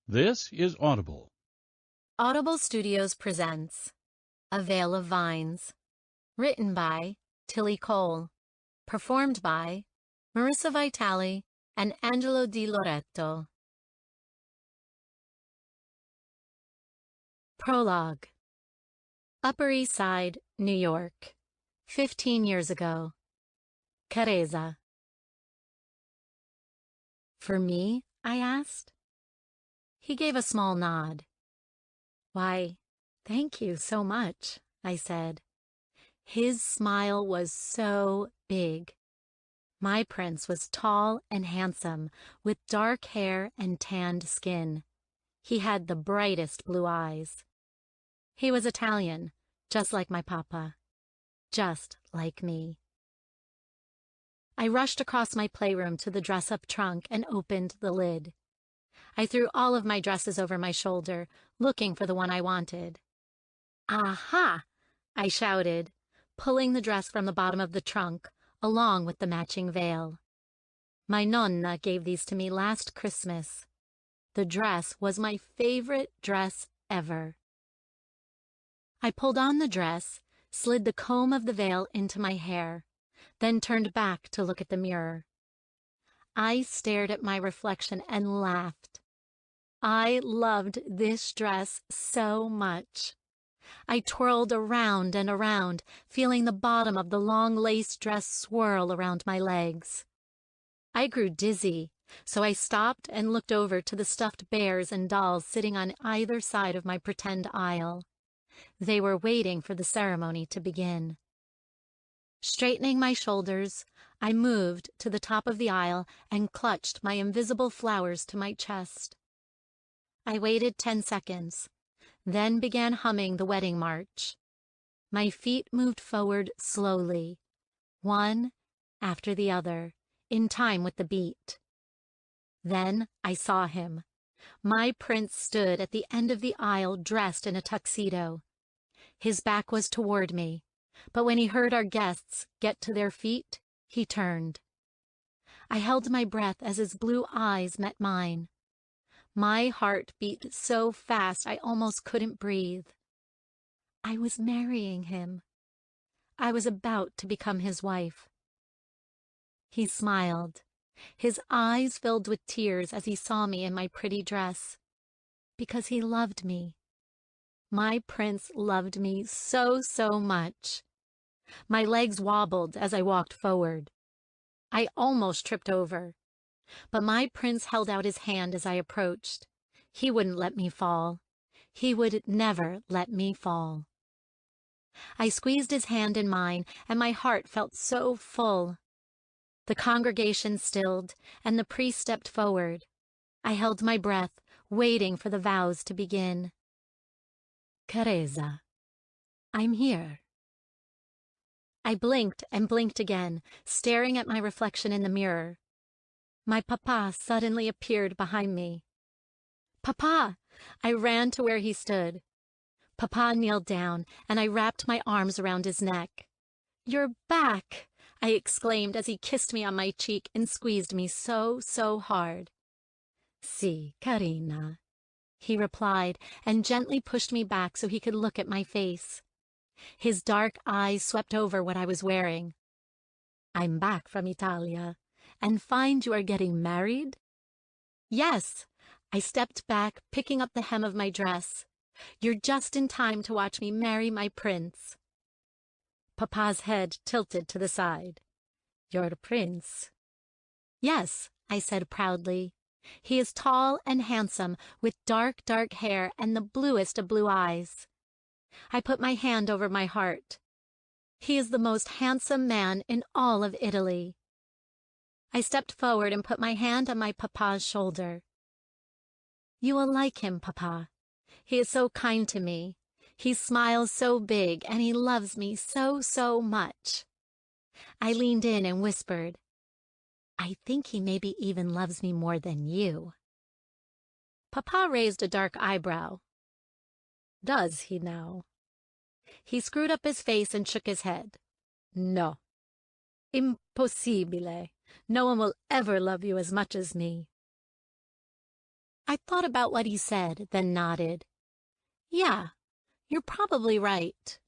This is Audible. Audible Studios presents A Veil of Vines, written by Tillie Cole, performed by Marissa Vitale and Angelo Di Loreto. Prologue. Upper East Side, New York, 15 years ago. Carezza. For me? I asked. He gave a small nod. Why, thank you so much, I said. His smile was so big. My prince was tall and handsome, with dark hair and tanned skin. He had the brightest blue eyes. He was Italian, just like my papa. Just like me. I rushed across my playroom to the dress-up trunk and opened the lid. I threw all of my dresses over my shoulder, looking for the one I wanted. Aha! I shouted, pulling the dress from the bottom of the trunk, along with the matching veil. My nonna gave these to me last Christmas. The dress was my favorite dress ever. I pulled on the dress, slid the comb of the veil into my hair, then turned back to look at the mirror. I stared at my reflection and laughed. I loved this dress so much. I twirled around and around, feeling the bottom of the long lace dress swirl around my legs. I grew dizzy, so I stopped and looked over to the stuffed bears and dolls sitting on either side of my pretend aisle. They were waiting for the ceremony to begin. Straightening my shoulders, I moved to the top of the aisle and clutched my invisible flowers to my chest. I waited 10 seconds, then began humming the wedding march. My feet moved forward slowly, one after the other, in time with the beat. Then I saw him. My prince stood at the end of the aisle dressed in a tuxedo. His back was toward me, but when he heard our guests get to their feet, he turned. I held my breath as his blue eyes met mine. My heart beat so fast I almost couldn't breathe. I was marrying him. I was about to become his wife. He smiled. His eyes filled with tears as he saw me in my pretty dress. Because he loved me. My prince loved me so much. My legs wobbled as I walked forward. I almost tripped over. But my prince held out his hand as I approached. He wouldn't let me fall. He would never let me fall. I squeezed his hand in mine, and my heart felt so full. The congregation stilled, and the priest stepped forward. I held my breath, waiting for the vows to begin. Carezza, I'm here. I blinked and blinked again, staring at my reflection in the mirror. My papa suddenly appeared behind me. Papa! I ran to where he stood. Papa kneeled down, and I wrapped my arms around his neck. You're back! I exclaimed as he kissed me on my cheek and squeezed me so hard. Si, carina, he replied, and gently pushed me back so he could look at my face. His dark eyes swept over what I was wearing. I'm back from Italia. And find you are getting married? Yes. I stepped back, picking up the hem of my dress. You're just in time to watch me marry my prince. Papa's head tilted to the side. Your prince? Yes, I said proudly. He is tall and handsome, with dark hair and the bluest of blue eyes. I put my hand over my heart. He is the most handsome man in all of Italy. I stepped forward and put my hand on my papa's shoulder. You will like him, Papa. He is so kind to me. He smiles so big, and he loves me so much. I leaned in and whispered, I think he maybe even loves me more than you. Papa raised a dark eyebrow. Does he now? He screwed up his face and shook his head. No. Impossibile. No one will ever love you as much as me. I thought about what he said, then nodded. Yeah, you're probably right.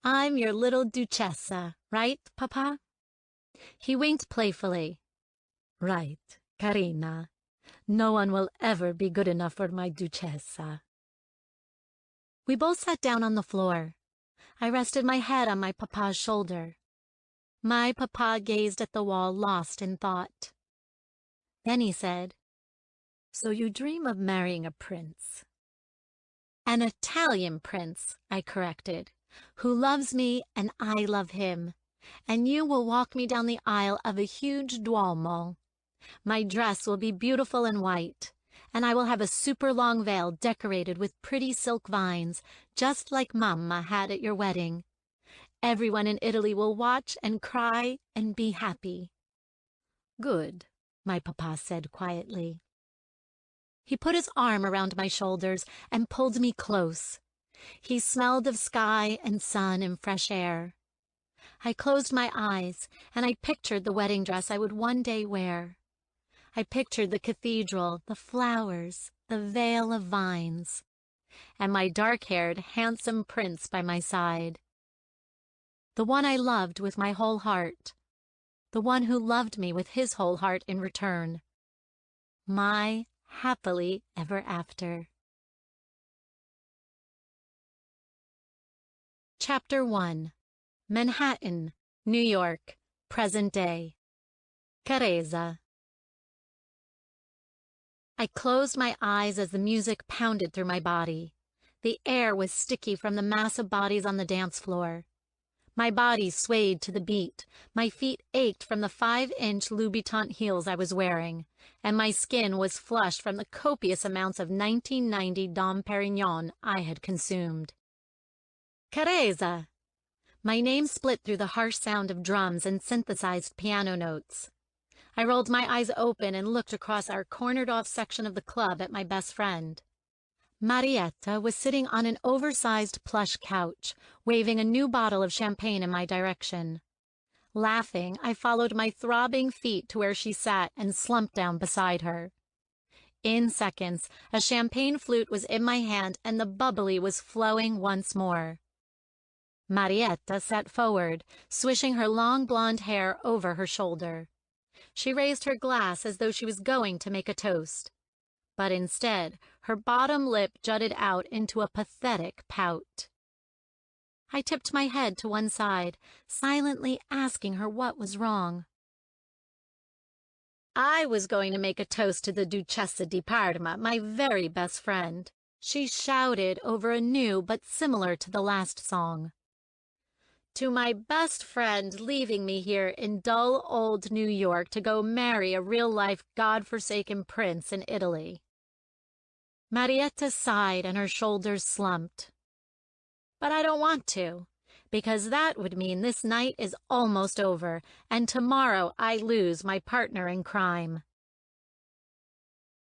I'm your little Duchessa, right, Papa? He winked playfully. Right, Carina. No one will ever be good enough for my Duchessa. We both sat down on the floor. I rested my head on my papa's shoulder. My papa gazed at the wall, lost in thought. Then he said, So you dream of marrying a prince? An Italian prince, I corrected, who loves me and I love him, and you will walk me down the aisle of a huge Duomo. My dress will be beautiful and white, and I will have a super long veil decorated with pretty silk vines, just like Mamma had at your wedding. Everyone in Italy will watch and cry and be happy. Good, my papa said quietly. He put his arm around my shoulders and pulled me close. He smelled of sky and sun and fresh air. I closed my eyes, and I pictured the wedding dress I would one day wear. I pictured the cathedral, the flowers, the veil of vines, and my dark-haired, handsome prince by my side. The one I loved with my whole heart. The one who loved me with his whole heart in return. My happily ever after. Chapter 1. Manhattan, New York, present day. Carezza. I closed my eyes as the music pounded through my body. The air was sticky from the mass of bodies on the dance floor. My body swayed to the beat, my feet ached from the 5-inch Louboutin heels I was wearing, and my skin was flushed from the copious amounts of 1990 Dom Perignon I had consumed. Carezza! My name split through the harsh sound of drums and synthesized piano notes. I rolled my eyes open and looked across our cornered-off section of the club at my best friend. Marietta was sitting on an oversized plush couch, waving a new bottle of champagne in my direction. Laughing, I followed my throbbing feet to where she sat and slumped down beside her. In seconds, a champagne flute was in my hand and the bubbly was flowing once more. Marietta sat forward, swishing her long blonde hair over her shoulder. She raised her glass as though she was going to make a toast. But instead, her bottom lip jutted out into a pathetic pout. I tipped my head to one side, silently asking her what was wrong. I was going to make a toast to the Duchessa di Parma, my very best friend. She shouted over a new but similar to the last song. To my best friend leaving me here in dull old New York to go marry a real-life God-forsaken prince in Italy. Marietta sighed and her shoulders slumped. But I don't want to, because that would mean this night is almost over, and tomorrow I lose my partner in crime.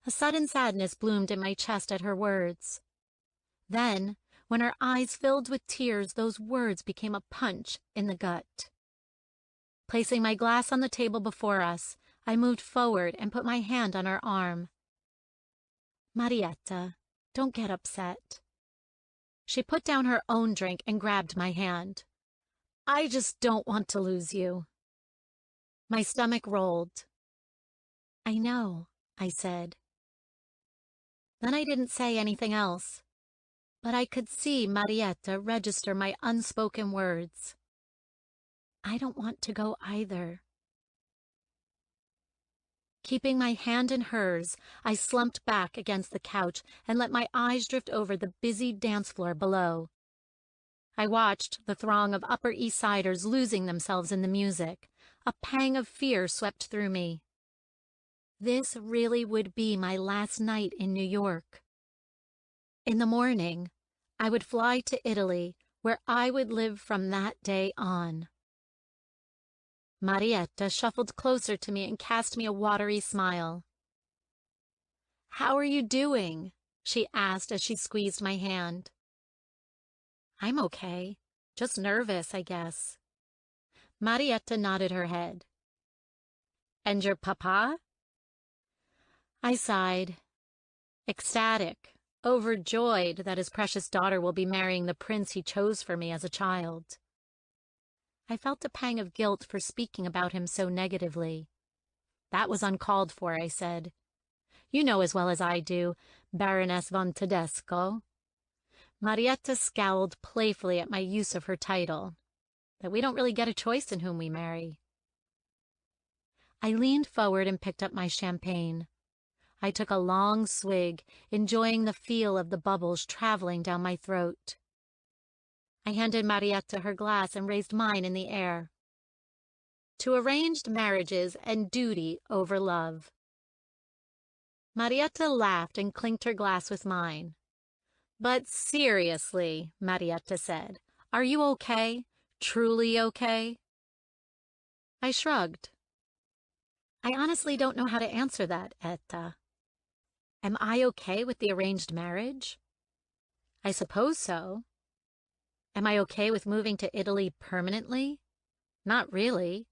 A sudden sadness bloomed in my chest at her words. Then, when her eyes filled with tears, those words became a punch in the gut. Placing my glass on the table before us, I moved forward and put my hand on her arm. Marietta, don't get upset. She put down her own drink and grabbed my hand. I just don't want to lose you. My stomach rolled. I know, I said. Then I didn't say anything else, but I could see Marietta register my unspoken words. I don't want to go either. Keeping my hand in hers, I slumped back against the couch and let my eyes drift over the busy dance floor below. I watched the throng of Upper East Siders losing themselves in the music. A pang of fear swept through me. This really would be my last night in New York. In the morning, I would fly to Italy, where I would live from that day on. Marietta shuffled closer to me and cast me a watery smile. "How are you doing?" she asked as she squeezed my hand. "I'm okay. Just nervous, I guess." Marietta nodded her head. "And your papa?" I sighed. ecstatic, overjoyed that his precious daughter will be marrying the prince he chose for me as a child. I felt a pang of guilt for speaking about him so negatively. That was uncalled for, I said. You know as well as I do, Baroness von Tedesco. Marietta scowled playfully at my use of her title, that we don't really get a choice in whom we marry. I leaned forward and picked up my champagne. I took a long swig, enjoying the feel of the bubbles traveling down my throat. I handed Marietta her glass and raised mine in the air. To arranged marriages and duty over love. Marietta laughed and clinked her glass with mine. But seriously, Marietta said, are you okay? Truly okay? I shrugged. I honestly don't know how to answer that, Etta. Am I okay with the arranged marriage? I suppose so. Am I okay with moving to Italy permanently? Not really.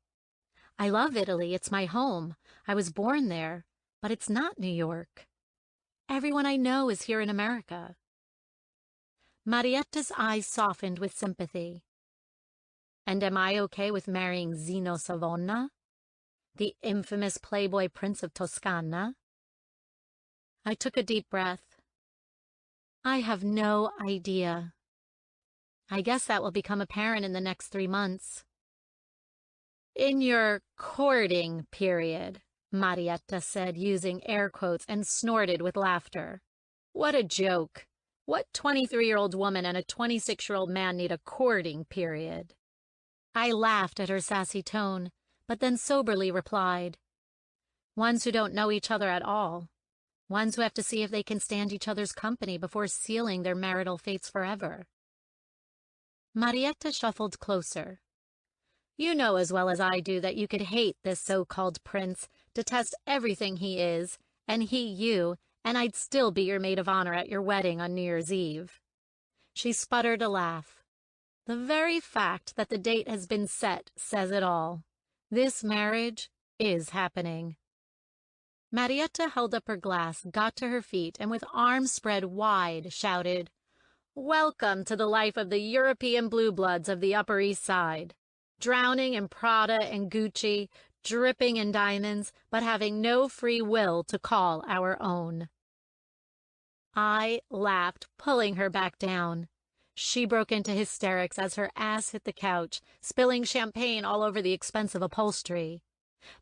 I love Italy, it's my home. I was born there, but it's not New York. Everyone I know is here in America. Marietta's eyes softened with sympathy. And am I okay with marrying Zino Savona, the infamous playboy prince of Toscana? I took a deep breath. I have no idea. I guess that will become apparent in the next 3 months. In your courting period, Marietta said, using air quotes, and snorted with laughter. What a joke. What 23-year-old woman and a 26-year-old man need a courting period? I laughed at her sassy tone, but then soberly replied, ones who don't know each other at all. Ones who have to see if they can stand each other's company before sealing their marital fates forever. Marietta shuffled closer. You know as well as I do that you could hate this so-called prince, detest everything he is, and he you, and I'd still be your maid of honor at your wedding on New Year's Eve. She sputtered a laugh. The very fact that the date has been set says it all. This marriage is happening. Marietta held up her glass, got to her feet, and with arms spread wide, shouted, Welcome to the life of the European blue bloods of the Upper East Side. Drowning in Prada and Gucci, dripping in diamonds, but having no free will to call our own. I laughed, pulling her back down. She broke into hysterics as her ass hit the couch, spilling champagne all over the expensive upholstery.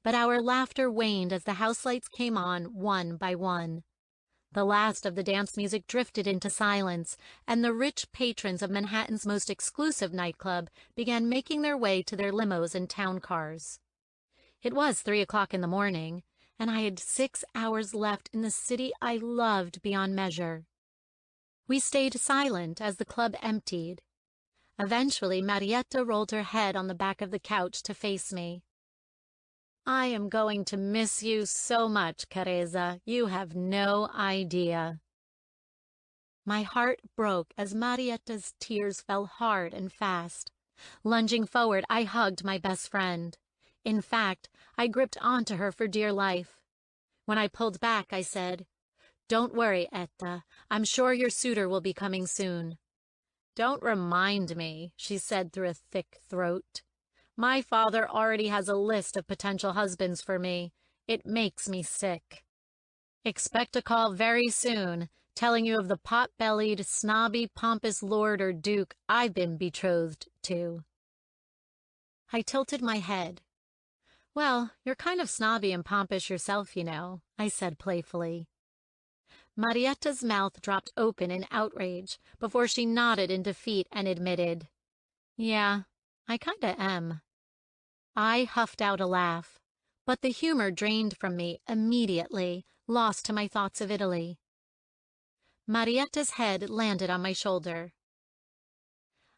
But our laughter waned as the house lights came on one by one. The last of the dance music drifted into silence, and the rich patrons of Manhattan's most exclusive nightclub began making their way to their limos and town cars. It was 3 o'clock in the morning, and I had 6 hours left in the city I loved beyond measure. We stayed silent as the club emptied. Eventually, Marietta rolled her head on the back of the couch to face me. I am going to miss you so much, Careza. You have no idea. My heart broke as Marietta's tears fell hard and fast. Lunging forward, I hugged my best friend. In fact, I gripped onto her for dear life. When I pulled back, I said, Don't worry, Etta. I'm sure your suitor will be coming soon. Don't remind me, she said through a thick throat. My father already has a list of potential husbands for me. It makes me sick. Expect a call very soon, telling you of the pot-bellied, snobby, pompous lord or duke I've been betrothed to. I tilted my head. Well, you're kind of snobby and pompous yourself, you know, I said playfully. Marietta's mouth dropped open in outrage before she nodded in defeat and admitted, Yeah, I kinda am. I huffed out a laugh, but the humor drained from me immediately, lost to my thoughts of Italy. Marietta's head landed on my shoulder.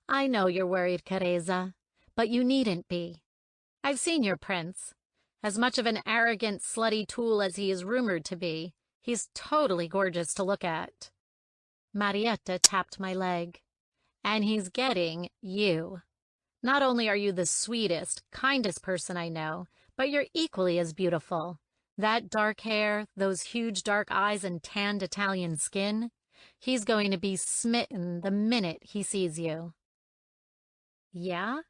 I know you're worried, Careza, but you needn't be. I've seen your prince. As much of an arrogant, slutty tool as he is rumored to be, he's totally gorgeous to look at. Marietta tapped my leg. And he's getting you. Not only are you the sweetest, kindest person I know, but you're equally as beautiful. That dark hair, those huge dark eyes and tanned Italian skin, he's going to be smitten the minute he sees you." Yeah?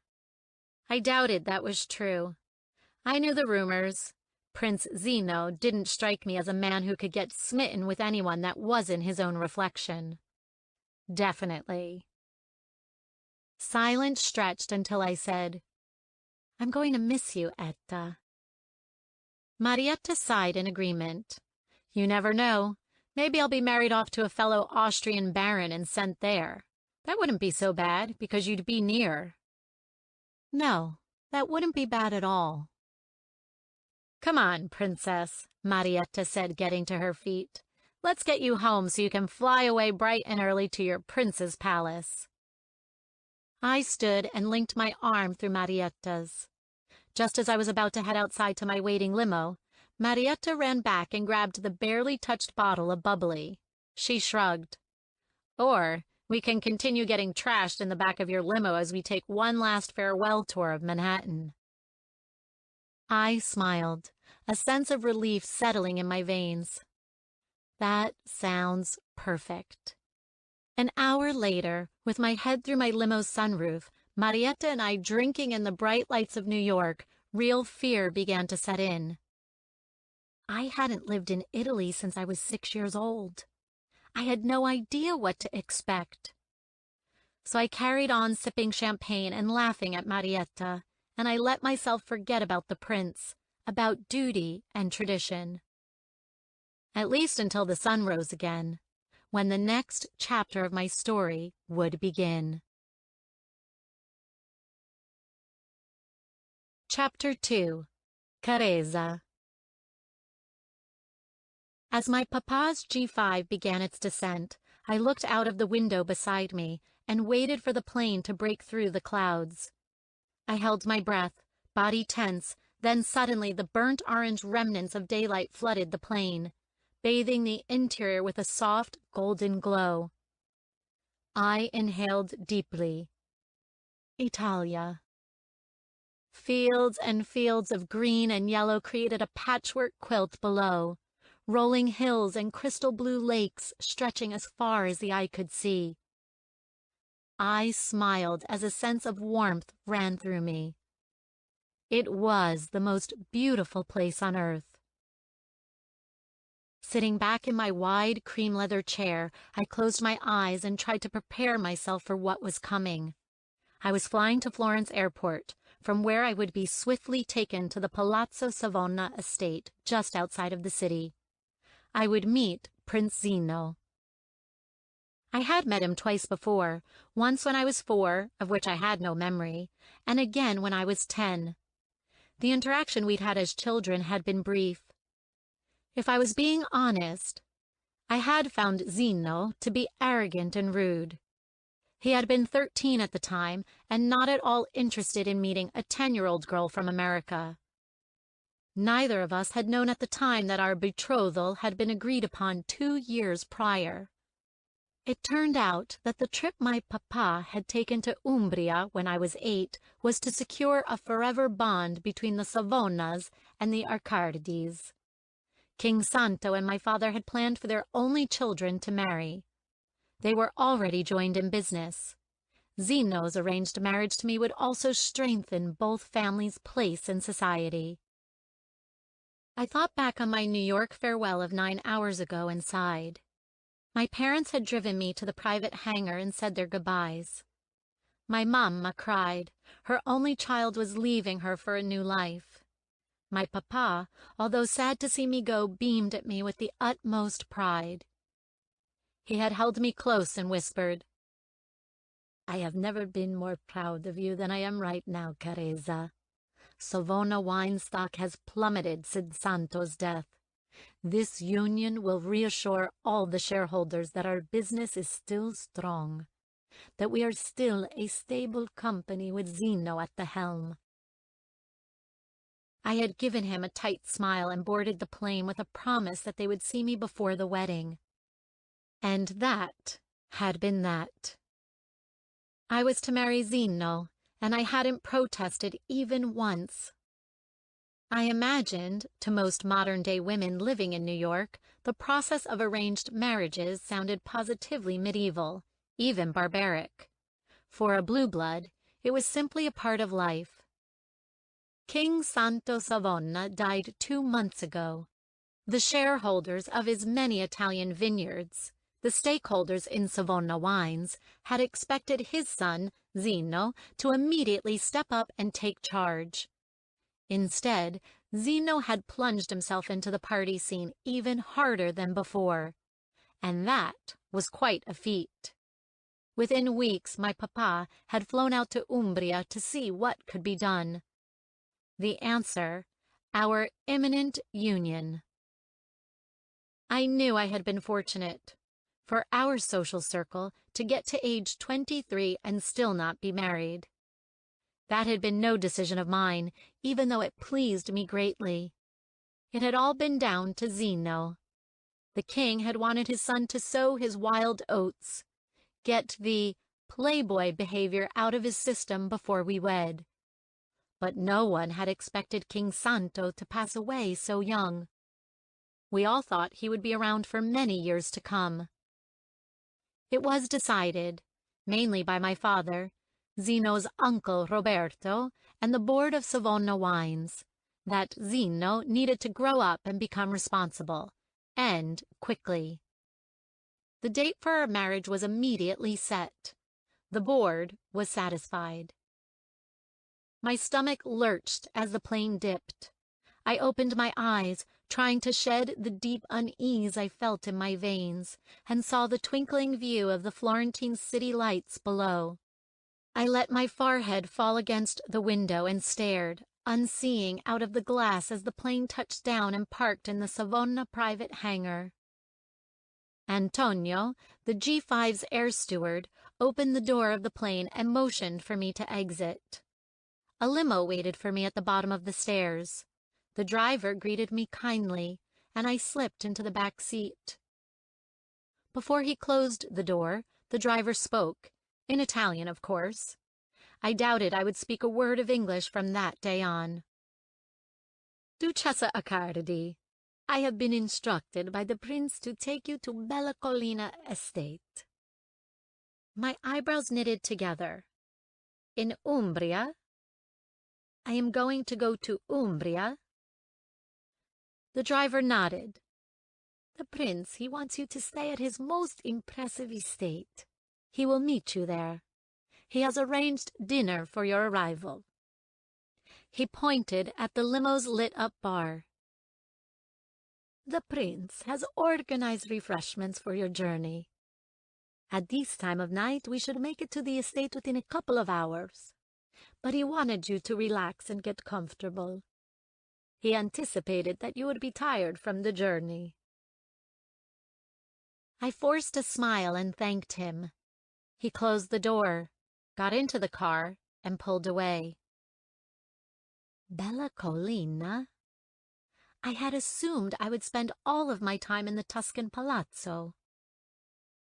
I doubted that was true. I knew the rumors. Prince Zeno didn't strike me as a man who could get smitten with anyone that wasn't his own reflection. Definitely. Silence stretched until I said, "I'm going to miss you, Etta." Marietta sighed in agreement. "You never know. Maybe I'll be married off to a fellow Austrian baron and sent there. That wouldn't be so bad, because you'd be near." "No, that wouldn't be bad at all." "Come on, princess," Marietta said, getting to her feet. "Let's get you home so you can fly away bright and early to your prince's palace." I stood and linked my arm through Marietta's. Just as I was about to head outside to my waiting limo, Marietta ran back and grabbed the barely touched bottle of bubbly. She shrugged. "Or we can continue getting trashed in the back of your limo as we take one last farewell tour of Manhattan." I smiled, a sense of relief settling in my veins. That sounds perfect. An hour later, with my head through my limo's sunroof, Marietta and I drinking in the bright lights of New York, real fear began to set in. I hadn't lived in Italy since I was 6 years old. I had no idea what to expect. So I carried on sipping champagne and laughing at Marietta, and I let myself forget about the prince, about duty and tradition. At least until the sun rose again, when the next chapter of my story would begin. Chapter 2. Carezza. As my papa's G5 began its descent, I looked out of the window beside me and waited for the plane to break through the clouds. I held my breath, body tense, then suddenly the burnt orange remnants of daylight flooded the plane, bathing the interior with a soft, golden glow. I inhaled deeply. Italia. Fields and fields of green and yellow created a patchwork quilt below, rolling hills and crystal blue lakes stretching as far as the eye could see. I smiled as a sense of warmth ran through me. It was the most beautiful place on earth. Sitting back in my wide cream leather chair, I closed my eyes and tried to prepare myself for what was coming. I was flying to Florence Airport, from where I would be swiftly taken to the Palazzo Savona estate just outside of the city. I would meet Prince Zeno. I had met him twice before, once when I was 4, of which I had no memory, and again when I was 10. The interaction we'd had as children had been brief. If I was being honest, I had found Zeno to be arrogant and rude. He had been 13 at the time and not at all interested in meeting a 10-year-old girl from America. Neither of us had known at the time that our betrothal had been agreed upon 2 years prior. It turned out that the trip my papa had taken to Umbria when I was 8 was to secure a forever bond between the Savonas and the Arcardis. King Santo and my father had planned for their only children to marry. They were already joined in business. Zeno's arranged marriage to me would also strengthen both families' place in society. I thought back on my New York farewell of 9 hours ago and sighed. My parents had driven me to the private hangar and said their goodbyes. My mamma cried. Her only child was leaving her for a new life. My papa, although sad to see me go, beamed at me with the utmost pride. He had held me close and whispered, "I have never been more proud of you than I am right now, Carezza. Savona wine stock has plummeted since Santo's death. This union will reassure all the shareholders that our business is still strong, that we are still a stable company with Zeno at the helm." I had given him a tight smile and boarded the plane with a promise that they would see me before the wedding. And that had been that. I was to marry Zeno, and I hadn't protested even once. I imagined, to most modern-day women living in New York, the process of arranged marriages sounded positively medieval, even barbaric. For a blue blood, it was simply a part of life. King Santo Savona died 2 months ago. The shareholders of his many Italian vineyards, the stakeholders in Savona wines, had expected his son, Zino, to immediately step up and take charge. Instead, Zino had plunged himself into the party scene even harder than before, and that was quite a feat. Within weeks, my papa had flown out to Umbria to see what could be done. The answer, our imminent union. I knew I had been fortunate, for our social circle, to get to age 23 and still not be married. That had been no decision of mine, even though it pleased me greatly. It had all been down to Zino. The king had wanted his son to sow his wild oats, get the playboy behavior out of his system before we wed. But no one had expected King Santo to pass away so young. We all thought he would be around for many years to come. It was decided, mainly by my father, Zino's uncle Roberto, and the board of Savona Wines, that Zino needed to grow up and become responsible, and quickly. The date for our marriage was immediately set. The board was satisfied. My stomach lurched as the plane dipped. I opened my eyes, trying to shed the deep unease I felt in my veins, and saw the twinkling view of the Florentine city lights below. I let my forehead fall against the window and stared, unseeing, out of the glass as the plane touched down and parked in the Savona private hangar. Antonio, the G5's air steward, opened the door of the plane and motioned for me to exit. A limo waited for me at the bottom of the stairs. The driver greeted me kindly, and I slipped into the back seat. Before he closed the door, the driver spoke, in Italian, of course. I doubted I would speak a word of English from that day on. Duchessa Accardi, I have been instructed by the prince to take you to Bella Collina estate. My eyebrows knitted together. In Umbria? I am going to go to Umbria? The driver nodded. The prince, he wants you to stay at his most impressive estate. He will meet you there. He has arranged dinner for your arrival. He pointed at the limo's lit-up bar. The prince has organized refreshments for your journey. At this time of night, we should make it to the estate within a couple of hours. But he wanted you to relax and get comfortable. He anticipated that you would be tired from the journey. I forced a smile and thanked him. He closed the door, got into the car, and pulled away. Bella Collina? I had assumed I would spend all of my time in the Tuscan palazzo.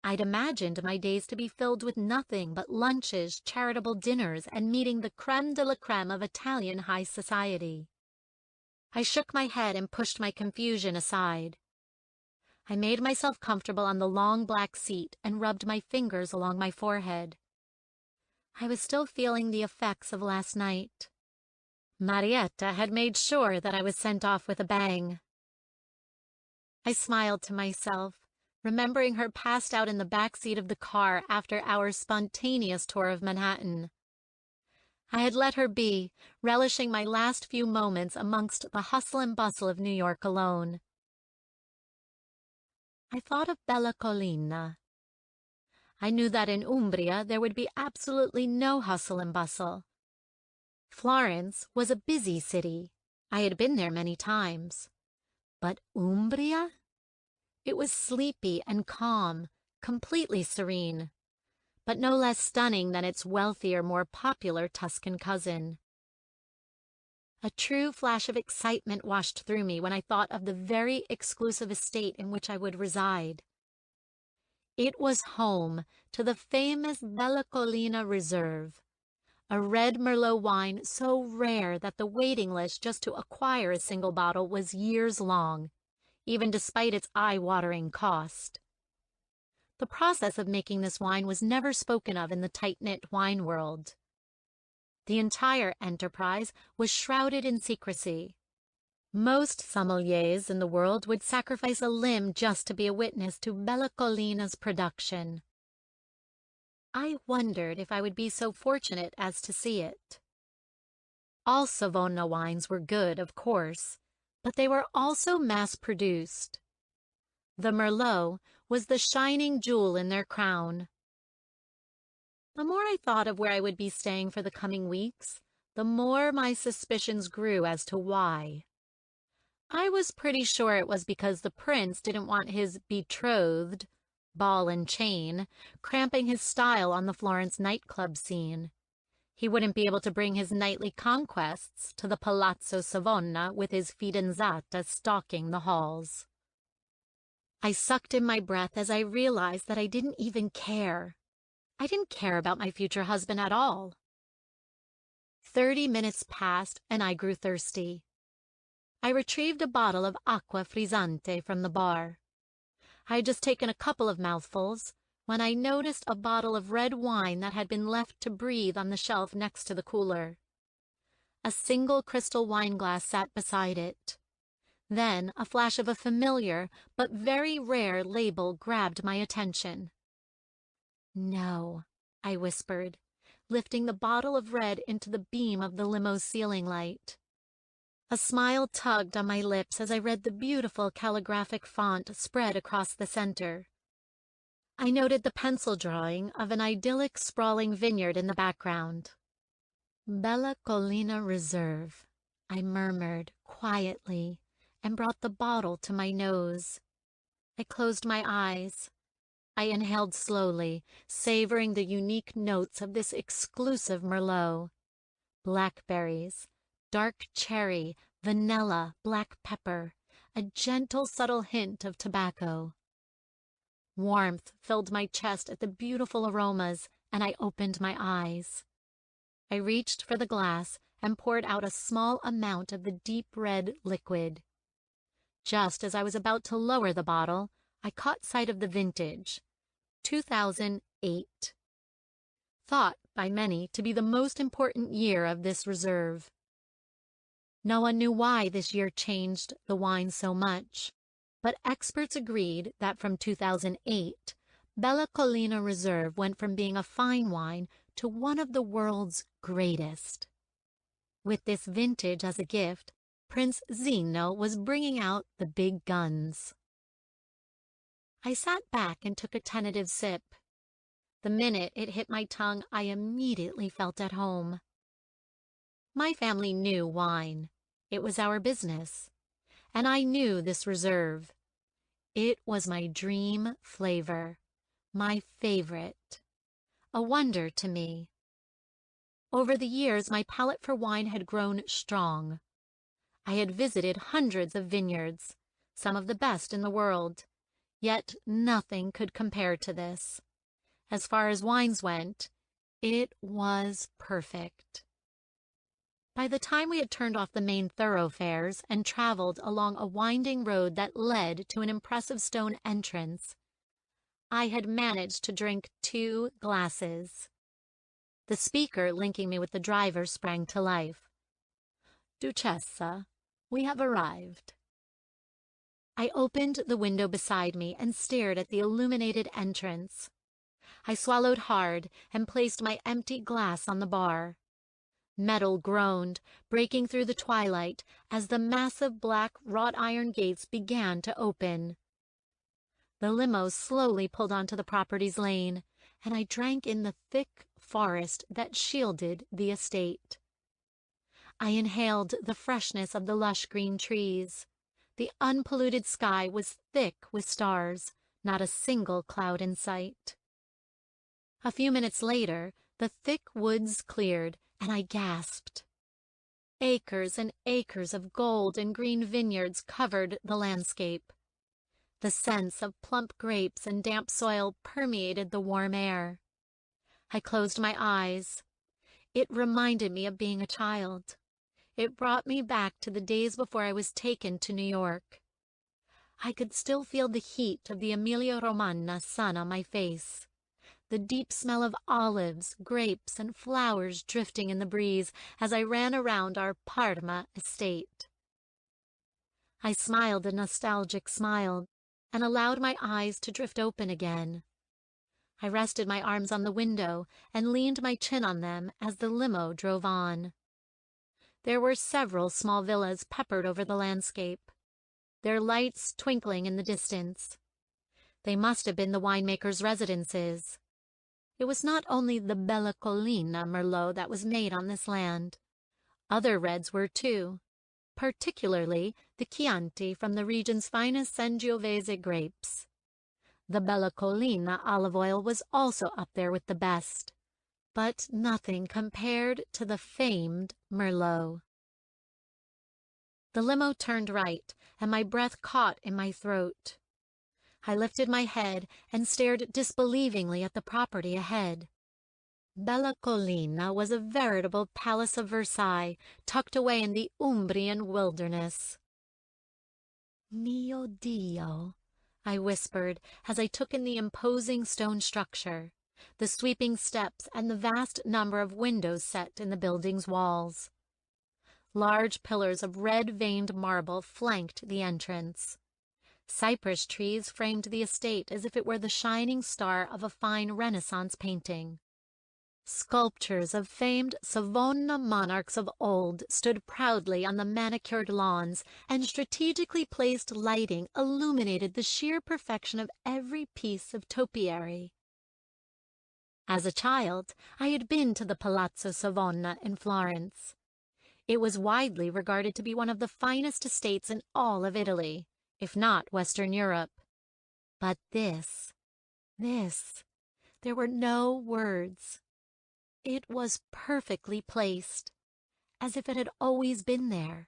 I'd imagined my days to be filled with nothing but lunches, charitable dinners, and meeting the crème de la crème of Italian high society. I shook my head and pushed my confusion aside. I made myself comfortable on the long black seat and rubbed my fingers along my forehead. I was still feeling the effects of last night. Marietta had made sure that I was sent off with a bang. I smiled to myself, remembering her passed out in the back seat of the car after our spontaneous tour of Manhattan. I had let her be, relishing my last few moments amongst the hustle and bustle of New York alone. I thought of Bella Collina. I knew that in Umbria there would be absolutely no hustle and bustle. Florence was a busy city. I had been there many times. But Umbria? It was sleepy and calm, completely serene, but no less stunning than its wealthier, more popular Tuscan cousin. A true flash of excitement washed through me when I thought of the very exclusive estate in which I would reside. It was home to the famous Bella Collina Reserve, a red Merlot wine so rare that the waiting list just to acquire a single bottle was years long, even despite its eye-watering cost. The process of making this wine was never spoken of in the tight-knit wine world. The entire enterprise was shrouded in secrecy. Most sommeliers in the world would sacrifice a limb just to be a witness to Bella Collina's production. I wondered if I would be so fortunate as to see it. All Savona wines were good, of course, but they were also mass-produced. The Merlot was the shining jewel in their crown. The more I thought of where I would be staying for the coming weeks, the more my suspicions grew as to why. I was pretty sure it was because the prince didn't want his betrothed, ball and chain, cramping his style on the Florence nightclub scene. He wouldn't be able to bring his nightly conquests to the Palazzo Savona with his fidanzata stalking the halls. I sucked in my breath as I realized that I didn't even care. I didn't care about my future husband at all. 30 minutes passed and I grew thirsty. I retrieved a bottle of acqua frizzante from the bar. I had just taken a couple of mouthfuls when I noticed a bottle of red wine that had been left to breathe on the shelf next to the cooler. A single crystal wineglass sat beside it. Then a flash of a familiar but very rare label grabbed my attention. "No," I whispered, lifting the bottle of red into the beam of the limo's ceiling light. A smile tugged on my lips as I read the beautiful calligraphic font spread across the center. I noted the pencil drawing of an idyllic sprawling vineyard in the background. "Bella Collina Reserve," I murmured quietly and brought the bottle to my nose. I closed my eyes. I inhaled slowly, savoring the unique notes of this exclusive Merlot. Blackberries, dark cherry, vanilla, black pepper, a gentle, subtle hint of tobacco. Warmth filled my chest at the beautiful aromas, and I opened my eyes. I reached for the glass and poured out a small amount of the deep red liquid. Just as I was about to lower the bottle, I caught sight of the vintage, 2008. Thought by many to be the most important year of this reserve. No one knew why this year changed the wine so much, but experts agreed that from 2008, Bella Collina Reserve went from being a fine wine to one of the world's greatest. With this vintage as a gift, Prince Zino was bringing out the big guns. I sat back and took a tentative sip. The minute it hit my tongue, I immediately felt at home. My family knew wine. It was our business. And I knew this reserve. It was my dream flavor, my favorite, a wonder to me. Over the years, my palate for wine had grown strong. I had visited hundreds of vineyards, some of the best in the world, yet nothing could compare to this. As far as wines went, it was perfect. By the time we had turned off the main thoroughfares and traveled along a winding road that led to an impressive stone entrance, I had managed to drink 2 glasses. The speaker linking me with the driver sprang to life. "Duchessa, we have arrived." I opened the window beside me and stared at the illuminated entrance. I swallowed hard and placed my empty glass on the bar. Metal groaned, breaking through the twilight as the massive black wrought-iron gates began to open. The limo slowly pulled onto the property's lane, and I drank in the thick forest that shielded the estate. I inhaled the freshness of the lush green trees. The unpolluted sky was thick with stars, not a single cloud in sight. A few minutes later, the thick woods cleared, and I gasped. Acres and acres of gold and green vineyards covered the landscape. The scents of plump grapes and damp soil permeated the warm air. I closed my eyes. It reminded me of being a child. It brought me back to the days before I was taken to New York. I could still feel the heat of the Emilia-Romagna sun on my face, the deep smell of olives, grapes, and flowers drifting in the breeze as I ran around our Parma estate. I smiled a nostalgic smile and allowed my eyes to drift open again. I rested my arms on the window and leaned my chin on them as the limo drove on. There were several small villas peppered over the landscape, their lights twinkling in the distance. They must have been the winemakers' residences. It was not only the Bella Collina Merlot that was made on this land. Other reds were too, particularly the Chianti from the region's finest Sangiovese grapes. The Bella Collina olive oil was also up there with the best, but nothing compared to the famed Merlot. The limo turned right, and my breath caught in my throat. I lifted my head and stared disbelievingly at the property ahead. Bella Collina was a veritable palace of Versailles, tucked away in the Umbrian wilderness. Mio Dio, I whispered as I took in the imposing stone structure, the sweeping steps, and the vast number of windows set in the building's walls. Large pillars of red-veined marble flanked the entrance. Cypress trees framed the estate as if it were the shining star of a fine Renaissance painting. Sculptures of famed Savona monarchs of old stood proudly on the manicured lawns, and strategically placed lighting illuminated the sheer perfection of every piece of topiary. As a child, I had been to the Palazzo Savona in Florence. It was widely regarded to be one of the finest estates in all of Italy, if not Western Europe. But this, there were no words. It was perfectly placed, as if it had always been there,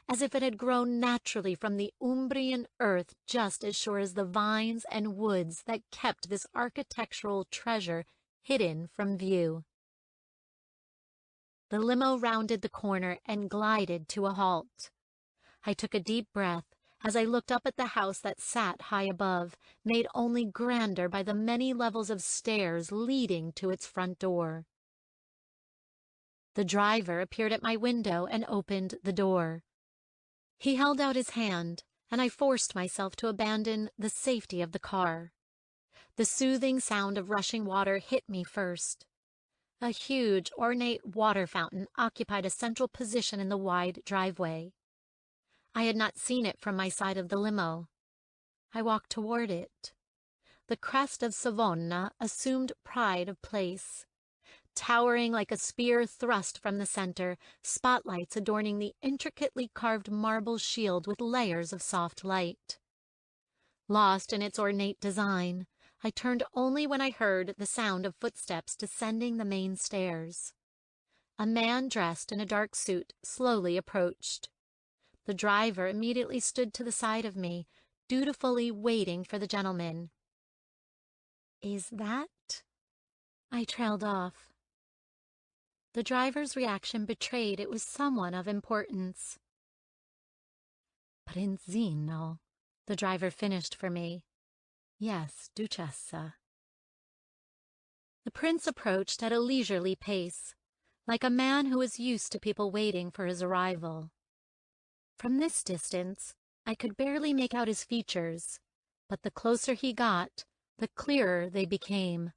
as if it had grown naturally from the Umbrian earth just as sure as the vines and woods that kept this architectural treasure hidden from view. The limo rounded the corner and glided to a halt. I took a deep breath as I looked up at the house that sat high above, made only grander by the many levels of stairs leading to its front door. The driver appeared at my window and opened the door. He held out his hand, and I forced myself to abandon the safety of the car. The soothing sound of rushing water hit me first. A huge, ornate water fountain occupied a central position in the wide driveway. I had not seen it from my side of the limo. I walked toward it. The crest of Savona assumed pride of place. Towering like a spear thrust from the center, spotlights adorning the intricately carved marble shield with layers of soft light. Lost in its ornate design, I turned only when I heard the sound of footsteps descending the main stairs. A man dressed in a dark suit slowly approached. The driver immediately stood to the side of me, dutifully waiting for the gentleman. "Is that?" I trailed off. The driver's reaction betrayed it was someone of importance. "Prinzino," the driver finished for me. "Yes, Duchessa." The prince approached at a leisurely pace, like a man who was used to people waiting for his arrival. From this distance, I could barely make out his features, but the closer he got, the clearer they became.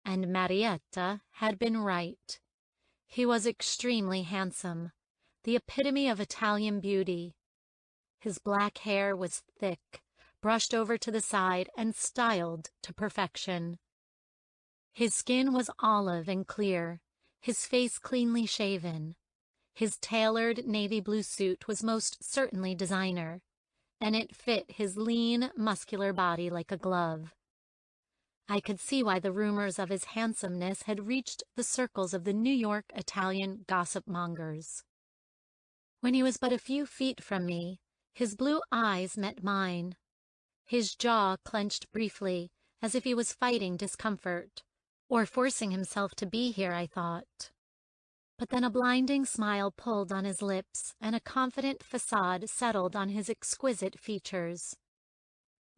And Marietta had been right. He was extremely handsome, the epitome of Italian beauty. His black hair was thick, brushed over to the side, and styled to perfection. His skin was olive and clear, his face cleanly shaven. His tailored navy blue suit was most certainly designer, and it fit his lean, muscular body like a glove. I could see why the rumors of his handsomeness had reached the circles of the New York Italian gossip mongers. When he was but a few feet from me, his blue eyes met mine. His jaw clenched briefly, as if he was fighting discomfort, or forcing himself to be here, I thought. But then a blinding smile pulled on his lips, and a confident facade settled on his exquisite features.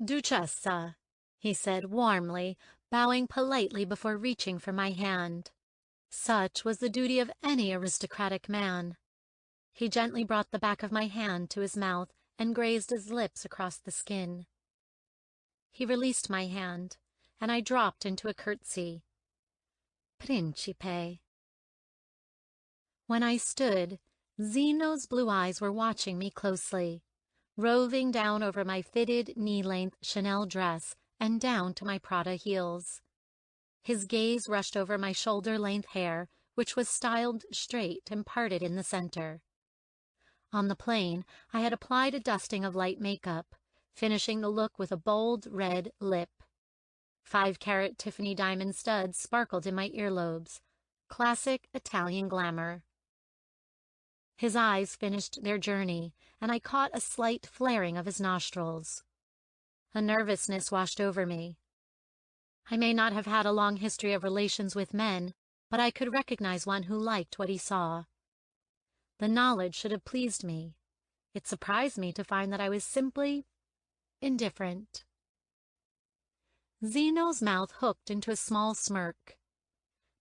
"Duchessa," he said warmly, bowing politely before reaching for my hand. Such was the duty of any aristocratic man. He gently brought the back of my hand to his mouth and grazed his lips across the skin. He released my hand, and I dropped into a curtsy. "Principe." When I stood, Zeno's blue eyes were watching me closely, roving down over my fitted knee-length Chanel dress and down to my Prada heels. His gaze rushed over my shoulder-length hair, which was styled straight and parted in the center. On the plane, I had applied a dusting of light makeup, finishing the look with a bold red lip. 5-carat Tiffany diamond studs sparkled in my earlobes. Classic Italian glamour. His eyes finished their journey, and I caught a slight flaring of his nostrils. A nervousness washed over me. I may not have had a long history of relations with men, but I could recognize one who liked what he saw. The knowledge should have pleased me. It surprised me to find that I was simply indifferent. Zeno's mouth hooked into a small smirk.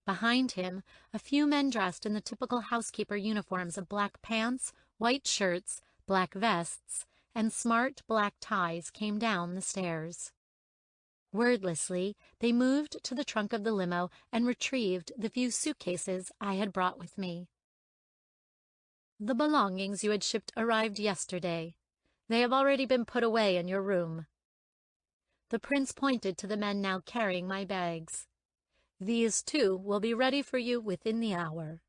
Behind him, a few men dressed in the typical housekeeper uniforms of black pants, white shirts, black vests, and smart black ties came down the stairs. Wordlessly, they moved to the trunk of the limo and retrieved the few suitcases I had brought with me. "The belongings you had shipped arrived yesterday. They have already been put away in your room." The prince pointed to the men now carrying my bags. "These, too, will be ready for you within the hour."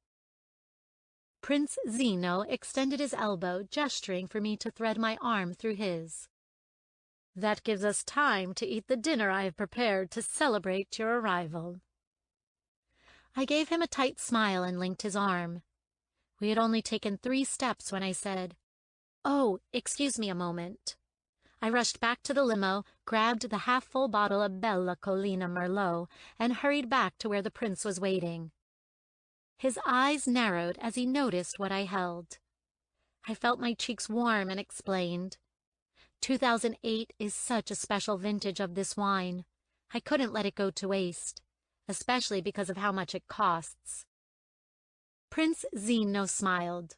Prince Zeno extended his elbow, gesturing for me to thread my arm through his. "That gives us time to eat the dinner I have prepared to celebrate your arrival." I gave him a tight smile and linked his arm. We had only taken 3 steps when I said, "Oh, excuse me a moment." I rushed back to the limo, grabbed the half-full bottle of Bella Collina Merlot, and hurried back to where the prince was waiting. His eyes narrowed as he noticed what I held. I felt my cheeks warm and explained, 2008 is such a special vintage of this wine. I couldn't let it go to waste, especially because of how much it costs. Prince Zeno smiled.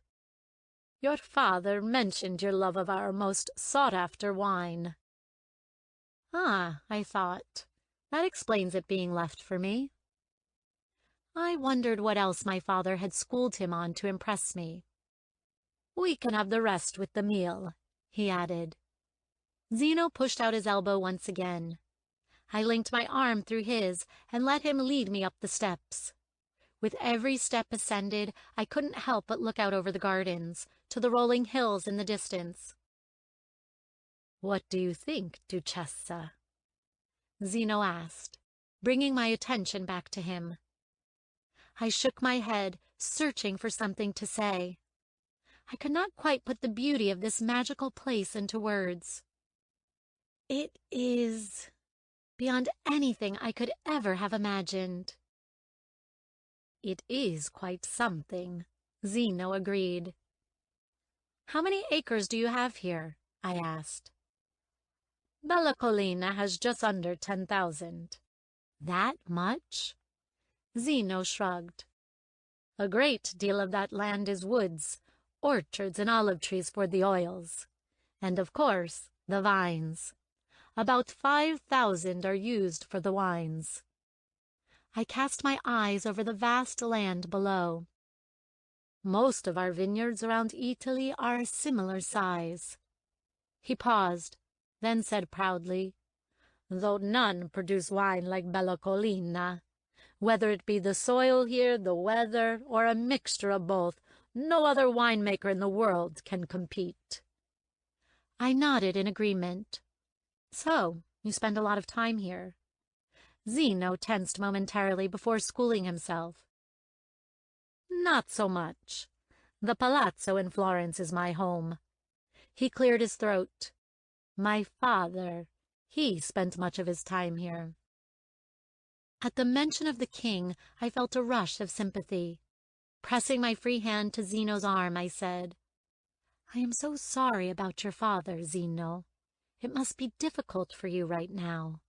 "Your father mentioned your love of our most sought-after wine." "Ah," I thought, "that explains it being left for me." I wondered what else my father had schooled him on to impress me. "We can have the rest with the meal," he added. Zeno pushed out his elbow once again. I linked my arm through his and let him lead me up the steps. With every step ascended, I couldn't help but look out over the gardens, to the rolling hills in the distance. "What do you think, Duchessa?" Zeno asked, bringing my attention back to him. I shook my head, searching for something to say. I could not quite put the beauty of this magical place into words. "It is beyond anything I could ever have imagined." "It is quite something," Zeno agreed. "How many acres do you have here?" I asked. "Bella Collina has just under 10,000. "That much?" Zeno shrugged. "A great deal of that land is woods, orchards and olive trees for the oils. And, of course, the vines. About 5,000 are used for the wines." I cast my eyes over the vast land below. "Most of our vineyards around Italy are a similar size." He paused, then said proudly, "Though none produce wine like Bella Collina. Whether it be the soil here, the weather, or a mixture of both, no other winemaker in the world can compete." I nodded in agreement. "So, you spend a lot of time here." Zeno tensed momentarily before schooling himself. "Not so much. The palazzo in Florence is my home." He cleared his throat. "My father, he spent much of his time here." At the mention of the king, I felt a rush of sympathy. Pressing my free hand to Zeno's arm, I said, "I am so sorry about your father, Zeno. It must be difficult for you right now."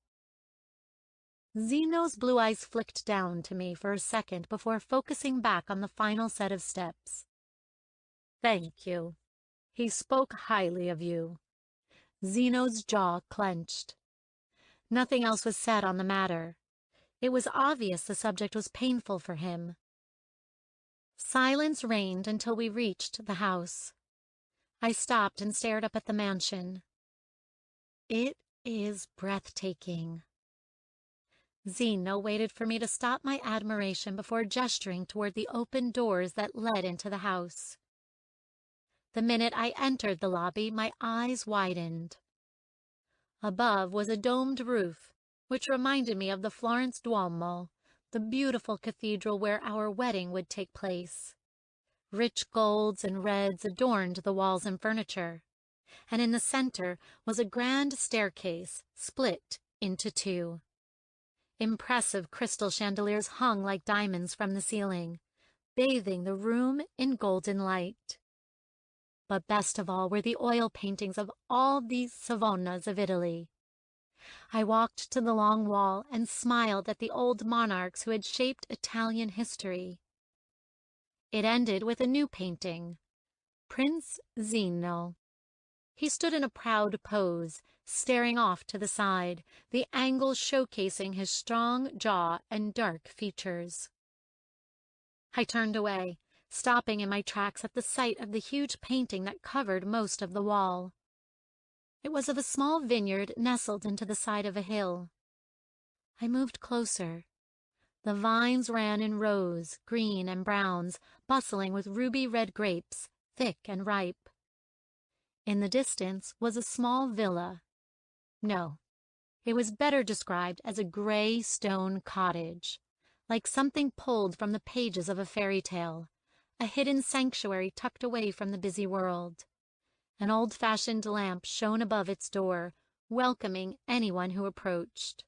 Zeno's blue eyes flicked down to me for a second before focusing back on the final set of steps. "Thank you. He spoke highly of you." Zeno's jaw clenched. Nothing else was said on the matter. It was obvious the subject was painful for him. Silence reigned until we reached the house. I stopped and stared up at the mansion. It is breathtaking. Zeno waited for me to stop my admiration before gesturing toward the open doors that led into the house. The minute I entered the lobby, my eyes widened. Above was a domed roof, which reminded me of the Florence Duomo, the beautiful cathedral where our wedding would take place. Rich golds and reds adorned the walls and furniture, and in the center was a grand staircase split into two. Impressive crystal chandeliers hung like diamonds from the ceiling, bathing the room in golden light. But best of all were the oil paintings of all these Savonnas of Italy. I walked to the long wall and smiled at the old monarchs who had shaped Italian history. It ended with a new painting, Prince Zeno. He stood in a proud pose, staring off to the side, the angle showcasing his strong jaw and dark features. I turned away, stopping in my tracks at the sight of the huge painting that covered most of the wall. It was of a small vineyard nestled into the side of a hill. I moved closer. The vines ran in rows, green and browns, bustling with ruby-red grapes, thick and ripe. In the distance was a small villa. No, it was better described as a gray stone cottage, like something pulled from the pages of a fairy tale, a hidden sanctuary tucked away from the busy world. An old-fashioned lamp shone above its door, welcoming anyone who approached.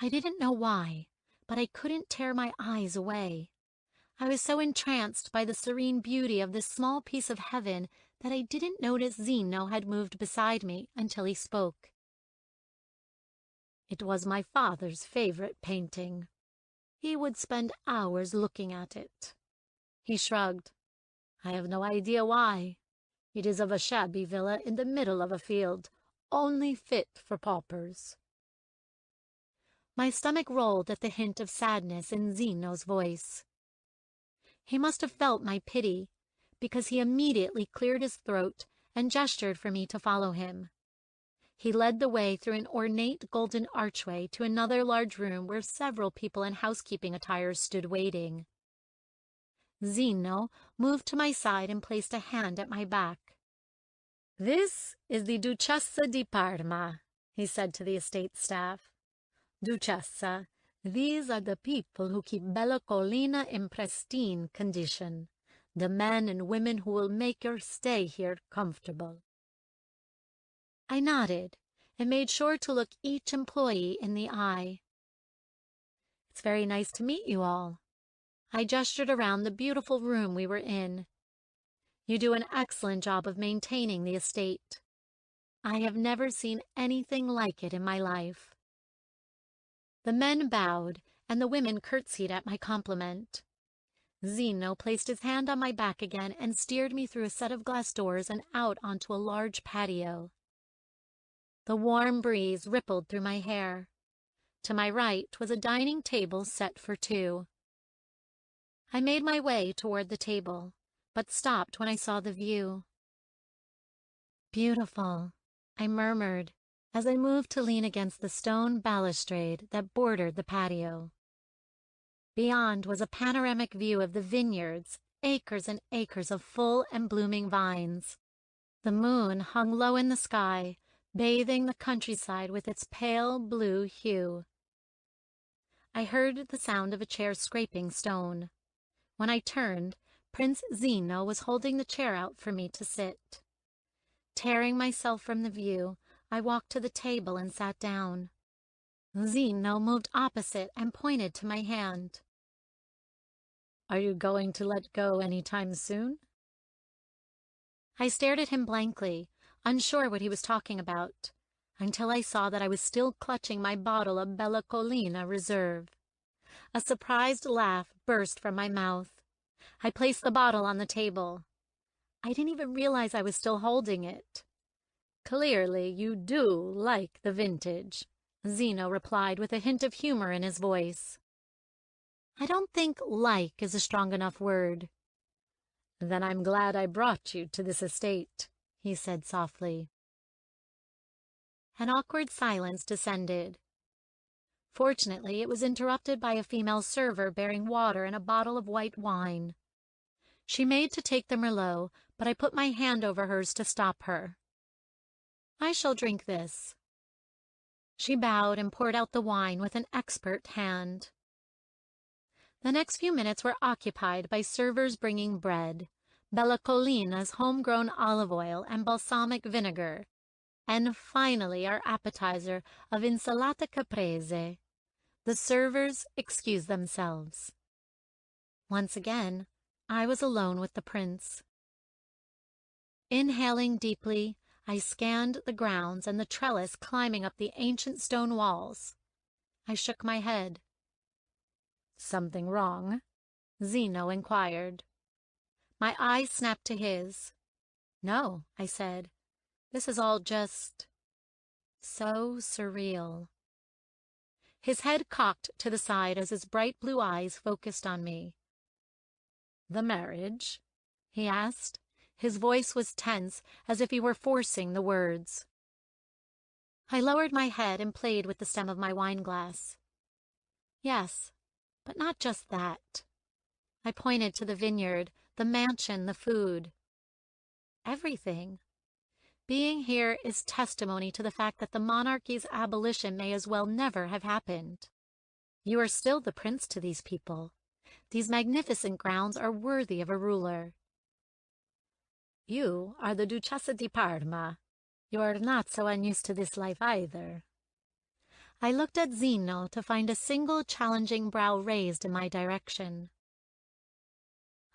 I didn't know why, but I couldn't tear my eyes away. I was so entranced by the serene beauty of this small piece of heaven that I didn't notice Zeno had moved beside me until he spoke. It was my father's favorite painting. He would spend hours looking at it. He shrugged. I have no idea why. It is of a shabby villa in the middle of a field, only fit for paupers. My stomach rolled at the hint of sadness in Zeno's voice. He must have felt my pity, because he immediately cleared his throat and gestured for me to follow him. He led the way through an ornate golden archway to another large room where several people in housekeeping attire stood waiting. Zeno moved to my side and placed a hand at my back. "This is the Duchessa di Parma," he said to the estate staff. "Duchessa, these are the people who keep Bella Collina in pristine condition, the men and women who will make your stay here comfortable." I nodded and made sure to look each employee in the eye. "It's very nice to meet you all." I gestured around the beautiful room we were in. "You do an excellent job of maintaining the estate. I have never seen anything like it in my life." The men bowed, and the women curtsied at my compliment. Zeno placed his hand on my back again and steered me through a set of glass doors and out onto a large patio. The warm breeze rippled through my hair. To my right was a dining table set for two. I made my way toward the table, but stopped when I saw the view. "Beautiful," I murmured, as I moved to lean against the stone balustrade that bordered the patio. Beyond was a panoramic view of the vineyards, acres and acres of full and blooming vines. The moon hung low in the sky, bathing the countryside with its pale blue hue. I heard the sound of a chair scraping stone. When I turned, Prince Zeno was holding the chair out for me to sit. Tearing myself from the view, I walked to the table and sat down. Zeno moved opposite and pointed to my hand. Are you going to let go any time soon? I stared at him blankly, unsure what he was talking about, until I saw that I was still clutching my bottle of Bella Collina Reserve. A surprised laugh burst from my mouth. I placed the bottle on the table. I didn't even realize I was still holding it. Clearly you do like the vintage, Zeno replied with a hint of humor in his voice. I don't think like is a strong enough word. Then I'm glad I brought you to this estate, he said softly. An awkward silence descended. Fortunately, it was interrupted by a female server bearing water and a bottle of white wine. She made to take the Merlot, but I put my hand over hers to stop her. I shall drink this. She bowed and poured out the wine with an expert hand. The next few minutes were occupied by servers bringing bread, Bella Collina's homegrown olive oil and balsamic vinegar, and finally our appetizer of insalata caprese. The servers excused themselves. Once again, I was alone with the prince. Inhaling deeply, I scanned the grounds and the trellis climbing up the ancient stone walls. I shook my head. Something wrong? Zeno inquired. My eyes snapped to his. No, I said. This is all just so surreal. His head cocked to the side as his bright blue eyes focused on me. The marriage? He asked. His voice was tense, as if he were forcing the words. I lowered my head and played with the stem of my wineglass. Yes, but not just that. I pointed to the vineyard, the mansion, the food. Everything. Being here is testimony to the fact that the monarchy's abolition may as well never have happened. You are still the prince to these people. These magnificent grounds are worthy of a ruler. You are the Duchessa di Parma. You are not so unused to this life either. I looked at Zeno to find a single challenging brow raised in my direction.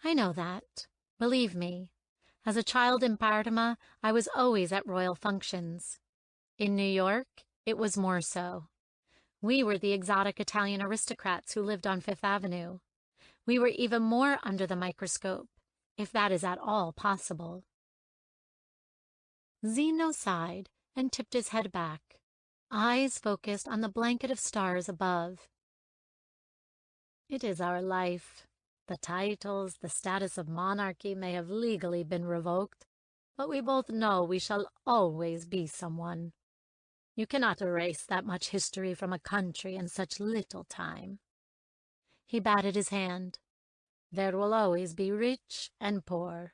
I know that. Believe me. As a child in Parma, I was always at royal functions. In New York, it was more so. We were the exotic Italian aristocrats who lived on Fifth Avenue. We were even more under the microscope, if that is at all possible. Zeno sighed and tipped his head back, eyes focused on the blanket of stars above. It is our life. The titles, the status of monarchy may have legally been revoked, but we both know we shall always be someone. You cannot erase that much history from a country in such little time. He batted his hand. There will always be rich and poor,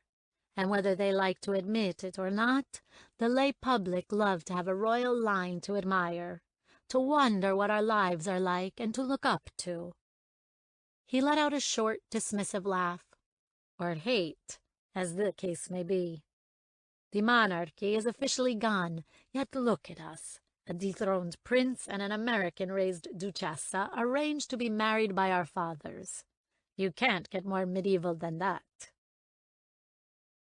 and whether they like to admit it or not, the lay public love to have a royal line to admire, to wonder what our lives are like and to look up to. He let out a short, dismissive laugh, or hate, as the case may be. The monarchy is officially gone, yet look at us. A dethroned prince and an American-raised duchessa arranged to be married by our fathers. You can't get more medieval than that.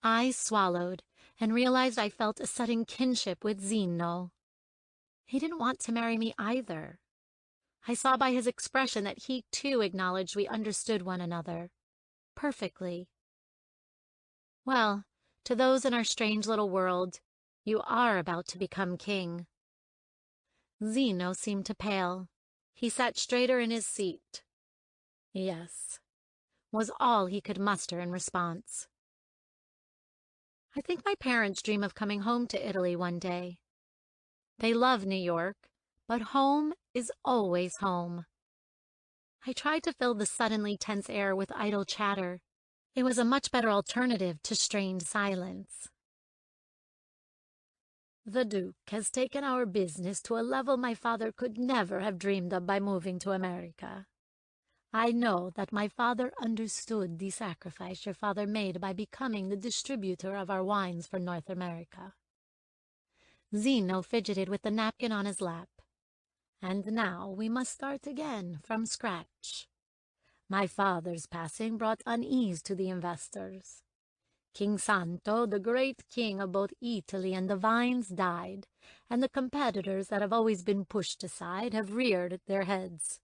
I swallowed and realized I felt a sudden kinship with Zeno. He didn't want to marry me either. I saw by his expression that he too acknowledged we understood one another. Perfectly. Well, to those in our strange little world, you are about to become king. Zeno seemed to pale. He sat straighter in his seat. Yes, was all he could muster in response. I think my parents dream of coming home to Italy one day. They love New York, but home is always home. I tried to fill the suddenly tense air with idle chatter. It was a much better alternative to strained silence. The Duke has taken our business to a level my father could never have dreamed of by moving to America. I know that my father understood the sacrifice your father made by becoming the distributor of our wines for North America. Zeno fidgeted with the napkin on his lap. And now we must start again from scratch. My father's passing brought unease to the investors. King Santo, the great king of both Italy and the vines, died, and the competitors that have always been pushed aside have reared their heads.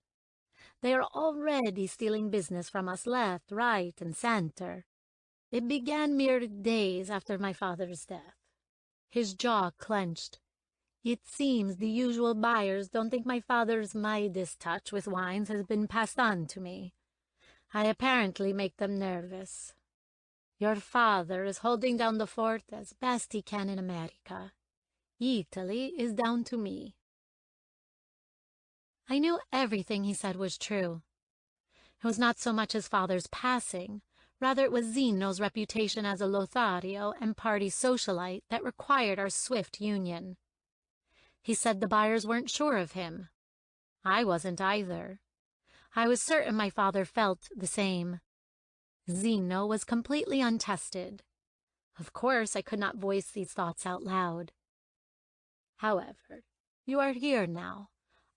They are already stealing business from us left, right, and center. It began mere days after my father's death. His jaw clenched. It seems the usual buyers don't think my father's Midas touch with wines has been passed on to me. I apparently make them nervous. Your father is holding down the fort as best he can in America. Italy is down to me. I knew everything he said was true. It was not so much his father's passing, rather it was Zeno's reputation as a Lothario and party socialite that required our swift union. He said the buyers weren't sure of him. I wasn't either. I was certain my father felt the same. Zeno was completely untested. Of course, I could not voice these thoughts out loud. However, you are here now,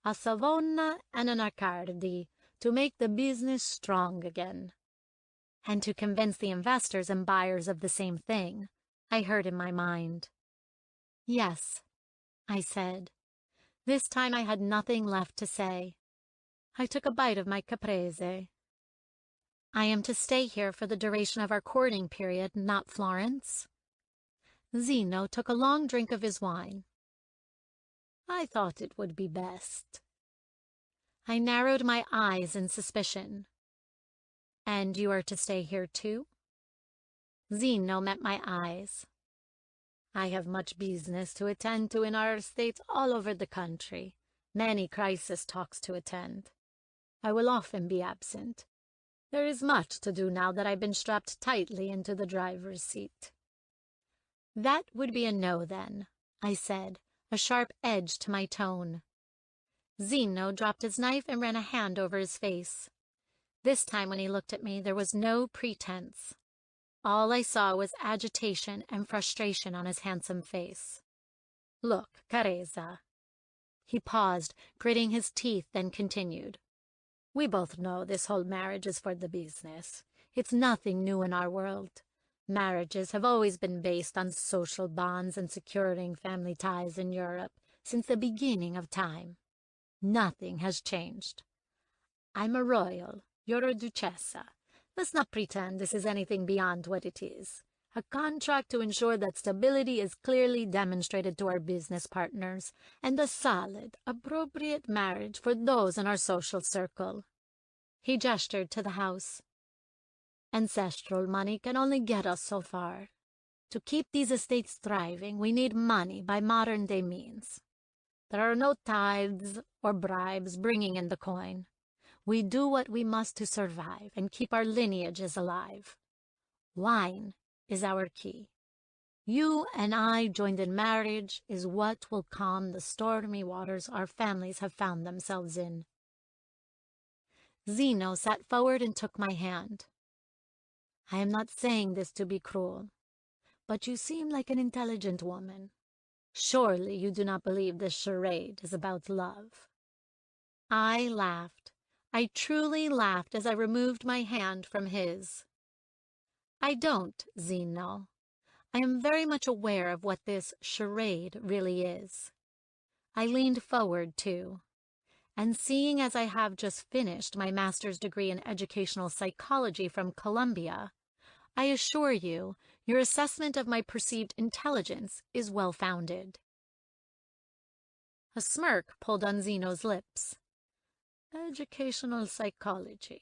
a Savona and an Arcadi, to make the business strong again. And to convince the investors and buyers of the same thing, I heard in my mind. Yes, I said. This time I had nothing left to say. I took a bite of my caprese. I am to stay here for the duration of our courting period, not Florence. Zeno took a long drink of his wine. I thought it would be best. I narrowed my eyes in suspicion. And you are to stay here too? Zeno met my eyes. I have much business to attend to in our estates all over the country, many crisis talks to attend. I will often be absent. There is much to do now that I've been strapped tightly into the driver's seat. That would be a no, then, I said, a sharp edge to my tone. Zeno dropped his knife and ran a hand over his face. This time when he looked at me, there was no pretense. All I saw was agitation and frustration on his handsome face. Look, Carezza. He paused, gritting his teeth, then continued. We both know this whole marriage is for the business. It's nothing new in our world. Marriages have always been based on social bonds and securing family ties in Europe since the beginning of time. Nothing has changed. I'm a royal, you're a duchessa. Let's not pretend this is anything beyond what it is. A contract to ensure that stability is clearly demonstrated to our business partners, and a solid, appropriate marriage for those in our social circle. He gestured to the house. Ancestral money can only get us so far. To keep these estates thriving, we need money by modern-day means. There are no tithes or bribes bringing in the coin. We do what we must to survive and keep our lineages alive. Wine is our key. You and I joined in marriage is what will calm the stormy waters our families have found themselves in. Zeno sat forward and took my hand. I am not saying this to be cruel, but you seem like an intelligent woman. Surely you do not believe this charade is about love. I laughed. I truly laughed as I removed my hand from his. I don't, Zeno. I am very much aware of what this charade really is. I leaned forward, too, and seeing as I have just finished my master's degree in educational psychology from Columbia, I assure you, your assessment of my perceived intelligence is well-founded. A smirk pulled on Zeno's lips. Educational psychology.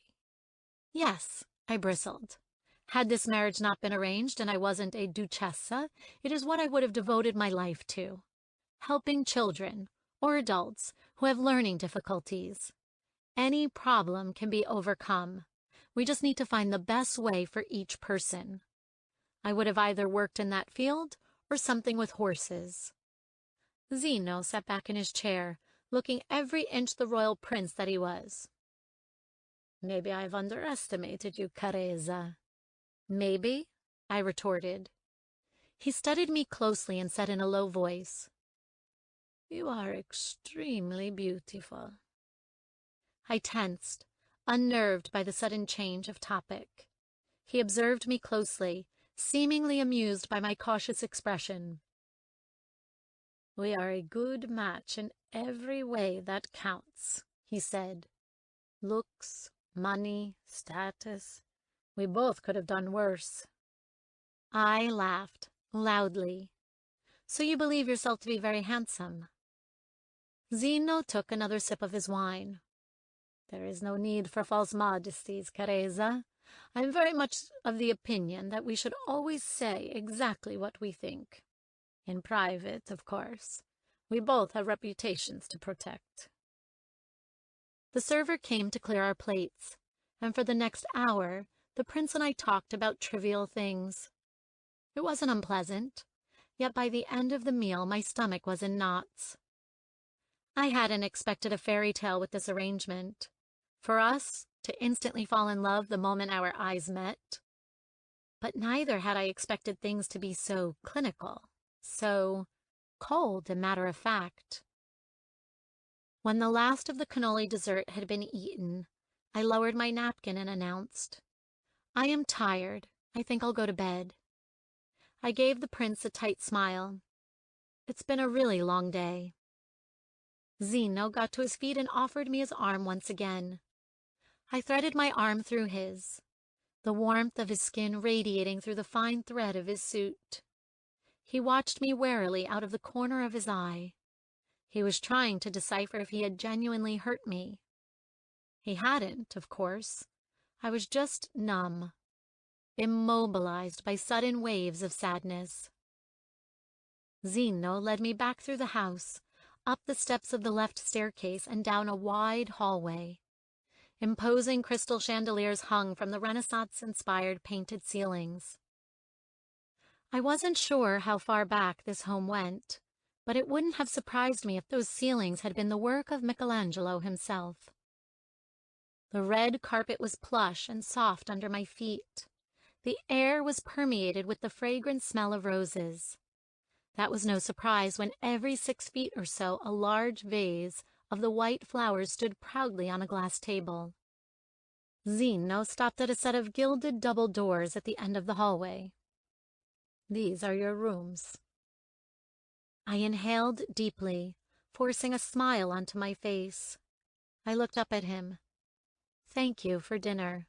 Yes, I bristled. Had this marriage not been arranged and I wasn't a duchessa, it is what I would have devoted my life to. Helping children, or adults, who have learning difficulties. Any problem can be overcome. We just need to find the best way for each person. I would have either worked in that field or something with horses. Zeno sat back in his chair, looking every inch the royal prince that he was. Maybe I've underestimated you, Carezza. Maybe, I retorted. He studied me closely and said in a low voice, You are extremely beautiful. I tensed. unnerved by the sudden change of topic. He observed me closely, seemingly amused by my cautious expression. "We are a good match in every way that counts," he said. "Looks, money, status. We both could have done worse." I laughed, loudly. "So you believe yourself to be very handsome?" Zeno took another sip of his wine. "There is no need for false modesties, Careza. I am very much of the opinion that we should always say exactly what we think. In private, of course. We both have reputations to protect." The server came to clear our plates, and for the next hour, the prince and I talked about trivial things. It wasn't unpleasant, yet by the end of the meal my stomach was in knots. I hadn't expected a fairy tale with this arrangement. For us to instantly fall in love the moment our eyes met. But neither had I expected things to be so clinical, so cold and matter-of-fact. When the last of the cannoli dessert had been eaten, I lowered my napkin and announced, "I am tired. I think I'll go to bed." I gave the prince a tight smile. It's been a really long day. Zeno got to his feet and offered me his arm once again. I threaded my arm through his, the warmth of his skin radiating through the fine thread of his suit. He watched me warily out of the corner of his eye. He was trying to decipher if he had genuinely hurt me. He hadn't, of course. I was just numb, immobilized by sudden waves of sadness. Zeno led me back through the house, up the steps of the left staircase and down a wide hallway. Imposing crystal chandeliers hung from the Renaissance-inspired painted ceilings. I wasn't sure how far back this home went, but it wouldn't have surprised me if those ceilings had been the work of Michelangelo himself. The red carpet was plush and soft under my feet. The air was permeated with the fragrant smell of roses. That was no surprise when every 6 feet or so a large vase of the white flowers stood proudly on a glass table. Zeno stopped at a set of gilded double doors at the end of the hallway. "These are your rooms." I inhaled deeply, forcing a smile onto my face. I looked up at him. "Thank you for dinner."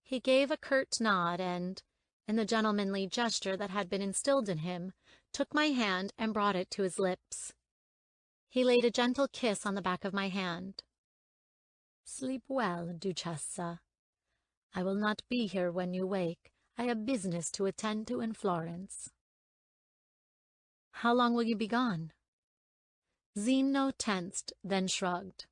He gave a curt nod and, in the gentlemanly gesture that had been instilled in him, took my hand and brought it to his lips. He laid a gentle kiss on the back of my hand. "Sleep well, Duchessa. I will not be here when you wake. I have business to attend to in Florence." "How long will you be gone?" Zeno tensed, then shrugged.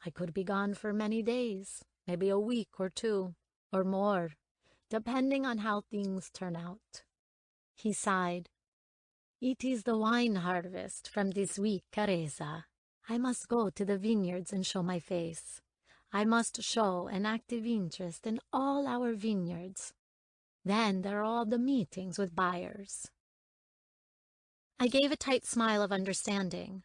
"I could be gone for many days, maybe a week or 2, or more, depending on how things turn out." He sighed. "It is the wine harvest from this week, Careza. I must go to the vineyards and show my face. I must show an active interest in all our vineyards. Then there are all the meetings with buyers." I gave a tight smile of understanding.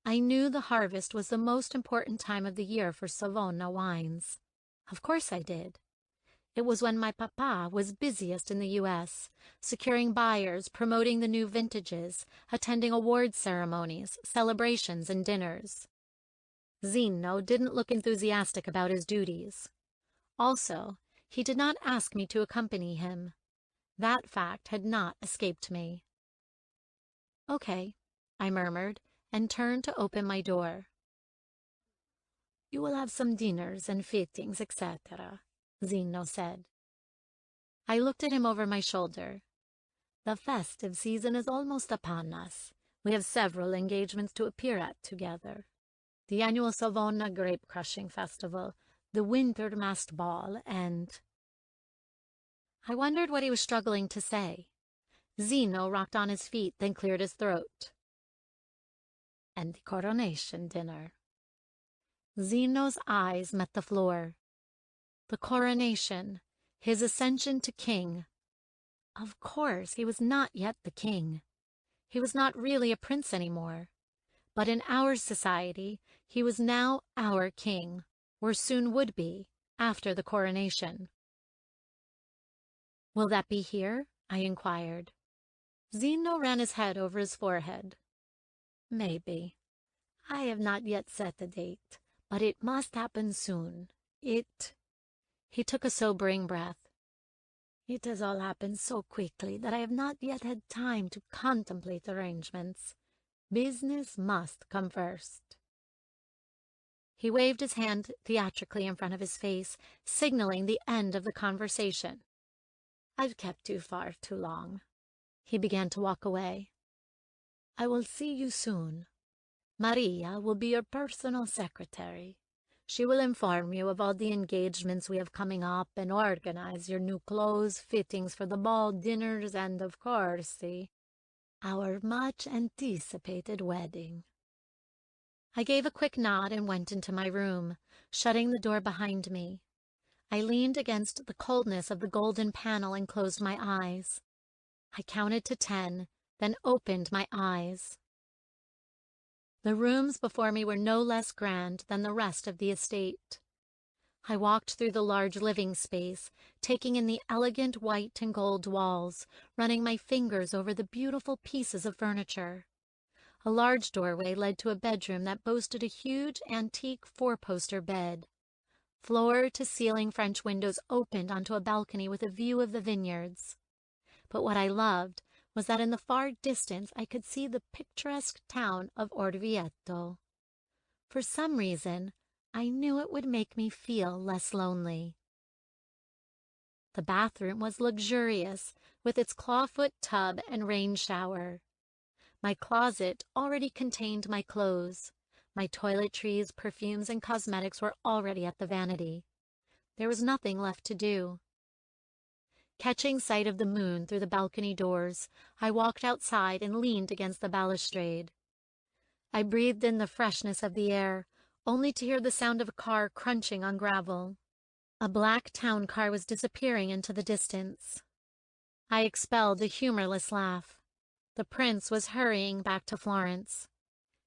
I knew the harvest was the most important time of the year for Savona wines. Of course I did. It was when my papa was busiest in the U.S., securing buyers, promoting the new vintages, attending award ceremonies, celebrations, and dinners. Zeno didn't look enthusiastic about his duties. Also, he did not ask me to accompany him. That fact had not escaped me. "Okay," I murmured, and turned to open my door. "You will have some dinners and fittings, etc., Zeno said. I looked at him over my shoulder. "The festive season is almost upon us. We have several engagements to appear at together. The annual Savona Grape-Crushing Festival, the Winter Masked Ball, and—" I wondered what he was struggling to say. Zeno rocked on his feet, then cleared his throat. "And the coronation dinner." Zeno's eyes met the floor. The coronation, his ascension to king. Of course, he was not yet the king. He was not really a prince anymore. But in our society, he was now our king, or soon would be, after the coronation. "Will that be here?" I inquired. Zeno ran his head over his forehead. "Maybe. I have not yet set a date, but it must happen soon. He took a sobering breath. "It has all happened so quickly that I have not yet had time to contemplate arrangements. Business must come first." He waved his hand theatrically in front of his face, signaling the end of the conversation. "I've kept you far too long." He began to walk away. "I will see you soon. Maria will be your personal secretary. She will inform you of all the engagements we have coming up and organize your new clothes, fittings for the ball, dinners, and, of course, our much-anticipated wedding." I gave a quick nod and went into my room, shutting the door behind me. I leaned against the coldness of the golden panel and closed my eyes. I counted to 10, then opened my eyes. The rooms before me were no less grand than the rest of the estate. I walked through the large living space, taking in the elegant white and gold walls, running my fingers over the beautiful pieces of furniture. A large doorway led to a bedroom that boasted a huge antique four-poster bed. Floor-to-ceiling French windows opened onto a balcony with a view of the vineyards. But what I loved was that in the far distance I could see the picturesque town of Orvieto. For some reason, I knew it would make me feel less lonely. The bathroom was luxurious, with its clawfoot tub and rain shower. My closet already contained my clothes. My toiletries, perfumes, and cosmetics were already at the vanity. There was nothing left to do. Catching sight of the moon through the balcony doors, I walked outside and leaned against the balustrade. I breathed in the freshness of the air, only to hear the sound of a car crunching on gravel. A black town car was disappearing into the distance. I expelled a humorless laugh. The prince was hurrying back to Florence.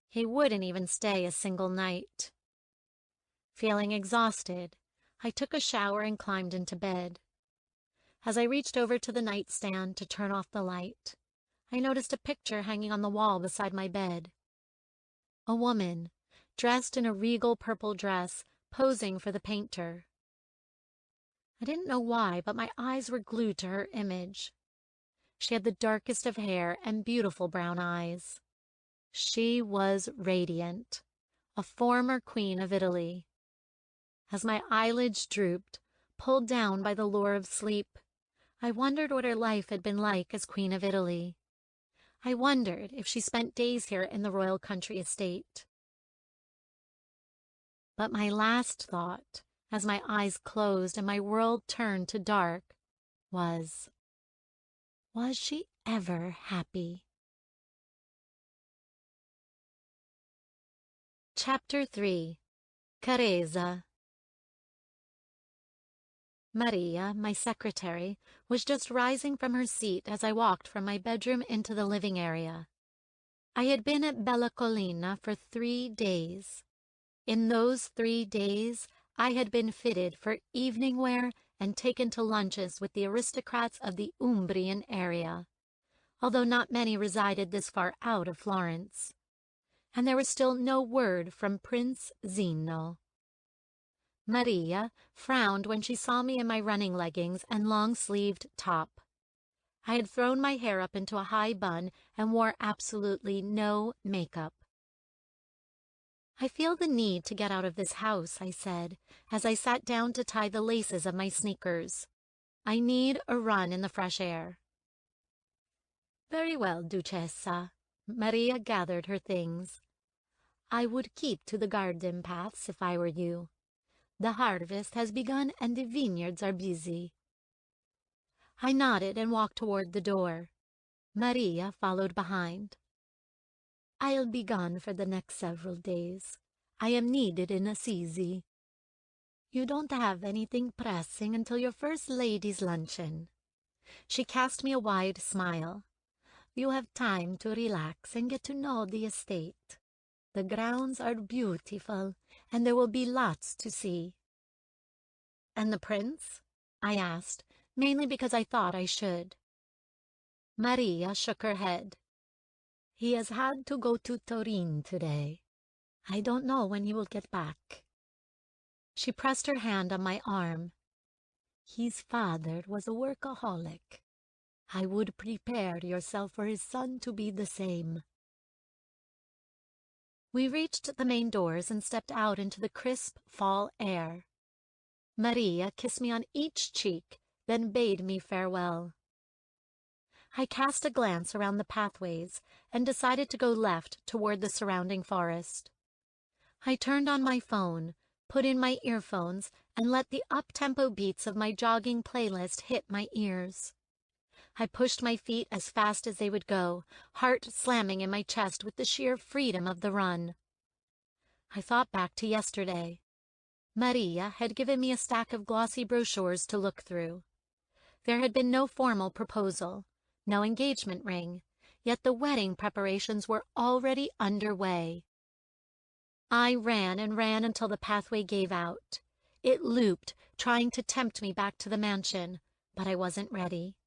He wouldn't even stay a single night. Feeling exhausted, I took a shower and climbed into bed. As I reached over to the nightstand to turn off the light, I noticed a picture hanging on the wall beside my bed. A woman, dressed in a regal purple dress, posing for the painter. I didn't know why, but my eyes were glued to her image. She had the darkest of hair and beautiful brown eyes. She was radiant, a former queen of Italy. As my eyelids drooped, pulled down by the lure of sleep, I wondered what her life had been like as Queen of Italy. I wondered if she spent days here in the royal country estate. But my last thought, as my eyes closed and my world turned to dark, was she ever happy? Chapter 3. Caresa. Maria, my secretary, was just rising from her seat as I walked from my bedroom into the living area. I had been at Bella Collina for 3 days. In those 3 days, I had been fitted for evening wear and taken to lunches with the aristocrats of the Umbrian area, although not many resided this far out of Florence. And there was still no word from Prince Zeno. Maria frowned when she saw me in my running leggings and long-sleeved top. I had thrown my hair up into a high bun and wore absolutely no makeup. "I feel the need to get out of this house," I said, as I sat down to tie the laces of my sneakers. "I need a run in the fresh air." "Very well, Duchessa." Maria gathered her things. "I would keep to the garden paths if I were you. The harvest has begun and the vineyards are busy." I nodded and walked toward the door. Maria followed behind. "I'll be gone for the next several days. I am needed in Assisi." "You don't have anything pressing until your first lady's luncheon." She cast me a wide smile. "You have time to relax and get to know the estate. The grounds are beautiful, and there will be lots to see." "And the prince?" I asked, mainly because I thought I should. Maria shook her head. "He has had to go to Turin today. I don't know when he will get back." She pressed her hand on my arm. "His father was a workaholic. I would prepare yourself for his son to be the same." We reached the main doors and stepped out into the crisp fall air. Maria kissed me on each cheek, then bade me farewell. I cast a glance around the pathways and decided to go left toward the surrounding forest. I turned on my phone, put in my earphones, and let the up-tempo beats of my jogging playlist hit my ears. I pushed my feet as fast as they would go, heart slamming in my chest with the sheer freedom of the run. I thought back to yesterday. Maria had given me a stack of glossy brochures to look through. There had been no formal proposal, no engagement ring, yet the wedding preparations were already underway. I ran and ran until the pathway gave out. It looped, trying to tempt me back to the mansion, but I wasn't ready.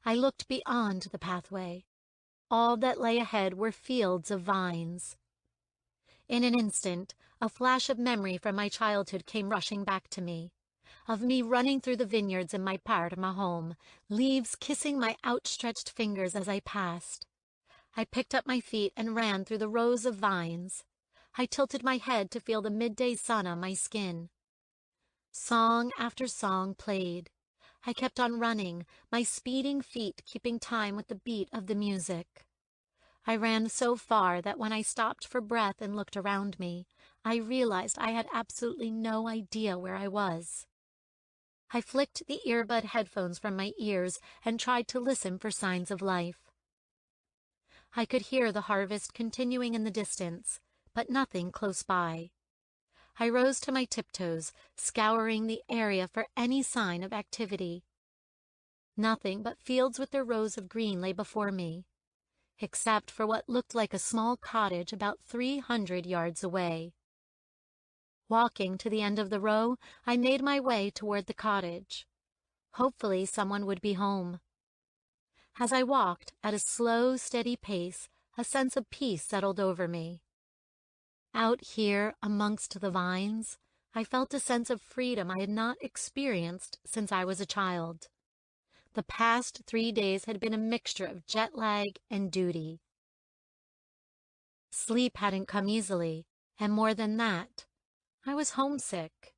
I looked beyond the pathway. All that lay ahead were fields of vines. In an instant, a flash of memory from my childhood came rushing back to me, of me running through the vineyards in my Parma home, leaves kissing my outstretched fingers as I passed. I picked up my feet and ran through the rows of vines. I tilted my head to feel the midday sun on my skin. Song after song played. I kept on running, my speeding feet keeping time with the beat of the music. I ran so far that when I stopped for breath and looked around me, I realized I had absolutely no idea where I was. I flicked the earbud headphones from my ears and tried to listen for signs of life. I could hear the harvest continuing in the distance, but nothing close by. I rose to my tiptoes, scouring the area for any sign of activity. Nothing but fields with their rows of green lay before me, except for what looked like a small cottage about 300 yards away. Walking to the end of the row, I made my way toward the cottage. Hopefully someone would be home. As I walked at a slow, steady pace, a sense of peace settled over me. Out here amongst the vines, I felt a sense of freedom I had not experienced since I was a child. The past 3 days had been a mixture of jet lag and duty. Sleep hadn't come easily, and more than that, I was homesick.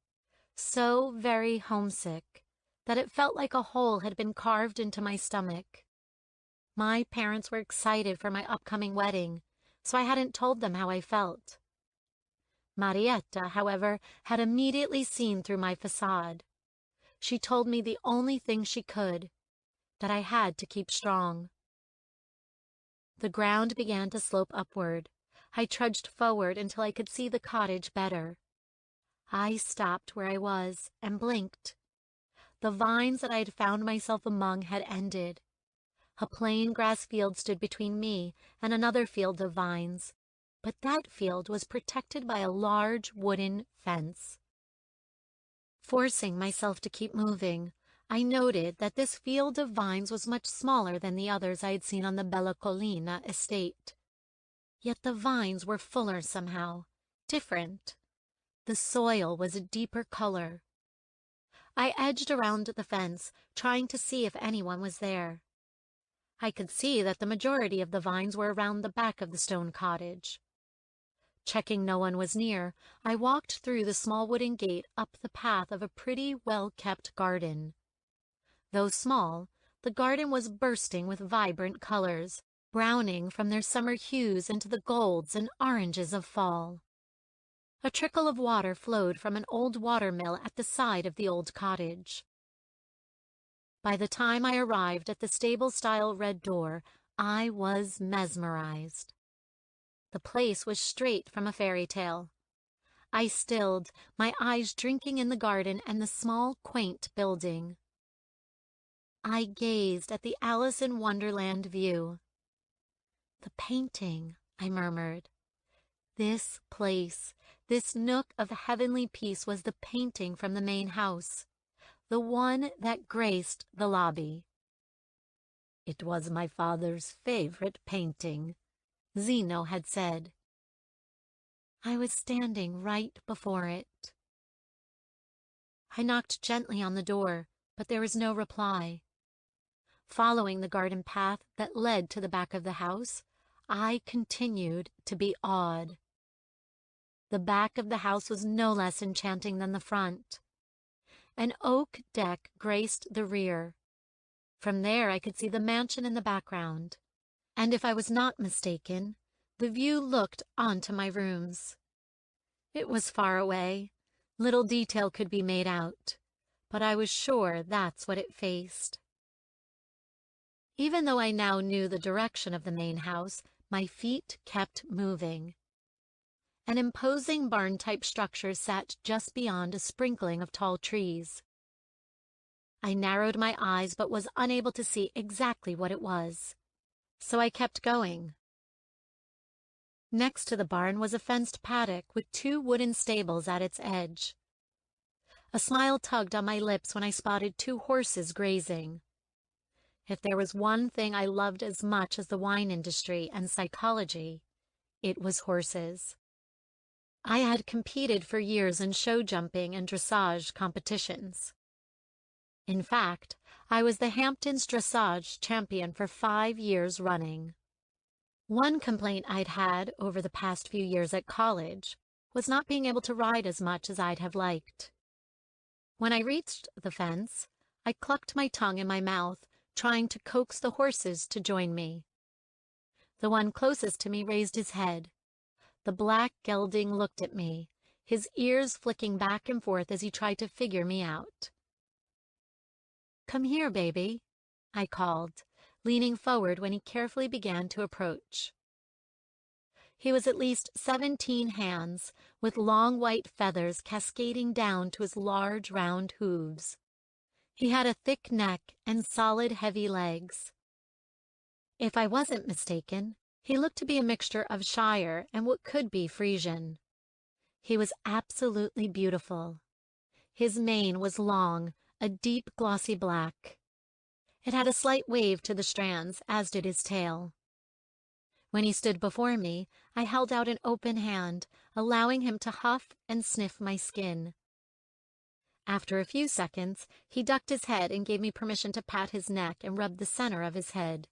So very homesick that it felt like a hole had been carved into my stomach. My parents were excited for my upcoming wedding, so I hadn't told them how I felt. Marietta, however, had immediately seen through my facade. She told me the only thing she could, that I had to keep strong. The ground began to slope upward. I trudged forward until I could see the cottage better. I stopped where I was and blinked. The vines that I had found myself among had ended. A plain grass field stood between me and another field of vines, but that field was protected by a large wooden fence. Forcing myself to keep moving, I noted that this field of vines was much smaller than the others I had seen on the Bella Collina estate. Yet the vines were fuller somehow, different. The soil was a deeper color. I edged around the fence, trying to see if anyone was there. I could see that the majority of the vines were around the back of the stone cottage. Checking no one was near, I walked through the small wooden gate up the path of a pretty, well-kept garden. Though small, the garden was bursting with vibrant colors, browning from their summer hues into the golds and oranges of fall. A trickle of water flowed from an old watermill at the side of the old cottage. By the time I arrived at the stable-style red door, I was mesmerized. The place was straight from a fairy tale. I stilled, my eyes drinking in the garden and the small, quaint building. I gazed at the Alice in Wonderland view. "The painting," I murmured. "This place, This nook of heavenly peace was the painting from the main house, the one that graced the lobby. It was my father's favorite painting, Zeno had said. I was standing right before it. I knocked gently on the door, but there was no reply. Following the garden path that led to the back of the house, I continued to be awed. The back of the house was no less enchanting than the front. An oak deck graced the rear. From there I could see the mansion in the background, and if I was not mistaken, the view looked onto my rooms. It was far away. Little detail could be made out, but I was sure that's what it faced. Even though I now knew the direction of the main house, my feet kept moving. An imposing barn-type structure sat just beyond a sprinkling of tall trees. I narrowed my eyes but was unable to see exactly what it was, so I kept going. Next to the barn was a fenced paddock with 2 wooden stables at its edge. A smile tugged on my lips when I spotted 2 horses grazing. If there was one thing I loved as much as the wine industry and psychology, it was horses. I had competed for years in show jumping and dressage competitions. In fact, I was the Hamptons dressage champion for 5 years running. One complaint I'd had over the past few years at college was not being able to ride as much as I'd have liked. When I reached the fence, I clucked my tongue in my mouth, trying to coax the horses to join me. The one closest to me raised his head. The black gelding looked at me, his ears flicking back and forth as he tried to figure me out. "Come here, baby," I called, leaning forward when he carefully began to approach. He was at least 17 hands, with long white feathers cascading down to his large round hooves. He had a thick neck and solid heavy legs. If I wasn't mistaken, he looked to be a mixture of Shire and what could be Frisian. He was absolutely beautiful. His mane was long, a deep glossy black. It had a slight wave to the strands, as did his tail. When he stood before me, I held out an open hand, allowing him to huff and sniff my skin. After a few seconds, he ducked his head and gave me permission to pat his neck and rub the center of his head.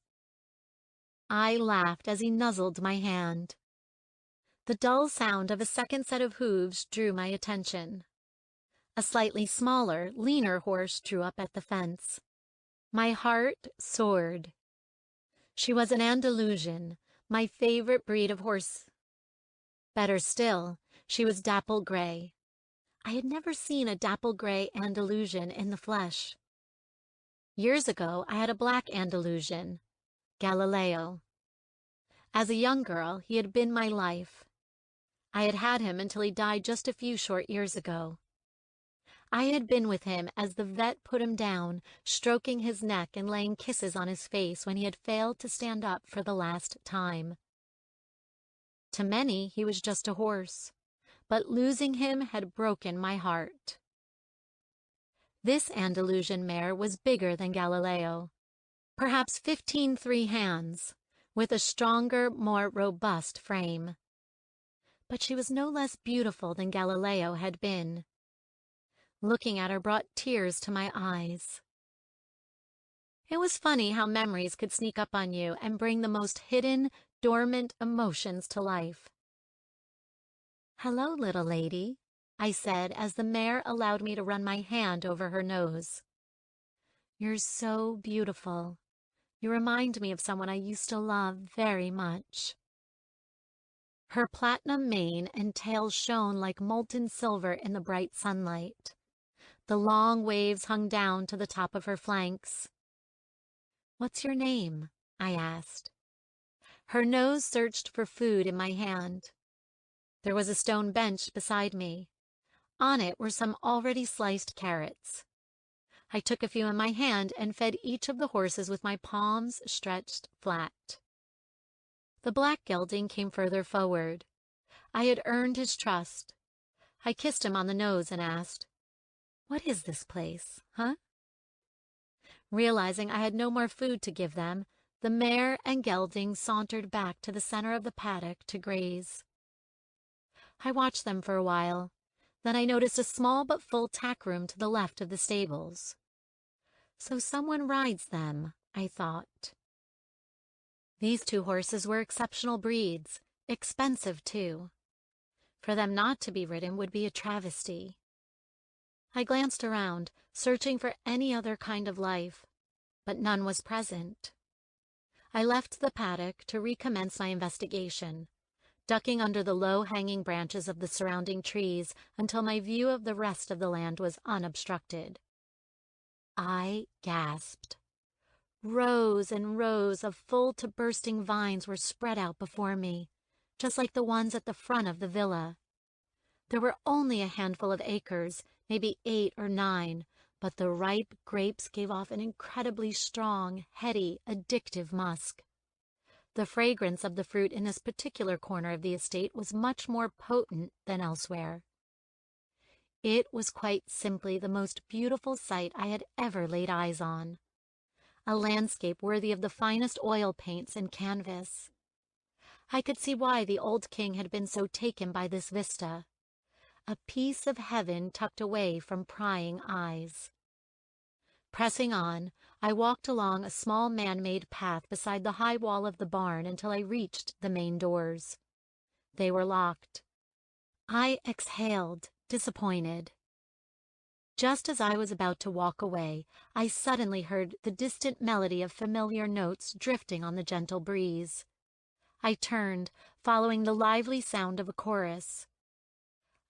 I laughed as he nuzzled my hand. The dull sound of a second set of hooves drew my attention. A slightly smaller, leaner horse drew up at the fence. My heart soared. She was an Andalusian, my favorite breed of horse. Better still, she was dapple gray. I had never seen a dapple gray Andalusian in the flesh. Years ago, I had a black Andalusian, Galileo. As a young girl, he had been my life. I had had him until he died just a few short years ago. I had been with him as the vet put him down, stroking his neck and laying kisses on his face when he had failed to stand up for the last time. To many, he was just a horse, but losing him had broken my heart. This Andalusian mare was bigger than Galileo, perhaps 15 hands, with a stronger, more robust frame. But she was no less beautiful than Galileo had been. Looking at her brought tears to my eyes. It was funny how memories could sneak up on you and bring the most hidden, dormant emotions to life. "Hello, little lady," I said as the mare allowed me to run my hand over her nose. "You're so beautiful. You remind me of someone I used to love very much." Her platinum mane and tail shone like molten silver in the bright sunlight. The long waves hung down to the top of her flanks. "What's your name?" I asked. Her nose searched for food in my hand. There was a stone bench beside me. On it were some already sliced carrots. I took a few in my hand and fed each of the horses with my palms stretched flat. The black gelding came further forward. I had earned his trust. I kissed him on the nose and asked, "What is this place, huh?" Realizing I had no more food to give them, the mare and gelding sauntered back to the center of the paddock to graze. I watched them for a while. Then I noticed a small but full tack room to the left of the stables. So someone rides them, I thought. These two horses were exceptional breeds, expensive too. For them not to be ridden would be a travesty. I glanced around, searching for any other kind of life, but none was present. I left the paddock to recommence my investigation, ducking under the low-hanging branches of the surrounding trees until my view of the rest of the land was unobstructed. I gasped. Rows and rows of full-to-bursting vines were spread out before me, just like the ones at the front of the villa. There were only a handful of acres, maybe 8 or 9, but the ripe grapes gave off an incredibly strong, heady, addictive musk. The fragrance of the fruit in this particular corner of the estate was much more potent than elsewhere. It was quite simply the most beautiful sight I had ever laid eyes on. A landscape worthy of the finest oil paints and canvas. I could see why the old king had been so taken by this vista. A piece of heaven tucked away from prying eyes. Pressing on, I walked along a small man-made path beside the high wall of the barn until I reached the main doors. They were locked. I exhaled, disappointed. Just as I was about to walk away, I suddenly heard the distant melody of familiar notes drifting on the gentle breeze. I turned, following the lively sound of a chorus.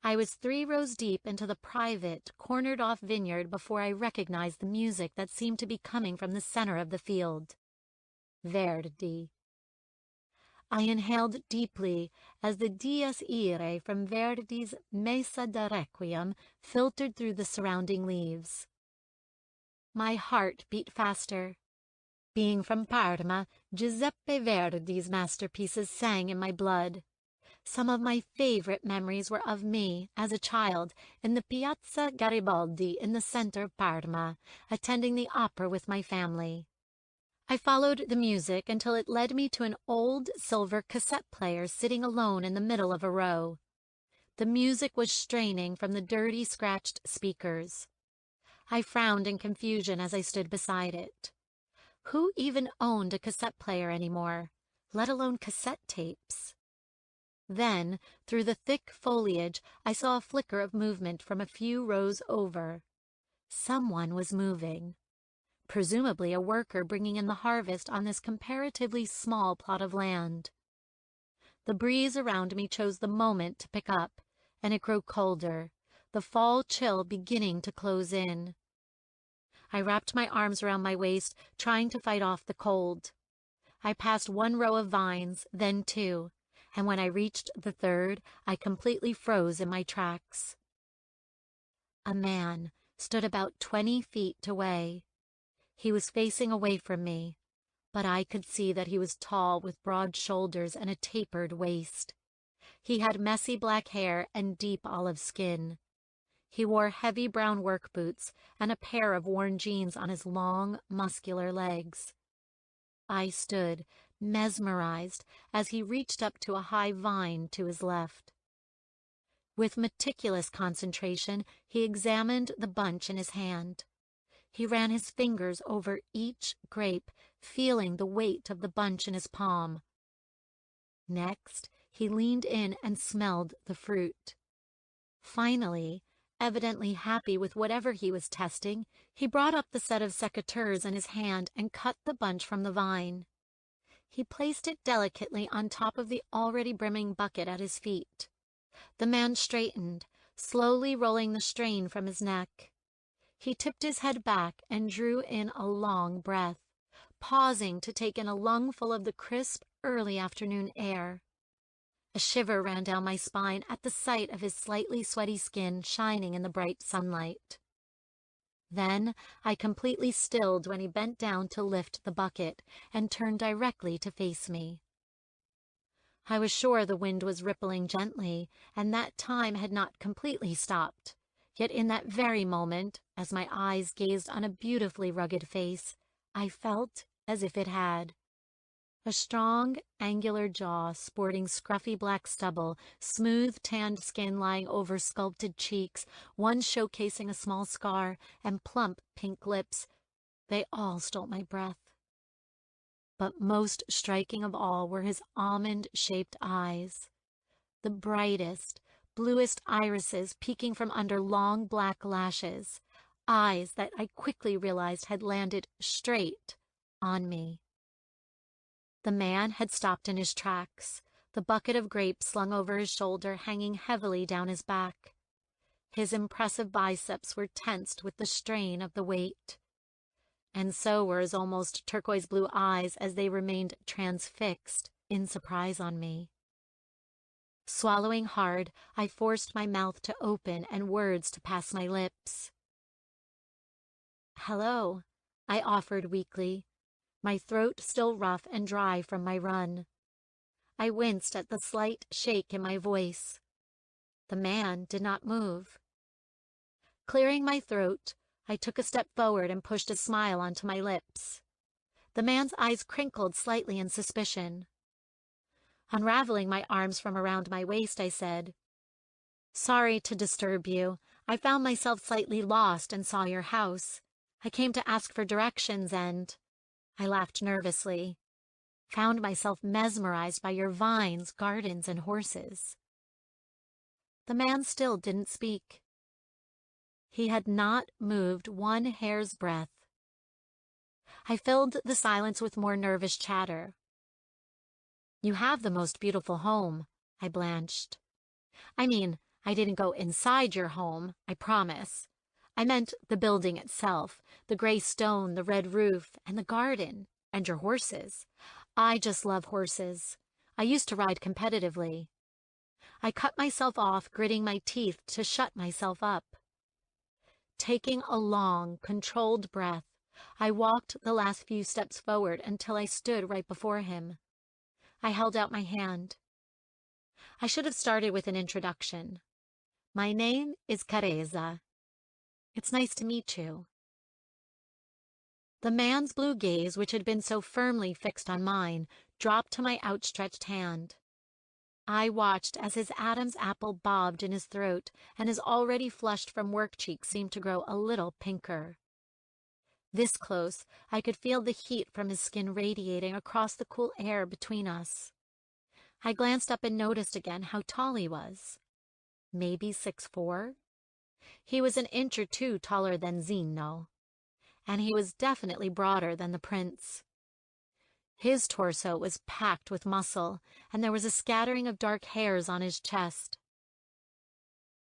I was 3 rows deep into the private, cornered-off vineyard before I recognized the music that seemed to be coming from the center of the field. Verdi. I inhaled deeply as the Dies Irae from Verdi's Messa da Requiem filtered through the surrounding leaves. My heart beat faster. Being from Parma, Giuseppe Verdi's masterpieces sang in my blood. Some of my favorite memories were of me, as a child, in the Piazza Garibaldi in the center of Parma, attending the opera with my family. I followed the music until it led me to an old silver cassette player sitting alone in the middle of a row. The music was straining from the dirty, scratched speakers. I frowned in confusion as I stood beside it. Who even owned a cassette player anymore, let alone cassette tapes? Then, through the thick foliage, I saw a flicker of movement from a few rows over. Someone was moving. Presumably a worker bringing in the harvest on this comparatively small plot of land. The breeze around me chose the moment to pick up, and it grew colder, the fall chill beginning to close in. I wrapped my arms around my waist, trying to fight off the cold. I passed 1 row of vines, then 2, and when I reached the 3rd, I completely froze in my tracks. A man stood about 20 feet away. He was facing away from me, but I could see that he was tall with broad shoulders and a tapered waist. He had messy black hair and deep olive skin. He wore heavy brown work boots and a pair of worn jeans on his long, muscular legs. I stood, mesmerized, as he reached up to a high vine to his left. With meticulous concentration, he examined the bunch in his hand. He ran his fingers over each grape, feeling the weight of the bunch in his palm. Next, he leaned in and smelled the fruit. Finally, evidently happy with whatever he was testing, he brought up the set of secateurs in his hand and cut the bunch from the vine. He placed it delicately on top of the already brimming bucket at his feet. The man straightened, slowly rolling the strain from his neck. He tipped his head back and drew in a long breath, pausing to take in a lungful of the crisp, early afternoon air. A shiver ran down my spine at the sight of his slightly sweaty skin shining in the bright sunlight. Then I completely stilled when he bent down to lift the bucket and turned directly to face me. I was sure the wind was rippling gently, and that time had not completely stopped. Yet in that very moment, as my eyes gazed on a beautifully rugged face, I felt as if it had. A strong, angular jaw sporting scruffy black stubble, smooth tanned skin lying over sculpted cheeks, one showcasing a small scar, and plump pink lips. They all stole my breath. But most striking of all were his almond-shaped eyes, the brightest, bluest irises peeking from under long black lashes, eyes that I quickly realized had landed straight on me. The man had stopped in his tracks, the bucket of grapes slung over his shoulder hanging heavily down his back. His impressive biceps were tensed with the strain of the weight, and so were his almost turquoise blue eyes as they remained transfixed in surprise on me. Swallowing hard, I forced my mouth to open and words to pass my lips. "Hello," I offered weakly, my throat still rough and dry from my run. I winced at the slight shake in my voice. The man did not move. Clearing my throat, I took a step forward and pushed a smile onto my lips. The man's eyes crinkled slightly in suspicion. Unraveling my arms from around my waist, I said, "Sorry to disturb you. I found myself slightly lost and saw your house. I came to ask for directions and—" I laughed nervously. "Found myself mesmerized by your vines, gardens, and horses." The man still didn't speak. He had not moved one hair's breadth. I filled the silence with more nervous chatter. "You have the most beautiful home," I blanched. "I mean, I didn't go inside your home, I promise. I meant the building itself, the gray stone, the red roof, and the garden, and your horses. I just love horses. I used to ride competitively." I cut myself off, gritting my teeth to shut myself up. Taking a long, controlled breath, I walked the last few steps forward until I stood right before him. I held out my hand. I should have started with an introduction. "My name is Careza. It's nice to meet you." The man's blue gaze, which had been so firmly fixed on mine, dropped to my outstretched hand. I watched as his Adam's apple bobbed in his throat, and his already flushed from work cheeks seemed to grow a little pinker. This close, I could feel the heat from his skin radiating across the cool air between us. I glanced up and noticed again how tall he was. Maybe 6'4". He was an inch or two taller than Zino, and he was definitely broader than the prince. His torso was packed with muscle, and there was a scattering of dark hairs on his chest.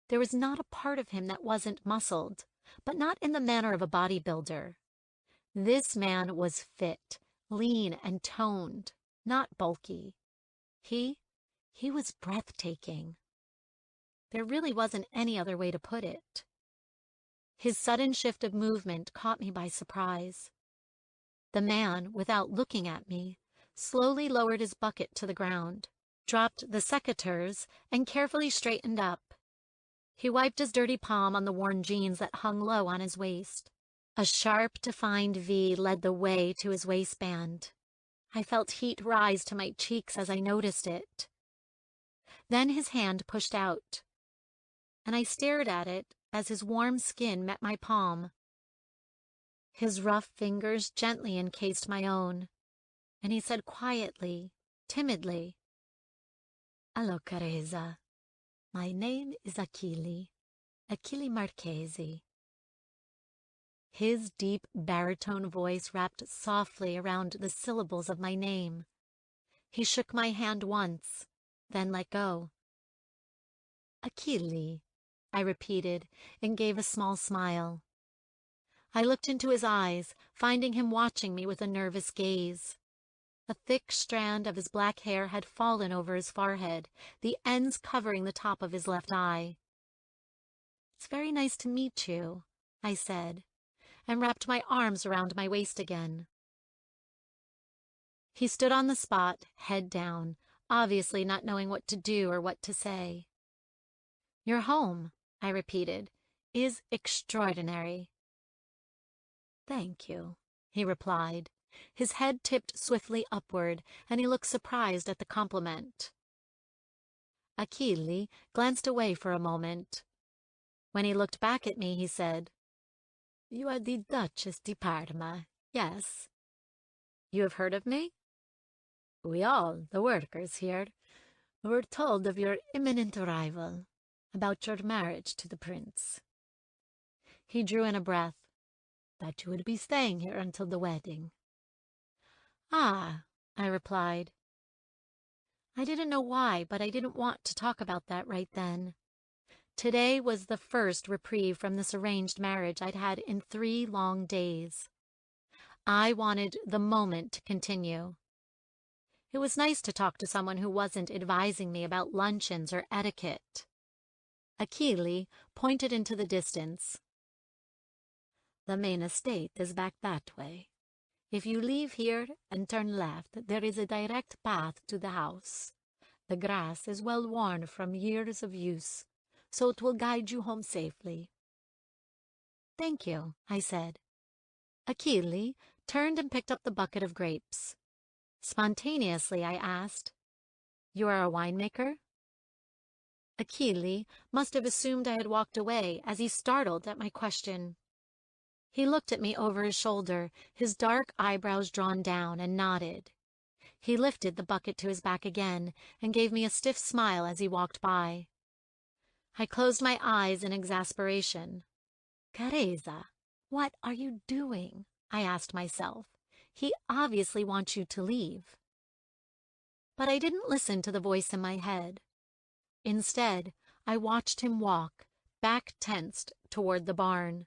There was not a part of him that wasn't muscled, but not in the manner of a bodybuilder. This man was fit, lean, and toned, not bulky. He was breathtaking. There really wasn't any other way to put it. His sudden shift of movement caught me by surprise. The man, without looking at me, slowly lowered his bucket to the ground, dropped the secateurs, and carefully straightened up. He wiped his dirty palm on the worn jeans that hung low on his waist. A sharp, defined V led the way to his waistband. I felt heat rise to my cheeks as I noticed it. Then his hand pushed out, and I stared at it as his warm skin met my palm. His rough fingers gently encased my own, and he said quietly, timidly, "Allo, Careza. My name is Achille Marchesi." His deep baritone voice wrapped softly around the syllables of my name. He shook my hand once, then let go. "Achille," I repeated, and gave a small smile. I looked into his eyes, finding him watching me with a nervous gaze. A thick strand of his black hair had fallen over his forehead, the ends covering the top of his left eye. "It's very nice to meet you," I said, and wrapped my arms around my waist again. He stood on the spot, head down, obviously not knowing what to do or what to say. "Your home," I repeated, "is extraordinary." "Thank you," he replied. His head tipped swiftly upward, and he looked surprised at the compliment. Achille glanced away for a moment. When he looked back at me, he said, "You are the Duchess di Parma, yes? You have heard of me? We all, the workers here, were told of your imminent arrival, about your marriage to the prince." He drew in a breath. "That you would be staying here until the wedding." "Ah," I replied. I didn't know why, but I didn't want to talk about that right then. Today was the first reprieve from this arranged marriage I'd had in 3 long days. I wanted the moment to continue. It was nice to talk to someone who wasn't advising me about luncheons or etiquette. Achille pointed into the distance. "The main estate is back that way. If you leave here and turn left, there is a direct path to the house. The grass is well worn from years of use, so it will guide you home safely." "Thank you," I said. Achille turned and picked up the bucket of grapes. Spontaneously, I asked, "You are a winemaker?" Achille must have assumed I had walked away, as he startled at my question. He looked at me over his shoulder, his dark eyebrows drawn down, and nodded. He lifted the bucket to his back again and gave me a stiff smile as he walked by. I closed my eyes in exasperation. "Carezza, what are you doing?" I asked myself. "He obviously wants you to leave." But I didn't listen to the voice in my head. Instead, I watched him walk, back tensed, toward the barn.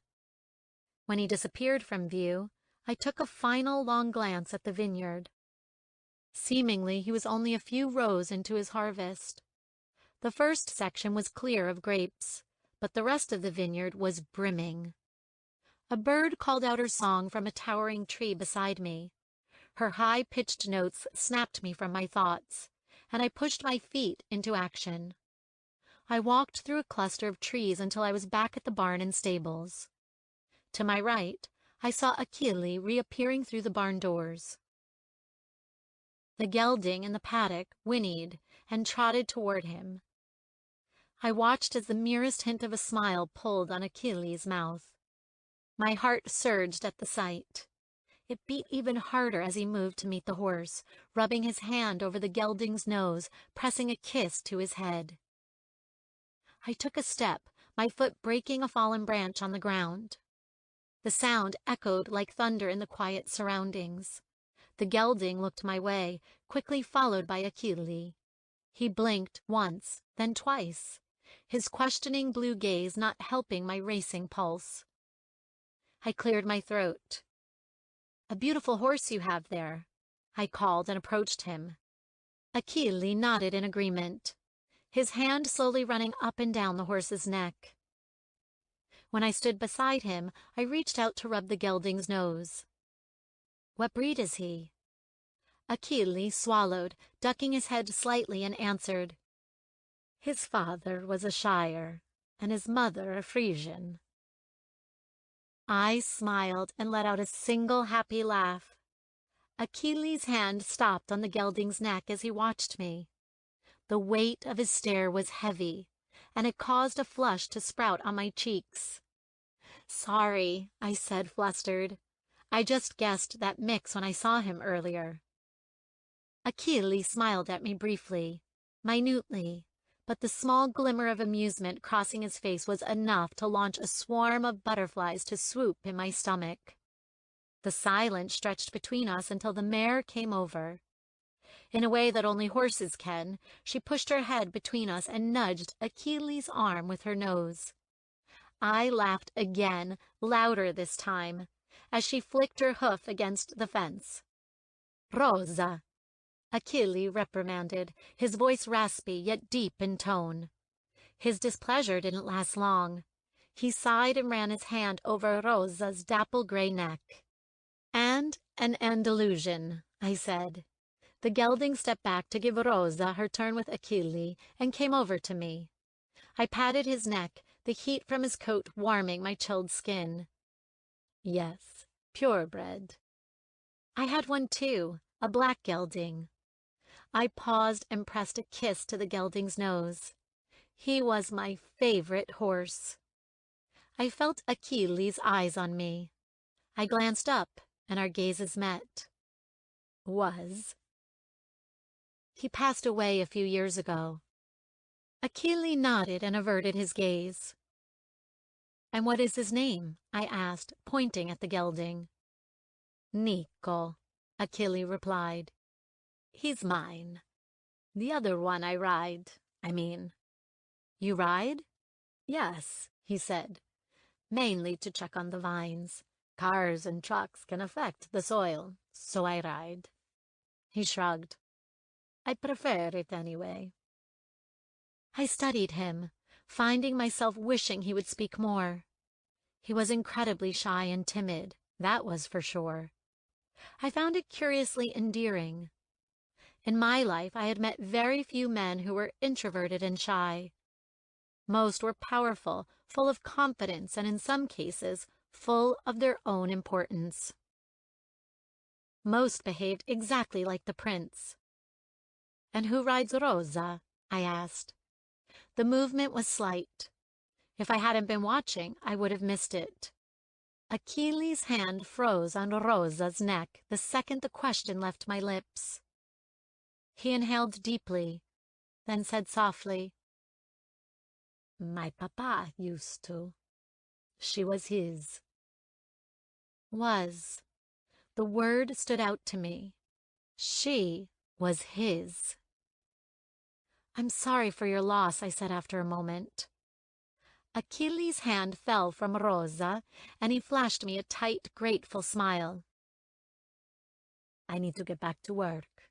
When he disappeared from view, I took a final long glance at the vineyard. Seemingly, he was only a few rows into his harvest. The first section was clear of grapes, but the rest of the vineyard was brimming. A bird called out her song from a towering tree beside me. Her high-pitched notes snapped me from my thoughts, and I pushed my feet into action. I walked through a cluster of trees until I was back at the barn and stables. To my right, I saw Achille reappearing through the barn doors. The gelding in the paddock whinnied and trotted toward him. I watched as the merest hint of a smile pulled on Achille's mouth. My heart surged at the sight. It beat even harder as he moved to meet the horse, rubbing his hand over the gelding's nose, pressing a kiss to his head. I took a step, my foot breaking a fallen branch on the ground. The sound echoed like thunder in the quiet surroundings. The gelding looked my way, quickly followed by Achille. He blinked once, then twice, his questioning blue gaze not helping my racing pulse. I cleared my throat. "A beautiful horse you have there," I called and approached him. Achille nodded in agreement, his hand slowly running up and down the horse's neck. When I stood beside him, I reached out to rub the gelding's nose. "What breed is he?" Achille swallowed, ducking his head slightly, and answered, "His father was a Shire, and his mother a Frisian." I smiled and let out a single happy laugh. Achilles' hand stopped on the gelding's neck as he watched me. The weight of his stare was heavy, and it caused a flush to sprout on my cheeks. "Sorry," I said, flustered. "I just guessed that mix when I saw him earlier." Achille smiled at me briefly, minutely, but the small glimmer of amusement crossing his face was enough to launch a swarm of butterflies to swoop in my stomach. The silence stretched between us until the mare came over. In a way that only horses can, she pushed her head between us and nudged Achilles' arm with her nose. I laughed again, louder this time, as she flicked her hoof against the fence. "Rosa!" Achille reprimanded, his voice raspy yet deep in tone. His displeasure didn't last long. He sighed and ran his hand over Rosa's dapple gray neck. "And an Andalusian," I said. The gelding stepped back to give Rosa her turn with Achille and came over to me. I patted his neck, the heat from his coat warming my chilled skin. Yes, purebred. I had one too, a black gelding. I paused and pressed a kiss to the gelding's nose. He was my favorite horse. I felt Achilles' eyes on me. I glanced up, and our gazes met. Was. He passed away a few years ago. Achille nodded and averted his gaze. And what is his name? I asked, pointing at the gelding. Nico, Achille replied. He's mine. The other one I ride, You ride? Yes, he said. Mainly to check on the vines. Cars and trucks can affect the soil, so I ride. He shrugged. I prefer it anyway. I studied him, finding myself wishing he would speak more. He was incredibly shy and timid, that was for sure. I found it curiously endearing. In my life, I had met very few men who were introverted and shy. Most were powerful, full of confidence, and in some cases, full of their own importance. Most behaved exactly like the prince. And who rides Rosa? I asked. The movement was slight. If I hadn't been watching, I would have missed it. Achilles' hand froze on Rosa's neck the second the question left my lips. He inhaled deeply, then said softly, My papa used to. She was his. Was. The word stood out to me. She was his. I'm sorry for your loss, I said after a moment. Achilles' hand fell from Rosa, and he flashed me a tight, grateful smile. I need to get back to work.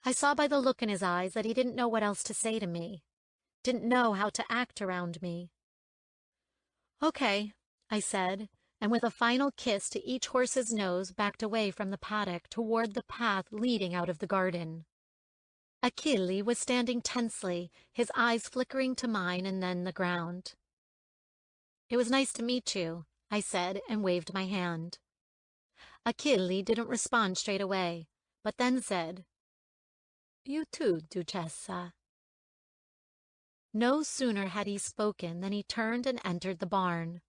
I saw by the look in his eyes that he didn't know what else to say to me, didn't know how to act around me. Okay, I said, and with a final kiss to each horse's nose backed away from the paddock toward the path leading out of the garden. Achille was standing tensely, his eyes flickering to mine and then the ground. It was nice to meet you, I said and waved my hand. Achille didn't respond straight away, but then said, You too, Duchessa. No sooner had he spoken than he turned and entered the barn.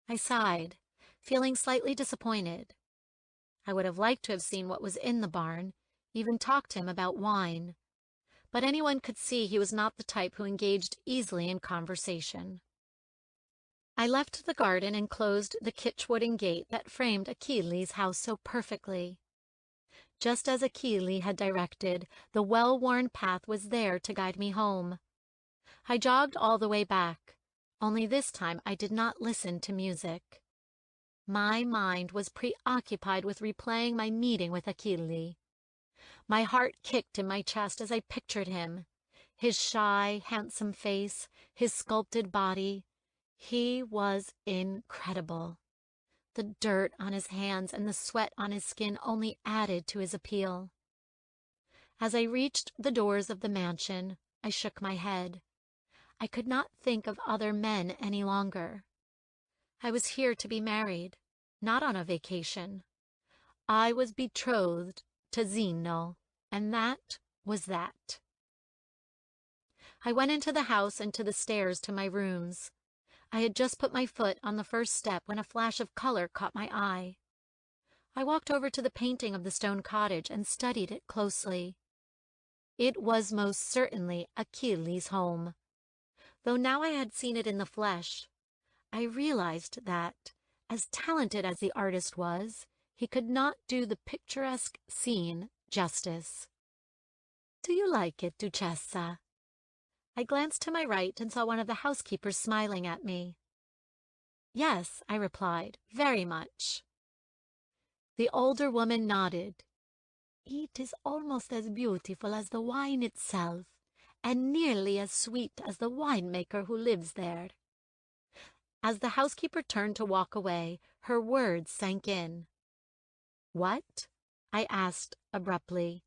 I sighed, feeling slightly disappointed. I would have liked to have seen what was in the barn, even talked to him about wine, but anyone could see he was not the type who engaged easily in conversation. I left the garden and closed the kitsch wooden gate that framed Achilles' house so perfectly. Just as Achille had directed, the well-worn path was there to guide me home. I jogged all the way back, only this time I did not listen to music. My mind was preoccupied with replaying my meeting with Achille. My heart kicked in my chest as I pictured him, his shy, handsome face, his sculpted body. He was incredible. The dirt on his hands and the sweat on his skin only added to his appeal. As I reached the doors of the mansion, I shook my head. I could not think of other men any longer. I was here to be married, not on a vacation. I was betrothed to Zeno, and that was that. I went into the house and to the stairs to my rooms. I had just put my foot on the first step when a flash of color caught my eye. I walked over to the painting of the stone cottage and studied it closely. It was most certainly Achilles' home. Though now I had seen it in the flesh, I realized that, as talented as the artist was, he could not do the picturesque scene justice. Do you like it, Duchessa? I glanced to my right and saw one of the housekeepers smiling at me. Yes, I replied, very much. The older woman nodded. It is almost as beautiful as the wine itself, and nearly as sweet as the winemaker who lives there. As the housekeeper turned to walk away, her words sank in. What? I asked abruptly.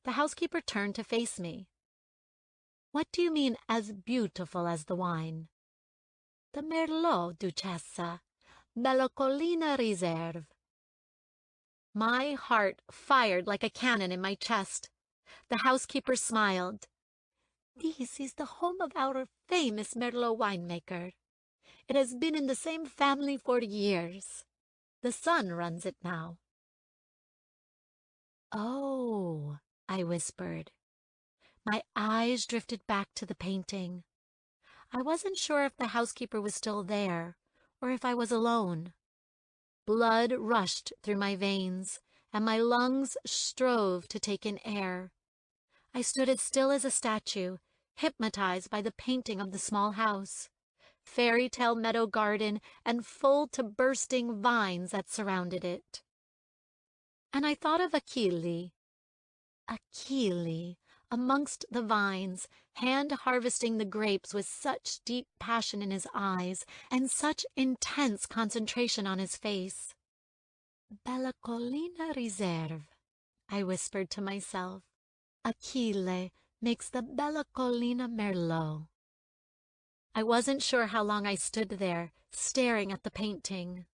The housekeeper turned to face me. What do you mean, as beautiful as the wine? The Merlot, Duchessa. Belloccolina Reserve. My heart fired like a cannon in my chest. The housekeeper smiled. This is the home of our famous Merlot winemaker. It has been in the same family for years. The son runs it now. Oh, I whispered. My eyes drifted back to the painting. I wasn't sure if the housekeeper was still there, or if I was alone. Blood rushed through my veins, and my lungs strove to take in air. I stood as still as a statue, hypnotized by the painting of the small house, fairy tale meadow garden, and full to bursting vines that surrounded it. And I thought of Achille. Achille, amongst the vines, hand-harvesting the grapes with such deep passion in his eyes and such intense concentration on his face. Belloccolina Reserve, I whispered to myself. Achille makes the Belloccolina Merlot. I wasn't sure how long I stood there, staring at the painting.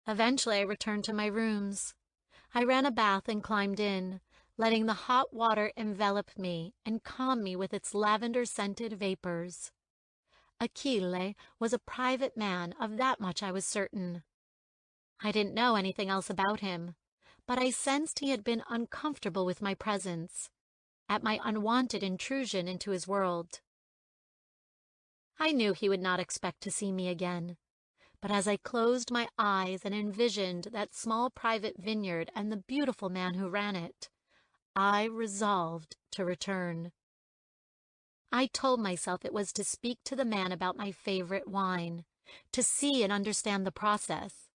Eventually I returned to my rooms. I ran a bath and climbed in, letting the hot water envelop me and calm me with its lavender-scented vapors. Achille was a private man, of that much I was certain. I didn't know anything else about him, but I sensed he had been uncomfortable with my presence, at my unwanted intrusion into his world. I knew he would not expect to see me again, but as I closed my eyes and envisioned that small private vineyard and the beautiful man who ran it, I resolved to return. I told myself it was to speak to the man about my favorite wine, to see and understand the process,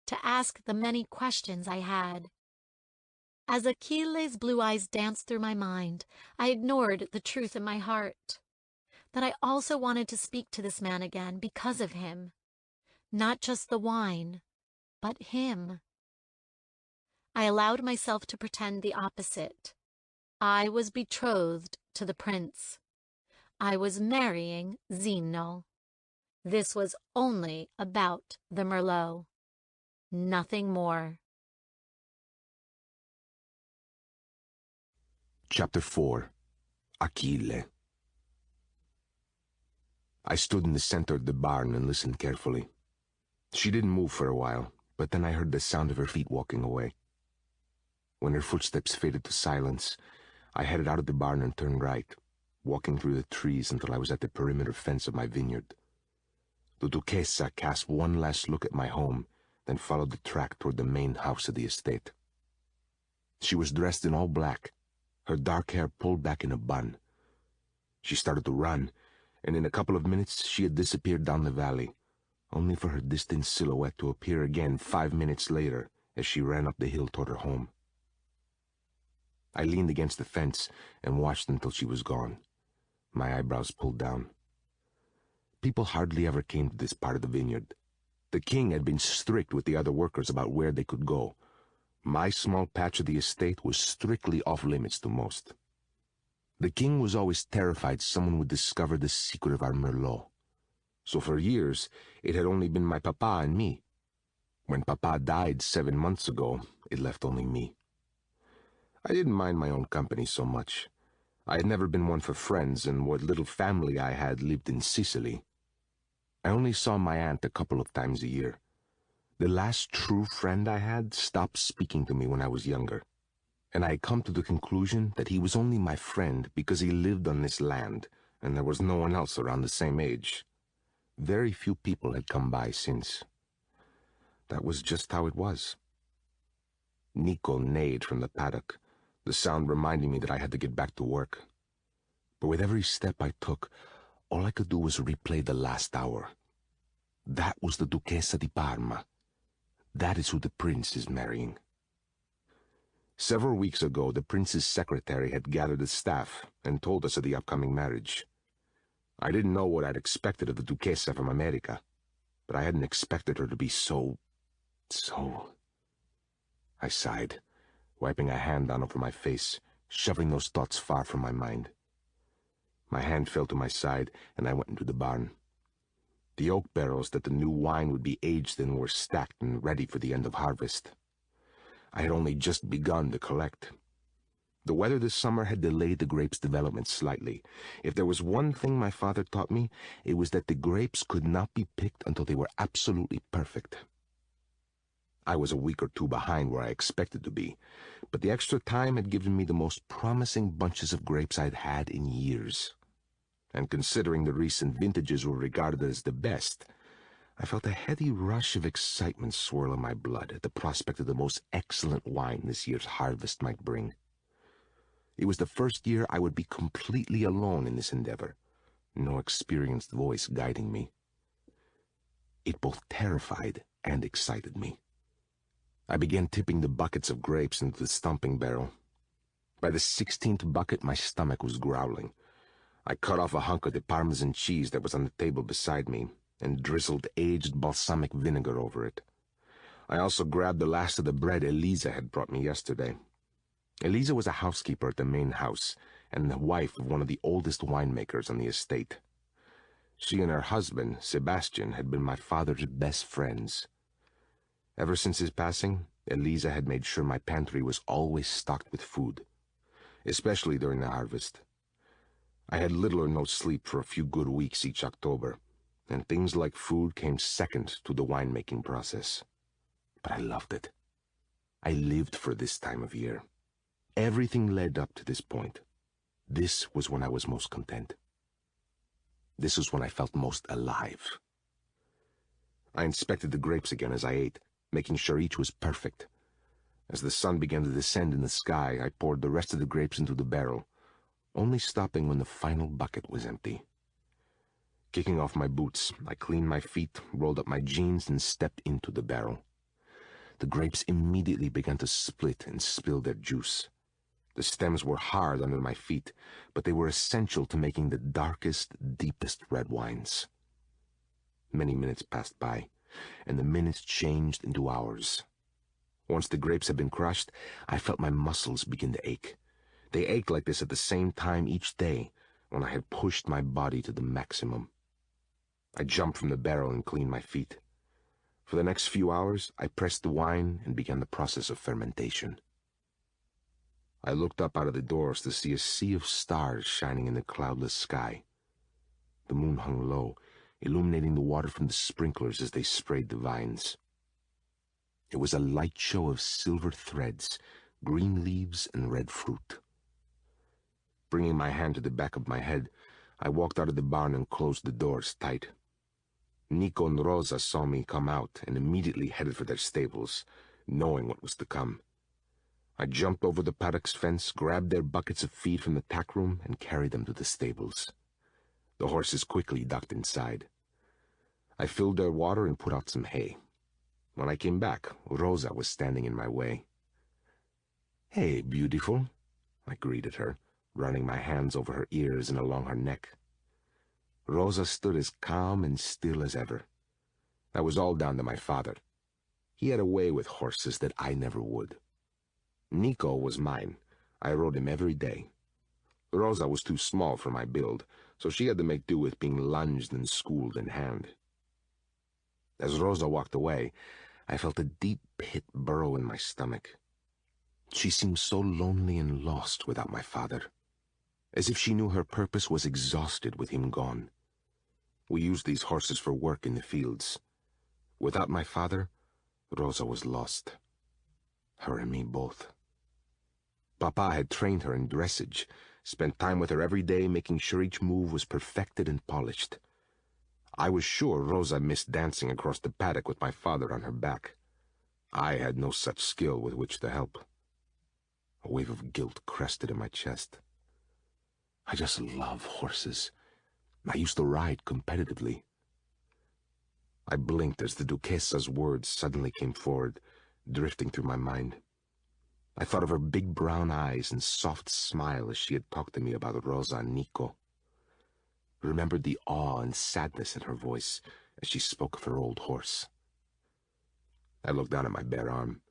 to ask the many questions I had. As Achille's blue eyes danced through my mind, I ignored the truth in my heart, that I also wanted to speak to this man again because of him. Not just the wine, but him. I allowed myself to pretend the opposite. I was betrothed to the prince. I was marrying Zeno. This was only about the Merlot. Nothing more. Chapter 4. Achille. I stood in the center of the barn and listened carefully. She didn't move for a while, but then I heard the sound of her feet walking away. When her footsteps faded to silence, I headed out of the barn and turned right, walking through the trees until I was at the perimeter fence of my vineyard. The Duchessa cast one last look at my home, then followed the track toward the main house of the estate. She was dressed in all black, her dark hair pulled back in a bun. She started to run, and in a couple of minutes she had disappeared down the valley, only for her distant silhouette to appear again 5 minutes later as she ran up the hill toward her home. I leaned against the fence and watched until she was gone, my eyebrows pulled down. People hardly ever came to this part of the vineyard. The king had been strict with the other workers about where they could go. My small patch of the estate was strictly off-limits to most. The king was always terrified someone would discover the secret of our Merlot. So for years, it had only been my papa and me. When papa died 7 months ago, it left only me. I didn't mind my own company so much. I had never been one for friends, and what little family I had lived in Sicily. I only saw my aunt a couple of times a year. The last true friend I had stopped speaking to me when I was younger, and I had come to the conclusion that he was only my friend because he lived on this land, and there was no one else around the same age. Very few people had come by since. That was just how it was. Nico neighed from the paddock, the sound reminding me that I had to get back to work. But with every step I took, all I could do was replay the last hour. That was the Duchessa di Parma. That is who the prince is marrying. Several weeks ago, the prince's secretary had gathered the staff and told us of the upcoming marriage. I didn't know what I'd expected of the Duchessa from America, but I hadn't expected her to be so... I sighed, wiping a hand down over my face, shoveling those thoughts far from my mind. My hand fell to my side, and I went into the barn. The oak barrels that the new wine would be aged in were stacked and ready for the end of harvest. I had only just begun to collect. The weather this summer had delayed the grapes' development slightly. If there was one thing my father taught me, it was that the grapes could not be picked until they were absolutely perfect. I was a week or two behind where I expected to be, but the extra time had given me the most promising bunches of grapes I'd had in years. And considering the recent vintages were regarded as the best, I felt a heady rush of excitement swirl in my blood at the prospect of the most excellent wine this year's harvest might bring. It was the first year I would be completely alone in this endeavor, no experienced voice guiding me. It both terrified and excited me. I began tipping the buckets of grapes into the stumping barrel. By the 16th bucket, my stomach was growling. I cut off a hunk of the Parmesan cheese that was on the table beside me and drizzled aged balsamic vinegar over it. I also grabbed the last of the bread Eliza had brought me yesterday. Eliza was a housekeeper at the main house and the wife of one of the oldest winemakers on the estate. She and her husband, Sebastian, had been my father's best friends. Ever since his passing, Eliza had made sure my pantry was always stocked with food, especially during the harvest. I had little or no sleep for a few good weeks each October, and things like food came second to the winemaking process. But I loved it. I lived for this time of year. Everything led up to this point. This was when I was most content. This was when I felt most alive. I inspected the grapes again as I ate, making sure each was perfect. As the sun began to descend in the sky, I poured the rest of the grapes into the barrel, only stopping when the final bucket was empty. Kicking off my boots, I cleaned my feet, rolled up my jeans, and stepped into the barrel. The grapes immediately began to split and spill their juice. The stems were hard under my feet, but they were essential to making the darkest, deepest red wines. Many minutes passed by, and the minutes changed into hours. Once the grapes had been crushed, I felt my muscles begin to ache. They ached like this at the same time each day, when I had pushed my body to the maximum. I jumped from the barrel and cleaned my feet. For the next few hours, I pressed the wine and began the process of fermentation. I looked up out of the doors to see a sea of stars shining in the cloudless sky. The moon hung low, illuminating the water from the sprinklers as they sprayed the vines. It was a light show of silver threads, green leaves, and red fruit. Bringing my hand to the back of my head, I walked out of the barn and closed the doors tight. Nico and Rosa saw me come out and immediately headed for their stables, knowing what was to come. I jumped over the paddock's fence, grabbed their buckets of feed from the tack room, and carried them to the stables. The horses quickly ducked inside. I filled their water and put out some hay. When I came back, Rosa was standing in my way. "Hey, beautiful," I greeted her, running my hands over her ears and along her neck. Rosa stood as calm and still as ever. That was all down to my father. He had a way with horses that I never would. Nico was mine. I rode him every day. Rosa was too small for my build, so she had to make do with being lunged and schooled in hand. As Rosa walked away, I felt a deep pit burrow in my stomach. She seemed so lonely and lost without my father, as if she knew her purpose was exhausted with him gone. We used these horses for work in the fields. Without my father, Rosa was lost. Her and me both. Papa had trained her in dressage, spent time with her every day making sure each move was perfected and polished. I was sure Rosa missed dancing across the paddock with my father on her back. I had no such skill with which to help. A wave of guilt crested in my chest. I just love horses. I used to ride competitively. I blinked as the Duquesa's words suddenly came forward, drifting through my mind. I thought of her big brown eyes and soft smile as she had talked to me about Rosa and Nico. Remembered the awe and sadness in her voice as she spoke of her old horse. I looked down at my bare arm.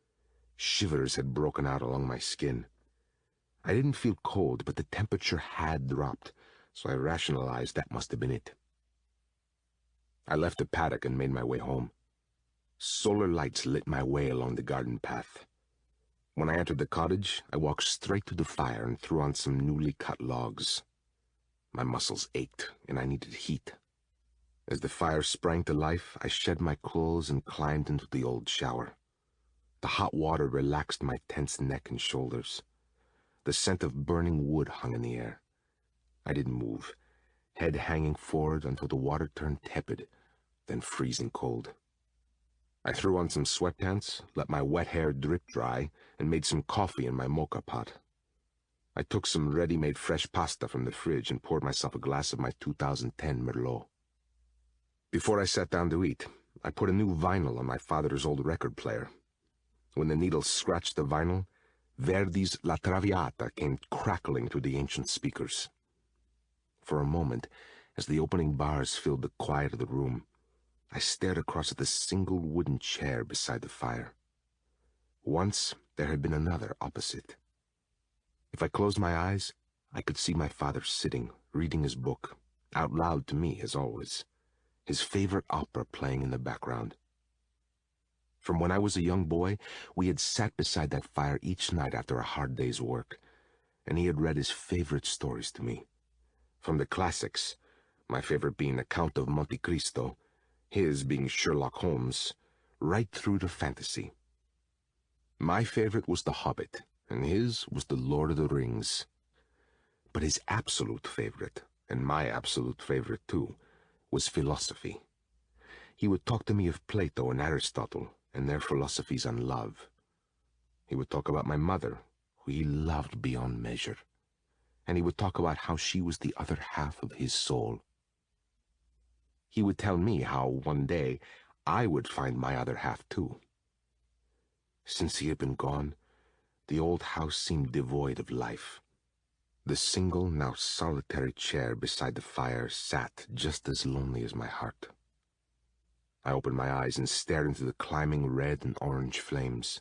Shivers had broken out along my skin. I didn't feel cold, but the temperature had dropped, so I rationalized that must have been it. I left the paddock and made my way home. Solar lights lit my way along the garden path. When I entered the cottage, I walked straight to the fire and threw on some newly cut logs. My muscles ached, and I needed heat. As the fire sprang to life, I shed my clothes and climbed into the old shower. The hot water relaxed my tense neck and shoulders. The scent of burning wood hung in the air. I didn't move, head hanging forward until the water turned tepid, then freezing cold. I threw on some sweatpants, let my wet hair drip dry, and made some coffee in my mocha pot. I took some ready-made fresh pasta from the fridge and poured myself a glass of my 2010 Merlot. Before I sat down to eat, I put a new vinyl on my father's old record player. When the needle scratched the vinyl, Verdi's La Traviata came crackling through the ancient speakers. For a moment, as the opening bars filled the quiet of the room, I stared across at the single wooden chair beside the fire. Once there had been another opposite. If I closed my eyes, I could see my father sitting, reading his book, out loud to me as always, his favorite opera playing in the background. From when I was a young boy, we had sat beside that fire each night after a hard day's work, and he had read his favorite stories to me. From the classics, my favorite being the Count of Monte Cristo, his being Sherlock Holmes, right through to fantasy. My favorite was The Hobbit, and his was The Lord of the Rings. But his absolute favorite, and my absolute favorite too, was philosophy. He would talk to me of Plato and Aristotle and their philosophies on love. He would talk about my mother, who he loved beyond measure, and he would talk about how she was the other half of his soul. He would tell me how one day I would find my other half too. Since he had been gone, the old house seemed devoid of life. The single, now solitary chair beside the fire sat just as lonely as my heart. I opened my eyes and stared into the climbing red and orange flames.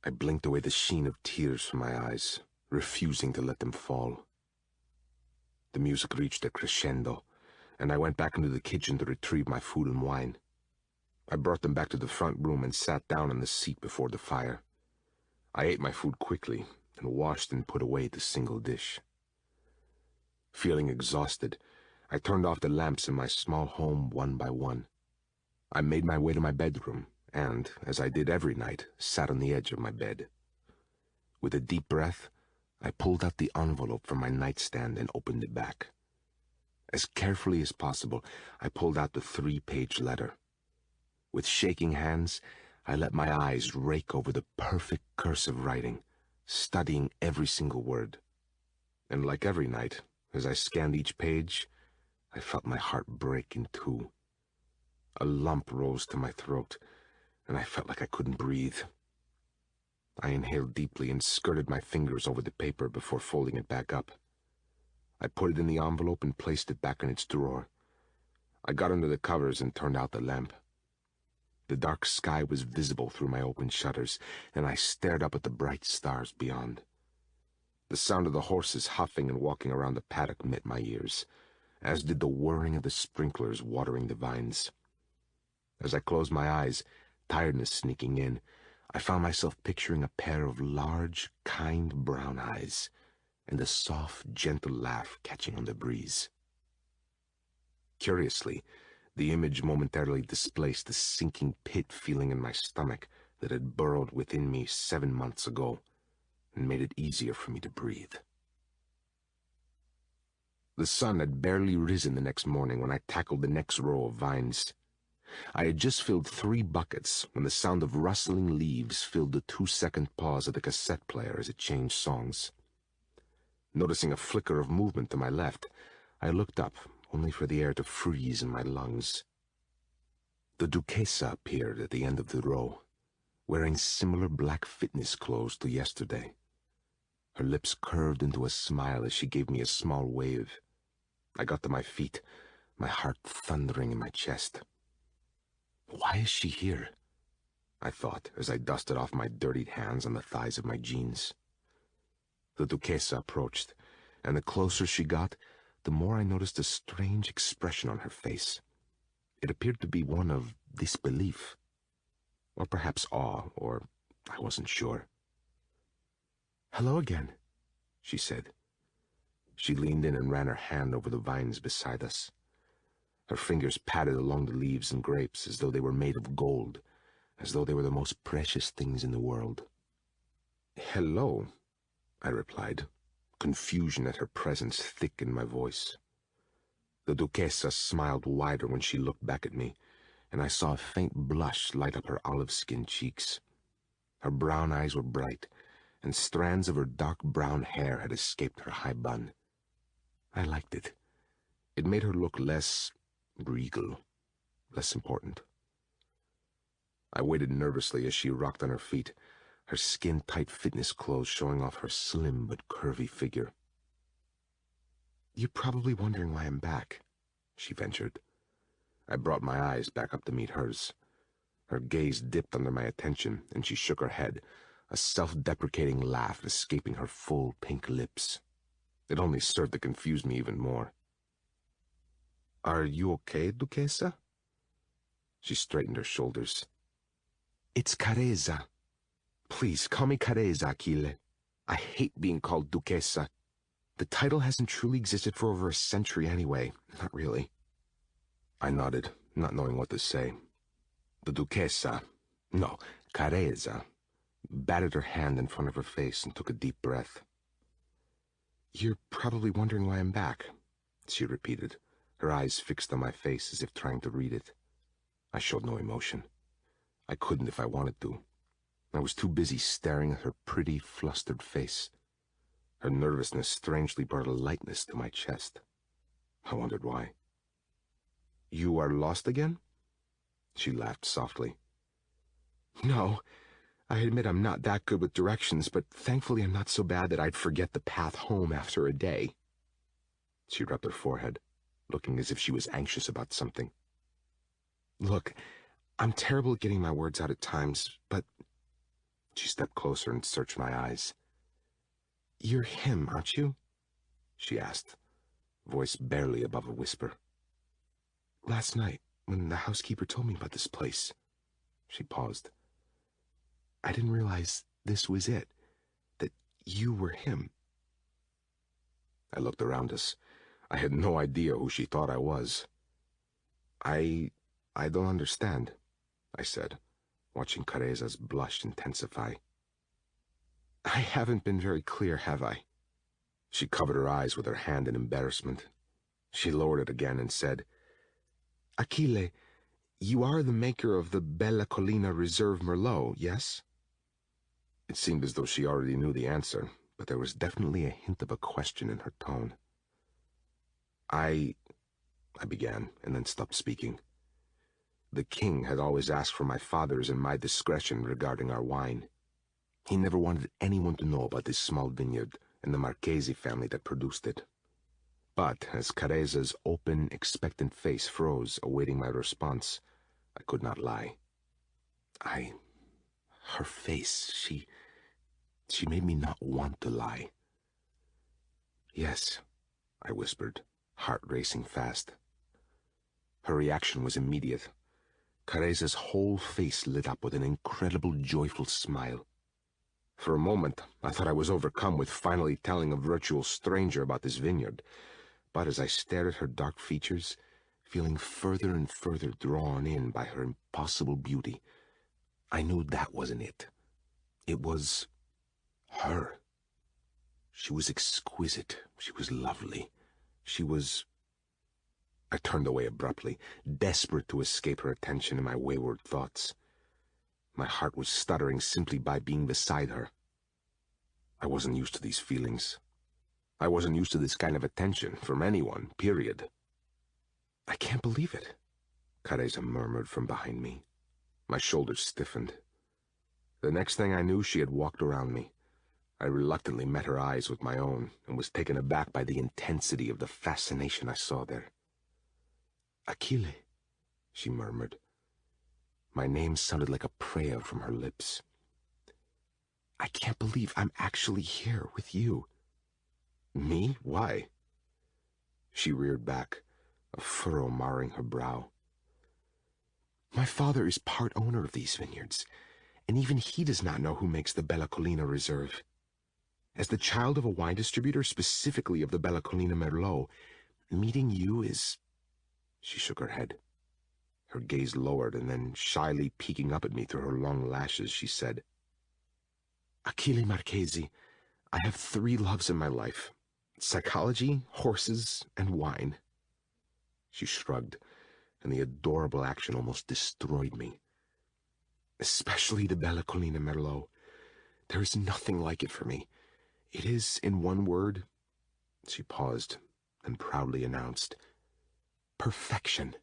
I blinked away the sheen of tears from my eyes, refusing to let them fall. The music reached a crescendo, and I went back into the kitchen to retrieve my food and wine. I brought them back to the front room and sat down on the seat before the fire. I ate my food quickly and washed and put away the single dish. Feeling exhausted, I turned off the lamps in my small home one by one. I made my way to my bedroom and, as I did every night, sat on the edge of my bed. With a deep breath, I pulled out the envelope from my nightstand and opened it back. As carefully as possible, I pulled out the 3-page letter. With shaking hands, I let my eyes rake over the perfect cursive writing, studying every single word. And like every night, as I scanned each page, I felt my heart break in two. A lump rose to my throat, and I felt like I couldn't breathe. I inhaled deeply and skirted my fingers over the paper before folding it back up. I put it in the envelope and placed it back in its drawer. I got under the covers and turned out the lamp. The dark sky was visible through my open shutters, and I stared up at the bright stars beyond. The sound of the horses huffing and walking around the paddock met my ears, as did the whirring of the sprinklers watering the vines. As I closed my eyes, tiredness sneaking in, I found myself picturing a pair of large, kind brown eyes, and a soft, gentle laugh catching on the breeze. Curiously, the image momentarily displaced the sinking pit feeling in my stomach that had burrowed within me 7 months ago, and made it easier for me to breathe. The sun had barely risen the next morning when I tackled the next row of vines. I had just filled 3 buckets when the sound of rustling leaves filled the 2-second pause of the cassette player as it changed songs. Noticing a flicker of movement to my left, I looked up, only for the air to freeze in my lungs. The Duchessa appeared at the end of the row, wearing similar black fitness clothes to yesterday. Her lips curved into a smile as she gave me a small wave. I got to my feet, my heart thundering in my chest. Why is she here? I thought as I dusted off my dirtied hands on the thighs of my jeans. The Duquesa approached, and the closer she got, the more I noticed a strange expression on her face. It appeared to be one of disbelief, or perhaps awe, or I wasn't sure. "Hello again," she said. She leaned in and ran her hand over the vines beside us. Her fingers patted along the leaves and grapes as though they were made of gold, as though they were the most precious things in the world. "Hello," I replied, confusion at her presence thick in my voice. The Duquesa smiled wider when she looked back at me, and I saw a faint blush light up her olive-skinned cheeks. Her brown eyes were bright, and strands of her dark brown hair had escaped her high bun. I liked it. It made her look less regal, less important. I waited nervously as she rocked on her feet, her skin-tight fitness clothes showing off her slim but curvy figure. "You're probably wondering why I'm back," she ventured. I brought my eyes back up to meet hers. Her gaze dipped under my attention, and she shook her head, a self-deprecating laugh escaping her full pink lips. It only served to confuse me even more. "Are you okay, Duquesa?" She straightened her shoulders. "It's Careza. Please, call me Careza, Achille. I hate being called Duquesa. The title hasn't truly existed for over a century anyway. Not really." I nodded, not knowing what to say. The Duquesa, no, Careza, batted her hand in front of her face and took a deep breath. "You're probably wondering why I'm back," she repeated, her eyes fixed on my face as if trying to read it. I showed no emotion. I couldn't if I wanted to. I was too busy staring at her pretty, flustered face. Her nervousness strangely brought a lightness to my chest. I wondered why. "You are lost again?" She laughed softly. "No, I admit I'm not that good with directions, but thankfully I'm not so bad that I'd forget the path home after a day." She rubbed her forehead, looking as if she was anxious about something. "Look, I'm terrible at getting my words out at times, but—" She stepped closer and searched my eyes. "You're him, aren't you?" she asked, voice barely above a whisper. "Last night, when the housekeeper told me about this place," she paused, "I didn't realize this was it, that you were him." I looked around us. I had no idea who she thought I was. I don't understand," I said, watching Careza's blush intensify. "I haven't been very clear, have I?" She covered her eyes with her hand in embarrassment. She lowered it again and said, "Achille, you are the maker of the Bella Collina Reserve Merlot, yes?" It seemed as though she already knew the answer, but there was definitely a hint of a question in her tone. I began, and then stopped speaking. The king had always asked for my father's and my discretion regarding our wine. He never wanted anyone to know about this small vineyard and the Marchesi family that produced it. But as Careza's open, expectant face froze, awaiting my response, I could not lie. Her face, she made me not want to lie. "Yes," I whispered, heart racing fast. Her reaction was immediate. Careza's whole face lit up with an incredible, joyful smile. For a moment, I thought I was overcome with finally telling a virtual stranger about this vineyard. But as I stared at her dark features, feeling further and further drawn in by her impossible beauty, I knew that wasn't it. It was her. She was exquisite. She was lovely. She was... I turned away abruptly, desperate to escape her attention and my wayward thoughts. My heart was stuttering simply by being beside her. I wasn't used to these feelings. I wasn't used to this kind of attention from anyone, period. "I can't believe it," Careza murmured from behind me. My shoulders stiffened. The next thing I knew, she had walked around me. I reluctantly met her eyes with my own and was taken aback by the intensity of the fascination I saw there. "Achille," she murmured. My name sounded like a prayer from her lips. I can't believe I'm actually here with you. Me? Why? She reared back, a furrow marring her brow. My father is part owner of these vineyards, and even he does not know who makes the Bella Collina Reserve. As the child of a wine distributor, specifically of the Bella Collina Merlot, meeting you is... She shook her head. Her gaze lowered, and then, shyly peeking up at me through her long lashes, she said, Achille Marchesi, I have 3 loves in my life: psychology, horses, and wine. She shrugged, and the adorable action almost destroyed me. Especially the Bella Collina Merlot. There is nothing like it for me. It is, in one word... She paused, and proudly announced, perfection.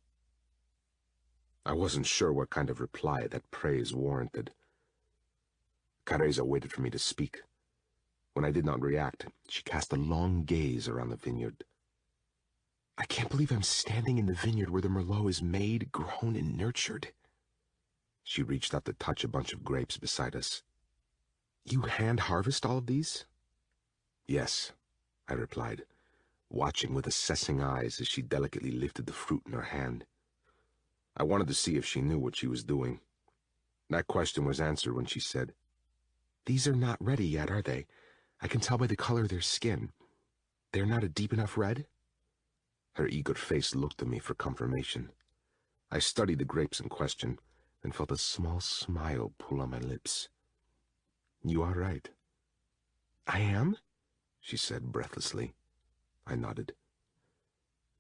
I wasn't sure what kind of reply that praise warranted. Careza waited for me to speak. When I did not react, she cast a long gaze around the vineyard. I can't believe I'm standing in the vineyard where the Merlot is made, grown, and nurtured. She reached out to touch a bunch of grapes beside us. You hand-harvest all of these? Yes, I replied, watching with assessing eyes as she delicately lifted the fruit in her hand. I wanted to see if she knew what she was doing. That question was answered when she said, These are not ready yet, are they? I can tell by the color of their skin. They're not a deep enough red? Her eager face looked at me for confirmation. I studied the grapes in question and felt a small smile pull on my lips. You are right. I am? She said breathlessly. I nodded.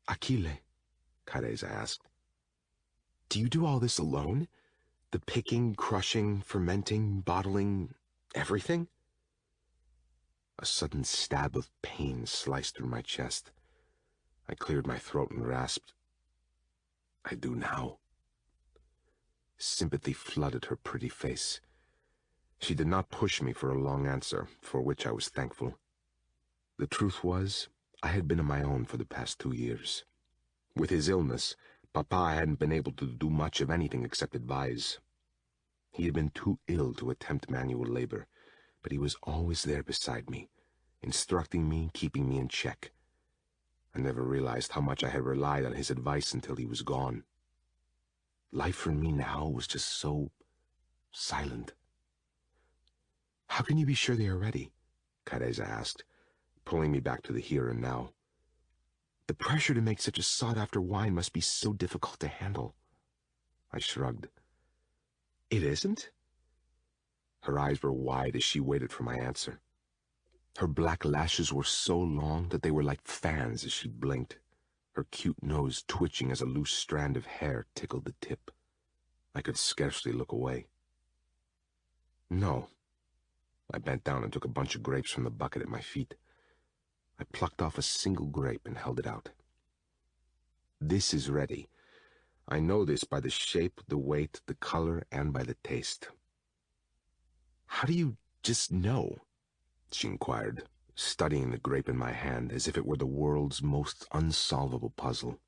Achille, Careza asked, do you do all this alone? The picking, crushing, fermenting, bottling, everything? A sudden stab of pain sliced through my chest. I cleared my throat and rasped, I do now. Sympathy flooded her pretty face. She did not push me for a long answer, for which I was thankful. The truth was, I had been on my own for the past 2 years. With his illness, Papa hadn't been able to do much of anything except advise. He had been too ill to attempt manual labor, but he was always there beside me, instructing me, keeping me in check. I never realized how much I had relied on his advice until he was gone. Life for me now was just so silent. How can you be sure they are ready? Careza asked, pulling me back to the here and now. The pressure to make such a sought-after wine must be so difficult to handle. I shrugged. It isn't? Her eyes were wide as she waited for my answer. Her black lashes were so long that they were like fans as she blinked, her cute nose twitching as a loose strand of hair tickled the tip. I could scarcely look away. No. I bent down and took a bunch of grapes from the bucket at my feet. I plucked off a single grape and held it out. This is ready. I know this by the shape, the weight, the color, and by the taste. How do you just know? She inquired, studying the grape in my hand as if it were the world's most unsolvable puzzle.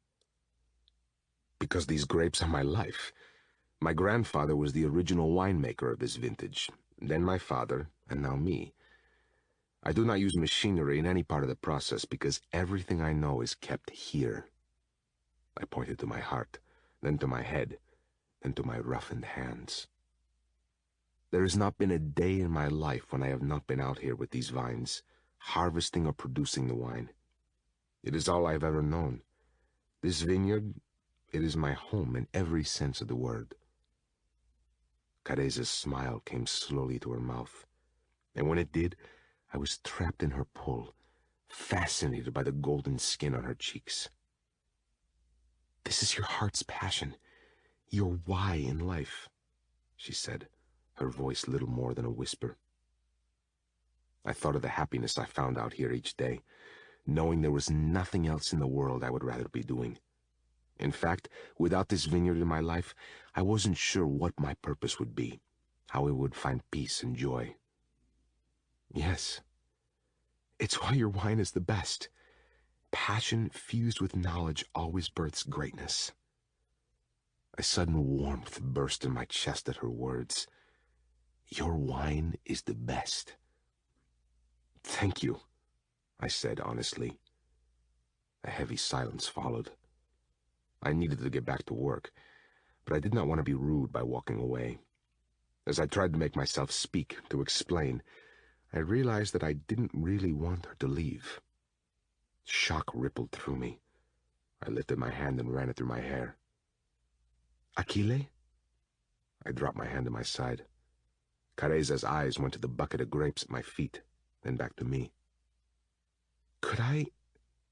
Because these grapes are my life. My grandfather was the original winemaker of this vintage, then my father, and now me. I do not use machinery in any part of the process because everything I know is kept here. I pointed to my heart, then to my head, then to my roughened hands. There has not been a day in my life when I have not been out here with these vines, harvesting or producing the wine. It is all I have ever known. This vineyard, it is my home in every sense of the word. Careza's smile came slowly to her mouth, and when it did, I was trapped in her pull, fascinated by the golden skin on her cheeks. This is your heart's passion, your why in life, she said, her voice little more than a whisper. I thought of the happiness I found out here each day, knowing there was nothing else in the world I would rather be doing. In fact, without this vineyard in my life, I wasn't sure what my purpose would be, how I would find peace and joy. Yes, it's why your wine is the best. Passion fused with knowledge always births greatness. A sudden warmth burst in my chest at her words. Your wine is the best. Thank you, I said honestly. A heavy silence followed. I needed to get back to work, but I did not want to be rude by walking away. As I tried to make myself speak, to explain, I realized that I didn't really want her to leave. Shock rippled through me. I lifted my hand and ran it through my hair. Aquile? I dropped my hand to my side. Careza's eyes went to the bucket of grapes at my feet, then back to me.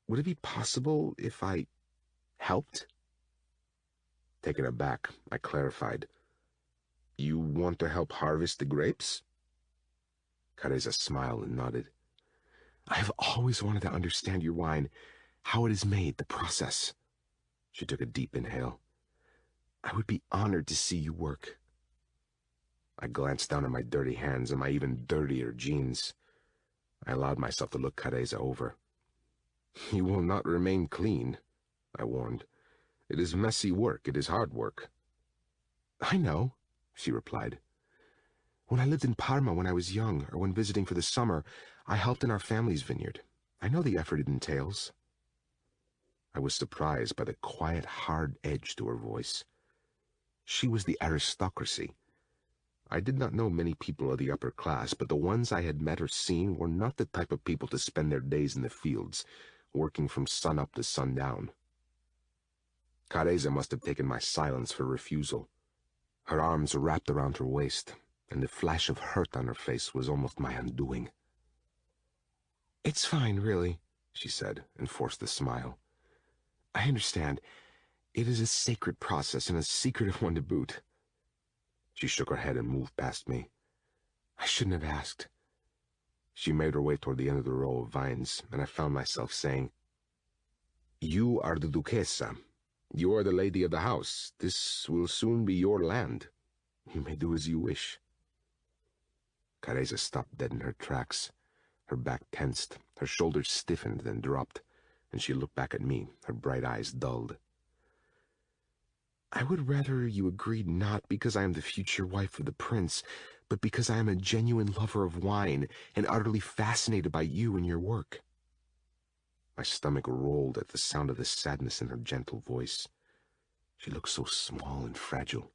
Would it be possible if I helped? Taken aback, I clarified. You want to help harvest the grapes? Careza smiled and nodded. I have always wanted to understand your wine, how it is made, the process. She took a deep inhale. I would be honored to see you work. I glanced down at my dirty hands and my even dirtier jeans. I allowed myself to look Careza over. You will not remain clean, I warned. It is messy work, it is hard work. I know, she replied. When I lived in Parma when I was young, or when visiting for the summer, I helped in our family's vineyard. I know the effort it entails. I was surprised by the quiet, hard edge to her voice. She was the aristocracy. I did not know many people of the upper class, but the ones I had met or seen were not the type of people to spend their days in the fields, working from sun-up to sundown. Careza must have taken my silence for refusal. Her arms wrapped around her waist, and the flash of hurt on her face was almost my undoing. It's fine, really, she said, and forced a smile. I understand. It is a sacred process and a secretive one to boot. She shook her head and moved past me. I shouldn't have asked. She made her way toward the end of the row of vines, and I found myself saying, You are the Duquesa. You are the lady of the house. This will soon be your land. You may do as you wish. Careza stopped dead in her tracks. Her back tensed, her shoulders stiffened, then dropped, and she looked back at me, her bright eyes dulled. I would rather you agreed not because I am the future wife of the prince, but because I am a genuine lover of wine and utterly fascinated by you and your work. My stomach rolled at the sound of the sadness in her gentle voice. She looked so small and fragile.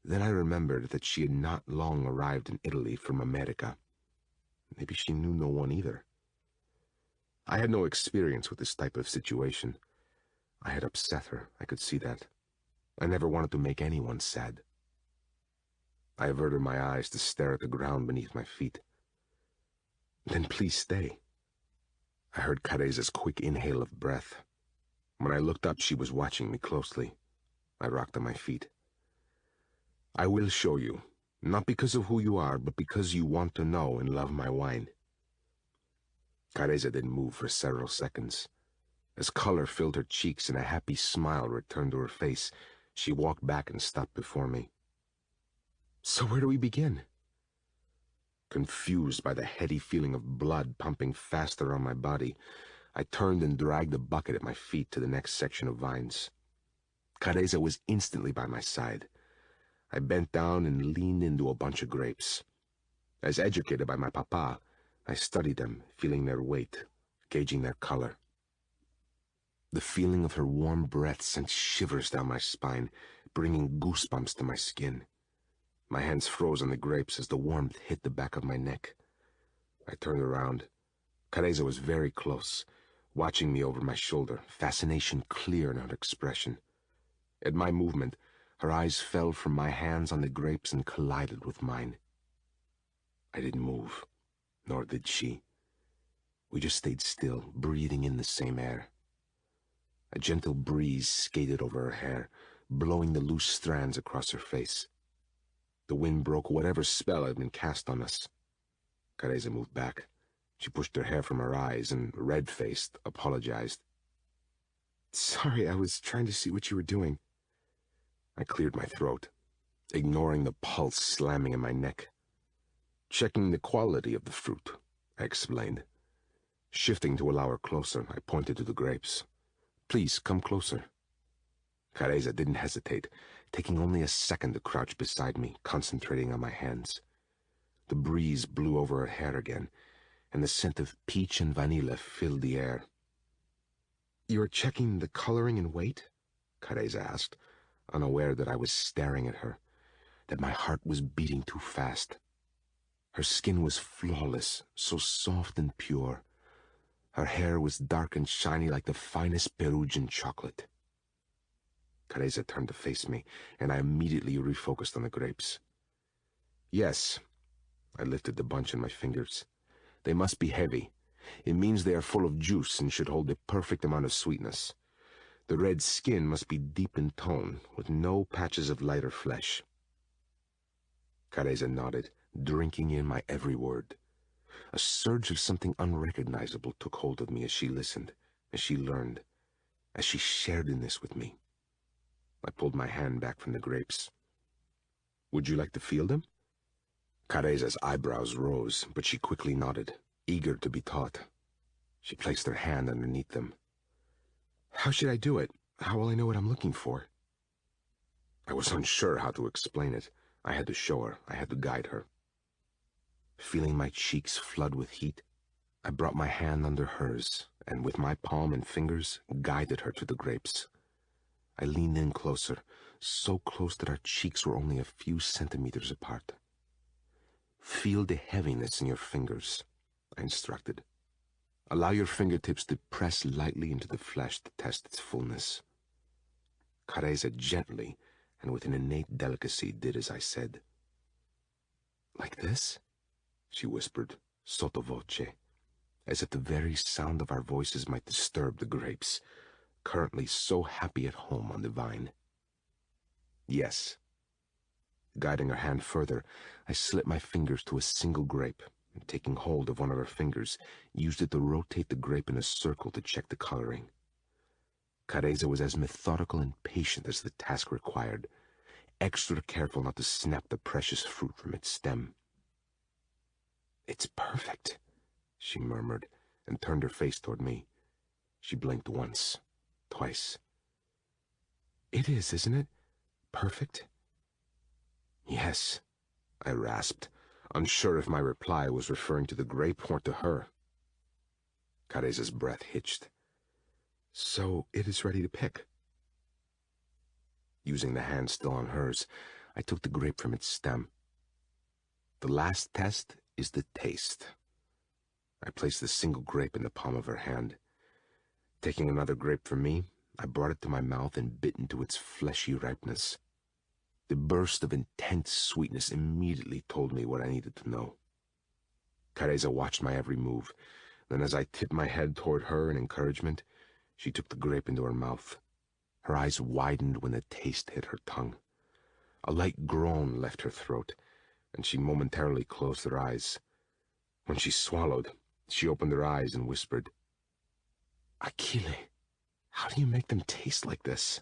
Then I remembered that she had not long arrived in Italy from America. Maybe she knew no one either. I had no experience with this type of situation. I had upset her, I could see that. I never wanted to make anyone sad. I averted my eyes to stare at the ground beneath my feet. Then please stay. I heard Careza's quick inhale of breath. When I looked up, she was watching me closely. I rocked on my feet. I will show you, not because of who you are, but because you want to know and love my wine. Careza didn't move for several seconds. As color filled her cheeks and a happy smile returned to her face, she walked back and stopped before me. So where do we begin? Confused by the heady feeling of blood pumping faster on my body, I turned and dragged the bucket at my feet to the next section of vines. Careza was instantly by my side. I bent down and leaned into a bunch of grapes. As educated by my papa, I studied them, feeling their weight, gauging their color. The feeling of her warm breath sent shivers down my spine, bringing goosebumps to my skin. My hands froze on the grapes as the warmth hit the back of my neck. I turned around. Careza was very close, watching me over my shoulder, fascination clear in her expression. At my movement, her eyes fell from my hands on the grapes and collided with mine. I didn't move, nor did she. We just stayed still, breathing in the same air. A gentle breeze skated over her hair, blowing the loose strands across her face. The wind broke whatever spell had been cast on us. Careza moved back. She pushed her hair from her eyes and, red-faced, apologized. Sorry, I was trying to see what you were doing. I cleared my throat, ignoring the pulse slamming in my neck. Checking the quality of the fruit, I explained. Shifting to allow her closer, I pointed to the grapes. Please, come closer. Careza didn't hesitate, taking only a second to crouch beside me, concentrating on my hands. The breeze blew over her hair again, and the scent of peach and vanilla filled the air. "You're checking the coloring and weight?" Careza asked, unaware that I was staring at her, that my heart was beating too fast. Her skin was flawless, so soft and pure. Her hair was dark and shiny like the finest Peruvian chocolate. Careza turned to face me, and I immediately refocused on the grapes. "Yes." I lifted the bunch in my fingers. "They must be heavy. It means they are full of juice and should hold the perfect amount of sweetness. The red skin must be deep in tone, with no patches of lighter flesh." Careza nodded, drinking in my every word. A surge of something unrecognizable took hold of me as she listened, as she learned, as she shared in this with me. I pulled my hand back from the grapes. "Would you like to feel them?" Careza's eyebrows rose, but she quickly nodded, eager to be taught. She placed her hand underneath them. "How should I do it? How will I know what I'm looking for?" I was unsure how to explain it. I had to show her. I had to guide her. Feeling my cheeks flood with heat, I brought my hand under hers, and with my palm and fingers, guided her to the grapes. I leaned in closer, so close that our cheeks were only a few centimeters apart. "Feel the heaviness in your fingers," I instructed. "Allow your fingertips to press lightly into the flesh to test its fullness." Careza gently and with an innate delicacy did as I said. "Like this?" she whispered, sotto voce, as if the very sound of our voices might disturb the grapes, currently so happy at home on the vine. "Yes." Guiding her hand further, I slipped my fingers to a single grape, and taking hold of one of her fingers, used it to rotate the grape in a circle to check the coloring. Careza was as methodical and patient as the task required, extra careful not to snap the precious fruit from its stem. "It's perfect," she murmured, and turned her face toward me. She blinked once, twice. "It is, isn't it? Perfect?" "Yes," I rasped, unsure if my reply was referring to the grape or to her. Careza's breath hitched. "So it is ready to pick?" Using the hand still on hers, I took the grape from its stem. "The last test is the taste." I placed the single grape in the palm of her hand. Taking another grape from me, I brought it to my mouth and bit into its fleshy ripeness. The burst of intense sweetness immediately told me what I needed to know. Careza watched my every move. Then as I tipped my head toward her in encouragement, she took the grape into her mouth. Her eyes widened when the taste hit her tongue. A light groan left her throat, and she momentarily closed her eyes. When she swallowed, she opened her eyes and whispered, "Achille, how do you make them taste like this?"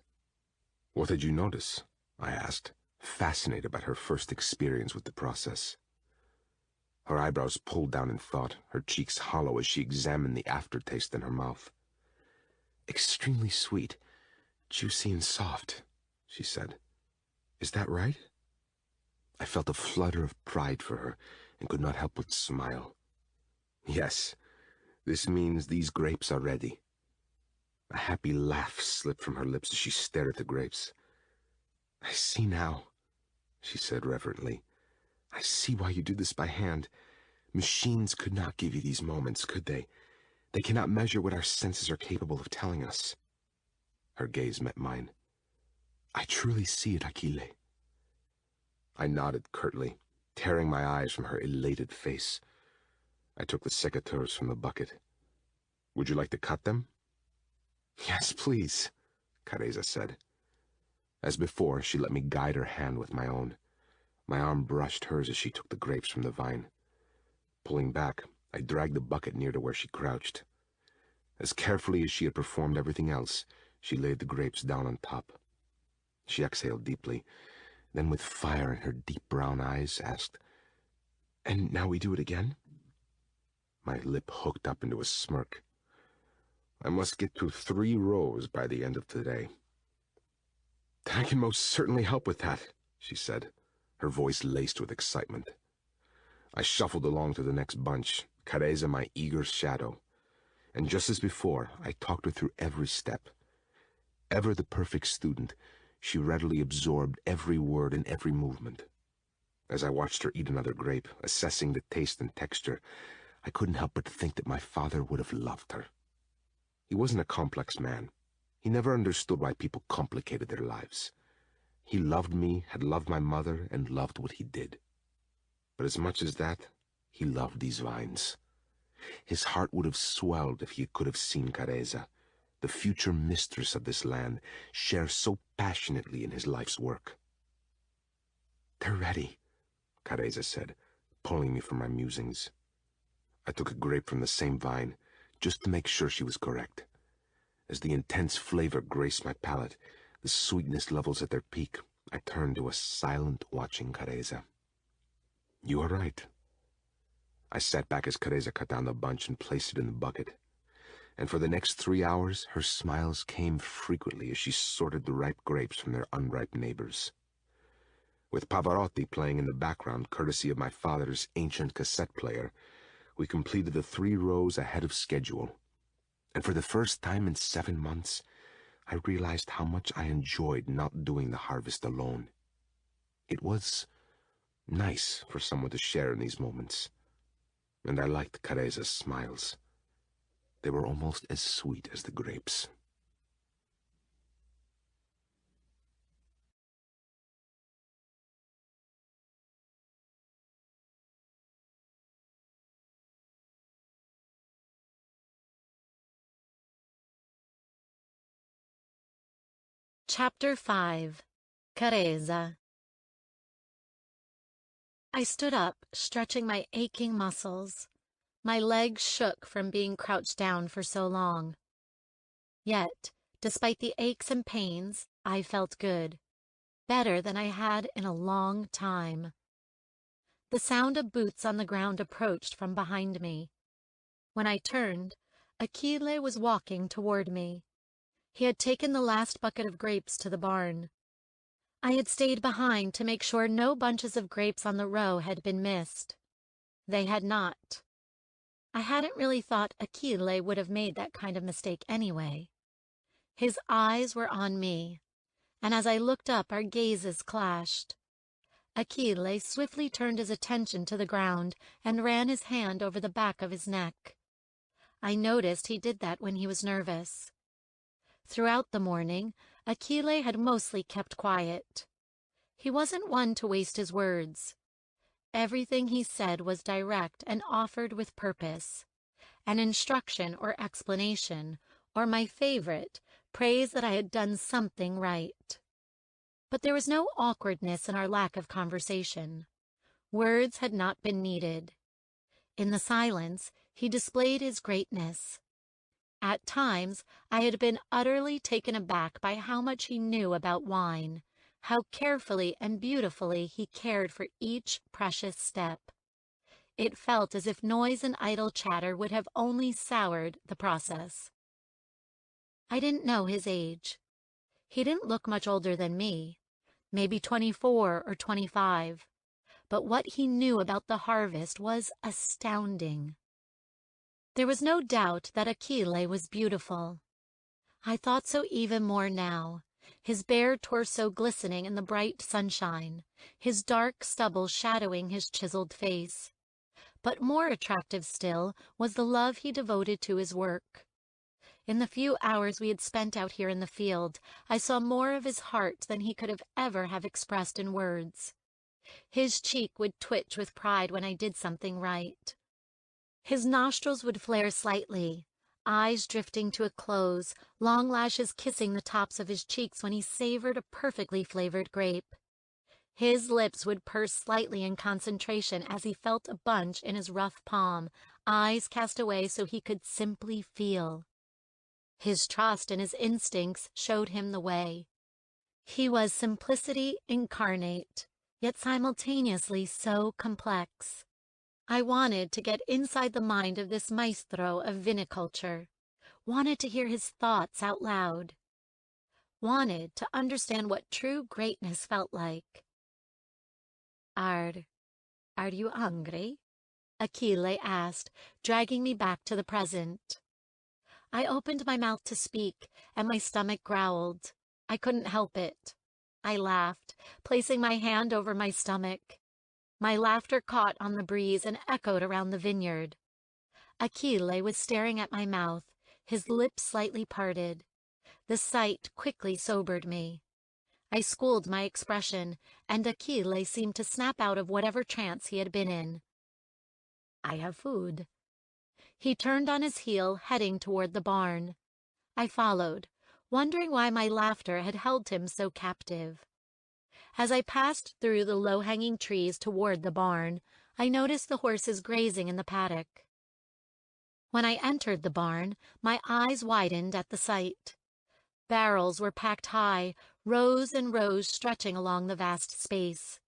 "What did you notice?" I asked, fascinated by her first experience with the process. Her eyebrows pulled down in thought, her cheeks hollow as she examined the aftertaste in her mouth. "Extremely sweet, juicy and soft," she said. "Is that right?" I felt a flutter of pride for her and could not help but smile. "Yes, this means these grapes are ready." A happy laugh slipped from her lips as she stared at the grapes. "I see now," she said reverently. "I see why you do this by hand. Machines could not give you these moments, could they? They cannot measure what our senses are capable of telling us." Her gaze met mine. "I truly see it, Achille." I nodded curtly, tearing my eyes from her elated face. I took the secateurs from the bucket. "Would you like to cut them?" "Yes, please," Careza said. As before, she let me guide her hand with my own. My arm brushed hers as she took the grapes from the vine. Pulling back, I dragged the bucket near to where she crouched. As carefully as she had performed everything else, she laid the grapes down on top. She exhaled deeply, then with fire in her deep brown eyes, asked, "And now we do it again?" My lip hooked up into a smirk. "I must get to 3 rows by the end of today." I can most certainly help with that, she said, her voice laced with excitement. I shuffled along to the next bunch, Careza my eager shadow, and just as before, I talked her through every step. Ever the perfect student, she readily absorbed every word and every movement. As I watched her eat another grape, assessing the taste and texture, I couldn't help but think that my father would have loved her. He wasn't a complex man. He never understood why people complicated their lives. He loved me, had loved my mother, and loved what he did. But as much as that, he loved these vines. His heart would have swelled if he could have seen Careza, the future mistress of this land, share so passionately in his life's work. "They're ready," Careza said, pulling me from my musings. I took a grape from the same vine, just to make sure she was correct. As the intense flavor graced my palate, the sweetness levels at their peak, I turned to a silent, watching Careza. "You are right." I sat back as Careza cut down the bunch and placed it in the bucket. And for the next 3 hours, her smiles came frequently as she sorted the ripe grapes from their unripe neighbors. With Pavarotti playing in the background, courtesy of my father's ancient cassette player, we completed the 3 rows ahead of schedule. And for the first time in 7 months, I realized how much I enjoyed not doing the harvest alone. It was nice for someone to share in these moments. And I liked Careza's smiles. They were almost as sweet as the grapes. Chapter 5. Careza. I stood up, stretching my aching muscles. My legs shook from being crouched down for so long. Yet, despite the aches and pains, I felt good. Better than I had in a long time. The sound of boots on the ground approached from behind me. When I turned, Achille was walking toward me. He had taken the last bucket of grapes to the barn. I had stayed behind to make sure no bunches of grapes on the row had been missed. They had not. I hadn't really thought Achille would have made that kind of mistake anyway. His eyes were on me, and as I looked up, our gazes clashed. Achille swiftly turned his attention to the ground and ran his hand over the back of his neck. I noticed he did that when he was nervous. Throughout the morning, Achille had mostly kept quiet. He wasn't one to waste his words. Everything he said was direct and offered with purpose. An instruction or explanation, or my favorite, praise that I had done something right. But there was no awkwardness in our lack of conversation. Words had not been needed. In the silence, he displayed his greatness. At times, I had been utterly taken aback by how much he knew about wine, how carefully and beautifully he cared for each precious step. It felt as if noise and idle chatter would have only soured the process. I didn't know his age. He didn't look much older than me, maybe 24 or 25, but what he knew about the harvest was astounding. There was no doubt that Achille was beautiful. I thought so even more now, his bare torso glistening in the bright sunshine, his dark stubble shadowing his chiseled face. But more attractive still was the love he devoted to his work. In the few hours we had spent out here in the field, I saw more of his heart than he could ever have expressed in words. His cheek would twitch with pride when I did something right. His nostrils would flare slightly, eyes drifting to a close, long lashes kissing the tops of his cheeks when he savored a perfectly flavored grape. His lips would purse slightly in concentration as he felt a bunch in his rough palm, eyes cast away so he could simply feel. His trust in his instincts showed him the way. He was simplicity incarnate, yet simultaneously so complex. I wanted to get inside the mind of this maestro of viniculture, wanted to hear his thoughts out loud. wanted to understand what true greatness felt like. Are you hungry? Achille asked, dragging me back to the present. I opened my mouth to speak, and my stomach growled. I couldn't help it. I laughed, placing my hand over my stomach. My laughter caught on the breeze and echoed around the vineyard. Achille was staring at my mouth, his lips slightly parted. The sight quickly sobered me. I schooled my expression, and Achille seemed to snap out of whatever trance he had been in. I have food. He turned on his heel, heading toward the barn. I followed, wondering why my laughter had held him so captive. As I passed through the low-hanging trees toward the barn, I noticed the horses grazing in the paddock. When I entered the barn, my eyes widened at the sight. Barrels were packed high, rows and rows stretching along the vast space.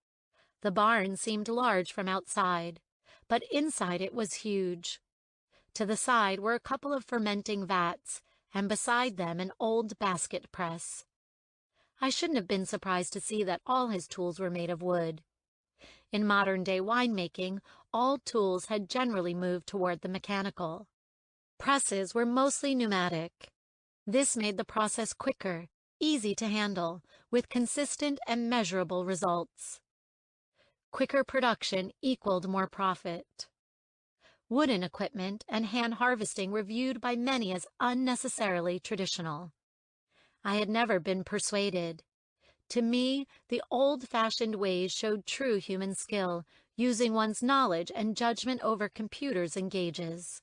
The barn seemed large from outside, but inside it was huge. To the side were a couple of fermenting vats, and beside them an old basket press. I shouldn't have been surprised to see that all his tools were made of wood. In modern-day winemaking, all tools had generally moved toward the mechanical. Presses were mostly pneumatic. This made the process quicker, easy to handle, with consistent and measurable results. Quicker production equaled more profit. Wooden equipment and hand harvesting were viewed by many as unnecessarily traditional. I had never been persuaded. To me, the old-fashioned ways showed true human skill, using one's knowledge and judgment over computers and gauges.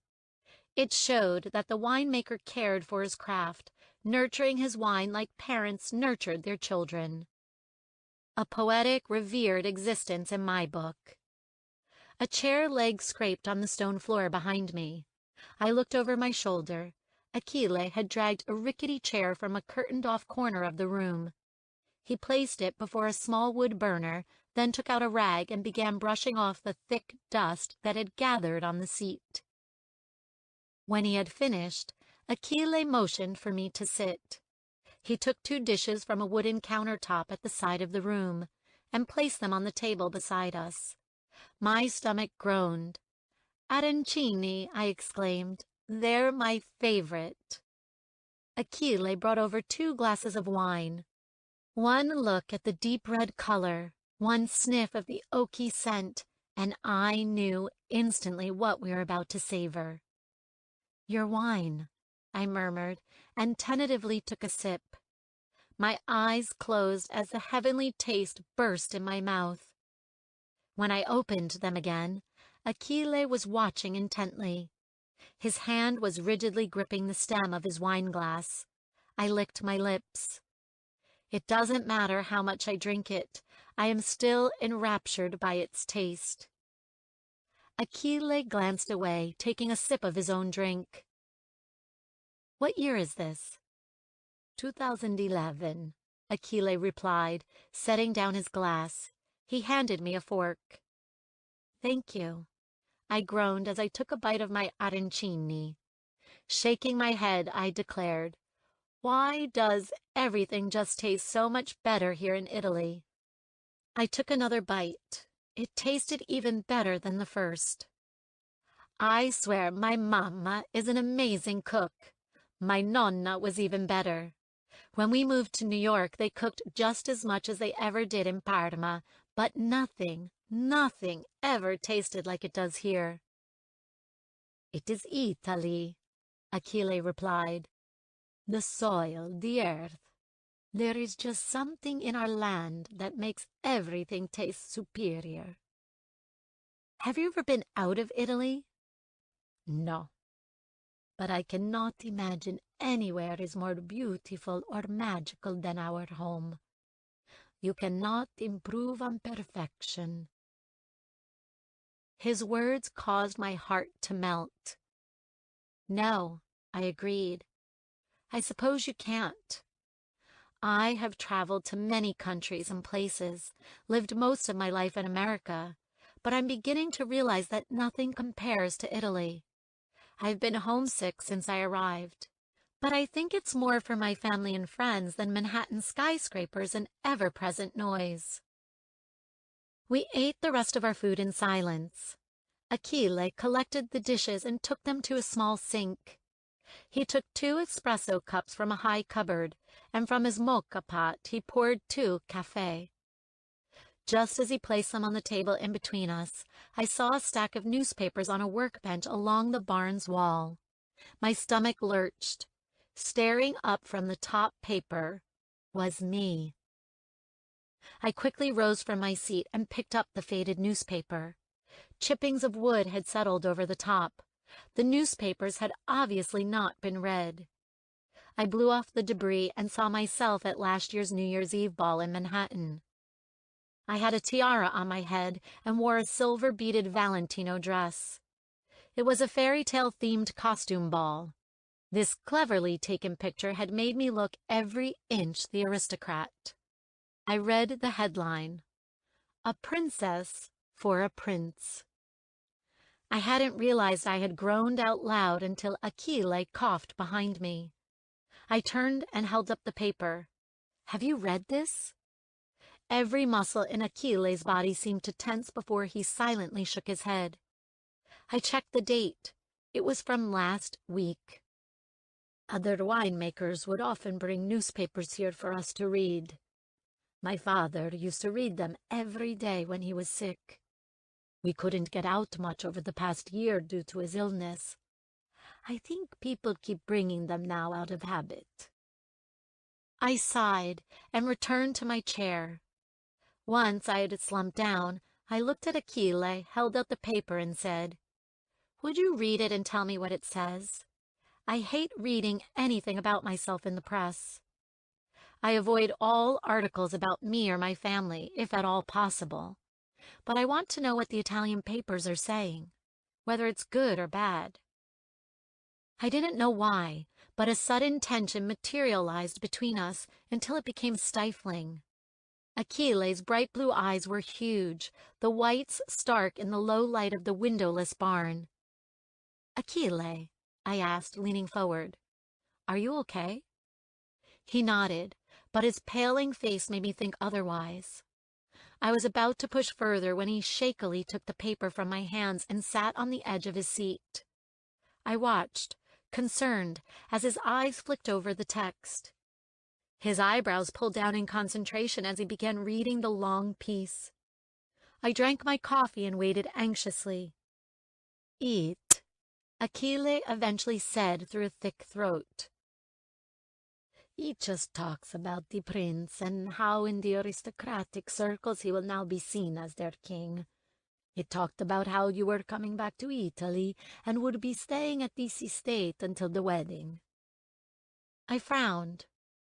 It showed that the winemaker cared for his craft, nurturing his wine like parents nurtured their children. A poetic, revered existence in my book. A chair leg scraped on the stone floor behind me. I looked over my shoulder. Achille had dragged a rickety chair from a curtained-off corner of the room. He placed it before a small wood burner, then took out a rag and began brushing off the thick dust that had gathered on the seat. When he had finished, Achille motioned for me to sit. He took 2 dishes from a wooden countertop at the side of the room and placed them on the table beside us. My stomach groaned. "Arancini," I exclaimed. "They're my favorite." Achille brought over 2 glasses of wine. One look at the deep red color, one sniff of the oaky scent, and I knew instantly what we were about to savor. "Your wine," I murmured, and tentatively took a sip. My eyes closed as the heavenly taste burst in my mouth. When I opened them again, Achille was watching intently. His hand was rigidly gripping the stem of his wineglass. I licked my lips. It doesn't matter how much I drink it, I am still enraptured by its taste. Achille glanced away, taking a sip of his own drink. "What year is this?" 2011, Achille replied, setting down his glass. He handed me a fork. "Thank you," I groaned as I took a bite of my arancini. Shaking my head, I declared, "Why does everything just taste so much better here in Italy?" I took another bite. It tasted even better than the first. "I swear my mamma is an amazing cook. My nonna was even better. When we moved to New York, they cooked just as much as they ever did in Parma, but nothing ever tasted like it does here." "It is Italy," Achille replied. "The soil, the earth. There is just something in our land that makes everything taste superior." "Have you ever been out of Italy?" "No. But I cannot imagine anywhere is more beautiful or magical than our home. You cannot improve on perfection." His words caused my heart to melt. "No," I agreed. "I suppose you can't. I have traveled to many countries and places, lived most of my life in America, but I'm beginning to realize that nothing compares to Italy. I've been homesick since I arrived. But I think it's more for my family and friends than Manhattan skyscrapers and ever-present noise. We ate the rest of our food in silence. Achille collected the dishes and took them to a small sink. He took 2 espresso cups from a high cupboard, and from his mocha pot he poured 2 café. Just as he placed them on the table in between us, I saw a stack of newspapers on a workbench along the barn's wall. My stomach lurched. Staring up from the top paper was me. I quickly rose from my seat and picked up the faded newspaper. Chippings of wood had settled over the top. The newspapers had obviously not been read. I blew off the debris and saw myself at last year's New Year's Eve ball in Manhattan. I had a tiara on my head and wore a silver-beaded Valentino dress. It was a fairy tale-themed costume ball. This cleverly taken picture had made me look every inch the aristocrat. I read the headline, "A Princess for a Prince." I hadn't realized I had groaned out loud until Achille coughed behind me. I turned and held up the paper. "Have you read this?" Every muscle in Achille's body seemed to tense before he silently shook his head. I checked the date. It was from last week. "Other winemakers would often bring newspapers here for us to read. My father used to read them every day when he was sick. We couldn't get out much over the past year due to his illness. I think people keep bringing them now out of habit." I sighed and returned to my chair. Once I had slumped down, I looked at Achille, held out the paper, and said, "Would you read it and tell me what it says? I hate reading anything about myself in the press. I avoid all articles about me or my family, if at all possible. But I want to know what the Italian papers are saying, whether it's good or bad." I didn't know why, but a sudden tension materialized between us until it became stifling. Achille's bright blue eyes were huge, the whites stark in the low light of the windowless barn. "Achille," I asked, leaning forward, "are you okay?" He nodded, but his paling face made me think otherwise. I was about to push further when he shakily took the paper from my hands and sat on the edge of his seat. I watched, concerned, as his eyes flicked over the text. His eyebrows pulled down in concentration as he began reading the long piece. I drank my coffee and waited anxiously. "Eat," Achille eventually said through a thick throat. "He just talks about the prince and how in the aristocratic circles he will now be seen as their king. It talked about how you were coming back to Italy and would be staying at this estate until the wedding." I frowned,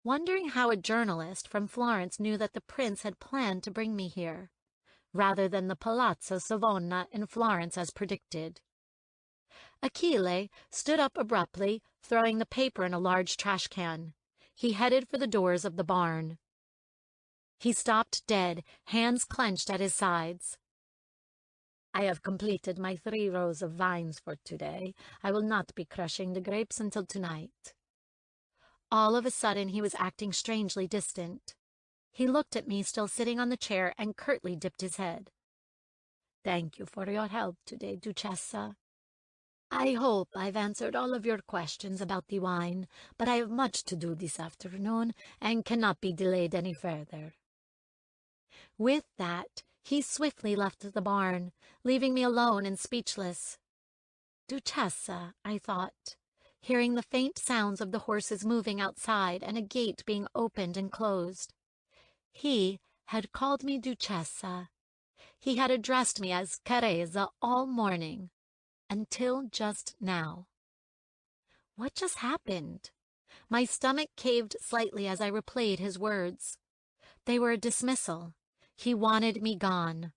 wondering how a journalist from Florence knew that the prince had planned to bring me here, rather than the Palazzo Savona in Florence as predicted. Achille stood up abruptly, throwing the paper in a large trash can. He headed for the doors of the barn. He stopped dead, hands clenched at his sides. "I have completed my 3 rows of vines for today. I will not be crushing the grapes until tonight." All of a sudden, he was acting strangely distant. He looked at me, still sitting on the chair, and curtly dipped his head. "Thank you for your help today, Duchessa. I hope I've answered all of your questions about the wine, but I have much to do this afternoon and cannot be delayed any further." With that, he swiftly left the barn, leaving me alone and speechless. "Duchessa," I thought, hearing the faint sounds of the horses moving outside and a gate being opened and closed. He had called me Duchessa. He had addressed me as Carezza all morning, until just now. What just happened? My stomach caved slightly as I replayed his words. They were a dismissal. He wanted me gone.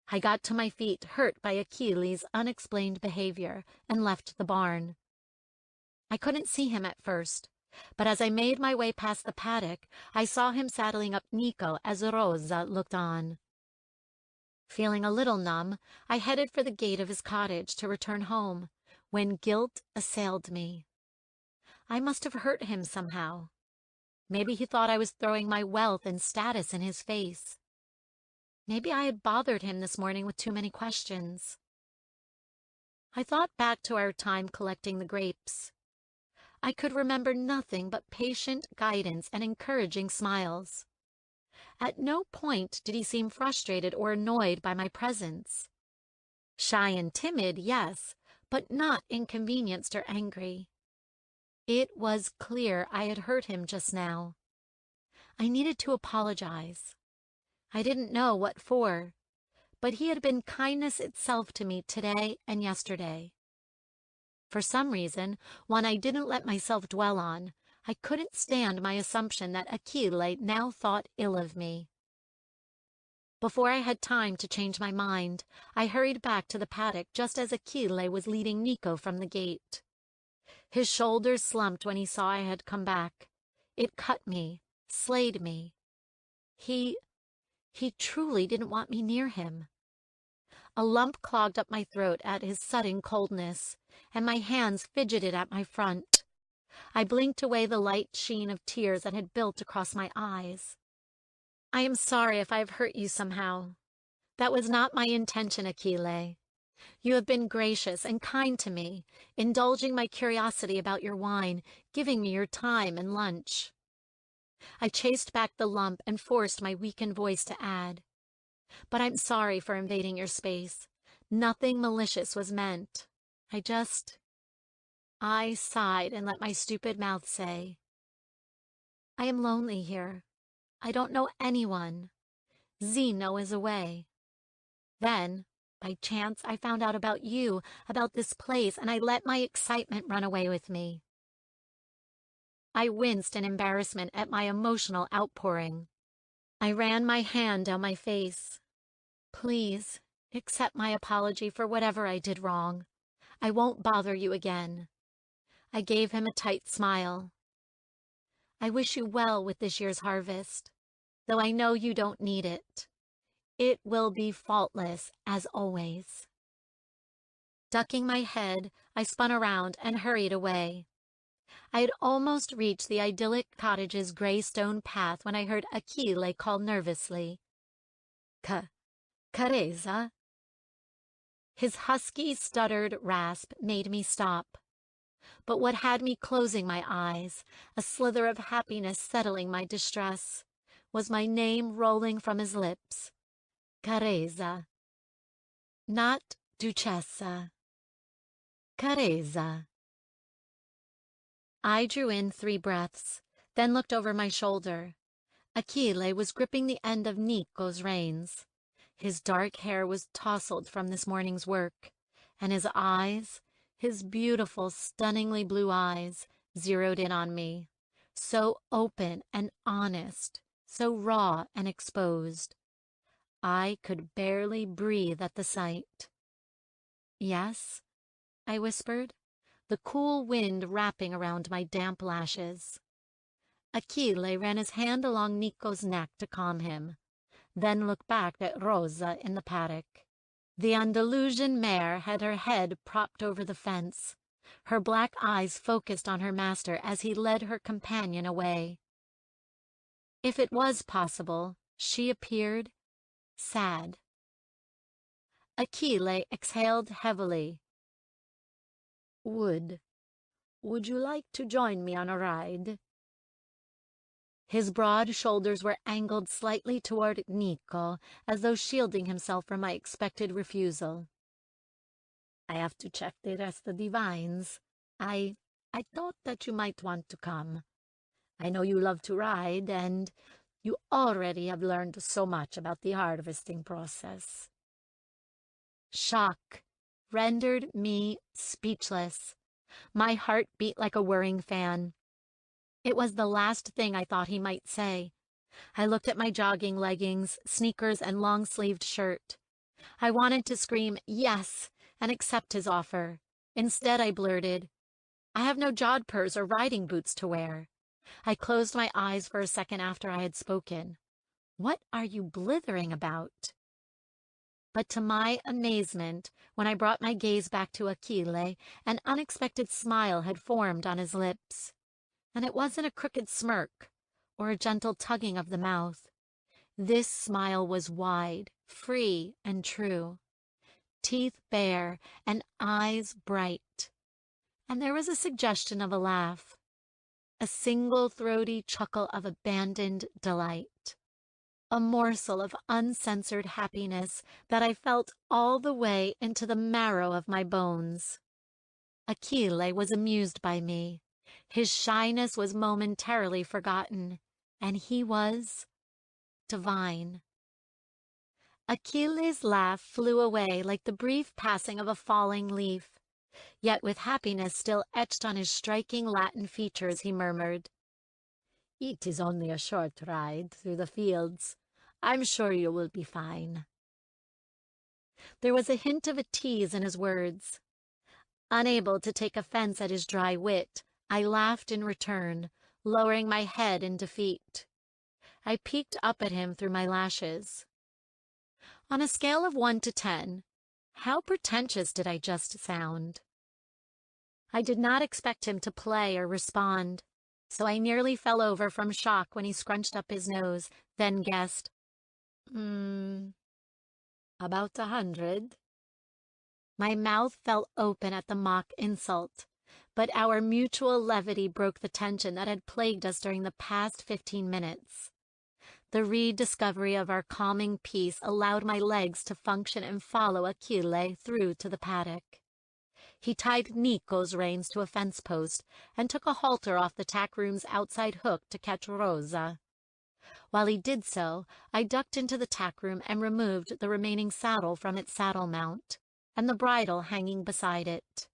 I got to my feet, hurt by Achilles' unexplained behavior, and left the barn. I couldn't see him at first, but as I made my way past the paddock, I saw him saddling up Nico as Rosa looked on. Feeling a little numb, I headed for the gate of his cottage to return home, when guilt assailed me. I must have hurt him somehow. Maybe he thought I was throwing my wealth and status in his face. Maybe I had bothered him this morning with too many questions. I thought back to our time collecting the grapes. I could remember nothing but patient guidance and encouraging smiles. At no point did he seem frustrated or annoyed by my presence. Shy and timid, yes, but not inconvenienced or angry. It was clear I had hurt him just now. I needed to apologize. I didn't know what for, but he had been kindness itself to me today and yesterday. For some reason, one I didn't let myself dwell on, I couldn't stand my assumption that Achille now thought ill of me. Before I had time to change my mind, I hurried back to the paddock just as Achille was leading Nico from the gate. His shoulders slumped when he saw I had come back. It cut me, slayed me. He truly didn't want me near him. A lump clogged up my throat at his sudden coldness, and my hands fidgeted at my front. I blinked away the light sheen of tears that had built across my eyes. I am sorry if I have hurt you somehow. That was not my intention, Achille. You have been gracious and kind to me, indulging my curiosity about your wine, giving me your time and lunch. I chased back the lump and forced my weakened voice to add, "But I'm sorry for invading your space. Nothing malicious was meant. I sighed and let my stupid mouth say, I am lonely here. I don't know anyone. Zeno is away. Then, by chance, I found out about you, about this place, and I let my excitement run away with me." I winced in embarrassment at my emotional outpouring. I ran my hand down my face. "Please, accept my apology for whatever I did wrong. I won't bother you again." I gave him a tight smile. "I wish you well with this year's harvest, though I know you don't need it. It will be faultless, as always." Ducking my head, I spun around and hurried away. I had almost reached the idyllic cottage's gray stone path when I heard Achille call nervously, Caresa?" His husky, stuttered rasp made me stop. But what had me closing my eyes, a slither of happiness settling my distress, was my name rolling from his lips. Caresa. Not Duchessa. Caresa. I drew in 3 breaths, then looked over my shoulder. Achille was gripping the end of Nico's reins. His dark hair was tousled from this morning's work, and his eyes, his beautiful, stunningly blue eyes, zeroed in on me, so open and honest, so raw and exposed. I could barely breathe at the sight. "Yes?" I whispered, the cool wind wrapping around my damp lashes. Achille ran his hand along Nico's neck to calm him, then looked back at Rosa in the paddock. The Andalusian mare had her head propped over the fence, her black eyes focused on her master as he led her companion away. If it was possible, she appeared sad. Achille exhaled heavily. Would you like to join me on a ride?" His broad shoulders were angled slightly toward Nico, as though shielding himself from my expected refusal. "I have to check the rest of the vines. I thought that you might want to come. I know you love to ride, and you already have learned so much about the harvesting process." Shock rendered me speechless. My heart beat like a whirring fan. It was the last thing I thought he might say. I looked at my jogging leggings, sneakers, and long-sleeved shirt. I wanted to scream yes and accept his offer. Instead, I blurted, "I have no jodhpurs or riding boots to wear." I closed my eyes for a second after I had spoken. What are you blithering about? But to my amazement, when I brought my gaze back to Achille, an unexpected smile had formed on his lips. and it wasn't a crooked smirk or a gentle tugging of the mouth. This smile was wide, free, and true, teeth bare and eyes bright. And there was a suggestion of a laugh, a single throaty chuckle of abandoned delight, a morsel of uncensored happiness that I felt all the way into the marrow of my bones. Achille was amused by me. His shyness was momentarily forgotten, and he was divine. Achille's laugh flew away like the brief passing of a falling leaf. Yet with happiness still etched on his striking Latin features, he murmured, "It is only a short ride through the fields. I'm sure you will be fine." There was a hint of a tease in his words. Unable to take offense at his dry wit, I laughed in return, lowering my head in defeat. I peeked up at him through my lashes. On a scale of 1 to 10, how pretentious did I just sound? I did not expect him to play or respond, so I nearly fell over from shock when he scrunched up his nose, then guessed, about 100. My mouth fell open at the mock insult, but our mutual levity broke the tension that had plagued us during the past 15 minutes. The rediscovery of our calming peace allowed my legs to function and follow Achille through to the paddock. He tied Nico's reins to a fence post and took a halter off the tack room's outside hook to catch Rosa. While he did so, I ducked into the tack room and removed the remaining saddle from its saddle mount, and the bridle hanging beside it.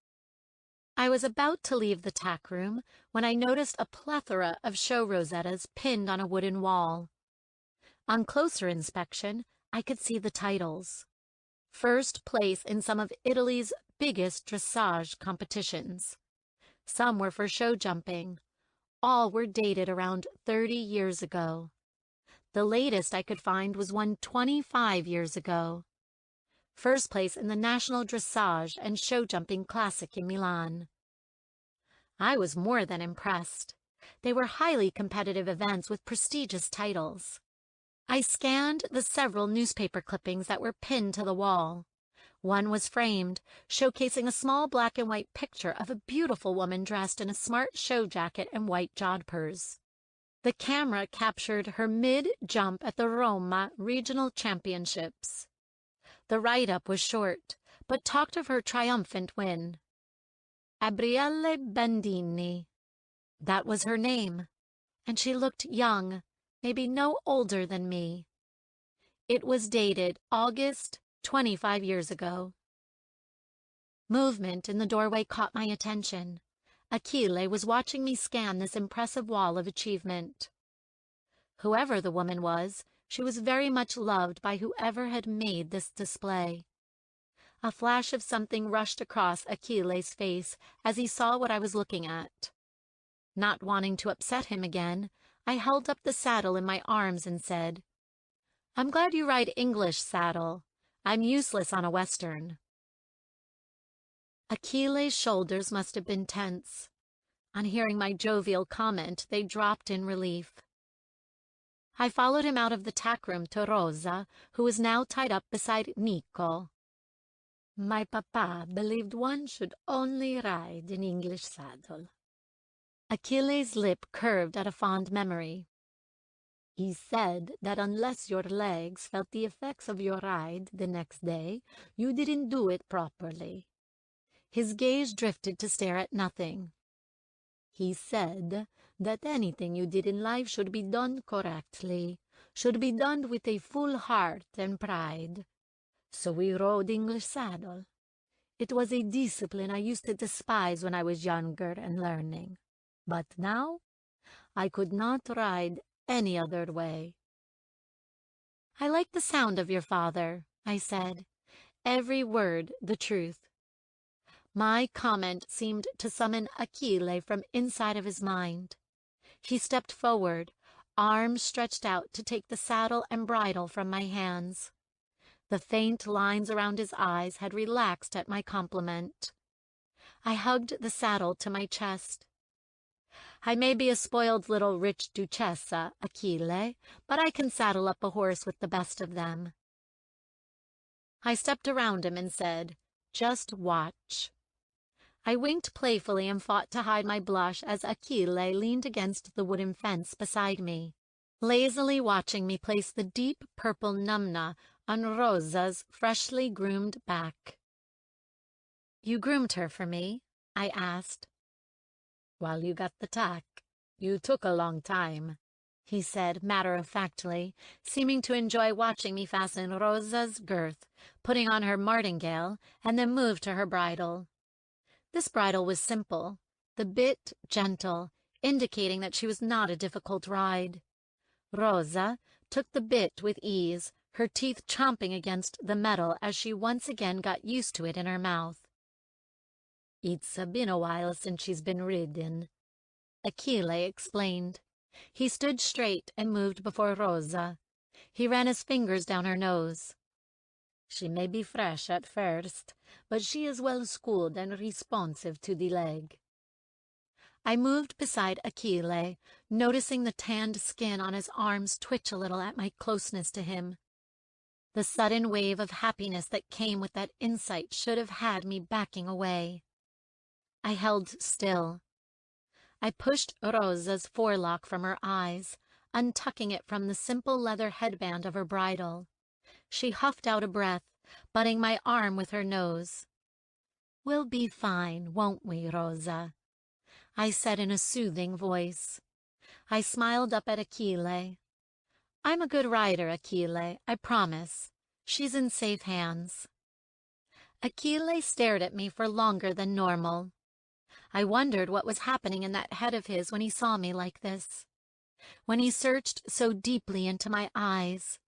I was about to leave the tack room when I noticed a plethora of show rosettas pinned on a wooden wall. On closer inspection, I could see the titles. First place in some of Italy's biggest dressage competitions. Some were for show jumping. All were dated around 30 years ago. The latest I could find was one 25 years ago. First place in the National Dressage and Show Jumping Classic in Milan. I was more than impressed. They were highly competitive events with prestigious titles. I scanned the several newspaper clippings that were pinned to the wall. One was framed, showcasing a small black and white picture of a beautiful woman dressed in a smart show jacket and white jodhpurs. The camera captured her mid-jump at the Roma Regional Championships. The write-up was short, but talked of her triumphant win. Gabrielle Bandini. That was her name, and she looked young, maybe no older than me. It was dated August 25 years ago. Movement in the doorway caught my attention. Achille was watching me scan this impressive wall of achievement. Whoever the woman was, she was very much loved by whoever had made this display. A flash of something rushed across Achille's face as he saw what I was looking at. Not wanting to upset him again, I held up the saddle in my arms and said, "I'm glad you ride English, saddle. I'm useless on a Western." Achille's shoulders must have been tense. On hearing my jovial comment, they dropped in relief. I followed him out of the tack room to Rosa, who was now tied up beside Nico. "My papa believed one should only ride in English saddle." Achille's lip curved at a fond memory. "He said that unless your legs felt the effects of your ride the next day, you didn't do it properly." His gaze drifted to stare at nothing. "He said that anything you did in life should be done correctly, should be done with a full heart and pride. So we rode English saddle. It was a discipline I used to despise when I was younger and learning. But now, I could not ride any other way." "I like the sound of your father," I said, every word the truth. My comment seemed to summon Achille from inside of his mind. He stepped forward, arms stretched out to take the saddle and bridle from my hands. The faint lines around his eyes had relaxed at my compliment. I hugged the saddle to my chest. I may be a spoiled little rich duchessa, Achille, but I can saddle up a horse with the best of them. I stepped around him and said, "Just watch." I winked playfully and fought to hide my blush as Achille leaned against the wooden fence beside me, lazily watching me place the deep purple numna on Rosa's freshly groomed back. "You groomed her for me?" I asked. "While you got the tack. You took a long time," he said matter-of-factly, seeming to enjoy watching me fasten Rosa's girth, putting on her martingale, and then move to her bridle. This bridle was simple, the bit gentle, indicating that she was not a difficult ride. Rosa took the bit with ease, her teeth chomping against the metal as she once again got used to it in her mouth. "It's been a while since she's been ridden," Achille explained. He stood straight and moved before Rosa. He ran his fingers down her nose. "She may be fresh at first, but she is well schooled and responsive to the leg." I moved beside Achille, noticing the tanned skin on his arms twitch a little at my closeness to him. The sudden wave of happiness that came with that insight should have had me backing away. I held still. I pushed Rosa's forelock from her eyes, untucking it from the simple leather headband of her bridle. She huffed out a breath, butting my arm with her nose. "We'll be fine, won't we, Rosa?" I said in a soothing voice. I smiled up at Achille. "I'm a good rider, Achille, I promise. She's in safe hands." Achille stared at me for longer than normal. I wondered what was happening in that head of his when he saw me like this, when he searched so deeply into my eyes.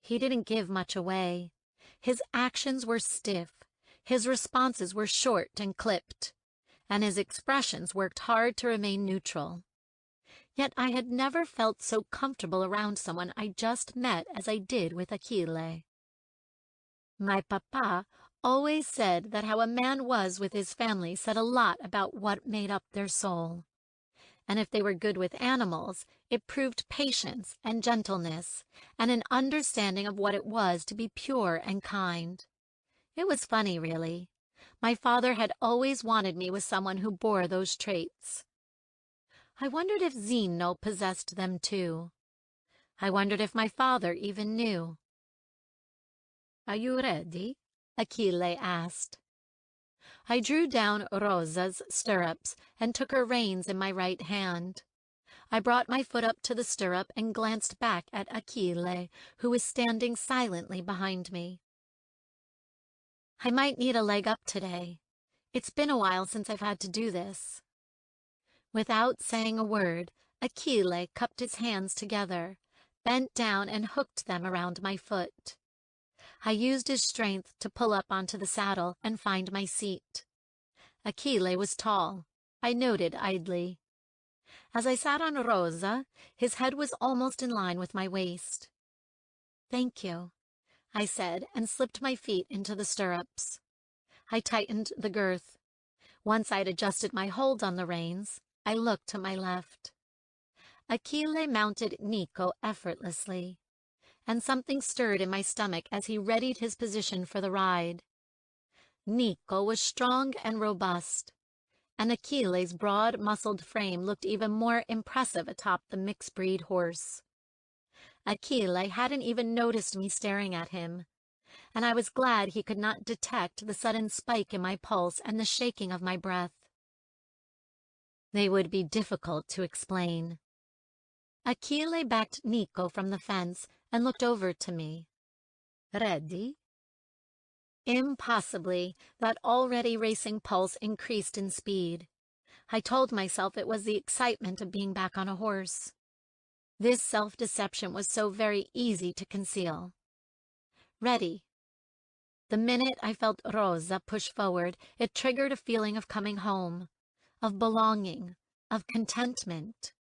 He didn't give much away. His actions were stiff, his responses were short and clipped, and his expressions worked hard to remain neutral. Yet I had never felt so comfortable around someone I just met as I did with Achille. My papa always said that how a man was with his family said a lot about what made up their soul. And if they were good with animals, it proved patience and gentleness, and an understanding of what it was to be pure and kind. It was funny, really. My father had always wanted me with someone who bore those traits. I wondered if Zeno possessed them too. I wondered if my father even knew. "Are you ready?" Achille asked. I drew down Rosa's stirrups and took her reins in my right hand. I brought my foot up to the stirrup and glanced back at Achille, who was standing silently behind me. "I might need a leg up today. It's been a while since I've had to do this." Without saying a word, Achille cupped his hands together, bent down and hooked them around my foot. I used his strength to pull up onto the saddle and find my seat. Achille was tall, I noted idly. As I sat on Rosa, his head was almost in line with my waist. "Thank you," I said, and slipped my feet into the stirrups. I tightened the girth. Once I'd adjusted my hold on the reins, I looked to my left. Achille mounted Nico effortlessly, and something stirred in my stomach as he readied his position for the ride. Nico was strong and robust, and Achille's broad-muscled frame looked even more impressive atop the mixed-breed horse. Achille hadn't even noticed me staring at him, and I was glad he could not detect the sudden spike in my pulse and the shaking of my breath. They would be difficult to explain. Achille backed Nico from the fence and looked over to me. "Ready?" Impossibly, that already racing pulse increased in speed. I told myself it was the excitement of being back on a horse. This self-deception was so very easy to conceal. "Ready." The minute I felt Rosa push forward, it triggered a feeling of coming home, of belonging, of contentment.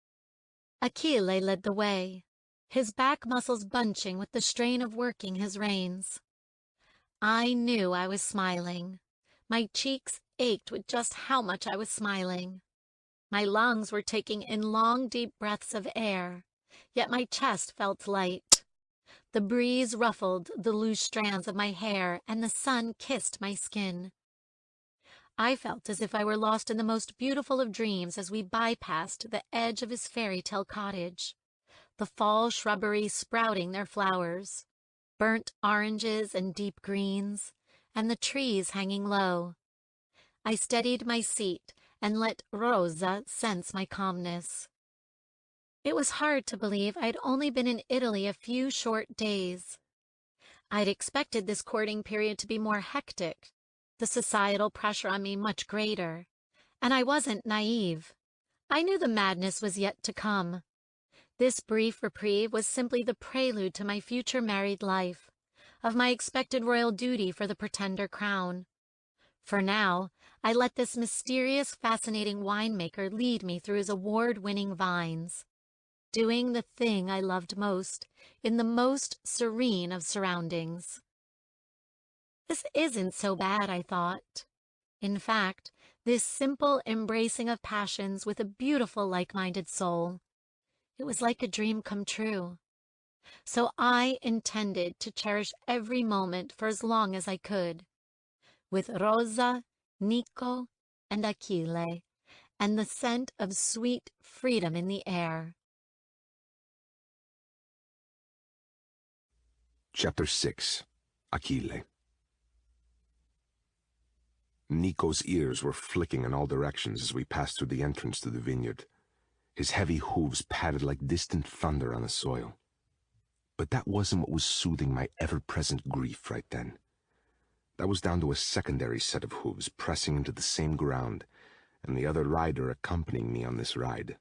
Achille led the way, his back muscles bunching with the strain of working his reins. I knew I was smiling. My cheeks ached with just how much I was smiling. My lungs were taking in long, deep breaths of air, yet my chest felt light. The breeze ruffled the loose strands of my hair, and the sun kissed my skin. I felt as if I were lost in the most beautiful of dreams as we bypassed the edge of his fairy tale cottage, the fall shrubbery sprouting their flowers, burnt oranges and deep greens, and the trees hanging low. I steadied my seat and let Rosa sense my calmness. It was hard to believe I'd only been in Italy a few short days. I'd expected this courting period to be more hectic, the societal pressure on me much greater, and I wasn't naive. I knew the madness was yet to come. This brief reprieve was simply the prelude to my future married life, of my expected royal duty for the pretender crown. For now, I let this mysterious, fascinating winemaker lead me through his award-winning vines, doing the thing I loved most in the most serene of surroundings. This isn't so bad, I thought. In fact, this simple embracing of passions with a beautiful like-minded soul, it was like a dream come true. So I intended to cherish every moment for as long as I could, with Rosa, Nico, and Achille, and the scent of sweet freedom in the air. Chapter 6. Achille. Nico's ears were flicking in all directions as we passed through the entrance to the vineyard. His heavy hooves patted like distant thunder on the soil. But that wasn't what was soothing my ever-present grief right then. That was down to a secondary set of hooves pressing into the same ground, and the other rider accompanying me on this ride.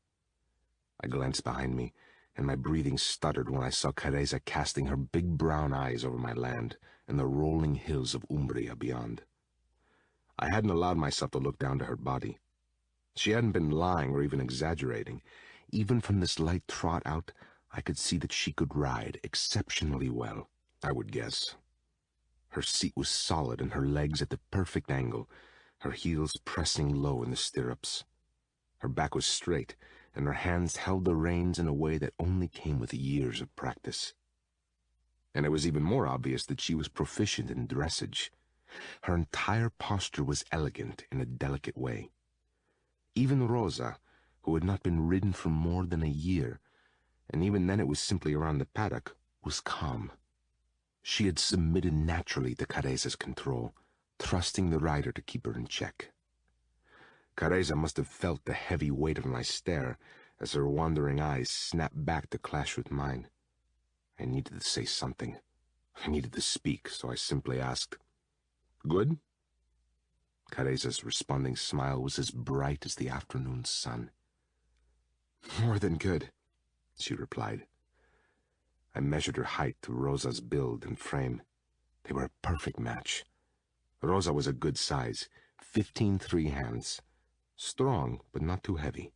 I glanced behind me, and my breathing stuttered when I saw Careza casting her big brown eyes over my land and the rolling hills of Umbria beyond. I hadn't allowed myself to look down to her body. She hadn't been lying or even exaggerating. Even from this light trot out, I could see that she could ride exceptionally well, I would guess. Her seat was solid and her legs at the perfect angle, her heels pressing low in the stirrups. Her back was straight, and her hands held the reins in a way that only came with years of practice. And it was even more obvious that she was proficient in dressage. Her entire posture was elegant in a delicate way. Even Rosa, who had not been ridden for more than a year, and even then it was simply around the paddock, was calm. She had submitted naturally to Careza's control, trusting the rider to keep her in check. Careza must have felt the heavy weight of my stare as her wandering eyes snapped back to clash with mine. I needed to say something. I needed to speak, so I simply asked, "Good?" Careza's responding smile was as bright as the afternoon sun. "More than good," she replied. I measured her height to Rosa's build and frame. They were a perfect match. Rosa was a good size, 15-3 hands. Strong, but not too heavy.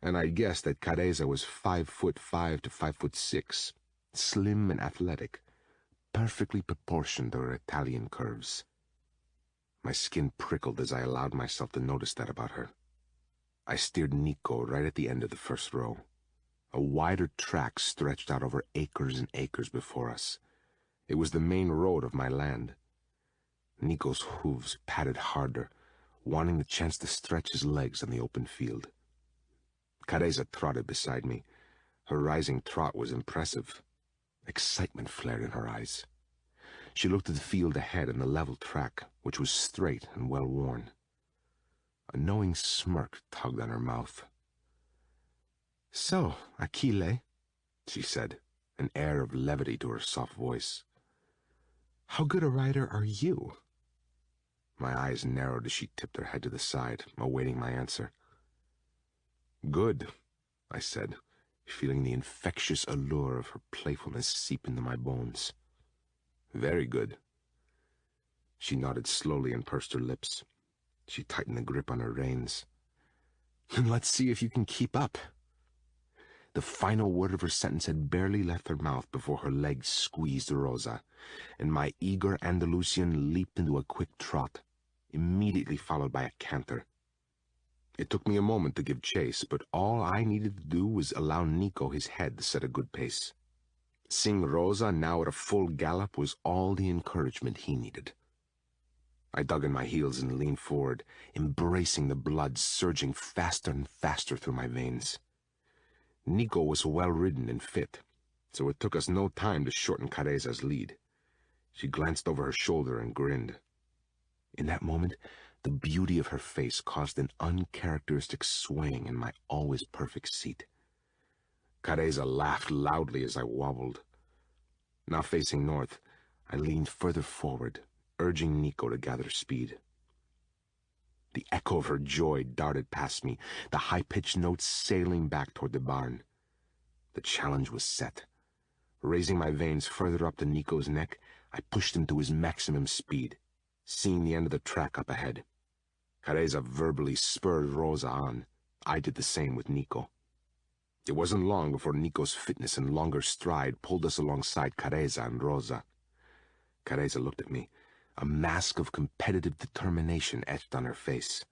And I guessed that Careza was 5'5" to 5'6", slim and athletic, perfectly proportioned to her Italian curves. My skin prickled as I allowed myself to notice that about her. I steered Nico right at the end of the first row. A wider track stretched out over acres and acres before us. It was the main road of my land. Nico's hooves patted harder, wanting the chance to stretch his legs on the open field. Careza trotted beside me. Her rising trot was impressive. Excitement flared in her eyes. She looked at the field ahead and the level track, which was straight and well-worn. A knowing smirk tugged on her mouth. "So, Achille," she said, an air of levity to her soft voice. "How good a rider are you?" My eyes narrowed as she tipped her head to the side, awaiting my answer. "Good," I said, feeling the infectious allure of her playfulness seep into my bones. "Very good." She nodded slowly and pursed her lips. She tightened the grip on her reins. "Then let's see if you can keep up." The final word of her sentence had barely left her mouth before her legs squeezed Rosa, and my eager Andalusian leaped into a quick trot, immediately followed by a canter. It took me a moment to give chase, but all I needed to do was allow Nico his head to set a good pace. Seeing Rosa now at a full gallop was all the encouragement he needed. I dug in my heels and leaned forward, embracing the blood surging faster and faster through my veins. Nico was well-ridden and fit, so it took us no time to shorten Careza's lead. She glanced over her shoulder and grinned. In that moment, the beauty of her face caused an uncharacteristic swaying in my always perfect seat. Careza laughed loudly as I wobbled. Now facing north, I leaned further forward, urging Nico to gather speed. The echo of her joy darted past me, the high-pitched notes sailing back toward the barn. The challenge was set. Raising my veins further up to Nico's neck, I pushed him to his maximum speed, seeing the end of the track up ahead. Careza verbally spurred Rosa on. I did the same with Nico. It wasn't long before Nico's fitness and longer stride pulled us alongside Careza and Rosa. Careza looked at me, a mask of competitive determination etched on her face.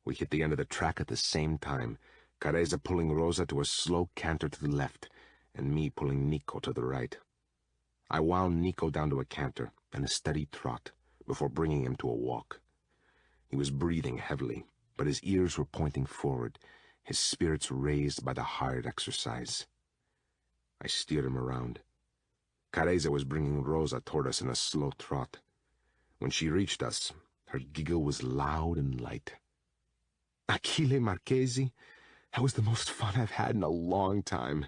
We hit the end of the track at the same time, Careza pulling Rosa to a slow canter to the left, and me pulling Nico to the right. I wound Nico down to a canter and a steady trot before bringing him to a walk. He was breathing heavily, but his ears were pointing forward, his spirits raised by the hard exercise. I steered him around. Careza was bringing Rosa toward us in a slow trot. When she reached us, her giggle was loud and light. "Achille Marchesi, that was the most fun I've had in a long time."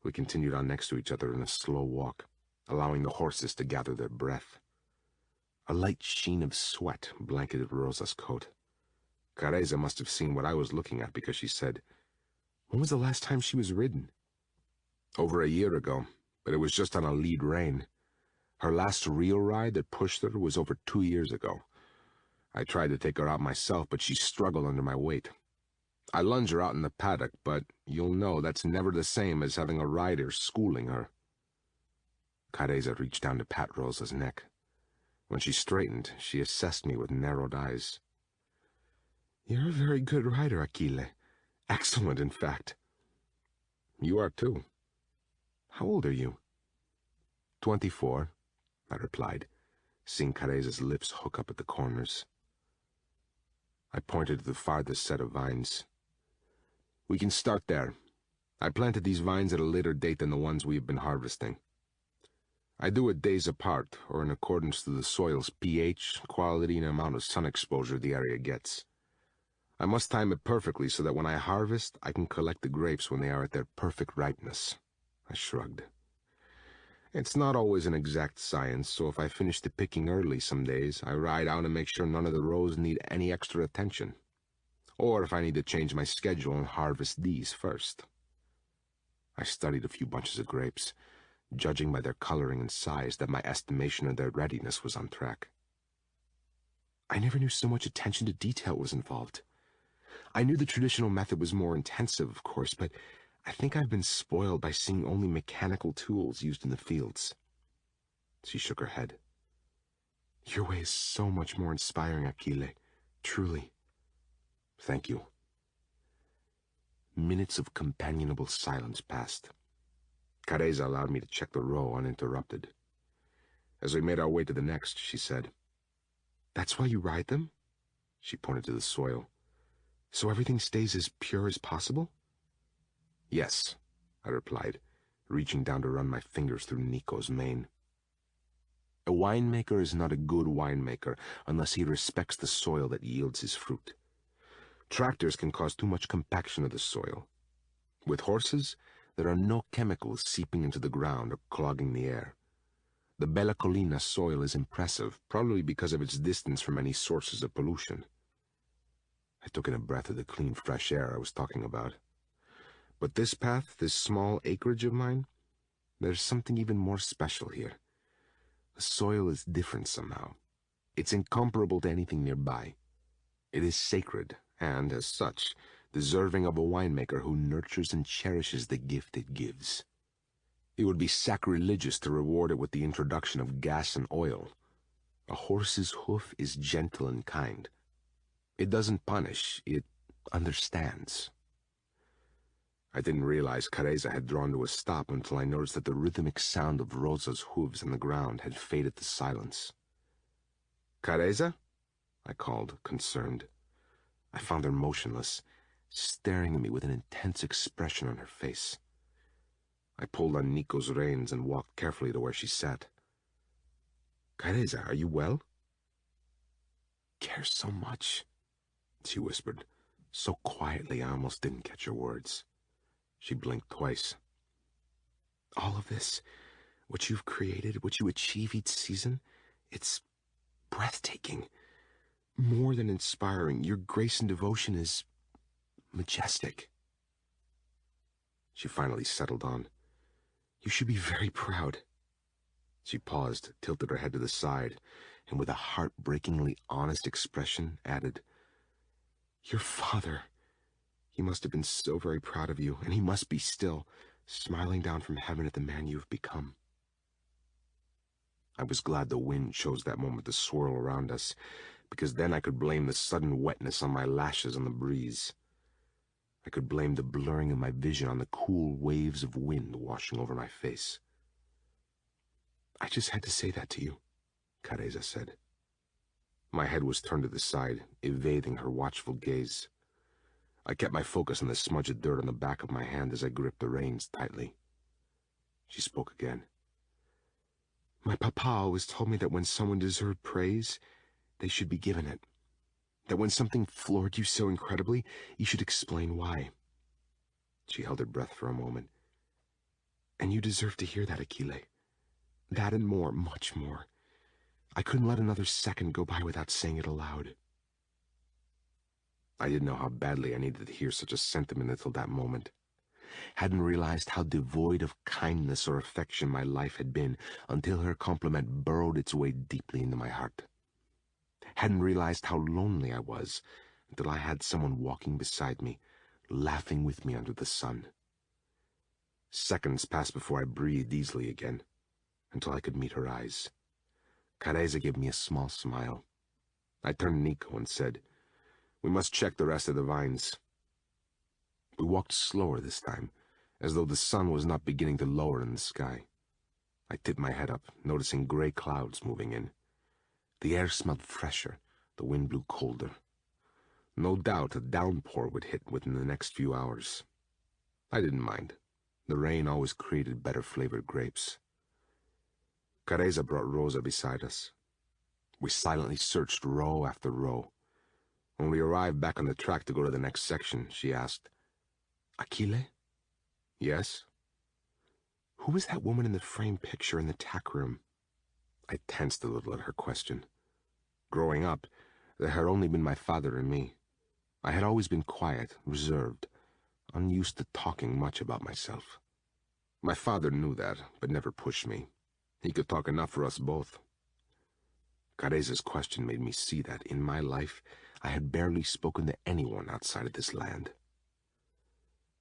We continued on next to each other in a slow walk, allowing the horses to gather their breath. A light sheen of sweat blanketed Rosa's coat. Careza must have seen what I was looking at because she said, "When was the last time she was ridden?" "Over a year ago, but it was just on a lead rein. Her last real ride that pushed her was over 2 years ago. I tried to take her out myself, but she struggled under my weight. I lunge her out in the paddock, but you'll know that's never the same as having a rider schooling her." Careza reached down to pat Rosa's neck. When she straightened, she assessed me with narrowed eyes. "You're a very good rider, Achille. Excellent, in fact." "You are, too." "How old are you?" 24, I replied, seeing Careza's lips hook up at the corners. I pointed to the farthest set of vines. "We can start there. I planted these vines at a later date than the ones we have been harvesting. I do it days apart, or in accordance to the soil's pH, quality, and amount of sun exposure the area gets. I must time it perfectly so that when I harvest, I can collect the grapes when they are at their perfect ripeness." I shrugged. "It's not always an exact science, so if I finish the picking early some days, I ride out and make sure none of the rows need any extra attention. Or if I need to change my schedule and harvest these first." I studied a few bunches of grapes, judging by their coloring and size that my estimation of their readiness was on track. I never knew so much attention to detail was involved. I knew the traditional method was more intensive, of course, but I think I've been spoiled by seeing only mechanical tools used in the fields. She shook her head. "Your way is so much more inspiring, Achille. Truly." "Thank you." Minutes of companionable silence passed. Careza allowed me to check the row uninterrupted. As we made our way to the next, she said, "That's why you ride them?" She pointed to the soil. "So everything stays as pure as possible?" "Yes," I replied, reaching down to run my fingers through Nico's mane. A winemaker is not a good winemaker unless he respects the soil that yields his fruit. Tractors can cause too much compaction of the soil. With horses, there are no chemicals seeping into the ground or clogging the air. The Bella Collina soil is impressive, probably because of its distance from any sources of pollution. I took in a breath of the clean, fresh air I was talking about. But this path, this small acreage of mine, there's something even more special here. The soil is different somehow. It's incomparable to anything nearby. It is sacred, and, as such, deserving of a winemaker who nurtures and cherishes the gift it gives. It would be sacrilegious to reward it with the introduction of gas and oil. A horse's hoof is gentle and kind. It doesn't punish, it understands. I didn't realize Careza had drawn to a stop until I noticed that the rhythmic sound of Rosa's hooves on the ground had faded to silence. Careza? I called, concerned. I found her motionless, staring at me with an intense expression on her face. I pulled on Nico's reins and walked carefully to where she sat. Careza, are you well? Care so much, she whispered, so quietly I almost didn't catch her words. She blinked twice. All of this, what you've created, what you achieve each season, it's breathtaking. More than inspiring. Your grace and devotion is majestic. She finally settled on. You should be very proud. She paused, tilted her head to the side, and with a heartbreakingly honest expression added, Your father, he must have been so very proud of you, and he must be still, smiling down from heaven at the man you have become. I was glad the wind chose that moment to swirl around us, because then I could blame the sudden wetness on my lashes on the breeze. I could blame the blurring of my vision on the cool waves of wind washing over my face. I just had to say that to you, Careza said. My head was turned to the side, evading her watchful gaze. I kept my focus on the smudge of dirt on the back of my hand as I gripped the reins tightly. She spoke again. My papa always told me that when someone deserved praise, they should be given it. That when something floored you so incredibly, you should explain why. She held her breath for a moment. And you deserve to hear that, Achille. That and more, much more. I couldn't let another second go by without saying it aloud. I didn't know how badly I needed to hear such a sentiment until that moment. Hadn't realized how devoid of kindness or affection my life had been until her compliment burrowed its way deeply into my heart. Hadn't realized how lonely I was until I had someone walking beside me, laughing with me under the sun. Seconds passed before I breathed easily again, until I could meet her eyes. Careza gave me a small smile. I turned to Nico and said, We must check the rest of the vines. We walked slower this time, as though the sun was not beginning to lower in the sky. I tipped my head up, noticing gray clouds moving in. The air smelled fresher, the wind blew colder. No doubt a downpour would hit within the next few hours. I didn't mind. The rain always created better-flavored grapes. Careza brought Rosa beside us. We silently searched row after row. When we arrived back on the track to go to the next section, she asked, Achille? Yes? Who was that woman in the framed picture in the tack room? I tensed a little at her question. Growing up, there had only been my father and me. I had always been quiet, reserved, unused to talking much about myself. My father knew that, but never pushed me. He could talk enough for us both. Careza's question made me see that, in my life, I had barely spoken to anyone outside of this land.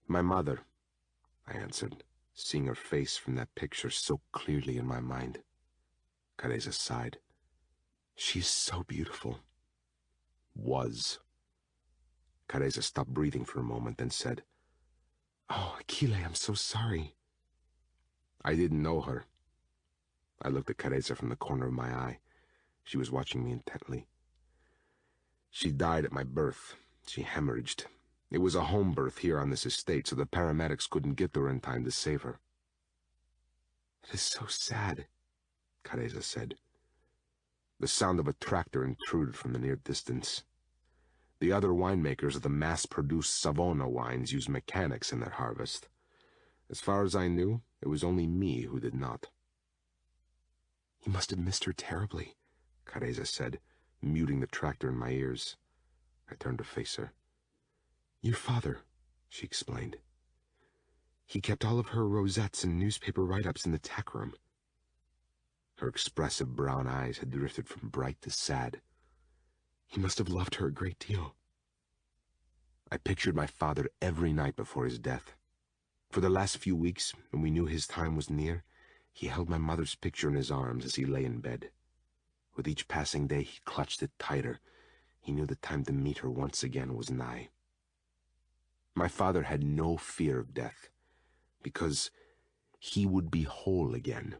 My mother, I answered, seeing her face from that picture so clearly in my mind. Careza sighed. She is so beautiful. Was. Careza stopped breathing for a moment, then said, Oh, Achille, I'm so sorry. I didn't know her. I looked at Careza from the corner of my eye. She was watching me intently. She died at my birth. She hemorrhaged. It was a home birth here on this estate, so the paramedics couldn't get to her in time to save her. It is so sad, Careza said. The sound of a tractor intruded from the near distance. The other winemakers of the mass-produced Savona wines used mechanics in their harvest. As far as I knew, it was only me who did not. You must have missed her terribly, Careza said, muting the tractor in my ears. I turned to face her. Your father, she explained. He kept all of her rosettes and newspaper write-ups in the tack room. Her expressive brown eyes had drifted from bright to sad. He must have loved her a great deal. I pictured my father every night before his death. For the last few weeks, when we knew his time was near, he held my mother's picture in his arms as he lay in bed. With each passing day, he clutched it tighter, He knew the time to meet her once again was nigh. My father had no fear of death, because he would be whole again,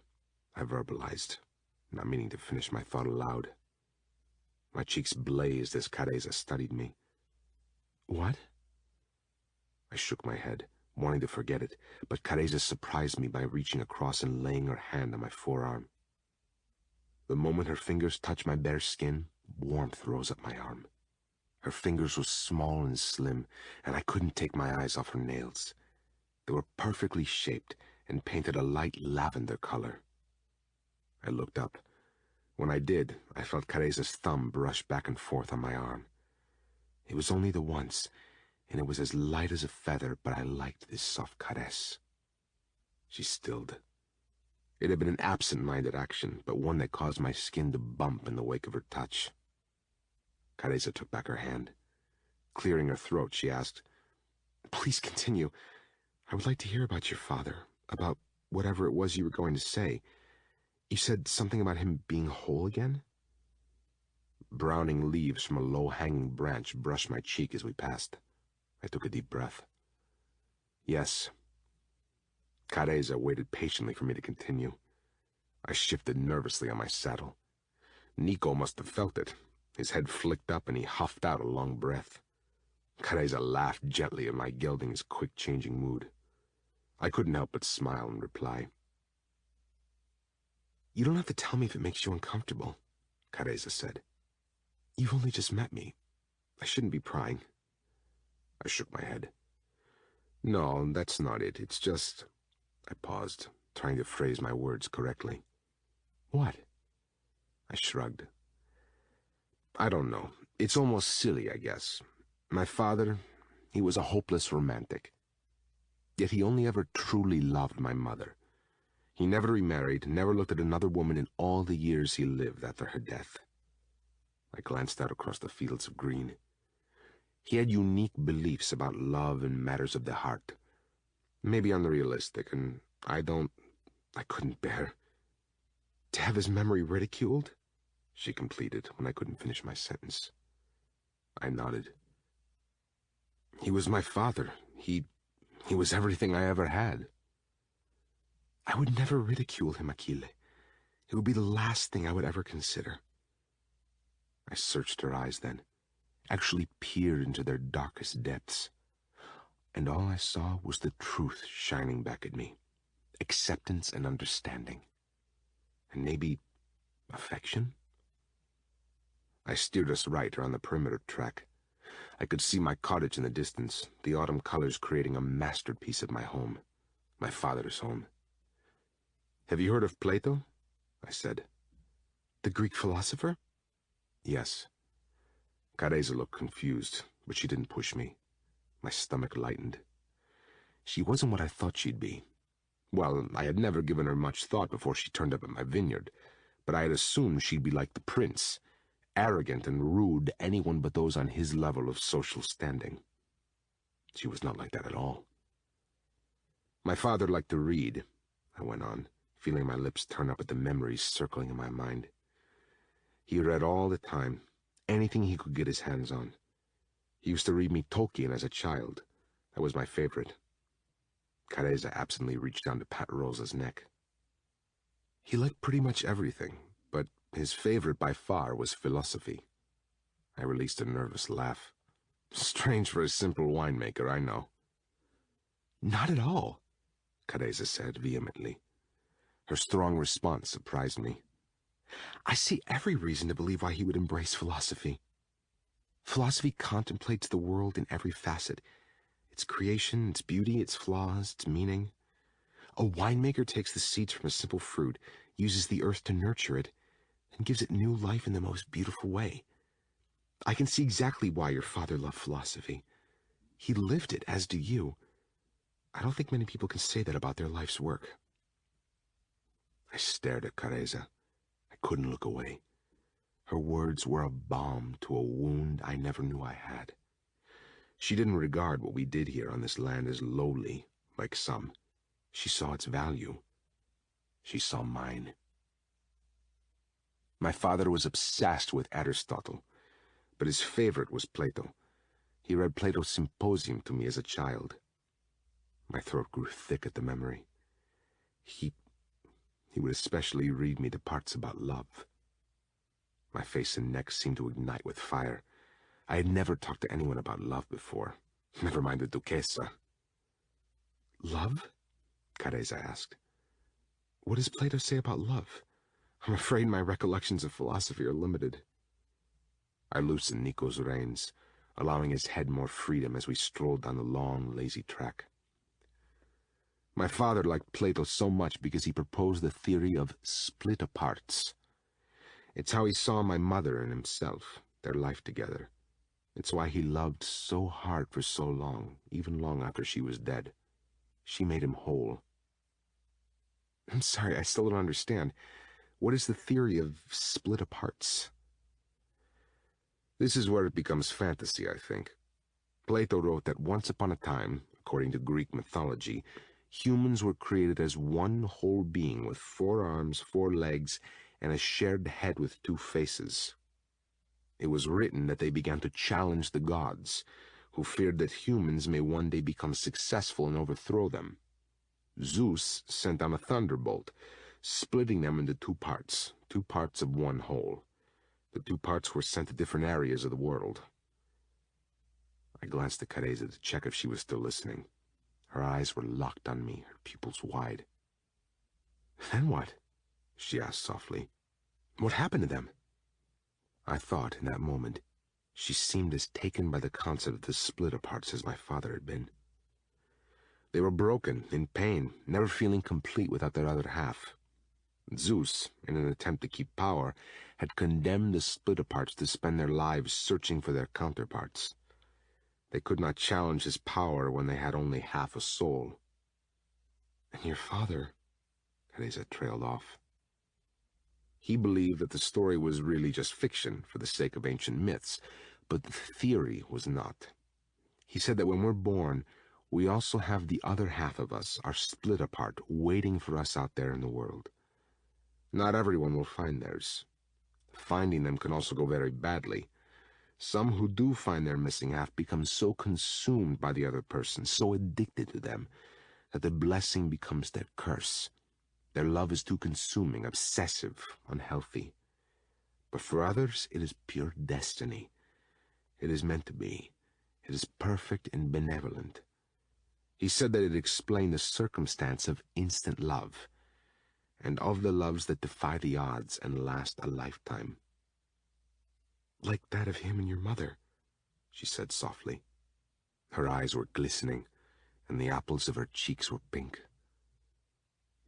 I verbalized, not meaning to finish my thought aloud. My cheeks blazed as Careza studied me. What? I shook my head, wanting to forget it, but Careza surprised me by reaching across and laying her hand on my forearm. The moment her fingers touched my bare skin, warmth rose up my arm. Her fingers were small and slim, and I couldn't take my eyes off her nails. They were perfectly shaped and painted a light lavender color. I looked up. When I did, I felt Careza's thumb brush back and forth on my arm. It was only the once, and it was as light as a feather, but I liked this soft caress. She stilled. It had been an absent-minded action, but one that caused my skin to bump in the wake of her touch. Careza took back her hand. Clearing her throat, she asked, "Please continue. I would like to hear about your father, about whatever it was you were going to say. You said something about him being whole again?" Browning leaves from a low-hanging branch brushed my cheek as we passed. I took a deep breath. Yes. Careza waited patiently for me to continue. I shifted nervously on my saddle. Nico must have felt it. His head flicked up and he huffed out a long breath. Careza laughed gently at my gelding's quick-changing mood. I couldn't help but smile and reply. "You don't have to tell me if it makes you uncomfortable," Careza said. "You've only just met me. I shouldn't be prying." I shook my head. "No, that's not it. It's just—" I paused, trying to phrase my words correctly. "What?" I shrugged. "I don't know. It's almost silly, I guess. My father, he was a hopeless romantic. Yet he only ever truly loved my mother. He never remarried, never looked at another woman in all the years he lived after her death." I glanced out across the fields of green. He had unique beliefs about love and matters of the heart. Maybe unrealistic, and I couldn't bear. "To have his memory ridiculed?" she completed when I couldn't finish my sentence. I nodded. "He was my father. He was everything I ever had." "I would never ridicule him, Achille. It would be the last thing I would ever consider." I searched her eyes then, actually peered into their darkest depths, and all I saw was the truth shining back at me, acceptance and understanding, and maybe affection. I steered us right around the perimeter track. I could see my cottage in the distance, the autumn colors creating a masterpiece of my home, my father's home. "Have you heard of Plato?" I said. "The Greek philosopher?" "Yes." Careza looked confused, but she didn't push me. My stomach lightened. She wasn't what I thought she'd be. Well, I had never given her much thought before she turned up at my vineyard, but I had assumed she'd be like the prince, arrogant and rude to anyone but those on his level of social standing. She was not like that at all. "My father liked to read," I went on, feeling my lips turn up at the memories circling in my mind. "He read all the time, anything he could get his hands on. He used to read me Tolkien as a child. That was my favorite." Careza absently reached down to pat Rosa's neck. "He liked pretty much everything, but his favorite by far was philosophy." I released a nervous laugh. "Strange for a simple winemaker, I know." "Not at all," Careza said vehemently. Her strong response surprised me. "I see every reason to believe why he would embrace philosophy. Philosophy contemplates the world in every facet, its creation, its beauty, its flaws, its meaning. A winemaker takes the seeds from a simple fruit, uses the earth to nurture it, and gives it new life in the most beautiful way. I can see exactly why your father loved philosophy. He lived it, as do you. I don't think many people can say that about their life's work." I stared at Careza. I couldn't look away. Her words were a balm to a wound I never knew I had. She didn't regard what we did here on this land as lowly, like some. She saw its value. She saw mine. My father was obsessed with Aristotle, but his favorite was Plato. He read Plato's Symposium to me as a child. My throat grew thick at the memory. He would especially read me the parts about love. My face and neck seemed to ignite with fire. I had never talked to anyone about love before, never mind the Duquesa. Love? Careza asked. What does Plato say about love? I'm afraid my recollections of philosophy are limited. I loosened Nico's reins, allowing his head more freedom as we strolled down the long, lazy track. My father liked Plato so much because he proposed the theory of split aparts. It's how he saw my mother and himself, their life together. It's why he loved so hard for so long, even long after she was dead. She made him whole. I'm sorry, I still don't understand. What is the theory of split aparts? This is where it becomes fantasy, I think. Plato wrote that once upon a time, according to Greek mythology, humans were created as one whole being with 4 arms, 4 legs, and a shared head with 2 faces. It was written that they began to challenge the gods, who feared that humans may one day become successful and overthrow them. Zeus sent down a thunderbolt, splitting them into 2 parts, 2 parts of one whole. The 2 parts were sent to different areas of the world. I glanced at Careza to check if she was still listening. Her eyes were locked on me, her pupils wide. Then what? She asked softly. What happened to them? I thought, in that moment, she seemed as taken by the concept of the split aparts as my father had been. They were broken, in pain, never feeling complete without their other half. Zeus, in an attempt to keep power, had condemned the split aparts to spend their lives searching for their counterparts. They could not challenge his power when they had only half a soul. And your father, Teresa trailed off. He believed that the story was really just fiction for the sake of ancient myths, but the theory was not. He said that when we're born, we also have the other half of us, our split apart, waiting for us out there in the world. Not everyone will find theirs. Finding them can also go very badly. Some who do find their missing half become so consumed by the other person, so addicted to them, that the blessing becomes their curse. Their love is too consuming, obsessive, unhealthy. But for others, it is pure destiny. It is meant to be. It is perfect and benevolent. He said that it explained the circumstance of instant love, and of the loves that defy the odds and last a lifetime. Like that of him and your mother, she said softly. Her eyes were glistening, and the apples of her cheeks were pink.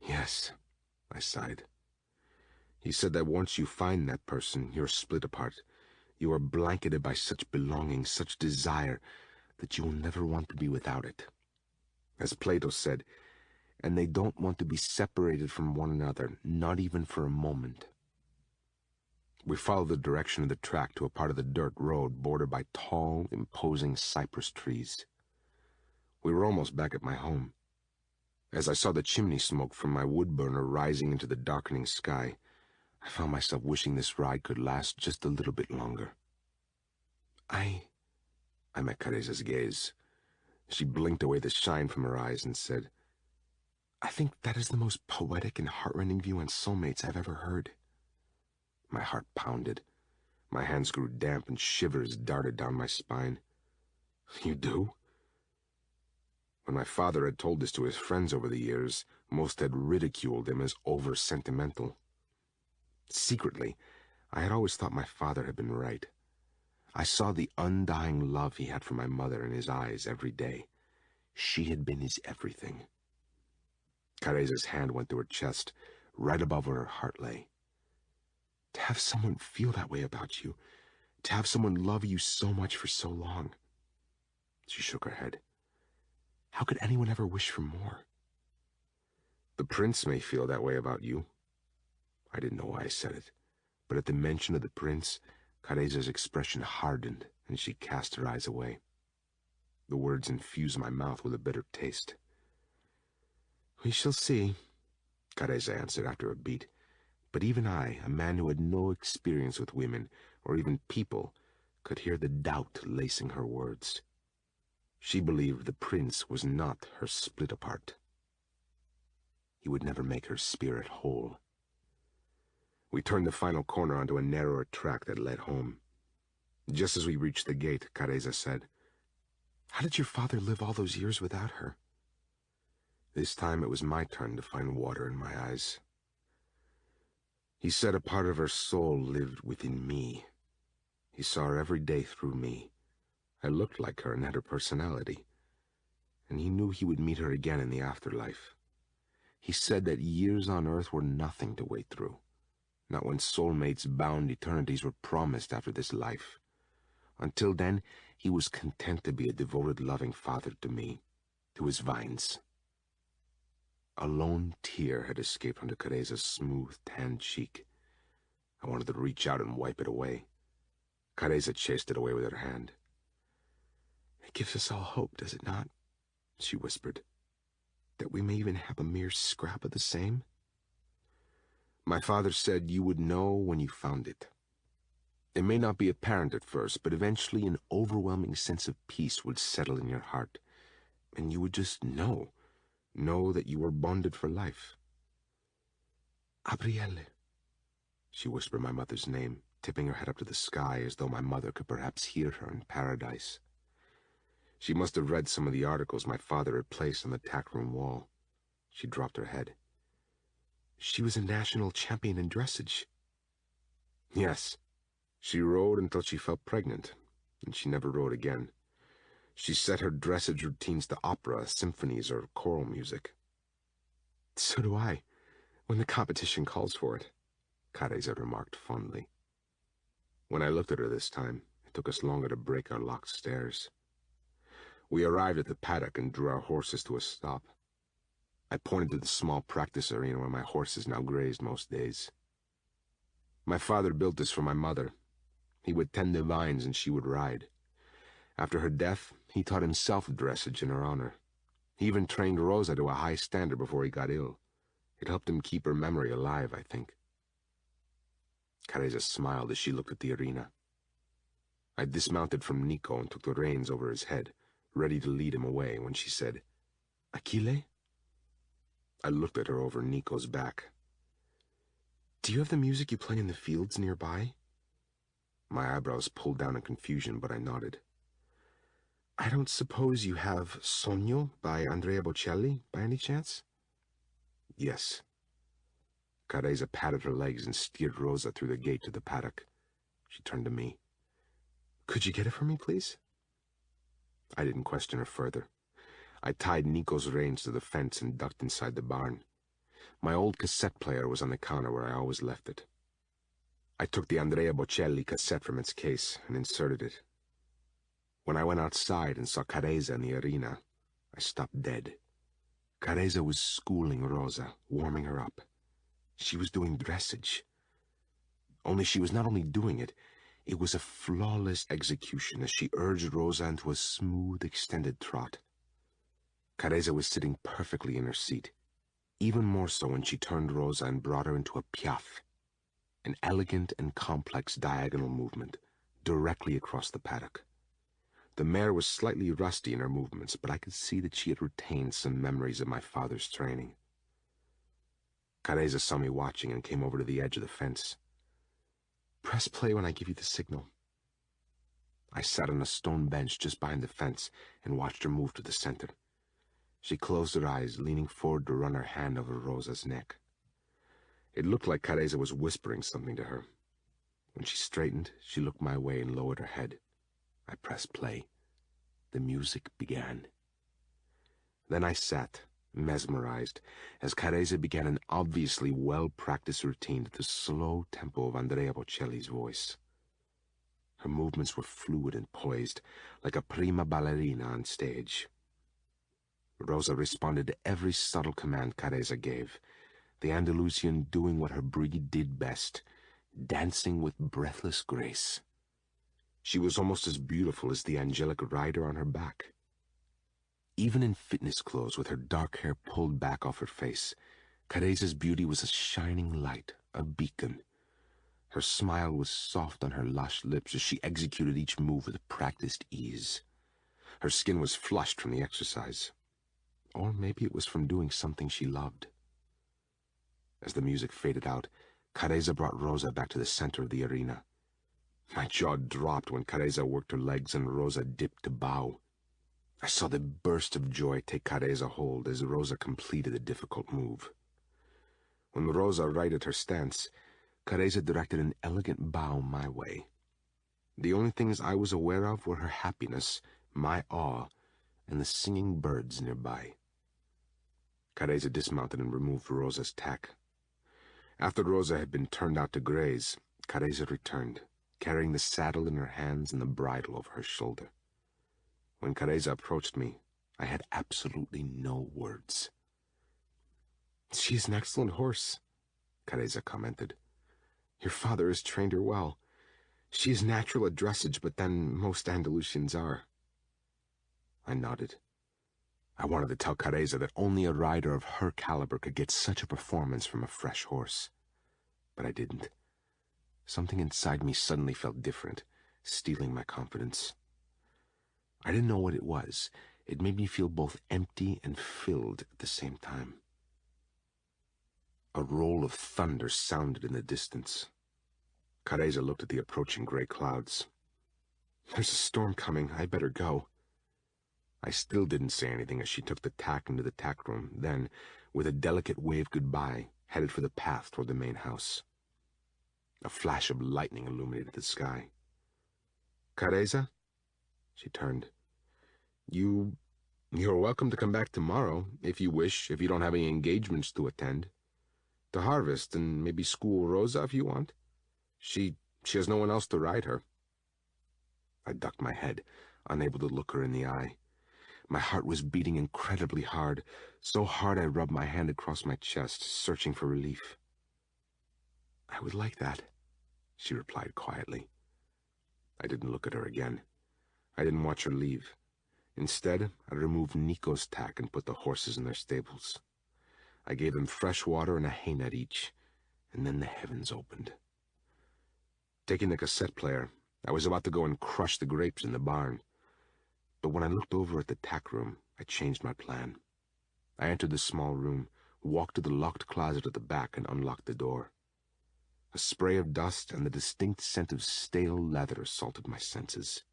Yes, I sighed. He said that once you find that person, you're split apart. You are blanketed by such belonging, such desire, that you will never want to be without it. As Plato said, and they don't want to be separated from one another, not even for a moment. We followed the direction of the track to a part of the dirt road bordered by tall, imposing cypress trees. We were almost back at my home. As I saw the chimney smoke from my wood burner rising into the darkening sky, I found myself wishing this ride could last just a little bit longer. I met Careza's gaze. She blinked away the shine from her eyes and said, I think that is the most poetic and heartrending view on soulmates I've ever heard. My heart pounded. My hands grew damp and shivers darted down my spine. You do? When my father had told this to his friends over the years, most had ridiculed him as over-sentimental. Secretly, I had always thought my father had been right. I saw the undying love he had for my mother in his eyes every day. She had been his everything. Careza's hand went to her chest, right above where her heart lay. To have someone feel that way about you, to have someone love you so much for so long. She shook her head. How could anyone ever wish for more? The prince may feel that way about you. I didn't know why I said it, but at the mention of the prince, Careza's expression hardened, and she cast her eyes away. The words infused my mouth with a bitter taste. We shall see, Careza answered after a beat. But even I, a man who had no experience with women, or even people, could hear the doubt lacing her words. She believed the prince was not her split apart. He would never make her spirit whole. We turned the final corner onto a narrower track that led home. Just as we reached the gate, Careza said, "How did your father live all those years without her?" This time it was my turn to find water in my eyes. He said a part of her soul lived within me. He saw her every day through me. I looked like her and had her personality. And he knew he would meet her again in the afterlife. He said that years on earth were nothing to wait through. Not when soulmates bound eternities were promised after this life. Until then, he was content to be a devoted, loving father to me, to his vines. A lone tear had escaped onto Careza's smooth, tanned cheek. I wanted to reach out and wipe it away. Careza chased it away with her hand. "It gives us all hope, does it not?" she whispered. "That we may even have a mere scrap of the same?" "My father said you would know when you found it. It may not be apparent at first, but eventually an overwhelming sense of peace would settle in your heart, and you would just know that you were bonded for life." "Gabriele," she whispered my mother's name, tipping her head up to the sky as though my mother could perhaps hear her in paradise. She must have read some of the articles my father had placed on the tackroom wall. She dropped her head. "She was a national champion in dressage." "Yes. She rode until she fell pregnant, and she never rode again. She set her dressage routines to opera, symphonies, or choral music." "So do I, when the competition calls for it," Careza remarked fondly. When I looked at her this time, it took us longer to break our locked stares. We arrived at the paddock and drew our horses to a stop. I pointed to the small practice arena where my horses now grazed most days. "My father built this for my mother. He would tend the vines and she would ride. After her death, he taught himself dressage in her honor. He even trained Rosa to a high standard before he got ill. It helped him keep her memory alive, I think." Careza smiled as she looked at the arena. I dismounted from Nico and took the reins over his head, ready to lead him away, when she said, "Achille?" I looked at her over Nico's back. "Do you have the music you play in the fields nearby?" My eyebrows pulled down in confusion, but I nodded. "I don't suppose you have Sogno by Andrea Bocelli, by any chance?" "Yes." Careza patted her legs and steered Rosa through the gate to the paddock. She turned to me. "Could you get it for me, please?" I didn't question her further. I tied Nico's reins to the fence and ducked inside the barn. My old cassette player was on the counter where I always left it. I took the Andrea Bocelli cassette from its case and inserted it. When I went outside and saw Careza in the arena, I stopped dead. Careza was schooling Rosa, warming her up. She was doing dressage. Only she was not only doing it, it was a flawless execution as she urged Rosa into a smooth, extended trot. Careza was sitting perfectly in her seat, even more so when she turned Rosa and brought her into a piaffe, an elegant and complex diagonal movement, directly across the paddock. The mare was slightly rusty in her movements, but I could see that she had retained some memories of my father's training. Careza saw me watching and came over to the edge of the fence. "Press play when I give you the signal." I sat on a stone bench just behind the fence and watched her move to the center. She closed her eyes, leaning forward to run her hand over Rosa's neck. It looked like Careza was whispering something to her. When she straightened, she looked my way and lowered her head. I pressed play. The music began. Then I sat, mesmerized, as Careza began an obviously well-practiced routine to the slow tempo of Andrea Bocelli's voice. Her movements were fluid and poised, like a prima ballerina on stage. Rosa responded to every subtle command Careza gave, the Andalusian doing what her breed did best, dancing with breathless grace. She was almost as beautiful as the angelic rider on her back. Even in fitness clothes, with her dark hair pulled back off her face, Careza's beauty was a shining light, a beacon. Her smile was soft on her lush lips as she executed each move with practiced ease. Her skin was flushed from the exercise. Or maybe it was from doing something she loved. As the music faded out, Careza brought Rosa back to the center of the arena. My jaw dropped when Careza worked her legs and Rosa dipped to bow. I saw the burst of joy take Careza hold as Rosa completed the difficult move. When Rosa righted her stance, Careza directed an elegant bow my way. The only things I was aware of were her happiness, my awe, and the singing birds nearby. Careza dismounted and removed Rosa's tack. After Rosa had been turned out to graze, Careza returned, carrying the saddle in her hands and the bridle over her shoulder. When Careza approached me, I had absolutely no words. "She is an excellent horse," Careza commented. "Your father has trained her well. She is natural at dressage, but then most Andalusians are." I nodded. I wanted to tell Careza that only a rider of her caliber could get such a performance from a fresh horse. But I didn't. Something inside me suddenly felt different, stealing my confidence. I didn't know what it was. It made me feel both empty and filled at the same time. A roll of thunder sounded in the distance. Careza looked at the approaching gray clouds. "There's a storm coming. I better go." I still didn't say anything as she took the tack into the tack room, then, with a delicate wave goodbye, headed for the path toward the main house. A flash of lightning illuminated the sky. "Careza?" She turned. You're welcome to come back tomorrow, if you wish, if you don't have any engagements to attend. To harvest, and maybe school Rosa if you want. She has no one else to ride her." I ducked my head, unable to look her in the eye. My heart was beating incredibly hard, so hard I rubbed my hand across my chest, searching for relief. "I would like that," she replied quietly. I didn't look at her again. I didn't watch her leave. Instead, I removed Nico's tack and put the horses in their stables. I gave them fresh water and a hay net each, and then the heavens opened. Taking the cassette player, I was about to go and crush the grapes in the barn. But when I looked over at the tack room, I changed my plan. I entered the small room, walked to the locked closet at the back, and unlocked the door. A spray of dust and the distinct scent of stale leather assaulted my senses.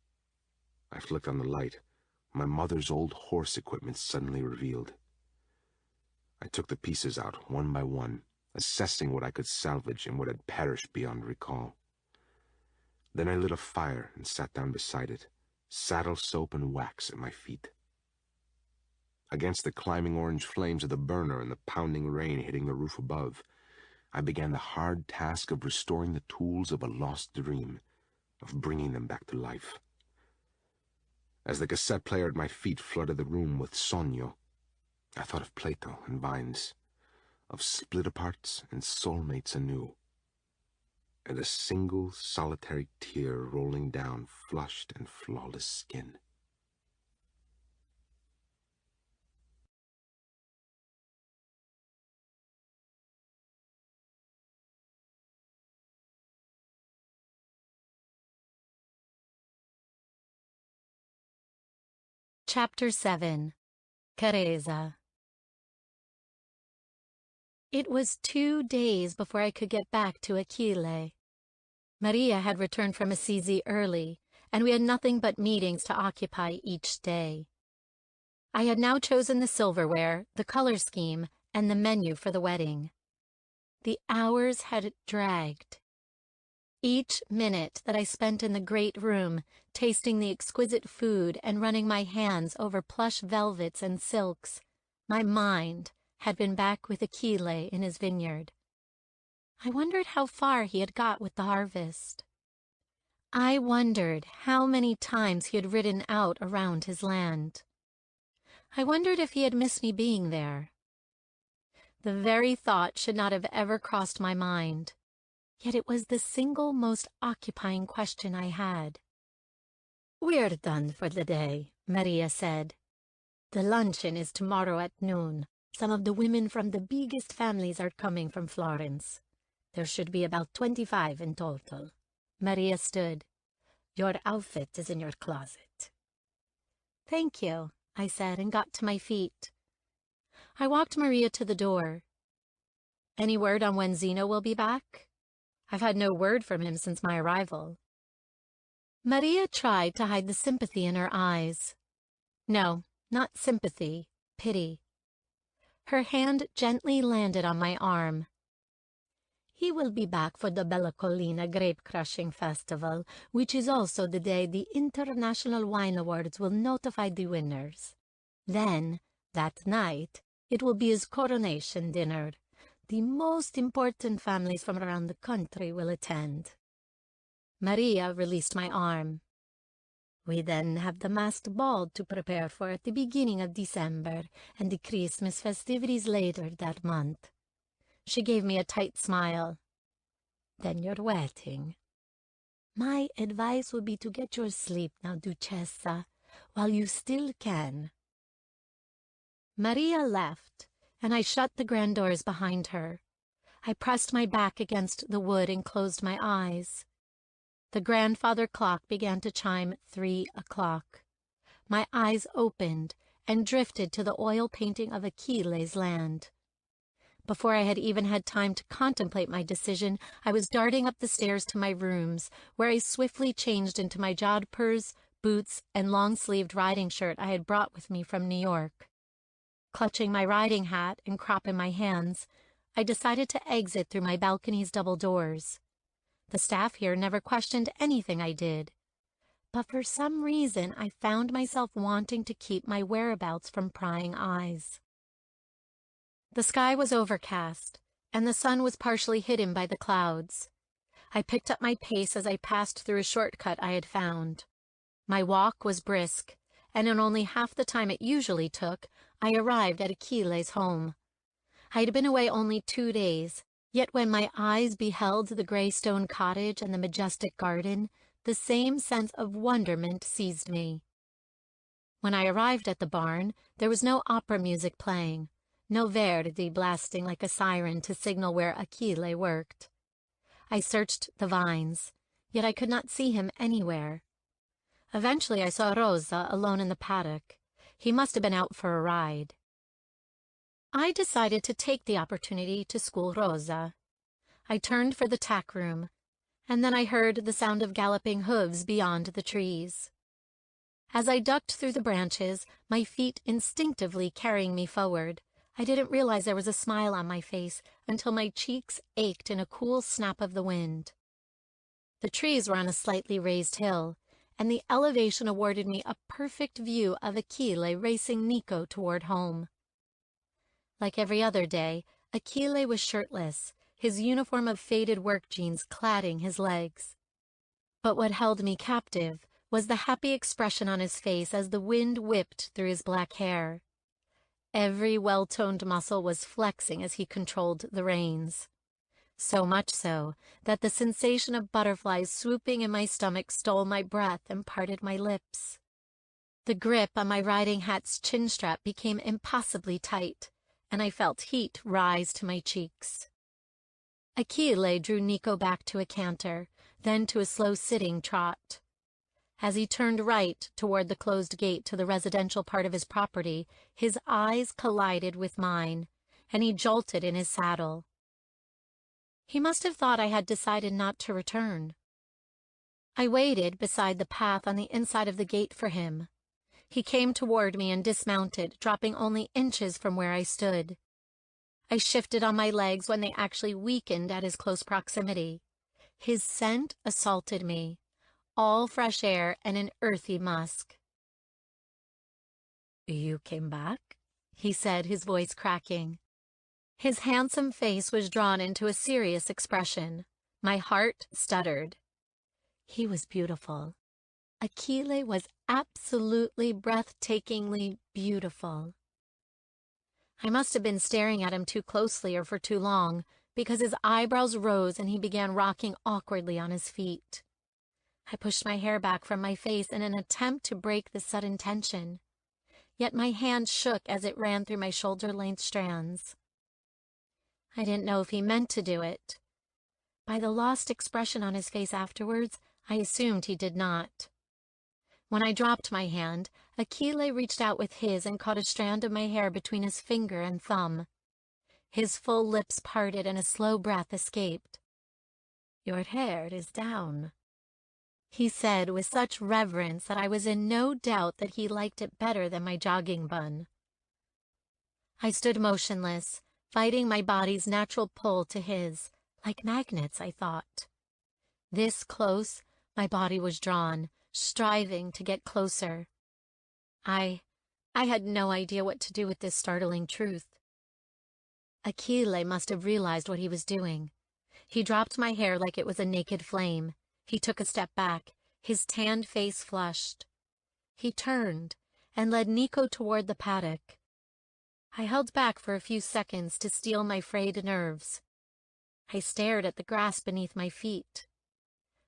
I flicked on the light. My mother's old horse equipment suddenly revealed. I took the pieces out, one by one, assessing what I could salvage and what had perished beyond recall. Then I lit a fire and sat down beside it, saddle soap and wax at my feet. Against the climbing orange flames of the burner and the pounding rain hitting the roof above, I began the hard task of restoring the tools of a lost dream, of bringing them back to life. As the cassette player at my feet flooded the room with sogno, I thought of Plato and vines, of split-aparts and soulmates anew, and a single solitary tear rolling down flushed and flawless skin. Chapter 7. Careza. It was 2 days before I could get back to Achille. Maria had returned from Assisi early, and we had nothing but meetings to occupy each day. I had now chosen the silverware, the color scheme, and the menu for the wedding. The hours had dragged. Each minute that I spent in the great room, tasting the exquisite food and running my hands over plush velvets and silks, my mind had been back with Achille in his vineyard. I wondered how far he had got with the harvest. I wondered how many times he had ridden out around his land. I wondered if he had missed me being there. The very thought should not have ever crossed my mind. Yet it was the single most occupying question I had. "We're done for the day," Maria said. "The luncheon is tomorrow at noon. Some of the women from the biggest families are coming from Florence. There should be about 25 in total. Maria stood. Your outfit is in your closet. Thank you, I said, and got to my feet. I walked Maria to the door. Any word on when Zeno will be back? I've had no word from him since my arrival. Maria tried to hide the sympathy in her eyes. No, not sympathy, pity. Her hand gently landed on my arm. He will be back for the Bella Collina Grape-Crushing Festival, which is also the day the International Wine Awards will notify the winners. Then, that night, it will be his coronation dinner. The most important families from around the country will attend. Maria released my arm. We then have the masked ball to prepare for at the beginning of December, and the Christmas festivities later that month. She gave me a tight smile. Then your wedding. My advice would be to get your sleep now, Duchessa, while you still can. Maria left, and I shut the grand doors behind her. I pressed my back against the wood and closed my eyes. The grandfather clock began to chime 3 o'clock. My eyes opened and drifted to the oil painting of Achilles' land. Before I had even had time to contemplate my decision, I was darting up the stairs to my rooms, where I swiftly changed into my jodhpurs, boots, and long-sleeved riding shirt I had brought with me from New York. Clutching my riding hat and crop in my hands, I decided to exit through my balcony's double doors. The staff here never questioned anything I did, but for some reason I found myself wanting to keep my whereabouts from prying eyes. The sky was overcast, and the sun was partially hidden by the clouds. I picked up my pace as I passed through a shortcut I had found. My walk was brisk, and in only half the time it usually took, I arrived at Achilles' home. I had been away only 2 days, yet when my eyes beheld the gray stone cottage and the majestic garden, the same sense of wonderment seized me. When I arrived at the barn, there was no opera music playing, no Verdi blasting like a siren to signal where Achille worked. I searched the vines, yet I could not see him anywhere. Eventually I saw Rosa alone in the paddock. He must have been out for a ride. I decided to take the opportunity to school Rosa. I turned for the tack room, and then I heard the sound of galloping hooves beyond the trees. As I ducked through the branches, my feet instinctively carrying me forward, I didn't realize there was a smile on my face until my cheeks ached in a cool snap of the wind. The trees were on a slightly raised hill, and the elevation awarded me a perfect view of Achille racing Nico toward home. Like every other day, Achille was shirtless, his uniform of faded work jeans cladding his legs. But what held me captive was the happy expression on his face as the wind whipped through his black hair. Every well-toned muscle was flexing as he controlled the reins. So much so that the sensation of butterflies swooping in my stomach stole my breath and parted my lips. The grip on my riding hat's chin strap became impossibly tight, and I felt heat rise to my cheeks. Achille drew Nico back to a canter, then to a slow-sitting trot. As he turned right toward the closed gate to the residential part of his property, his eyes collided with mine, and he jolted in his saddle. He must have thought I had decided not to return. I waited beside the path on the inside of the gate for him. He came toward me and dismounted, dropping only inches from where I stood. I shifted on my legs when they actually weakened at his close proximity. His scent assaulted me. All fresh air and an earthy musk. "You came back?" he said, his voice cracking. His handsome face was drawn into a serious expression. My heart stuttered. He was beautiful. Achille was absolutely breathtakingly beautiful. I must have been staring at him too closely or for too long, because his eyebrows rose and he began rocking awkwardly on his feet. I pushed my hair back from my face in an attempt to break the sudden tension, yet my hand shook as it ran through my shoulder-length strands. I didn't know if he meant to do it, By the lost expression on his face afterwards, I assumed he did not. When I dropped my hand, Achille reached out with his and caught a strand of my hair between his finger and thumb. His full lips parted and a slow breath escaped. "Your hair is down," he said with such reverence that I was in no doubt that he liked it better than my jogging bun. I stood motionless, fighting my body's natural pull to his, like magnets, I thought. This close, my body was drawn, striving to get closer. I had no idea what to do with this startling truth. Achille must have realized what he was doing. He dropped my hair like it was a naked flame. He took a step back, his tanned face flushed. He turned and led Nico toward the paddock. I held back for a few seconds to steel my frayed nerves. I stared at the grass beneath my feet.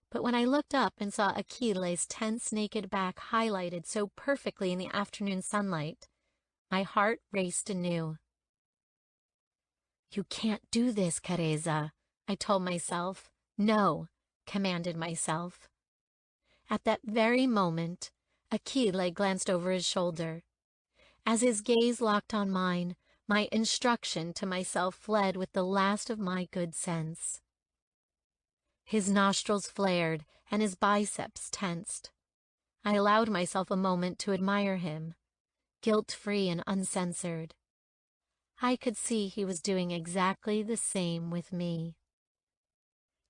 But when I looked up and saw Achille's tense naked back highlighted so perfectly in the afternoon sunlight, my heart raced anew. "You can't do this, Careza," I told myself. "No," commanded myself. At that very moment, Achille glanced over his shoulder. As his gaze locked on mine, my instruction to myself fled with the last of my good sense. His nostrils flared and his biceps tensed. I allowed myself a moment to admire him, guilt-free and uncensored. I could see he was doing exactly the same with me.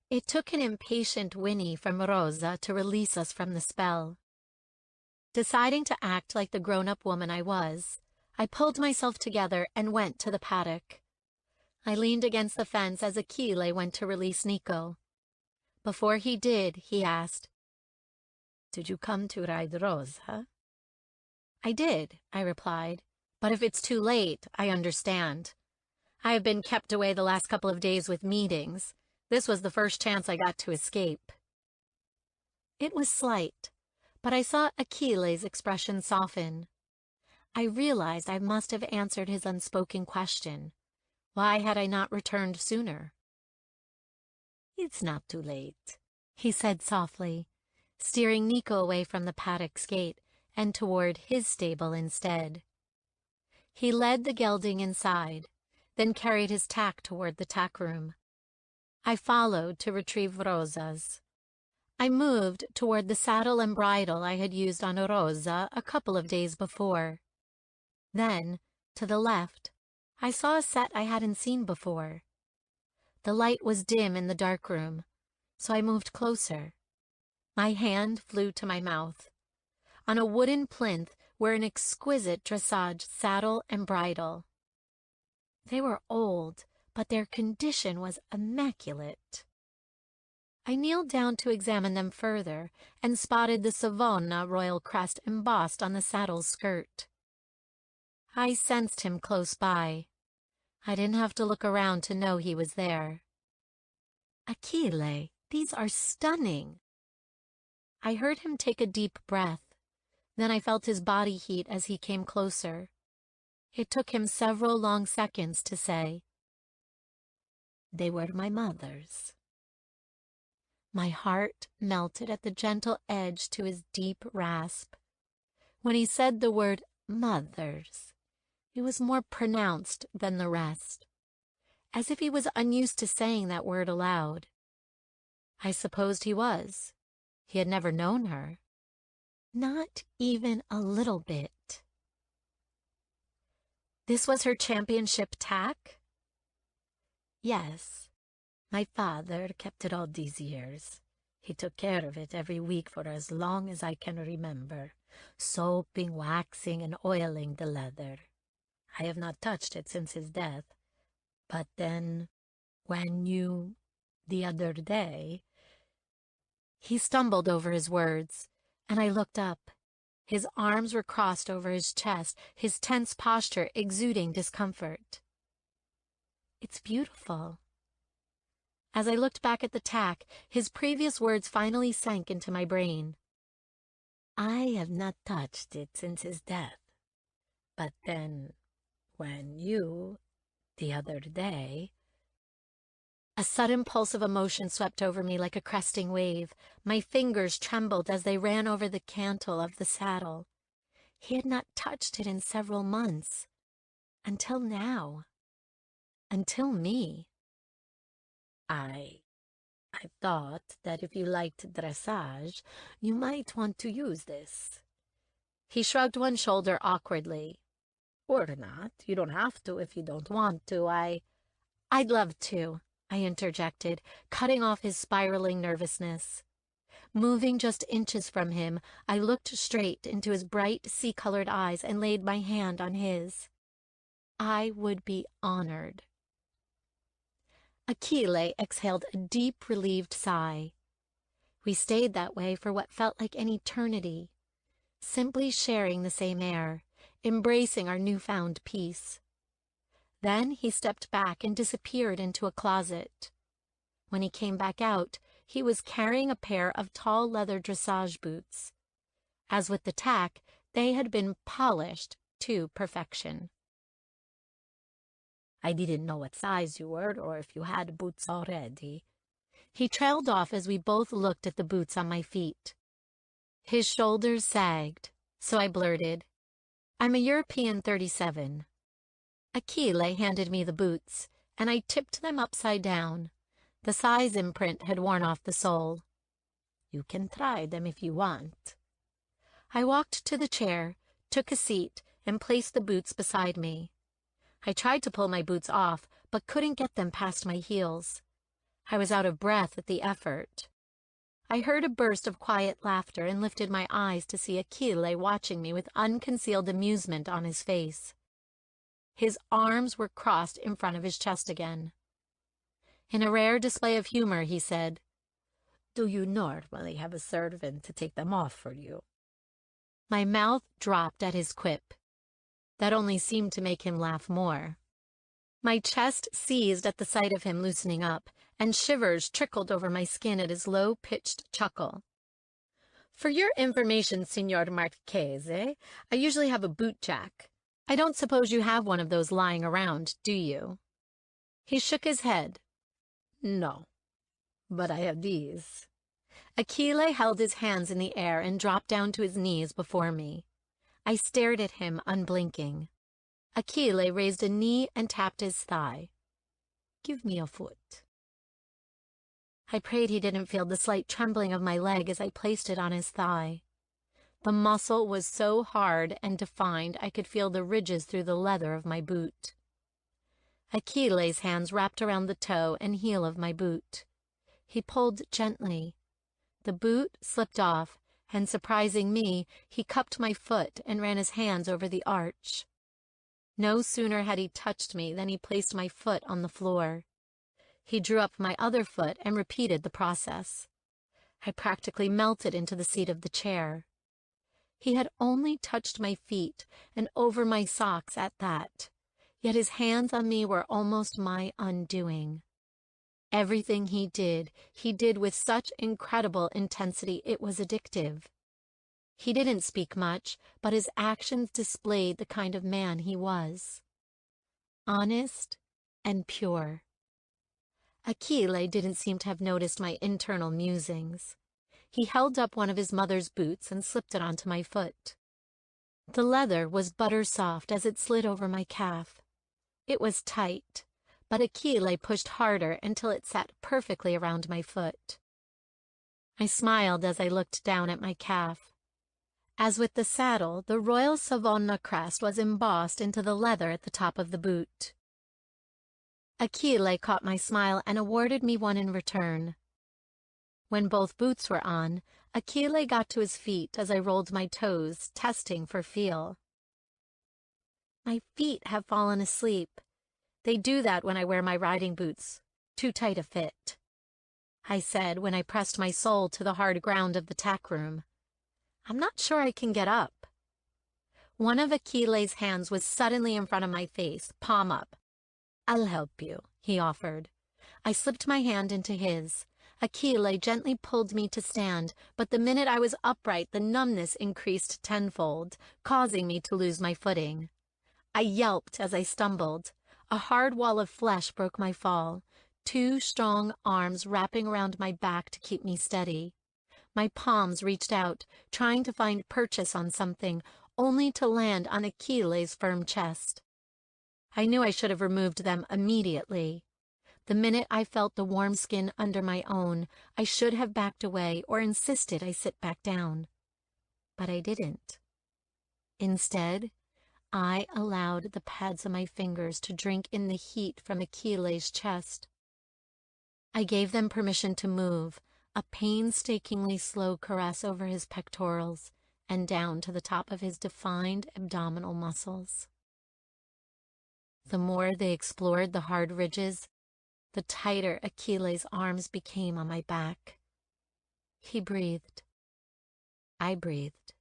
It took an impatient whinny from Rosa to release us from the spell. Deciding to act like the grown-up woman I was, I pulled myself together and went to the paddock. I leaned against the fence as Achille went to release Nico. Before he did, he asked, "Did you come to ride Rosa?" "I did," I replied, "but if it's too late, I understand. I have been kept away the last couple of days with meetings. This was the first chance I got to escape." It was slight, but I saw Achille's expression soften. I realized I must have answered his unspoken question. Why had I not returned sooner? "It's not too late," he said softly, steering Nico away from the paddock's gate and toward his stable instead. He led the gelding inside, then carried his tack toward the tack room. I followed to retrieve Rosa's. I moved toward the saddle and bridle I had used on Rosa a couple of days before. Then, to the left, I saw a set I hadn't seen before. The light was dim in the dark room, so I moved closer. My hand flew to my mouth. On a wooden plinth were an exquisite dressage saddle and bridle. They were old, but their condition was immaculate. I kneeled down to examine them further and spotted the Savona royal crest embossed on the saddle's skirt. I sensed him close by. I didn't have to look around to know he was there. "Achille, these are stunning." I heard him take a deep breath. Then I felt his body heat as he came closer. It took him several long seconds to say, "They were my mother's." My heart melted at the gentle edge to his deep rasp. When he said the word "mother's," it was more pronounced than the rest, as if he was unused to saying that word aloud. I supposed he was. He had never known her. Not even a little bit. This was her championship tack? Yes. My father kept it all these years. He took care of it every week for as long as I can remember, soaping, waxing, and oiling the leather. I have not touched it since his death. But then, the other day... He stumbled over his words, and I looked up. His arms were crossed over his chest, his tense posture exuding discomfort. "It's beautiful." As I looked back at the tack, his previous words finally sank into my brain. "I have not touched it since his death. But then, the other day..." A sudden pulse of emotion swept over me like a cresting wave. My fingers trembled as they ran over the cantle of the saddle. He had not touched it in several months. Until now. Until me. I thought that if you liked dressage, you might want to use this. He shrugged one shoulder awkwardly. Or not. You don't have to if you don't want to. I'd love to, I interjected, cutting off his spiraling nervousness. Moving just inches from him, I looked straight into his bright, sea-colored eyes and laid my hand on his. I would be honored. Achille exhaled a deep, relieved sigh. We stayed that way for what felt like an eternity, simply sharing the same air, embracing our newfound peace. Then he stepped back and disappeared into a closet. When he came back out, he was carrying a pair of tall leather dressage boots. As with the tack, they had been polished to perfection. I didn't know what size you were or if you had boots already. He trailed off as we both looked at the boots on my feet. His shoulders sagged, so I blurted, I'm a European 37. Achille handed me the boots, and I tipped them upside down. The size imprint had worn off the sole. You can try them if you want. I walked to the chair, took a seat, and placed the boots beside me. I tried to pull my boots off, but couldn't get them past my heels. I was out of breath at the effort. I heard a burst of quiet laughter and lifted my eyes to see Achille watching me with unconcealed amusement on his face. His arms were crossed in front of his chest again. In a rare display of humor, he said, Do you normally have a servant to take them off for you? My mouth dropped at his quip. That only seemed to make him laugh more. My chest seized at the sight of him loosening up, and shivers trickled over my skin at his low-pitched chuckle. For your information, Signor Marchese, I usually have a boot jack. I don't suppose you have one of those lying around, do you? He shook his head. No, but I have these. Achille held his hands in the air and dropped down to his knees before me. I stared at him, unblinking. Achille raised a knee and tapped his thigh. Give me a foot. I prayed he didn't feel the slight trembling of my leg as I placed it on his thigh. The muscle was so hard and defined I could feel the ridges through the leather of my boot. Achille's hands wrapped around the toe and heel of my boot. He pulled gently. The boot slipped off, and surprising me, he cupped my foot and ran his hands over the arch. No sooner had he touched me than he placed my foot on the floor. He drew up my other foot and repeated the process. I practically melted into the seat of the chair. He had only touched my feet and over my socks at that, yet his hands on me were almost my undoing. Everything he did with such incredible intensity it was addictive. He didn't speak much, but his actions displayed the kind of man he was. Honest and pure. Achille didn't seem to have noticed my internal musings. He held up one of his mother's boots and slipped it onto my foot. The leather was butter-soft as it slid over my calf. It was tight, but Achille pushed harder until it sat perfectly around my foot. I smiled as I looked down at my calf. As with the saddle, the Royal Savona crest was embossed into the leather at the top of the boot. Achille caught my smile and awarded me one in return. When both boots were on, Achille got to his feet as I rolled my toes, testing for feel. My feet have fallen asleep. They do that when I wear my riding boots, too tight a fit, I said when I pressed my sole to the hard ground of the tack room. I'm not sure I can get up. One of Achille's hands was suddenly in front of my face, palm up. I'll help you, he offered. I slipped my hand into his. Achille gently pulled me to stand, but the minute I was upright, the numbness increased tenfold, causing me to lose my footing. I yelped as I stumbled. A hard wall of flesh broke my fall. 2 strong arms wrapping around my back to keep me steady. My palms reached out, trying to find purchase on something, only to land on Achilles' firm chest. I knew I should have removed them immediately. The minute I felt the warm skin under my own, I should have backed away or insisted I sit back down. But I didn't. Instead, I allowed the pads of my fingers to drink in the heat from Achilles' chest. I gave them permission to move, a painstakingly slow caress over his pectorals and down to the top of his defined abdominal muscles. The more they explored the hard ridges, the tighter Achilles' arms became on my back. He breathed. I breathed.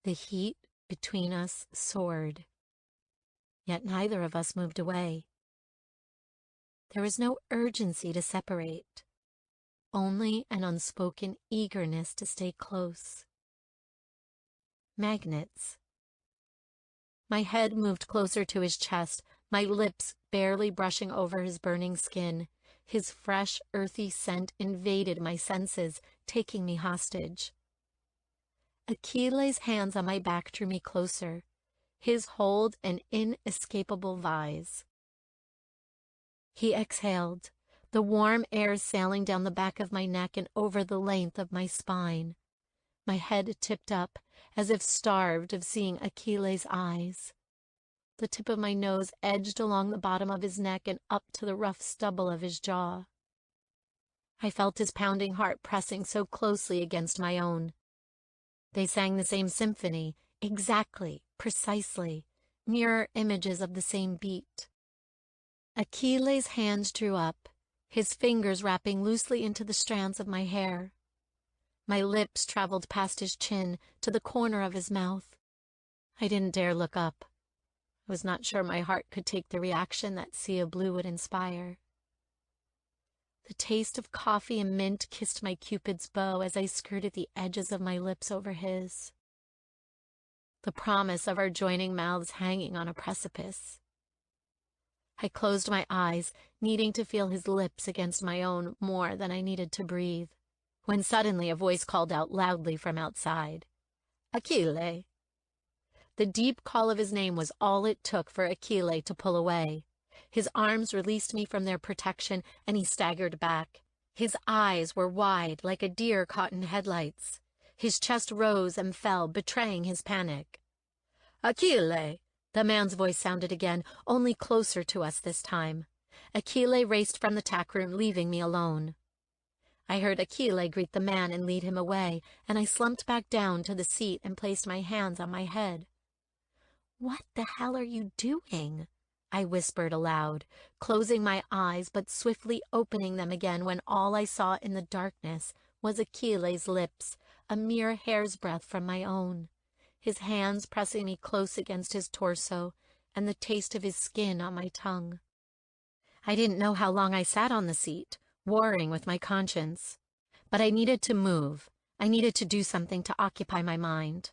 The heat between us soared, yet neither of us moved away. There was no urgency to separate, only an unspoken eagerness to stay close. Magnets. My head moved closer to his chest, my lips barely brushing over his burning skin. His fresh, earthy scent invaded my senses, taking me hostage. Achilles' hands on my back drew me closer, his hold an inescapable vise. He exhaled, the warm air sailing down the back of my neck and over the length of my spine. My head tipped up, as if starved of seeing Achilles' eyes. The tip of my nose edged along the bottom of his neck and up to the rough stubble of his jaw. I felt his pounding heart pressing so closely against my own. They sang the same symphony, exactly, precisely, mirror images of the same beat. Achilles' hands drew up, his fingers wrapping loosely into the strands of my hair. My lips traveled past his chin to the corner of his mouth. I didn't dare look up. I was not sure my heart could take the reaction that sea of blue would inspire. The taste of coffee and mint kissed my Cupid's bow as I skirted the edges of my lips over his. The promise of our joining mouths hanging on a precipice. I closed my eyes, needing to feel his lips against my own more than I needed to breathe, when suddenly a voice called out loudly from outside, "Achille!" The deep call of his name was all it took for Achille to pull away. His arms released me from their protection, and he staggered back. His eyes were wide, like a deer caught in headlights. His chest rose and fell, betraying his panic. "Achille!" The man's voice sounded again, only closer to us this time. Achille raced from the tack room, leaving me alone. I heard Achille greet the man and lead him away, and I slumped back down to the seat and placed my hands on my head. "What the hell are you doing?" I whispered aloud, closing my eyes but swiftly opening them again when all I saw in the darkness was Achilles' lips, a mere hair's breadth from my own, his hands pressing me close against his torso, and the taste of his skin on my tongue. I didn't know how long I sat on the seat, warring with my conscience. But I needed to move. I needed to do something to occupy my mind.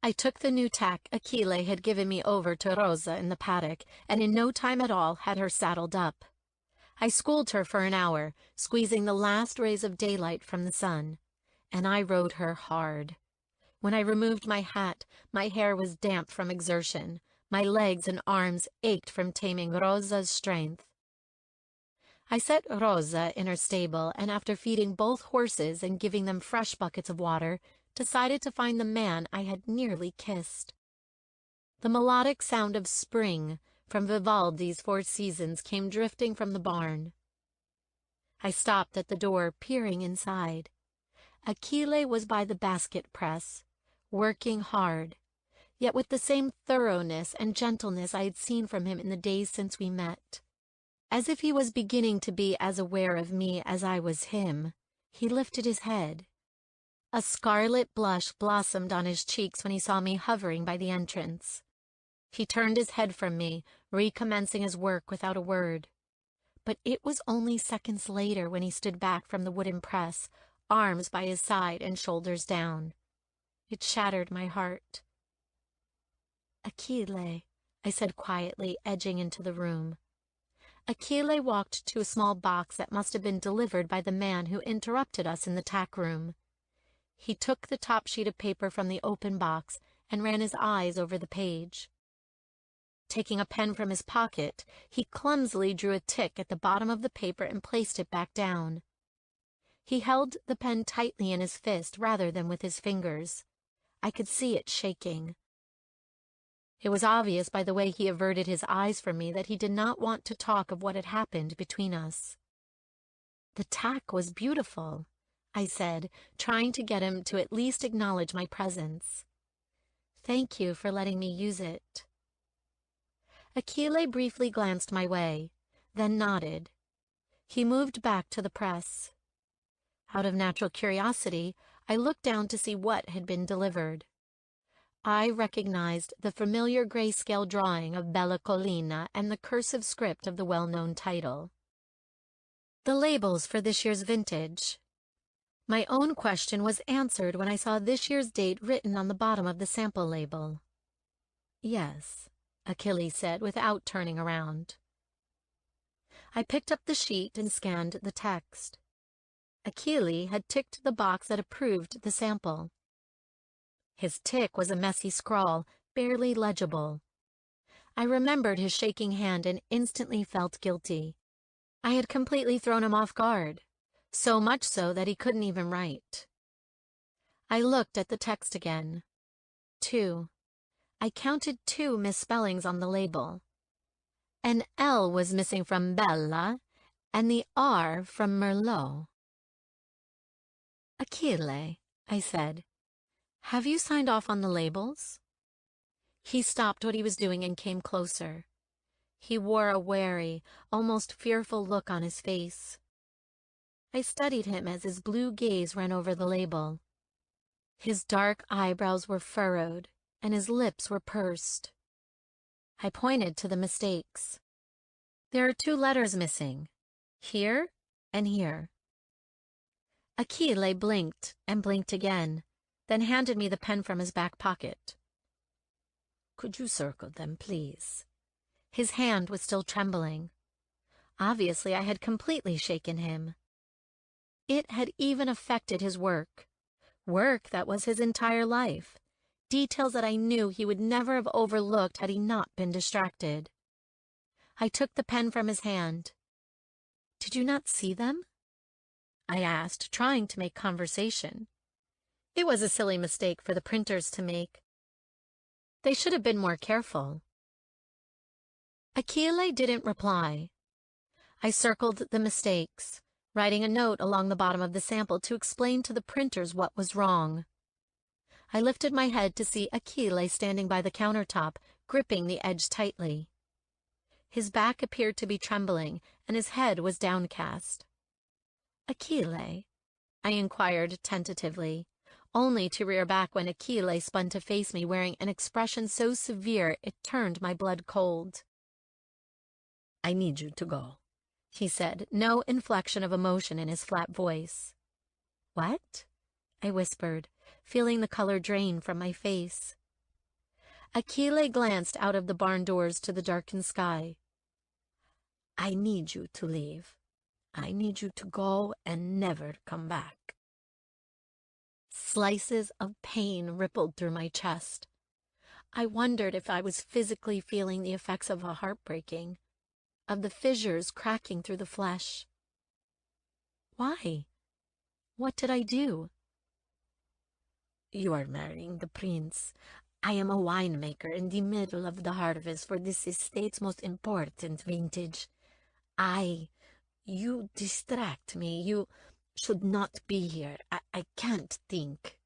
I took the new tack Achille had given me over to Rosa in the paddock, and in no time at all had her saddled up. I schooled her for an hour, squeezing the last rays of daylight from the sun, and I rode her hard. When I removed my hat, my hair was damp from exertion. My legs and arms ached from taming Rosa's strength. I set Rosa in her stable, and after feeding both horses and giving them fresh buckets of water, decided to find the man I had nearly kissed. The melodic sound of spring from Vivaldi's Four Seasons came drifting from the barn. I stopped at the door, peering inside. Achille was by the basket press, working hard, yet with the same thoroughness and gentleness I had seen from him in the days since we met. As if he was beginning to be as aware of me as I was him, he lifted his head. A scarlet blush blossomed on his cheeks when he saw me hovering by the entrance. He turned his head from me, recommencing his work without a word. But it was only seconds later when he stood back from the wooden press, arms by his side and shoulders down. It shattered my heart. "Achille," I said quietly, edging into the room. Achille walked to a small box that must have been delivered by the man who interrupted us in the tack room. He took the top sheet of paper from the open box and ran his eyes over the page. Taking a pen from his pocket, he clumsily drew a tick at the bottom of the paper and placed it back down. He held the pen tightly in his fist rather than with his fingers. I could see it shaking. It was obvious by the way he averted his eyes from me that he did not want to talk of what had happened between us. "The tack was beautiful," I said, trying to get him to at least acknowledge my presence. "Thank you for letting me use it." Achille briefly glanced my way, then nodded. He moved back to the press. Out of natural curiosity, I looked down to see what had been delivered. I recognized the familiar grayscale drawing of Bella Collina and the cursive script of the well-known title. The labels for this year's vintage. My own question was answered when I saw this year's date written on the bottom of the sample label. "Yes," Achille said without turning around. I picked up the sheet and scanned the text. Achille had ticked the box that approved the sample. His tick was a messy scrawl, barely legible. I remembered his shaking hand and instantly felt guilty. I had completely thrown him off guard, so much so that he couldn't even write. I looked at the text again. 2. I counted 2 misspellings on the label. An L was missing from Bella, and the R from Merlot. "Achille," I said, "have you signed off on the labels?" He stopped what he was doing and came closer. He wore a wary, almost fearful look on his face. I studied him as his blue gaze ran over the label. His dark eyebrows were furrowed, and his lips were pursed. I pointed to the mistakes. "There are 2 letters missing, here and here." Achille blinked and blinked again, then handed me the pen from his back pocket. "Could you circle them, please?" His hand was still trembling. Obviously, I had completely shaken him. It had even affected his work that was his entire life, details that I knew he would never have overlooked had he not been distracted. I took the pen from his hand. "Did you not see them?" I asked, trying to make conversation. It was a silly mistake for the printers to make. They should have been more careful. Achille didn't reply. I circled the mistakes, writing a note along the bottom of the sample to explain to the printers what was wrong. I lifted my head to see Achille standing by the countertop, gripping the edge tightly. His back appeared to be trembling, and his head was downcast. "Achille?" I inquired tentatively, only to rear back when Achille spun to face me wearing an expression so severe it turned my blood cold. "I need you to go," he said, no inflection of emotion in his flat voice. "What?" I whispered, feeling the color drain from my face. Achille glanced out of the barn doors to the darkened sky. "I need you to leave. I need you to go and never come back." Slices of pain rippled through my chest. I wondered if I was physically feeling the effects of a heartbreaking, of the fissures cracking through the flesh. Why? What did I do? "You are marrying the prince. I am a winemaker in the middle of the harvest for this estate's most important vintage. You distract me. You should not be here. I can't think."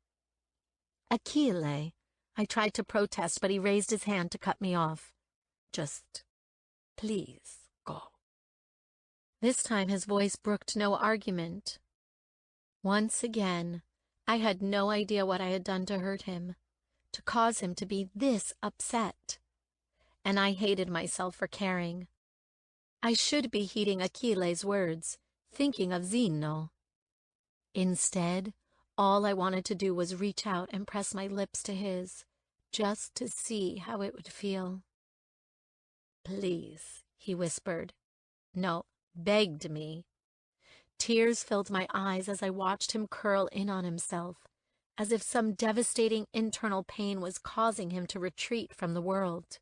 "Achille," I tried to protest, but he raised his hand to cut me off. "Just please go." This time his voice brooked no argument. Once again, I had no idea what I had done to hurt him, to cause him to be this upset. And I hated myself for caring. I should be heeding Achille's words, thinking of Zino. Instead, all I wanted to do was reach out and press my lips to his, just to see how it would feel. "Please," he whispered. No, begged me. Tears filled my eyes as I watched him curl in on himself, as if some devastating internal pain was causing him to retreat from the world.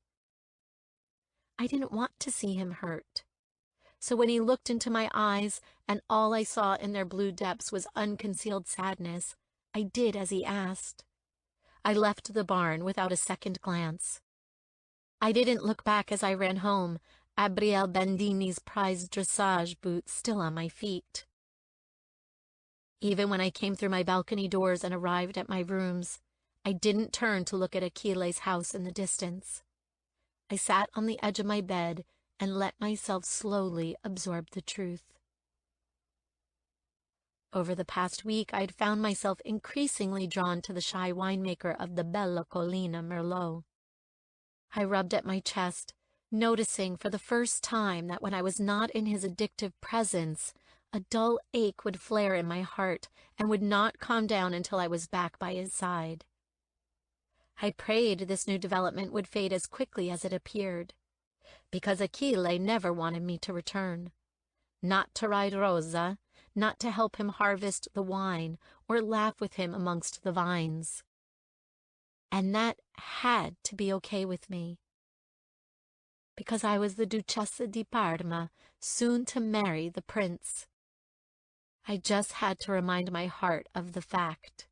I didn't want to see him hurt. So when he looked into my eyes and all I saw in their blue depths was unconcealed sadness, I did as he asked. I left the barn without a second glance. I didn't look back as I ran home, Abrielle Bandini's prized dressage boots still on my feet. Even when I came through my balcony doors and arrived at my rooms, I didn't turn to look at Achille's house in the distance. I sat on the edge of my bed and let myself slowly absorb the truth. Over the past week, I'd found myself increasingly drawn to the shy winemaker of the Bella Collina Merlot. I rubbed at my chest, noticing for the first time that when I was not in his addictive presence, a dull ache would flare in my heart and would not calm down until I was back by his side. I prayed this new development would fade as quickly as it appeared, because Achille never wanted me to return. Not to ride Rosa, not to help him harvest the wine or laugh with him amongst the vines. And that had to be okay with me, because I was the Duchessa di Parma, soon to marry the prince. I just had to remind my heart of the fact.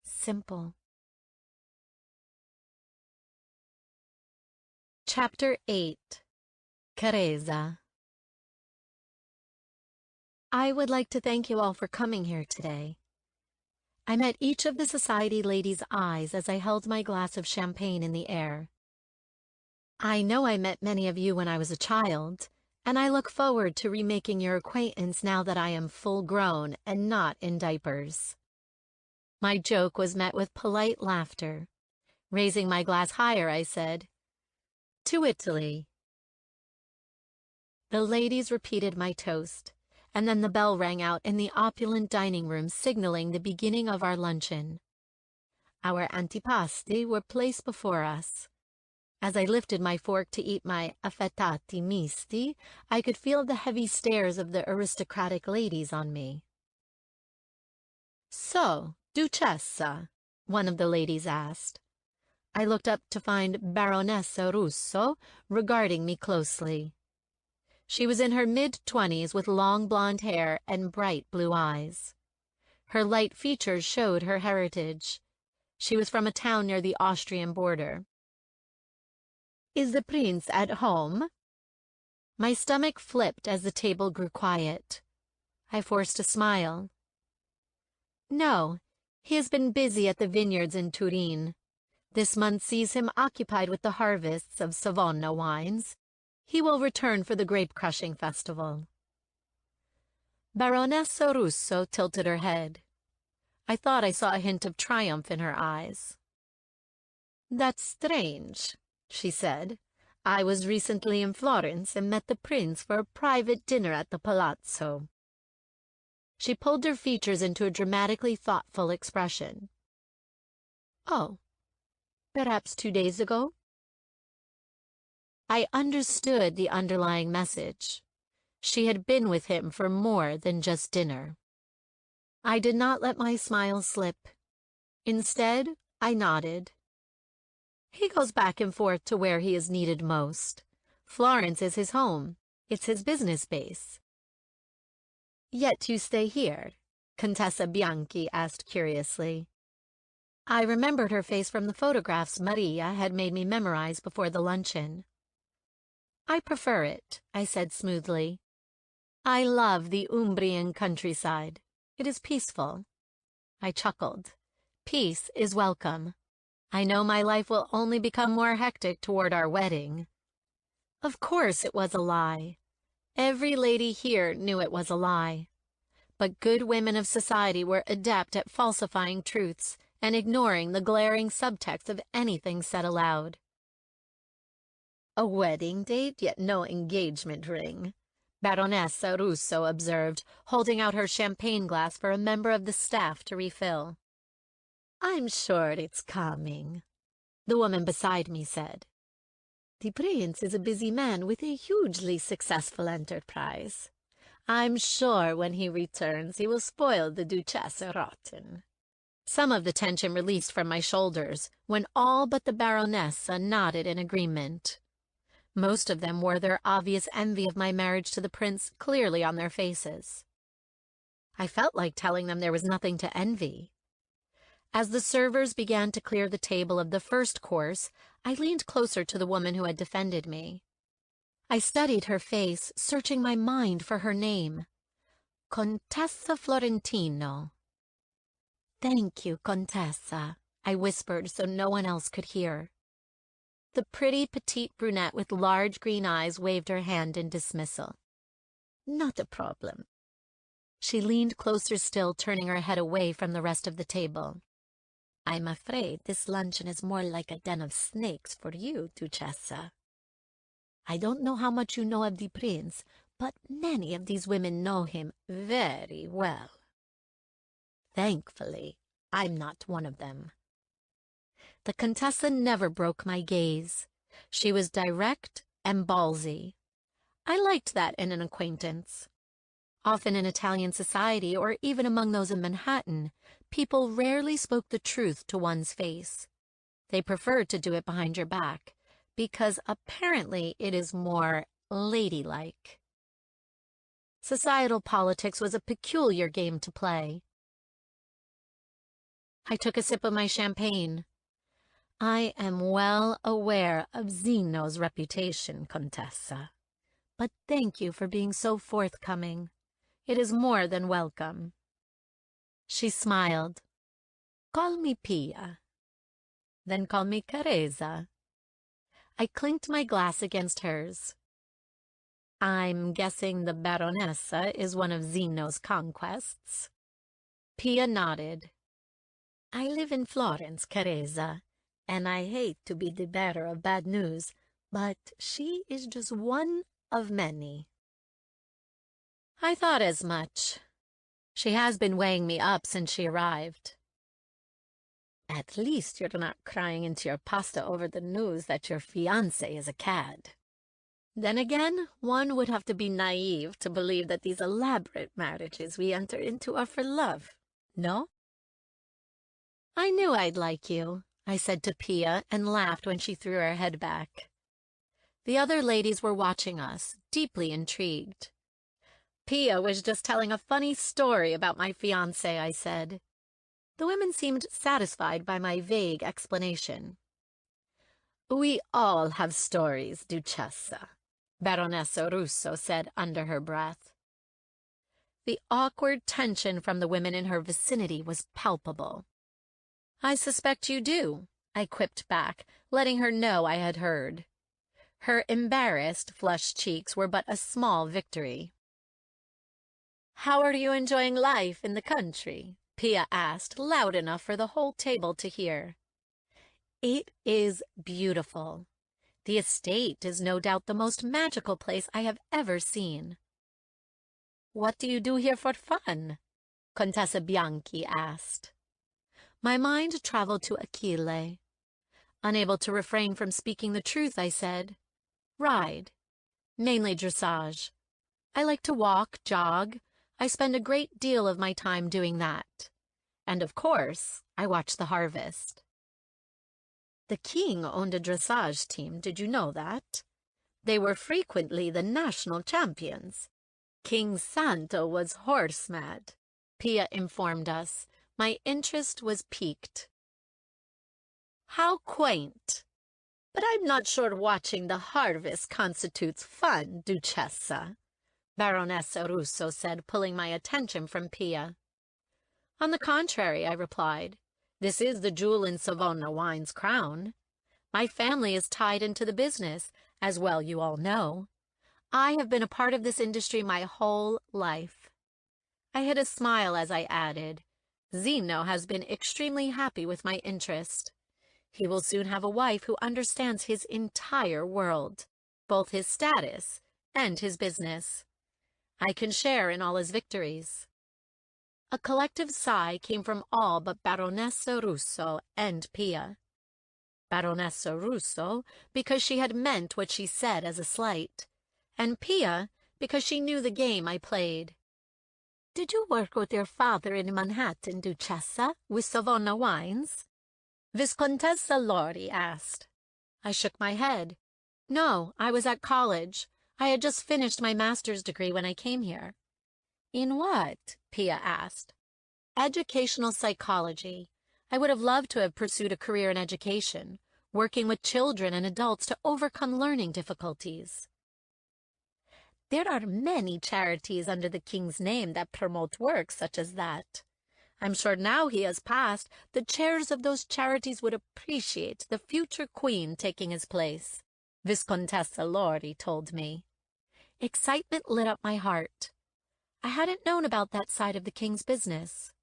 Simple. Chapter 8. Caresa. I would like to thank you all for coming here today. I met each of the society ladies' eyes as I held my glass of champagne in the air. I know I met many of you when I was a child, and I look forward to remaking your acquaintance now that I am full-grown and not in diapers. My joke was met with polite laughter. Raising my glass higher, I said, "To Italy." The ladies repeated my toast, and then the bell rang out in the opulent dining room, signaling the beginning of our luncheon. Our antipasti were placed before us. As I lifted my fork to eat my affettati misti, I could feel the heavy stares of the aristocratic ladies on me. "So, Duchessa?" one of the ladies asked. I looked up to find Baronessa Russo regarding me closely. She was in her mid-20s with long blonde hair and bright blue eyes. Her light features showed her heritage. She was from a town near the Austrian border. "Is the prince at home?" My stomach flipped as the table grew quiet. I forced a smile. "No, he has been busy at the vineyards in Turin. This month sees him occupied with the harvests of Savona wines. He will return for the grape-crushing festival." Baronessa Russo tilted her head. I thought I saw a hint of triumph in her eyes. "That's strange," she said. "I was recently in Florence and met the prince for a private dinner at the palazzo." She pulled her features into a dramatically thoughtful expression. "Oh, perhaps 2 days ago?" I understood the underlying message. She had been with him for more than just dinner. I did not let my smile slip. Instead, I nodded. "He goes back and forth to where he is needed most. Florence is his home. It's his business base." "Yet you stay here?" Contessa Bianchi asked curiously. I remembered her face from the photographs Maria had made me memorize before the luncheon. "I prefer it," I said smoothly. "I love the Umbrian countryside. It is peaceful." I chuckled. Peace is welcome. I know my life will only become more hectic toward our wedding. Of course it was a lie. Every lady here knew it was a lie. But good women of society were adept at falsifying truths and ignoring the glaring subtext of anything said aloud. "A wedding date, yet no engagement ring," Baronessa Russo observed, holding out her champagne glass for a member of the staff to refill. "I'm sure it's coming," the woman beside me said. The prince is a busy man with a hugely successful enterprise. I'm sure when he returns he will spoil the Duchesse rotten. Some of the tension released from my shoulders when all but the Baronessa nodded in agreement. Most of them wore their obvious envy of my marriage to the prince clearly on their faces. I felt like telling them there was nothing to envy. As the servers began to clear the table of the first course, I leaned closer to the woman who had defended me. I studied her face, searching my mind for her name. Contessa Florentino. "Thank you, Contessa," I whispered so no one else could hear. The pretty petite brunette with large green eyes waved her hand in dismissal. "Not a problem." She leaned closer still, turning her head away from the rest of the table. "I'm afraid this luncheon is more like a den of snakes for you, Duchessa. I don't know how much you know of the prince, but many of these women know him very well. Thankfully, I'm not one of them." The Contessa never broke my gaze. She was direct and ballsy. I liked that in an acquaintance. Often in Italian society, or even among those in Manhattan, people rarely spoke the truth to one's face. They preferred to do it behind your back, because apparently it is more ladylike. Societal politics was a peculiar game to play. I took a sip of my champagne. "I am well aware of Zeno's reputation, Contessa, but thank you for being so forthcoming. It is more than welcome." She smiled. "Call me Pia." "Then call me Carezza." I clinked my glass against hers. "I'm guessing the Baronessa is one of Zeno's conquests." Pia nodded. "I live in Florence, Carezza, and I hate to be the bearer of bad news, but she is just one of many." I thought as much. She has been weighing me up since she arrived. "At least you're not crying into your pasta over the news that your fiancé is a cad." Then again, one would have to be naive to believe that these elaborate marriages we enter into are for love, no? "I knew I'd like you," I said to Pia, and laughed when she threw her head back. The other ladies were watching us, deeply intrigued. "Pia was just telling a funny story about my fiancé," I said. The women seemed satisfied by my vague explanation. "We all have stories, Duchessa," Baronessa Russo said under her breath. The awkward tension from the women in her vicinity was palpable. "I suspect you do," I quipped back, letting her know I had heard. Her embarrassed, flushed cheeks were but a small victory. "How are you enjoying life in the country?" Pia asked, loud enough for the whole table to hear. "It is beautiful. The estate is no doubt the most magical place I have ever seen." "What do you do here for fun?" Contessa Bianchi asked. My mind traveled to Achille. Unable to refrain from speaking the truth, I said, "Ride. Mainly dressage. I like to walk, jog. I spend a great deal of my time doing that. And of course, I watch the harvest." "The king owned a dressage team, did you know that? They were frequently the national champions. King Santo was horse-mad," Pia informed us. My interest was piqued. "How quaint. But I'm not sure watching the harvest constitutes fun, Duchessa," Baronessa Russo said, pulling my attention from Pia. "On the contrary," I replied, "this is the jewel in Savona wine's crown. My family is tied into the business, as well you all know. I have been a part of this industry my whole life." I hid a smile as I added, "Zeno has been extremely happy with my interest. He will soon have a wife who understands his entire world, both his status and his business. I can share in all his victories." A collective sigh came from all but Baronessa Russo and Pia. Baronessa Russo, because she had meant what she said as a slight, and Pia, because she knew the game I played. "Did you work with your father in Manhattan, Duchessa, with Savona wines?" Viscontessa Lori asked. I shook my head. "No, I was at college. I had just finished my master's degree when I came here." "In what?" Pia asked. "Educational psychology. I would have loved to have pursued a career in education, working with children and adults to overcome learning difficulties." "There are many charities under the king's name that promote work such as that. I'm sure now he has passed, the chairs of those charities would appreciate the future queen taking his place," Viscontessa Lori told me. Excitement lit up my heart. I hadn't known about that side of the king's business.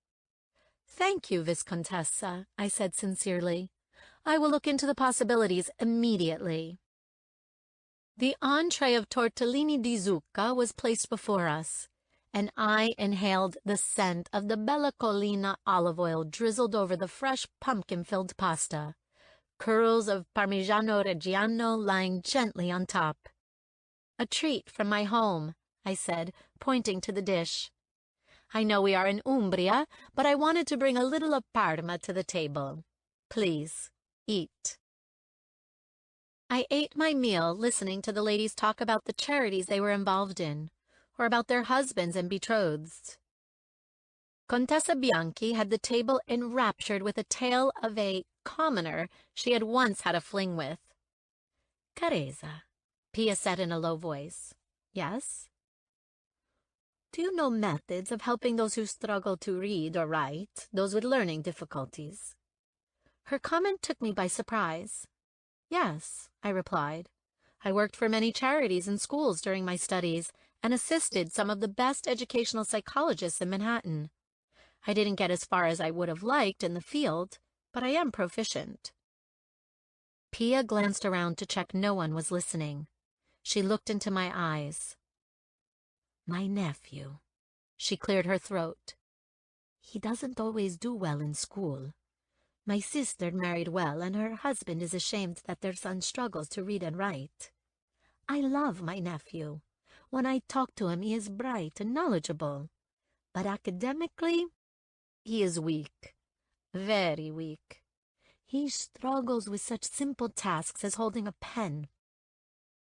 "Thank you, Viscontessa," I said sincerely. "I will look into the possibilities immediately." The entree of tortellini di zucca was placed before us, and I inhaled the scent of the Bella Collina olive oil drizzled over the fresh pumpkin-filled pasta, curls of Parmigiano Reggiano lying gently on top. "A treat from my home," I said, pointing to the dish. "I know we are in Umbria, but I wanted to bring a little of Parma to the table. Please, eat." I ate my meal listening to the ladies talk about the charities they were involved in, or about their husbands and betrothed. Contessa Bianchi had the table enraptured with a tale of a commoner she had once had a fling with. "Caresa," Pia said in a low voice. "Yes?" "Do you know methods of helping those who struggle to read or write, those with learning difficulties?" Her comment took me by surprise. "Yes," I replied. "I worked for many charities and schools during my studies and assisted some of the best educational psychologists in Manhattan. I didn't get as far as I would have liked in the field, but I am proficient." Pia glanced around to check no one was listening. She looked into my eyes. "My nephew," she cleared her throat. "He doesn't always do well in school. My sister married well, and her husband is ashamed that their son struggles to read and write. I love my nephew. When I talk to him, he is bright and knowledgeable. But academically, he is weak. Very weak. He struggles with such simple tasks as holding a pen.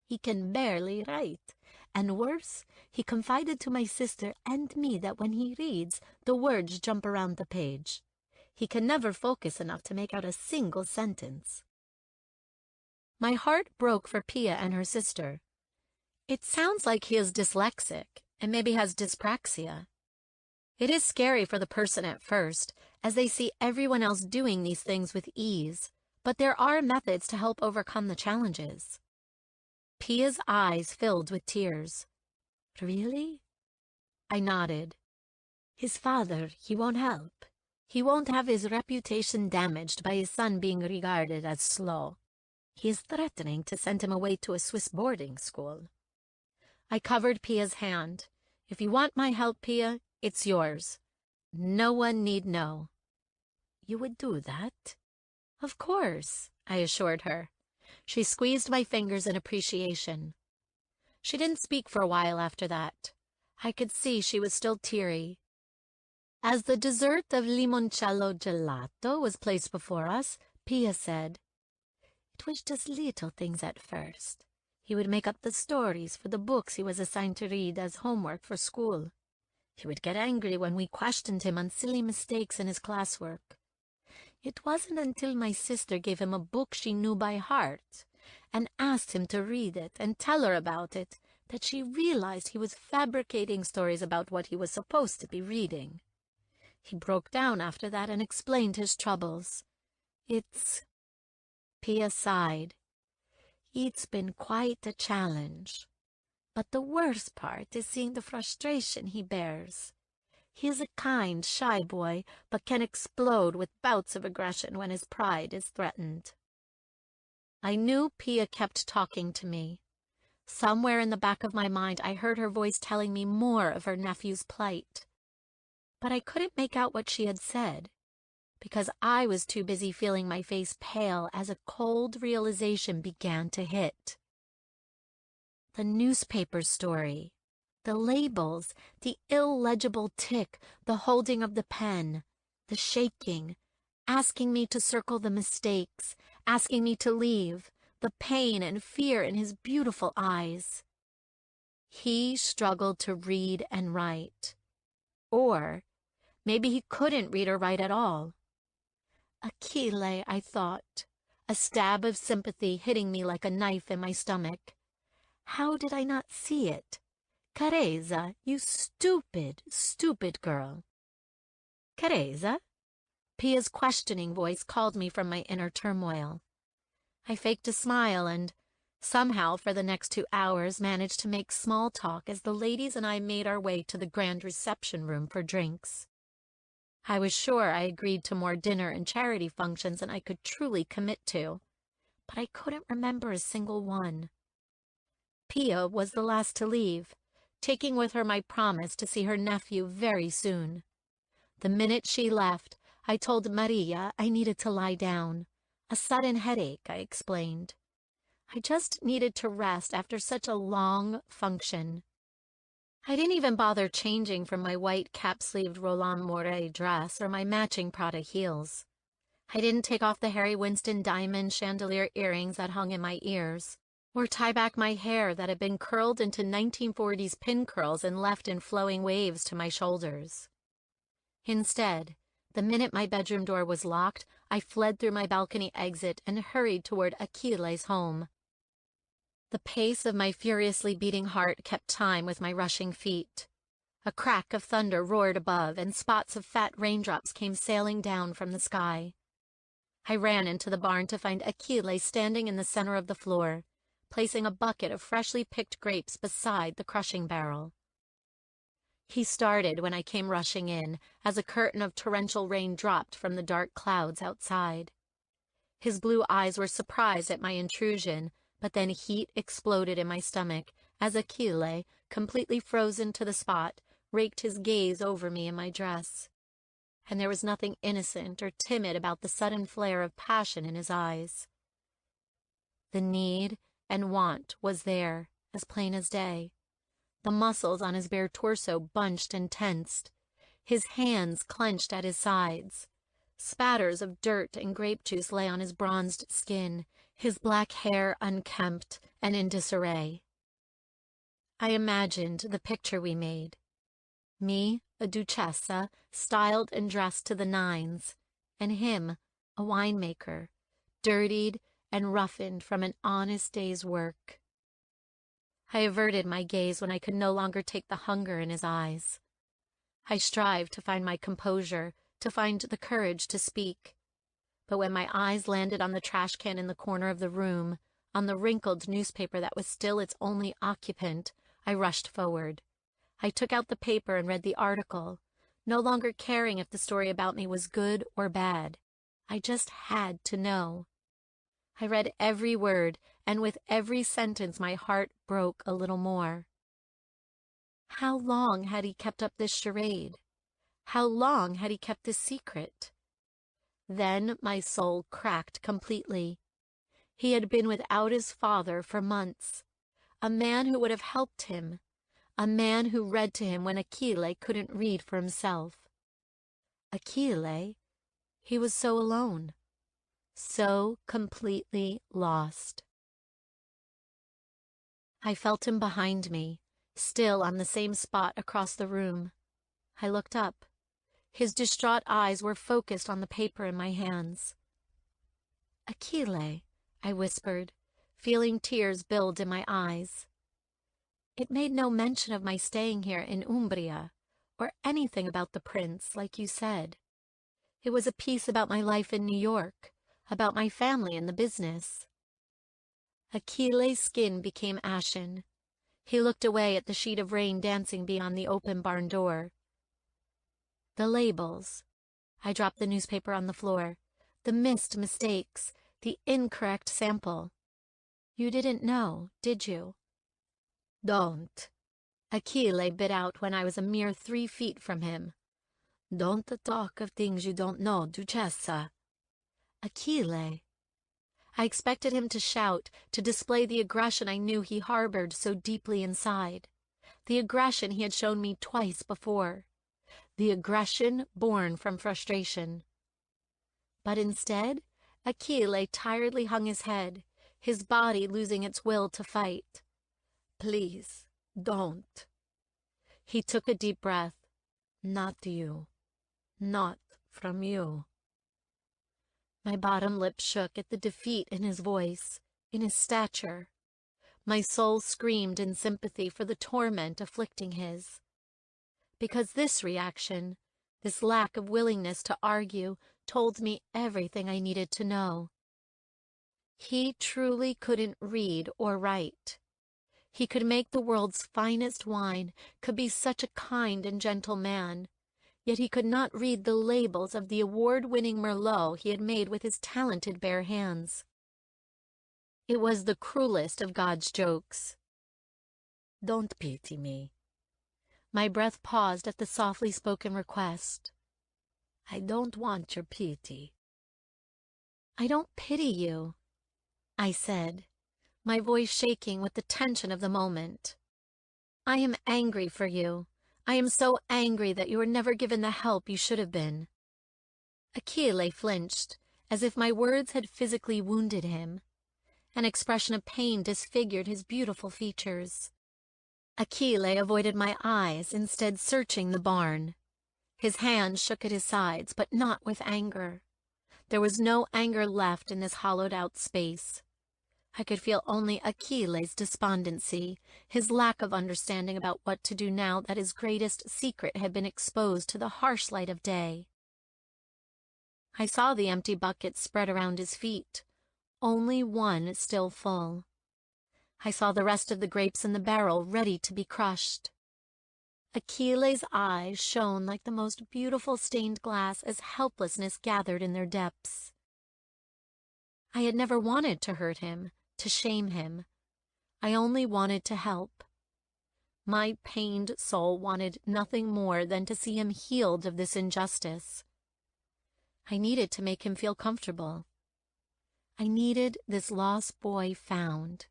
He can barely write. And worse, he confided to my sister and me that when he reads, the words jump around the page. He can never focus enough to make out a single sentence." My heart broke for Pia and her sister. It sounds like he is dyslexic and maybe has dyspraxia. It is scary for the person at first, as they see everyone else doing these things with ease, but there are methods to help overcome the challenges. Pia's eyes filled with tears. "Really?" I nodded. "His father, he won't help. He won't have his reputation damaged by his son being regarded as slow. He is threatening to send him away to a Swiss boarding school." I covered Pia's hand. "If you want my help, Pia, it's yours. No one need know." "You would do that?" "Of course," I assured her. She squeezed my fingers in appreciation. She didn't speak for a while after that. I could see she was still teary. As the dessert of limoncello gelato was placed before us, Pia said, "It was just little things at first. He would make up the stories for the books he was assigned to read as homework for school. He would get angry when we questioned him on silly mistakes in his classwork. It wasn't until my sister gave him a book she knew by heart and asked him to read it and tell her about it that she realized he was fabricating stories about what he was supposed to be reading. He broke down after that and explained his troubles. Pia sighed. "It's been quite a challenge. But the worst part is seeing the frustration he bears. He is a kind, shy boy, but can explode with bouts of aggression when his pride is threatened." I knew Pia kept talking to me. Somewhere in the back of my mind I heard her voice telling me more of her nephew's plight. But I couldn't make out what she had said, because I was too busy feeling my face pale as a cold realization began to hit. The newspaper story, the labels, the illegible tick, the holding of the pen, the shaking, asking me to circle the mistakes, asking me to leave, the pain and fear in his beautiful eyes. He struggled to read and write. Or maybe he couldn't read or write at all. Achille, I thought, a stab of sympathy hitting me like a knife in my stomach. How did I not see it? Careza, you stupid, stupid girl. Careza? Pia's questioning voice called me from my inner turmoil. I faked a smile and, somehow for the next 2 hours, managed to make small talk as the ladies and I made our way to the grand reception room for drinks. I was sure I agreed to more dinner and charity functions than I could truly commit to, but I couldn't remember a single one. Pia was the last to leave, taking with her my promise to see her nephew very soon. The minute she left, I told Maria I needed to lie down. A sudden headache, I explained. I just needed to rest after such a long function. I didn't even bother changing from my white cap-sleeved Roland Mouret dress or my matching Prada heels. I didn't take off the Harry Winston diamond chandelier earrings that hung in my ears, or tie back my hair that had been curled into 1940s pin curls and left in flowing waves to my shoulders. Instead, the minute my bedroom door was locked, I fled through my balcony exit and hurried toward Achille's home. The pace of my furiously beating heart kept time with my rushing feet. A crack of thunder roared above, and spots of fat raindrops came sailing down from the sky. I ran into the barn to find Achille standing in the center of the floor, placing a bucket of freshly picked grapes beside the crushing barrel. He started when I came rushing in, as a curtain of torrential rain dropped from the dark clouds outside. His blue eyes were surprised at my intrusion, but then heat exploded in my stomach as Achille, completely frozen to the spot, raked his gaze over me in my dress. And there was nothing innocent or timid about the sudden flare of passion in his eyes. The need and want was there, as plain as day. The muscles on his bare torso bunched and tensed, his hands clenched at his sides. Spatters of dirt and grape juice lay on his bronzed skin, his black hair unkempt and in disarray. I imagined the picture we made. Me, a duchessa, styled and dressed to the nines, and him, a winemaker, dirtied and roughened from an honest day's work. I averted my gaze when I could no longer take the hunger in his eyes. I strived to find my composure, to find the courage to speak. But when my eyes landed on the trash can in the corner of the room, on the wrinkled newspaper that was still its only occupant, I rushed forward. I took out the paper and read the article, no longer caring if the story about me was good or bad. I just had to know. I read every word, and with every sentence my heart broke a little more. How long had he kept up this charade? How long had he kept this secret? Then my soul cracked completely. He had been without his father for months, a man who would have helped him, a man who read to him when Achille couldn't read for himself. Achille, he was so alone, so completely lost. I felt him behind me, still on the same spot across the room. I looked up. His distraught eyes were focused on the paper in my hands. Achille, I whispered, feeling tears build in my eyes. It made no mention of my staying here in Umbria, or anything about the prince, like you said. It was a piece about my life in New York, about my family and the business. Achille's skin became ashen. He looked away at the sheet of rain dancing beyond the open barn door. The labels. I dropped the newspaper on the floor. The missed mistakes, the incorrect sample. You didn't know, did you? Don't. Achille bit out when I was a mere 3 feet from him. Don't talk of things you don't know, Duchessa. Achille. I expected him to shout, to display the aggression I knew he harbored so deeply inside. The aggression he had shown me twice before. The aggression born from frustration. But instead, Achille tiredly hung his head, his body losing its will to fight. Please, don't. He took a deep breath. Not you. Not from you. My bottom lip shook at the defeat in his voice, in his stature. My soul screamed in sympathy for the torment afflicting his. Because this reaction, this lack of willingness to argue, told me everything I needed to know. He truly couldn't read or write. He could make the world's finest wine, could be such a kind and gentle man, yet he could not read the labels of the award-winning Merlot he had made with his talented bare hands. It was the cruelest of God's jokes. Don't pity me. My breath paused at the softly spoken request. I don't want your pity. I don't pity you, I said, my voice shaking with the tension of the moment. I am angry for you. I am so angry that you were never given the help you should have been. Achille flinched, as if my words had physically wounded him. An expression of pain disfigured his beautiful features. Achille avoided my eyes, instead searching the barn. His hands shook at his sides, but not with anger. There was no anger left in this hollowed-out space. I could feel only Achille's despondency, his lack of understanding about what to do now that his greatest secret had been exposed to the harsh light of day. I saw the empty bucket spread around his feet, only one still full. I saw the rest of the grapes in the barrel ready to be crushed. Achille's eyes shone like the most beautiful stained glass as helplessness gathered in their depths. I had never wanted to hurt him, to shame him. I only wanted to help. My pained soul wanted nothing more than to see him healed of this injustice. I needed to make him feel comfortable. I needed this lost boy found.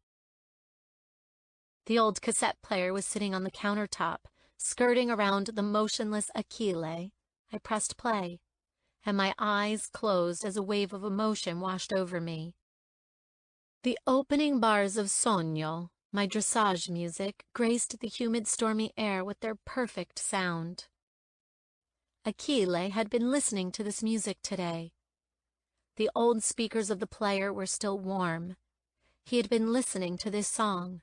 The old cassette player was sitting on the countertop, skirting around the motionless Achille. I pressed play, and my eyes closed as a wave of emotion washed over me. The opening bars of Sogno, my dressage music, graced the humid, stormy air with their perfect sound. Achille had been listening to this music today. The old speakers of the player were still warm. He had been listening to this song,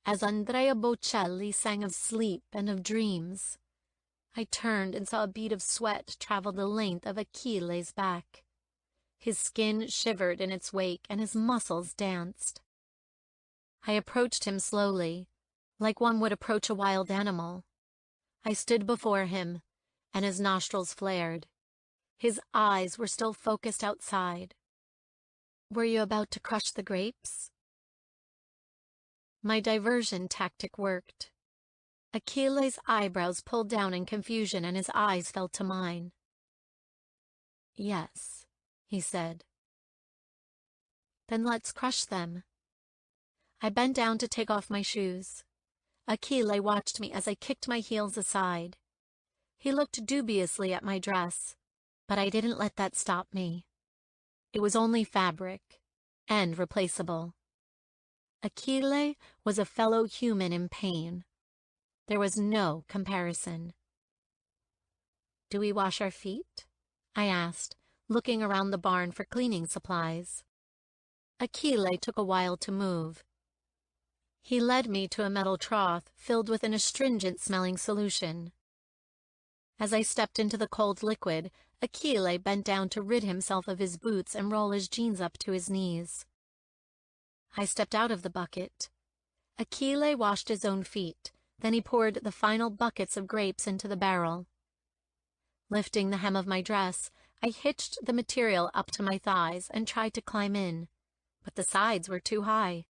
as Andrea Bocelli sang of sleep and of dreams. I turned and saw a bead of sweat travel the length of Achille's back. His skin shivered in its wake, and his muscles danced. I approached him slowly, like one would approach a wild animal. I stood before him, and his nostrils flared. His eyes were still focused outside. Were you about to crush the grapes? My diversion tactic worked. Achille's eyebrows pulled down in confusion, and his eyes fell to mine. Yes, he said. Then let's crush them. I bent down to take off my shoes. Achille watched me as I kicked my heels aside. He looked dubiously at my dress, but I didn't let that stop me. It was only fabric, and replaceable. Achille was a fellow human in pain. There was no comparison. Do we wash our feet? I asked, looking around the barn for cleaning supplies. Achille took a while to move. He led me to a metal trough filled with an astringent-smelling solution. As I stepped into the cold liquid, Achille bent down to rid himself of his boots and roll his jeans up to his knees. I stepped out of the bucket. Achille washed his own feet, then he poured the final buckets of grapes into the barrel. Lifting the hem of my dress, I hitched the material up to my thighs and tried to climb in, but the sides were too high.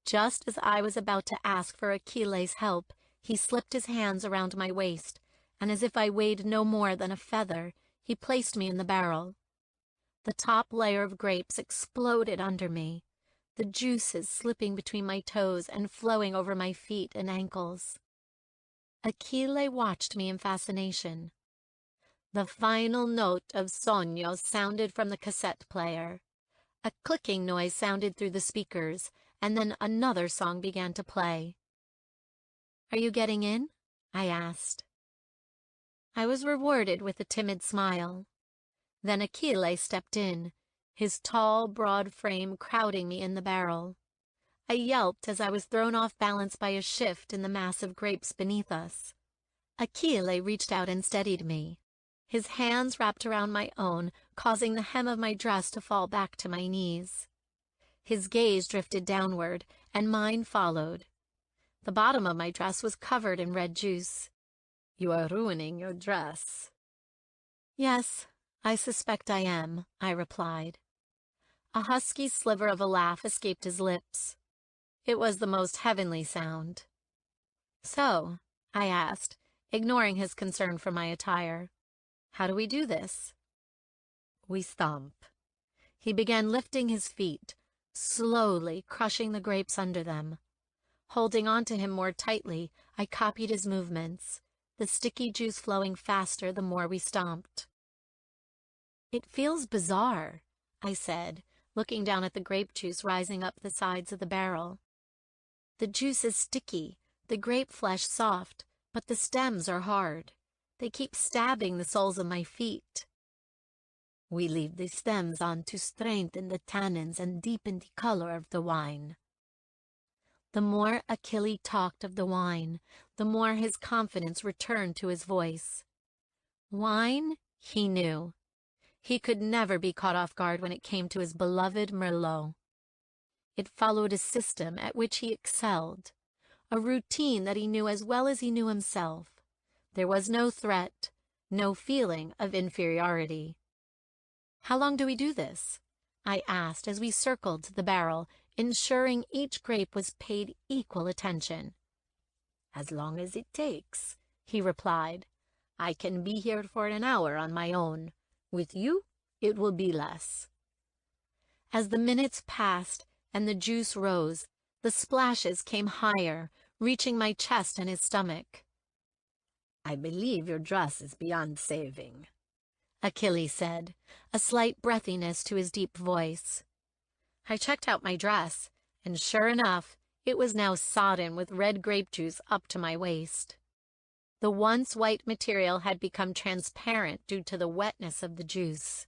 Just as I was about to ask for Achille's help, he slipped his hands around my waist, and as if I weighed no more than a feather, he placed me in the barrel. The top layer of grapes exploded under me, the juices slipping between my toes and flowing over my feet and ankles. Achille watched me in fascination. The final note of Sogno sounded from the cassette player. A clicking noise sounded through the speakers, and then another song began to play. "Are you getting in?" I asked. I was rewarded with a timid smile. Then Achille stepped in, his tall, broad frame crowding me in the barrel. I yelped as I was thrown off balance by a shift in the mass of grapes beneath us. Achille reached out and steadied me. His hands wrapped around my own, causing the hem of my dress to fall back to my knees. His gaze drifted downward, and mine followed. The bottom of my dress was covered in red juice. "You are ruining your dress." "Yes, I suspect I am," I replied. A husky sliver of a laugh escaped his lips. It was the most heavenly sound. "So," I asked, ignoring his concern for my attire, "how do we do this?" "We stomp." He began lifting his feet, slowly crushing the grapes under them. Holding on to him more tightly, I copied his movements, the sticky juice flowing faster the more we stomped. "It feels bizarre," I said, looking down at the grape juice rising up the sides of the barrel. "The juice is sticky, the grape flesh soft, but the stems are hard. They keep stabbing the soles of my feet." "We leave the stems on to strengthen the tannins and deepen the color of the wine." The more Achille talked of the wine, the more his confidence returned to his voice. Wine, he knew. He could never be caught off guard when it came to his beloved Merlot. It followed a system at which he excelled, a routine that he knew as well as he knew himself. There was no threat, no feeling of inferiority. "How long do we do this?" I asked as we circled the barrel, ensuring each grape was paid equal attention. "As long as it takes," he replied. "I can be here for an hour on my own. With you, it will be less." As the minutes passed and the juice rose, the splashes came higher, reaching my chest and his stomach. "I believe your dress is beyond saving," Achille said, a slight breathiness to his deep voice. I checked out my dress, and sure enough, it was now sodden with red grape juice up to my waist. The once white material had become transparent due to the wetness of the juice.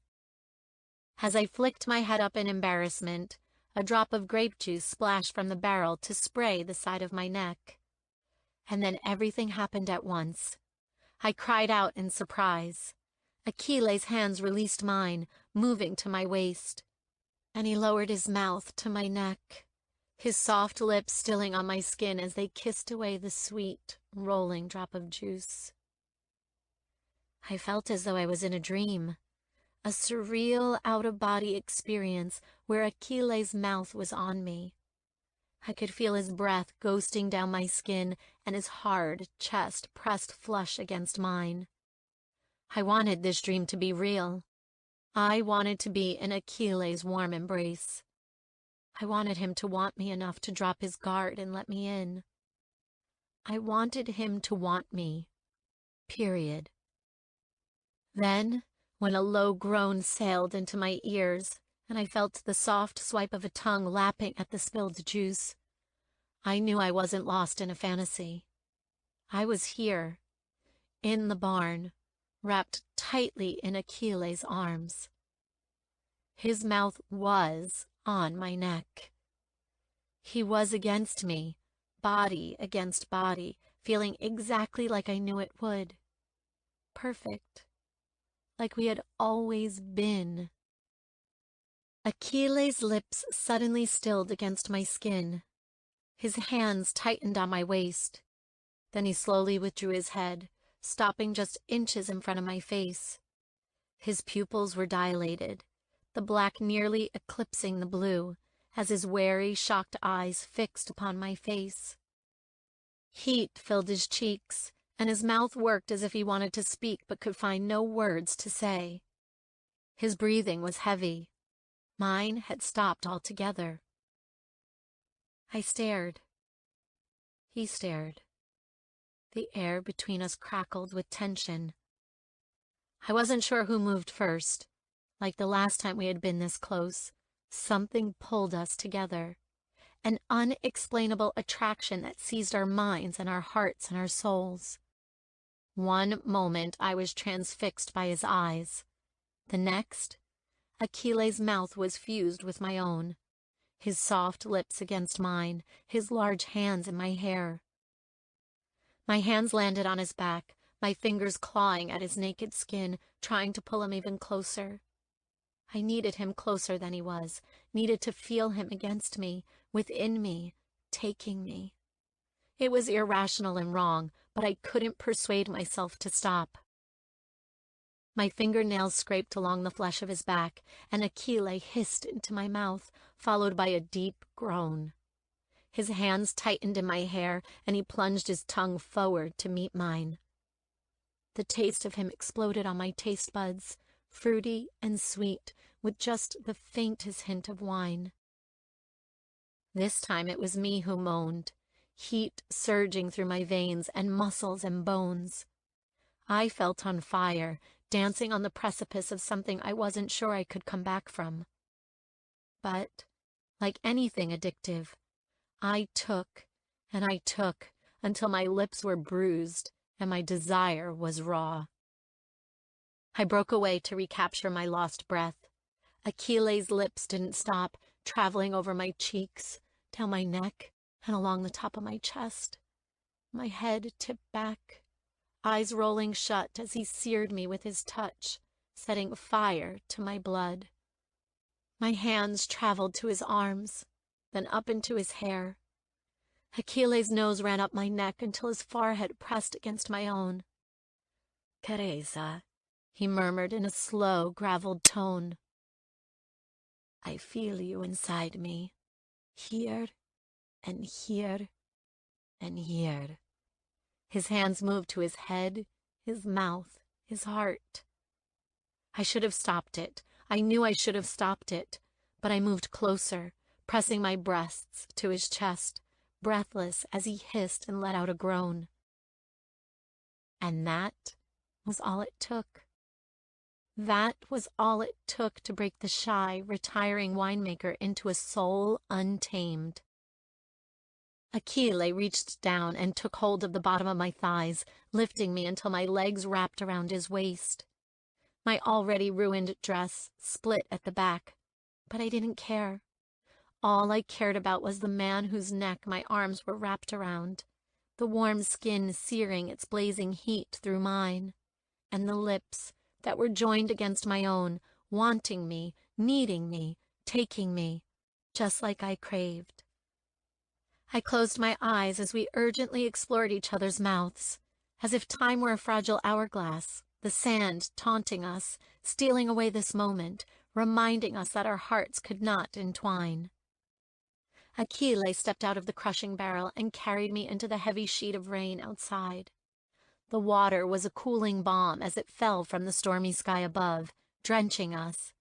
As I flicked my head up in embarrassment, a drop of grape juice splashed from the barrel to spray the side of my neck. And then everything happened at once. I cried out in surprise. Achille's hands released mine, moving to my waist, and he lowered his mouth to my neck, his soft lips stilling on my skin as they kissed away the sweet, rolling drop of juice. I felt as though I was in a dream, a surreal out-of-body experience where Achille's mouth was on me. I could feel his breath ghosting down my skin and his hard chest pressed flush against mine. I wanted this dream to be real. I wanted to be in Achille's warm embrace. I wanted him to want me enough to drop his guard and let me in. I wanted him to want me. Period. Then, when a low groan sailed into my ears, and I felt the soft swipe of a tongue lapping at the spilled juice, I knew I wasn't lost in a fantasy. I was here, in the barn, wrapped tightly in Achille's arms. His mouth was on my neck. He was against me, body against body, feeling exactly like I knew it would. Perfect. Like we had always been. Achille's lips suddenly stilled against my skin. His hands tightened on my waist. Then he slowly withdrew his head, stopping just inches in front of my face. His pupils were dilated, the black nearly eclipsing the blue, as his wary, shocked eyes fixed upon my face. Heat filled his cheeks, and his mouth worked as if he wanted to speak but could find no words to say. His breathing was heavy. Mine had stopped altogether. I stared. He stared. The air between us crackled with tension. I wasn't sure who moved first. Like the last time we had been this close, something pulled us together. An unexplainable attraction that seized our minds and our hearts and our souls. One moment I was transfixed by his eyes. The next, Achilles' mouth was fused with my own, his soft lips against mine, his large hands in my hair. My hands landed on his back, my fingers clawing at his naked skin, trying to pull him even closer. I needed him closer than he was, needed to feel him against me, within me, taking me. It was irrational and wrong, but I couldn't persuade myself to stop. My fingernails scraped along the flesh of his back, and Achille hissed into my mouth, followed by a deep groan. His hands tightened in my hair, and he plunged his tongue forward to meet mine. The taste of him exploded on my taste buds, fruity and sweet, with just the faintest hint of wine. This time it was me who moaned, heat surging through my veins and muscles and bones. I felt on fire, dancing on the precipice of something I wasn't sure I could come back from. But, like anything addictive, I took and I took until my lips were bruised and my desire was raw. I broke away to recapture my lost breath. Achilles' lips didn't stop, traveling over my cheeks, down my neck, and along the top of my chest. My head tipped back, eyes rolling shut as he seared me with his touch, setting fire to my blood. My hands traveled to his arms, then up into his hair. Achilles' nose ran up my neck until his forehead pressed against my own. "Teresa," he murmured in a slow, graveled tone. "I feel you inside me, here and here and here." His hands moved to his head, his mouth, his heart. I should have stopped it. I knew I should have stopped it, but I moved closer, pressing my breasts to his chest, breathless as he hissed and let out a groan. And that was all it took. That was all it took to break the shy, retiring winemaker into a soul untamed. Achille reached down and took hold of the bottom of my thighs, lifting me until my legs wrapped around his waist. My already ruined dress split at the back, but I didn't care. All I cared about was the man whose neck my arms were wrapped around, the warm skin searing its blazing heat through mine, and the lips that were joined against my own, wanting me, needing me, taking me, just like I craved. I closed my eyes as we urgently explored each other's mouths, as if time were a fragile hourglass, the sand taunting us, stealing away this moment, reminding us that our hearts could not entwine. Achille stepped out of the crushing barrel and carried me into the heavy sheet of rain outside. The water was a cooling balm as it fell from the stormy sky above, drenching us.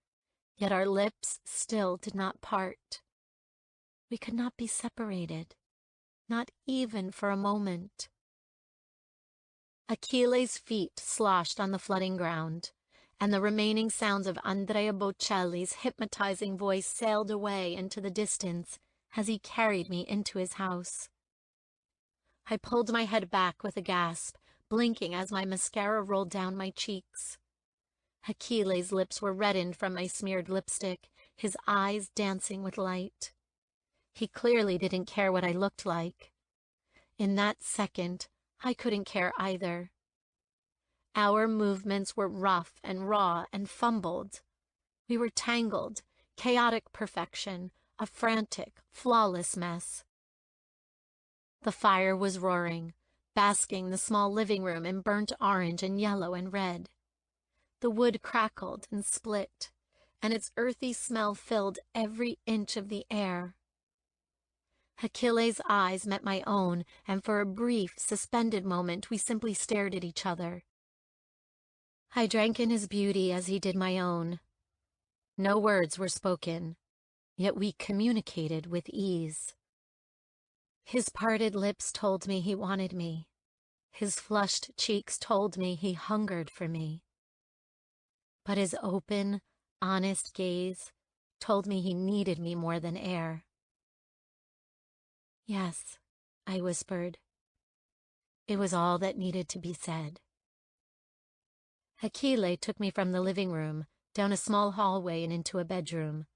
Yet our lips still did not part. We could not be separated, not even for a moment. Achilles' feet sloshed on the flooding ground, and the remaining sounds of Andrea Bocelli's hypnotizing voice sailed away into the distance as he carried me into his house. I pulled my head back with a gasp, blinking as my mascara rolled down my cheeks. Achilles' lips were reddened from my smeared lipstick, his eyes dancing with light. He clearly didn't care what I looked like. In that second, I couldn't care either. Our movements were rough and raw and fumbled. We were tangled, chaotic perfection, a frantic, flawless mess. The fire was roaring, basking the small living room in burnt orange and yellow and red. The wood crackled and split, and its earthy smell filled every inch of the air. Achilles' eyes met my own, and for a brief, suspended moment we simply stared at each other. I drank in his beauty as he did my own. No words were spoken, yet we communicated with ease. His parted lips told me he wanted me. His flushed cheeks told me he hungered for me. But his open, honest gaze told me he needed me more than air. Yes, I whispered. It was all that needed to be said. Achille took me from the living room, down a small hallway and into a bedroom.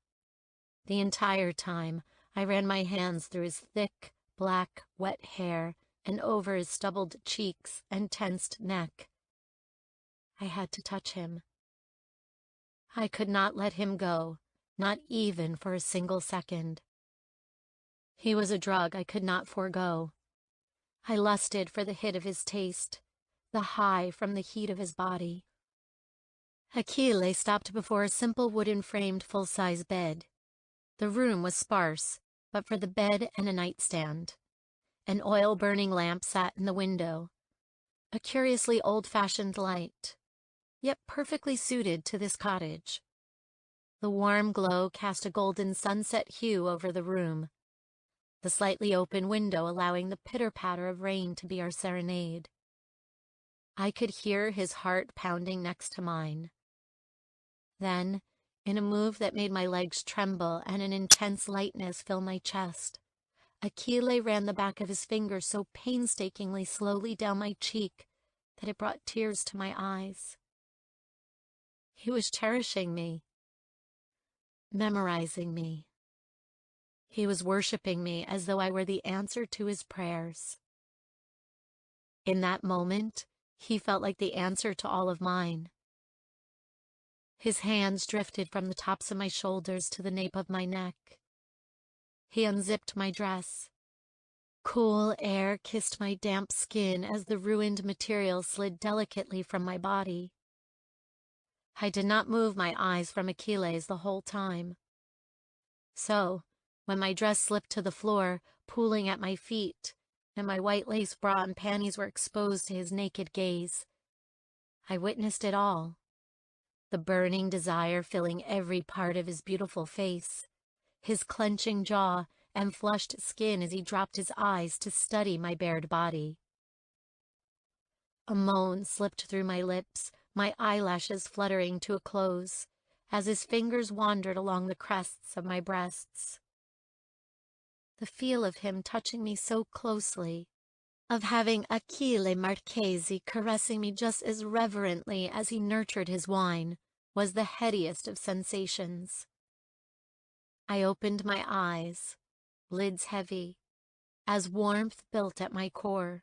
The entire time, I ran my hands through his thick, black, wet hair and over his stubbled cheeks and tensed neck. I had to touch him. I could not let him go, not even for a single second. He was a drug I could not forego. I lusted for the hit of his taste, the high from the heat of his body. Achille stopped before a simple wooden-framed full-size bed. The room was sparse, but for the bed and a nightstand. An oil-burning lamp sat in the window, a curiously old-fashioned light, yet perfectly suited to this cottage. The warm glow cast a golden sunset hue over the room, the slightly open window allowing the pitter-patter of rain to be our serenade. I could hear his heart pounding next to mine. Then, in a move that made my legs tremble and an intense lightness fill my chest, Achille ran the back of his fingers so painstakingly slowly down my cheek that it brought tears to my eyes. He was cherishing me, memorizing me. He was worshiping me as though I were the answer to his prayers. In that moment, he felt like the answer to all of mine. His hands drifted from the tops of my shoulders to the nape of my neck. He unzipped my dress. Cool air kissed my damp skin as the ruined material slid delicately from my body. I did not move my eyes from Achilles the whole time. So, when my dress slipped to the floor, pooling at my feet, and my white lace bra and panties were exposed to his naked gaze, I witnessed it all. The burning desire filling every part of his beautiful face, his clenching jaw and flushed skin as he dropped his eyes to study my bared body. A moan slipped through my lips, my eyelashes fluttering to a close, as his fingers wandered along the crests of my breasts. The feel of him touching me so closely, of having Achille Marchesi caressing me just as reverently as he nurtured his wine, was the headiest of sensations. I opened my eyes, lids heavy, as warmth built at my core.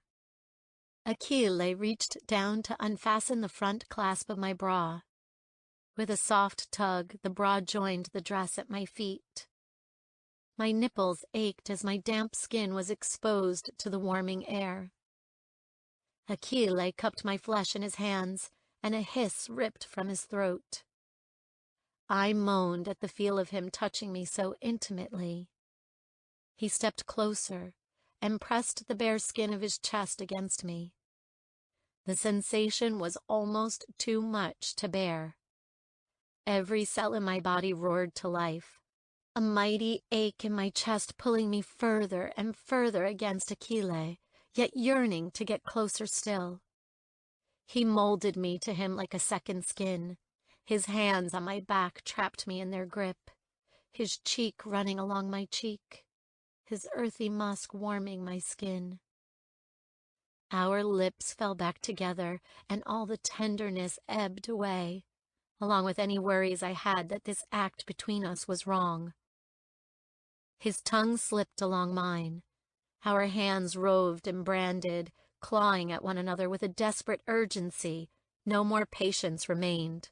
Achille reached down to unfasten the front clasp of my bra. With a soft tug, the bra joined the dress at my feet. My nipples ached as my damp skin was exposed to the warming air. Achille cupped my flesh in his hands, and a hiss ripped from his throat. I moaned at the feel of him touching me so intimately. He stepped closer and pressed the bare skin of his chest against me. The sensation was almost too much to bear. Every cell in my body roared to life, a mighty ache in my chest pulling me further and further against Achille, yet yearning to get closer still. He molded me to him like a second skin. His hands on my back trapped me in their grip, his cheek running along my cheek, his earthy musk warming my skin. Our lips fell back together, and all the tenderness ebbed away, along with any worries I had that this act between us was wrong. His tongue slipped along mine. Our hands roved and branded, clawing at one another with a desperate urgency. No more patience remained.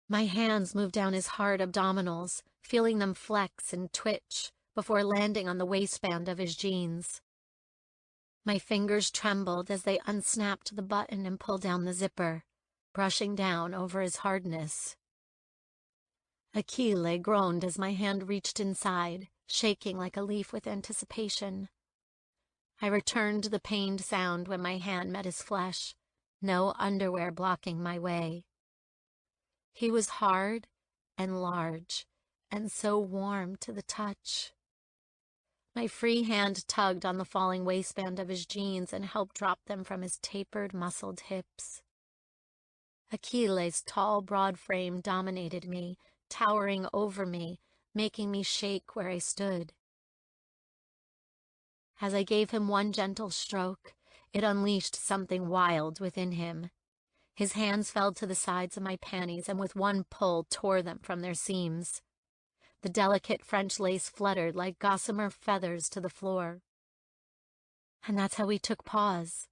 My hands moved down his hard abdominals, feeling them flex and twitch, before landing on the waistband of his jeans. My fingers trembled as they unsnapped the button and pulled down the zipper, brushing down over his hardness. Achille groaned as my hand reached inside, shaking like a leaf with anticipation. I returned the pained sound when my hand met his flesh, no underwear blocking my way. He was hard and large, and so warm to the touch. My free hand tugged on the falling waistband of his jeans and helped drop them from his tapered, muscled hips. Achilles' tall, broad frame dominated me, towering over me, making me shake where I stood. As I gave him one gentle stroke, it unleashed something wild within him. His hands fell to the sides of my panties and with one pull tore them from their seams. The delicate French lace fluttered like gossamer feathers to the floor. And that's how we took pause.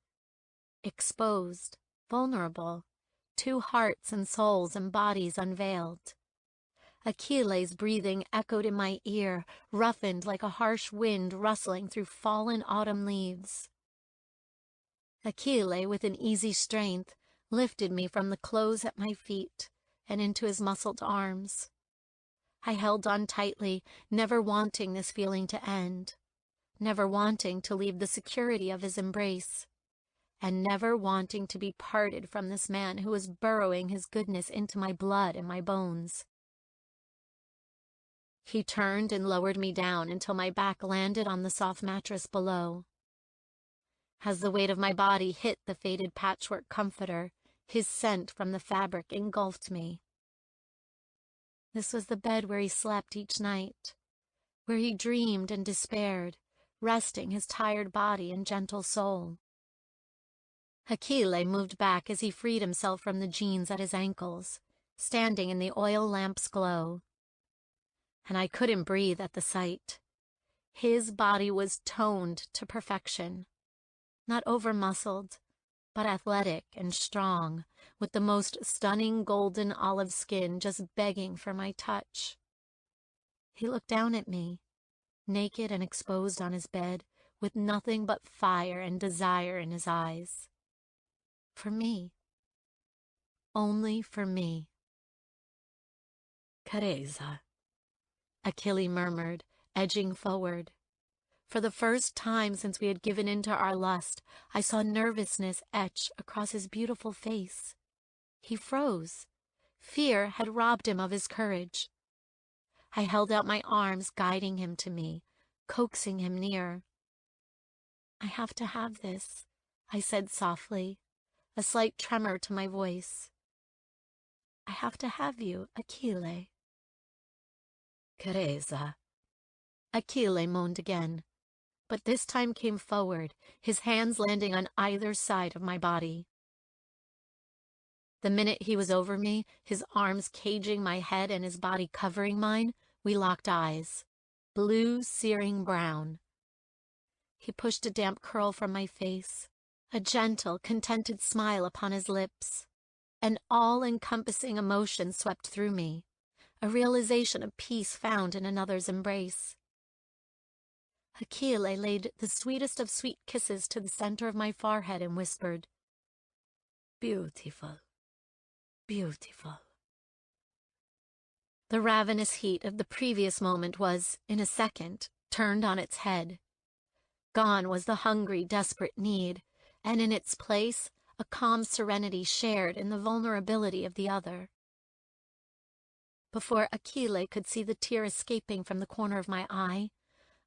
Exposed, vulnerable, two hearts and souls and bodies unveiled. Achilles' breathing echoed in my ear, roughened like a harsh wind rustling through fallen autumn leaves. Achilles, with an easy strength, lifted me from the clothes at my feet and into his muscled arms. I held on tightly, never wanting this feeling to end, never wanting to leave the security of his embrace, and never wanting to be parted from this man who was burrowing his goodness into my blood and my bones. He turned and lowered me down until my back landed on the soft mattress below. As the weight of my body hit the faded patchwork comforter, his scent from the fabric engulfed me. This was the bed where he slept each night, where he dreamed and despaired, resting his tired body and gentle soul. Achille moved back as he freed himself from the jeans at his ankles, standing in the oil lamp's glow. And I couldn't breathe at the sight. His body was toned to perfection, not over-muscled, but athletic and strong, with the most stunning golden olive skin just begging for my touch. He looked down at me, naked and exposed on his bed, with nothing but fire and desire in his eyes. For me. Only for me. Teresa, Achille murmured, edging forward. For the first time since we had given in to our lust, I saw nervousness etch across his beautiful face. He froze. Fear had robbed him of his courage. I held out my arms, guiding him to me, coaxing him near. I have to have this, I said softly, a slight tremor to my voice. I have to have you, Achille. Teresa. Achille moaned again, but this time came forward, his hands landing on either side of my body. The minute he was over me, his arms caging my head and his body covering mine, we locked eyes. Blue, searing brown. He pushed a damp curl from my face, a gentle, contented smile upon his lips. An all-encompassing emotion swept through me, a realization of peace found in another's embrace. Achille laid the sweetest of sweet kisses to the center of my forehead and whispered, "Beautiful, beautiful." The ravenous heat of the previous moment was, in a second, turned on its head. Gone was the hungry, desperate need, and in its place, a calm serenity shared in the vulnerability of the other. Before Achille could see the tear escaping from the corner of my eye,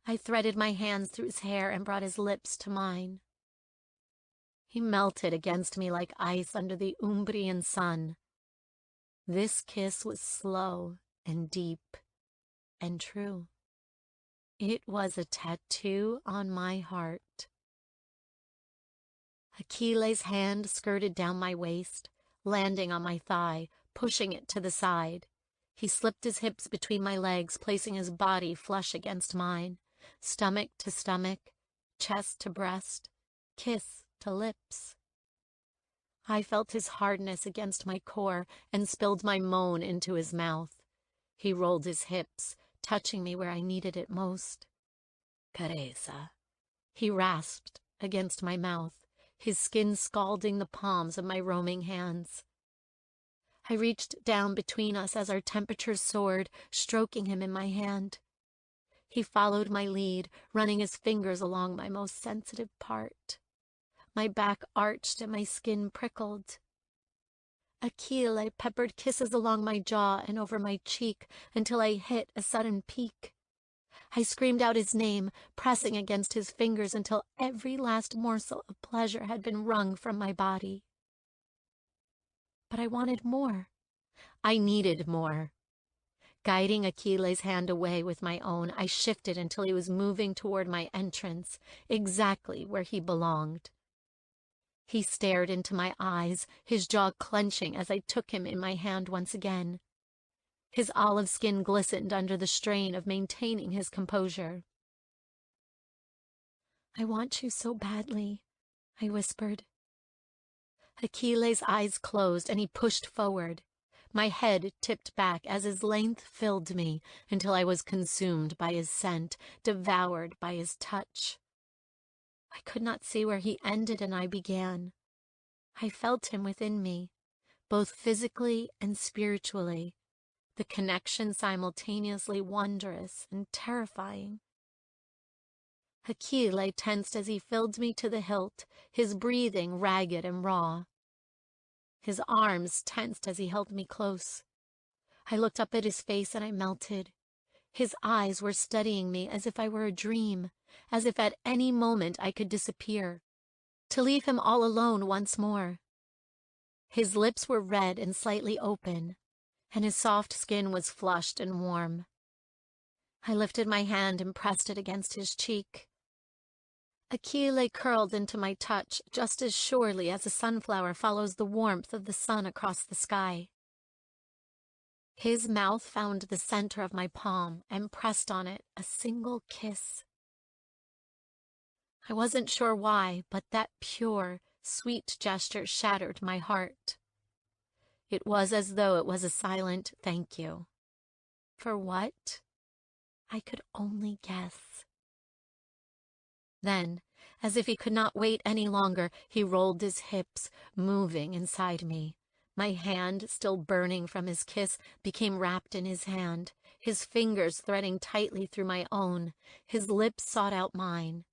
I threaded my hands through his hair and brought his lips to mine. He melted against me like ice under the Umbrian sun. This kiss was slow and deep and true. It was a tattoo on my heart. Achille's hand skirted down my waist, landing on my thigh, pushing it to the side. He slipped his hips between my legs, placing his body flush against mine, stomach to stomach, chest to breast, kiss to lips. I felt his hardness against my core and spilled my moan into his mouth. He rolled his hips, touching me where I needed it most. "Teresa," he rasped against my mouth, his skin scalding the palms of my roaming hands. I reached down between us as our temperatures soared, stroking him in my hand. He followed my lead, running his fingers along my most sensitive part. My back arched and my skin prickled. Achille peppered kisses along my jaw and over my cheek until I hit a sudden peak. I screamed out his name, pressing against his fingers until every last morsel of pleasure had been wrung from my body. But I wanted more. I needed more. Guiding Achille's hand away with my own, I shifted until he was moving toward my entrance, exactly where he belonged. He stared into my eyes, his jaw clenching as I took him in my hand once again. His olive skin glistened under the strain of maintaining his composure. "I want you so badly," I whispered. Achille's eyes closed and he pushed forward. My head tipped back as his length filled me until I was consumed by his scent, devoured by his touch. I could not see where he ended and I began. I felt him within me, both physically and spiritually, the connection simultaneously wondrous and terrifying. Achille tensed as he filled me to the hilt, his breathing ragged and raw. His arms tensed as he held me close. I looked up at his face and I melted. His eyes were studying me as if I were a dream, as if at any moment I could disappear, to leave him all alone once more. His lips were red and slightly open, and his soft skin was flushed and warm. I lifted my hand and pressed it against his cheek. Achille curled into my touch just as surely as a sunflower follows the warmth of the sun across the sky. His mouth found the center of my palm and pressed on it a single kiss. I wasn't sure why, but that pure, sweet gesture shattered my heart. It was as though it was a silent thank you. For what? I could only guess. Then, as if he could not wait any longer, he rolled his hips, moving inside me. My hand, still burning from his kiss, became wrapped in his hand, his fingers threading tightly through my own. His lips sought out mine.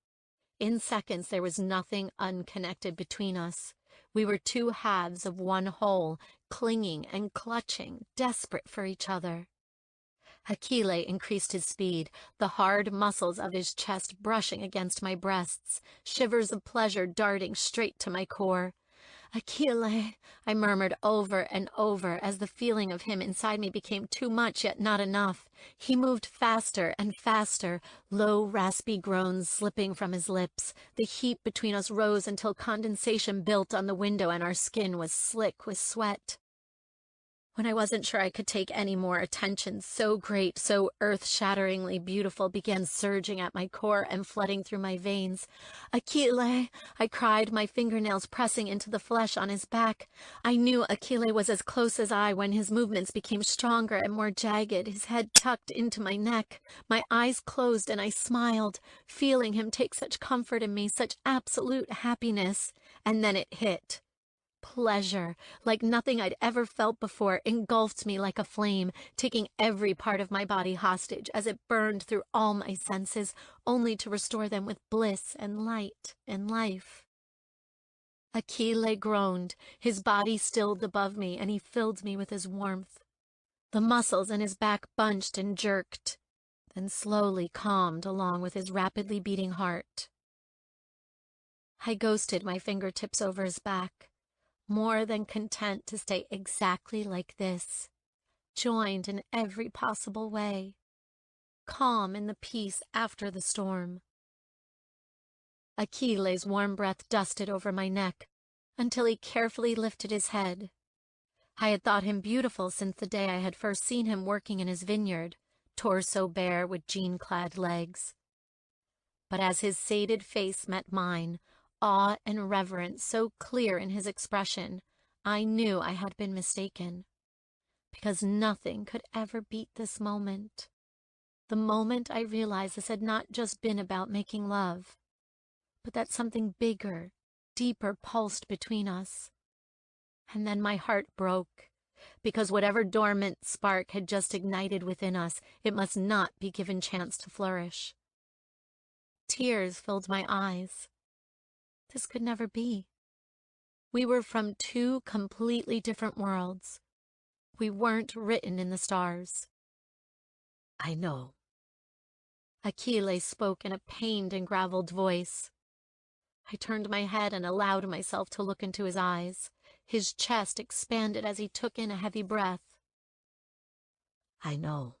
In seconds, there was nothing unconnected between us. We were two halves of one whole, clinging and clutching, desperate for each other. Achille increased his speed, the hard muscles of his chest brushing against my breasts, shivers of pleasure darting straight to my core. "Achille," I murmured over and over as the feeling of him inside me became too much yet not enough. He moved faster and faster, low raspy groans slipping from his lips. The heat between us rose until condensation built on the window and our skin was slick with sweat. When I wasn't sure I could take any more, attention so great, so earth-shatteringly beautiful began surging at my core and flooding through my veins. "Achille!" I cried, my fingernails pressing into the flesh on his back. I knew Achille was as close as I when his movements became stronger and more jagged, his head tucked into my neck. My eyes closed and I smiled, feeling him take such comfort in me, such absolute happiness. And then it hit. Pleasure, like nothing I'd ever felt before, engulfed me like a flame, taking every part of my body hostage as it burned through all my senses, only to restore them with bliss and light and life. Achille groaned, his body stilled above me, and he filled me with his warmth. The muscles in his back bunched and jerked, then slowly calmed along with his rapidly beating heart. I ghosted my fingertips over his back, more than content to stay exactly like this, joined in every possible way, calm in the peace after the storm. Achille's warm breath dusted over my neck until he carefully lifted his head. I had thought him beautiful since the day I had first seen him working in his vineyard, torso bare with jean-clad legs. But as his sated face met mine, awe and reverence so clear in his expression, I knew I had been mistaken. Because nothing could ever beat this moment. The moment I realized this had not just been about making love, but that something bigger, deeper pulsed between us. And then my heart broke. because whatever dormant spark had just ignited within us, it must not be given chance to flourish. Tears filled my eyes. This could never be. We were from two completely different worlds. We weren't written in the stars. I know. Achille spoke in a pained and graveled voice. I turned my head and allowed myself to look into his eyes. His chest expanded as he took in a heavy breath. I know.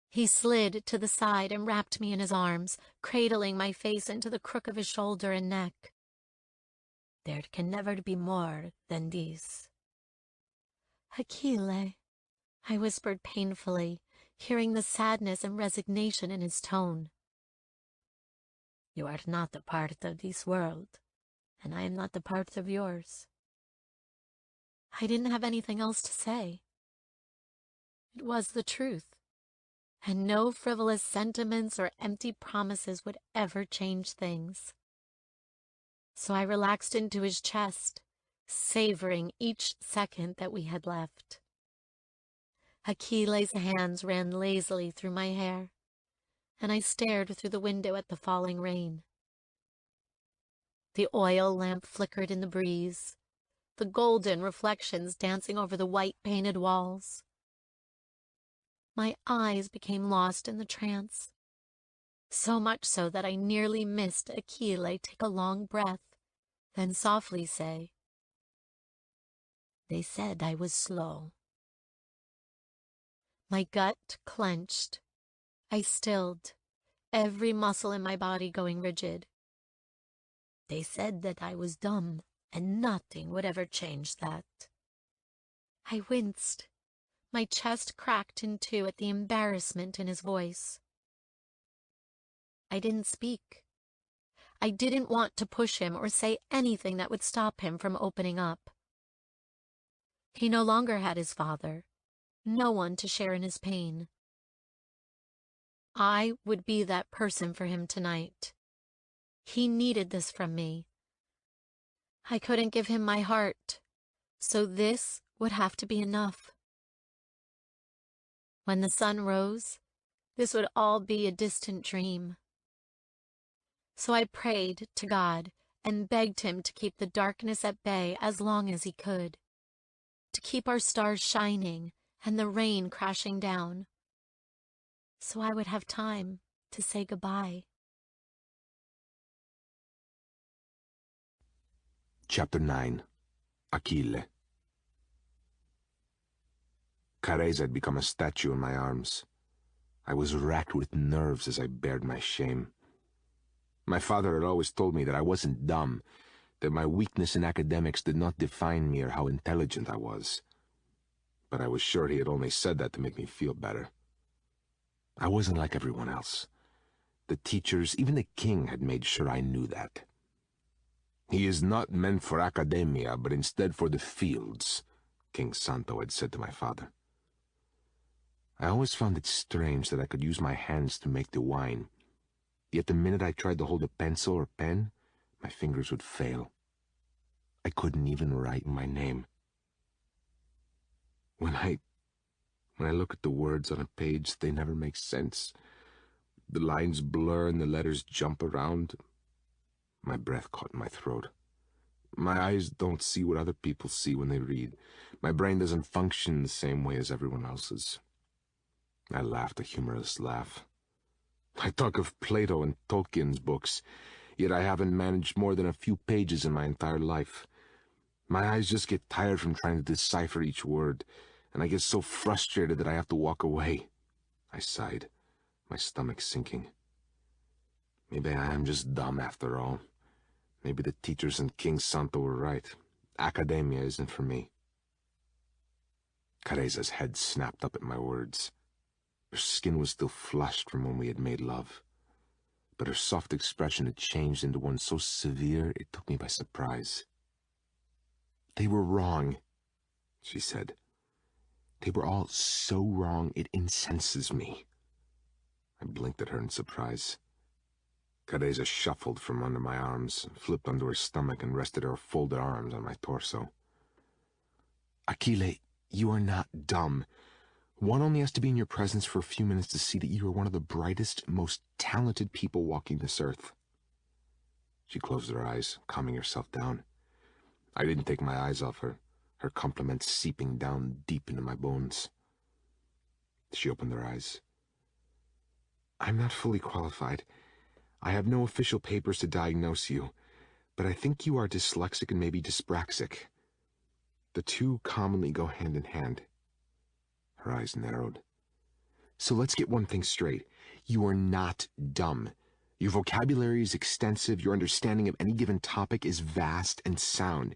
He slid to the side and wrapped me in his arms, cradling my face into the crook of his shoulder and neck. There can never be more than this. Achille, I whispered painfully, hearing the sadness and resignation in his tone. You are not a part of this world, and I am not a part of yours. I didn't have anything else to say. It was the truth, and no frivolous sentiments or empty promises would ever change things. So I relaxed into his chest, savoring each second that we had left. Achille's hands ran lazily through my hair, and I stared through the window at the falling rain. The oil lamp flickered in the breeze, the golden reflections dancing over the white painted walls. My eyes became lost in the trance, so much so that I nearly missed Achille take a long breath, then softly say, They said I was slow. My gut clenched. I stilled, every muscle in my body going rigid. They said that I was dumb, and nothing would ever change that. I winced. My chest cracked in two at the embarrassment in his voice. I didn't speak. I didn't want to push him or say anything that would stop him from opening up. He no longer had his father, no one to share in his pain. I would be that person for him tonight. He needed this from me. I couldn't give him my heart, so this would have to be enough. When the sun rose, this would all be a distant dream. So I prayed to God and begged him to keep the darkness at bay as long as he could, to keep our stars shining and the rain crashing down, so I would have time to say goodbye. Chapter 9. Achille. Careza had become a statue in my arms. I was racked with nerves as I bared my shame. My father had always told me that I wasn't dumb, that my weakness in academics did not define me or how intelligent I was. But I was sure he had only said that to make me feel better. I wasn't like everyone else. The teachers, even the king, had made sure I knew that. He is not meant for academia, but instead for the fields, King Santo had said to my father. I always found it strange that I could use my hands to make the wine, yet the minute I tried to hold a pencil or pen, my fingers would fail. I couldn't even write my name. When I look at the words on a page, they never make sense. The lines blur and the letters jump around. My breath caught in my throat. My eyes don't see what other people see when they read. My brain doesn't function the same way as everyone else's. I laughed a humorless laugh. I talk of Plato and Tolkien's books, yet I haven't managed more than a few pages in my entire life. My eyes just get tired from trying to decipher each word, and I get so frustrated that I have to walk away. I sighed, my stomach sinking. Maybe I am just dumb after all. Maybe the teachers and King Santo were right. Academia isn't for me. Careza's head snapped up at my words. Her skin was still flushed from when we had made love, but her soft expression had changed into one so severe it took me by surprise. They were wrong, she said. They were all so wrong it incenses me. I blinked at her in surprise. Careza shuffled from under my arms, flipped onto her stomach, and rested her folded arms on my torso. Akile, you are not dumb. One only has to be in your presence for a few minutes to see that you are one of the brightest, most talented people walking this earth. She closed her eyes, calming herself down. I didn't take my eyes off her, her compliments seeping down deep into my bones. She opened her eyes. I'm not fully qualified. I have no official papers to diagnose you, but I think you are dyslexic and maybe dyspraxic. The two commonly go hand in hand. Her eyes narrowed. So let's get one thing straight. You are not dumb. Your vocabulary is extensive, your understanding of any given topic is vast and sound.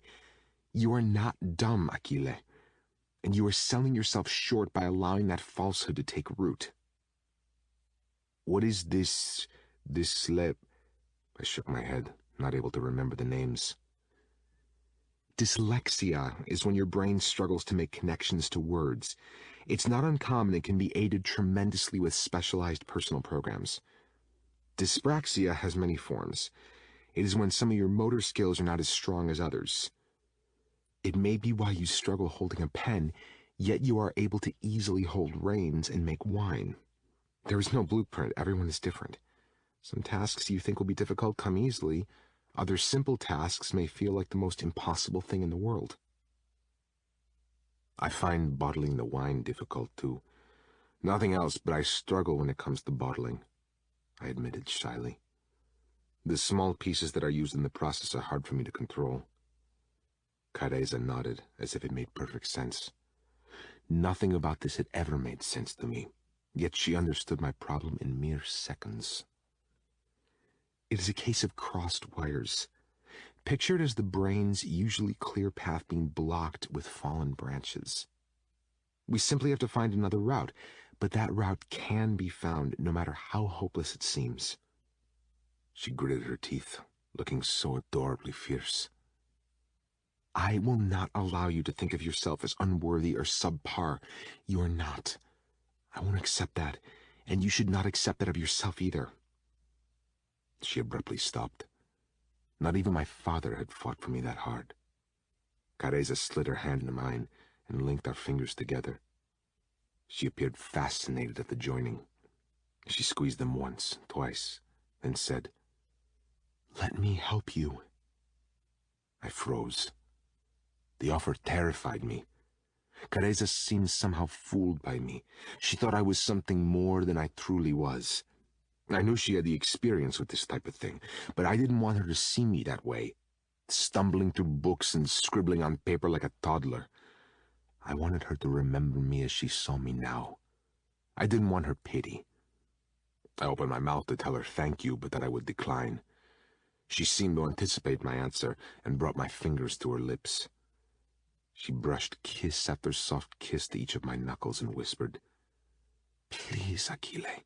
You are not dumb, Akile, and you are selling yourself short by allowing that falsehood to take root. What is this slip? I shook my head, not able to remember the names. Dyslexia is when your brain struggles to make connections to words. It's not uncommon and can be aided tremendously with specialized personal programs. Dyspraxia has many forms. It is when some of your motor skills are not as strong as others. It may be why you struggle holding a pen, yet you are able to easily hold reins and make wine. There is no blueprint. Everyone is different. Some tasks you think will be difficult come easily. Other simple tasks may feel like the most impossible thing in the world. I find bottling the wine difficult, too. Nothing else, but I struggle when it comes to bottling, I admitted shyly. The small pieces that are used in the process are hard for me to control. Careza nodded, as if it made perfect sense. Nothing about this had ever made sense to me, yet she understood my problem in mere seconds. It is a case of crossed wires. Picture it as the brain's usually clear path being blocked with fallen branches. We simply have to find another route, but that route can be found no matter how hopeless it seems. She gritted her teeth, looking so adorably fierce. I will not allow you to think of yourself as unworthy or subpar. You are not. I won't accept that, and you should not accept that of yourself either. She abruptly stopped. Not even my father had fought for me that hard. Careza slid her hand into mine and linked our fingers together. She appeared fascinated at the joining. She squeezed them once, twice, then said, "Let me help you." I froze. The offer terrified me. Careza seemed somehow fooled by me. She thought I was something more than I truly was. I knew she had the experience with this type of thing, but I didn't want her to see me that way, stumbling through books and scribbling on paper like a toddler. I wanted her to remember me as she saw me now. I didn't want her pity. I opened my mouth to tell her thank you, but that I would decline. She seemed to anticipate my answer and brought my fingers to her lips. She brushed kiss after soft kiss to each of my knuckles and whispered, "Please, Akile.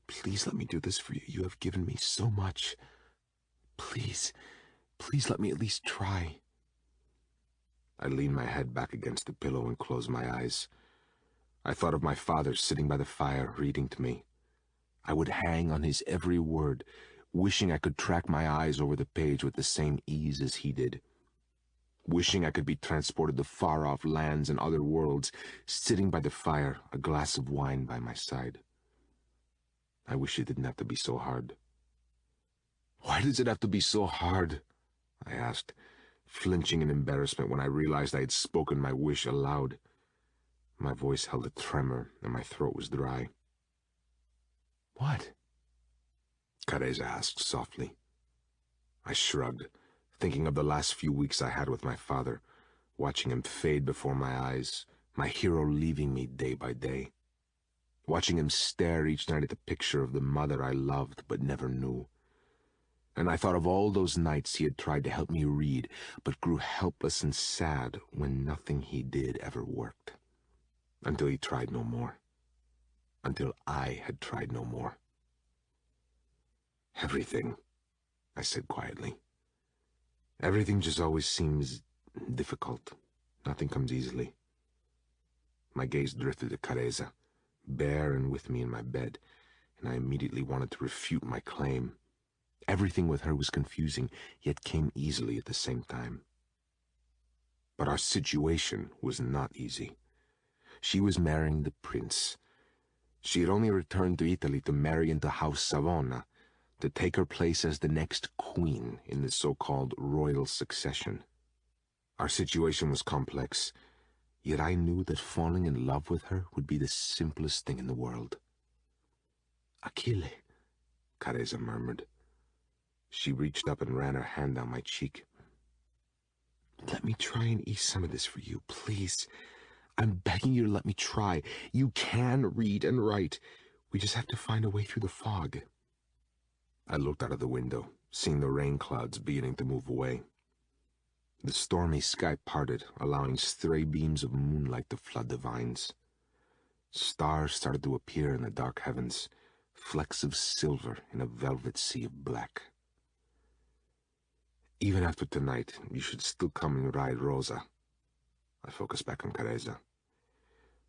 Please let me do this for you. You have given me so much. Please, please let me at least try." I leaned my head back against the pillow and closed my eyes. I thought of my father sitting by the fire, reading to me. I would hang on his every word, wishing I could track my eyes over the page with the same ease as he did. Wishing I could be transported to far-off lands and other worlds, sitting by the fire, a glass of wine by my side. I wish it didn't have to be so hard. "Why does it have to be so hard?" I asked, flinching in embarrassment when I realized I had spoken my wish aloud. My voice held a tremor and my throat was dry. "What?" Careza asked softly. I shrugged, thinking of the last few weeks I had with my father, watching him fade before my eyes, my hero leaving me day by day. Watching him stare each night at the picture of the mother I loved but never knew. And I thought of all those nights he had tried to help me read, but grew helpless and sad when nothing he did ever worked. Until he tried no more. Until I had tried no more. "Everything," I said quietly. "Everything just always seems difficult. Nothing comes easily." My gaze drifted to Careza, bare and with me in my bed, and I immediately wanted to refute my claim. Everything with her was confusing, yet came easily at the same time. But our situation was not easy. She was marrying the prince. She had only returned to Italy to marry into House Savona, to take her place as the next queen in the so-called royal succession. Our situation was complex, yet I knew that falling in love with her would be the simplest thing in the world. "Achille," Careza murmured. She reached up and ran her hand down my cheek. "Let me try and ease some of this for you, please. I'm begging you to let me try. You can read and write. We just have to find a way through the fog." I looked out of the window, seeing the rain clouds beginning to move away. The stormy sky parted, allowing stray beams of moonlight to flood the vines. Stars started to appear in the dark heavens, flecks of silver in a velvet sea of black. "Even after tonight, you should still come and ride Rosa." I focused back on Careza.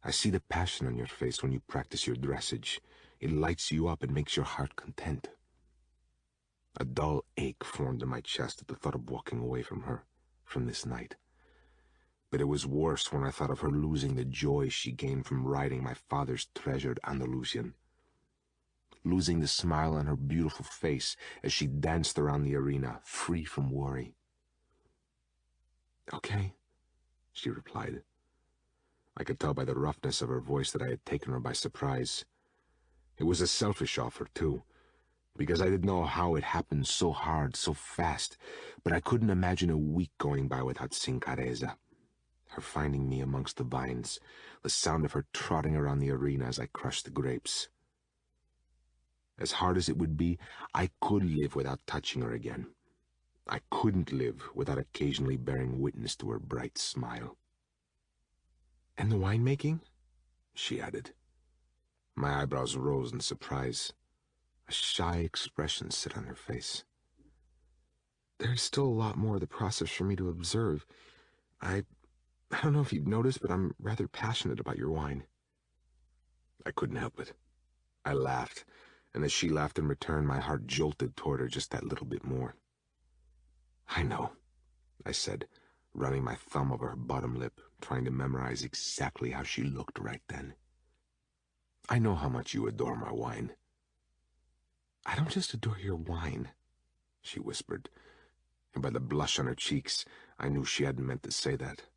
"I see the passion on your face when you practice your dressage. It lights you up and makes your heart content." A dull ache formed in my chest at the thought of walking away from her, from this night. But it was worse when I thought of her losing the joy she gained from riding my father's treasured Andalusian. Losing the smile on her beautiful face as she danced around the arena, free from worry. "Okay," she replied. I could tell by the roughness of her voice that I had taken her by surprise. It was a selfish offer, too, because I didn't know how it happened so hard, so fast, but I couldn't imagine a week going by without seeing Careza. Her finding me amongst the vines, the sound of her trotting around the arena as I crushed the grapes. As hard as it would be, I could live without touching her again. I couldn't live without occasionally bearing witness to her bright smile. "And the winemaking?" she added. My eyebrows rose in surprise. A shy expression sat on her face. "There's still a lot more of the process for me to observe. I don't know if you've noticed, but I'm rather passionate about your wine." I couldn't help it. I laughed, and as she laughed in return, my heart jolted toward her just that little bit more. "I know," I said, running my thumb over her bottom lip, trying to memorize exactly how she looked right then. "I know how much you adore my wine." "I don't just adore your wine," she whispered, and by the blush on her cheeks, I knew she hadn't meant to say that.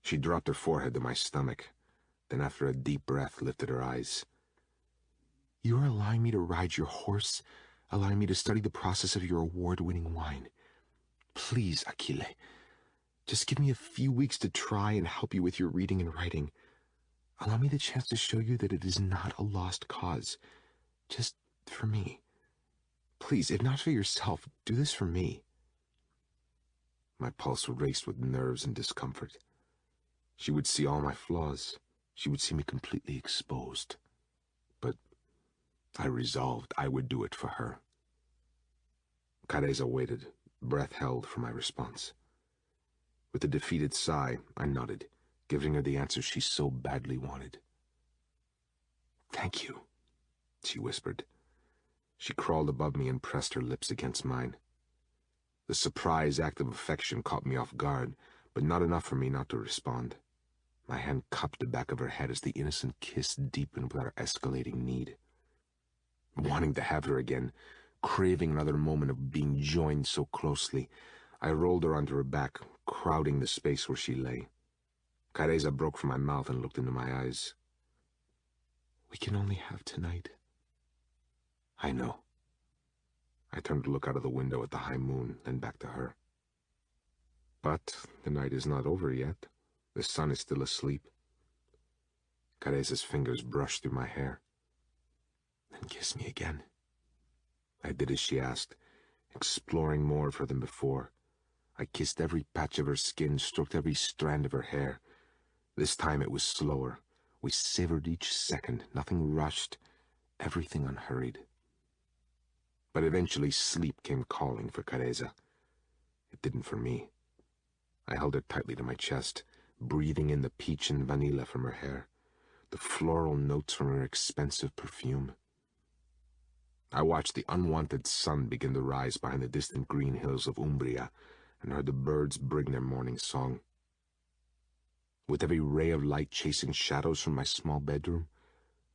She dropped her forehead to my stomach, then after a deep breath lifted her eyes. "You are allowing me to ride your horse, allowing me to study the process of your award-winning wine. Please, Achille, just give me a few weeks to try and help you with your reading and writing. Allow me the chance to show you that it is not a lost cause. Just for me. Please, if not for yourself, do this for me." My pulse raced with nerves and discomfort. She would see all my flaws. She would see me completely exposed. But I resolved I would do it for her. Careza waited, breath held for my response. With a defeated sigh, I nodded, giving her the answer she so badly wanted. "Thank you," she whispered. She crawled above me and pressed her lips against mine. The surprise act of affection caught me off guard, but not enough for me not to respond. My hand cupped the back of her head as the innocent kiss deepened with our escalating need. Wanting to have her again, craving another moment of being joined so closely, I rolled her onto her back, crowding the space where she lay. Careza broke from my mouth and looked into my eyes. "We can only have tonight." "I know." I turned to look out of the window at the high moon, then back to her. "But the night is not over yet. The sun is still asleep." Careza's fingers brushed through my hair. "Then kiss me again." I did as she asked, exploring more of her than before. I kissed every patch of her skin, stroked every strand of her hair. This time it was slower. We savored each second, nothing rushed, everything unhurried. But eventually sleep came calling for Careza. It didn't for me. I held her tightly to my chest, breathing in the peach and vanilla from her hair, the floral notes from her expensive perfume. I watched the unwanted sun begin to rise behind the distant green hills of Umbria and heard the birds bring their morning song. With every ray of light chasing shadows from my small bedroom,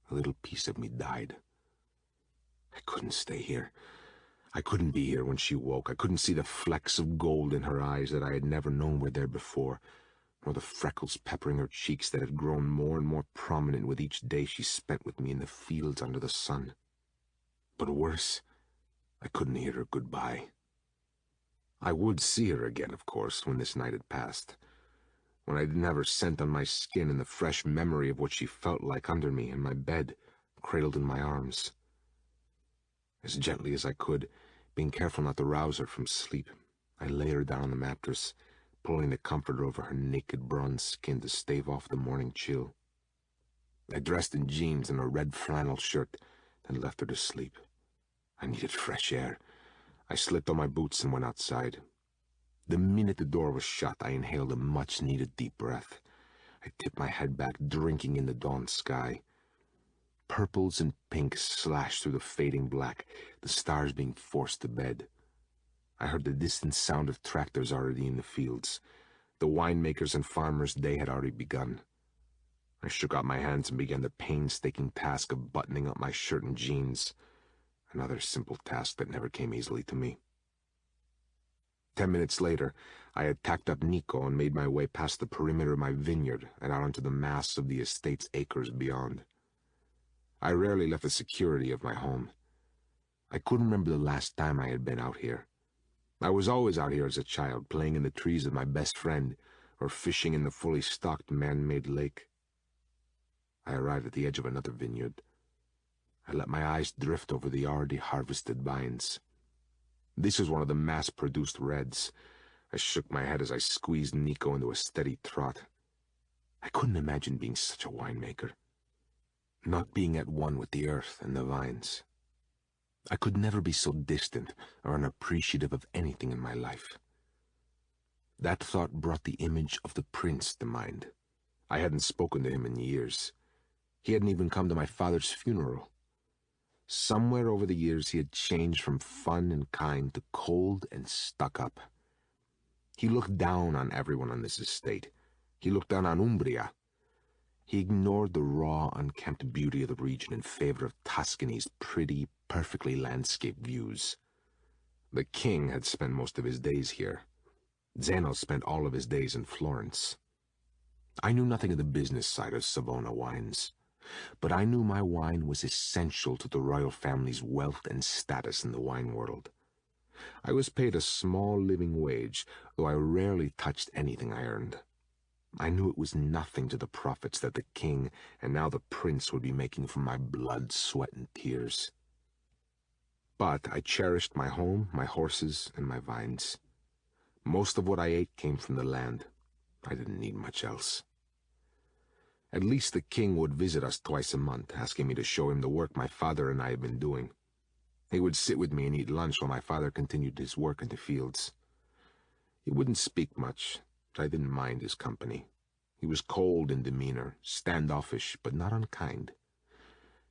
a little piece of me died. I couldn't stay here. I couldn't be here when she woke. I couldn't see the flecks of gold in her eyes that I had never known were there before, nor the freckles peppering her cheeks that had grown more and more prominent with each day she spent with me in the fields under the sun. But worse, I couldn't hear her goodbye. I would see her again, of course, when this night had passed, when I didn't have her scent on my skin and the fresh memory of what she felt like under me in my bed, cradled in my arms. As gently as I could, being careful not to rouse her from sleep, I lay her down on the mattress, pulling the comforter over her naked bronze skin to stave off the morning chill. I dressed in jeans and a red flannel shirt, then left her to sleep. I needed fresh air. I slipped on my boots and went outside. The minute the door was shut, I inhaled a much-needed deep breath. I tipped my head back, drinking in the dawn sky. Purples and pinks slashed through the fading black, the stars being forced to bed. I heard the distant sound of tractors already in the fields. The winemakers and farmers' day had already begun. I shook out my hands and began the painstaking task of buttoning up my shirt and jeans, another simple task that never came easily to me. 10 minutes later, I had tacked up Nico and made my way past the perimeter of my vineyard and out onto the mass of the estate's acres beyond. I rarely left the security of my home. I couldn't remember the last time I had been out here. I was always out here as a child, playing in the trees with my best friend, or fishing in the fully stocked man-made lake. I arrived at the edge of another vineyard. I let my eyes drift over the already harvested vines. This was one of the mass-produced reds. I shook my head as I squeezed Nico into a steady trot. I couldn't imagine being such a winemaker, not being at one with the earth and the vines. I could never be so distant or unappreciative of anything in my life. That thought brought the image of the prince to mind. I hadn't spoken to him in years. He hadn't even come to my father's funeral. Somewhere over the years he had changed from fun and kind to cold and stuck up. He looked down on everyone on this estate. He looked down on Umbria. He ignored the raw, unkempt beauty of the region in favor of Tuscany's pretty, perfectly landscaped views. The king had spent most of his days here. Zeno spent all of his days in Florence. I knew nothing of the business side of Savona wines, but I knew my wine was essential to the royal family's wealth and status in the wine world. I was paid a small living wage, though I rarely touched anything I earned. I knew it was nothing to the profits that the king and now the prince would be making from my blood, sweat, and tears. But I cherished my home, my horses, and my vines. Most of what I ate came from the land. I didn't need much else. At least the king would visit us twice a month, asking me to show him the work my father and I had been doing. He would sit with me and eat lunch while my father continued his work in the fields. He wouldn't speak much, but I didn't mind his company. He was cold in demeanor, standoffish, but not unkind.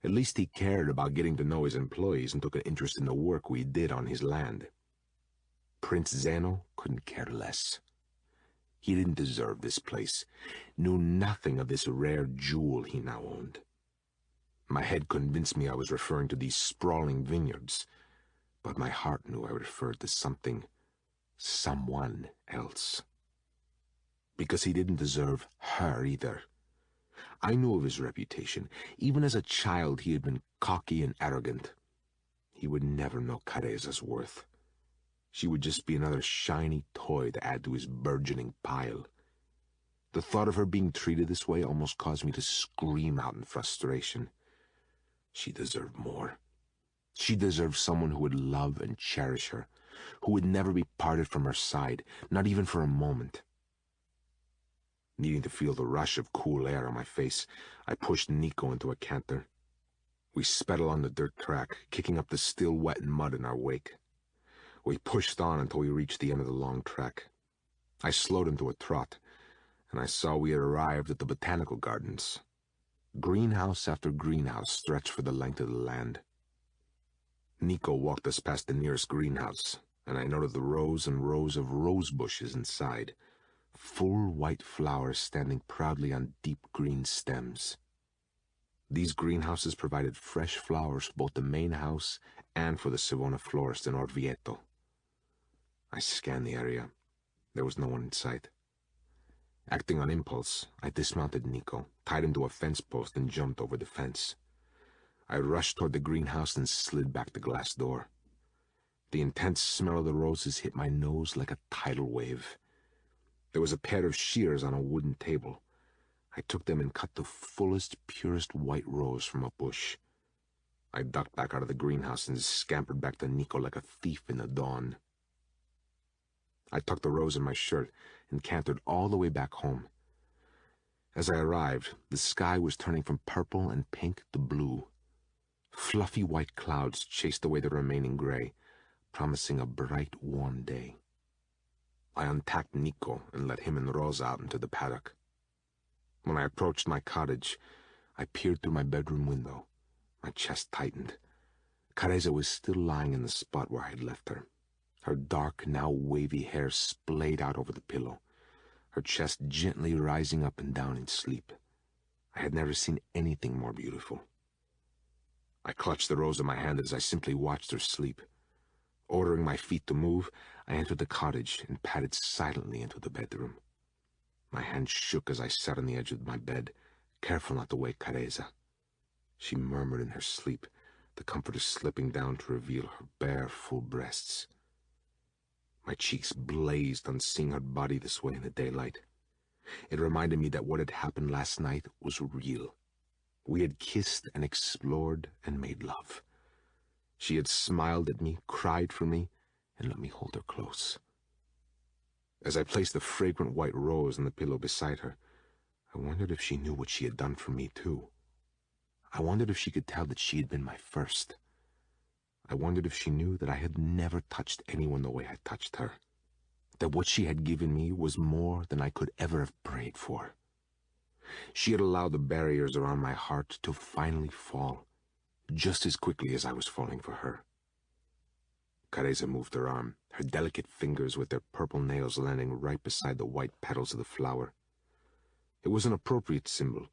At least he cared about getting to know his employees and took an interest in the work we did on his land. Prince Zeno couldn't care less. He didn't deserve this place, knew nothing of this rare jewel he now owned. My head convinced me I was referring to these sprawling vineyards, but my heart knew I referred to someone else. Because he didn't deserve her either. I knew of his reputation. Even as a child he had been cocky and arrogant. He would never know Careza's worth. She would just be another shiny toy to add to his burgeoning pile. The thought of her being treated this way almost caused me to scream out in frustration. She deserved more. She deserved someone who would love and cherish her, who would never be parted from her side, not even for a moment. Needing to feel the rush of cool air on my face, I pushed Nico into a canter. We sped along the dirt track, kicking up the still wet mud in our wake. We pushed on until we reached the end of the long track. I slowed into a trot, and I saw we had arrived at the botanical gardens. Greenhouse after greenhouse stretched for the length of the land. Nico walked us past the nearest greenhouse, and I noted the rows and rows of rose bushes inside, full white flowers standing proudly on deep green stems. These greenhouses provided fresh flowers for both the main house and for the Savona florist in Orvieto. I scanned the area. There was no one in sight. Acting on impulse, I dismounted Nico, tied him to a fence post, and jumped over the fence. I rushed toward the greenhouse and slid back the glass door. The intense smell of the roses hit my nose like a tidal wave. There was a pair of shears on a wooden table. I took them and cut the fullest, purest white rose from a bush. I ducked back out of the greenhouse and scampered back to Nico like a thief in the dawn. I tucked the rose in my shirt and cantered all the way back home. As I arrived, the sky was turning from purple and pink to blue. Fluffy white clouds chased away the remaining gray, promising a bright, warm day. I untacked Nico and let him and Rosa out into the paddock. When I approached my cottage, I peered through my bedroom window. My chest tightened. Careza was still lying in the spot where I had left her. Her dark, now wavy hair splayed out over the pillow, her chest gently rising up and down in sleep. I had never seen anything more beautiful. I clutched the rose in my hand as I simply watched her sleep. Ordering my feet to move, I entered the cottage and padded silently into the bedroom. My hand shook as I sat on the edge of my bed, careful not to wake Careza. She murmured in her sleep, the comforter slipping down to reveal her bare, full breasts. My cheeks blazed on seeing her body this way in the daylight. It reminded me that what had happened last night was real. We had kissed and explored and made love. She had smiled at me, cried for me, and let me hold her close. As I placed the fragrant white rose on the pillow beside her, I wondered if she knew what she had done for me, too. I wondered if she could tell that she had been my first. I wondered if she knew that I had never touched anyone the way I touched her, that what she had given me was more than I could ever have prayed for. She had allowed the barriers around my heart to finally fall, just as quickly as I was falling for her. Careza moved her arm, her delicate fingers with their purple nails landing right beside the white petals of the flower. It was an appropriate symbol,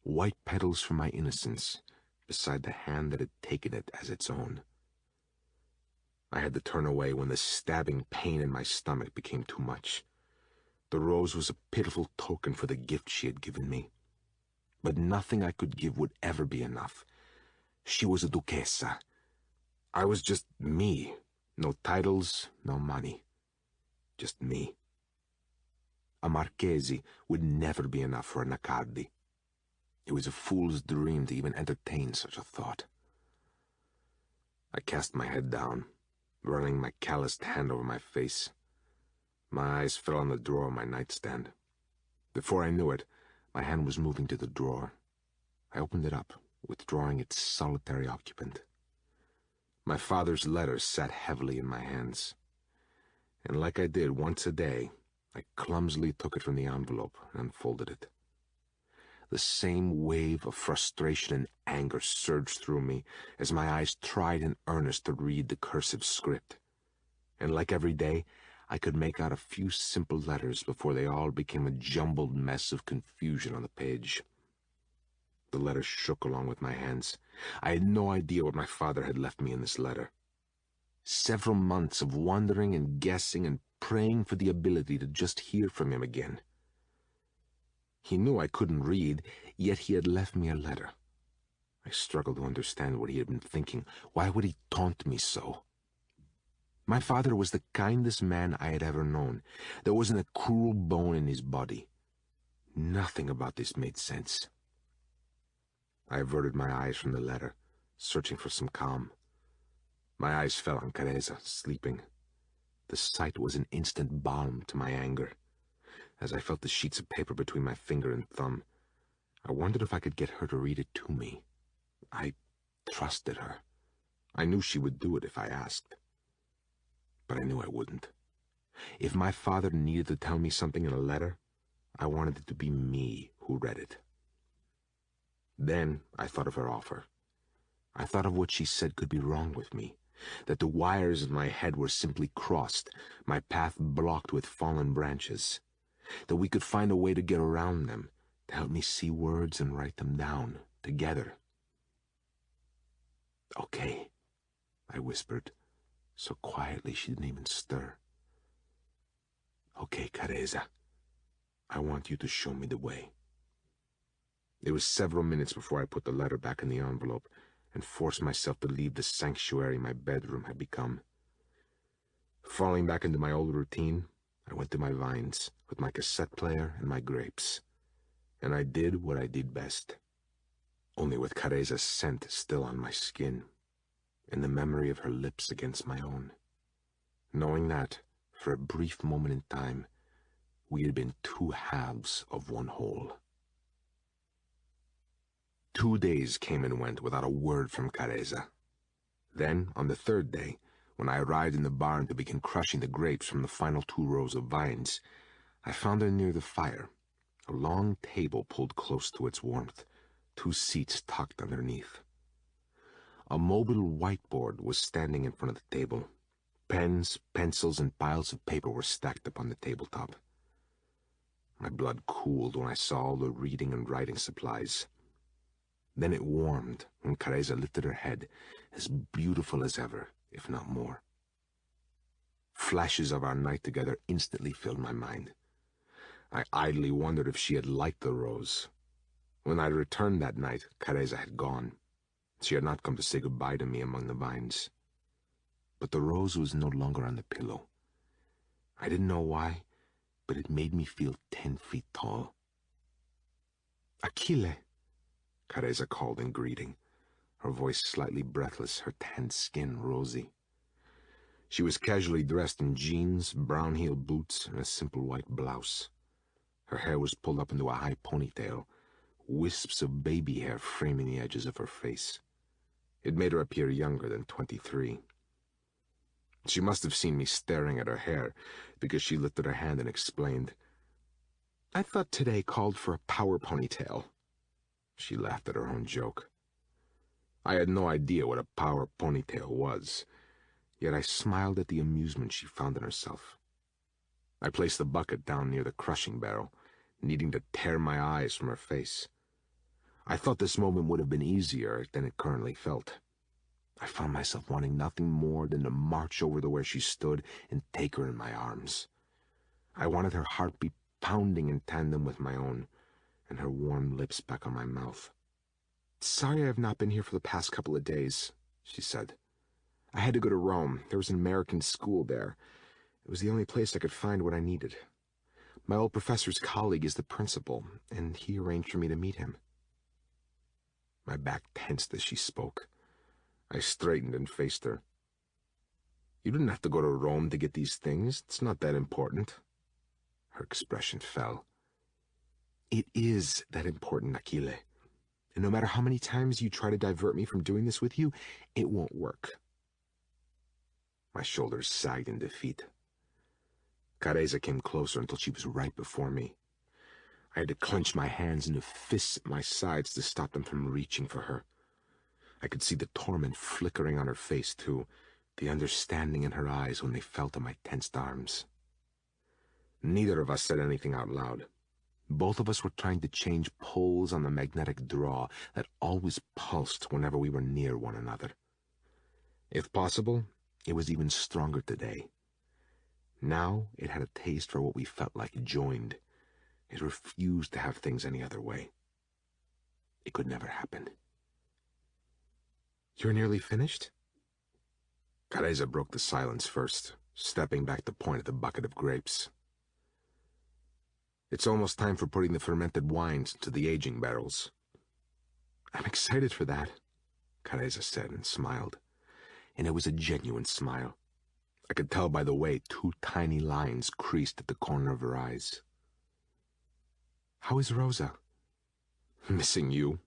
white petals for my innocence, beside the hand that had taken it as its own. I had to turn away when the stabbing pain in my stomach became too much. The rose was a pitiful token for the gift she had given me. But nothing I could give would ever be enough. She was a duquesa. I was just me. No titles, no money. Just me. A Marchesi would never be enough for a Nacardi. It was a fool's dream to even entertain such a thought. I cast my head down, running my calloused hand over my face. My eyes fell on the drawer of my nightstand. Before I knew it, my hand was moving to the drawer. I opened it up, withdrawing its solitary occupant. My father's letter sat heavily in my hands, and like I did once a day, I clumsily took it from the envelope and unfolded it. The same wave of frustration and anger surged through me as my eyes tried in earnest to read the cursive script. And like every day, I could make out a few simple letters before they all became a jumbled mess of confusion on the page. The letter shook along with my hands. I had no idea what my father had left me in this letter. Several months of wondering and guessing and praying for the ability to just hear from him again. He knew I couldn't read, yet he had left me a letter. I struggled to understand what he had been thinking. Why would he taunt me so? My father was the kindest man I had ever known. There wasn't a cruel bone in his body. Nothing about this made sense. I averted my eyes from the letter, searching for some calm. My eyes fell on Careza, sleeping. The sight was an instant balm to my anger. As I felt the sheets of paper between my finger and thumb, I wondered if I could get her to read it to me. I trusted her. I knew she would do it if I asked. But I knew I wouldn't. If my father needed to tell me something in a letter, I wanted it to be me who read it. Then I thought of her offer. I thought of what she said could be wrong with me, that the wires in my head were simply crossed, my path blocked with fallen branches. that we could find a way to get around them, to help me see words and write them down, together. Okay, I whispered, so quietly she didn't even stir. Okay, Careza, I want you to show me the way. It was several minutes before I put the letter back in the envelope and forced myself to leave the sanctuary my bedroom had become. Falling back into my old routine, I went to my vines with my cassette player and my grapes. And I did what I did best, only with Careza's scent still on my skin and the memory of her lips against my own. Knowing that, for a brief moment in time, we had been two halves of one whole. 2 days came and went without a word from Careza. Then, on the third day, when I arrived in the barn to begin crushing the grapes from the final 2 rows of vines, I found her near the fire, a long table pulled close to its warmth, 2 seats tucked underneath. A mobile whiteboard was standing in front of the table. Pens, pencils, and piles of paper were stacked upon the tabletop. My blood cooled when I saw all the reading and writing supplies. Then it warmed when Careza lifted her head, as beautiful as ever, if not more. Flashes of our night together instantly filled my mind. I idly wondered if she had liked the rose. When I returned that night, Careza had gone. She had not come to say goodbye to me among the vines. But the rose was no longer on the pillow. I didn't know why, but it made me feel 10 feet tall. Achille, Careza called in greeting, her voice slightly breathless, her tanned skin rosy. She was casually dressed in jeans, brown-heeled boots, and a simple white blouse. Her hair was pulled up into a high ponytail, wisps of baby hair framing the edges of her face. It made her appear younger than 23. She must have seen me staring at her hair, because she lifted her hand and explained, "I thought today called for a power ponytail." She laughed at her own joke. I had no idea what a power ponytail was, yet I smiled at the amusement she found in herself. I placed the bucket down near the crushing barrel, needing to tear my eyes from her face. I thought this moment would have been easier than it currently felt. I found myself wanting nothing more than to march over to where she stood and take her in my arms. I wanted her heartbeat pounding in tandem with my own, and her warm lips back on my mouth. "Sorry I have not been here for the past couple of days," she said. "I had to go to Rome. There was an American school there. It was the only place I could find what I needed. My old professor's colleague is the principal, and he arranged for me to meet him." My back tensed as she spoke. I straightened and faced her. "You didn't have to go to Rome to get these things. It's not that important." Her expression fell. "It is that important, Achille. And no matter how many times you try to divert me from doing this with you, it won't work." My shoulders sagged in defeat. Careza came closer until she was right before me. I had to clench my hands into fists at my sides to stop them from reaching for her. I could see the torment flickering on her face, too, the understanding in her eyes when they fell to my tensed arms. Neither of us said anything out loud. Both of us were trying to change poles on the magnetic draw that always pulsed whenever we were near one another. If possible, it was even stronger today. Now it had a taste for what we felt like joined. It refused to have things any other way. It could never happen. "You're nearly finished?" Careza broke the silence first, stepping back to point at the bucket of grapes. "It's almost time for putting the fermented wines into the aging barrels." "I'm excited for that," Careza said and smiled. And it was a genuine smile. I could tell by the way 2 tiny lines creased at the corner of her eyes. "How is Rosa?" "Missing you,"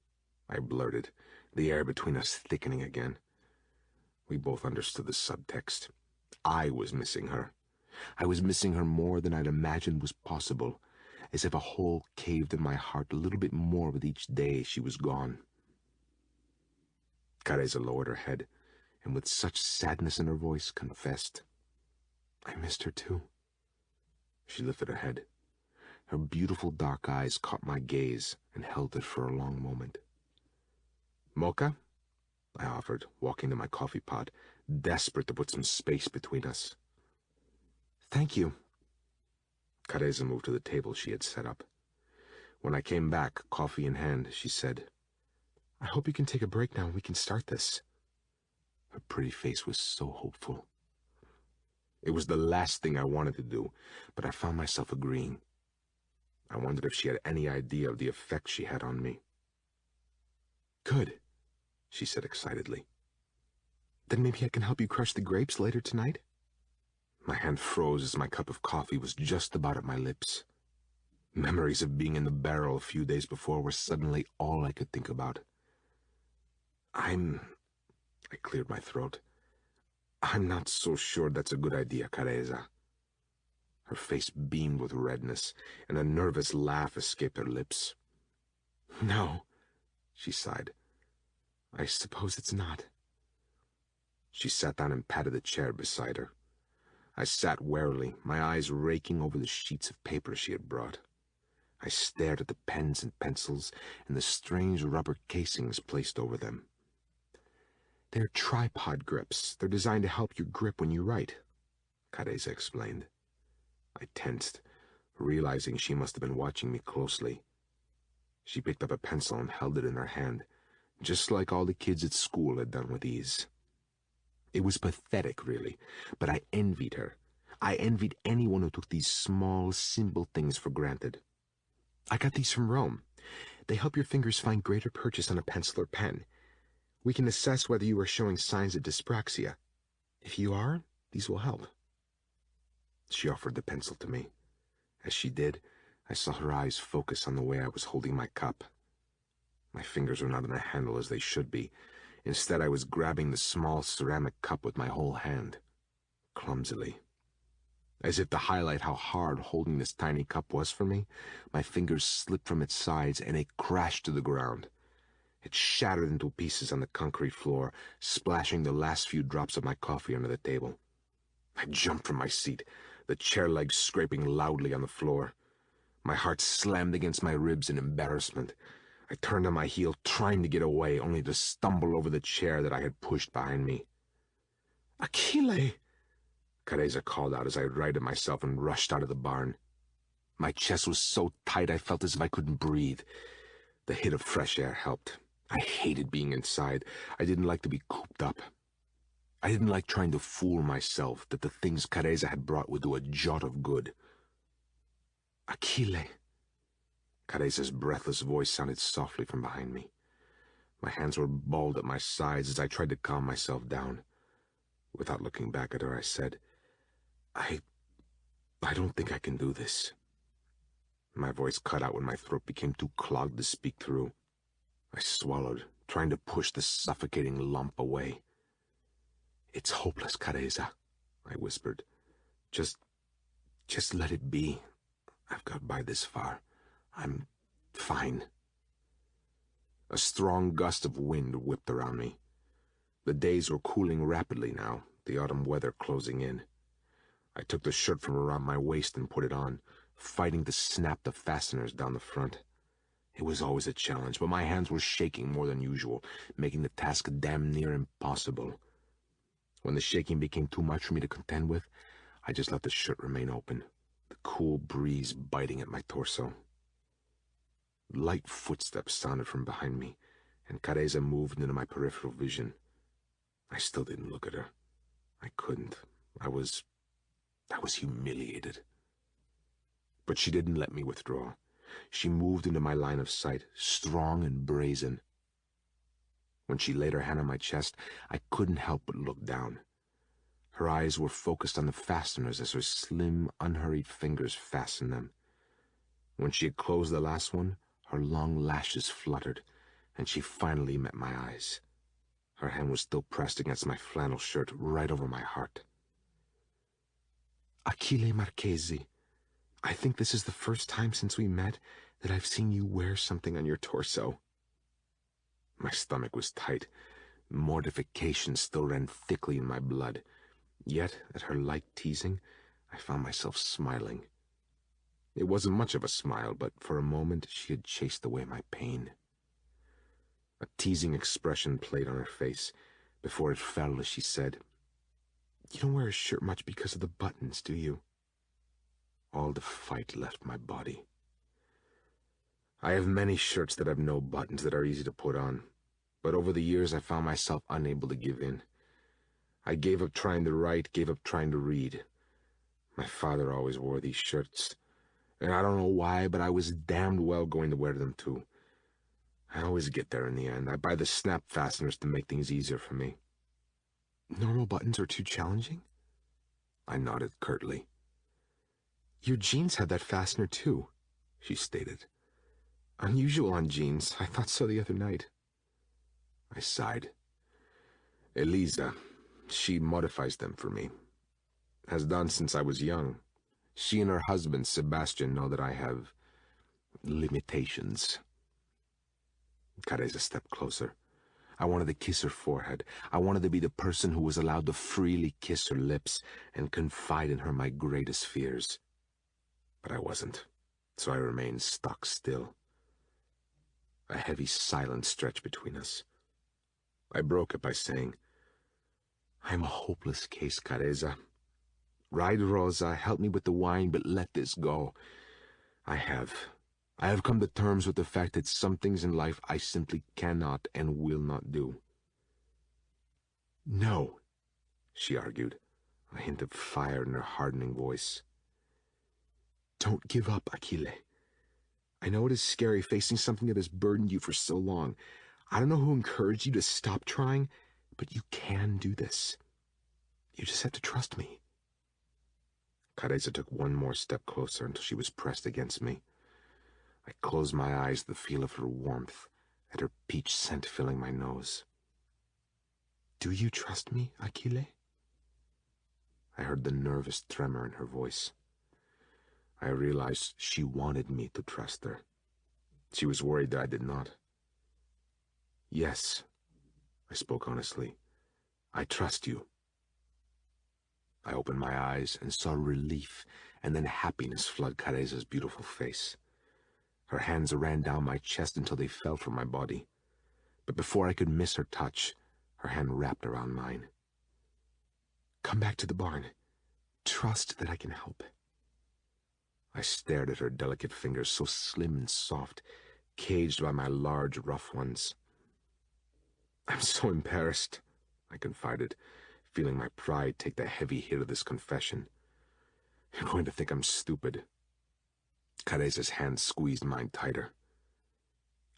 I blurted, the air between us thickening again. We both understood the subtext. I was missing her. I was missing her more than I'd imagined was possible, as if a hole caved in my heart a little bit more with each day she was gone. Careza lowered her head, and with such sadness in her voice confessed, "I missed her too." She lifted her head. Her beautiful dark eyes caught my gaze and held it for a long moment. "Mocha?" I offered, walking to my coffee pot, desperate to put some space between us. "Thank you." Careza moved to the table she had set up. When I came back, coffee in hand, she said, "I hope you can take a break now and we can start this." Her pretty face was so hopeful. It was the last thing I wanted to do, but I found myself agreeing. I wondered if she had any idea of the effect she had on me. "Good," she said excitedly. "Then maybe I can help you crush the grapes later tonight?" My hand froze as my cup of coffee was just about at my lips. Memories of being in the barrel a few days before were suddenly all I could think about. I cleared my throat. "I'm not so sure that's a good idea, Careza." Her face beamed with redness, and a nervous laugh escaped her lips. "No," she sighed. "I suppose it's not." She sat down and patted the chair beside her. I sat warily, my eyes raking over the sheets of paper she had brought. I stared at the pens and pencils and the strange rubber casings placed over them. "They're tripod grips. They're designed to help you grip when you write," Careza explained. I tensed, realizing she must have been watching me closely. She picked up a pencil and held it in her hand, just like all the kids at school had done with ease. It was pathetic, really, but I envied her. I envied anyone who took these small, simple things for granted. "I got these from Rome. They help your fingers find greater purchase on a pencil or pen. We can assess whether you are showing signs of dyspraxia. If you are, these will help." She offered the pencil to me. As she did, I saw her eyes focus on the way I was holding my cup. My fingers were not on the handle as they should be. Instead, I was grabbing the small ceramic cup with my whole hand, clumsily. As if to highlight how hard holding this tiny cup was for me, my fingers slipped from its sides and it crashed to the ground. It shattered into pieces on the concrete floor, splashing the last few drops of my coffee under the table. I jumped from my seat, the chair legs scraping loudly on the floor. My heart slammed against my ribs in embarrassment. I turned on my heel, trying to get away, only to stumble over the chair that I had pushed behind me. "Achille!" Careza called out as I righted myself and rushed out of the barn. My chest was so tight I felt as if I couldn't breathe. The hit of fresh air helped. I hated being inside. I didn't like to be cooped up. I didn't like trying to fool myself that the things Careza had brought would do a jot of good. "Achille!" Careza's breathless voice sounded softly from behind me. My hands were balled at my sides as I tried to calm myself down. Without looking back at her, I said, I don't think I can do this." My voice cut out when my throat became too clogged to speak through. I swallowed, trying to push the suffocating lump away. "It's hopeless, Careza," I whispered. Just let it be. I've got by this far. I'm fine." A strong gust of wind whipped around me. The days were cooling rapidly now, the autumn weather closing in. I took the shirt from around my waist and put it on, fighting to snap the fasteners down the front. It was always a challenge, but my hands were shaking more than usual, making the task damn near impossible. When the shaking became too much for me to contend with, I just let the shirt remain open, the cool breeze biting at my torso. Light footsteps sounded from behind me, and Careza moved into my peripheral vision. I still didn't look at her. I couldn't. I was humiliated. But she didn't let me withdraw. She moved into my line of sight, strong and brazen. When she laid her hand on my chest, I couldn't help but look down. Her eyes were focused on the fasteners as her slim, unhurried fingers fastened them. When she had closed the last one, her long lashes fluttered, and she finally met my eyes. Her hand was still pressed against my flannel shirt, right over my heart. "Achille Marchesi, I think this is the first time since we met that I've seen you wear something on your torso." My stomach was tight. Mortification still ran thickly in my blood. Yet, at her light teasing, I found myself smiling. It wasn't much of a smile, but for a moment she had chased away my pain. A teasing expression played on her face before it fell as she said, "You don't wear a shirt much because of the buttons, do you?" All the fight left my body. I have many shirts that have no buttons that are easy to put on, but over the years I found myself unable to give in. I gave up trying to write, gave up trying to read. My father always wore these shirts, and I don't know why, but I was damned well going to wear them too. I always get there in the end. I buy the snap fasteners to make things easier for me. Normal buttons are too challenging? I nodded curtly. Your jeans have that fastener too, she stated. Unusual on jeans. I thought so the other night. I sighed. Eliza, she modifies them for me. Has done since I was young. She and her husband, Sebastian, know that I have limitations. Careza stepped closer. I wanted to kiss her forehead. I wanted to be the person who was allowed to freely kiss her lips and confide in her my greatest fears. But I wasn't, so I remained stock still. A heavy silence stretched between us. I broke it by saying, I'm a hopeless case, Careza. Ride Rosa, help me with the wine, but let this go. I have come to terms with the fact that some things in life I simply cannot and will not do. No, she argued, a hint of fire in her hardening voice. Don't give up, Achille. I know it is scary facing something that has burdened you for so long. I don't know who encouraged you to stop trying, but you can do this. You just have to trust me. Careza took one more step closer until she was pressed against me. I closed my eyes to the feel of her warmth, at her peach scent filling my nose. Do you trust me, Achille? I heard the nervous tremor in her voice. I realized she wanted me to trust her. She was worried that I did not. Yes, I spoke honestly. I trust you. I opened my eyes and saw relief and then happiness flood Careza's beautiful face. Her hands ran down my chest until they fell from my body. But before I could miss her touch, her hand wrapped around mine. Come back to the barn. Trust that I can help. I stared at her delicate fingers, so slim and soft, caged by my large, rough ones. I'm so embarrassed, I confided, feeling my pride take the heavy hit of this confession. You're going to think I'm stupid. Careza's hand squeezed mine tighter.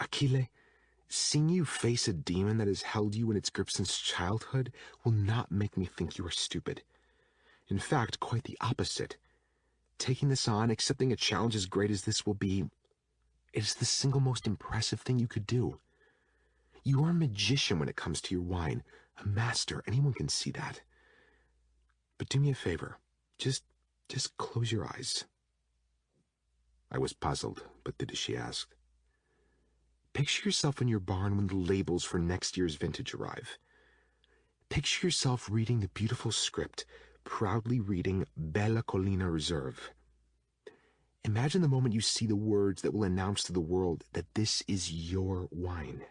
Achille, seeing you face a demon that has held you in its grip since childhood will not make me think you are stupid. In fact, quite the opposite. Taking this on, accepting a challenge as great as this will be, it is the single most impressive thing you could do. You are a magician when it comes to your wine, a master. Anyone can see that. But do me a favor. Just close your eyes. I was puzzled, but did as she asked. Picture yourself in your barn when the labels for next year's vintage arrive. Picture yourself reading the beautiful script, proudly reading Bella Collina Reserve. Imagine the moment you see the words that will announce to the world that this is your wine.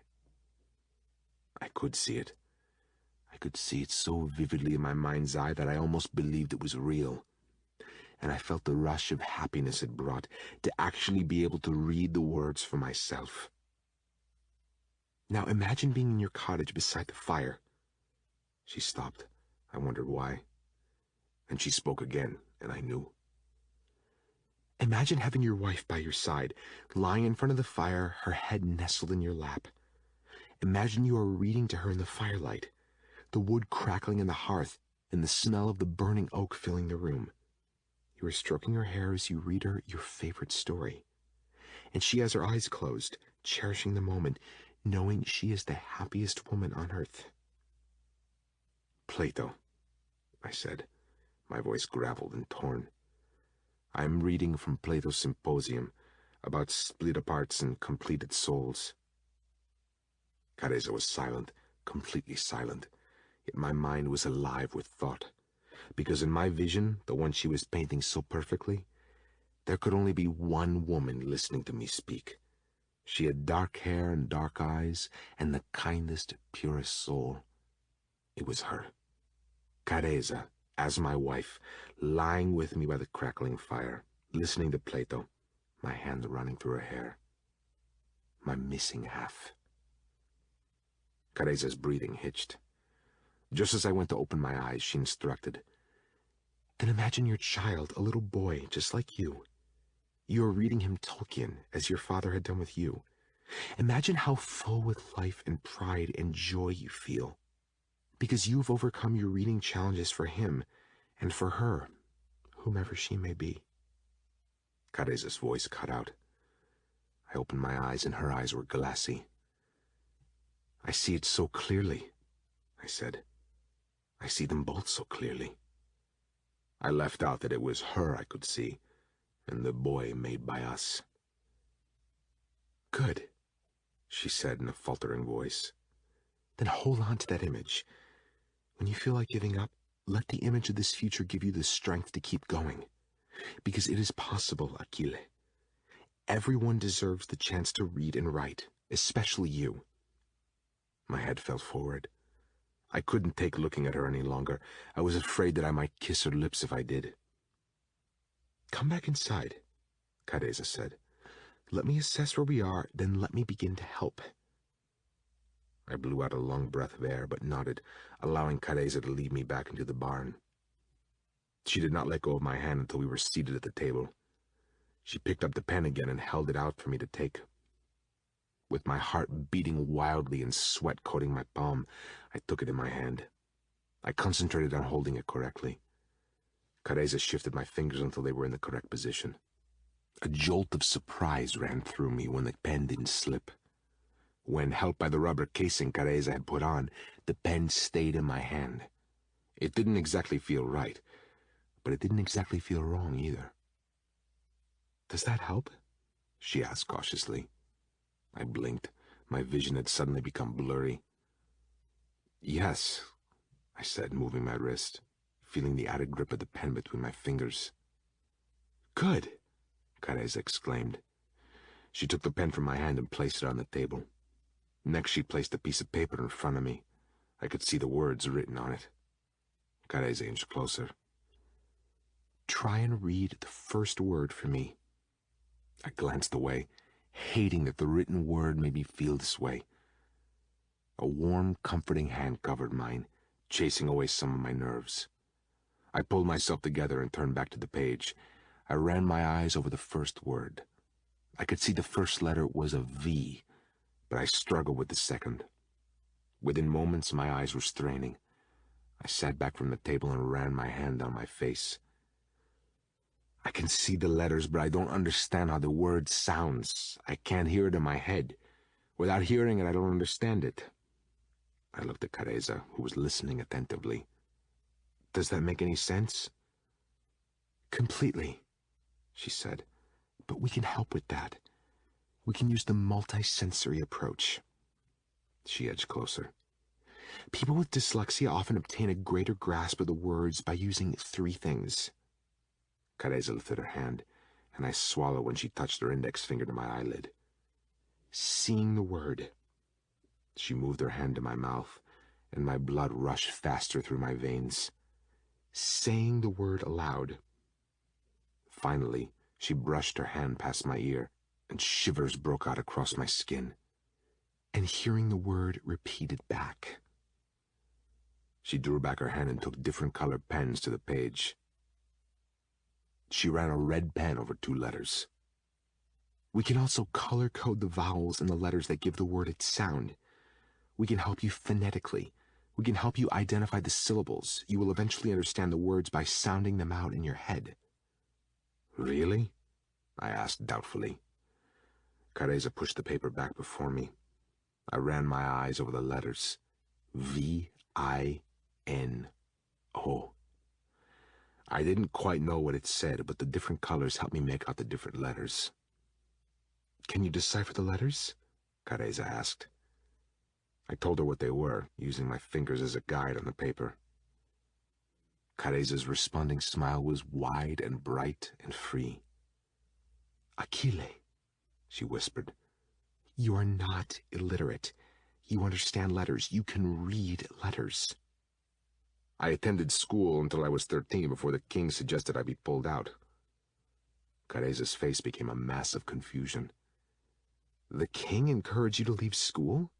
I could see it. I could see it so vividly in my mind's eye that I almost believed it was real. And I felt the rush of happiness it brought to actually be able to read the words for myself. Now imagine being in your cottage beside the fire. She stopped. I wondered why. And she spoke again, and I knew. Imagine having your wife by your side, lying in front of the fire, her head nestled in your lap. Imagine you are reading to her in the firelight, the wood crackling in the hearth, and the smell of the burning oak filling the room. You are stroking her hair as you read her your favorite story. And she has her eyes closed, cherishing the moment, knowing she is the happiest woman on earth. Plato, I said, my voice graveled and torn. I am reading from Plato's Symposium about split aparts and completed souls. Careza was silent, completely silent, yet my mind was alive with thought, because in my vision, the one she was painting so perfectly, There could only be one woman listening to me speak. She had dark hair and dark eyes, and the kindest, purest soul. It was her, Careza, as my wife, lying with me by the crackling fire, listening to Plato, my hand running through her hair. My missing half. Careza's breathing hitched. Just as I went to open my eyes, she instructed, "Then imagine your child, a little boy, just like you. You are reading him Tolkien, as your father had done with you. Imagine how full with life and pride and joy you feel, because you've overcome your reading challenges for him and for her, whomever she may be." Careza's voice cut out. I opened my eyes, and her eyes were glassy. "I see it so clearly," I said. "I see them both so clearly." I left out that it was her I could see, and the boy made by us. "Good," she said in a faltering voice. "Then hold on to that image. When you feel like giving up, let the image of this future give you the strength to keep going. Because it is possible, Achille. Everyone deserves the chance to read and write, especially you." My head fell forward. I couldn't take looking at her any longer. I was afraid that I might kiss her lips if I did. "Come back inside," Careza said. "Let me assess where we are, then let me begin to help." I blew out a long breath of air, but nodded, allowing Careza to lead me back into the barn. She did not let go of my hand until we were seated at the table. She picked up the pen again and held it out for me to take. With my heart beating wildly and sweat coating my palm, I took it in my hand. I concentrated on holding it correctly. Careza shifted my fingers until they were in the correct position. A jolt of surprise ran through me when the pen didn't slip. When, helped by the rubber casing Careza had put on, the pen stayed in my hand. It didn't exactly feel right, but it didn't exactly feel wrong either. "Does that help?" she asked cautiously. I blinked. My vision had suddenly become blurry. "Yes," I said, moving my wrist, feeling the added grip of the pen between my fingers. "Good!" Careza exclaimed. She took the pen from my hand and placed it on the table. Next, she placed a piece of paper in front of me. I could see the words written on it. Careza inched closer. "Try and read the first word for me." I glanced away, hating that the written word made me feel this way. A warm, comforting hand covered mine, chasing away some of my nerves. I pulled myself together and turned back to the page. I ran my eyes over the first word. I could see the first letter was a V, but I struggled with the second. Within moments, my eyes were straining. I sat back from the table and ran my hand down my face. "I can see the letters, but I don't understand how the word sounds. I can't hear it in my head. Without hearing it, I don't understand it." I looked at Careza, who was listening attentively. "Does that make any sense?" "Completely," she said. "But we can help with that. We can use the multi-sensory approach." She edged closer. "People with dyslexia often obtain a greater grasp of the words by using 3 things. Careza lifted her hand, and I swallowed when she touched her index finger to my eyelid. "Seeing the word." She moved her hand to my mouth, and my blood rushed faster through my veins. "Saying the word aloud." Finally, she brushed her hand past my ear, and shivers broke out across my skin. "And hearing the word repeated back." She drew back her hand and took different colored pens to the page. She ran a red pen over 2 letters. "We can also color code the vowels and the letters that give the word its sound. We can help you phonetically. We can help you identify the syllables. You will eventually understand the words by sounding them out in your head." "Really?" I asked doubtfully. Careza pushed the paper back before me. I ran my eyes over the letters. V-I-N-O. I didn't quite know what it said, but the different colors helped me make out the different letters. "Can you decipher the letters?" Careza asked. I told her what they were, using my fingers as a guide on the paper. Careza's responding smile was wide and bright and free. Achille, she whispered, you are not illiterate. You understand letters. You can read letters. I attended school until I was 13 before the king suggested I be pulled out. Careza's face became a mass of confusion. The king encouraged you to leave school?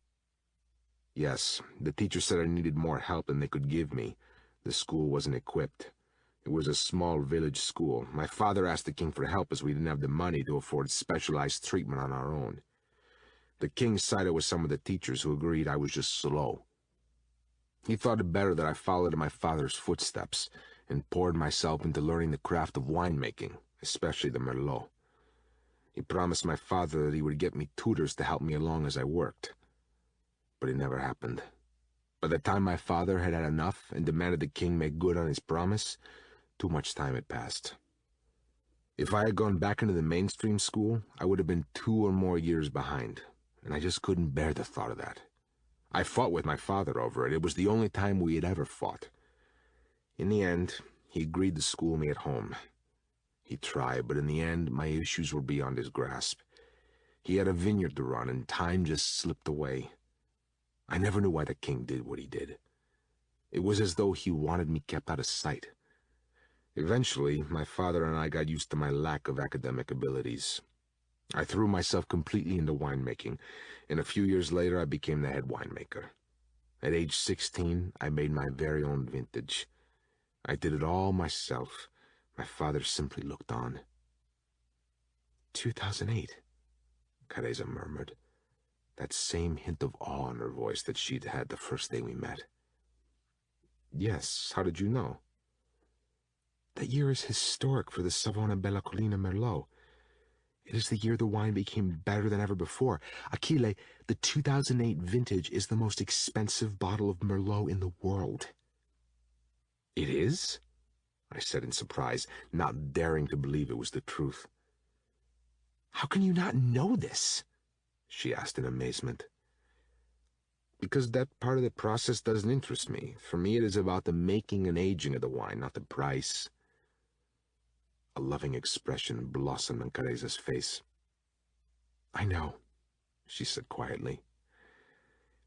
Yes, the teacher said I needed more help than they could give me. The school wasn't equipped. It was a small village school. My father asked the king for help as we didn't have the money to afford specialized treatment on our own. The king sided with some of the teachers who agreed I was just slow. He thought it better that I followed in my father's footsteps and poured myself into learning the craft of winemaking, especially the Merlot. He promised my father that he would get me tutors to help me along as I worked. But it never happened. By the time my father had had enough and demanded the king make good on his promise, too much time had passed. If I had gone back into the mainstream school, I would have been 2 or more years behind, and I just couldn't bear the thought of that. I fought with my father over it. It was the only time we had ever fought. In the end, he agreed to school me at home. He tried, but in the end, my issues were beyond his grasp. He had a vineyard to run, and time just slipped away. I never knew why the king did what he did. It was as though he wanted me kept out of sight. Eventually, my father and I got used to my lack of academic abilities. I threw myself completely into winemaking, and a few years later I became the head winemaker. At age 16, I made my very own vintage. I did it all myself. My father simply looked on. 2008, Careza murmured, that same hint of awe in her voice that she'd had the first day we met. Yes, how did you know? That year is historic for the Savona Bella Collina Merlot. It is the year the wine became better than ever before. Achille, the 2008 vintage is the most expensive bottle of Merlot in the world. It is? I said in surprise, not daring to believe it was the truth. How can you not know this? She asked in amazement. Because that part of the process doesn't interest me. For me, it is about the making and aging of the wine, not the price. A loving expression blossomed on Careza's face. I know, she said quietly.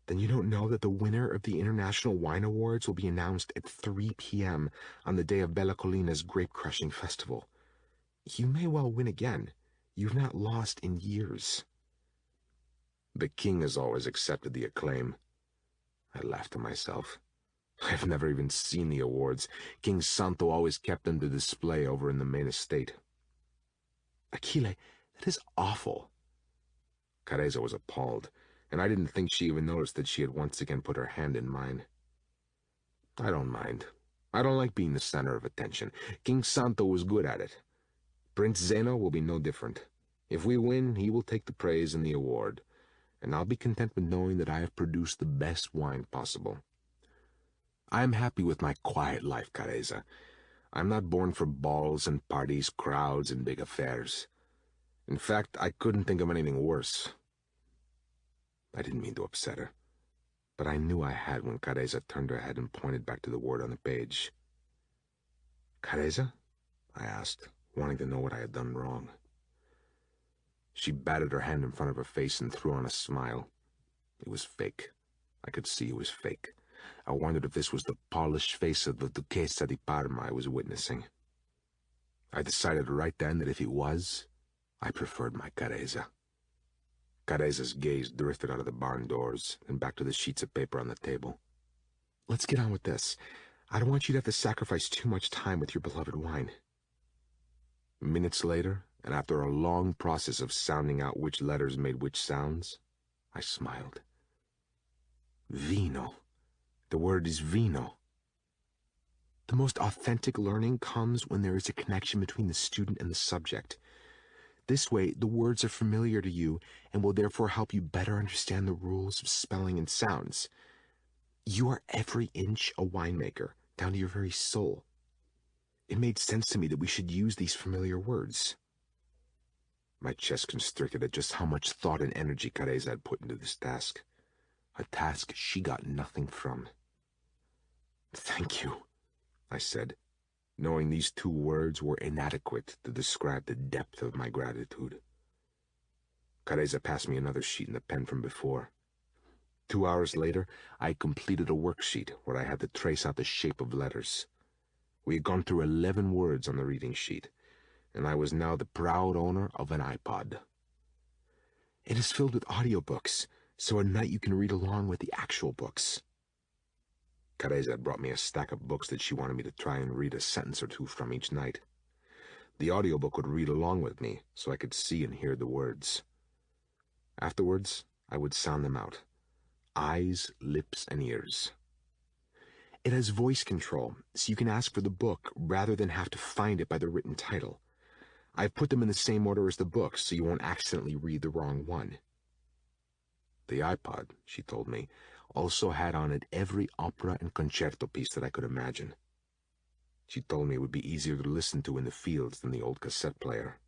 Then you don't know that the winner of the International Wine Awards will be announced at 3 p.m. on the day of Bella Collina's grape-crushing festival. You may well win again. You've not lost in years. The king has always accepted the acclaim. I laughed to myself. I've never even seen the awards. King Santo always kept them to display over in the main estate. Achille, that is awful. Careza was appalled, and I didn't think she even noticed that she had once again put her hand in mine. I don't mind. I don't like being the center of attention. King Santo was good at it. Prince Zeno will be no different. If we win, he will take the praise and the award, and I'll be content with knowing that I have produced the best wine possible. I am happy with my quiet life, Careza. I'm not born for balls and parties, crowds and big affairs. In fact, I couldn't think of anything worse. I didn't mean to upset her, but I knew I had when Careza turned her head and pointed back to the word on the page. Careza? I asked, wanting to know what I had done wrong. She batted her hand in front of her face and threw on a smile. It was fake. I could see it was fake. I wondered if this was the polished face of the Duchessa di Parma I was witnessing. I decided right then that if it was, I preferred my Careza. Careza's gaze drifted out of the barn doors and back to the sheets of paper on the table. Let's get on with this. I don't want you to have to sacrifice too much time with your beloved wine. Minutes later, and after a long process of sounding out which letters made which sounds, I smiled. Vino. The word is vino. The most authentic learning comes when there is a connection between the student and the subject. This way, the words are familiar to you and will therefore help you better understand the rules of spelling and sounds. You are every inch a winemaker, down to your very soul. It made sense to me that we should use these familiar words. My chest constricted at just how much thought and energy Careza had put into this task. A task she got nothing from. Thank you, I said. knowing these 2 words were inadequate to describe the depth of my gratitude. Careza passed me another sheet and the pen from before. 2 hours later, I completed a worksheet where I had to trace out the shape of letters. We had gone through 11 words on the reading sheet, and I was now the proud owner of an iPod. It is filled with audiobooks, so at night you can read along with the actual books. Careza had brought me a stack of books that she wanted me to try and read a sentence or 2 from each night. The audiobook would read along with me, so I could see and hear the words. Afterwards, I would sound them out. Eyes, lips, and ears. It has voice control, so you can ask for the book rather than have to find it by the written title. I've put them in the same order as the books, so you won't accidentally read the wrong one. The iPod, she told me, also had on it every opera and concerto piece that I could imagine. She told me it would be easier to listen to in the fields than the old cassette player.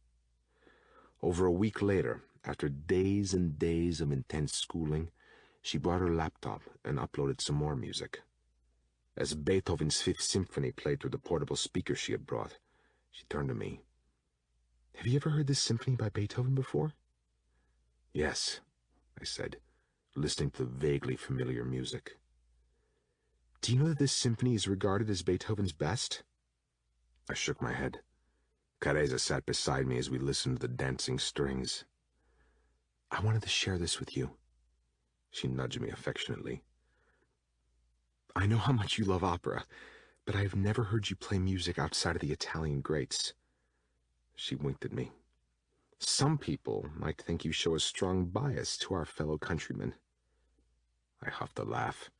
Over a week later, after days and days of intense schooling, she brought her laptop and uploaded some more music. As Beethoven's Fifth Symphony played through the portable speaker she had brought, she turned to me. "Have you ever heard this symphony by Beethoven before?" "Yes," I said, listening to the vaguely familiar music. "Do you know that this symphony is regarded as Beethoven's best?" I shook my head. Careza sat beside me as we listened to the dancing strings. "I wanted to share this with you." She nudged me affectionately. "I know how much you love opera, but I have never heard you play music outside of the Italian greats." She winked at me. "Some people might think you show a strong bias to our fellow countrymen." I huffed a laugh.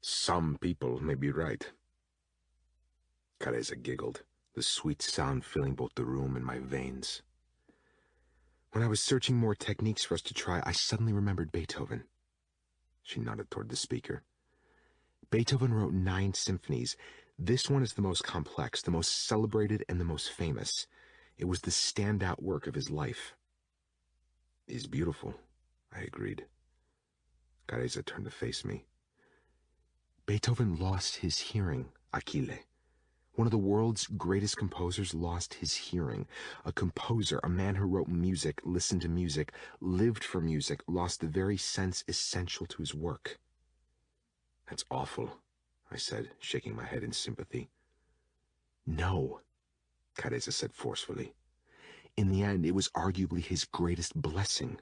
"Some people may be right." Careza giggled, the sweet sound filling both the room and my veins. "When I was searching more techniques for us to try, I suddenly remembered Beethoven." She nodded toward the speaker. "Beethoven wrote 9 symphonies. This one is the most complex, the most celebrated, and the most famous. It was the standout work of his life." "He's beautiful," I agreed. Careza turned to face me. "Beethoven lost his hearing, Achille. One of the world's greatest composers lost his hearing. A composer, a man who wrote music, listened to music, lived for music, lost the very sense essential to his work." "That's awful," I said, shaking my head in sympathy. "No," Careza said forcefully. "In the end, it was arguably his greatest blessing.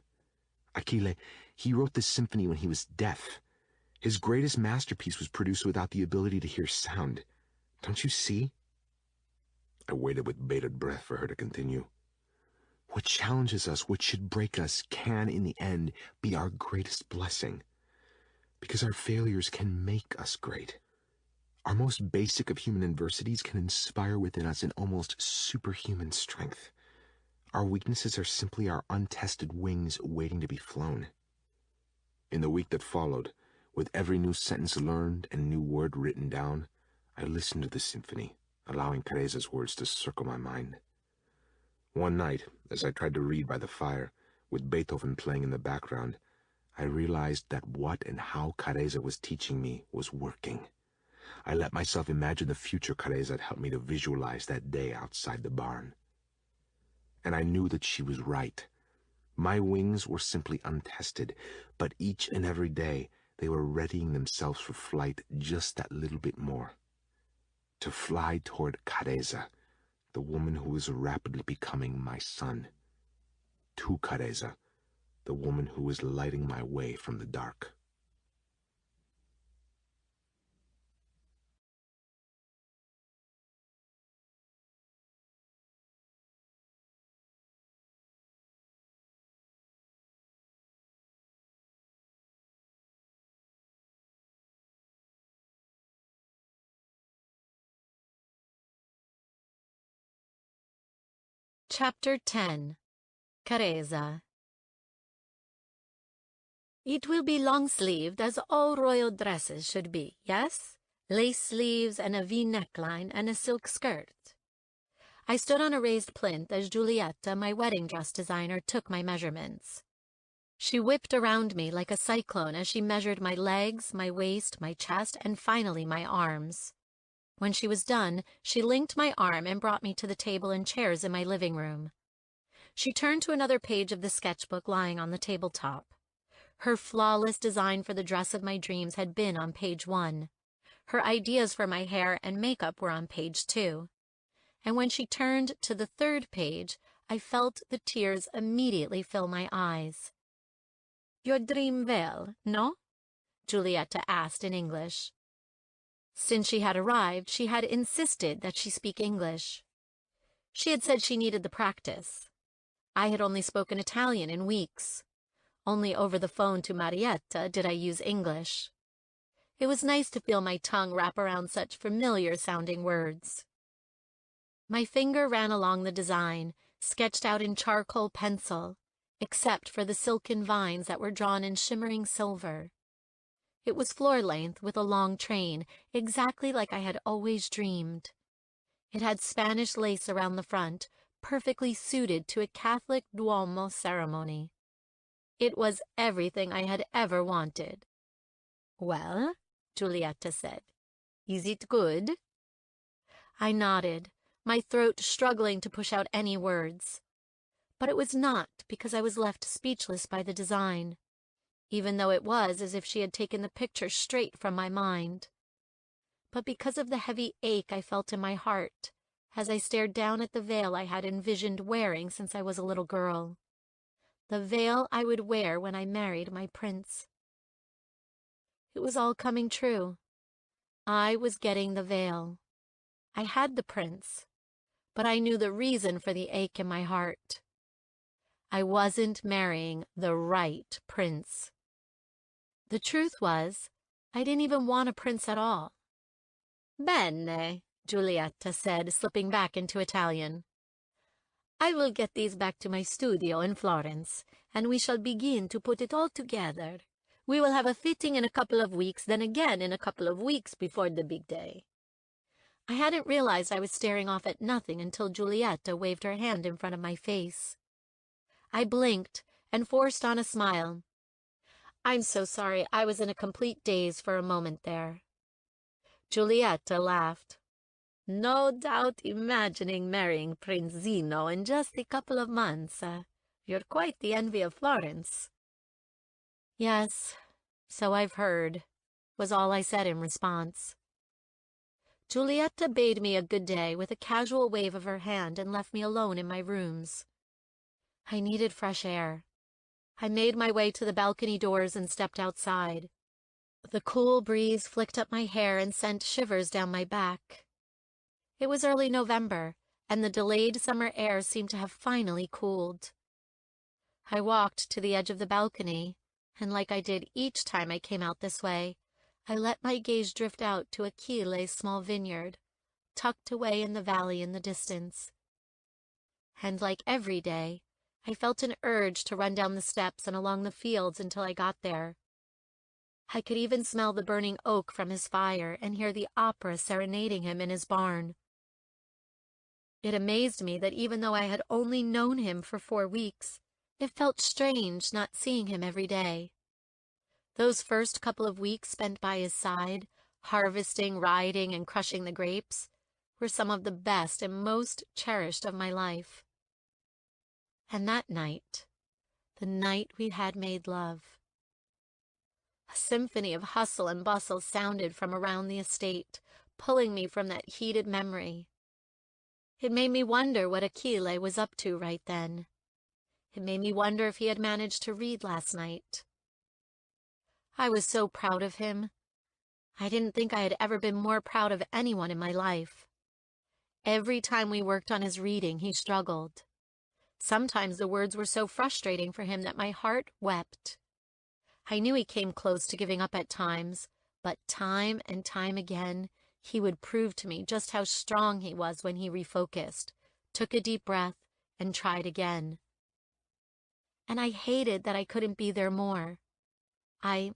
Achille, he wrote this symphony when he was deaf. His greatest masterpiece was produced without the ability to hear sound. Don't you see?" I waited with bated breath for her to continue. "What challenges us, what should break us, can, in the end, be our greatest blessing. Because our failures can make us great. Our most basic of human adversities can inspire within us an almost superhuman strength. Our weaknesses are simply our untested wings waiting to be flown." In the week that followed, with every new sentence learned and new word written down, I listened to the symphony, allowing Careza's words to circle my mind. One night, as I tried to read by the fire, with Beethoven playing in the background, I realized that what and how Careza was teaching me was working. I let myself imagine the future Careza had helped me to visualize that day outside the barn. And I knew that she was right. My wings were simply untested, but each and every day they were readying themselves for flight just that little bit more. To fly toward Careza, the woman who was rapidly becoming my sun. To Careza, the woman who was lighting my way from the dark. Chapter 10. Careza. It will be long-sleeved, as all royal dresses should be, yes? Lace sleeves and a V neckline and a silk skirt. I stood on a raised plinth as Giulietta, my wedding dress designer, took my measurements. She whipped around me like a cyclone as she measured my legs, my waist, my chest, and finally my arms. When she was done, she linked my arm and brought me to the table and chairs in my living room. She turned to another page of the sketchbook lying on the tabletop. Her flawless design for the dress of my dreams had been on page 1. Her ideas for my hair and makeup were on page 2. And when she turned to the 3rd page, I felt the tears immediately fill my eyes. "Your dream well, no?" Giulietta asked in English. Since she had arrived, she had insisted that she speak English. She had said she needed the practice. I had only spoken Italian in weeks. Only over the phone to Marietta did I use English. It was nice to feel my tongue wrap around such familiar-sounding words. My finger ran along the design, sketched out in charcoal pencil, except for the silken vines that were drawn in shimmering silver. It was floor-length with a long train, exactly like I had always dreamed. It had Spanish lace around the front, perfectly suited to a Catholic Duomo ceremony. It was everything I had ever wanted. "Well," Giulietta said, "is it good?" I nodded, my throat struggling to push out any words. But it was not because I was left speechless by the design, even though it was as if she had taken the picture straight from my mind, but because of the heavy ache I felt in my heart as I stared down at the veil I had envisioned wearing since I was a little girl. The veil I would wear when I married my prince. It was all coming true. I was getting the veil. I had the prince, but I knew the reason for the ache in my heart. I wasn't marrying the right prince. The truth was, I didn't even want a prince at all. "Bene," Giulietta said, slipping back into Italian. "I will get these back to my studio in Florence, and we shall begin to put it all together. We will have a fitting in a couple of weeks, then again in a couple of weeks before the big day." I hadn't realized I was staring off at nothing until Giulietta waved her hand in front of my face. I blinked and forced on a smile. "I'm so sorry, I was in a complete daze for a moment there." Giulietta laughed. "No doubt imagining marrying Prince Zino in just a couple of months. You're quite the envy of Florence." "Yes, so I've heard," was all I said in response. Giulietta bade me a good day with a casual wave of her hand and left me alone in my rooms. I needed fresh air. I made my way to the balcony doors and stepped outside. The cool breeze flicked up my hair and sent shivers down my back. It was early November, and the delayed summer air seemed to have finally cooled. I walked to the edge of the balcony, and like I did each time I came out this way, I let my gaze drift out to Aquile's small vineyard, tucked away in the valley in the distance. And like every day, I felt an urge to run down the steps and along the fields until I got there. I could even smell the burning oak from his fire and hear the opera serenading him in his barn. It amazed me that even though I had only known him for 4 weeks, it felt strange not seeing him every day. Those first couple of weeks spent by his side, harvesting, riding, and crushing the grapes, were some of the best and most cherished of my life. And that night, the night we had made love. A symphony of hustle and bustle sounded from around the estate, pulling me from that heated memory. It made me wonder what Achille was up to right then. It made me wonder if he had managed to read last night. I was so proud of him. I didn't think I had ever been more proud of anyone in my life. Every time we worked on his reading, he struggled. Sometimes the words were so frustrating for him that my heart wept. I knew he came close to giving up at times, but time and time again, he would prove to me just how strong he was when he refocused, took a deep breath, and tried again. And I hated that I couldn't be there more. I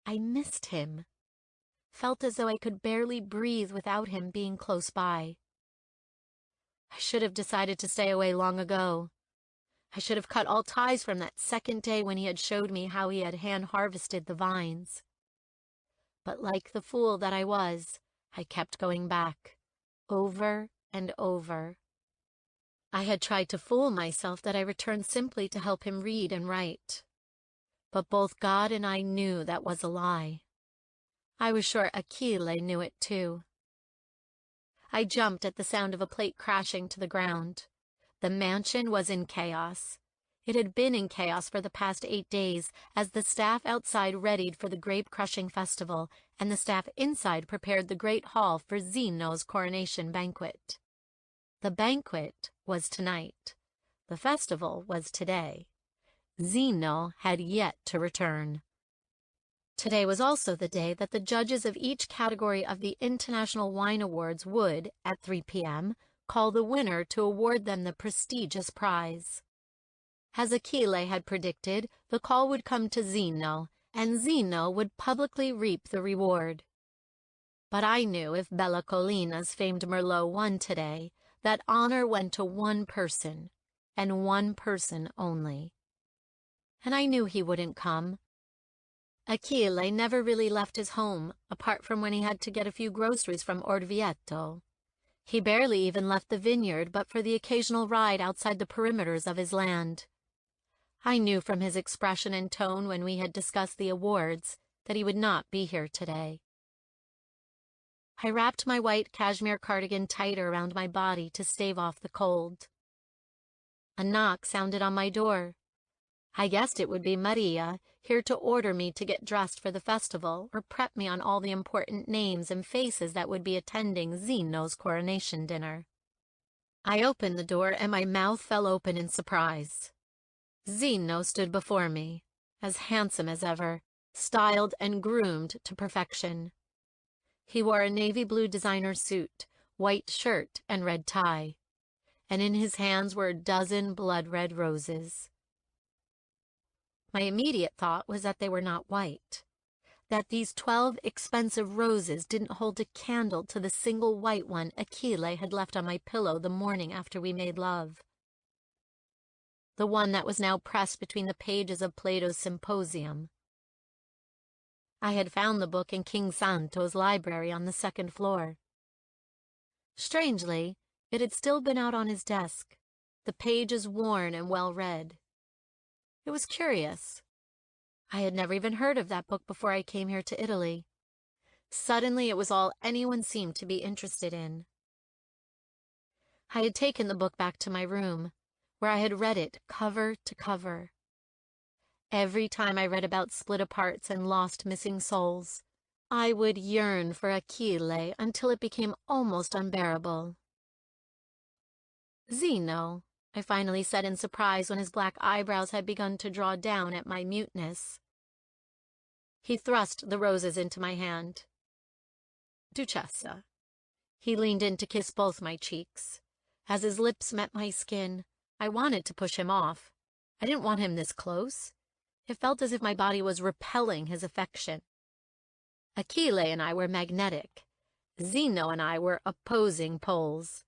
missed him. Felt as though I could barely breathe without him being close by. I should have decided to stay away long ago. I should have cut all ties from that second day when he had showed me how he had hand-harvested the vines. But like the fool that I was, I kept going back, over and over. I had tried to fool myself that I returned simply to help him read and write. But both God and I knew that was a lie. I was sure Achille knew it too. I jumped at the sound of a plate crashing to the ground. The mansion was in chaos. It had been in chaos for the past 8 days, as the staff outside readied for the grape-crushing festival, and the staff inside prepared the great hall for Zeno's coronation banquet. The banquet was tonight. The festival was today. Zeno had yet to return. Today was also the day that the judges of each category of the International Wine Awards would, at 3 p.m., call the winner to award them the prestigious prize. As Achille had predicted, the call would come to Zeno, and Zeno would publicly reap the reward. But I knew if Bella Collina's famed Merlot won today, that honor went to one person, and one person only. And I knew he wouldn't come. Achille never really left his home, apart from when he had to get a few groceries from Orvieto. He barely even left the vineyard but for the occasional ride outside the perimeters of his land. I knew from his expression and tone when we had discussed the awards that he would not be here today. I wrapped my white cashmere cardigan tighter around my body to stave off the cold. A knock sounded on my door. I guessed it would be Maria, here to order me to get dressed for the festival or prep me on all the important names and faces that would be attending Zeno's coronation dinner. I opened the door and my mouth fell open in surprise. Zeno stood before me, as handsome as ever, styled and groomed to perfection. He wore a navy blue designer suit, white shirt, and red tie, and in his hands were a dozen blood-red roses. My immediate thought was that they were not white, that these 12 expensive roses didn't hold a candle to the single white one Achille had left on my pillow the morning after we made love. The one that was now pressed between the pages of Plato's Symposium. I had found the book in King Santo's library on the 2nd floor. Strangely, it had still been out on his desk, the pages worn and well read. It was curious. I had never even heard of that book before I came here to Italy. Suddenly it was all anyone seemed to be interested in. I had taken the book back to my room, where I had read it cover to cover. Every time I read about split aparts and lost missing souls, I would yearn for Achille until it became almost unbearable. Zeno, I finally said in surprise when his black eyebrows had begun to draw down at my muteness. He thrust the roses into my hand. Duchessa. He leaned in to kiss both my cheeks. As his lips met my skin, I wanted to push him off. I didn't want him this close. It felt as if my body was repelling his affection. Achille and I were magnetic. Zeno and I were opposing poles.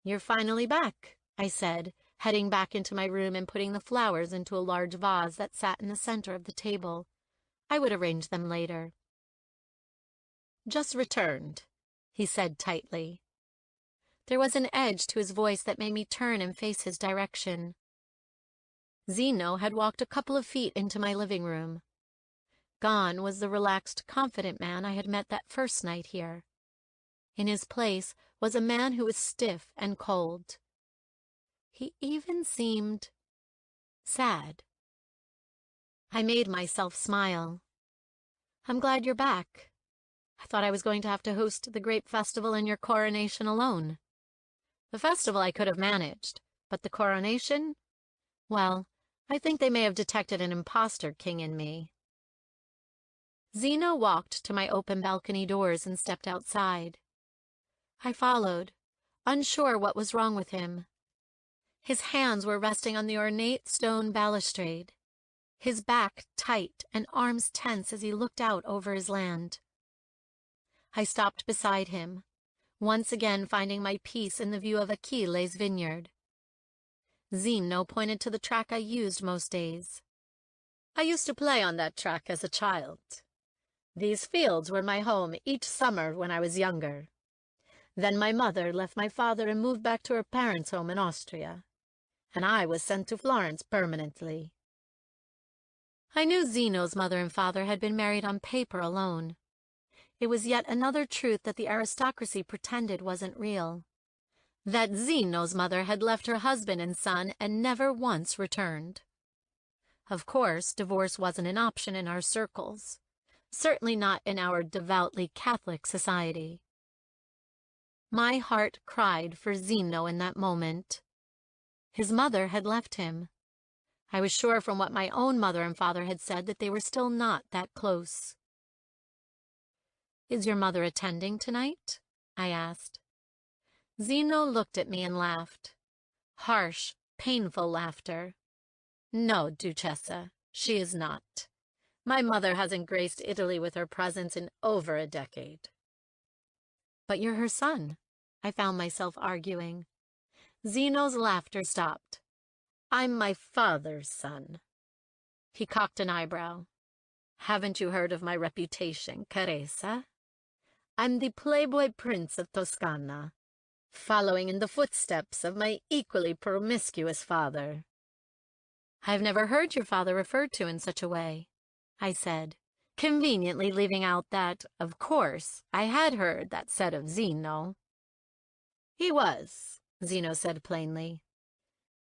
"You're finally back," I said, heading back into my room and putting the flowers into a large vase that sat in the center of the table. I would arrange them later. "Just returned," he said tightly. There was an edge to his voice that made me turn and face his direction. Zeno had walked a couple of feet into my living room. Gone was the relaxed, confident man I had met that first night here. In his place was a man who was stiff and cold. He even seemed sad. I made myself smile. "I'm glad you're back. I thought I was going to have to host the grape festival and your coronation alone. The festival I could have managed, but the coronation? Well, I think they may have detected an imposter king in me." Zeno walked to my open balcony doors and stepped outside. I followed, unsure what was wrong with him. His hands were resting on the ornate stone balustrade, his back tight and arms tense as he looked out over his land. I stopped beside him, once again finding my peace in the view of Achille's vineyard. Zeno pointed to the track I used most days. "I used to play on that track as a child. These fields were my home each summer when I was younger. Then my mother left my father and moved back to her parents' home in Austria, and I was sent to Florence permanently. I knew Zeno's mother and father had been married on paper alone. It was yet another truth that the aristocracy pretended wasn't real. That Zeno's mother had left her husband and son and never once returned. Of course, divorce wasn't an option in our circles, certainly not in our devoutly Catholic society. My heart cried for Zeno in that moment. His mother had left him. I was sure from what my own mother and father had said that they were still not that close. "Is your mother attending tonight?" I asked. Zeno looked at me and laughed. Harsh, painful laughter. "No, Duchessa, she is not. My mother hasn't graced Italy with her presence in over a decade." "But you're her son," I found myself arguing. Zeno's laughter stopped. "I'm my father's son." He cocked an eyebrow. "Haven't you heard of my reputation, Caressa? I'm the playboy prince of Toscana, following in the footsteps of my equally promiscuous father." "I've never heard your father referred to in such a way," I said, conveniently leaving out that, of course, I had heard that said of Zeno. "He was," Zeno said plainly.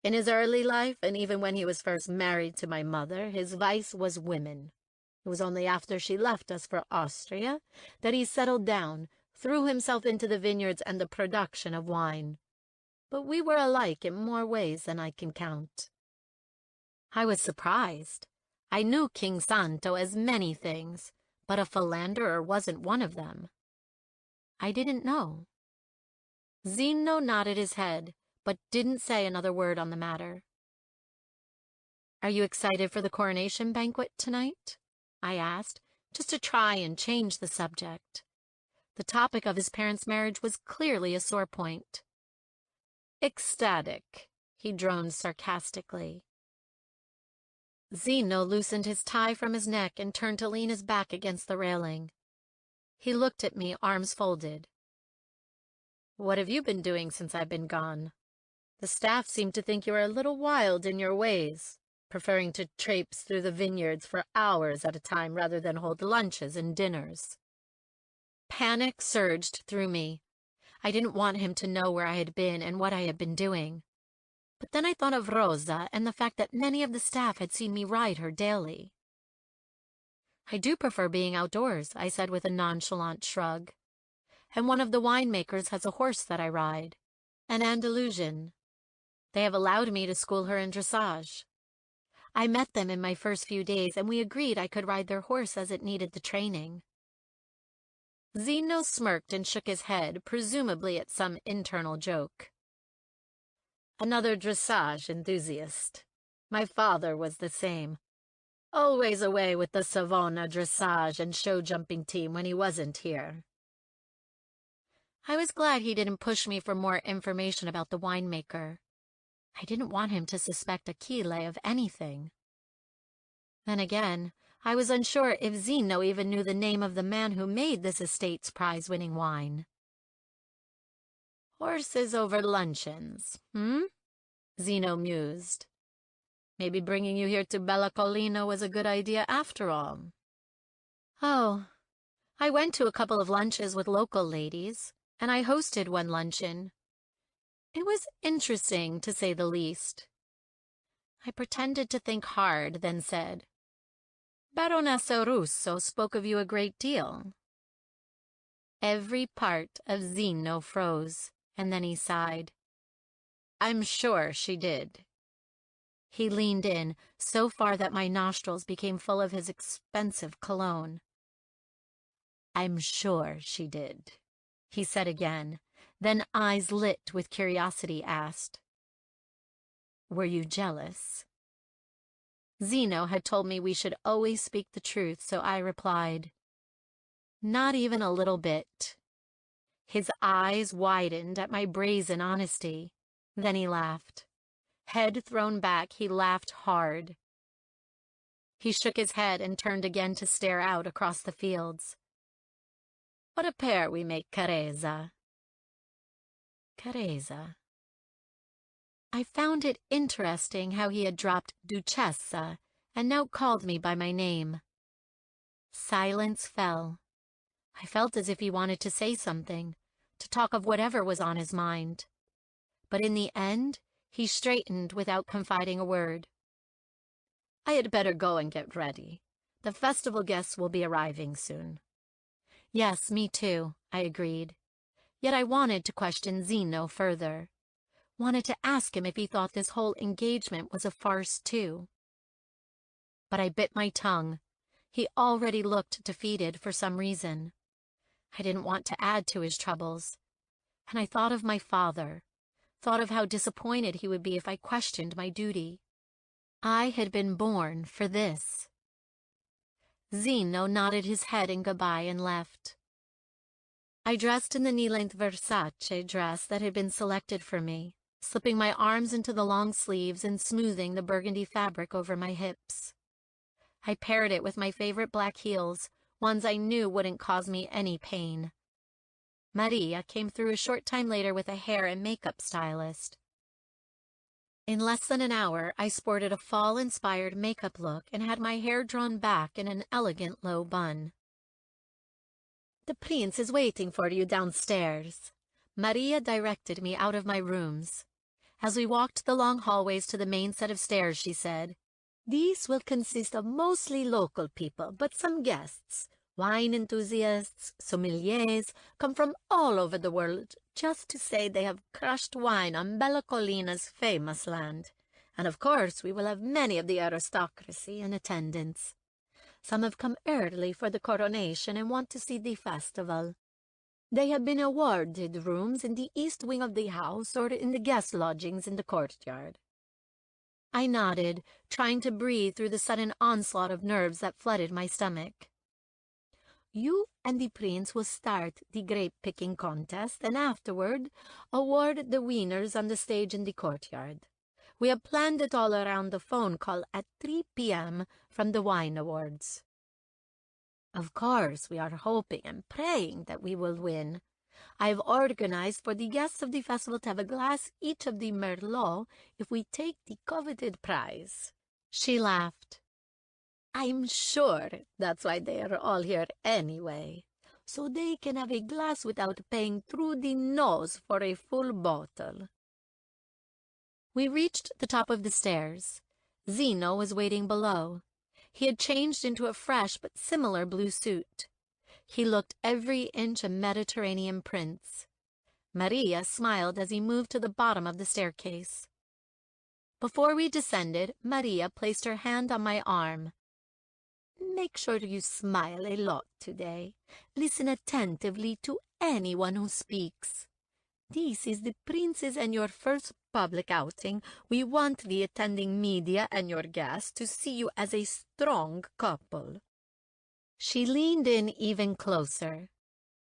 "In his early life, and even when he was first married to my mother, his vice was women. It was only after she left us for Austria that he settled down, threw himself into the vineyards and the production of wine. But we were alike in more ways than I can count." I was surprised. I knew King Santo as many things, but a philanderer wasn't one of them. I didn't know. Zeno nodded his head, but didn't say another word on the matter. "Are you excited for the coronation banquet tonight?" I asked, just to try and change the subject. The topic of his parents' marriage was clearly a sore point. "Ecstatic," he droned sarcastically. Zeno loosened his tie from his neck and turned to lean his back against the railing. He looked at me, arms folded. "What have you been doing since I've been gone? The staff seem to think you are a little wild in your ways, preferring to traipse through the vineyards for hours at a time rather than hold lunches and dinners." Panic surged through me. I didn't want him to know where I had been and what I had been doing. But then I thought of Rosa and the fact that many of the staff had seen me ride her daily. "I do prefer being outdoors," I said with a nonchalant shrug. "And one of the winemakers has a horse that I ride, an Andalusian. They have allowed me to school her in dressage. I met them in my first few days, and we agreed I could ride their horse as it needed the training." Zeno smirked and shook his head, presumably at some internal joke. "Another dressage enthusiast. My father was the same. Always away with the Savona dressage and show-jumping team when he wasn't here." I was glad he didn't push me for more information about the winemaker. I didn't want him to suspect Achille of anything. Then again, I was unsure if Zeno even knew the name of the man who made this estate's prize-winning wine. "Horses over luncheons, Zeno mused. "Maybe bringing you here to Bella Collina was a good idea after all." "Oh, I went to a couple of lunches with local ladies, and I hosted one luncheon. It was interesting, to say the least." I pretended to think hard, then said, "Baronessa Russo spoke of you a great deal." Every part of Zeno froze, and then he sighed. "I'm sure she did." He leaned in, so far that my nostrils became full of his expensive cologne. "I'm sure she did," he said again, then eyes lit with curiosity asked, "Were you jealous?" Zeno had told me we should always speak the truth, so I replied, "Not even a little bit." His eyes widened at my brazen honesty. Then he laughed. Head thrown back, he laughed hard. He shook his head and turned again to stare out across the fields. What a pair we make, Careza. Careza. I found it interesting how he had dropped Duchessa and now called me by my name. Silence fell. I felt as if he wanted to say something, to talk of whatever was on his mind. But in the end, he straightened without confiding a word. I had better go and get ready. The festival guests will be arriving soon. Yes, me too, I agreed. Yet I wanted to question Zeno further. Wanted to ask him if he thought this whole engagement was a farce too. But I bit my tongue. He already looked defeated for some reason. I didn't want to add to his troubles. And I thought of my father, thought of how disappointed he would be if I questioned my duty. I had been born for this. Zeno nodded his head in goodbye and left. I dressed in the knee-length Versace dress that had been selected for me, slipping my arms into the long sleeves and smoothing the burgundy fabric over my hips. I paired it with my favorite black heels, ones I knew wouldn't cause me any pain. Maria came through a short time later with a hair and makeup stylist. In less than an hour, I sported a fall-inspired makeup look and had my hair drawn back in an elegant low bun. The prince is waiting for you downstairs. Maria directed me out of my rooms. As we walked the long hallways to the main set of stairs, she said, "These will consist of mostly local people, but some guests. Wine enthusiasts, sommeliers, come from all over the world just to say they have crushed wine on Bella Collina's famous land. And of course we will have many of the aristocracy in attendance. Some have come early for the coronation and want to see the festival. They have been awarded rooms in the east wing of the house or in the guest lodgings in the courtyard." I nodded, trying to breathe through the sudden onslaught of nerves that flooded my stomach. "You and the prince will start the grape-picking contest and afterward award the winners on the stage in the courtyard. We have planned it all around the phone call at 3 p.m. from the wine awards. Of course, we are hoping and praying that we will win. I have organized for the guests of the festival to have a glass each of the Merlot if we take the coveted prize." She laughed. "I'm sure that's why they are all here anyway, so they can have a glass without paying through the nose for a full bottle." We reached the top of the stairs. Zeno was waiting below. He had changed into a fresh but similar blue suit. He looked every inch a Mediterranean prince. Maria smiled as he moved to the bottom of the staircase. Before we descended, Maria placed her hand on my arm. "Make sure you smile a lot today. Listen attentively to anyone who speaks. This is the prince's and your first public outing. We want the attending media and your guests to see you as a strong couple." She leaned in even closer.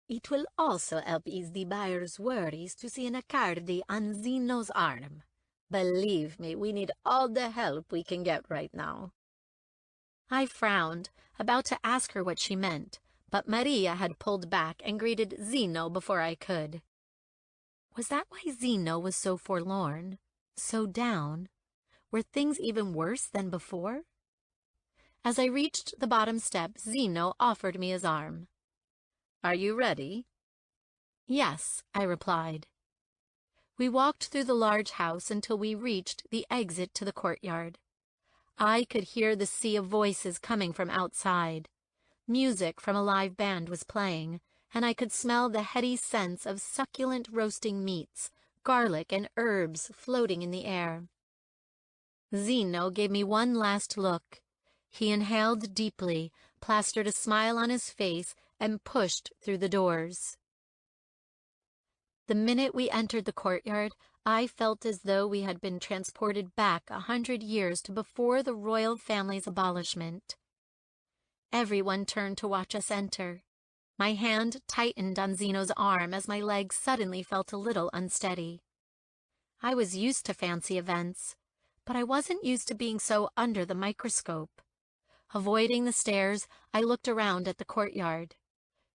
"It will also help ease the buyer's worries to see an Accardi on Zeno's arm. Believe me, we need all the help we can get right now." I frowned, about to ask her what she meant, but Maria had pulled back and greeted Zeno before I could. Was that why Zeno was so forlorn, so down? Were things even worse than before? As I reached the bottom step, Zeno offered me his arm. "Are you ready?" "Yes," I replied. We walked through the large house until we reached the exit to the courtyard. I could hear the sea of voices coming from outside. Music from a live band was playing, and I could smell the heady scents of succulent roasting meats, garlic, and herbs floating in the air. Zeno gave me one last look. He inhaled deeply, plastered a smile on his face, and pushed through the doors. The minute we entered the courtyard, I felt as though we had been transported back 100 years to before the royal family's abolishment. Everyone turned to watch us enter. My hand tightened on Zeno's arm as my legs suddenly felt a little unsteady. I was used to fancy events, but I wasn't used to being so under the microscope. Avoiding the stairs, I looked around at the courtyard.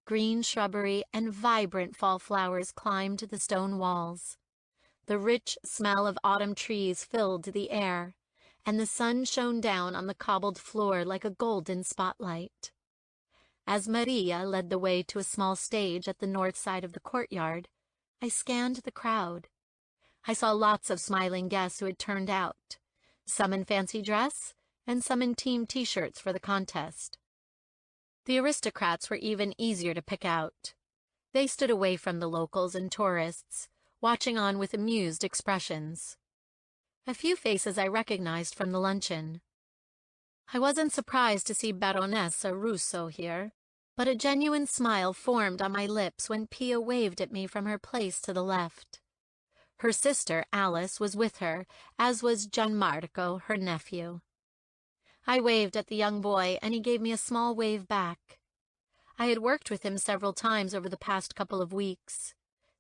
Green shrubbery and vibrant fall flowers climbed the stone walls. The rich smell of autumn trees filled the air, and the sun shone down on the cobbled floor like a golden spotlight. As Maria led the way to a small stage at the north side of the courtyard, I scanned the crowd. I saw lots of smiling guests who had turned out, some in fancy dress and some in team t-shirts for the contest. The aristocrats were even easier to pick out. They stood away from the locals and tourists, watching on with amused expressions. A few faces I recognized from the luncheon. I wasn't surprised to see Baronessa Russo here, but a genuine smile formed on my lips when Pia waved at me from her place to the left. Her sister, Alice, was with her, as was Gianmarco, her nephew. I waved at the young boy, and he gave me a small wave back. I had worked with him several times over the past couple of weeks.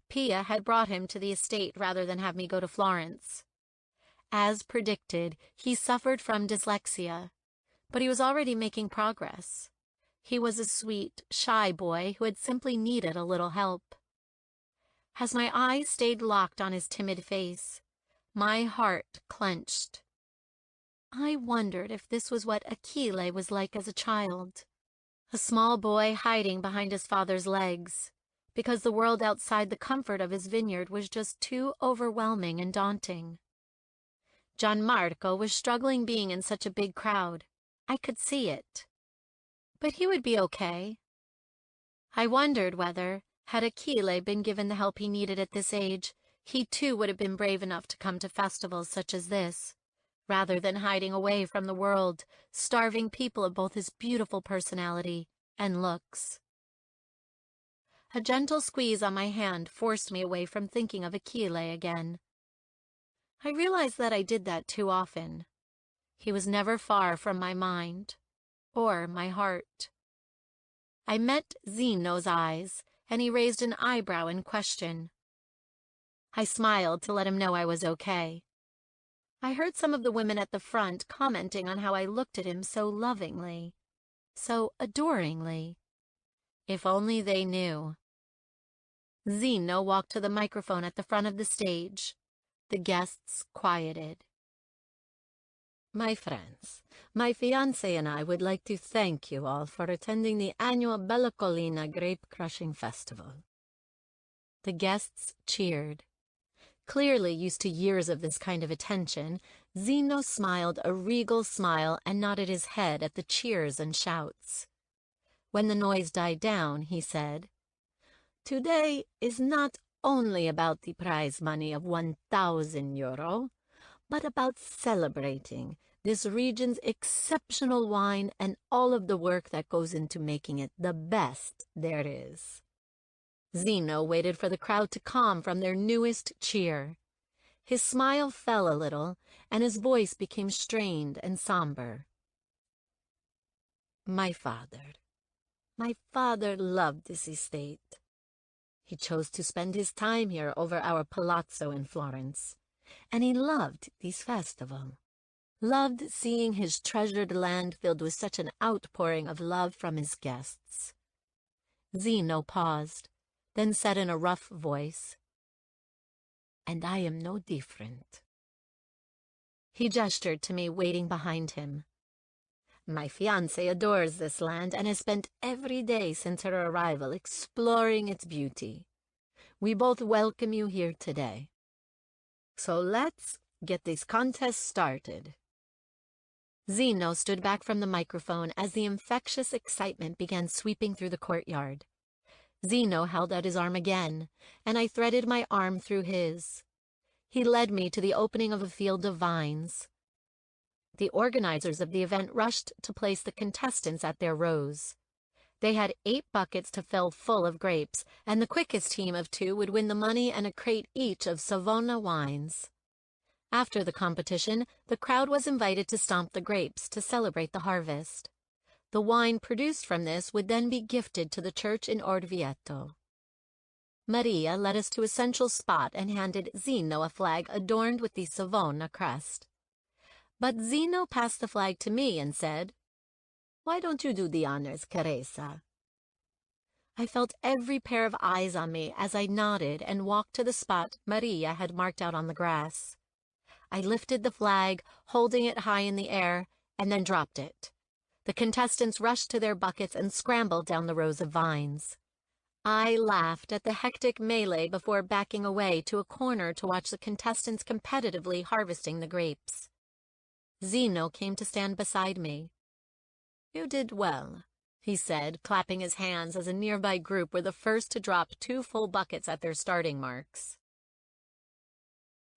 Pia had brought him to the estate rather than have me go to Florence. As predicted, he suffered from dyslexia, but he was already making progress. He was a sweet, shy boy who had simply needed a little help. As my eyes stayed locked on his timid face, my heart clenched. I wondered if this was what Achille was like as a child. A small boy hiding behind his father's legs, because the world outside the comfort of his vineyard was just too overwhelming and daunting. Gianmarco was struggling being in such a big crowd. I could see it. But he would be okay. I wondered whether, had Achille been given the help he needed at this age, he too would have been brave enough to come to festivals such as this, rather than hiding away from the world, starving people of both his beautiful personality and looks. A gentle squeeze on my hand forced me away from thinking of Achille again. I realized that I did that too often. He was never far from my mind, or my heart. I met Zeno's eyes, and he raised an eyebrow in question. I smiled to let him know I was okay. I heard some of the women at the front commenting on how I looked at him so lovingly, so adoringly. If only they knew. Zeno walked to the microphone at the front of the stage. The guests quieted. My friends, my fiancé and I would like to thank you all for attending the annual Bella Collina Grape Crushing Festival. The guests cheered. Clearly used to years of this kind of attention, Zeno smiled a regal smile and nodded his head at the cheers and shouts. When the noise died down, he said, "Today is not only about the prize money of 1,000 euro, but about celebrating this region's exceptional wine and all of the work that goes into making it the best there is." Zeno waited for the crowd to calm from their newest cheer. His smile fell a little, and his voice became strained and somber. My father loved this estate. He chose to spend his time here over our palazzo in Florence, and he loved this festival, loved seeing his treasured land filled with such an outpouring of love from his guests. Zeno paused, then said in a rough voice, "And I am no different." He gestured to me waiting behind him. My fiancée adores this land and has spent every day since her arrival exploring its beauty. We both welcome you here today. So let's get this contest started. Zeno stood back from the microphone as the infectious excitement began sweeping through the courtyard. Zeno held out his arm again, and I threaded my arm through his. He led me to the opening of a field of vines. The organizers of the event rushed to place the contestants at their rows. They had 8 buckets to fill full of grapes, and the quickest team of 2 would win the money and a crate each of Savona wines. After the competition, the crowd was invited to stomp the grapes to celebrate the harvest. The wine produced from this would then be gifted to the church in Orvieto. Maria led us to a central spot and handed Zeno a flag adorned with the Savona crest. But Zeno passed the flag to me and said, Why don't you do the honors, Teresa? I felt every pair of eyes on me as I nodded and walked to the spot Maria had marked out on the grass. I lifted the flag, holding it high in the air, and then dropped it. The contestants rushed to their buckets and scrambled down the rows of vines. I laughed at the hectic melee before backing away to a corner to watch the contestants competitively harvesting the grapes. Zeno came to stand beside me. "You did well," he said, clapping his hands as a nearby group were the first to drop 2 full buckets at their starting marks.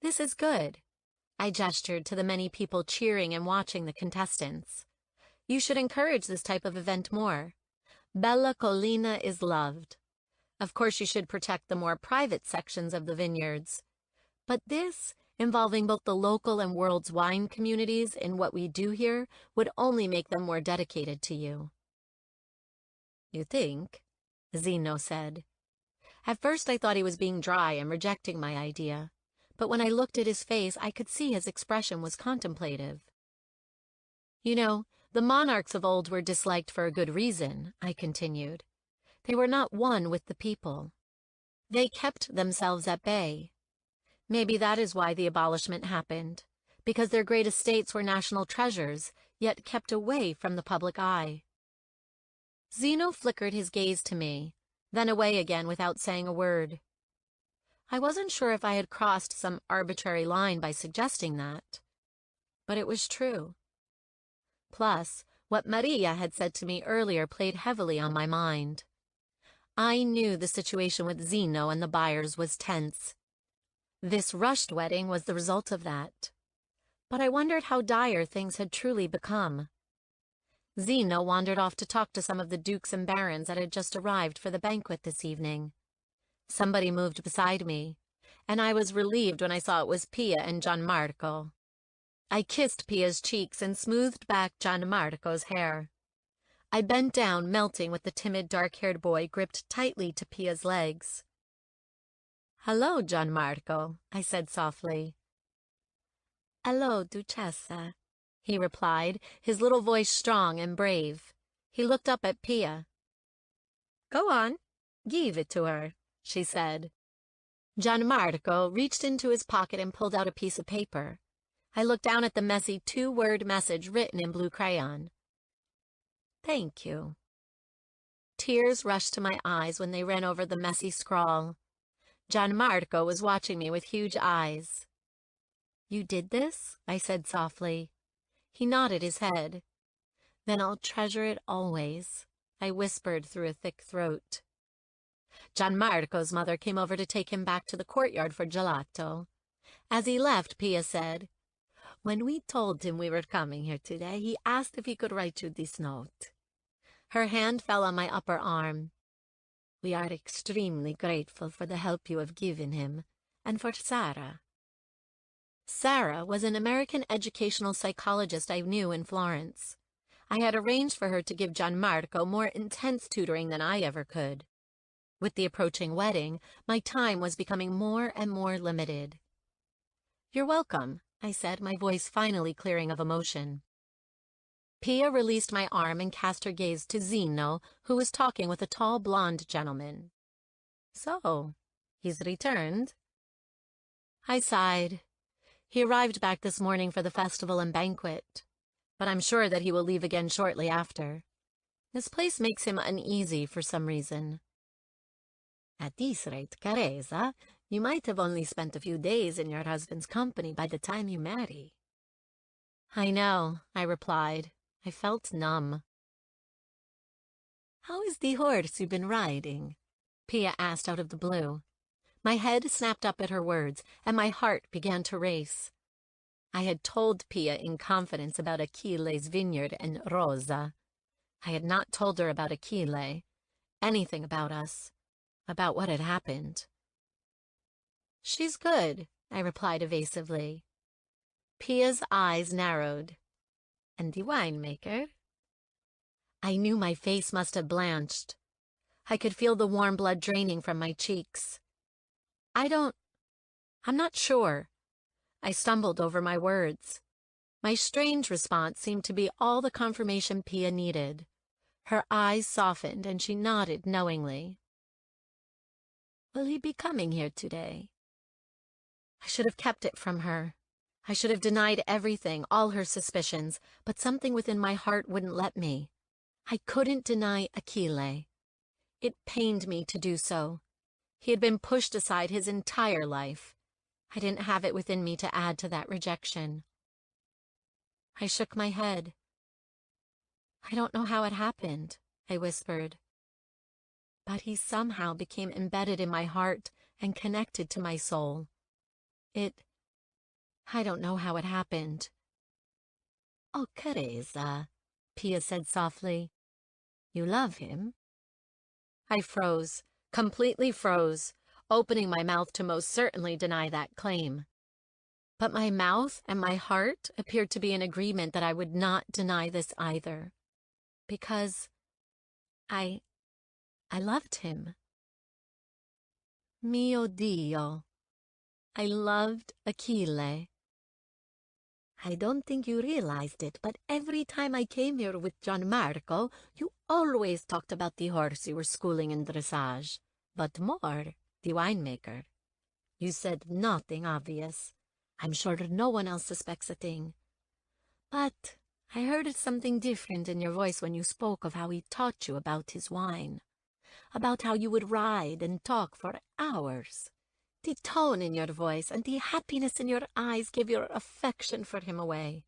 "This is good." I gestured to the many people cheering and watching the contestants. "You should encourage this type of event more. Bella Collina is loved. Of course, you should protect the more private sections of the vineyards. But this, involving both the local and world's wine communities in what we do here, would only make them more dedicated to you." "You think?" Zeno said. At first I thought he was being dry and rejecting my idea, but when I looked at his face, I could see his expression was contemplative. "You know, the monarchs of old were disliked for a good reason," I continued. "They were not one with the people. They kept themselves at bay. Maybe that is why the abolishment happened, because their great estates were national treasures, yet kept away from the public eye." Zeno flickered his gaze to me, then away again without saying a word. I wasn't sure if I had crossed some arbitrary line by suggesting that, but it was true. Plus, what Maria had said to me earlier played heavily on my mind. I knew the situation with Zeno and the buyers was tense. This rushed wedding was the result of that. But I wondered how dire things had truly become. Zeno wandered off to talk to some of the dukes and barons that had just arrived for the banquet this evening. Somebody moved beside me, and I was relieved when I saw it was Pia and Gianmarco. I kissed Pia's cheeks and smoothed back Gianmarco's hair. I bent down, melting with the timid, dark-haired boy gripped tightly to Pia's legs. "Hello, Gianmarco," I said softly. "Hello, Duchessa," he replied, his little voice strong and brave. He looked up at Pia. "Go on, give it to her," she said. Gianmarco reached into his pocket and pulled out a piece of paper. I looked down at the messy 2-word message written in blue crayon. "Thank you." Tears rushed to my eyes when they ran over the messy scrawl. Gianmarco was watching me with huge eyes. "You did this?" I said softly. He nodded his head. "Then I'll treasure it always," I whispered through a thick throat. Gianmarco's mother came over to take him back to the courtyard for gelato. As he left, Pia said, "When we told him we were coming here today, he asked if he could write you this note." Her hand fell on my upper arm. "We are extremely grateful for the help you have given him, and for Sarah." Sarah was an American educational psychologist I knew in Florence. I had arranged for her to give Gianmarco more intense tutoring than I ever could. With the approaching wedding, my time was becoming more and more limited. "You're welcome," I said, my voice finally clearing of emotion. Pia released my arm and cast her gaze to Zeno, who was talking with a tall blonde gentleman. "So, he's returned?" I sighed. He arrived back this morning for the festival and banquet, but I'm sure that he will leave again shortly after. This place makes him uneasy for some reason. "At this rate, Teresa, you might have only spent a few days in your husband's company by the time you marry." "I know," I replied. I felt numb. "How is the horse you've been riding?" Pia asked out of the blue. My head snapped up at her words, and my heart began to race. I had told Pia in confidence about Achile's vineyard and Rosa. I had not told her about Achille, anything about us, about what had happened. "She's good," I replied evasively. Pia's eyes narrowed. "And the winemaker?" I knew my face must have blanched. I could feel the warm blood draining from my cheeks. I'm not sure." I stumbled over my words. My strange response seemed to be all the confirmation Pia needed. Her eyes softened and she nodded knowingly. Will he be coming here today? I should have kept it from her. I should have denied everything, all her suspicions, but something within my heart wouldn't let me. I couldn't deny Achille. It pained me to do so. He had been pushed aside his entire life. I didn't have it within me to add to that rejection. I shook my head. I don't know how it happened, I whispered. But he somehow became embedded in my heart and connected to my soul. I don't know how it happened. Oh, Teresa, Pia said softly. You love him? I froze, completely froze, opening my mouth to most certainly deny that claim. But my mouth and my heart appeared to be in agreement that I would not deny this either. Because I loved him. Mio Dio. I loved Achille. I don't think you realized it, but every time I came here with Gianmarco, you always talked about the horse you were schooling in dressage, but more the winemaker. You said nothing obvious. I'm sure no one else suspects a thing. But I heard something different in your voice when you spoke of how he taught you about his wine, about how you would ride and talk for hours. The tone in your voice and the happiness in your eyes gave your affection for him away.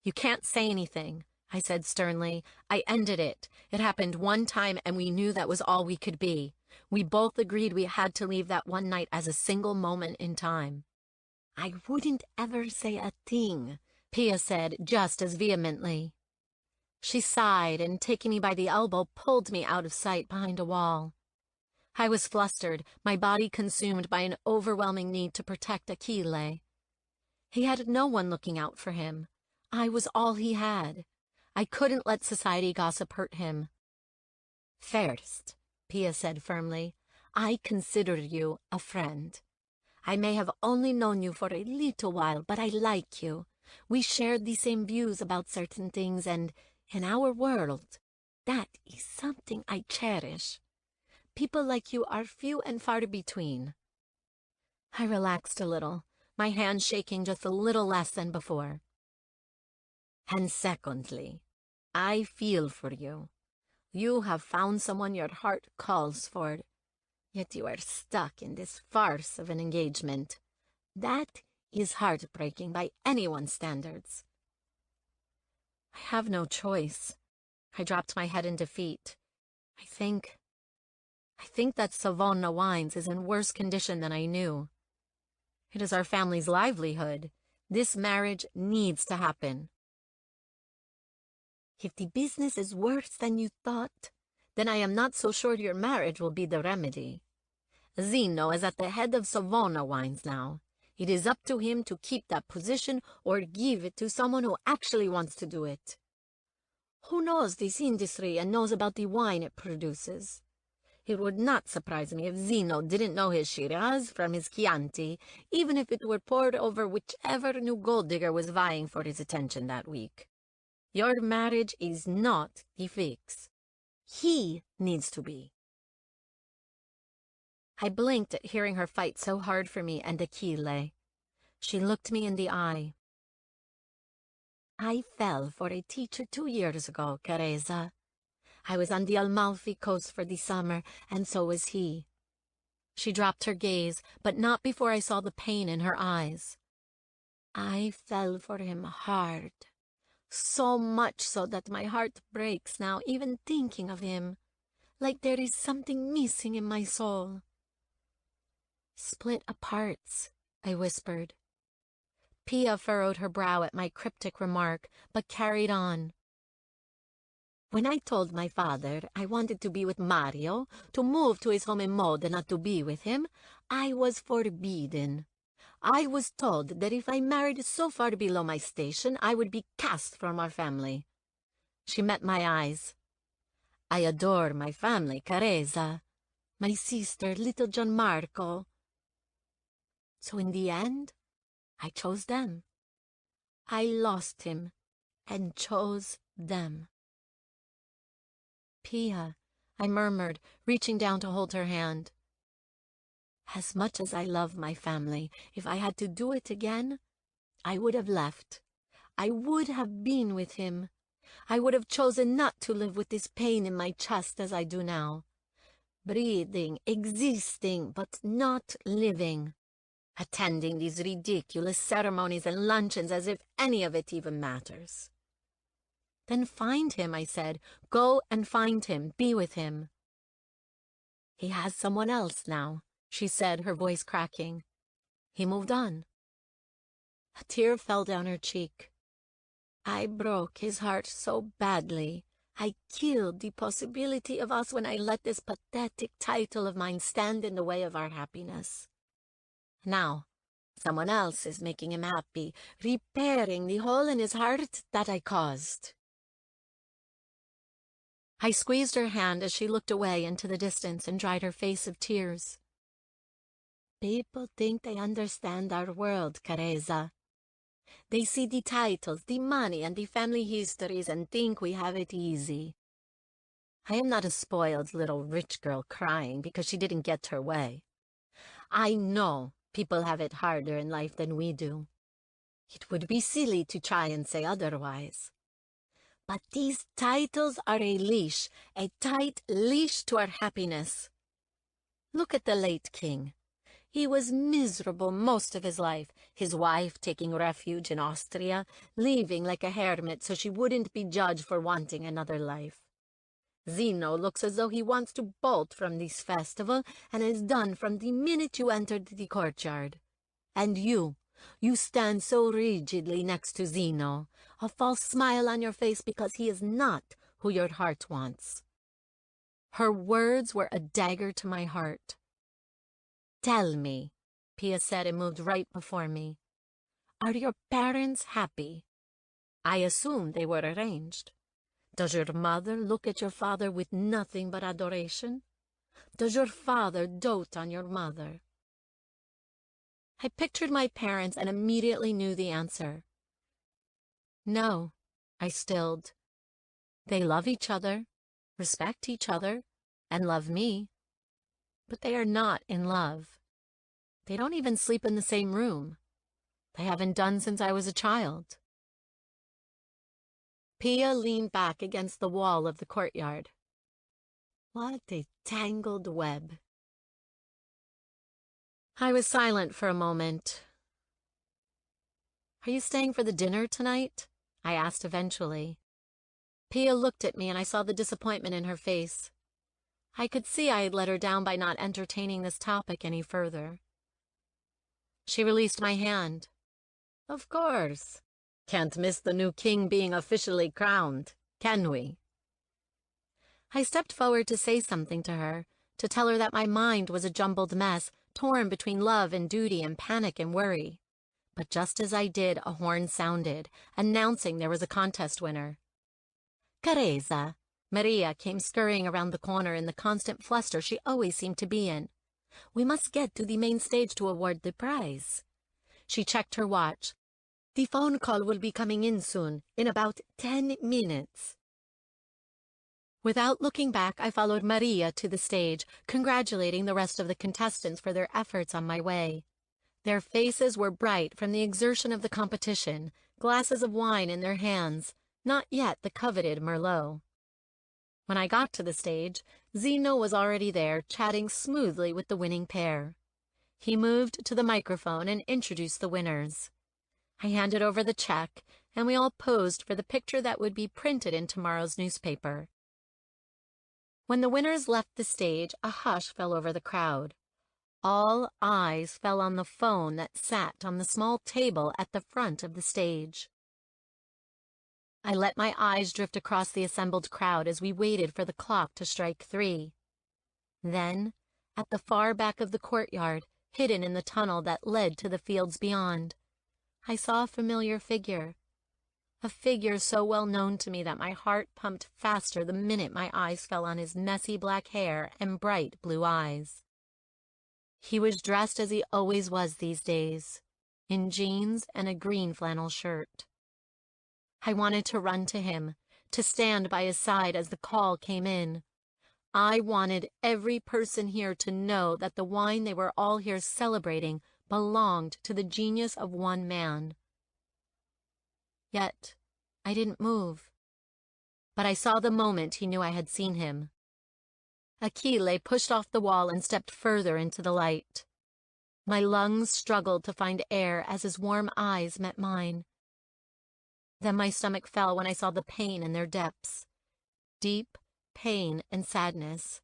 You can't say anything, I said sternly. I ended it. It happened one time and we knew that was all we could be. We both agreed we had to leave that one night as a single moment in time. I wouldn't ever say a thing, Pia said just as vehemently. She sighed and, taking me by the elbow, pulled me out of sight behind a wall. I was flustered, my body consumed by an overwhelming need to protect Achille. He had no one looking out for him. I was all he had. I couldn't let society gossip hurt him. First, Pia said firmly, I considered you a friend. I may have only known you for a little while, but I like you. We shared the same views about certain things, and in our world, that is something I cherish. People like you are few and far between. I relaxed a little, my hand shaking just a little less than before. And secondly, I feel for you. You have found someone your heart calls for, yet you are stuck in this farce of an engagement. That is heartbreaking by anyone's standards. I have no choice. I dropped my head in defeat. I think that Savona Wines is in worse condition than I knew. It is our family's livelihood. This marriage needs to happen. If the business is worse than you thought, then I am not so sure your marriage will be the remedy. Zeno is at the head of Savona Wines now. It is up to him to keep that position or give it to someone who actually wants to do it. Who knows this industry and knows about the wine it produces? It would not surprise me if Zeno didn't know his Shiraz from his Chianti, even if it were poured over whichever new gold digger was vying for his attention that week. Your marriage is not the fix. He needs to be. I blinked at hearing her fight so hard for me and Achille. She looked me in the eye. I fell for a teacher 2 years ago, Teresa. I was on the Amalfi Coast for the summer, and so was he. She dropped her gaze, but not before I saw the pain in her eyes. I fell for him hard, so much so that my heart breaks now even thinking of him, like there is something missing in my soul. Split apart, I whispered. Pia furrowed her brow at my cryptic remark, but carried on. When I told my father I wanted to be with Mario, to move to his home in Modena to be with him, I was forbidden. I was told that if I married so far below my station, I would be cast from our family. She met my eyes. I adore my family, Teresa, my sister, little Gianmarco. So in the end, I chose them. I lost him and chose them. Pia, I murmured, reaching down to hold her hand. As much as I love my family, if I had to do it again, I would have left. I would have been with him. I would have chosen not to live with this pain in my chest as I do now. Breathing, existing, but not living. Attending these ridiculous ceremonies and luncheons as if any of it even matters. Then find him, I said. Go and find him. Be with him. He has someone else now, she said, her voice cracking. He moved on. A tear fell down her cheek. I broke his heart so badly. I killed the possibility of us when I let this pathetic title of mine stand in the way of our happiness. Now, someone else is making him happy, repairing the hole in his heart that I caused. I squeezed her hand as she looked away into the distance and dried her face of tears. People think they understand our world, Careza. They see the titles, the money, and the family histories and think we have it easy. I am not a spoiled little rich girl crying because she didn't get her way. I know people have it harder in life than we do. It would be silly to try and say otherwise. But these titles are a leash, a tight leash to our happiness. Look at the late king. He was miserable most of his life, his wife taking refuge in Austria, leaving like a hermit so she wouldn't be judged for wanting another life. Zeno looks as though he wants to bolt from this festival and is done from the minute you entered the courtyard. And you stand so rigidly next to Zeno, a false smile on your face because he is not who your heart wants. Her words were a dagger to my heart. Tell me, Pia said and moved right before me. Are your parents happy? I assume they were arranged. Does your mother look at your father with nothing but adoration? Does your father dote on your mother? I pictured my parents and immediately knew the answer. No, I stilled. They love each other, respect each other, and love me. But they are not in love. They don't even sleep in the same room. They haven't done since I was a child. Pia leaned back against the wall of the courtyard. What a tangled web. I was silent for a moment. Are you staying for the dinner tonight? I asked eventually. Pia looked at me and I saw the disappointment in her face. I could see I had let her down by not entertaining this topic any further. She released my hand. Of course. Can't miss the new king being officially crowned, can we? I stepped forward to say something to her, to tell her that my mind was a jumbled mess, torn between love and duty and panic and worry. But just as I did, a horn sounded, announcing there was a contest winner. Careza. Maria came scurrying around the corner in the constant fluster she always seemed to be in. We must get to the main stage to award the prize. She checked her watch. The phone call will be coming in soon, in about 10 minutes. Without looking back, I followed Maria to the stage, congratulating the rest of the contestants for their efforts on my way. Their faces were bright from the exertion of the competition, glasses of wine in their hands, not yet the coveted Merlot. When I got to the stage, Zeno was already there, chatting smoothly with the winning pair. He moved to the microphone and introduced the winners. I handed over the check, and we all posed for the picture that would be printed in tomorrow's newspaper. When the winners left the stage, a hush fell over the crowd. All eyes fell on the phone that sat on the small table at the front of the stage. I let my eyes drift across the assembled crowd as we waited for the clock to strike 3. Then, at the far back of the courtyard, hidden in the tunnel that led to the fields beyond, I saw a familiar figure. A figure so well known to me that my heart pumped faster the minute my eyes fell on his messy black hair and bright blue eyes. He was dressed as he always was these days, in jeans and a green flannel shirt. I wanted to run to him, to stand by his side as the call came in. I wanted every person here to know that the wine they were all here celebrating belonged to the genius of one man. Yet, I didn't move. But I saw the moment he knew I had seen him. Achille pushed off the wall and stepped further into the light. My lungs struggled to find air as his warm eyes met mine. Then my stomach fell when I saw the pain in their depths. Deep pain and sadness.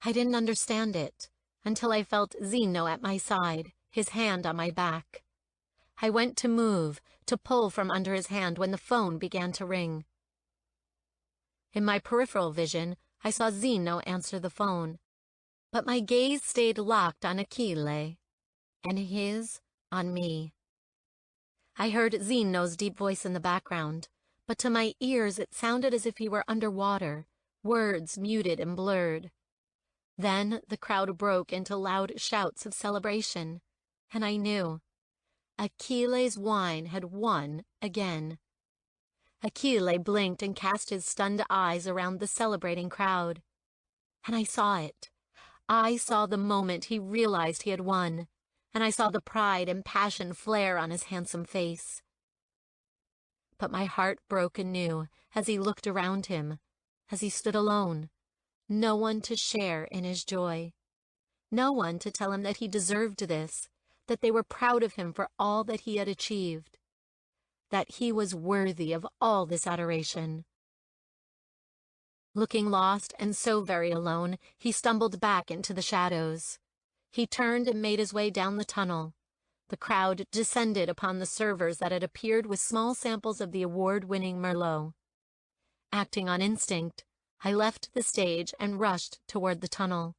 I didn't understand it until I felt Zeno at my side, his hand on my back. I went to move, to pull from under his hand when the phone began to ring. In my peripheral vision, I saw Zeno answer the phone, but my gaze stayed locked on Achille, and his on me. I heard Zeno's deep voice in the background, but to my ears it sounded as if he were underwater, words muted and blurred. Then the crowd broke into loud shouts of celebration, and I knew. Achille's wine had won again. Achille blinked and cast his stunned eyes around the celebrating crowd. And I saw it. I saw the moment he realized he had won, and I saw the pride and passion flare on his handsome face. But my heart broke anew as he looked around him, as he stood alone, no one to share in his joy, no one to tell him that he deserved this, that they were proud of him for all that he had achieved, that he was worthy of all this adoration. Looking lost and so very alone, he stumbled back into the shadows. He turned and made his way down the tunnel. The crowd descended upon the servers that had appeared with small samples of the award-winning Merlot. Acting on instinct, I left the stage and rushed toward the tunnel.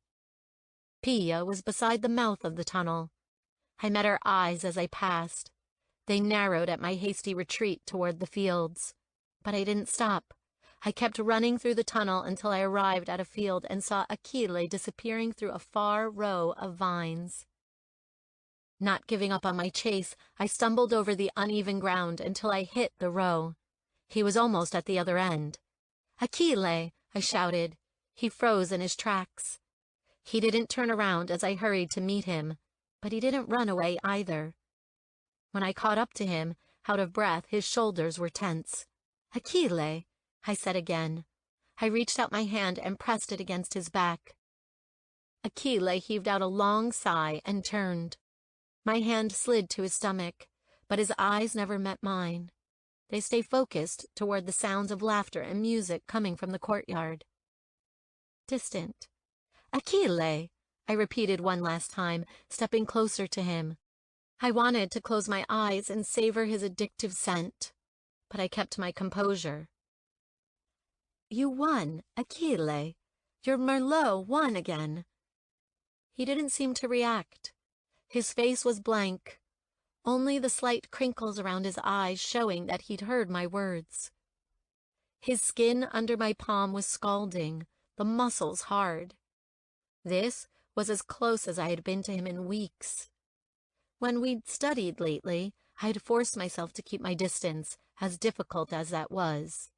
Pia was beside the mouth of the tunnel. I met her eyes as I passed. They narrowed at my hasty retreat toward the fields. But I didn't stop. I kept running through the tunnel until I arrived at a field and saw Achille disappearing through a far row of vines. Not giving up on my chase, I stumbled over the uneven ground until I hit the row. He was almost at the other end. "Achille!" I shouted. He froze in his tracks. He didn't turn around as I hurried to meet him, but he didn't run away either. When I caught up to him, out of breath, his shoulders were tense. "Achille!" I said again. I reached out my hand and pressed it against his back. Achille heaved out a long sigh and turned. My hand slid to his stomach, but his eyes never met mine. They stayed focused toward the sounds of laughter and music coming from the courtyard. Distant. "Achille!" I repeated one last time, stepping closer to him. I wanted to close my eyes and savor his addictive scent, but I kept my composure. "You won, Achille. Your Merlot won again." He didn't seem to react. His face was blank, only the slight crinkles around his eyes showing that he'd heard my words. His skin under my palm was scalding, the muscles hard. This was as close as I had been to him in weeks. When we'd studied lately, I had forced myself to keep my distance, as difficult as that was.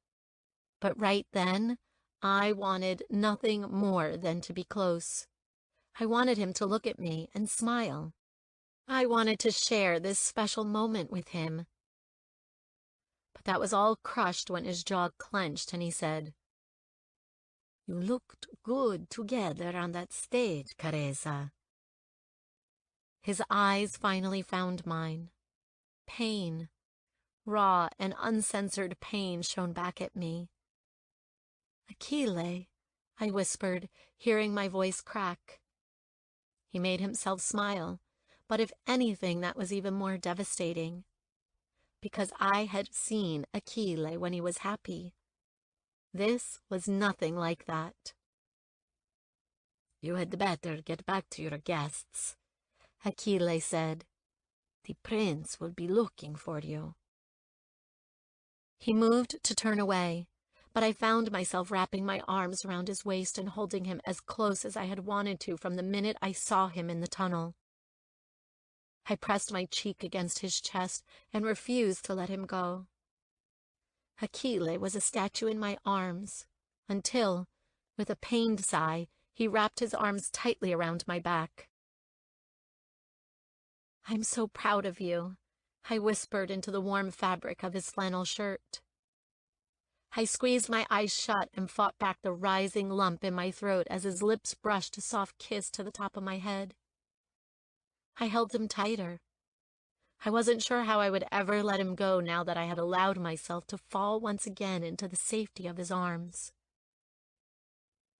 But right then, I wanted nothing more than to be close. I wanted him to look at me and smile. I wanted to share this special moment with him. But that was all crushed when his jaw clenched and he said, "You looked good together on that stage, Careza." His eyes finally found mine. Pain, raw and uncensored pain, shone back at me. "Achille," I whispered, hearing my voice crack. He made himself smile, but if anything, that was even more devastating. Because I had seen Achille when he was happy. This was nothing like that. "You had better get back to your guests," Achille said. "The prince will be looking for you." He moved to turn away, but I found myself wrapping my arms around his waist and holding him as close as I had wanted to from the minute I saw him in the tunnel. I pressed my cheek against his chest and refused to let him go. Achille was a statue in my arms, until, with a pained sigh, he wrapped his arms tightly around my back. "I'm so proud of you," I whispered into the warm fabric of his flannel shirt. I squeezed my eyes shut and fought back the rising lump in my throat as his lips brushed a soft kiss to the top of my head. I held him tighter. I wasn't sure how I would ever let him go now that I had allowed myself to fall once again into the safety of his arms.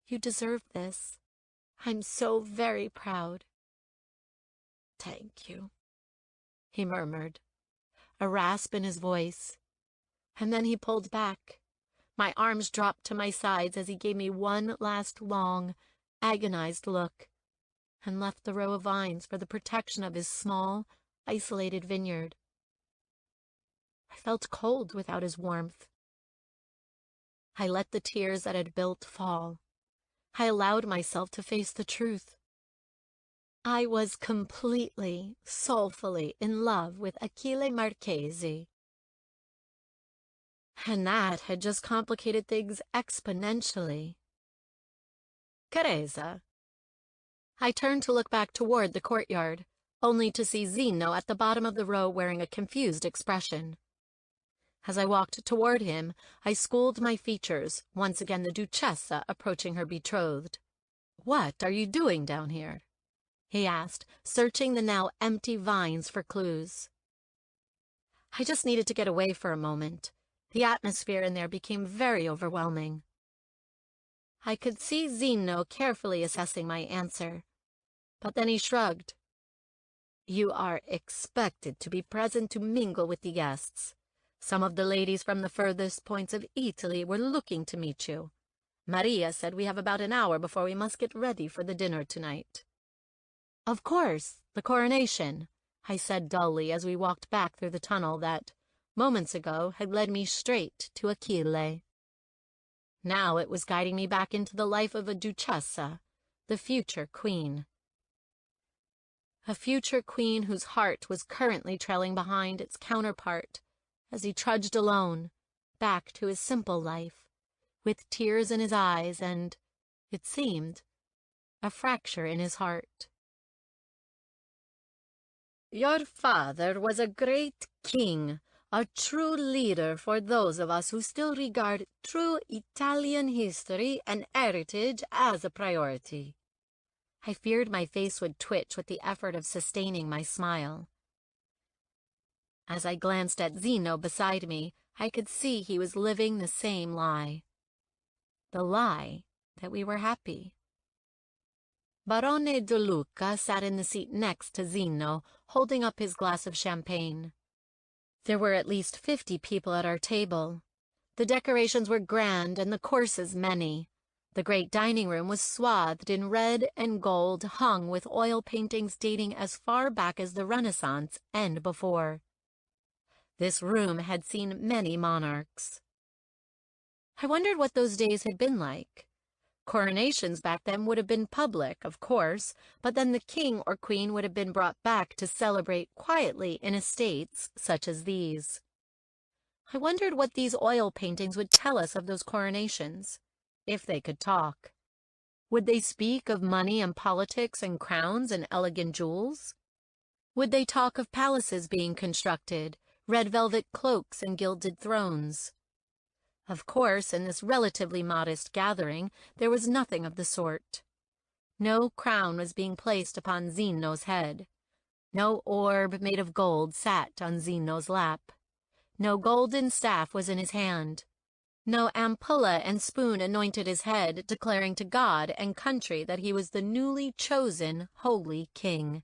"You deserve this. I'm so very proud." "Thank you," he murmured, a rasp in his voice. And then he pulled back. My arms dropped to my sides as he gave me one last long, agonized look, and left the row of vines for the protection of his small, isolated vineyard. I felt cold without his warmth. I let the tears that had built fall. I allowed myself to face the truth. I was completely, soulfully in love with Achille Marchesi. And that had just complicated things exponentially. "Teresa." I turned to look back toward the courtyard, only to see Zeno at the bottom of the row wearing a confused expression. As I walked toward him, I schooled my features, once again the Duchessa approaching her betrothed. "What are you doing down here?" he asked, searching the now empty vines for clues. I just needed to get away for a moment. The atmosphere in there became very overwhelming. I could see Zeno carefully assessing my answer, but then he shrugged. "You are expected to be present to mingle with the guests. Some of the ladies from the furthest points of Italy were looking to meet you. Maria said we have about an hour before we must get ready for the dinner tonight." "Of course, the coronation," I said dully as we walked back through the tunnel that, moments ago, had led me straight to Achille. Now it was guiding me back into the life of a Duchessa, the future queen. A future queen whose heart was currently trailing behind its counterpart as he trudged alone, back to his simple life, with tears in his eyes and, it seemed, a fracture in his heart. "Your father was a great king, a true leader for those of us who still regard true Italian history and heritage as a priority." I feared my face would twitch with the effort of sustaining my smile. As I glanced at Zeno beside me, I could see he was living the same lie. The lie that we were happy. Barone De Luca sat in the seat next to Zeno, holding up his glass of champagne. There were at least 50 people at our table. The decorations were grand and the courses many. The great dining room was swathed in red and gold, hung with oil paintings dating as far back as the Renaissance and before. This room had seen many monarchs. I wondered what those days had been like. Coronations back then would have been public, of course, but then the king or queen would have been brought back to celebrate quietly in estates such as these. I wondered what these oil paintings would tell us of those coronations, if they could talk. Would they speak of money and politics and crowns and elegant jewels? Would they talk of palaces being constructed, red velvet cloaks and gilded thrones? Of course, in this relatively modest gathering, there was nothing of the sort. No crown was being placed upon Zeno's head. No orb made of gold sat on Zeno's lap. No golden staff was in his hand. No ampulla and spoon anointed his head, declaring to God and country that he was the newly chosen holy king.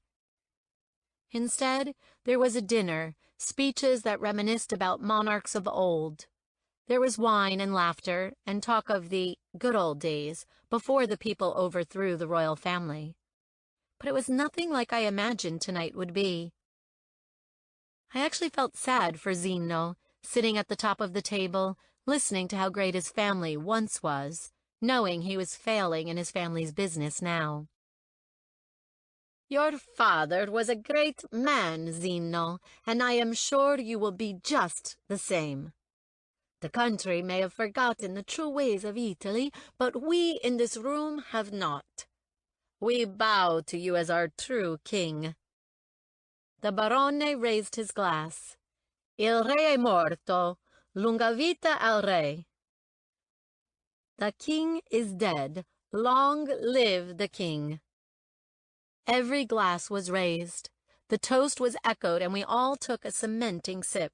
Instead, there was a dinner, speeches that reminisced about monarchs of old. There was wine and laughter, and talk of the good old days, before the people overthrew the royal family. But it was nothing like I imagined tonight would be. I actually felt sad for Zeno, sitting at the top of the table, listening to how great his family once was, knowing he was failing in his family's business now. "Your father was a great man, Zeno, and I am sure you will be just the same." The country may have forgotten the true ways of Italy, but we in this room have not. We bow to you as our true king." The barone raised his glass. "Il re è morto. Lunga vita al re." "The king is dead. Long live the king." Every glass was raised. The toast was echoed, and we all took a cementing sip.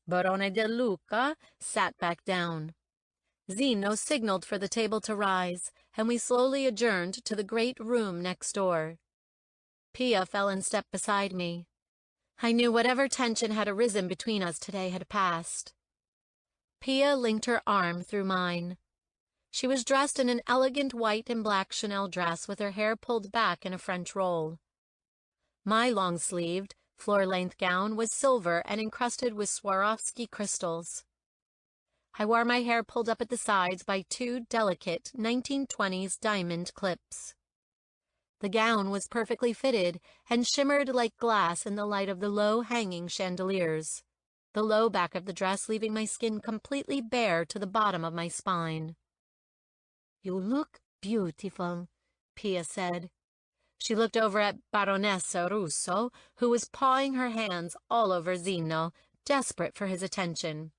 Barone de Luca sat back down. Zeno signaled for the table to rise, and we slowly adjourned to the great room next door. Pia fell in step beside me. I knew whatever tension had arisen between us today had passed. Pia linked her arm through mine. She was dressed in an elegant white and black Chanel dress with her hair pulled back in a French roll. My long-sleeved, floor-length gown was silver and encrusted with Swarovski crystals. I wore my hair pulled up at the sides by two delicate 1920s diamond clips. The gown was perfectly fitted and shimmered like glass in the light of the low-hanging chandeliers, the low back of the dress leaving my skin completely bare to the bottom of my spine. "You look beautiful," Pia said. She looked over at Baronessa Russo, who was pawing her hands all over Zeno, desperate for his attention.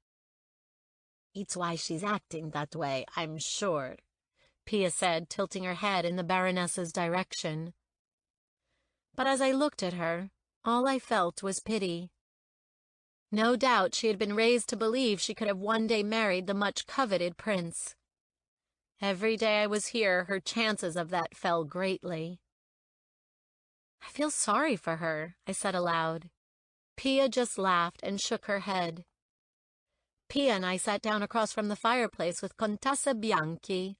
"It's why she's acting that way, I'm sure," Pia said, tilting her head in the Baronessa's direction. But as I looked at her, all I felt was pity. No doubt she had been raised to believe she could have one day married the much-coveted prince. Every day I was here, her chances of that fell greatly. "I feel sorry for her," I said aloud. Pia just laughed and shook her head. Pia and I sat down across from the fireplace with Contessa Bianchi.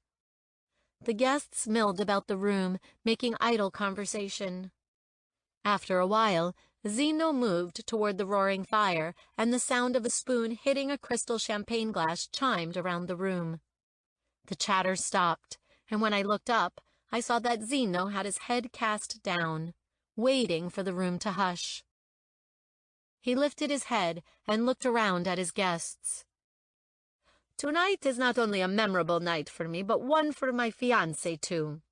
The guests milled about the room, making idle conversation. After a while, Zeno moved toward the roaring fire, and the sound of a spoon hitting a crystal champagne glass chimed around the room. The chatter stopped, and when I looked up, I saw that Zeno had his head cast down, waiting for the room to hush. He lifted his head and looked around at his guests. "Tonight is not only a memorable night for me, but one for my fiancé, too."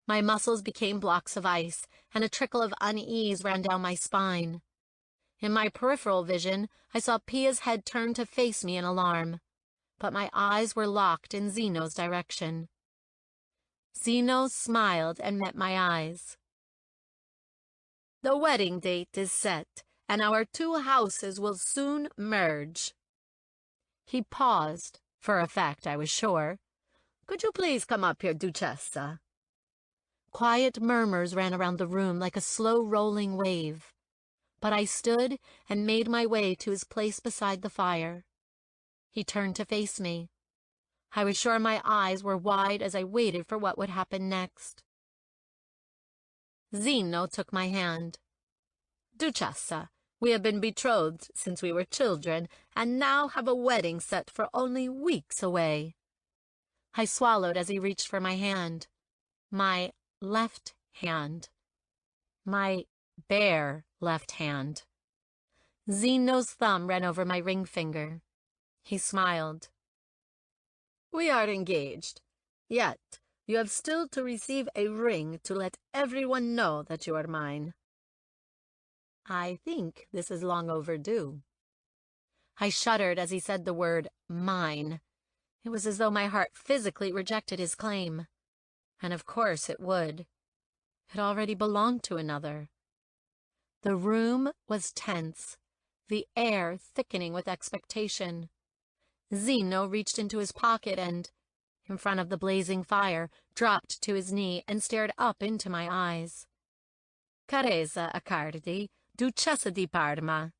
My muscles became blocks of ice, and a trickle of unease ran down my spine. In my peripheral vision, I saw Pia's head turn to face me in alarm, but my eyes were locked in Zeno's direction. Zeno smiled and met my eyes. "The wedding date is set, and our two houses will soon merge." He paused, for effect, I was sure. "Could you please come up here, Duchessa?" Quiet murmurs ran around the room like a slow-rolling wave, but I stood and made my way to his place beside the fire. He turned to face me. I was sure my eyes were wide as I waited for what would happen next. Zeno took my hand. "Duchessa, we have been betrothed since we were children, and now have a wedding set for only weeks away." I swallowed as he reached for my hand. My left hand. My bare left hand. Zeno's thumb ran over my ring finger. He smiled. "We are engaged. Yet you have still to receive a ring to let everyone know that you are mine." "I think this is long overdue." I shuddered as he said the word mine. It was as though my heart physically rejected his claim. And of course it would. It already belonged to another. The room was tense, the air thickening with expectation. Zeno reached into his pocket and, in front of the blazing fire, dropped to his knee and stared up into my eyes. "Caresa Accardi, Duchessa di Parma,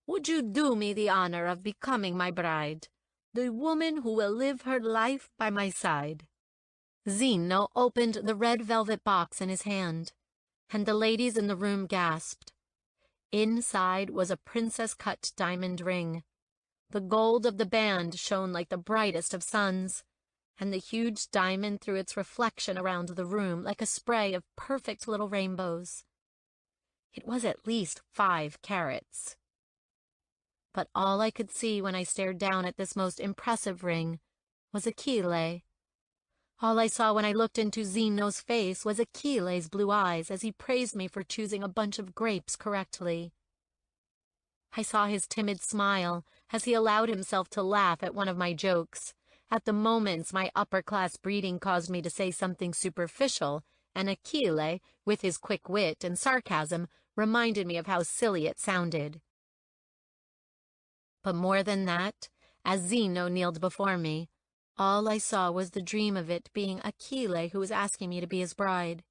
would you do me the honor of becoming my bride, the woman who will live her life by my side?" Zeno opened the red velvet box in his hand, and the ladies in the room gasped. Inside was a princess-cut diamond ring. The gold of the band shone like the brightest of suns, and the huge diamond threw its reflection around the room like a spray of perfect little rainbows. It was at least 5 carats. but all I could see when I stared down at this most impressive ring was Achille. All I saw when I looked into Zeno's face was Achille's blue eyes as he praised me for choosing a bunch of grapes correctly. I saw his timid smile as he allowed himself to laugh at one of my jokes, at the moments my upper-class breeding caused me to say something superficial, and Achille, with his quick wit and sarcasm, reminded me of how silly it sounded. But more than that, as Zeno kneeled before me, all I saw was the dream of it being Achille who was asking me to be his bride.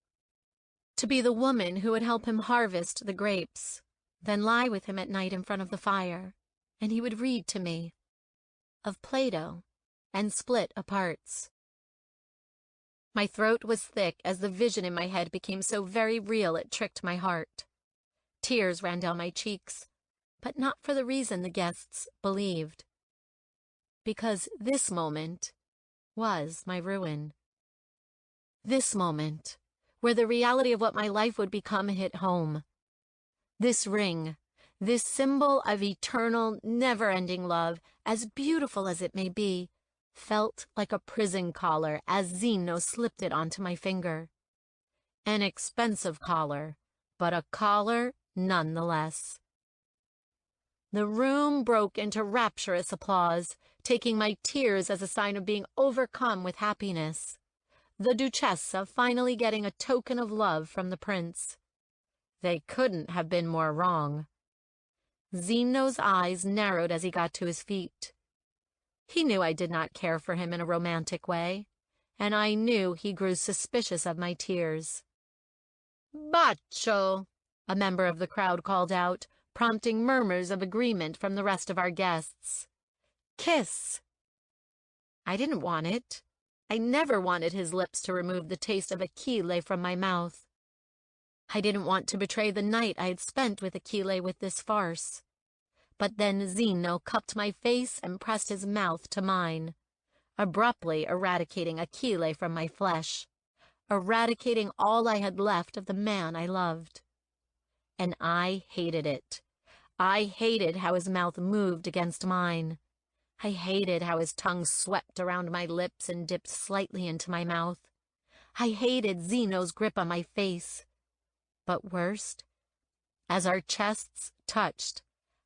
To be the woman who would help him harvest the grapes, then lie with him at night in front of the fire, and he would read to me of Plato and split aparts. My throat was thick as the vision in my head became so very real it tricked my heart. Tears ran down my cheeks, but not for the reason the guests believed. Because this moment was my ruin. This moment, where the reality of what my life would become hit home. This ring, this symbol of eternal, never-ending love, as beautiful as it may be, felt like a prison collar as Zeno slipped it onto my finger. An expensive collar, but a collar nonetheless. The room broke into rapturous applause, taking my tears as a sign of being overcome with happiness. The Duchessa finally getting a token of love from the prince. They couldn't have been more wrong. Zeno's eyes narrowed as he got to his feet. He knew I did not care for him in a romantic way, and I knew he grew suspicious of my tears. "Bacio!" a member of the crowd called out, prompting murmurs of agreement from the rest of our guests. "Kiss!" I didn't want it. I never wanted his lips to remove the taste of Achille from my mouth. I didn't want to betray the night I had spent with Achille with this farce. But then Zeno cupped my face and pressed his mouth to mine, abruptly eradicating Achille from my flesh, eradicating all I had left of the man I loved. And I hated it. I hated how his mouth moved against mine. I hated how his tongue swept around my lips and dipped slightly into my mouth. I hated Zeno's grip on my face. But worst, as our chests touched,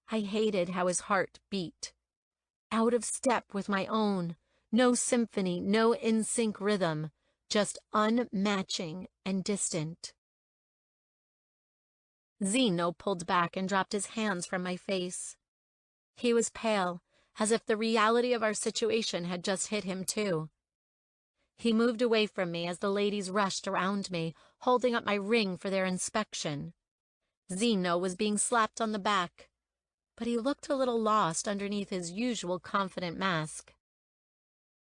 I hated how his heart beat. Out of step with my own, no symphony, no in-sync rhythm, just unmatching and distant. Zeno pulled back and dropped his hands from my face. He was pale, as if the reality of our situation had just hit him too. He moved away from me as the ladies rushed around me, holding up my ring for their inspection. Zeno was being slapped on the back, but he looked a little lost underneath his usual confident mask.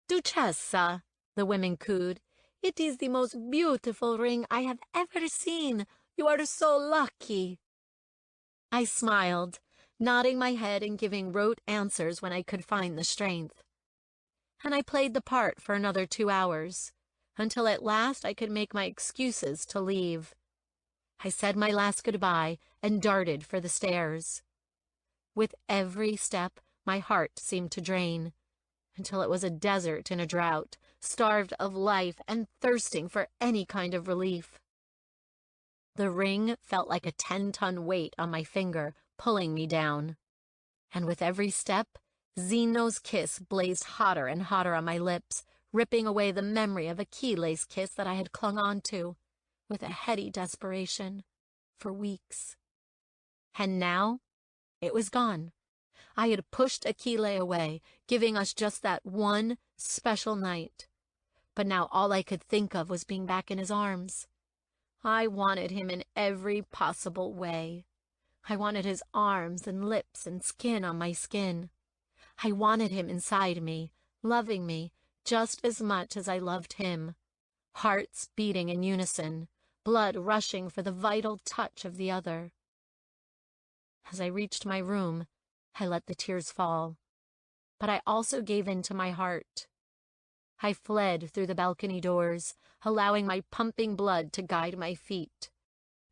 "Duchessa," the women cooed, "it is the most beautiful ring I have ever seen. You are so lucky." I smiled, nodding my head and giving rote answers when I could find the strength. And I played the part for another 2 hours, until at last I could make my excuses to leave. I said my last goodbye and darted for the stairs. With every step, my heart seemed to drain, until it was a desert in a drought, starved of life and thirsting for any kind of relief. The ring felt like a 10-ton weight on my finger, pulling me down. And with every step, Zeno's kiss blazed hotter and hotter on my lips, ripping away the memory of Achille's kiss that I had clung on to, with a heady desperation, for weeks. And now, it was gone. I had pushed Achille away, giving us just that one special night. But now all I could think of was being back in his arms. I wanted him in every possible way. I wanted his arms and lips and skin on my skin. I wanted him inside me, loving me just as much as I loved him. Hearts beating in unison, blood rushing for the vital touch of the other. As I reached my room, I let the tears fall, but I also gave in to my heart. I fled through the balcony doors, allowing my pumping blood to guide my feet.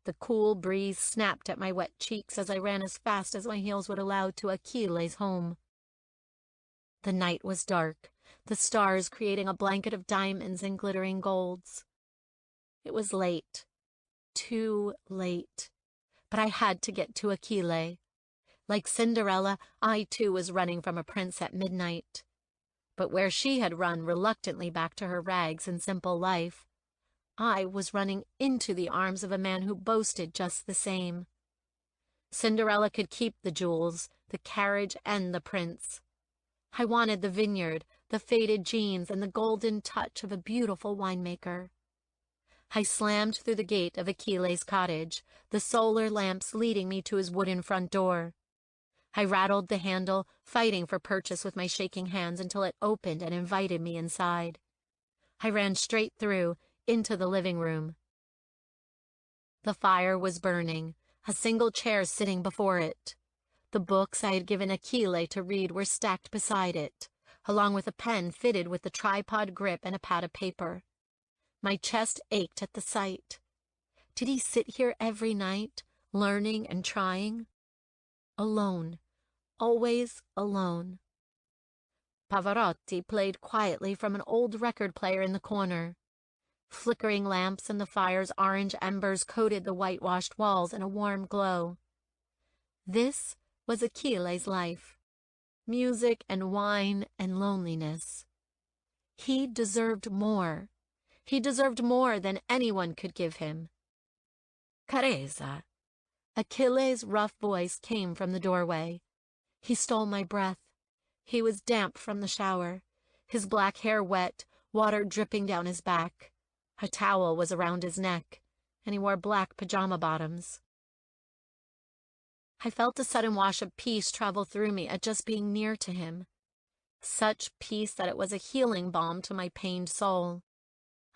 The cool breeze snapped at my wet cheeks as I ran as fast as my heels would allow to Achille's home. The night was dark, the stars creating a blanket of diamonds and glittering golds. It was late, too late, but I had to get to Achille. Like Cinderella, I too was running from a prince at midnight. But where she had run reluctantly back to her rags and simple life, I was running into the arms of a man who boasted just the same. Cinderella could keep the jewels, the carriage, and the prince. I wanted the vineyard, the faded jeans, and the golden touch of a beautiful winemaker. I slammed through the gate of Achille's cottage, the solar lamps leading me to his wooden front door. I rattled the handle, fighting for purchase with my shaking hands until it opened and invited me inside. I ran straight through, into the living room. The fire was burning, a single chair sitting before it. The books I had given Achille to read were stacked beside it, along with a pen fitted with the tripod grip and a pad of paper. My chest ached at the sight. Did he sit here every night, learning and trying? Alone, always alone. Pavarotti played quietly from an old record player in the corner. Flickering lamps and the fire's orange embers coated the whitewashed walls in a warm glow. This was Achille's life. Music and wine and loneliness. He deserved more. He deserved more than anyone could give him. Carezza. Achille's rough voice came from the doorway. He stole my breath. He was damp from the shower, his black hair wet, water dripping down his back. A towel was around his neck, and he wore black pajama bottoms. I felt a sudden wash of peace travel through me at just being near to him. Such peace that it was a healing balm to my pained soul.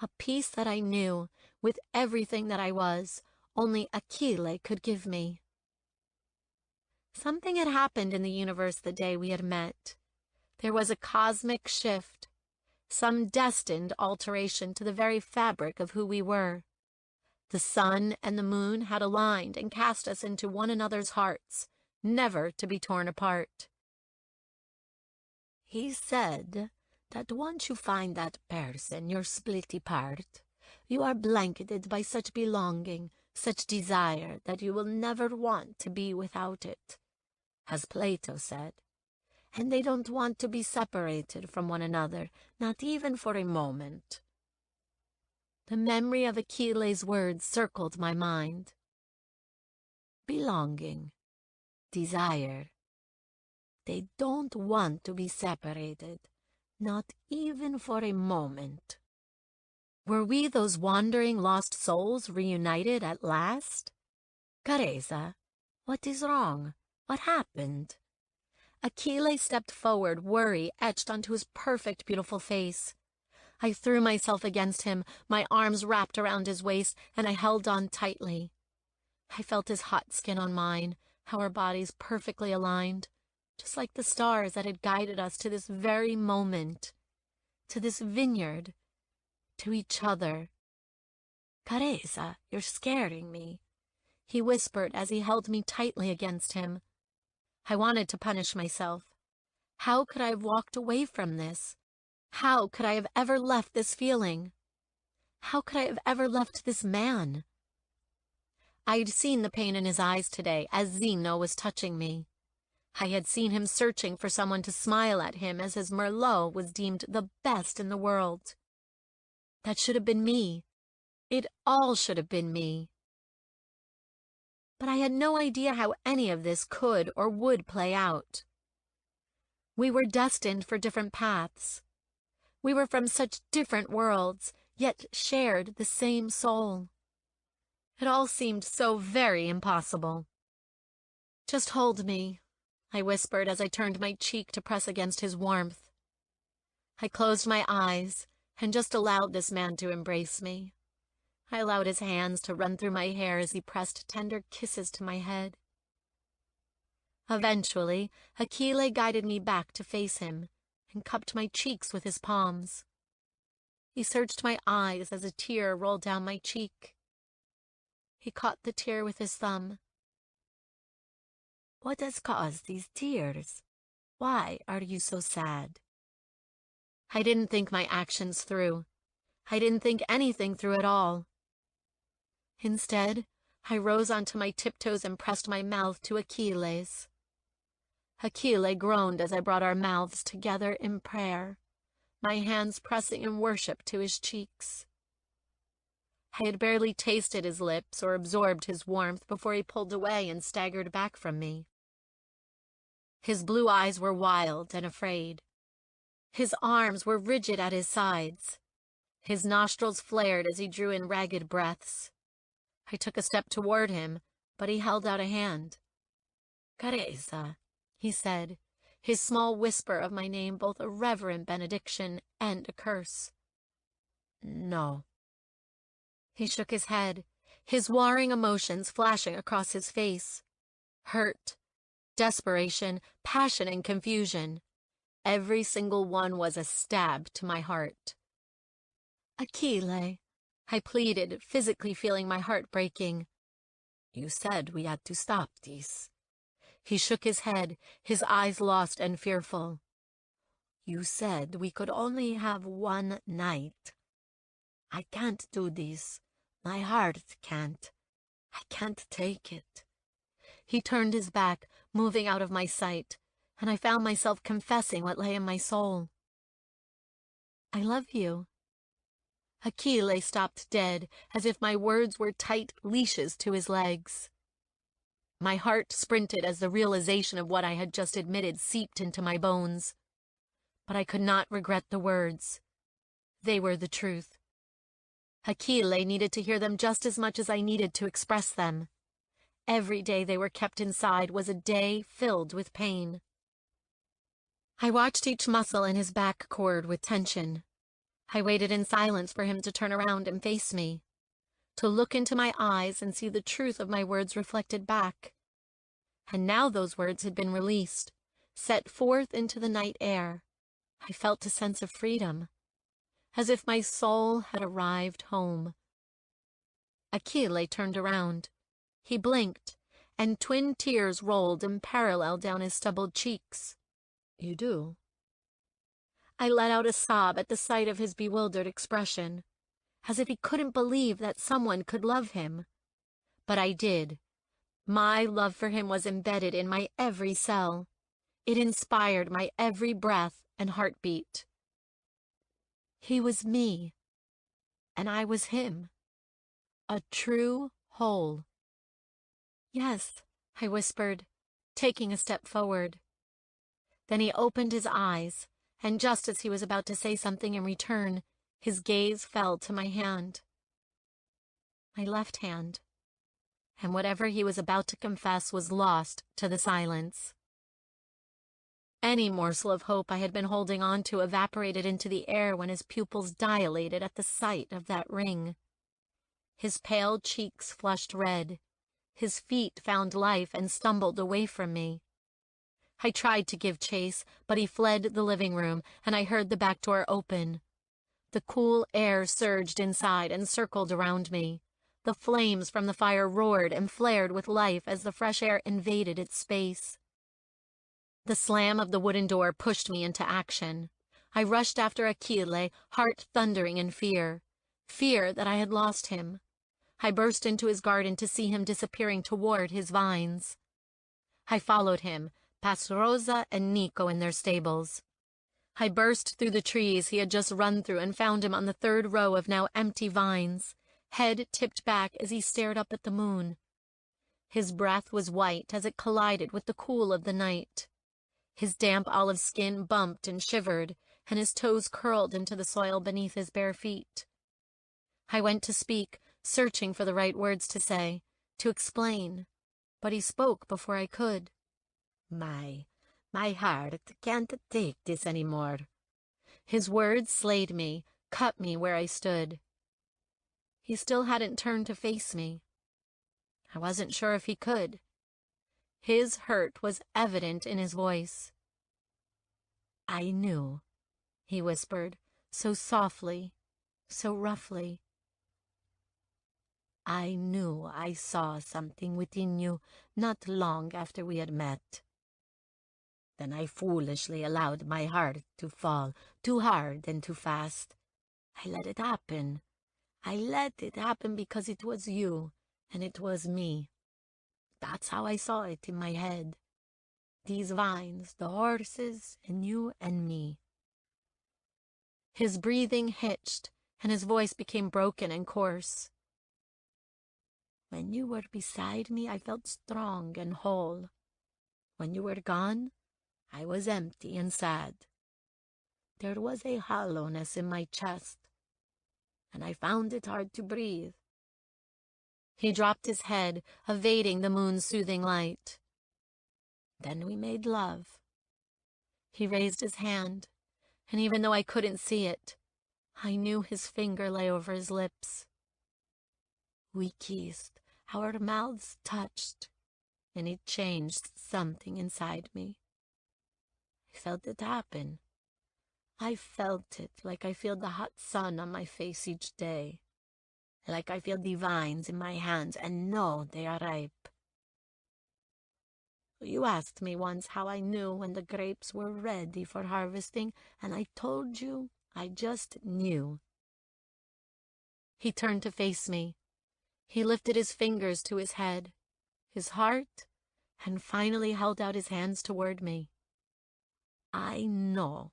A peace that I knew, with everything that I was, only Achille could give me. Something had happened in the universe the day we had met. There was a cosmic shift, some destined alteration to the very fabric of who we were. The sun and the moon had aligned and cast us into one another's hearts, never to be torn apart. He said that once you find that person you're split apart, you are blanketed by such belonging, such desire that you will never want to be without it, as Plato said. And they don't want to be separated from one another, not even for a moment. The memory of Achille's words circled my mind. Belonging, desire. They don't want to be separated, not even for a moment. Were we those wandering lost souls reunited at last? Carezza, what is wrong? What happened? Achille stepped forward, worry etched onto his perfect, beautiful face. I threw myself against him, my arms wrapped around his waist, and I held on tightly. I felt his hot skin on mine, our bodies perfectly aligned, just like the stars that had guided us to this very moment, to this vineyard, to each other. Carezza, you're scaring me, he whispered as he held me tightly against him. I wanted to punish myself. How could I have walked away from this? How could I have ever left this feeling? How could I have ever left this man? I'd seen the pain in his eyes today as Zeno was touching me. I had seen him searching for someone to smile at him as his Merlot was deemed the best in the world. That should have been me. It all should have been me. But I had no idea how any of this could or would play out. We were destined for different paths. We were from such different worlds, yet shared the same soul. It all seemed so very impossible. Just hold me, I whispered as I turned my cheek to press against his warmth. I closed my eyes and just allowed this man to embrace me. I allowed his hands to run through my hair as he pressed tender kisses to my head. Eventually, Achille guided me back to face him and cupped my cheeks with his palms. He searched my eyes as a tear rolled down my cheek. He caught the tear with his thumb. What has caused these tears? Why are you so sad? I didn't think my actions through. I didn't think anything through at all. Instead, I rose onto my tiptoes and pressed my mouth to Achilles. Achille groaned as I brought our mouths together in prayer, my hands pressing in worship to his cheeks. I had barely tasted his lips or absorbed his warmth before he pulled away and staggered back from me. His blue eyes were wild and afraid. His arms were rigid at his sides. His nostrils flared as he drew in ragged breaths. I took a step toward him, but he held out a hand. Careza, he said, his small whisper of my name both a reverent benediction and a curse. No. He shook his head, his warring emotions flashing across his face. Hurt, desperation, passion, and confusion. Every single one was a stab to my heart. Achille, I pleaded, physically feeling my heart breaking. You said we had to stop this. He shook his head, his eyes lost and fearful. You said we could only have one night. I can't do this. My heart can't. I can't take it. He turned his back, moving out of my sight, and I found myself confessing what lay in my soul. I love you. Achille stopped dead, as if my words were tight leashes to his legs. My heart sprinted as the realization of what I had just admitted seeped into my bones. But I could not regret the words. They were the truth. Achille needed to hear them just as much as I needed to express them. Every day they were kept inside was a day filled with pain. I watched each muscle in his back cord with tension. I waited in silence for him to turn around and face me, to look into my eyes and see the truth of my words reflected back. And now those words had been released, set forth into the night air. I felt a sense of freedom, as if my soul had arrived home. Achille turned around. He blinked, and twin tears rolled in parallel down his stubbled cheeks. You do? I let out a sob at the sight of his bewildered expression, as if he couldn't believe that someone could love him. But I did. My love for him was embedded in my every cell. It inspired my every breath and heartbeat. He was me, and I was him. A true whole. Yes, I whispered, taking a step forward. Then he opened his eyes, and just as he was about to say something in return, his gaze fell to my hand. My left hand. And whatever he was about to confess was lost to the silence. Any morsel of hope I had been holding on to evaporated into the air when his pupils dilated at the sight of that ring. His pale cheeks flushed red. His feet found life and stumbled away from me. I tried to give chase, but he fled the living room, and I heard the back door open. The cool air surged inside and circled around me. The flames from the fire roared and flared with life as the fresh air invaded its space. The slam of the wooden door pushed me into action. I rushed after Achille, heart thundering in fear. Fear that I had lost him. I burst into his garden to see him disappearing toward his vines. I followed him, past Rosa and Nico in their stables. I burst through the trees he had just run through and found him on the third row of now empty vines, head tipped back as he stared up at the moon. His breath was white as it collided with the cool of the night. His damp olive skin bumped and shivered, and his toes curled into the soil beneath his bare feet. I went to speak, searching for the right words to say, to explain, but he spoke before I could. My heart can't take this anymore. His words slayed me, cut me where I stood. He still hadn't turned to face me. I wasn't sure if he could. His hurt was evident in his voice. I knew, he whispered, so softly, so roughly. I knew I saw something within you not long after we had met. Then I foolishly allowed my heart to fall too hard and too fast. I let it happen. I let it happen because it was you, and it was me. That's how I saw it in my head. These vines, the horses, and you and me. His breathing hitched, and his voice became broken and coarse. When you were beside me, I felt strong and whole. When you were gone, I was empty and sad. There was a hollowness in my chest, and I found it hard to breathe. He dropped his head, evading the moon's soothing light. Then we made love. He raised his hand, and even though I couldn't see it, I knew his finger lay over his lips. We kissed, our mouths touched, and it changed something inside me. I felt it happen. I felt it like I feel the hot sun on my face each day, like I feel the vines in my hands and know they are ripe. You asked me once how I knew when the grapes were ready for harvesting, and I told you I just knew. He turned to face me. He lifted his fingers to his head, his heart, and finally held out his hands toward me. I know,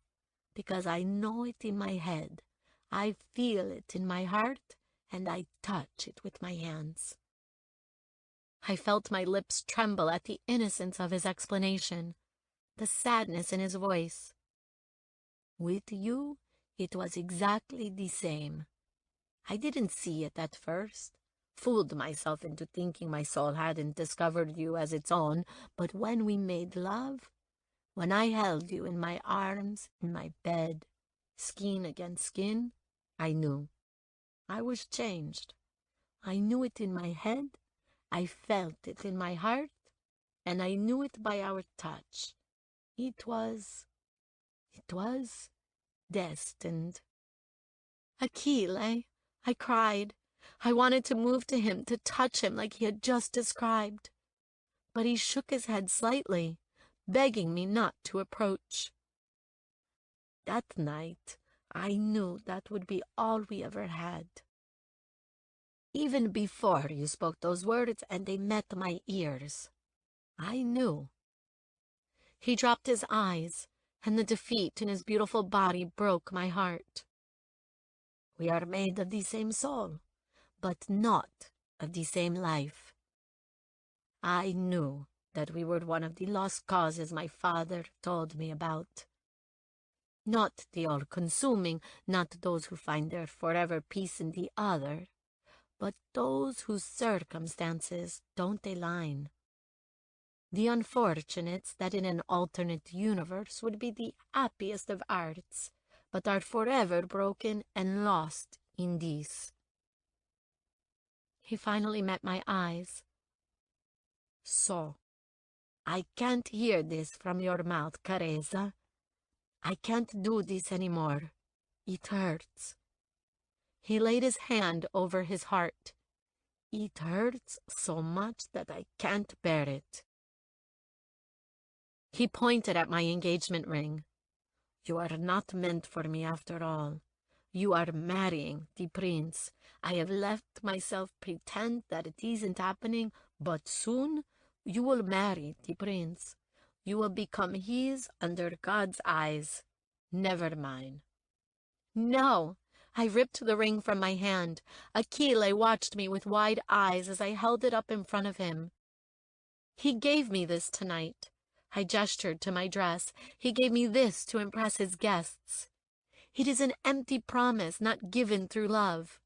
because I know it in my head. I feel it in my heart, and I touch it with my hands. I felt my lips tremble at the innocence of his explanation, the sadness in his voice. With you, it was exactly the same. I didn't see it at first, fooled myself into thinking my soul hadn't discovered you as its own, but when we made love, when I held you in my arms, in my bed, skin against skin, I knew. I was changed. I knew it in my head, I felt it in my heart, and I knew it by our touch. It was destined. Achille, I cried. I wanted to move to him, to touch him like he had just described. But he shook his head slightly, begging me not to approach. That night, I knew that would be all we ever had. Even before you spoke those words and they met my ears, I knew. He dropped his eyes, and the defeat in his beautiful body broke my heart. We are made of the same soul, but not of the same life. I knew that we were one of the lost causes my father told me about. Not the all-consuming, not those who find their forever peace in the other, but those whose circumstances don't align. The unfortunates that in an alternate universe would be the happiest of hearts, but are forever broken and lost in this. He finally met my eyes. So, I can't hear this from your mouth, Careza. I can't do this anymore. It hurts. He laid his hand over his heart. It hurts so much that I can't bear it. He pointed at my engagement ring. You are not meant for me after all. You are marrying the prince. I have let myself pretend that it isn't happening, but soon you will marry the prince. You will become his under God's eyes, never mine. No! I ripped the ring from my hand. Achille watched me with wide eyes as I held it up in front of him. He gave me this tonight. I gestured to my dress. He gave me this to impress his guests. It is an empty promise not given through love.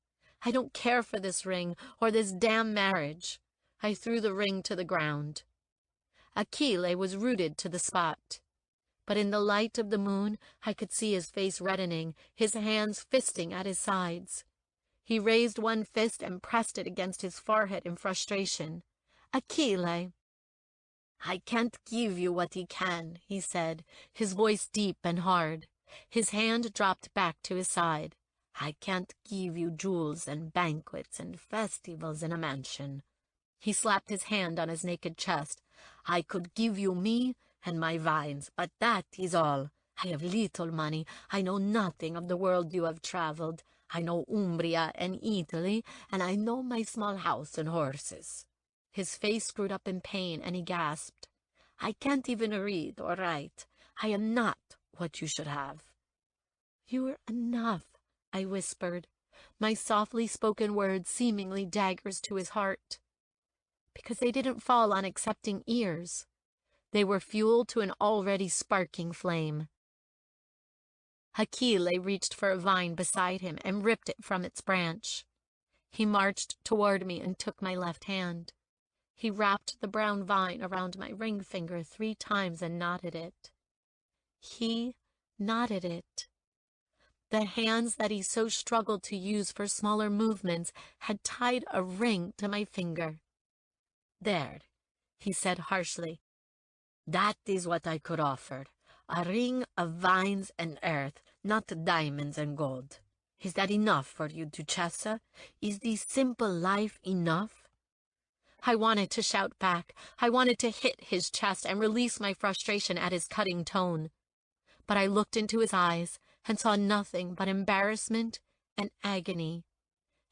I don't care for this ring or this damn marriage. I threw the ring to the ground. Achille was rooted to the spot. But in the light of the moon, I could see his face reddening, his hands fisting at his sides. He raised one fist and pressed it against his forehead in frustration. Achille! I can't give you what he can, he said, his voice deep and hard. His hand dropped back to his side. I can't give you jewels and banquets and festivals in a mansion. He slapped his hand on his naked chest. I could give you me and my vines, but that is all. I have little money. I know nothing of the world you have traveled. I know Umbria and Italy, and I know my small house and horses. His face screwed up in pain, and he gasped. I can't even read or write. I am not what you should have. You're enough, I whispered, my softly spoken words seemingly daggers to his heart. Because they didn't fall on accepting ears. They were fuel to an already sparking flame. Achille reached for a vine beside him and ripped it from its branch. He marched toward me and took my left hand. He wrapped the brown vine around my ring finger 3 times and knotted it. He knotted it. The hands that he so struggled to use for smaller movements had tied a ring to my finger. There, he said harshly. That is what I could offer. A ring of vines and earth, not diamonds and gold. Is that enough for you, Duchessa? Is this simple life enough? I wanted to shout back. I wanted to hit his chest and release my frustration at his cutting tone. But I looked into his eyes and saw nothing but embarrassment and agony.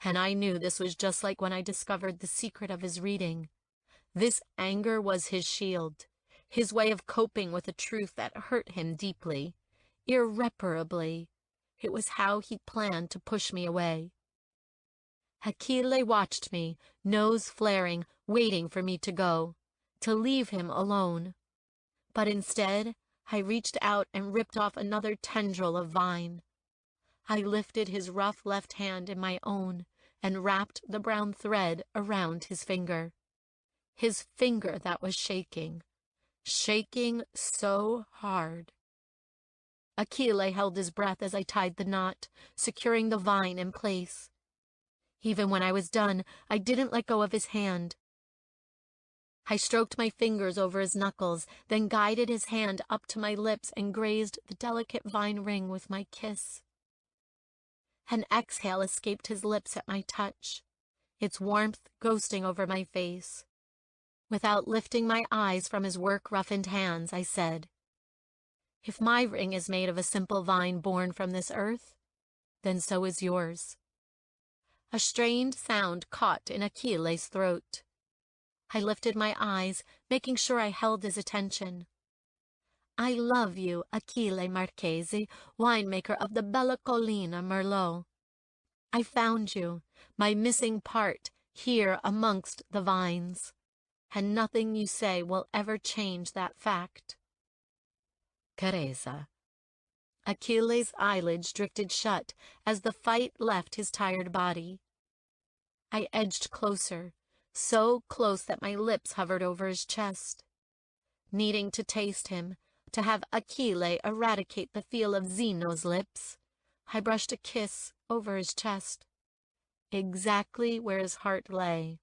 And I knew this was just like when I discovered the secret of his reading. This anger was his shield, his way of coping with a truth that hurt him deeply, irreparably. It was how he planned to push me away. Achille watched me, nose flaring, waiting for me to go, to leave him alone. But instead, I reached out and ripped off another tendril of vine. I lifted his rough left hand in my own and wrapped the brown thread around his finger. His finger that was shaking so hard. Achille held his breath as I tied the knot, securing the vine in place. Even when I was done, I didn't let go of his hand. I stroked my fingers over his knuckles, then guided his hand up to my lips and grazed the delicate vine ring with my kiss. An exhale escaped his lips at my touch, its warmth ghosting over my face. Without lifting my eyes from his work-roughened hands, I said, If my ring is made of a simple vine born from this earth, then so is yours. A strained sound caught in Achille's throat. I lifted my eyes, making sure I held his attention. I love you, Achille Marchesi, winemaker of the Bella Collina Merlot. I found you, my missing part, here amongst the vines, and nothing you say will ever change that fact. Teresa. Achille's eyelids drifted shut as the fight left his tired body. I edged closer, so close that my lips hovered over his chest. Needing to taste him, to have Achille eradicate the feel of Zeno's lips, I brushed a kiss over his chest, exactly where his heart lay.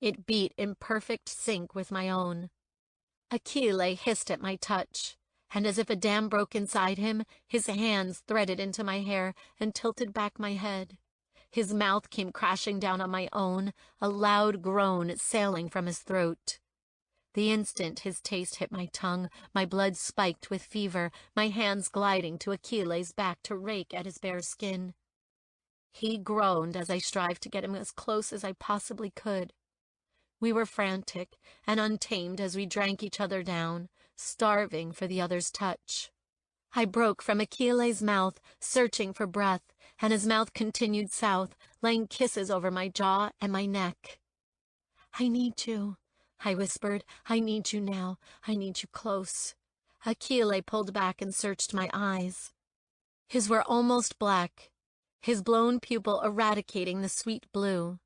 It beat in perfect sync with my own. Achille hissed at my touch, and as if a dam broke inside him, his hands threaded into my hair and tilted back my head. His mouth came crashing down on my own, a loud groan sailing from his throat. The instant his taste hit my tongue, my blood spiked with fever, my hands gliding to Achille's back to rake at his bare skin. He groaned as I strived to get him as close as I possibly could. We were frantic and untamed as we drank each other down, starving for the other's touch. I broke from Achille's mouth, searching for breath, and his mouth continued south, laying kisses over my jaw and my neck. I need you, I whispered. I need you now. I need you close. Achille pulled back and searched my eyes. His were almost black, his blown pupil eradicating the sweet blue.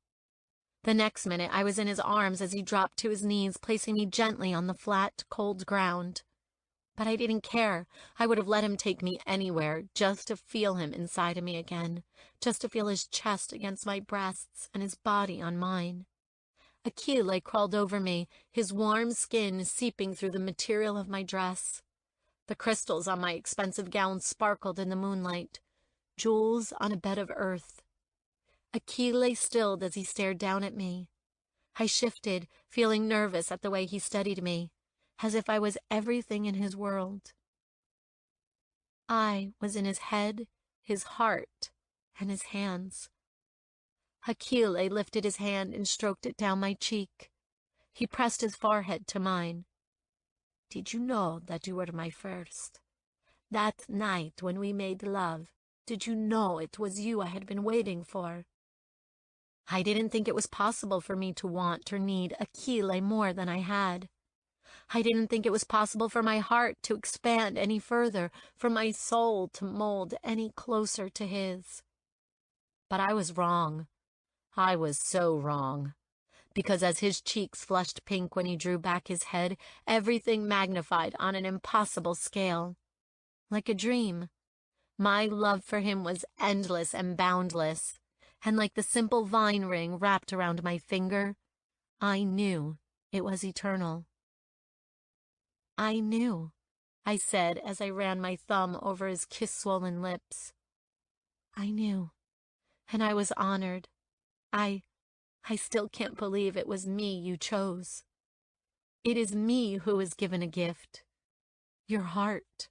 The next minute I was in his arms as he dropped to his knees, placing me gently on the flat, cold ground. But I didn't care. I would have let him take me anywhere, just to feel him inside of me again, just to feel his chest against my breasts and his body on mine. Achille crawled over me, his warm skin seeping through the material of my dress. The crystals on my expensive gown sparkled in the moonlight. jewels on a bed of earth. Achille stilled as he stared down at me. I shifted, feeling nervous at the way he studied me, as if I was everything in his world. I was in his head, his heart, and his hands. Achille lifted his hand and stroked it down my cheek. He pressed his forehead to mine. "Did you know that you were my first? That night when we made love, did you know it was you I had been waiting for?" I didn't think it was possible for me to want or need Achille more than I had. I didn't think it was possible for my heart to expand any further, for my soul to mold any closer to his. But I was wrong. I was so wrong. Because as his cheeks flushed pink when he drew back his head, everything magnified on an impossible scale. Like a dream. My love for him was endless and boundless, and like the simple vine ring wrapped around my finger, I knew it was eternal. "I knew," I said as I ran my thumb over his kiss-swollen lips. "I knew, and I was honored. I still can't believe it was me you chose. It is me who was given a gift. Your heart."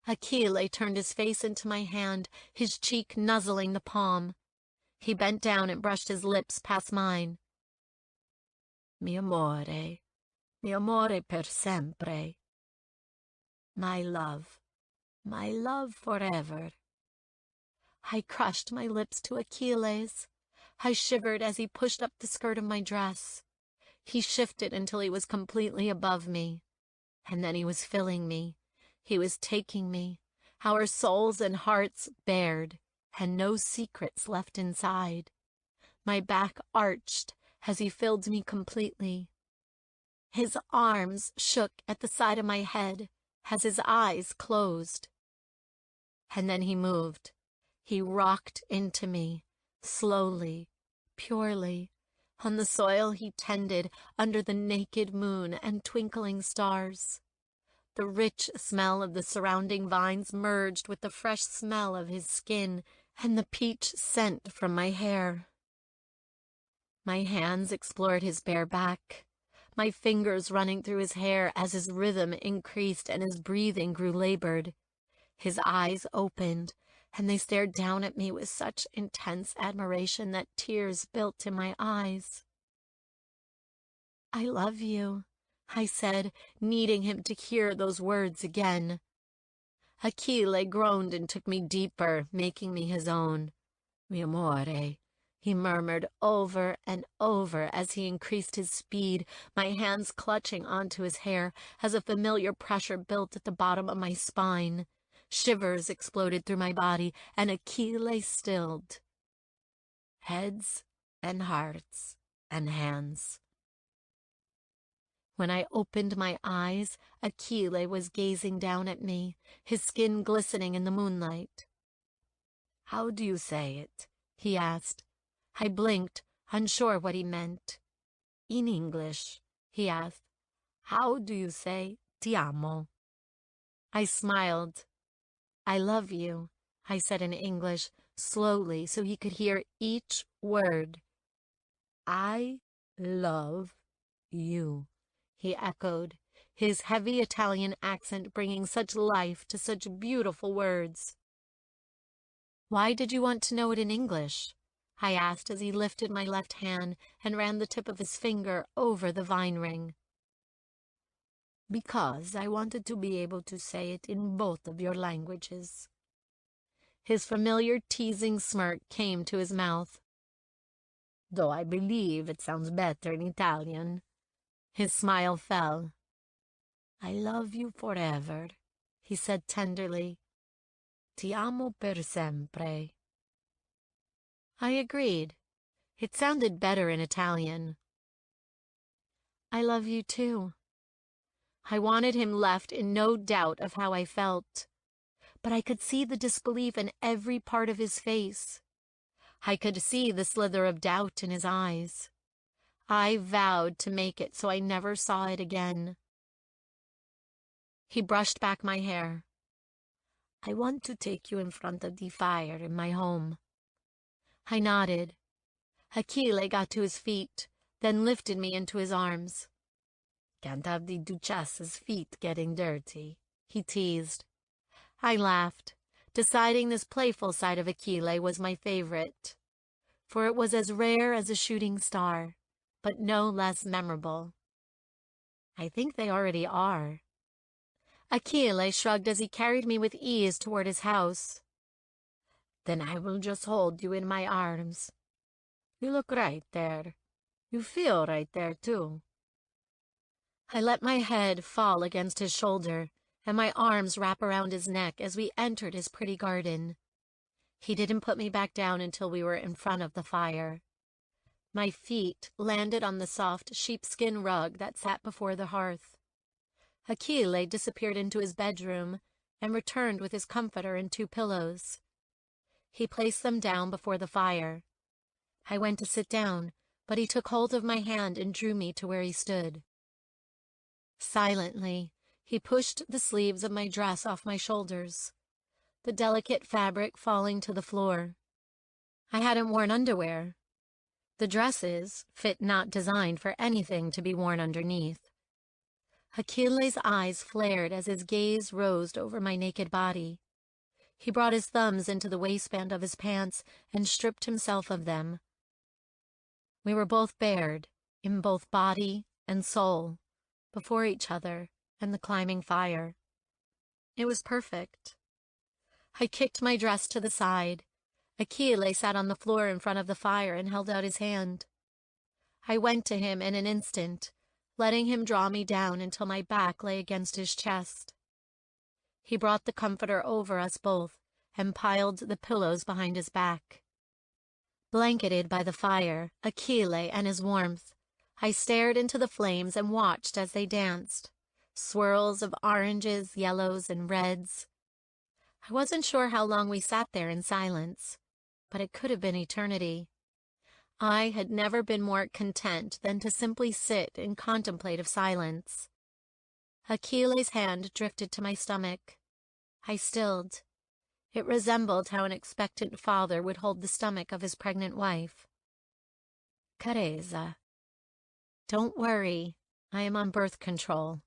Achille turned his face into my hand, his cheek nuzzling the palm. He bent down and brushed his lips past mine. Mi amore per sempre. My love forever. I crushed my lips to Achille's. I shivered as he pushed up the skirt of my dress. He shifted until he was completely above me. And then he was filling me. He was taking me. Our souls and hearts bared, and no secrets left inside. My back arched as he filled me completely. His arms shook at the side of my head as his eyes closed. And then he moved. He rocked into me, slowly, purely, on the soil he tended under the naked moon and twinkling stars. The rich smell of the surrounding vines merged with the fresh smell of his skin and the peach scent from my hair. My hands explored his bare back, my fingers running through his hair as his rhythm increased and his breathing grew labored. His eyes opened, and they stared down at me with such intense admiration that tears built in my eyes. "I love you," I said, needing him to hear those words again. Achille groaned and took me deeper, making me his own. "Mi amore," he murmured over and over as he increased his speed, my hands clutching onto his hair as a familiar pressure built at the bottom of my spine. Shivers exploded through my body, and Achille stilled. Heads and hearts and hands. When I opened my eyes, Achille was gazing down at me, his skin glistening in the moonlight. "How do you say it?" he asked. I blinked, unsure what he meant. "In English," he asked. "How do you say ti amo?" I smiled. "I love you," I said in English, slowly so he could hear each word. "I love you," he echoed, his heavy Italian accent bringing such life to such beautiful words. "Why did you want to know it in English?" I asked as he lifted my left hand and ran the tip of his finger over the vine ring. "Because I wanted to be able to say it in both of your languages." His familiar teasing smirk came to his mouth. "Though I believe it sounds better in Italian." His smile fell. "I love you forever," he said tenderly. "Ti amo per sempre." I agreed. It sounded better in Italian. "I love you too." I wanted him left in no doubt of how I felt, but I could see the disbelief in every part of his face. I could see the slither of doubt in his eyes. I vowed to make it so I never saw it again. He brushed back my hair. I want to take you in front of the fire in my home. I nodded. Achille got to his feet, then lifted me into his arms. Can't have the Duchess's feet getting dirty, he teased. I laughed, deciding this playful side of Achille was my favorite, for it was as rare as a shooting star, but no less memorable. I think they already are. Achille shrugged as he carried me with ease toward his house. Then I will just hold you in my arms. You look right there. You feel right there, too. I let my head fall against his shoulder, and my arms wrap around his neck as we entered his pretty garden. He didn't put me back down until we were in front of the fire. My feet landed on the soft sheepskin rug that sat before the hearth. Achille disappeared into his bedroom and returned with his comforter and 2 pillows. He placed them down before the fire. I went to sit down, but he took hold of my hand and drew me to where he stood. Silently, he pushed the sleeves of my dress off my shoulders, the delicate fabric falling to the floor. I hadn't worn underwear. The dresses fit not designed for anything to be worn underneath. Achille's eyes flared as his gaze rose over my naked body. He brought his thumbs into the waistband of his pants and stripped himself of them. We were both bared, in both body and soul, before each other and the climbing fire. It was perfect. I kicked my dress to the side. Achille sat on the floor in front of the fire and held out his hand. I went to him in an instant, letting him draw me down until my back lay against his chest. He brought the comforter over us both and piled the pillows behind his back. Blanketed by the fire, Achille and his warmth, I stared into the flames and watched as they danced, swirls of oranges, yellows, and reds. I wasn't sure how long we sat there in silence, but it could have been eternity. I had never been more content than to simply sit in contemplative silence. Achille's hand drifted to my stomach. I stilled. It resembled how an expectant father would hold the stomach of his pregnant wife. Carezza. Don't worry, I am on birth control.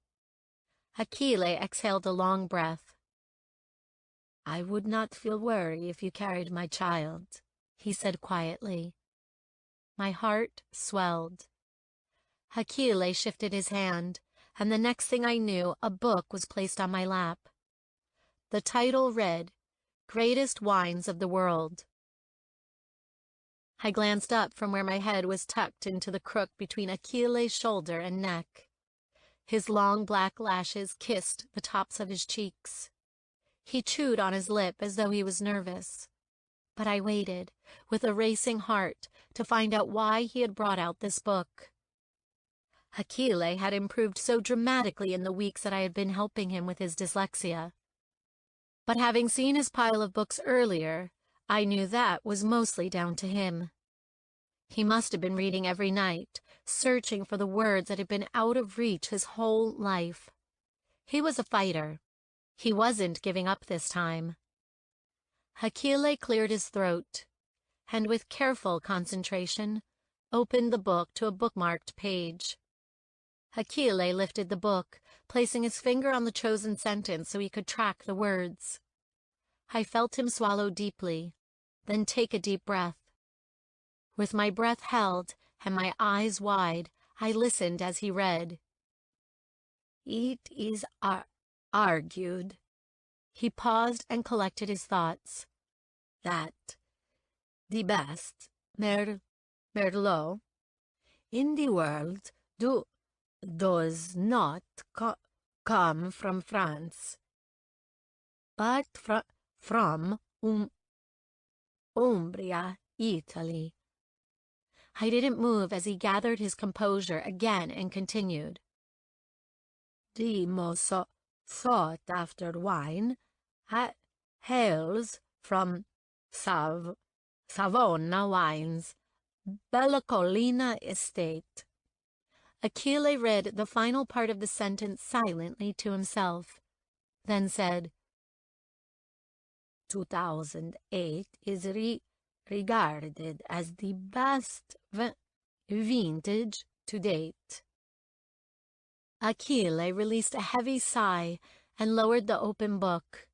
Achille exhaled a long breath. I would not feel worry if you carried my child, he said quietly. My heart swelled. Achille shifted his hand, and the next thing I knew, a book was placed on my lap. The title read, Greatest Wines of the World. I glanced up from where my head was tucked into the crook between Achille's shoulder and neck. His long black lashes kissed the tops of his cheeks. He chewed on his lip as though he was nervous. But I waited, with a racing heart, to find out why he had brought out this book. Achille had improved so dramatically in the weeks that I had been helping him with his dyslexia. But having seen his pile of books earlier, I knew that was mostly down to him. He must have been reading every night, searching for the words that had been out of reach his whole life. He was a fighter. He wasn't giving up this time. Achille cleared his throat, and with careful concentration, opened the book to a bookmarked page. Achille lifted the book, placing his finger on the chosen sentence so he could track the words. I felt him swallow deeply, then take a deep breath. With my breath held and my eyes wide, I listened as he read. It is argued. He paused and collected his thoughts. That the best Merlot in the world does not come from France, but from Umbria, Italy. I didn't move as he gathered his composure again and continued. The most sought-after wine hails from Savona Wines, Bella Collina Estate. Achille read the final part of the sentence silently to himself, then said, 2008 is regarded as the best vintage to date. Achille released a heavy sigh and lowered the open book.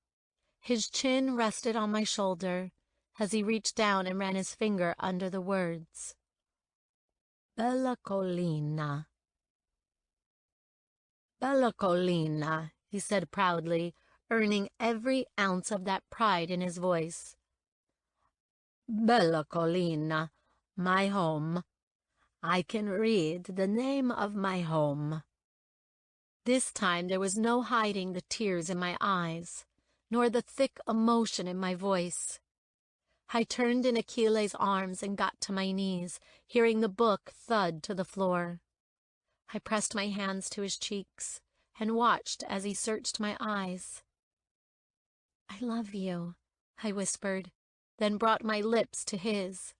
His chin rested on my shoulder as he reached down and ran his finger under the words. Bella Collina. Bella Collina, he said proudly, earning every ounce of that pride in his voice. Bella Collina, my home. I can read the name of my home. This time there was no hiding the tears in my eyes, nor the thick emotion in my voice. I turned in Achille's arms and got to my knees, hearing the book thud to the floor. I pressed my hands to his cheeks and watched as he searched my eyes. I love you, I whispered, then brought my lips to his.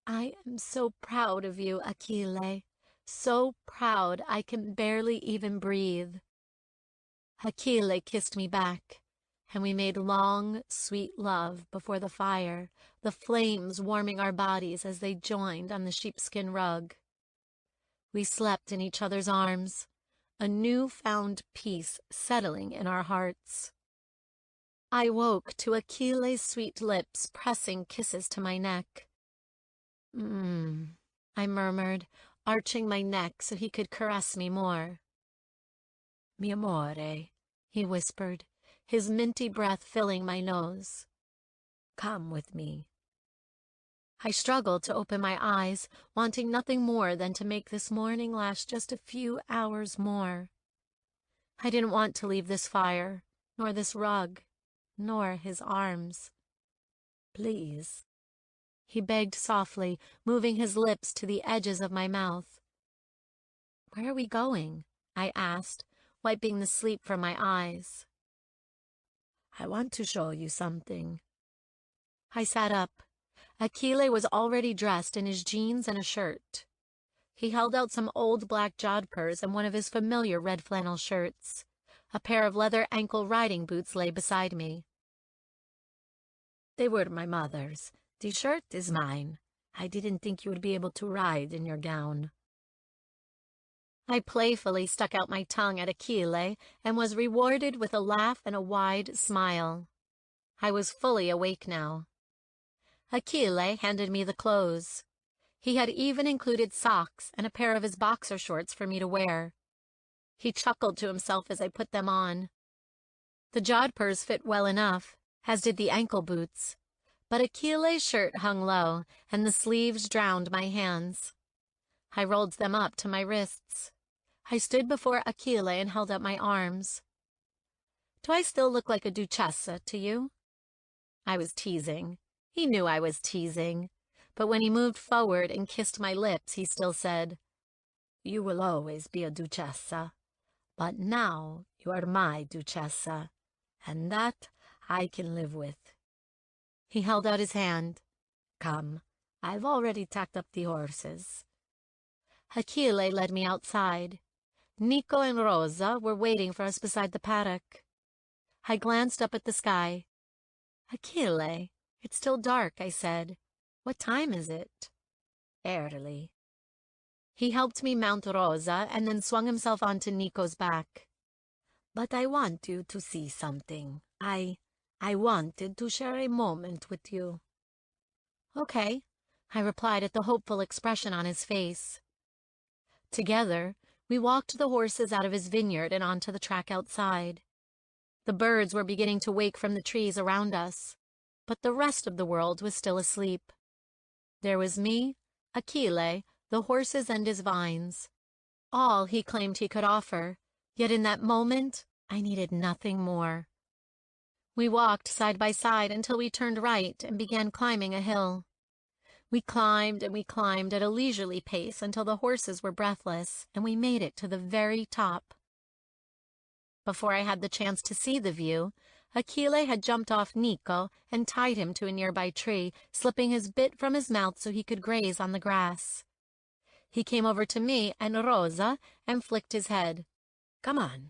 I am so proud of you, Achille, so proud I can barely even breathe. Achille kissed me back, and we made long, sweet love before the fire, the flames warming our bodies as they joined on the sheepskin rug. We slept in each other's arms, a new-found peace settling in our hearts. I woke to Achille's sweet lips pressing kisses to my neck. I murmured, arching my neck so he could caress me more. Mi amore, he whispered, his minty breath filling my nose. Come with me. I struggled to open my eyes, wanting nothing more than to make this morning last just a few hours more. I didn't want to leave this fire, nor this rug, nor his arms. Please, he begged softly, moving his lips to the edges of my mouth. Where are we going? I asked, wiping the sleep from my eyes. I want to show you something. I sat up. Achille was already dressed in his jeans and a shirt. He held out some old black jodhpurs and one of his familiar red flannel shirts. A pair of leather ankle riding boots lay beside me. They were my mother's. The shirt is mine. I didn't think you would be able to ride in your gown. I playfully stuck out my tongue at Achille and was rewarded with a laugh and a wide smile. I was fully awake now. Achille handed me the clothes. He had even included socks and a pair of his boxer shorts for me to wear. He chuckled to himself as I put them on. The jodhpurs fit well enough, as did the ankle boots, but Achille's shirt hung low, and the sleeves drowned my hands. I rolled them up to my wrists. I stood before Achille and held out my arms. Do I still look like a duchessa to you? I was teasing. He knew I was teasing, but when he moved forward and kissed my lips, he still said, You will always be a duchessa, but now you are my duchessa, and that I can live with. He held out his hand. Come, I've already tacked up the horses. Achille led me outside. Nico and Rosa were waiting for us beside the paddock. I glanced up at the sky. Achille, it's still dark, I said. What time is it? Early. He helped me mount Rosa and then swung himself onto Nico's back. But I want you to see something. I wanted to share a moment with you. Okay, I replied at the hopeful expression on his face. Together, we walked the horses out of his vineyard and onto the track outside. The birds were beginning to wake from the trees around us, but the rest of the world was still asleep. There was me, Achille, the horses and his vines. All he claimed he could offer, yet in that moment I needed nothing more. We walked side by side until we turned right and began climbing a hill. We climbed and we climbed at a leisurely pace until the horses were breathless, and we made it to the very top. Before I had the chance to see the view, Achille had jumped off Nico and tied him to a nearby tree, slipping his bit from his mouth so he could graze on the grass. He came over to me and Rosa and flicked his head. Come on.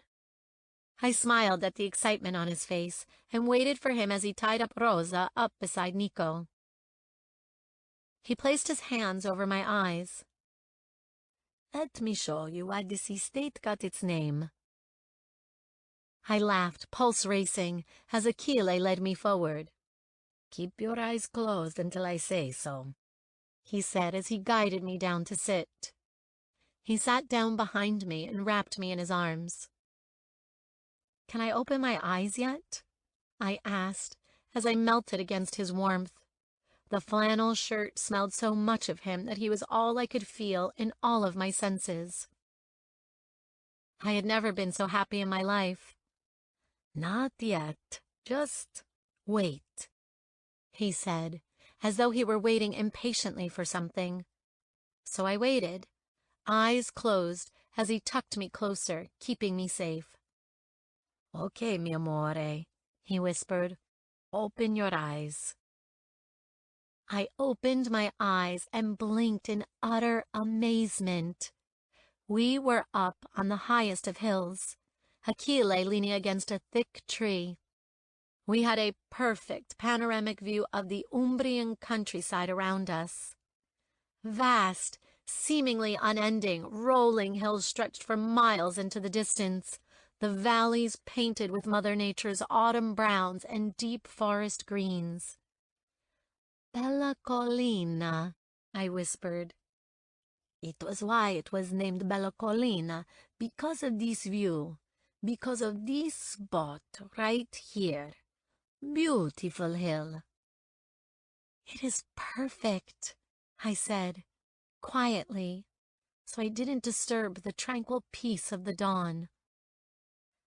I smiled at the excitement on his face and waited for him as he tied up Rosa up beside Nico. He placed his hands over my eyes. "Let me show you why this estate got its name." I laughed, pulse racing, as Achille led me forward. "Keep your eyes closed until I say so," he said as he guided me down to sit. He sat down behind me and wrapped me in his arms. "Can I open my eyes yet?" I asked as I melted against his warmth. The flannel shirt smelled so much of him that he was all I could feel in all of my senses. I had never been so happy in my life. "Not yet. Just wait," he said, as though he were waiting impatiently for something. So I waited, eyes closed, as he tucked me closer, keeping me safe. "Okay, mi amore," he whispered. "Open your eyes." I opened my eyes and blinked in utter amazement. We were up on the highest of hills, Achille leaning against a thick tree. We had a perfect panoramic view of the Umbrian countryside around us. Vast, seemingly unending, rolling hills stretched for miles into the distance, the valleys painted with Mother Nature's autumn browns and deep forest greens. "Bella Collina," I whispered. "It was why it was named Bella Collina, because of this view, because of this spot right here. Beautiful hill." "It is perfect," I said, quietly, so I didn't disturb the tranquil peace of the dawn.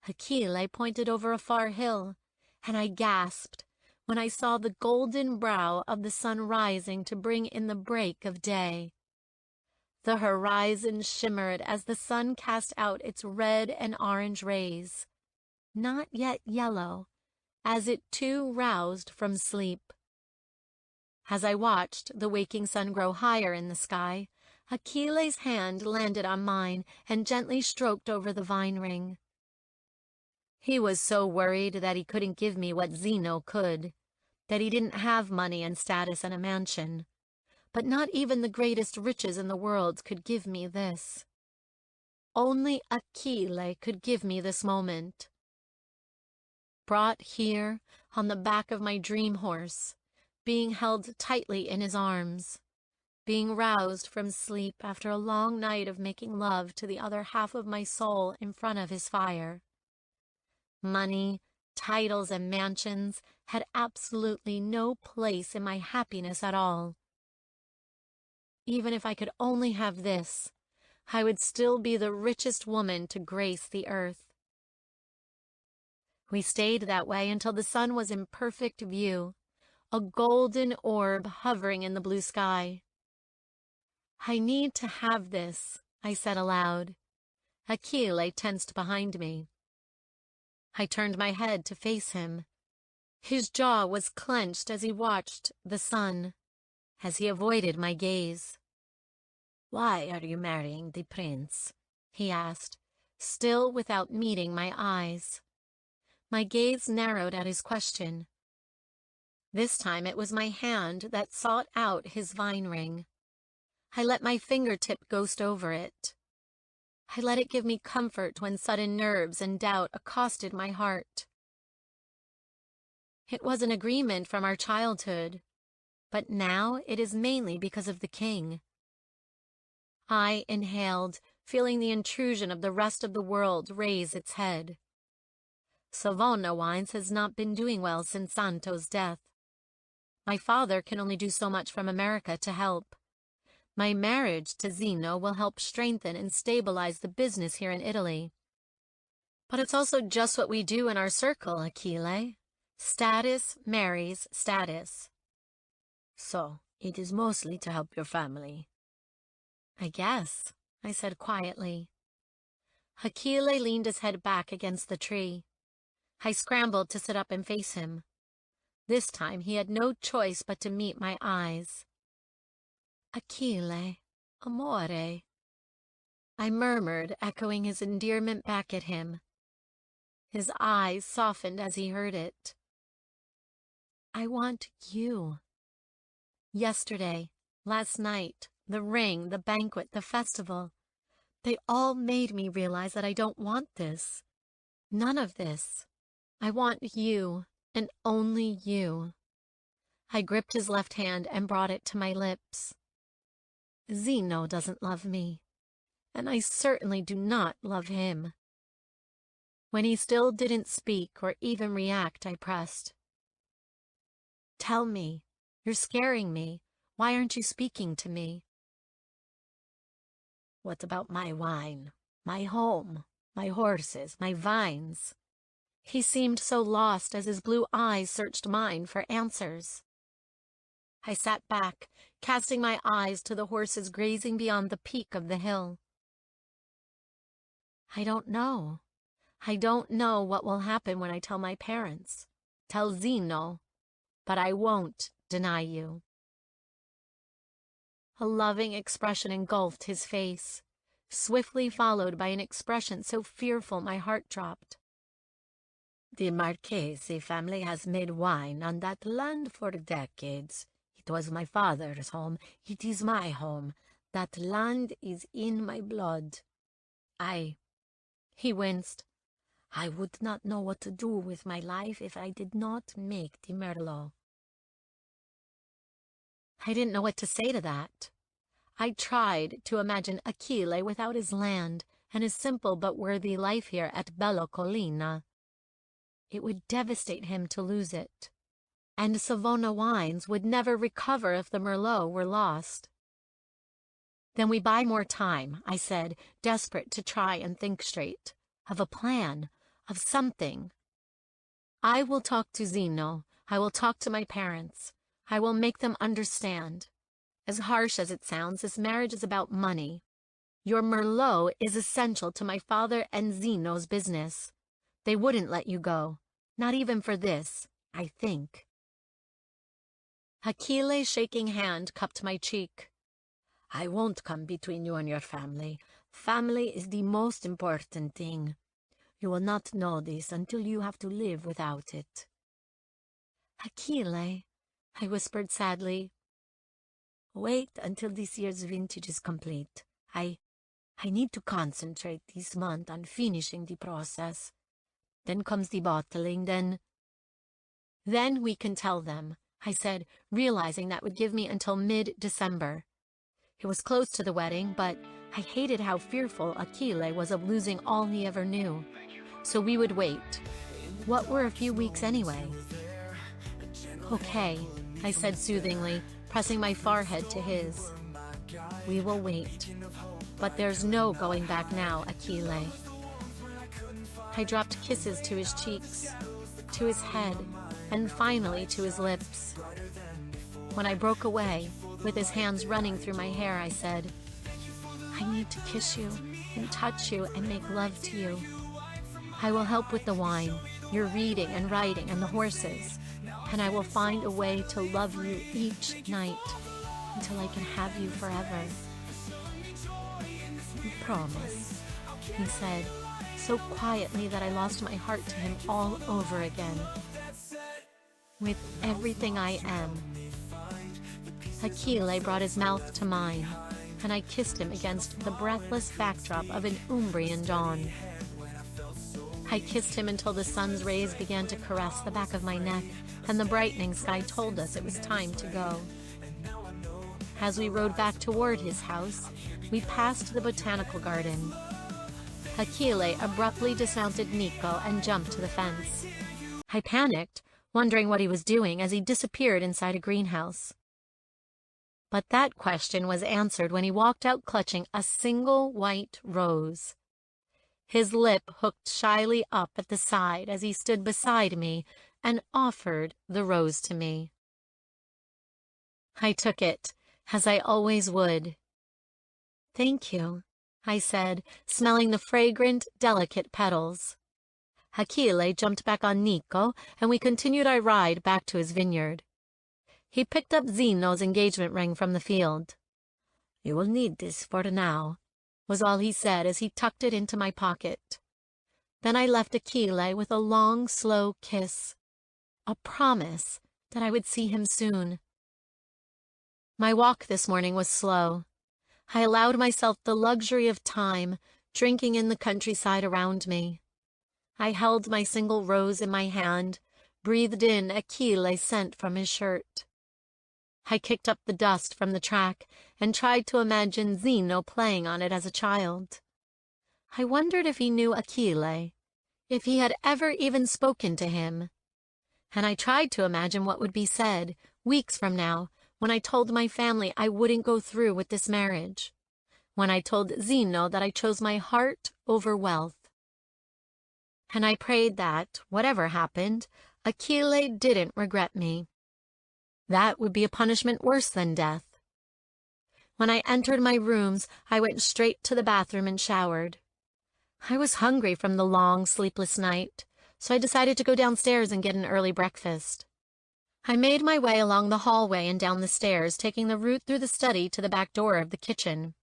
Achille pointed over a far hill, and I gasped when I saw the golden brow of the sun rising to bring in the break of day. The horizon shimmered as the sun cast out its red and orange rays, not yet yellow, as it too roused from sleep. As I watched the waking sun grow higher in the sky, Achille's hand landed on mine and gently stroked over the vine ring. He was so worried that he couldn't give me what Zeno could, that he didn't have money and status and a mansion. But not even the greatest riches in the world could give me this. Only Achille could give me this moment. Brought here on the back of my dream horse, being held tightly in his arms, being roused from sleep after a long night of making love to the other half of my soul in front of his fire. Money, titles, and mansions had absolutely no place in my happiness at all. Even if I could only have this, I would still be the richest woman to grace the earth. We stayed that way until the sun was in perfect view, a golden orb hovering in the blue sky. "I need to have this," I said aloud. Achille tensed behind me. I turned my head to face him. His jaw was clenched as he watched the sun, as he avoided my gaze. "Why are you marrying the prince?" he asked, still without meeting my eyes. My gaze narrowed at his question. This time it was my hand that sought out his vine ring. I let my fingertip ghost over it. I let it give me comfort when sudden nerves and doubt accosted my heart. It was an agreement from our childhood, but now it is mainly because of the king. I inhaled, feeling the intrusion of the rest of the world raise its head. Savona Wines has not been doing well since Santo's death. My father can only do so much from America to help. My marriage to Zeno will help strengthen and stabilize the business here in Italy. But it's also just what we do in our circle, Achille. Status marries status. So, it is mostly to help your family. I guess, I said quietly. Achille leaned his head back against the tree. I scrambled to sit up and face him. This time he had no choice but to meet my eyes. "Achille, amore," I murmured, echoing his endearment back at him. His eyes softened as he heard it. I want you. Yesterday, last night, the ring, the banquet, the festival, they all made me realize that I don't want this. None of this. I want you, and only you. I gripped his left hand and brought it to my lips. Zeno doesn't love me, and I certainly do not love him. When he still didn't speak or even react, I pressed. Tell me. You're scaring me. Why aren't you speaking to me? What about my wine, my home, my horses, my vines? He seemed so lost as his blue eyes searched mine for answers. I sat back, casting my eyes to the horses grazing beyond the peak of the hill. I don't know. I don't know what will happen when I tell my parents, tell Zeno, but I won't deny you. A loving expression engulfed his face, swiftly followed by an expression so fearful my heart dropped. The Marchese family has made wine on that land for decades. It was my father's home. It is my home. That land is in my blood. He winced. I would not know what to do with my life if I did not make the Merlot. I didn't know what to say to that. I tried to imagine Achille without his land and his simple but worthy life here at Bello Collina. It would devastate him to lose it, and Savona wines would never recover if the Merlot were lost. Then we buy more time, I said, desperate to try and think straight, of a plan, of something. I will talk to Zeno. I will talk to my parents. I will make them understand. As harsh as it sounds, this marriage is about money. Your Merlot is essential to my father and Zeno's business. They wouldn't let you go, not even for this, I think. Achille's shaking hand cupped my cheek. I won't come between you and your family. Family is the most important thing. You will not know this until you have to live without it. Achille, I whispered sadly. Wait until this year's vintage is complete. I need to concentrate this month on finishing the process. Then comes the bottling, then we can tell them, I said, realizing that would give me until mid-December. It was close to the wedding, but I hated how fearful Achille was of losing all he ever knew. So we would wait. What were a few weeks anyway? Okay, I said soothingly, pressing my forehead to his. We will wait. But there's no going back now, Achille. I dropped kisses to his cheeks, to his head, and finally to his lips. When I broke away, with his hands running through my hair, I said, I need to kiss you and touch you and make love to you. I will help with the wine, your reading and writing and the horses, and I will find a way to love you each night until I can have you forever. You promise, he said, so quietly that I lost my heart to him all over again. With everything I am. Achille brought his mouth to mine, and I kissed him against the breathless backdrop of an Umbrian dawn. I kissed him until the sun's rays began to caress the back of my neck, and the brightening sky told us it was time to go. As we rode back toward his house, we passed the botanical garden. Achille abruptly dismounted Nico and jumped to the fence. I panicked, wondering what he was doing as he disappeared inside a greenhouse. But that question was answered when he walked out clutching a single white rose. His lip hooked shyly up at the side as he stood beside me and offered the rose to me. I took it, as I always would. Thank you, I said, smelling the fragrant, delicate petals. Achille jumped back on Nico, and we continued our ride back to his vineyard. He picked up Zeno's engagement ring from the field. You will need this for now, was all he said as he tucked it into my pocket. Then I left Achille with a long, slow kiss, a promise that I would see him soon. My walk this morning was slow. I allowed myself the luxury of time, drinking in the countryside around me. I held my single rose in my hand, breathed in Achille's scent from his shirt. I kicked up the dust from the track and tried to imagine Zeno playing on it as a child. I wondered if he knew Achille, if he had ever even spoken to him. And I tried to imagine what would be said, weeks from now, when I told my family I wouldn't go through with this marriage, when I told Zeno that I chose my heart over wealth. And I prayed that, whatever happened, Achille didn't regret me. That would be a punishment worse than death. When I entered my rooms, I went straight to the bathroom and showered. I was hungry from the long, sleepless night, so I decided to go downstairs and get an early breakfast. I made my way along the hallway and down the stairs, taking the route through the study to the back door of the kitchen.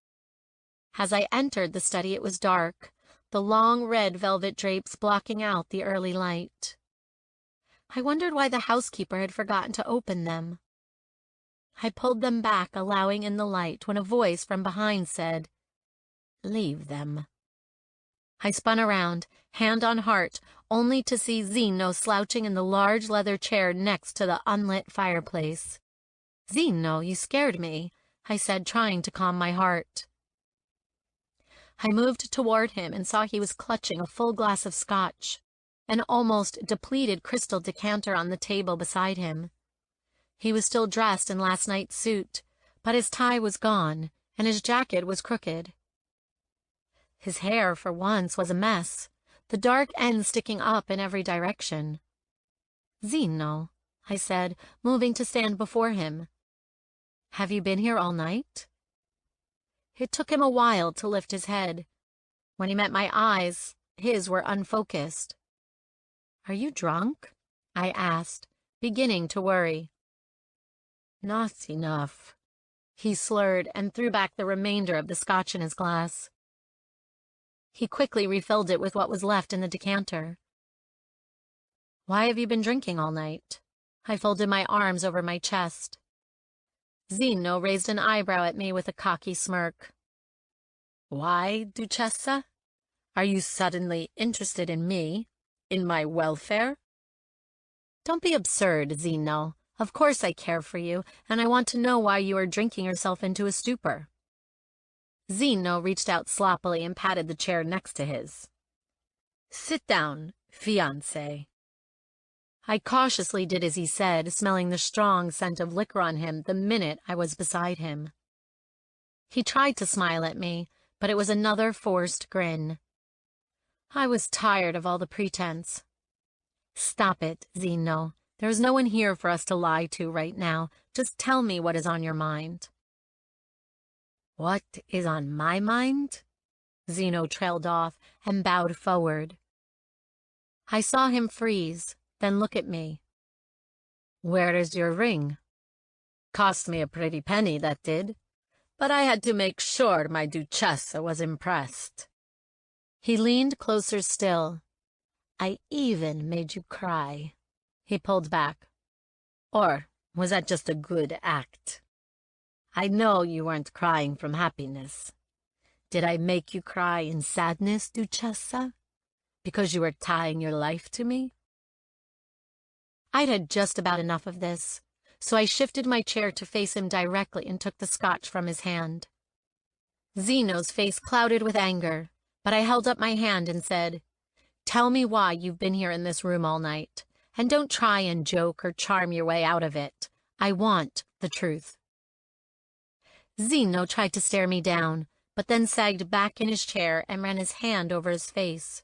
As I entered the study, it was dark, the long red velvet drapes blocking out the early light. I wondered why the housekeeper had forgotten to open them. I pulled them back, allowing in the light, when a voice from behind said, "Leave them." I spun around, hand on heart, only to see Zeno slouching in the large leather chair next to the unlit fireplace. "Zeno, you scared me," I said, trying to calm my heart. I moved toward him and saw he was clutching a full glass of scotch, an almost depleted crystal decanter on the table beside him. He was still dressed in last night's suit, but his tie was gone, and his jacket was crooked. His hair, for once, was a mess, the dark ends sticking up in every direction. "Zeno," I said, moving to stand before him. "Have you been here all night?" It took him a while to lift his head. When he met my eyes, his were unfocused. "Are you drunk?" I asked, beginning to worry. "Not enough," he slurred and threw back the remainder of the scotch in his glass. He quickly refilled it with what was left in the decanter. "Why have you been drinking all night?" I folded my arms over my chest. Zeno raised an eyebrow at me with a cocky smirk. "Why, Duchessa? Are you suddenly interested in me, in my welfare?" "Don't be absurd, Zeno. Of course I care for you, and I want to know why you are drinking yourself into a stupor." Zeno reached out sloppily and patted the chair next to his. "Sit down, fiancé." I cautiously did as he said, smelling the strong scent of liquor on him the minute I was beside him. He tried to smile at me, but it was another forced grin. I was tired of all the pretense. "Stop it, Zeno. There's no one here for us to lie to right now. Just tell me what is on your mind." "What is on my mind?" Zeno trailed off and bowed forward. I saw him freeze, then look at me. "Where is your ring?" "Cost me a pretty penny, that did. But I had to make sure my Duchessa was impressed." He leaned closer still. "I even made you cry." He pulled back. "Or was that just a good act? I know you weren't crying from happiness. Did I make you cry in sadness, Duchessa? Because you were tying your life to me?" I'd had just about enough of this, so I shifted my chair to face him directly and took the scotch from his hand. Zeno's face clouded with anger, but I held up my hand and said, "Tell me why you've been here in this room all night, and don't try and joke or charm your way out of it. I want the truth." Zeno tried to stare me down, but then sagged back in his chair and ran his hand over his face.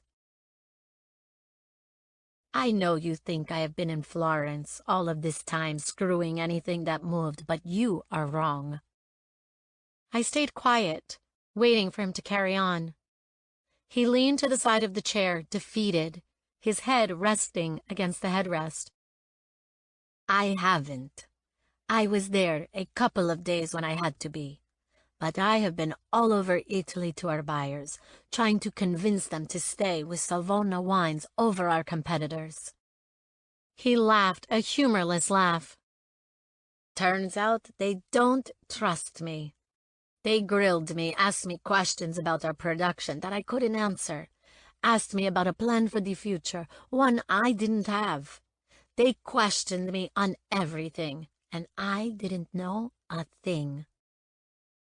"I know you think I have been in Florence all of this time screwing anything that moved, but you are wrong." I stayed quiet, waiting for him to carry on. He leaned to the side of the chair, defeated, his head resting against the headrest. "I haven't. I was there a couple of days when I had to be. but I have been all over Italy to our buyers, trying to convince them to stay with Savona wines over our competitors." He laughed a humorless laugh. "Turns out they don't trust me. They grilled me, asked me questions about our production that I couldn't answer, asked me about a plan for the future, one I didn't have. They questioned me on everything, and I didn't know a thing.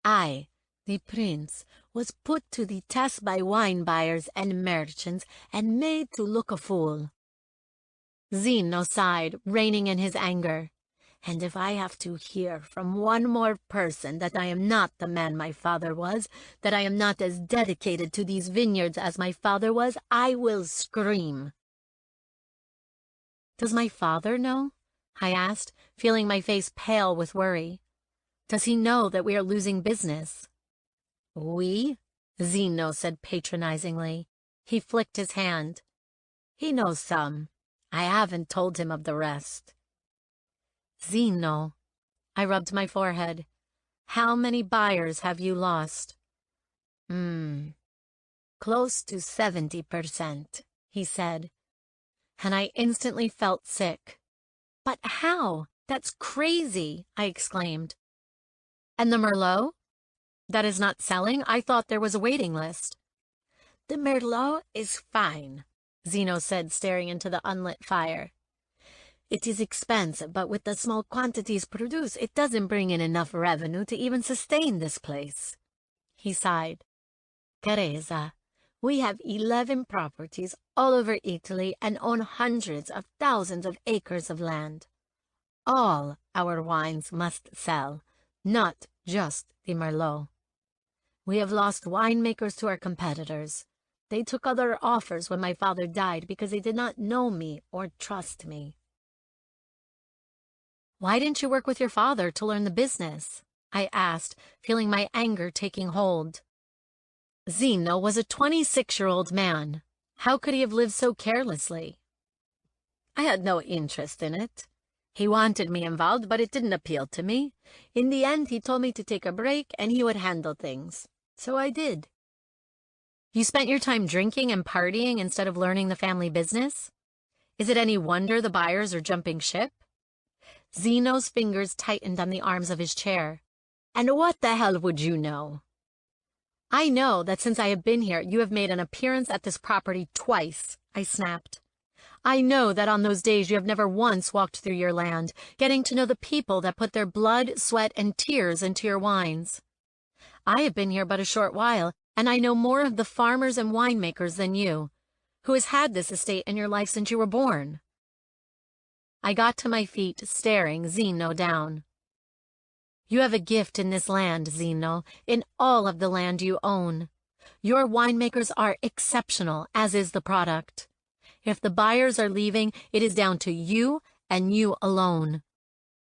I, the prince, was put to the test by wine buyers and merchants and made to look a fool." Zeno sighed, reining in his anger. "And if I have to hear from one more person that I am not the man my father was, that I am not as dedicated to these vineyards as my father was, I will scream." "Does my father know?" I asked, feeling my face pale with worry. "Does he know that we are losing business?" "We?" Zeno said patronizingly. He flicked his hand. "He knows some. I haven't told him of the rest." "Zeno," I rubbed my forehead, "how many buyers have you lost?" Close to 70%, he said. And I instantly felt sick. "But how? That's crazy," I exclaimed. "And the Merlot? That is not selling? I thought there was a waiting list." "The Merlot is fine," Zeno said, staring into the unlit fire. "It is expensive, but with the small quantities produced, it doesn't bring in enough revenue to even sustain this place." He sighed. "Teresa, we have 11 properties all over Italy and own hundreds of thousands of acres of land. All our wines must sell, not just the Merlot. We have lost winemakers to our competitors. They took other offers when my father died because they did not know me or trust me." "Why didn't you work with your father to learn the business?" I asked, feeling my anger taking hold. Zeno was a 26-year-old man. How could he have lived so carelessly? "I had no interest in it. He wanted me involved, but it didn't appeal to me. In the end, he told me to take a break and he would handle things. So I did." "You spent your time drinking and partying instead of learning the family business? Is it any wonder the buyers are jumping ship?" Zeno's fingers tightened on the arms of his chair. "And what the hell would you know?" "I know that since I have been here, you have made an appearance at this property twice," I snapped. "I know that on those days you have never once walked through your land, getting to know the people that put their blood, sweat, and tears into your wines. I have been here but a short while, and I know more of the farmers and winemakers than you. Who has had this estate in your life since you were born?" I got to my feet, staring Zeno down. "You have a gift in this land, Zeno, in all of the land you own. Your winemakers are exceptional, as is the product. If the buyers are leaving, it is down to you and you alone.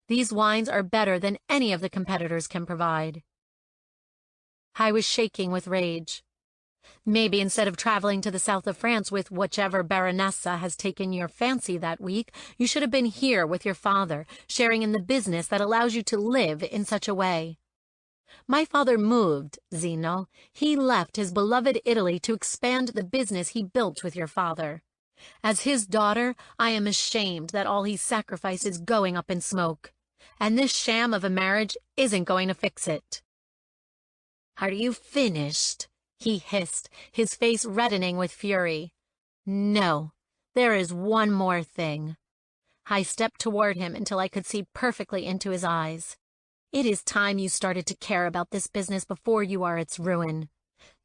These wines are better than any of the competitors can provide." I was shaking with rage. "Maybe instead of traveling to the south of France with whichever baronessa has taken your fancy that week, you should have been here with your father, sharing in the business that allows you to live in such a way. My father moved, Zeno. He left his beloved Italy to expand the business he built with your father. As his daughter, I am ashamed that all he sacrificed is going up in smoke. And this sham of a marriage isn't going to fix it." "Are you finished?" he hissed, his face reddening with fury. "No, there is one more thing." I stepped toward him until I could see perfectly into his eyes. "It is time you started to care about this business before you are its ruin.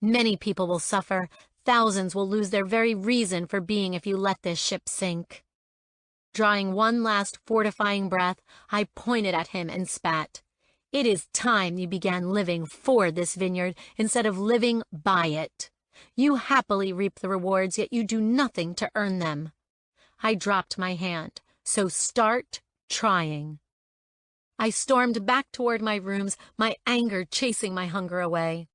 Many people will suffer. Thousands will lose their very reason for being if you let this ship sink." Drawing one last fortifying breath, I pointed at him and spat. "It is time you began living for this vineyard instead of living by it. You happily reap the rewards, yet you do nothing to earn them." I dropped my hand. "So start trying." I stormed back toward my rooms, my anger chasing my hunger away.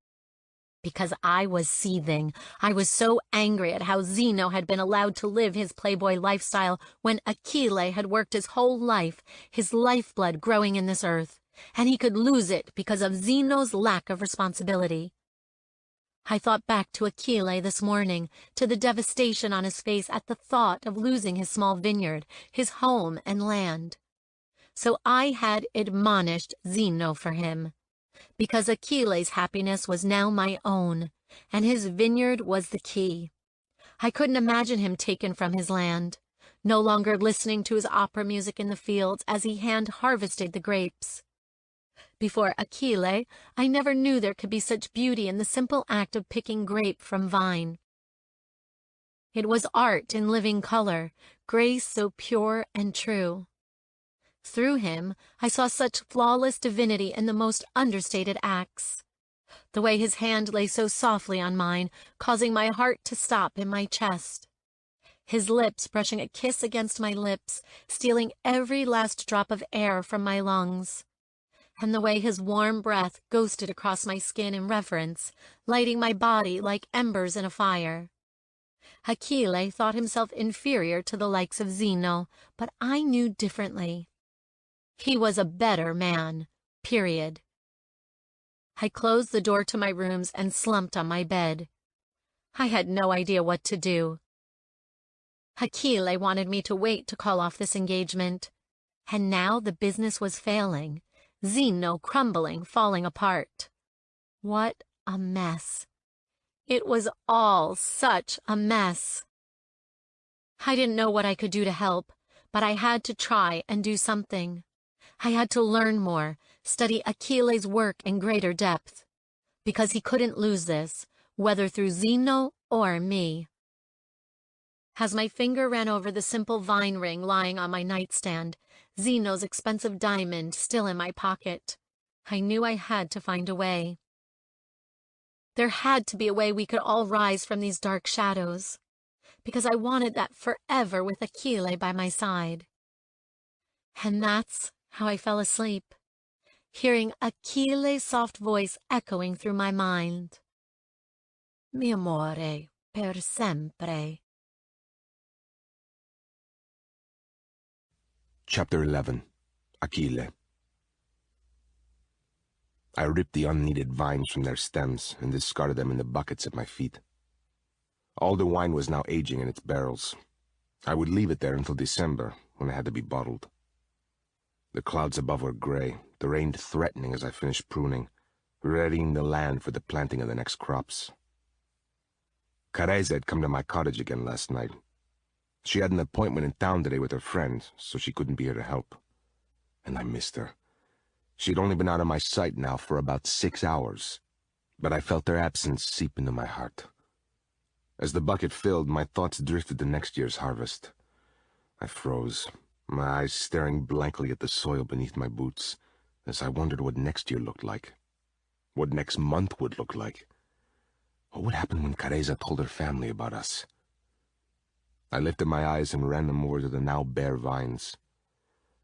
Because I was seething. I was so angry at how Zeno had been allowed to live his playboy lifestyle when Achille had worked his whole life, his lifeblood growing in this earth. and he could lose it because of Zeno's lack of responsibility. I thought back to Achille this morning, to the devastation on his face at the thought of losing his small vineyard, his home and land. So I had admonished Zeno for him, because Achille's happiness was now my own, and his vineyard was the key. I couldn't imagine him taken from his land, no longer listening to his opera music in the fields as he hand-harvested the grapes. Before Achille, I never knew there could be such beauty in the simple act of picking grape from vine. It was art in living color, grace so pure and true. Through him, I saw such flawless divinity in the most understated acts. The way his hand lay so softly on mine, causing my heart to stop in my chest. His lips brushing a kiss against my lips, stealing every last drop of air from my lungs. And the way his warm breath ghosted across my skin in reverence, lighting my body like embers in a fire. Achille thought himself inferior to the likes of Zeno, but I knew differently. He was a better man, period. I closed the door to my rooms and slumped on my bed. I had no idea what to do. Achille wanted me to wait to call off this engagement. And now the business was failing. Zeno crumbling, falling apart. What a mess. It was all such a mess. I didn't know what I could do to help, but I had to try and do something. I had to learn more, study Achille's work in greater depth, because he couldn't lose this, whether through Zeno or me. As my finger ran over the simple vine ring lying on my nightstand, Zeno's expensive diamond still in my pocket, I knew I had to find a way. There had to be a way we could all rise from these dark shadows, because I wanted that forever with Achille by my side. And that's how I fell asleep, hearing Achille's soft voice echoing through my mind. Mi amore, per sempre. Chapter 11. Achille. I ripped the unneeded vines from their stems and discarded them in the buckets at my feet. All the wine was now aging in its barrels. I would leave it there until December, when it had to be bottled. The clouds above were gray, the rain threatening as I finished pruning, readying the land for the planting of the next crops. Careza had come to my cottage again last night. She had an appointment in town today with her friend, so she couldn't be here to help. And I missed her. She'd only been out of my sight now for about 6 hours, but I felt her absence seep into my heart. As the bucket filled, my thoughts drifted to next year's harvest. I froze, my eyes staring blankly at the soil beneath my boots, as I wondered what next year looked like, what next month would look like. What would happen when Careza told her family about us? I lifted my eyes and ran them over to the now bare vines.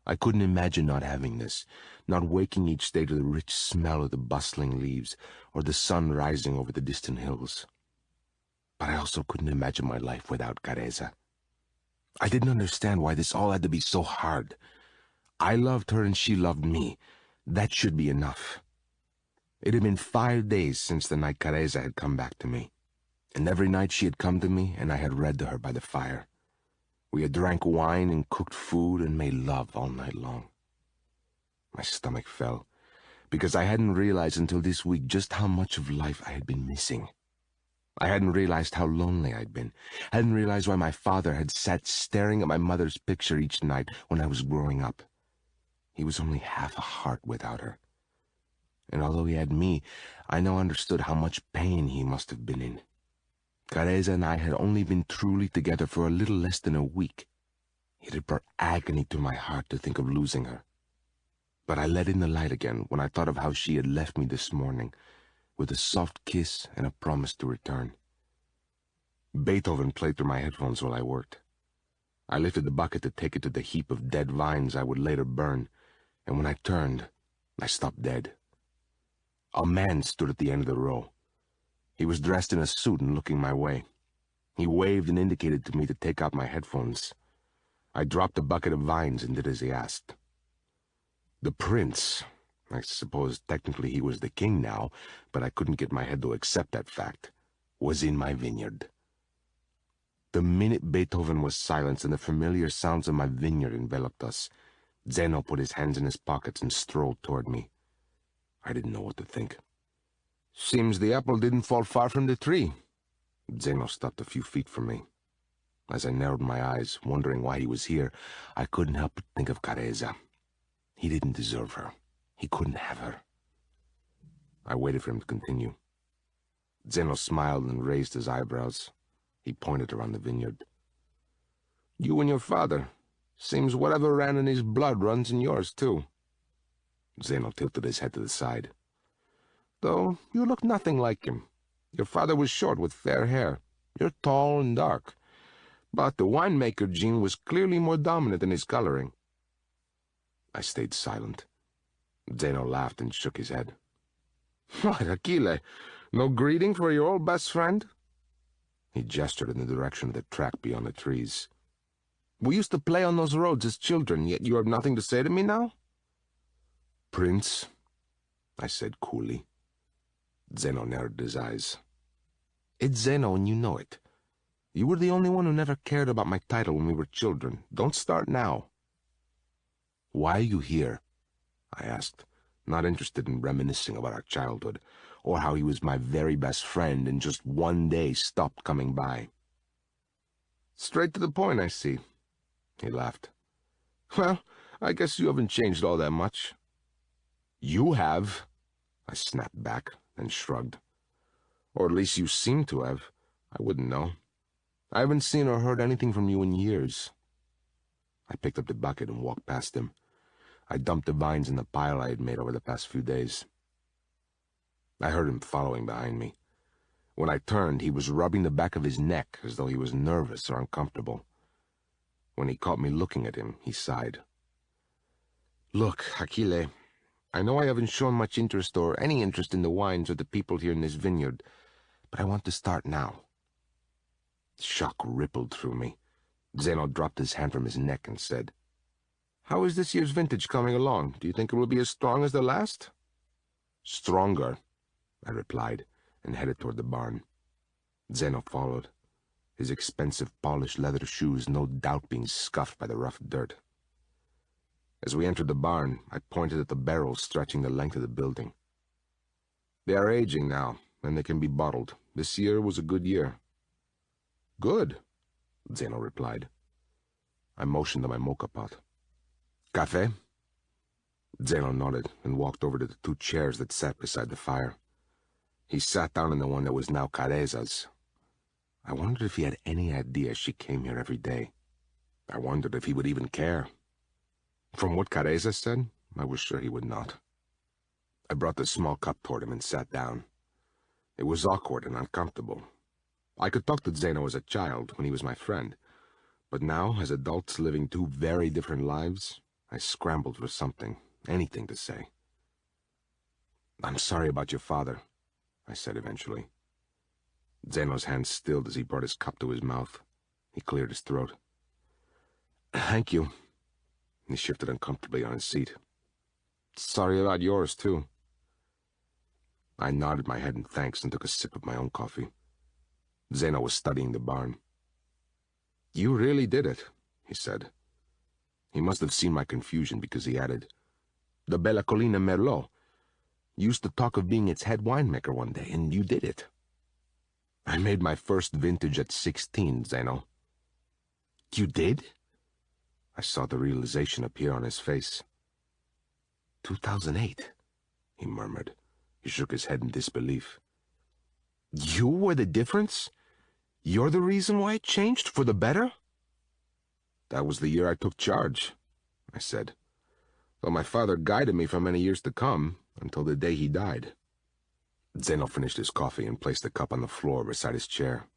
I couldn't imagine not having this, not waking each day to the rich smell of the bustling leaves or the sun rising over the distant hills. But I also couldn't imagine my life without Careza. I didn't understand why this all had to be so hard. I loved her and she loved me. That should be enough. It had been 5 days since the night Careza had come back to me. And every night she had come to me and I had read to her by the fire. We had drank wine and cooked food and made love all night long. My stomach fell, because I hadn't realized until this week just how much of life I had been missing. I hadn't realized how lonely I'd been. Hadn't realized why my father had sat staring at my mother's picture each night when I was growing up. He was only half a heart without her. And although he had me, I now understood how much pain he must have been in. Careza and I had only been truly together for a little less than a week. It had brought agony to my heart to think of losing her. But I let in the light again when I thought of how she had left me this morning, with a soft kiss and a promise to return. Beethoven played through my headphones while I worked. I lifted the bucket to take it to the heap of dead vines I would later burn, and when I turned, I stopped dead. A man stood at the end of the row. He was dressed in a suit and looking my way. He waved and indicated to me to take out my headphones. I dropped a bucket of vines and did as he asked. The prince, I suppose technically he was the king now, but I couldn't get my head to accept that fact, was in my vineyard. The minute Beethoven was silenced and the familiar sounds of my vineyard enveloped us, Zeno put his hands in his pockets and strolled toward me. I didn't know what to think. Seems the apple didn't fall far from the tree. Zeno stopped a few feet from me. As I narrowed my eyes, wondering why he was here, I couldn't help but think of Careza. He didn't deserve her. He couldn't have her. I waited for him to continue. Zeno smiled and raised his eyebrows. He pointed around the vineyard. You and your father. Seems whatever ran in his blood runs in yours, too. Zeno tilted his head to the side. Though you look nothing like him. Your father was short with fair hair. You're tall and dark. But the winemaker gene was clearly more dominant in his coloring. I stayed silent. Zeno laughed and shook his head. What, Achille? No greeting for your old best friend? He gestured in the direction of the track beyond the trees. We used to play on those roads as children, yet you have nothing to say to me now? Prince, I said coolly. Zeno narrowed his eyes. It's Zeno, and you know it. You were the only one who never cared about my title when we were children. Don't start now. Why are you here? I asked, not interested in reminiscing about our childhood, or how he was my very best friend and just one day stopped coming by. Straight to the point, I see. He laughed. Well, I guess you haven't changed all that much. You have, I snapped back, then shrugged. Or at least you seem to have. I wouldn't know. I haven't seen or heard anything from you in years. I picked up the bucket and walked past him. I dumped the vines in the pile I had made over the past few days. I heard him following behind me. When I turned, he was rubbing the back of his neck as though he was nervous or uncomfortable. When he caught me looking at him, he sighed. Look, Achille, I know I haven't shown much interest or any interest in the wines or the people here in this vineyard, but I want to start now. Shock rippled through me. Zeno dropped his hand from his neck and said, How is this year's vintage coming along? Do you think it will be as strong as the last? Stronger, I replied, and headed toward the barn. Zeno followed, his expensive polished leather shoes no doubt being scuffed by the rough dirt. As we entered the barn, I pointed at the barrels stretching the length of the building. They are aging now, and they can be bottled. This year was a good year. Good, Zeno replied. I motioned to my mocha pot. Café? Zeno nodded and walked over to the two chairs that sat beside the fire. He sat down in the one that was now Careza's. I wondered if he had any idea she came here every day. I wondered if he would even care. From what Careza said, I was sure he would not. I brought the small cup toward him and sat down. It was awkward and uncomfortable. I could talk to Zeno as a child when he was my friend, but now, as adults living two very different lives, I scrambled for something, anything to say. I'm sorry about your father, I said eventually. Zeno's hand stilled as he brought his cup to his mouth. He cleared his throat. Thank you. He shifted uncomfortably on his seat. Sorry about yours, too. I nodded my head in thanks and took a sip of my own coffee. Zeno was studying the barn. You really did it, he said. He must have seen my confusion because he added, The Bella Collina Merlot. You used to talk of being its head winemaker one day, and you did it. I made my first vintage at 16, Zeno. You did? I saw the realization appear on his face. 2008, he murmured. He shook his head in disbelief. You were the difference? You're the reason why it changed for the better? That was the year I took charge, I said, though my father guided me for many years to come, until the day he died. Zeno finished his coffee and placed the cup on the floor beside his chair.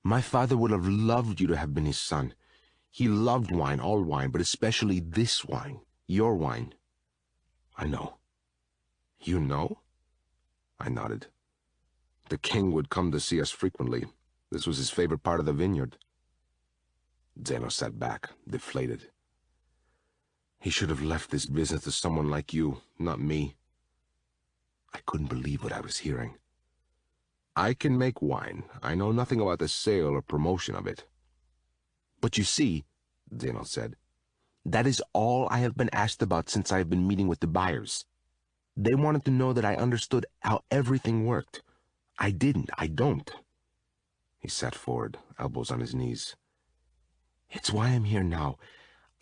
My father would have loved you to have been his son. He loved wine, all wine, but especially this wine, your wine. I know. You know? I nodded. The king would come to see us frequently. This was his favorite part of the vineyard. Zeno sat back, deflated. He should have left this business to someone like you, not me. I couldn't believe what I was hearing. I can make wine. I know nothing about the sale or promotion of it. But you see, Zeno said, that is all I have been asked about since I have been meeting with the buyers. They wanted to know that I understood how everything worked. I didn't. I don't. He sat forward, elbows on his knees. It's why I'm here now.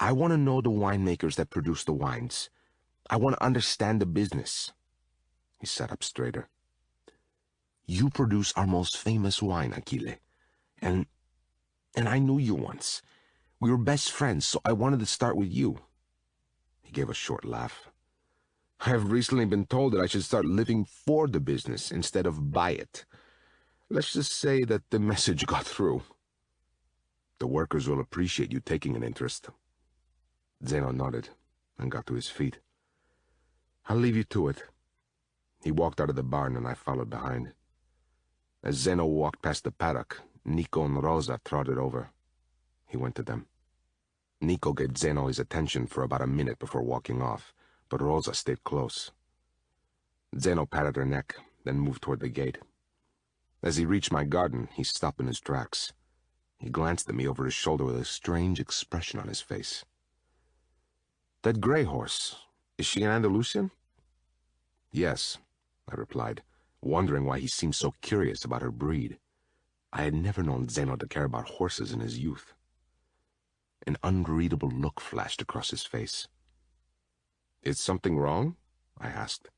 I want to know the winemakers that produce the wines. I want to understand the business. He sat up straighter. You produce our most famous wine, Achille. And I knew you once. We were best friends, so I wanted to start with you. He gave a short laugh. I have recently been told that I should start living for the business instead of by it. Let's just say that the message got through. The workers will appreciate you taking an interest. Zeno nodded and got to his feet. I'll leave you to it. He walked out of the barn and I followed behind. As Zeno walked past the paddock, Nico and Rosa trotted over. He went to them. Nico gave Zeno his attention for about a minute before walking off, but Rosa stayed close. Zeno patted her neck, then moved toward the gate. As he reached my garden, he stopped in his tracks. He glanced at me over his shoulder with a strange expression on his face. That gray horse, is she an Andalusian? Yes, I replied, wondering why he seemed so curious about her breed. I had never known Zeno to care about horses in his youth. An unreadable look flashed across his face. Is something wrong? I asked.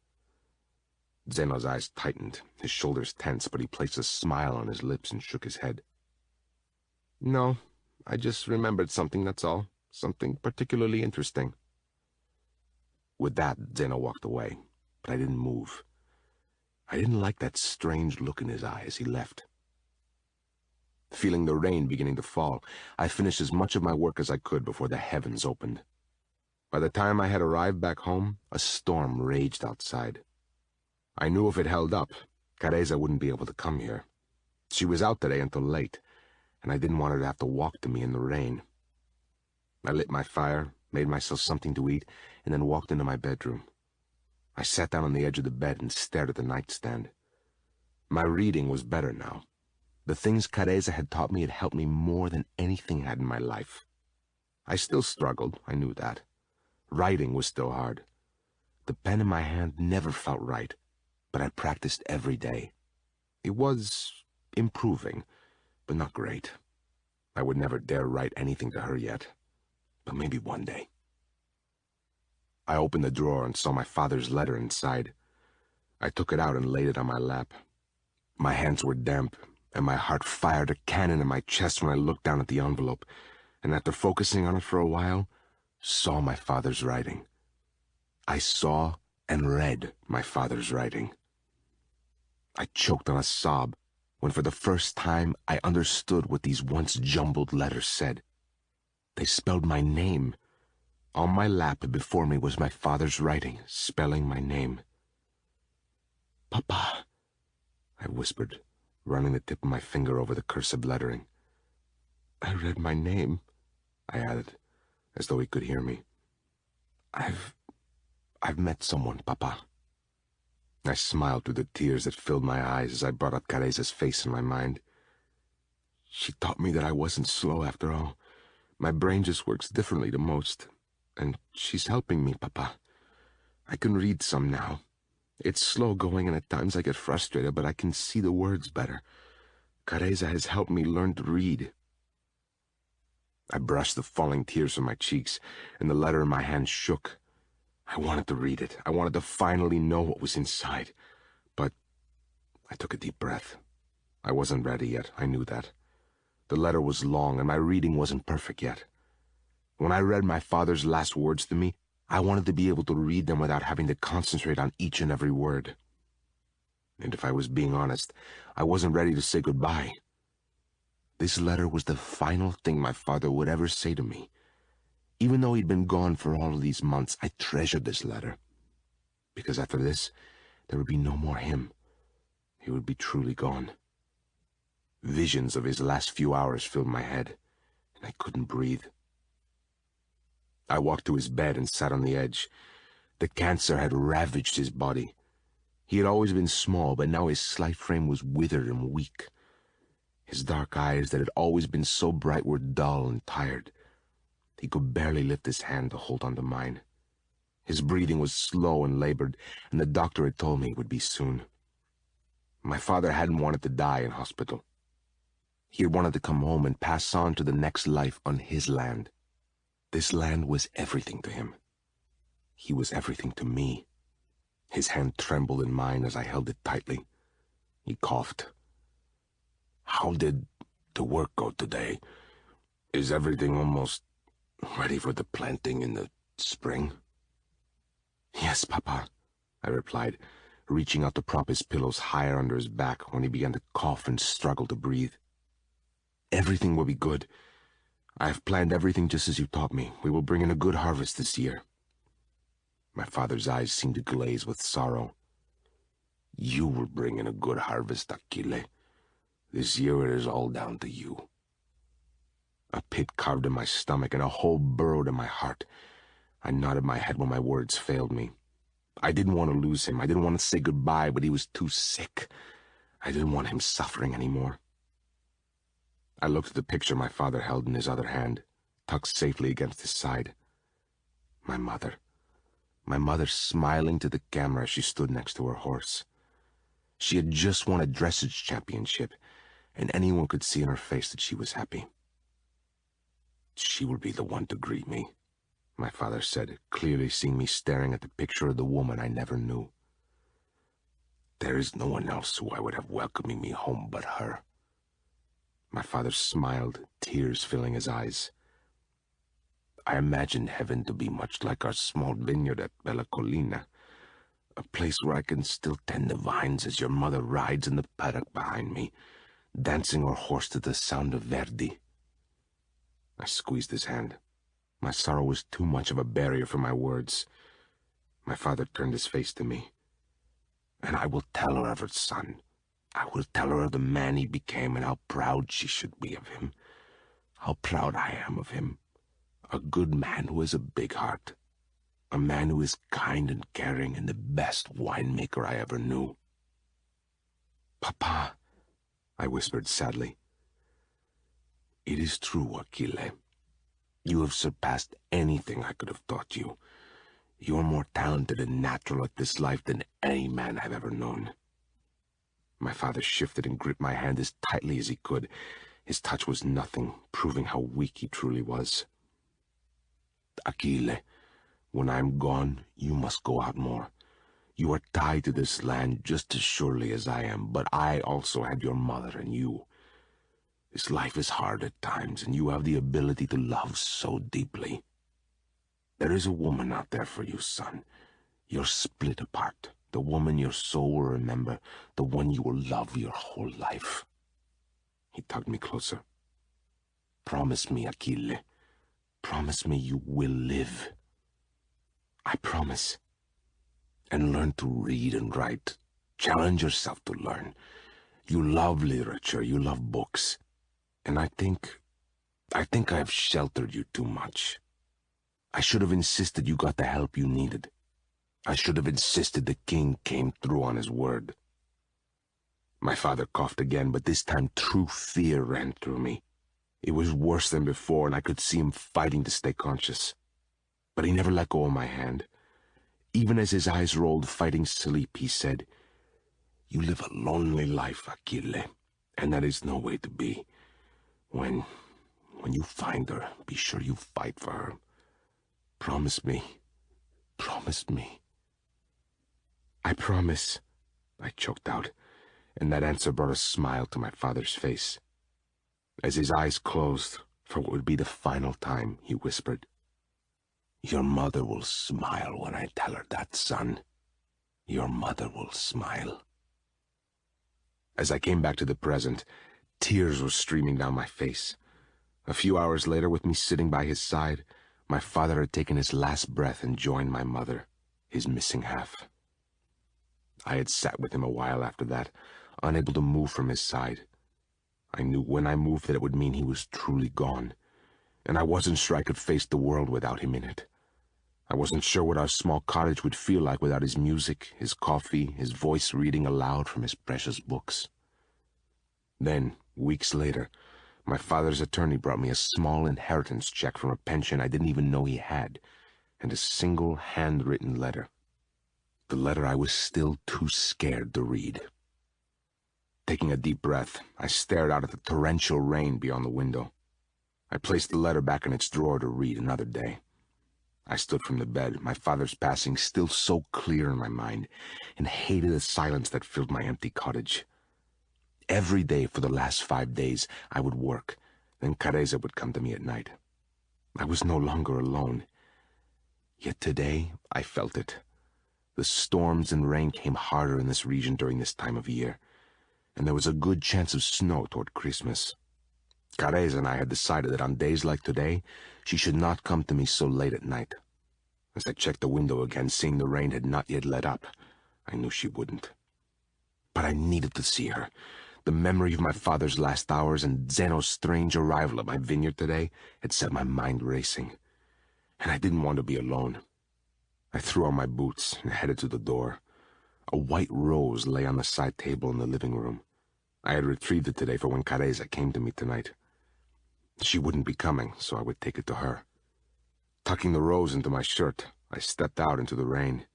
Zeno's eyes tightened, his shoulders tense, but he placed a smile on his lips and shook his head. No, I just remembered something, that's all. Something particularly interesting. With that, Zeno walked away, but I didn't move. I didn't like that strange look in his eye as he left. Feeling the rain beginning to fall, I finished as much of my work as I could before the heavens opened. By the time I had arrived back home, a storm raged outside. I knew if it held up, Careza wouldn't be able to come here. She was out today until late, and I didn't want her to have to walk to me in the rain. I lit my fire, made myself something to eat, and then walked into my bedroom. I sat down on the edge of the bed and stared at the nightstand. My reading was better now. The things Careza had taught me had helped me more than anything had in my life. I still struggled, I knew that. Writing was still hard. The pen in my hand never felt right, but I practiced every day. It was improving, but not great. I would never dare write anything to her yet, but maybe one day. I opened the drawer and saw my father's letter inside. I took it out and laid it on my lap. My hands were damp, and my heart fired a cannon in my chest when I looked down at the envelope, and after focusing on it for a while, saw my father's writing. I saw and read my father's writing. I choked on a sob when for the first time I understood what these once jumbled letters said. They spelled my name. On my lap before me was my father's writing, spelling my name. Papa, I whispered, running the tip of my finger over the cursive lettering. I read my name, I added, as though he could hear me. I've met someone, Papa. I smiled through the tears that filled my eyes as I brought up Careza's face in my mind. She taught me that I wasn't slow after all. My brain just works differently to most, and she's helping me, Papa. I can read some now. It's slow going and at times I get frustrated, but I can see the words better. Careza has helped me learn to read. I brushed the falling tears from my cheeks, and the letter in my hand shook. I wanted to read it. I wanted to finally know what was inside. But I took a deep breath. I wasn't ready yet, I knew that. The letter was long, and my reading wasn't perfect yet. When I read my father's last words to me, I wanted to be able to read them without having to concentrate on each and every word. And if I was being honest, I wasn't ready to say goodbye. This letter was the final thing my father would ever say to me. Even though he'd been gone for all of these months, I treasured this letter. Because after this, there would be no more him. He would be truly gone. Visions of his last few hours filled my head, and I couldn't breathe. I walked to his bed and sat on the edge. The cancer had ravaged his body. He had always been small, but now his slight frame was withered and weak. His dark eyes that had always been so bright were dull and tired. He could barely lift his hand to hold onto mine. His breathing was slow and labored, and the doctor had told me it would be soon. My father hadn't wanted to die in hospital. He had wanted to come home and pass on to the next life on his land. This land was everything to him. He was everything to me. His hand trembled in mine as I held it tightly. He coughed. "How did the work go today? Is everything almost ready for the planting in the spring?" "Yes, Papa," I replied, reaching out to prop his pillows higher under his back when he began to cough and struggle to breathe. "Everything will be good. I have planned everything just as you taught me. We will bring in a good harvest this year." My father's eyes seemed to glaze with sorrow. "You will bring in a good harvest, Achille. This year it is all down to you." A pit carved in my stomach and a hole burrowed in my heart. I nodded my head when my words failed me. I didn't want to lose him. I didn't want to say goodbye, but he was too sick. I didn't want him suffering anymore. I looked at the picture my father held in his other hand, tucked safely against his side. My mother smiling to the camera as she stood next to her horse. She had just won a dressage championship, and anyone could see in her face that she was happy. "She will be the one to greet me," my father said, clearly seeing me staring at the picture of the woman I never knew. "There is no one else who I would have welcoming me home but her." My father smiled, tears filling his eyes. "I imagined heaven to be much like our small vineyard at Bella Collina, a place where I can still tend the vines as your mother rides in the paddock behind me, dancing her horse to the sound of Verdi." I squeezed his hand. My sorrow was too much of a barrier for my words. My father turned his face to me. "And I will tell her of her son. I will tell her of the man he became and how proud she should be of him. How proud I am of him. A good man who has a big heart. A man who is kind and caring and the best winemaker I ever knew." "Papa," I whispered sadly. "It is true, Achille. You have surpassed anything I could have taught you. You are more talented and natural at this life than any man I've ever known." My father shifted and gripped my hand as tightly as he could. His touch was nothing, proving how weak he truly was. "Achille, when I am gone, you must go out more. You are tied to this land just as surely as I am, but I also had your mother and you. This life is hard at times, and you have the ability to love so deeply. There is a woman out there for you, son. You're split apart. The woman your soul will remember, the one you will love your whole life." He tugged me closer. "Promise me, Achille. Promise me you will live." "I promise." "And learn to read and write. Challenge yourself to learn. You love literature, you love books. And I think I have sheltered you too much. I should have insisted you got the help you needed. I should have insisted the king came through on his word." My father coughed again, but this time true fear ran through me. It was worse than before, and I could see him fighting to stay conscious. But he never let go of my hand. Even as his eyes rolled fighting sleep, he said, "You live a lonely life, Achille, and that is no way to be. When you find her, be sure you fight for her. Promise me. Promise me." "I promise," I choked out, and that answer brought a smile to my father's face. As his eyes closed, for what would be the final time, he whispered, "Your mother will smile when I tell her that, son. Your mother will smile." As I came back to the present, tears were streaming down my face. A few hours later, with me sitting by his side, my father had taken his last breath and joined my mother, his missing half. I had sat with him a while after that, unable to move from his side. I knew when I moved that it would mean he was truly gone. and I wasn't sure I could face the world without him in it. I wasn't sure what our small cottage would feel like without his music, his coffee, his voice reading aloud from his precious books. Then, weeks later, my father's attorney brought me a small inheritance check from a pension I didn't even know he had, and a single handwritten letter. The letter I was still too scared to read. Taking a deep breath, I stared out at the torrential rain beyond the window. I placed the letter back in its drawer to read another day. I stood from the bed, my father's passing still so clear in my mind, and hated the silence that filled my empty cottage. Every day for the last 5 days, I would work, then Careza would come to me at night. I was no longer alone. Yet today, I felt it. The storms and rain came harder in this region during this time of year, and there was a good chance of snow toward Christmas. Careza and I had decided that on days like today, she should not come to me so late at night. As I checked the window again, seeing the rain had not yet let up, I knew she wouldn't. But I needed to see her. The memory of my father's last hours and Zeno's strange arrival at my vineyard today had set my mind racing, and I didn't want to be alone. I threw on my boots and headed to the door. A white rose lay on the side table in the living room. I had retrieved it today for when Careza came to me tonight. She wouldn't be coming, so I would take it to her. Tucking the rose into my shirt, I stepped out into the rain.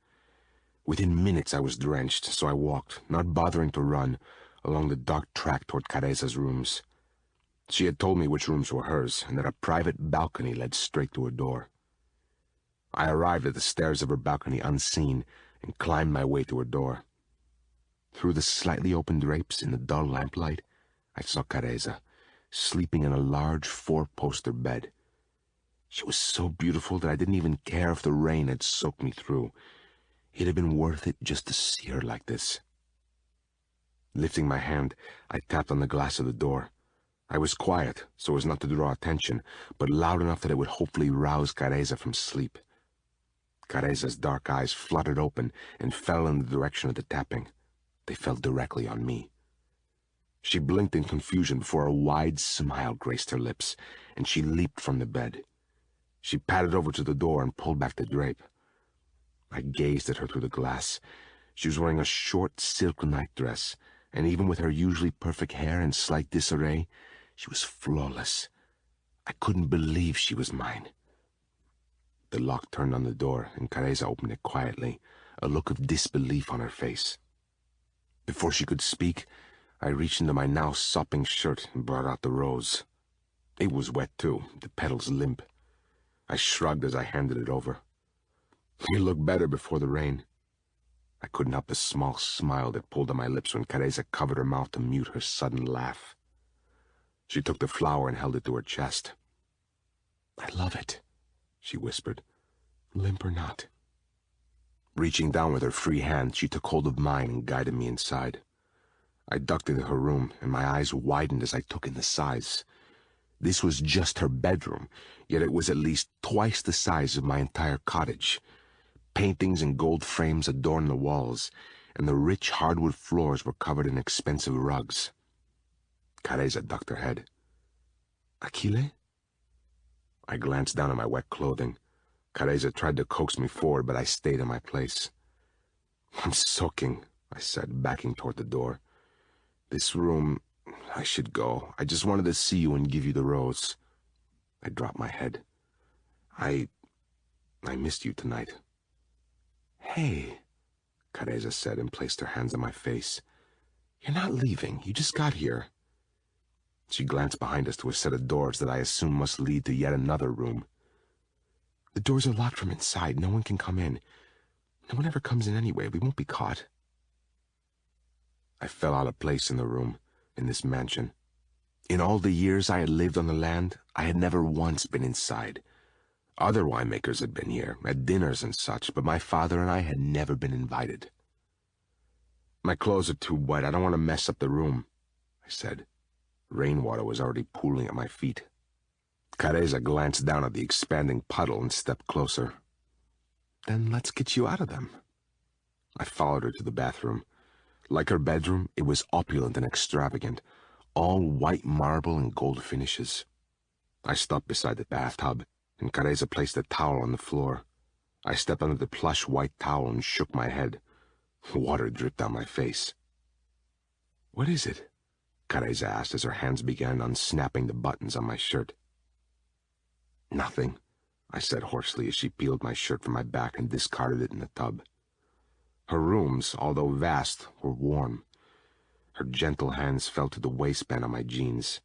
Within minutes I was drenched, so I walked, not bothering to run, along the dark track toward Careza's rooms. She had told me which rooms were hers, and that a private balcony led straight to her door. I arrived at the stairs of her balcony unseen and climbed my way to her door. Through the slightly open drapes in the dull lamplight, I saw Careza, sleeping in a large 4-poster bed. She was so beautiful that I didn't even care if the rain had soaked me through. It had been worth it just to see her like this. Lifting my hand, I tapped on the glass of the door. I was quiet, so as not to draw attention, but loud enough that it would hopefully rouse Careza from sleep. Careza's dark eyes fluttered open and fell in the direction of the tapping. They fell directly on me. She blinked in confusion before a wide smile graced her lips, and she leaped from the bed. She padded over to the door and pulled back the drape. I gazed at her through the glass. She was wearing a short silk nightdress, and even with her usually perfect hair in slight disarray, she was flawless. I couldn't believe she was mine. The lock turned on the door, and Careza opened it quietly, a look of disbelief on her face. Before she could speak, I reached into my now sopping shirt and brought out the rose. It was wet, too, the petals limp. I shrugged as I handed it over. You look better before the rain. I couldn't help the small smile that pulled on my lips when Careza covered her mouth to mute her sudden laugh. She took the flower and held it to her chest. I love it, she whispered, limp or not. Reaching down with her free hand, she took hold of mine and guided me inside. I ducked into her room, and my eyes widened as I took in the size. This was just her bedroom, yet it was at least twice the size of my entire cottage. Paintings and gold frames adorned the walls, and the rich hardwood floors were covered in expensive rugs. Careza ducked her head. Aquile? I glanced down at my wet clothing. Careza tried to coax me forward, but I stayed in my place. I'm soaking, I said, backing toward the door. This room, I should go. I just wanted to see you and give you the rose. I dropped my head. I missed you tonight. Hey, Careza said and placed her hands on my face. You're not leaving. You just got here. She glanced behind us to a set of doors that I assumed must lead to yet another room. The doors are locked from inside. No one can come in. No one ever comes in anyway. We won't be caught. I fell out of place in the room, in this mansion. In all the years I had lived on the land, I had never once been inside. Other winemakers had been here, at dinners and such, but my father and I had never been invited. My clothes are too wet. I don't want to mess up the room, I said. Rainwater was already pooling at my feet. Careza glanced down at the expanding puddle and stepped closer. Then let's get you out of them. I followed her to the bathroom. Like her bedroom, it was opulent and extravagant, all white marble and gold finishes. I stopped beside the bathtub, and Careza placed a towel on the floor. I stepped under the plush white towel and shook my head. Water dripped down my face. "What is it?" Careza asked as her hands began unsnapping the buttons on my shirt. "Nothing," I said hoarsely as she peeled my shirt from my back and discarded it in the tub. Her rooms, although vast, were warm. Her gentle hands fell to the waistband on my jeans.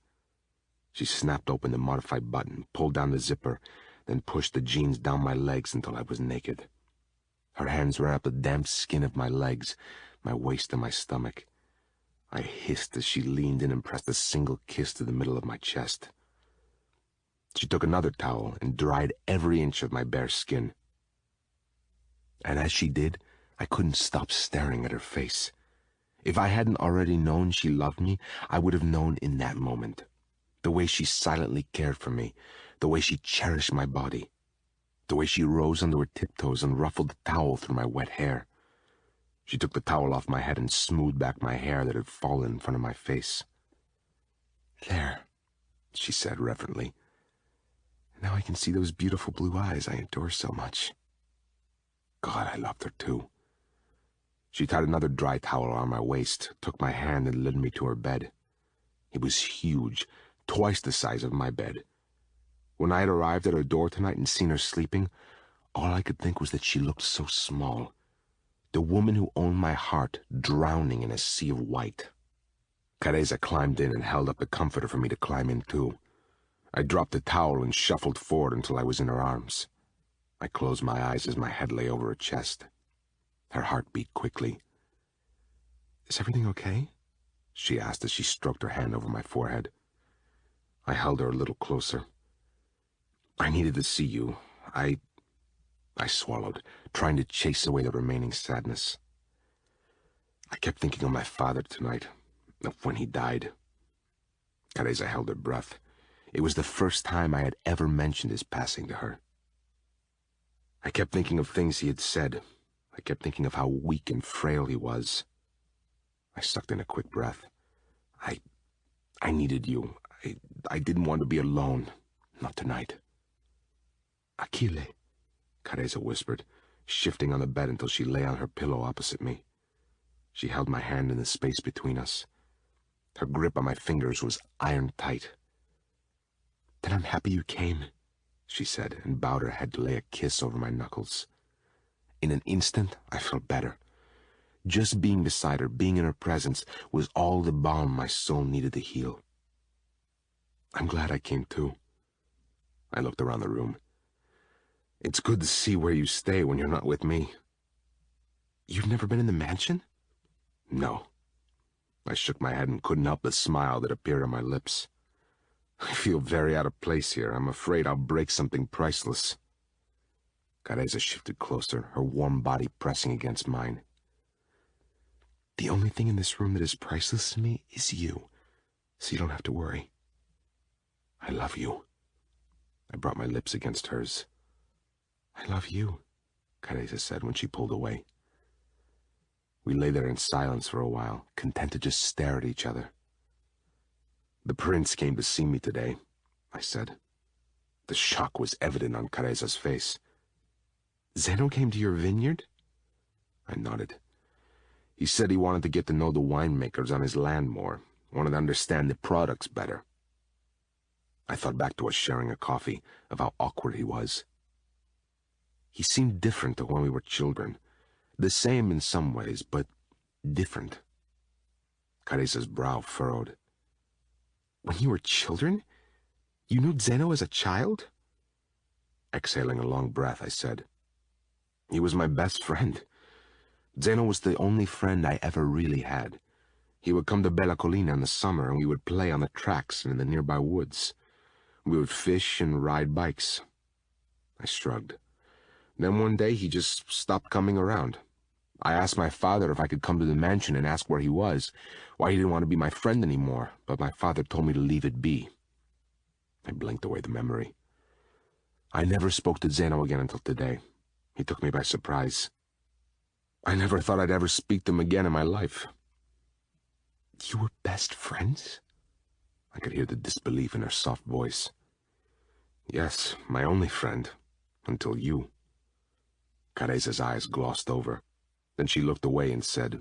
She snapped open the modified button, pulled down the zipper, then pushed the jeans down my legs until I was naked. Her hands ran up the damp skin of my legs, my waist, and my stomach. I hissed as she leaned in and pressed a single kiss to the middle of my chest. She took another towel and dried every inch of my bare skin. And as she did, I couldn't stop staring at her face. If I hadn't already known she loved me, I would have known in that moment. The way she silently cared for me, the way she cherished my body, the way she rose onto her tiptoes and ruffled the towel through my wet hair. She took the towel off my head and smoothed back my hair that had fallen in front of my face. "There," she said reverently. "Now I can see those beautiful blue eyes I adore so much." God, I loved her too. She tied another dry towel around my waist, took my hand and led me to her bed. It was huge, twice the size of my bed. When I had arrived at her door tonight and seen her sleeping, all I could think was that she looked so small. The woman who owned my heart drowning in a sea of white. Careza climbed in and held up the comforter for me to climb in too. I dropped the towel and shuffled forward until I was in her arms. I closed my eyes as my head lay over her chest. Her heart beat quickly. "Is everything okay?" she asked as she stroked her hand over my forehead. I held her a little closer. "I needed to see you. I swallowed, trying to chase away the remaining sadness. I kept thinking of my father tonight, of when he died." Careza held her breath. It was the first time I had ever mentioned his passing to her. I kept thinking of things he had said. I kept thinking of how weak and frail he was. I sucked in a quick breath. I needed you. I didn't want to be alone. Not tonight. "Achille," Careza whispered, shifting on the bed until she lay on her pillow opposite me. She held my hand in the space between us. Her grip on my fingers was iron tight. "Then I'm happy you came," she said, and bowed her head to lay a kiss over my knuckles. In an instant, I felt better. Just being beside her, being in her presence, was all the balm my soul needed to heal. "I'm glad I came too." I looked around the room. "It's good to see where you stay when you're not with me." "You've never been in the mansion?" "No." I shook my head and couldn't help the smile that appeared on my lips. "I feel very out of place here. I'm afraid I'll break something priceless." Careza shifted closer, her warm body pressing against mine. "The only thing in this room that is priceless to me is you, so you don't have to worry." "I love you." I brought my lips against hers. "I love you," Careza said when she pulled away. We lay there in silence for a while, content to just stare at each other. "The prince came to see me today," I said. The shock was evident on Careza's face. "Zeno came to your vineyard?" I nodded. "He said he wanted to get to know the winemakers on his land more, wanted to understand the products better." I thought back to us sharing a coffee, of how awkward he was. He seemed different to when we were children. The same in some ways, but different. Careza's brow furrowed. "When you were children? You knew Zeno as a child?" Exhaling a long breath, I said, "He was my best friend. Zeno was the only friend I ever really had. He would come to Bella Collina in the summer, and we would play on the tracks and in the nearby woods. We would fish and ride bikes." I shrugged. Then one day he just stopped coming around. I asked my father if I could come to the mansion and ask where he was, why he didn't want to be my friend anymore, but my father told me to leave it be. I blinked away the memory. I never spoke to Zeno again until today. He took me by surprise. I never thought I'd ever speak to him again in my life. "You were best friends?" I could hear the disbelief in her soft voice. Yes, my only friend. Until you. Careza's eyes glossed over. Then she looked away and said,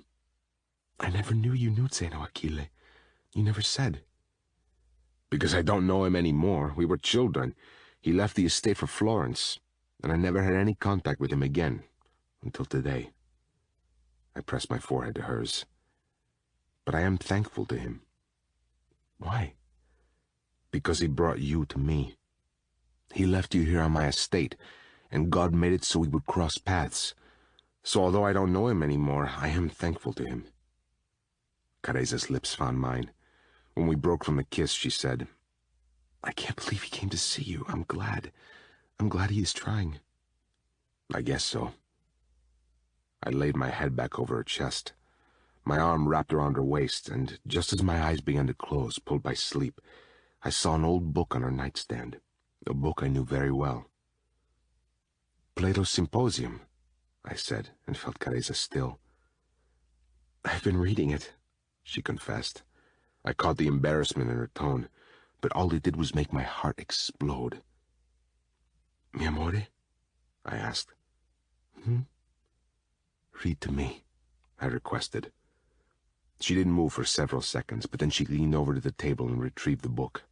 I never knew you knew Zeno, Achille. You never said. Because I don't know him anymore. We were children. He left the estate for Florence, and I never had any contact with him again, until today. I pressed my forehead to hers. But I am thankful to him. Why? Because he brought you to me. He left you here on my estate, and God made it so we would cross paths. So although I don't know him anymore, I am thankful to him. Careza's lips found mine. When we broke from the kiss, she said, I can't believe he came to see you. I'm glad. I'm glad he is trying. I guess so. I laid my head back over her chest. My arm wrapped around her waist, and just as my eyes began to close, pulled by sleep, I saw an old book on her nightstand, a book I knew very well. Plato's Symposium, I said, and felt Careza still. I've been reading it, she confessed. I caught the embarrassment in her tone, but all it did was make my heart explode. Mi amore? I asked. Read to me, I requested. She didn't move for several seconds, but then she leaned over to the table and retrieved the book.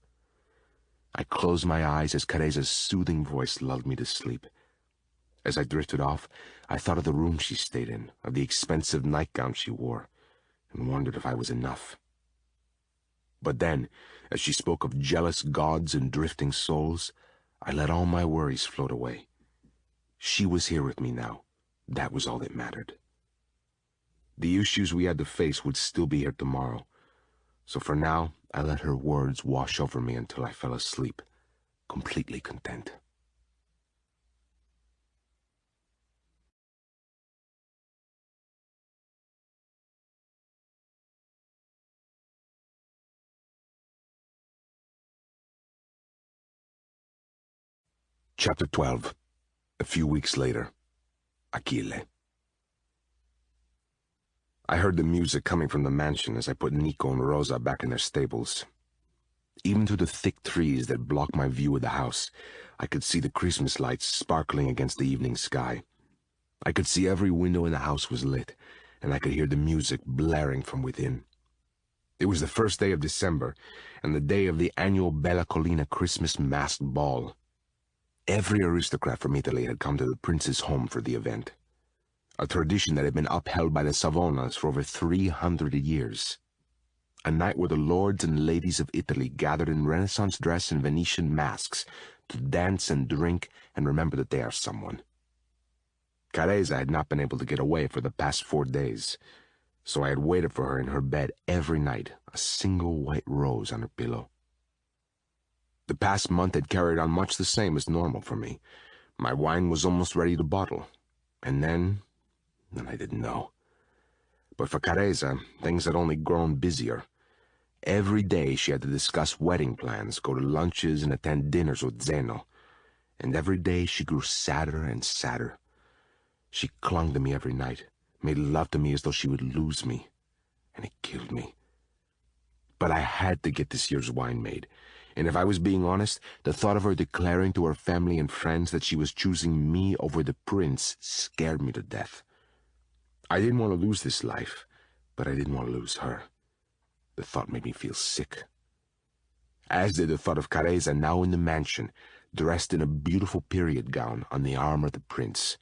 I closed my eyes as Careza's soothing voice lulled me to sleep. As I drifted off, I thought of the room she stayed in, of the expensive nightgown she wore, and wondered if I was enough. But then, as she spoke of jealous gods and drifting souls, I let all my worries float away. She was here with me now. That was all that mattered. The issues we had to face would still be here tomorrow, so for now, I let her words wash over me until I fell asleep, completely content. Chapter 12. A few weeks later. Achille. I heard the music coming from the mansion as I put Nico and Rosa back in their stables. Even through the thick trees that blocked my view of the house, I could see the Christmas lights sparkling against the evening sky. I could see every window in the house was lit, and I could hear the music blaring from within. It was the first day of December, and the day of the annual Bella Collina Christmas masked ball. Every aristocrat from Italy had come to the prince's home for the event, a tradition that had been upheld by the Savonas for over 300 years. A night where the lords and ladies of Italy gathered in Renaissance dress and Venetian masks to dance and drink and remember that they are someone. Careza had not been able to get away for the past 4 days, so I had waited for her in her bed every night, a single white rose on her pillow. The past month had carried on much the same as normal for me. My wine was almost ready to bottle, and then I didn't know. But for Careza, things had only grown busier. Every day she had to discuss wedding plans, go to lunches, and attend dinners with Zeno. And every day she grew sadder and sadder. She clung to me every night, made love to me as though she would lose me, and it killed me. But I had to get this year's wine made, and if I was being honest, the thought of her declaring to her family and friends that she was choosing me over the prince scared me to death. I didn't want to lose this life, but I didn't want to lose her. The thought made me feel sick. As did the thought of Careza now in the mansion, dressed in a beautiful period gown on the arm of the prince.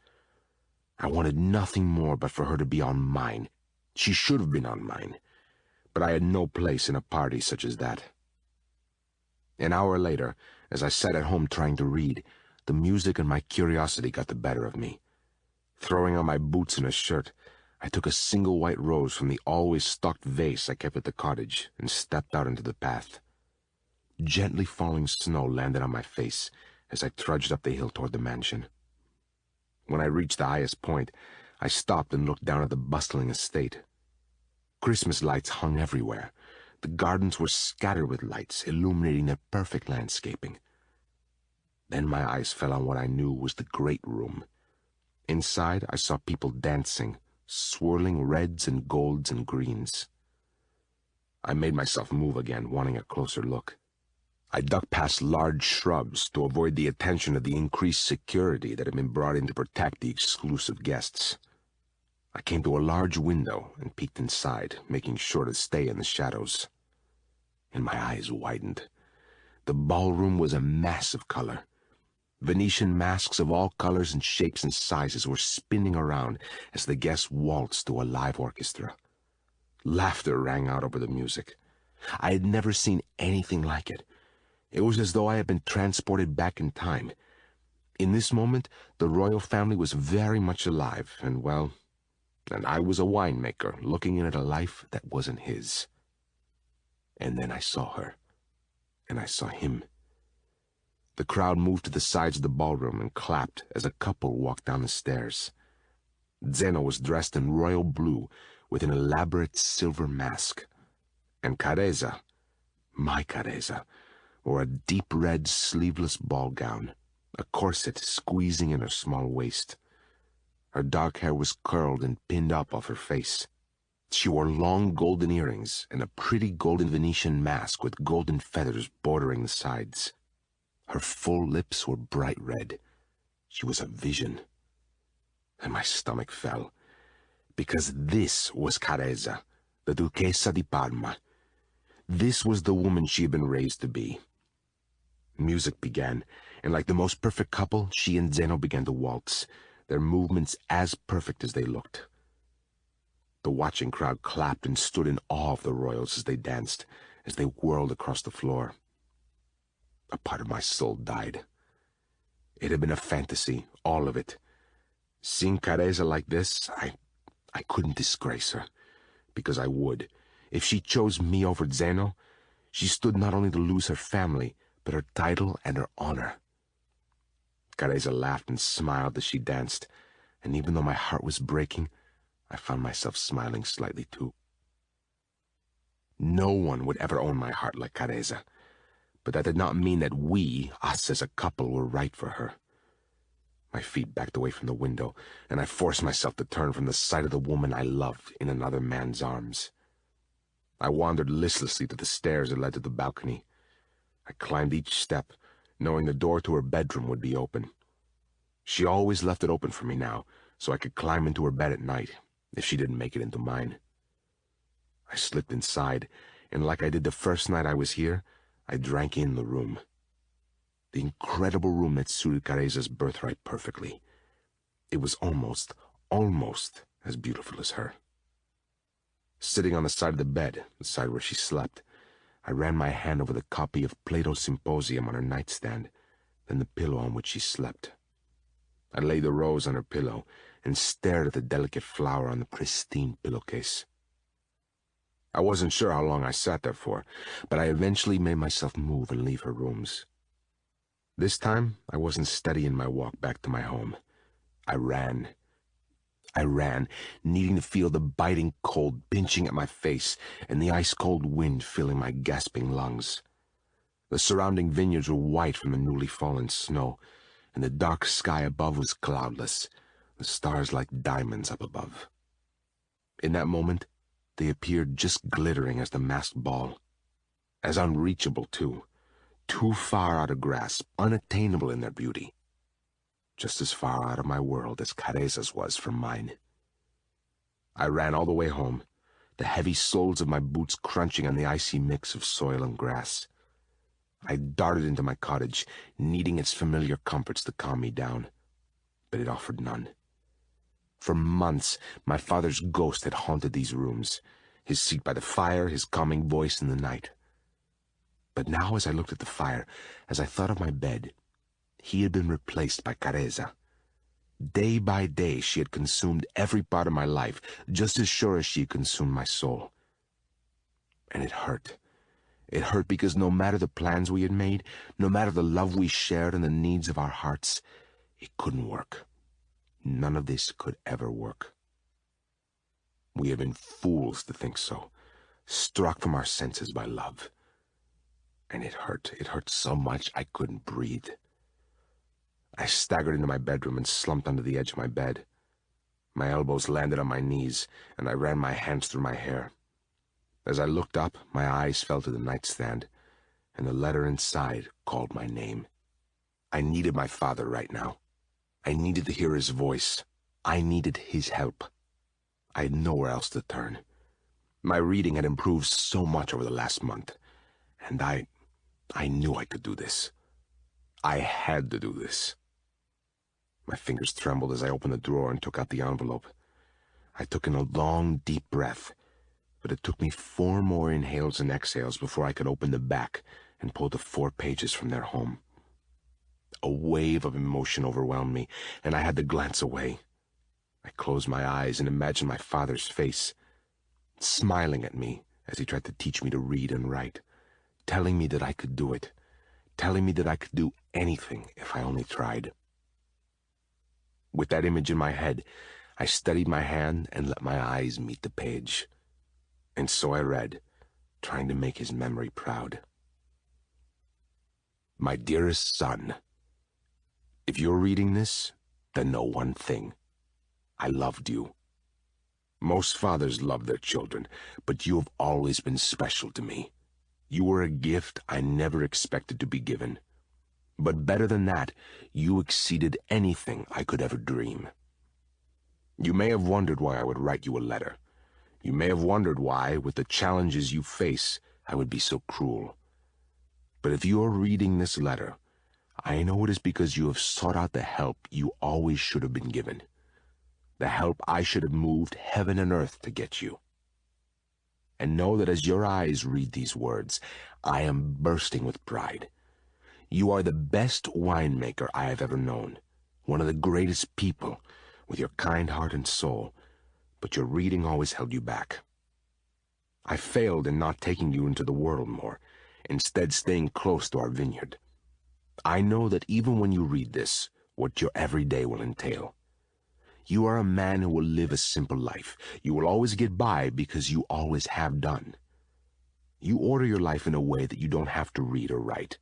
I wanted nothing more but for her to be on mine. She should have been on mine, but I had no place in a party such as that. An hour later, as I sat at home trying to read, the music and my curiosity got the better of me. Throwing on my boots and a shirt, I took a single white rose from the always stocked vase I kept at the cottage and stepped out into the path. Gently falling snow landed on my face as I trudged up the hill toward the mansion. When I reached the highest point, I stopped and looked down at the bustling estate. Christmas lights hung everywhere. The gardens were scattered with lights, illuminating their perfect landscaping. Then my eyes fell on what I knew was the great room. Inside, I saw people dancing, swirling reds and golds and greens. I made myself move again, wanting a closer look. I ducked past large shrubs to avoid the attention of the increased security that had been brought in to protect the exclusive guests. I came to a large window and peeked inside, making sure to stay in the shadows. And my eyes widened. The ballroom was a mass of color. Venetian masks of all colors and shapes and sizes were spinning around as the guests waltzed to a live orchestra. Laughter rang out over the music. I had never seen anything like it. It was as though I had been transported back in time. In this moment, the royal family was very much alive, and I was a winemaker looking in at a life that wasn't his. And then I saw her, and I saw him. The crowd moved to the sides of the ballroom and clapped as a couple walked down the stairs. Zeno was dressed in royal blue with an elaborate silver mask, and Careza, my Careza, wore a deep red sleeveless ball gown, a corset squeezing in her small waist. Her dark hair was curled and pinned up off her face. She wore long golden earrings and a pretty golden Venetian mask with golden feathers bordering the sides. Her full lips were bright red. She was a vision. And my stomach fell, because this was Careza, the Duchessa di Parma. This was the woman she had been raised to be. Music began, and like the most perfect couple, she and Zeno began to waltz, their movements as perfect as they looked. The watching crowd clapped and stood in awe of the royals as they danced, as they whirled across the floor. A part of my soul died. It had been a fantasy, all of it. Seeing Careza like this, I couldn't disgrace her, because I would. If she chose me over Zeno, she stood not only to lose her family, but her title and her honor. Careza laughed and smiled as she danced, and even though my heart was breaking, I found myself smiling slightly too. No one would ever own my heart like Careza, but that did not mean that us as a couple, were right for her. My feet backed away from the window, and I forced myself to turn from the sight of the woman I loved in another man's arms. I wandered listlessly to the stairs that led to the balcony. I climbed each step, knowing the door to her bedroom would be open. She always left it open for me now, so I could climb into her bed at night, if she didn't make it into mine. I slipped inside, and like I did the first night I was here, I drank in the room. The incredible room that suited Careza's birthright perfectly. It was almost as beautiful as her. Sitting on the side of the bed, the side where she slept, I ran my hand over the copy of Plato's Symposium on her nightstand, then the pillow on which she slept. I laid the rose on her pillow and stared at the delicate flower on the pristine pillowcase. I wasn't sure how long I sat there for, but I eventually made myself move and leave her rooms. This time, I wasn't steady in my walk back to my home. I ran, needing to feel the biting cold pinching at my face and the ice-cold wind filling my gasping lungs. The surrounding vineyards were white from the newly fallen snow, and the dark sky above was cloudless, the stars like diamonds up above. In that moment, they appeared just glittering as the masked ball. As unreachable, too far out of grasp, unattainable in their beauty. Just as far out of my world as Careza's was from mine. I ran all the way home, the heavy soles of my boots crunching on the icy mix of soil and grass. I darted into my cottage, needing its familiar comforts to calm me down, but it offered none. For months, my father's ghost had haunted these rooms, his seat by the fire, his calming voice in the night. But now, as I looked at the fire, as I thought of my bed, he had been replaced by Careza. Day by day, she had consumed every part of my life, just as sure as she had consumed my soul. And it hurt. It hurt because no matter the plans we had made, no matter the love we shared and the needs of our hearts, it couldn't work. None of this could ever work. We had been fools to think so, struck from our senses by love. And it hurt so much I couldn't breathe. I staggered into my bedroom and slumped onto the edge of my bed. My elbows landed on my knees, and I ran my hands through my hair. As I looked up, my eyes fell to the nightstand, and the letter inside called my name. I needed my father right now. I needed to hear his voice. I needed his help. I had nowhere else to turn. My reading had improved so much over the last month, and I knew I could do this. I had to do this. My fingers trembled as I opened the drawer and took out the envelope. I took in a long, deep breath, but it took me 4 more inhales and exhales before I could open the back and pull the 4 pages from their home. A wave of emotion overwhelmed me, and I had to glance away. I closed my eyes and imagined my father's face, smiling at me as he tried to teach me to read and write, telling me that I could do it, telling me that I could do anything if I only tried. With that image in my head, I steadied my hand and let my eyes meet the page. And so I read, trying to make his memory proud. My dearest son, if you're reading this, then know one thing. I loved you. Most fathers love their children, but you have always been special to me. You were a gift I never expected to be given. But better than that, you exceeded anything I could ever dream. You may have wondered why I would write you a letter. You may have wondered why, with the challenges you face, I would be so cruel. But if you are reading this letter, I know it is because you have sought out the help you always should have been given. The help I should have moved heaven and earth to get you. And know that as your eyes read these words, I am bursting with pride. You are the best winemaker I have ever known, one of the greatest people, with your kind heart and soul, but your reading always held you back. I failed in not taking you into the world more, instead staying close to our vineyard. I know that even when you read this, what your everyday will entail. You are a man who will live a simple life. You will always get by because you always have done. You order your life in a way that you don't have to read or write.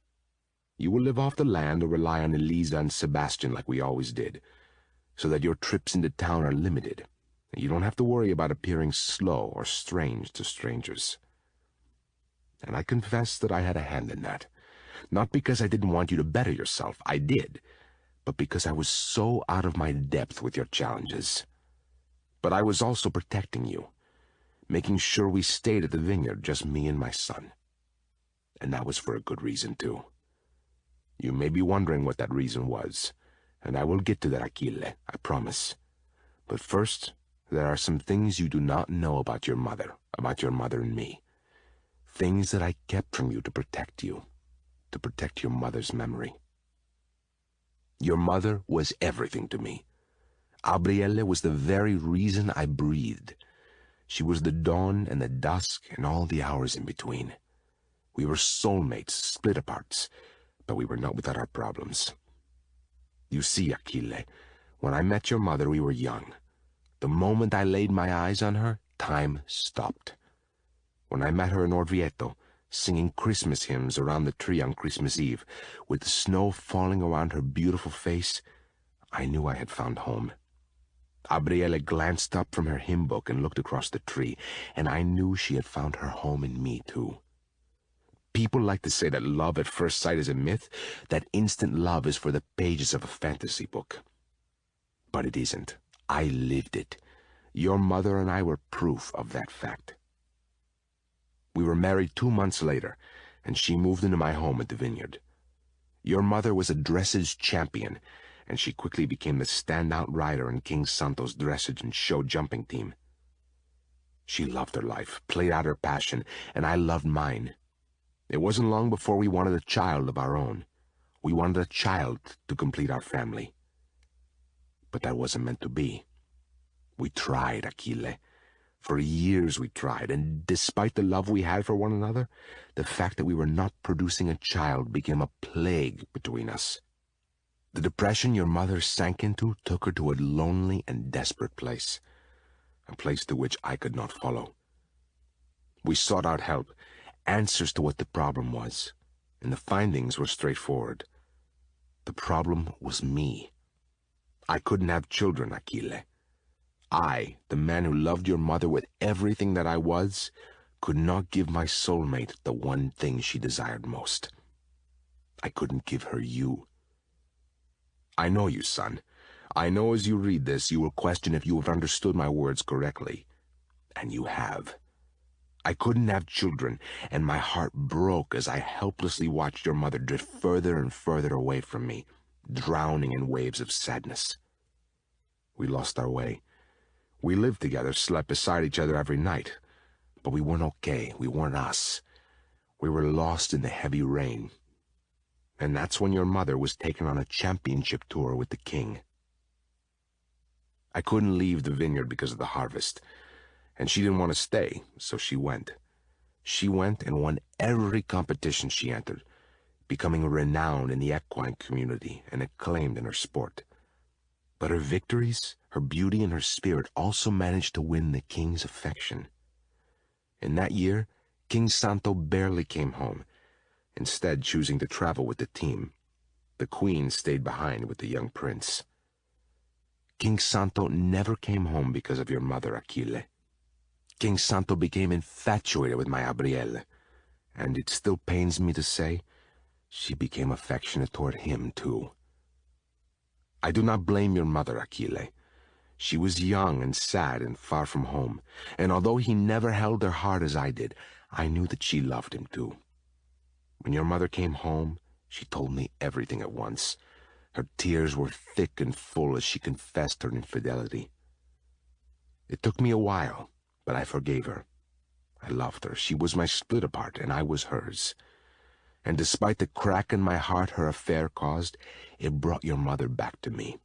You will live off the land or rely on Elisa and Sebastian like we always did, so that your trips into town are limited, and you don't have to worry about appearing slow or strange to strangers. And I confess that I had a hand in that, not because I didn't want you to better yourself, I did, but because I was so out of my depth with your challenges. But I was also protecting you, making sure we stayed at the vineyard, just me and my son. And that was for a good reason, too. You may be wondering what that reason was, and I will get to that, Achille, I promise. But first, there are some things you do not know about your mother and me. Things that I kept from you to protect your mother's memory. Your mother was everything to me. Gabrielle was the very reason I breathed. She was the dawn and the dusk and all the hours in between. We were soulmates, split aparts, but we were not without our problems. You see, Achille, when I met your mother, we were young. The moment I laid my eyes on her, time stopped. When I met her in Orvieto, singing Christmas hymns around the tree on Christmas Eve, with the snow falling around her beautiful face, I knew I had found home. Gabrielle glanced up from her hymn book and looked across the tree, and I knew she had found her home in me, too. People like to say that love at first sight is a myth, that instant love is for the pages of a fantasy book. But it isn't. I lived it. Your mother and I were proof of that fact. We were married 2 months later, and she moved into my home at the vineyard. Your mother was a dressage champion, and she quickly became the standout rider in King Santo's dressage and show jumping team. She loved her life, played out her passion, and I loved mine. It wasn't long before we wanted a child of our own. We wanted a child to complete our family. But that wasn't meant to be. We tried, Achille. For years we tried, and despite the love we had for one another, the fact that we were not producing a child became a plague between us. The depression your mother sank into took her to a lonely and desperate place, a place to which I could not follow. We sought out help, answers to what the problem was, and the findings were straightforward. The problem was me. I couldn't have children, Achille. I, the man who loved your mother with everything that I was, could not give my soulmate the one thing she desired most. I couldn't give her you. I know you, son. I know as you read this, you will question if you have understood my words correctly. And you have. I couldn't have children, and my heart broke as I helplessly watched your mother drift further and further away from me, drowning in waves of sadness. We lost our way. We lived together, slept beside each other every night. But we weren't okay. We weren't us. We were lost in the heavy rain. And that's when your mother was taken on a championship tour with the king. I couldn't leave the vineyard because of the harvest, and she didn't want to stay, so she went. She went and won every competition she entered, becoming renowned in the equine community and acclaimed in her sport. But her victories, her beauty, and her spirit also managed to win the king's affection. In that year, King Santo barely came home, instead choosing to travel with the team. The queen stayed behind with the young prince. King Santo never came home because of your mother, Achille. King Santo became infatuated with my Gabrielle, and it still pains me to say, she became affectionate toward him too. I do not blame your mother, Achille. She was young and sad and far from home, and although he never held her heart as I did, I knew that she loved him too. When your mother came home, she told me everything at once. Her tears were thick and full as she confessed her infidelity. It took me a while, but I forgave her. I loved her. She was my split apart, and I was hers. And despite the crack in my heart her affair caused, it brought your mother back to me.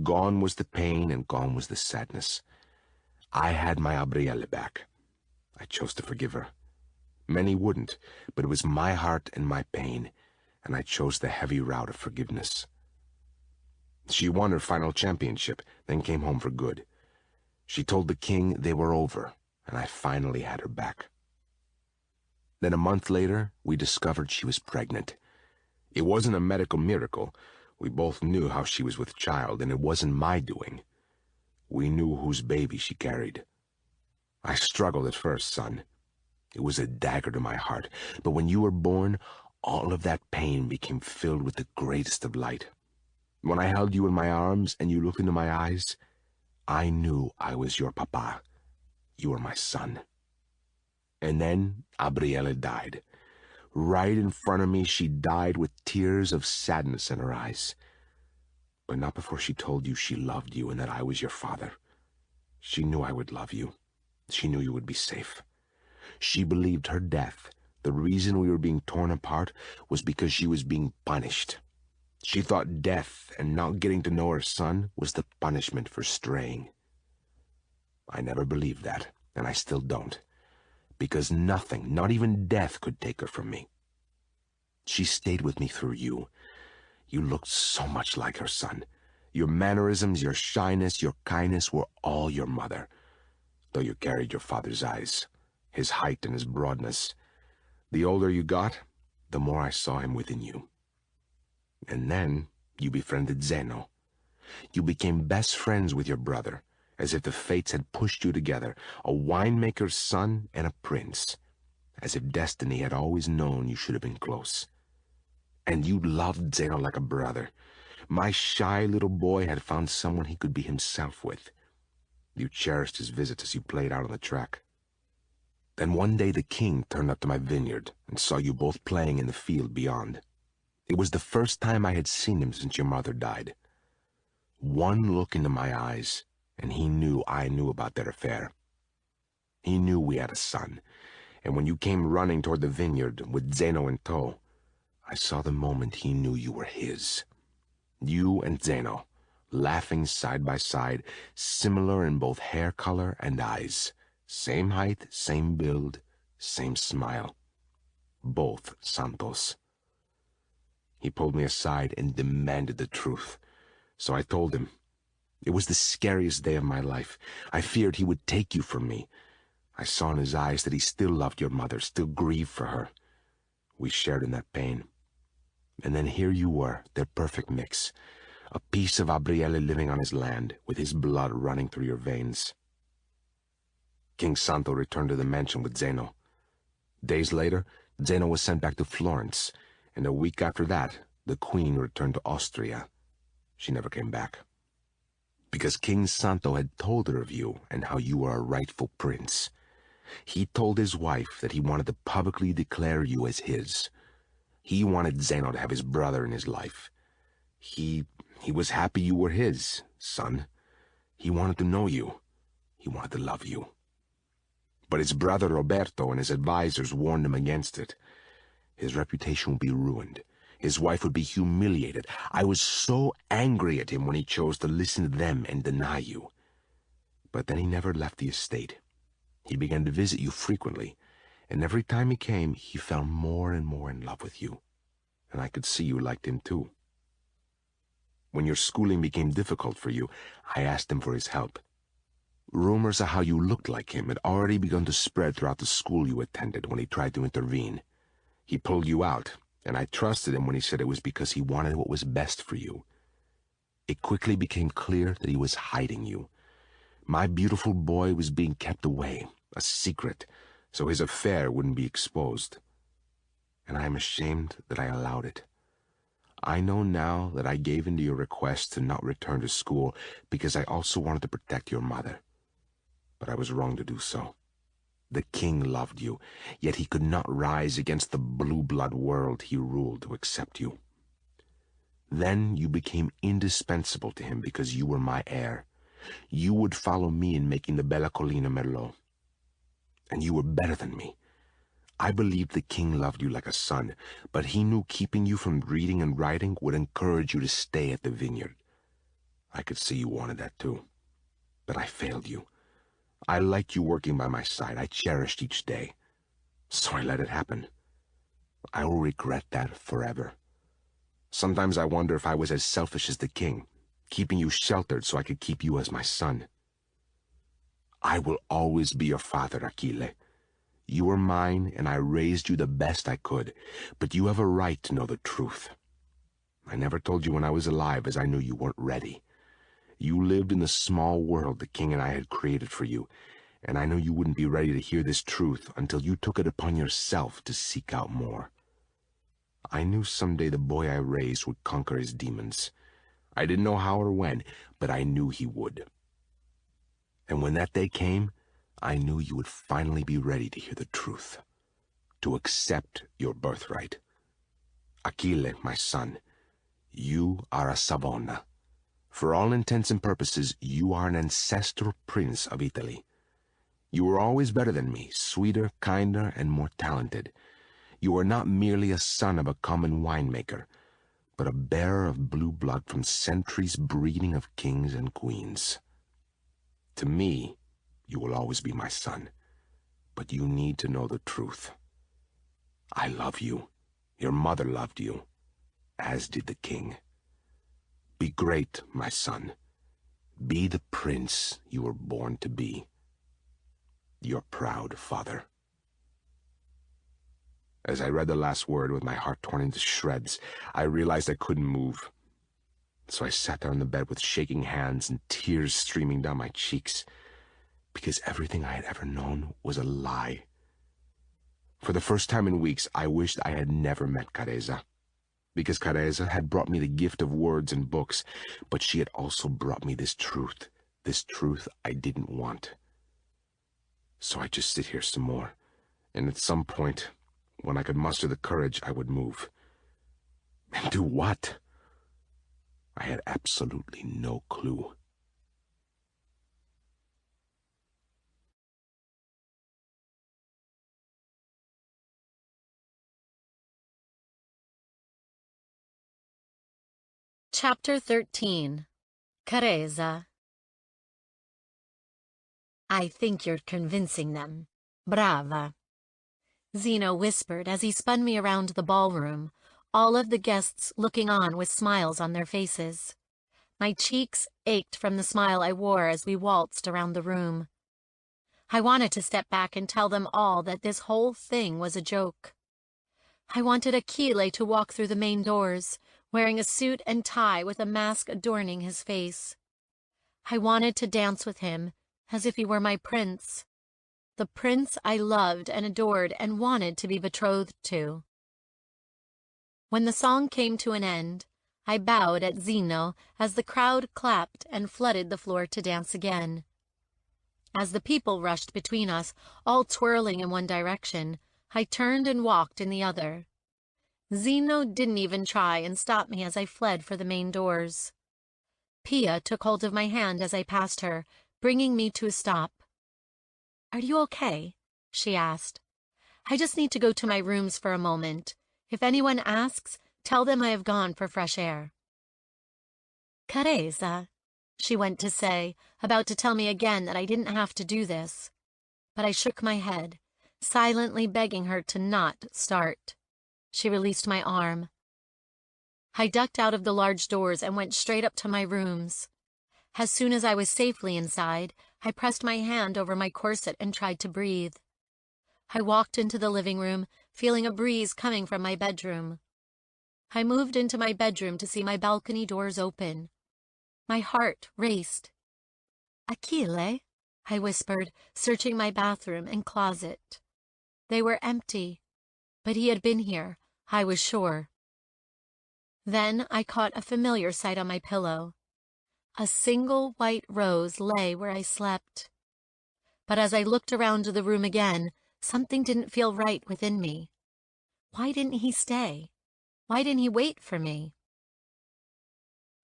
Gone was the pain, and gone was the sadness. I had my Gabrielle back. I chose to forgive her. Many wouldn't, but it was my heart and my pain, and I chose the heavy route of forgiveness. She won her final championship, then came home for good. She told the king they were over, and I finally had her back. Then a month later, we discovered she was pregnant. It wasn't a medical miracle. We both knew how she was with child, and it wasn't my doing. We knew whose baby she carried. I struggled at first, son. It was a dagger to my heart, but when you were born, all of that pain became filled with the greatest of light. When I held you in my arms and you looked into my eyes, I knew I was your papa. You were my son. And then Gabrielle died. Right in front of me, she died with tears of sadness in her eyes. But not before she told you she loved you and that I was your father. She knew I would love you. She knew you would be safe. She believed her death, the reason we were being torn apart, was because she was being punished. She thought death and not getting to know her son was the punishment for straying. I never believed that, and I still don't, because nothing, not even death, could take her from me. She stayed with me through you. You looked so much like her son. Your mannerisms, your shyness, your kindness were all your mother, though you carried your father's eyes, his height and his broadness. The older you got, the more I saw him within you. And then you befriended Zeno. You became best friends with your brother, as if the fates had pushed you together, a winemaker's son and a prince, as if destiny had always known you should have been close. And you loved Zeno like a brother. My shy little boy had found someone he could be himself with. You cherished his visits as you played out on the track. Then one day the king turned up to my vineyard and saw you both playing in the field beyond. It was the first time I had seen him since your mother died. One look into my eyes, and he knew I knew about their affair. He knew we had a son, and when you came running toward the vineyard with Zeno in tow, I saw the moment he knew you were his. You and Zeno, laughing side by side, similar in both hair color and eyes. Same height, same build, same smile. Both Santos. He pulled me aside and demanded the truth. So I told him. It was the scariest day of my life. I feared he would take you from me. I saw in his eyes that he still loved your mother, still grieved for her. We shared in that pain. And then here you were, their perfect mix. A piece of Gabrielle living on his land, with his blood running through your veins. King Santo returned to the mansion with Zeno. Days later, Zeno was sent back to Florence, and a week after that, the Queen returned to Austria. She never came back. Because King Santo had told her of you and how you are a rightful prince. He told his wife that he wanted to publicly declare you as his. He wanted Zeno to have his brother in his life. He was happy you were his, son. He wanted to know you. He wanted to love you. But his brother Roberto and his advisors warned him against it. His reputation would be ruined. His wife would be humiliated. I was so angry at him when he chose to listen to them and deny you. But then he never left the estate. He began to visit you frequently, and every time he came, he fell more and more in love with you. And I could see you liked him too. When your schooling became difficult for you, I asked him for his help. Rumors of how you looked like him had already begun to spread throughout the school you attended when he tried to intervene. He pulled you out, and I trusted him when he said it was because he wanted what was best for you. It quickly became clear that he was hiding you. My beautiful boy was being kept away, a secret, so his affair wouldn't be exposed. And I am ashamed that I allowed it. I know now that I gave in to your request to not return to school because I also wanted to protect your mother. But I was wrong to do so. The king loved you, yet he could not rise against the blue-blood world he ruled to accept you. Then you became indispensable to him because you were my heir. You would follow me in making the Bella Collina Merlot. And you were better than me. I believed the king loved you like a son, but he knew keeping you from reading and writing would encourage you to stay at the vineyard. I could see you wanted that too, but I failed you. I liked you working by my side. I cherished each day. So I let it happen. I will regret that forever. Sometimes I wonder if I was as selfish as the king, keeping you sheltered so I could keep you as my son. I will always be your father, Achille. You were mine, and I raised you the best I could, but you have a right to know the truth. I never told you when I was alive, as I knew you weren't ready. You lived in the small world the king and I had created for you, and I knew you wouldn't be ready to hear this truth until you took it upon yourself to seek out more. I knew someday the boy I raised would conquer his demons. I didn't know how or when, but I knew he would. And when that day came, I knew you would finally be ready to hear the truth, to accept your birthright. Achille, my son, you are a Savona. For all intents and purposes, you are an ancestral prince of Italy. You were always better than me, sweeter, kinder, and more talented. You are not merely a son of a common winemaker, but a bearer of blue blood from centuries' breeding of kings and queens. To me, you will always be my son, but you need to know the truth. I love you. Your mother loved you, as did the king. Be great, my son. Be the prince you were born to be. Your proud father. As I read the last word with my heart torn into shreds, I realized I couldn't move. So I sat there on the bed with shaking hands and tears streaming down my cheeks, because everything I had ever known was a lie. For the first time in weeks, I wished I had never met Carezza, because Carezza had brought me the gift of words and books, but she had also brought me this truth I didn't want. So I just sit here some more, and at some point, when I could muster the courage, I would move. And do what? I had absolutely no clue. Chapter 13. Carezza. I think you're convincing them. Brava. Zeno whispered as he spun me around the ballroom, all of the guests looking on with smiles on their faces. My cheeks ached from the smile I wore as we waltzed around the room. I wanted to step back and tell them all that this whole thing was a joke. I wanted Achille to walk through the main doors, wearing a suit and tie with a mask adorning his face. I wanted to dance with him, as if he were my prince. the prince I loved and adored and wanted to be betrothed to. When the song came to an end, I bowed at Zeno as the crowd clapped and flooded the floor to dance again. As the people rushed between us, all twirling in one direction, I turned and walked in the other. Zeno didn't even try and stop me as I fled for the main doors. Pia took hold of my hand as I passed her, bringing me to a stop. "Are you okay?" she asked. "I just need to go to my rooms for a moment. If anyone asks, tell them I have gone for fresh air." "Caresa," she went to say, about to tell me again that I didn't have to do this. But I shook my head, silently begging her to not start. She released my arm. I ducked out of the large doors and went straight up to my rooms. As soon as I was safely inside, I pressed my hand over my corset and tried to breathe. I walked into the living room, feeling a breeze coming from my bedroom. I moved into my bedroom to see my balcony doors open. My heart raced. "Achille?" I whispered, searching my bathroom and closet. They were empty, but he had been here, I was sure. Then I caught a familiar sight on my pillow. A single white rose lay where I slept. But as I looked around the room again, something didn't feel right within me. Why didn't he stay? Why didn't he wait for me?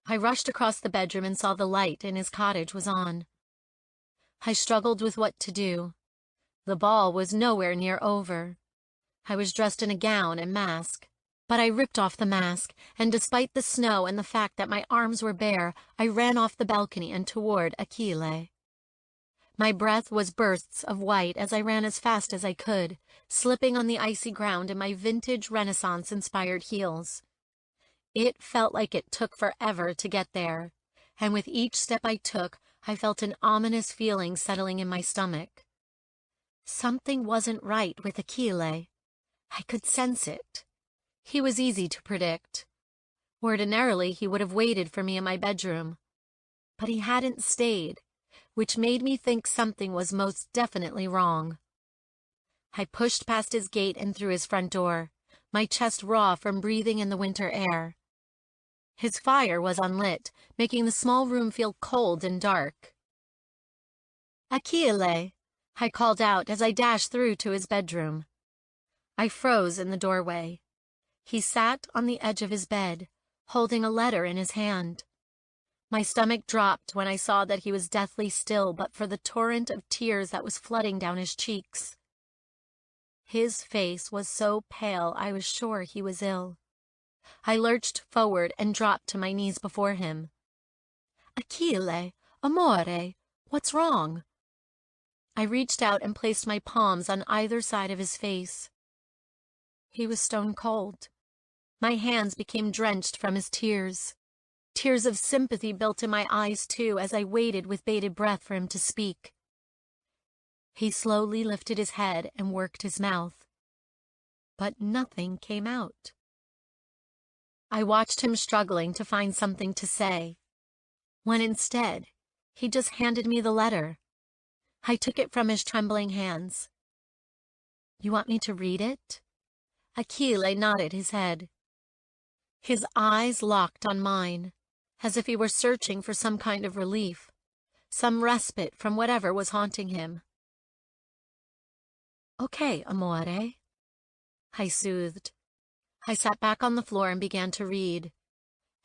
I rushed across the bedroom and saw the light in his cottage was on. I struggled with what to do. The ball was nowhere near over. I was dressed in a gown and mask. But I ripped off the mask, and despite the snow and the fact that my arms were bare, I ran off the balcony and toward Achille. My breath was bursts of white as I ran as fast as I could, slipping on the icy ground in my vintage Renaissance-inspired heels. It felt like it took forever to get there, and with each step I took, I felt an ominous feeling settling in my stomach. Something wasn't right with Achille. I could sense it. He was easy to predict. Ordinarily, he would have waited for me in my bedroom. But he hadn't stayed, which made me think something was most definitely wrong. I pushed past his gate and through his front door, my chest raw from breathing in the winter air. His fire was unlit, making the small room feel cold and dark. "Achille!" I called out as I dashed through to his bedroom. I froze in the doorway. He sat on the edge of his bed, holding a letter in his hand. My stomach dropped when I saw that he was deathly still but for the torrent of tears that was flooding down his cheeks. His face was so pale I was sure he was ill. I lurched forward and dropped to my knees before him. "Achille, amore, what's wrong?" I reached out and placed my palms on either side of his face. He was stone cold. My hands became drenched from his tears. Tears of sympathy built in my eyes, too, as I waited with bated breath for him to speak. He slowly lifted his head and worked his mouth. But nothing came out. I watched him struggling to find something to say, when instead, he just handed me the letter. I took it from his trembling hands. "You want me to read it?" Achille nodded his head. His eyes locked on mine, as if he were searching for some kind of relief, some respite from whatever was haunting him. "Okay, amore," I soothed. I sat back on the floor and began to read,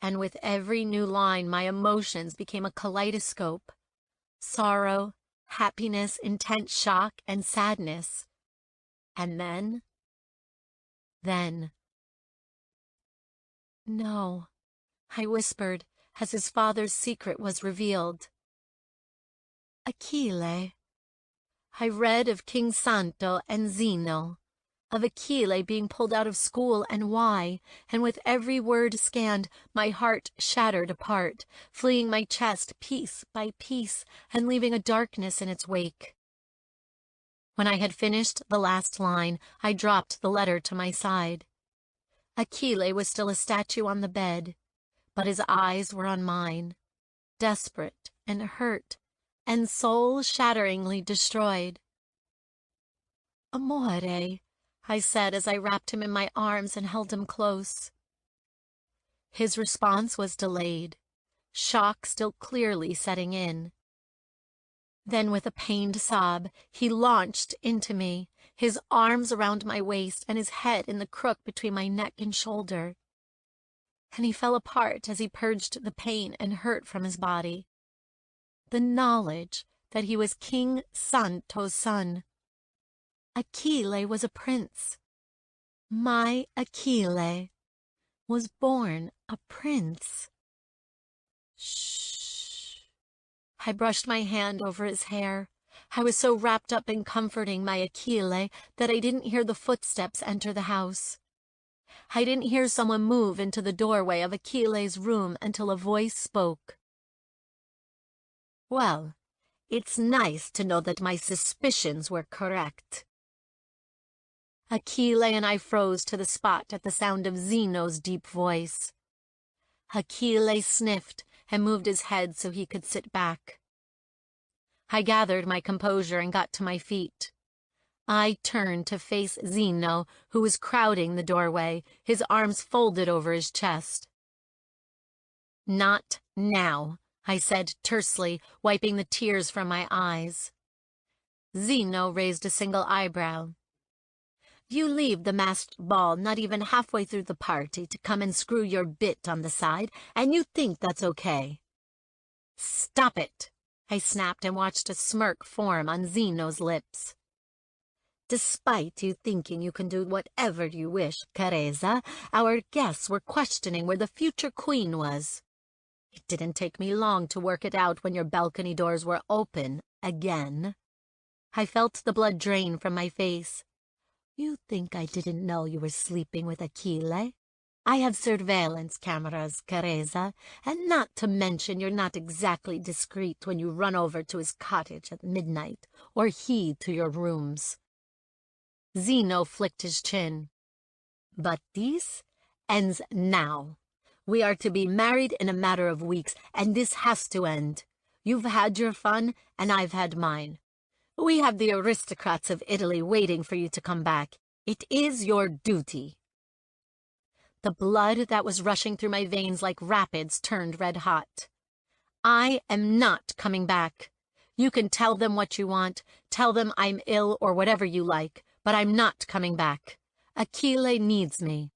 and with every new line my emotions became a kaleidoscope. Sorrow, happiness, intense shock, and sadness. And then... "No," I whispered, as his father's secret was revealed. "Achille." I read of King Santo and Zeno, of Achille being pulled out of school and why, and with every word scanned, my heart shattered apart, fleeing my chest piece by piece and leaving a darkness in its wake. When I had finished the last line, I dropped the letter to my side. Achille was still a statue on the bed, but his eyes were on mine, desperate and hurt, and soul-shatteringly destroyed. Amore, I said as I wrapped him in my arms and held him close. His response was delayed, shock still clearly setting in. Then with a pained sob, he launched into me, his arms around my waist and his head in the crook between my neck and shoulder. And he fell apart as he purged the pain and hurt from his body. The knowledge that he was King Santo's son. Achille was a prince. My Achille was born a prince. Shh. I brushed my hand over his hair. I was so wrapped up in comforting my Achille that I didn't hear the footsteps enter the house. I didn't hear someone move into the doorway of Achille's room until a voice spoke. Well, it's nice to know that my suspicions were correct. Achille and I froze to the spot at the sound of Zeno's deep voice. Achille sniffed and moved his head so he could sit back. I gathered my composure and got to my feet. I turned to face Zeno, who was crowding the doorway, his arms folded over his chest. Not now, I said tersely, wiping the tears from my eyes. Zeno raised a single eyebrow. You leave the masked ball not even halfway through the party to come and screw your bit on the side, and you think that's okay. Stop it, I snapped and watched a smirk form on Zeno's lips. Despite you thinking you can do whatever you wish, Careza, our guests were questioning where the future queen was. It didn't take me long to work it out when your balcony doors were open again. I felt the blood drain from my face. You think I didn't know you were sleeping with Achille? I have surveillance cameras, Careza, and not to mention you're not exactly discreet when you run over to his cottage at midnight, or he to your rooms. Zeno flicked his chin. But this ends now. We are to be married in a matter of weeks, and this has to end. You've had your fun, and I've had mine. We have the aristocrats of Italy waiting for you to come back. It is your duty. The blood that was rushing through my veins like rapids turned red hot. I am not coming back. You can tell them what you want, tell them I'm ill or whatever you like, but I'm not coming back. Achille needs me.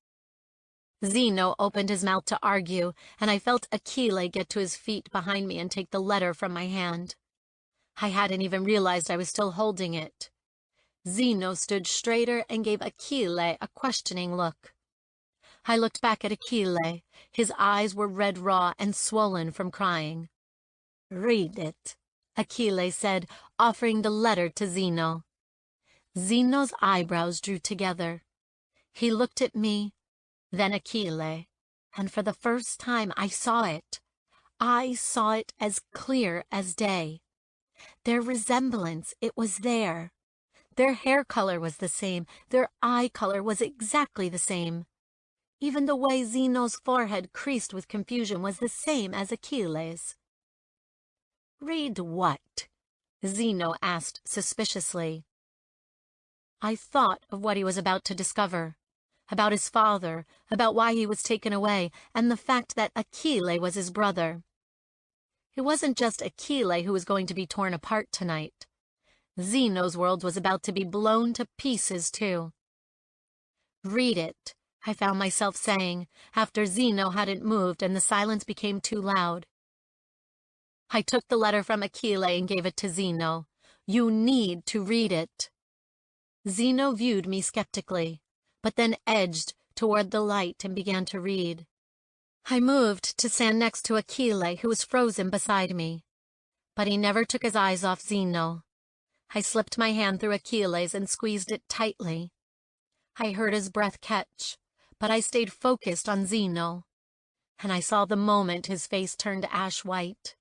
Zeno opened his mouth to argue, and I felt Achille get to his feet behind me and take the letter from my hand. I hadn't even realized I was still holding it. Zeno stood straighter and gave Achille a questioning look. I looked back at Achille. His eyes were red raw and swollen from crying. Read it, Achille said, offering the letter to Zeno. Zeno's eyebrows drew together. He looked at me, then Achille, and for the first time I saw it. I saw it as clear as day. Their resemblance, it was there. Their hair color was the same. Their eye color was exactly the same. Even the way Zeno's forehead creased with confusion was the same as Achilles. Read what? Zeno asked suspiciously. I thought of what he was about to discover, about his father, about why he was taken away, and the fact that Achille was his brother. It wasn't just Achille who was going to be torn apart tonight. Zeno's world was about to be blown to pieces, too. Read it, I found myself saying, after Zeno hadn't moved and the silence became too loud. I took the letter from Achille and gave it to Zeno. You need to read it. Zeno viewed me skeptically, but then edged toward the light and began to read. I moved to stand next to Achille, who was frozen beside me. But he never took his eyes off Zeno. I slipped my hand through Achilles and squeezed it tightly. I heard his breath catch, but I stayed focused on Zeno. And I saw the moment his face turned ash white.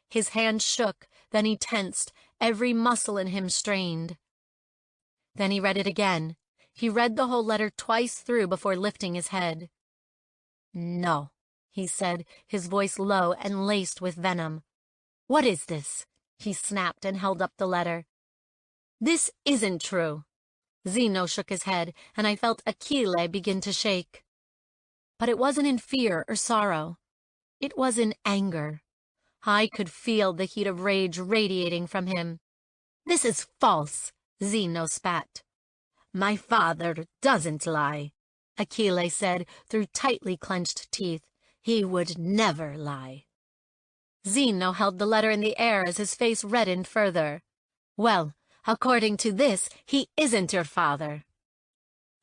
His hand shook, then he tensed, every muscle in him strained. Then he read it again. He read the whole letter twice through before lifting his head. No, he said, his voice low and laced with venom. What is this? He snapped and held up the letter. This isn't true. Zeno shook his head, and I felt Achille begin to shake. But it wasn't in fear or sorrow. It was in anger. I could feel the heat of rage radiating from him. "This is false," Zeno spat. "My father doesn't lie," Achille said through tightly clenched teeth. "He would never lie." Zeno held the letter in the air as his face reddened further. "Well, according to this, he isn't your father."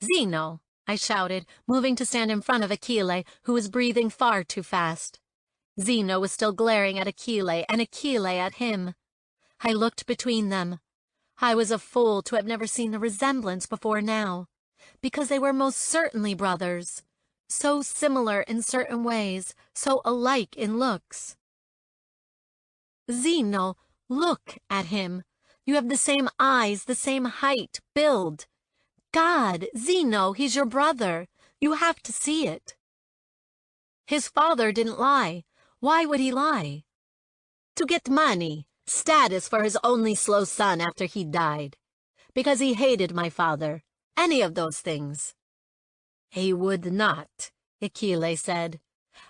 "Zeno!" I shouted, moving to stand in front of Achille, who was breathing far too fast. Zeno was still glaring at Achille, and Achille at him. I looked between them. I was a fool to have never seen the resemblance before now, because they were most certainly brothers, so similar in certain ways, so alike in looks. "Zeno, look at him. You have the same eyes, the same height, build. God, Zeno, he's your brother. You have to see it." "His father didn't lie. Why would he lie?" "To get money, status for his only slow son after he died. Because he hated my father. Any of those things." "He would not," Achille said.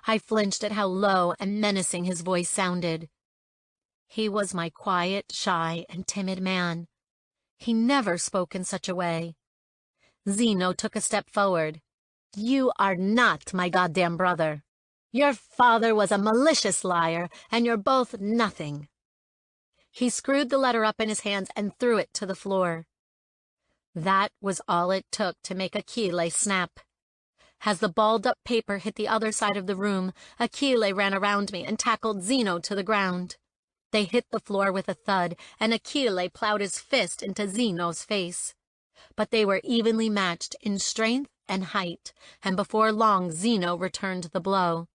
I flinched at how low and menacing his voice sounded. He was my quiet, shy, and timid man. He never spoke in such a way. Zeno took a step forward. "You are not my goddamn brother. Your father was a malicious liar, and you're both nothing." He screwed the letter up in his hands and threw it to the floor. That was all it took to make Achille snap. As the balled-up paper hit the other side of the room, Achille ran around me and tackled Zeno to the ground. They hit the floor with a thud, and Achille plowed his fist into Zeno's face. But they were evenly matched in strength and height, and before long Zeno returned the blow.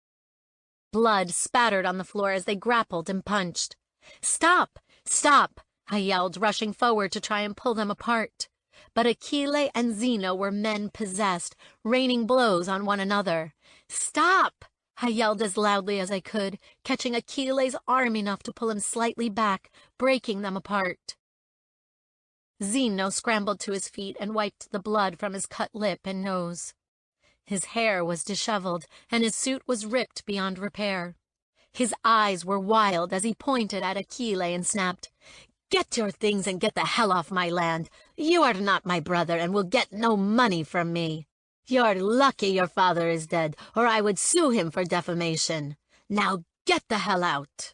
Blood spattered on the floor as they grappled and punched. "Stop! Stop!" I yelled, rushing forward to try and pull them apart. But Achille and Zeno were men possessed, raining blows on one another. "Stop!" I yelled as loudly as I could, catching Achille's arm enough to pull him slightly back, breaking them apart. Zeno scrambled to his feet and wiped the blood from his cut lip and nose. His hair was disheveled, and his suit was ripped beyond repair. His eyes were wild as he pointed at Achille and snapped, "Get your things and get the hell off my land. You are not my brother and will get no money from me. You're lucky your father is dead, or I would sue him for defamation. Now get the hell out."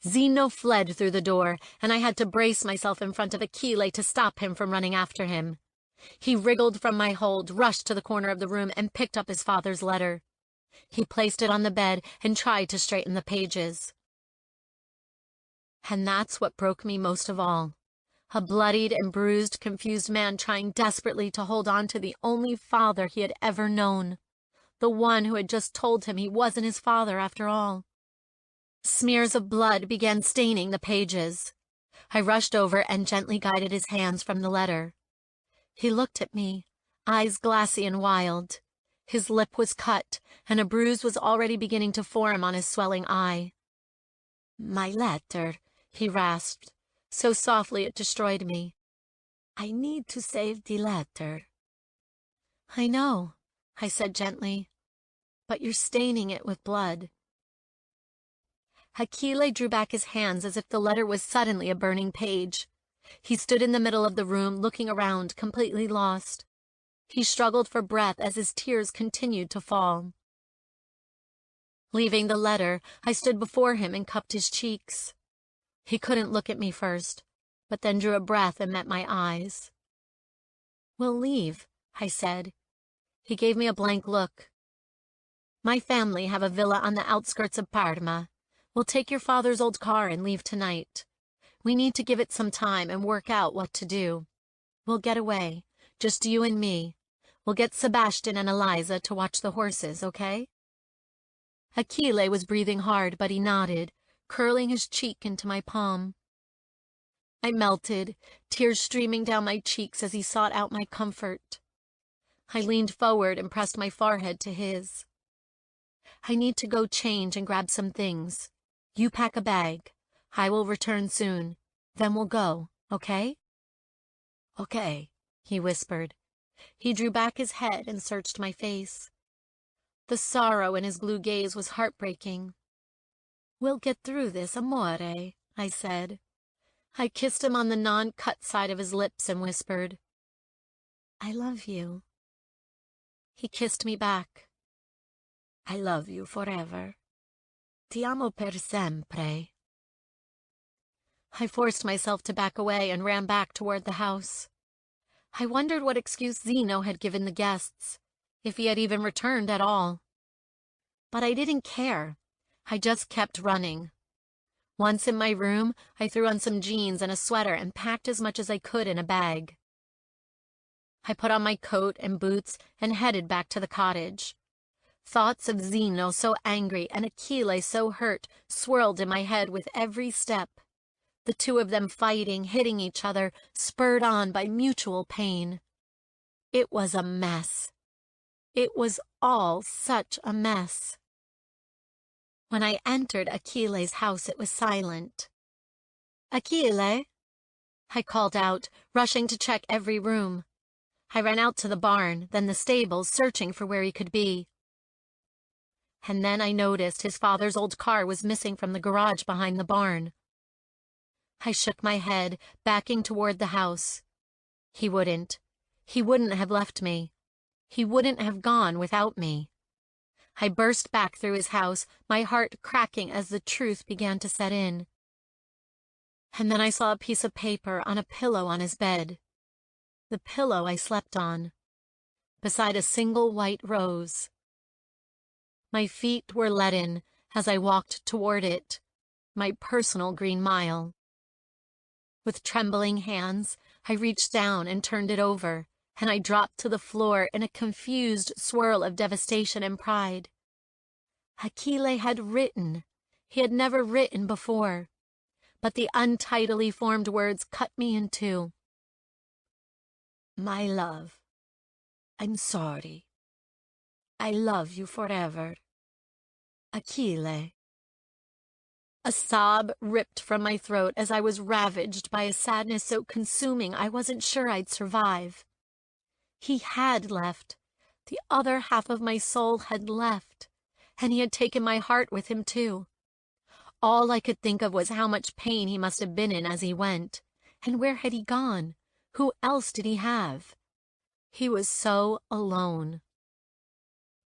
Zeno fled through the door, and I had to brace myself in front of Achille to stop him from running after him. He wriggled from my hold, rushed to the corner of the room, and picked up his father's letter. He placed it on the bed and tried to straighten the pages. And that's what broke me most of all. A bloodied and bruised, confused man trying desperately to hold on to the only father he had ever known. The one who had just told him he wasn't his father after all. Smears of blood began staining the pages. I rushed over and gently guided his hands from the letter. He looked at me, eyes glassy and wild. His lip was cut, and a bruise was already beginning to form on his swelling eye. "My letter," he rasped, so softly it destroyed me. "I need to save the letter." "I know," I said gently, "but you're staining it with blood." Achille drew back his hands as if the letter was suddenly a burning page. He stood in the middle of the room, looking around, completely lost. He struggled for breath as his tears continued to fall. Leaving the letter, I stood before him and cupped his cheeks. He couldn't look at me first, but then drew a breath and met my eyes. "We'll leave," I said. He gave me a blank look. "My family have a villa on the outskirts of Parma. We'll take your father's old car and leave tonight. We need to give it some time and work out what to do. We'll get away, just you and me. We'll get Sebastian and Eliza to watch the horses, okay?" Achille was breathing hard, but he nodded, curling his cheek into my palm. I melted, tears streaming down my cheeks as he sought out my comfort. I leaned forward and pressed my forehead to his. "I need to go change and grab some things. You pack a bag. I will return soon. Then we'll go, okay?" "Okay," he whispered. He drew back his head and searched my face. The sorrow in his blue gaze was heartbreaking. "We'll get through this, amore," I said. I kissed him on the non-cut side of his lips and whispered, "I love you." He kissed me back. "I love you forever. Ti amo per sempre." I forced myself to back away and ran back toward the house. I wondered what excuse Zeno had given the guests, if he had even returned at all. But I didn't care. I just kept running. Once in my room, I threw on some jeans and a sweater and packed as much as I could in a bag. I put on my coat and boots and headed back to the cottage. Thoughts of Zeno so angry and Achille so hurt swirled in my head with every step. The two of them fighting, hitting each other, spurred on by mutual pain. It was a mess. It was all such a mess. When I entered Achille's house, it was silent. "Achille!" I called out, rushing to check every room. I ran out to the barn, then the stables, searching for where he could be. And then I noticed his father's old car was missing from the garage behind the barn. I shook my head, backing toward the house. He wouldn't have left me. He wouldn't have gone without me. I burst back through his house, my heart cracking as the truth began to set in. And then I saw a piece of paper on a pillow on his bed. The pillow I slept on, beside a single white rose. My feet were leaden as I walked toward it, my personal Green Mile. With trembling hands, I reached down and turned it over, and I dropped to the floor in a confused swirl of devastation and pride. Achille had written. He had never written before, but the untidily formed words cut me in two. "My love, I'm sorry. I love you forever. Achille." A sob ripped from my throat as I was ravaged by a sadness so consuming I wasn't sure I'd survive. He had left. The other half of my soul had left, and he had taken my heart with him too. All I could think of was how much pain he must have been in as he went. And where had he gone? Who else did he have? He was so alone.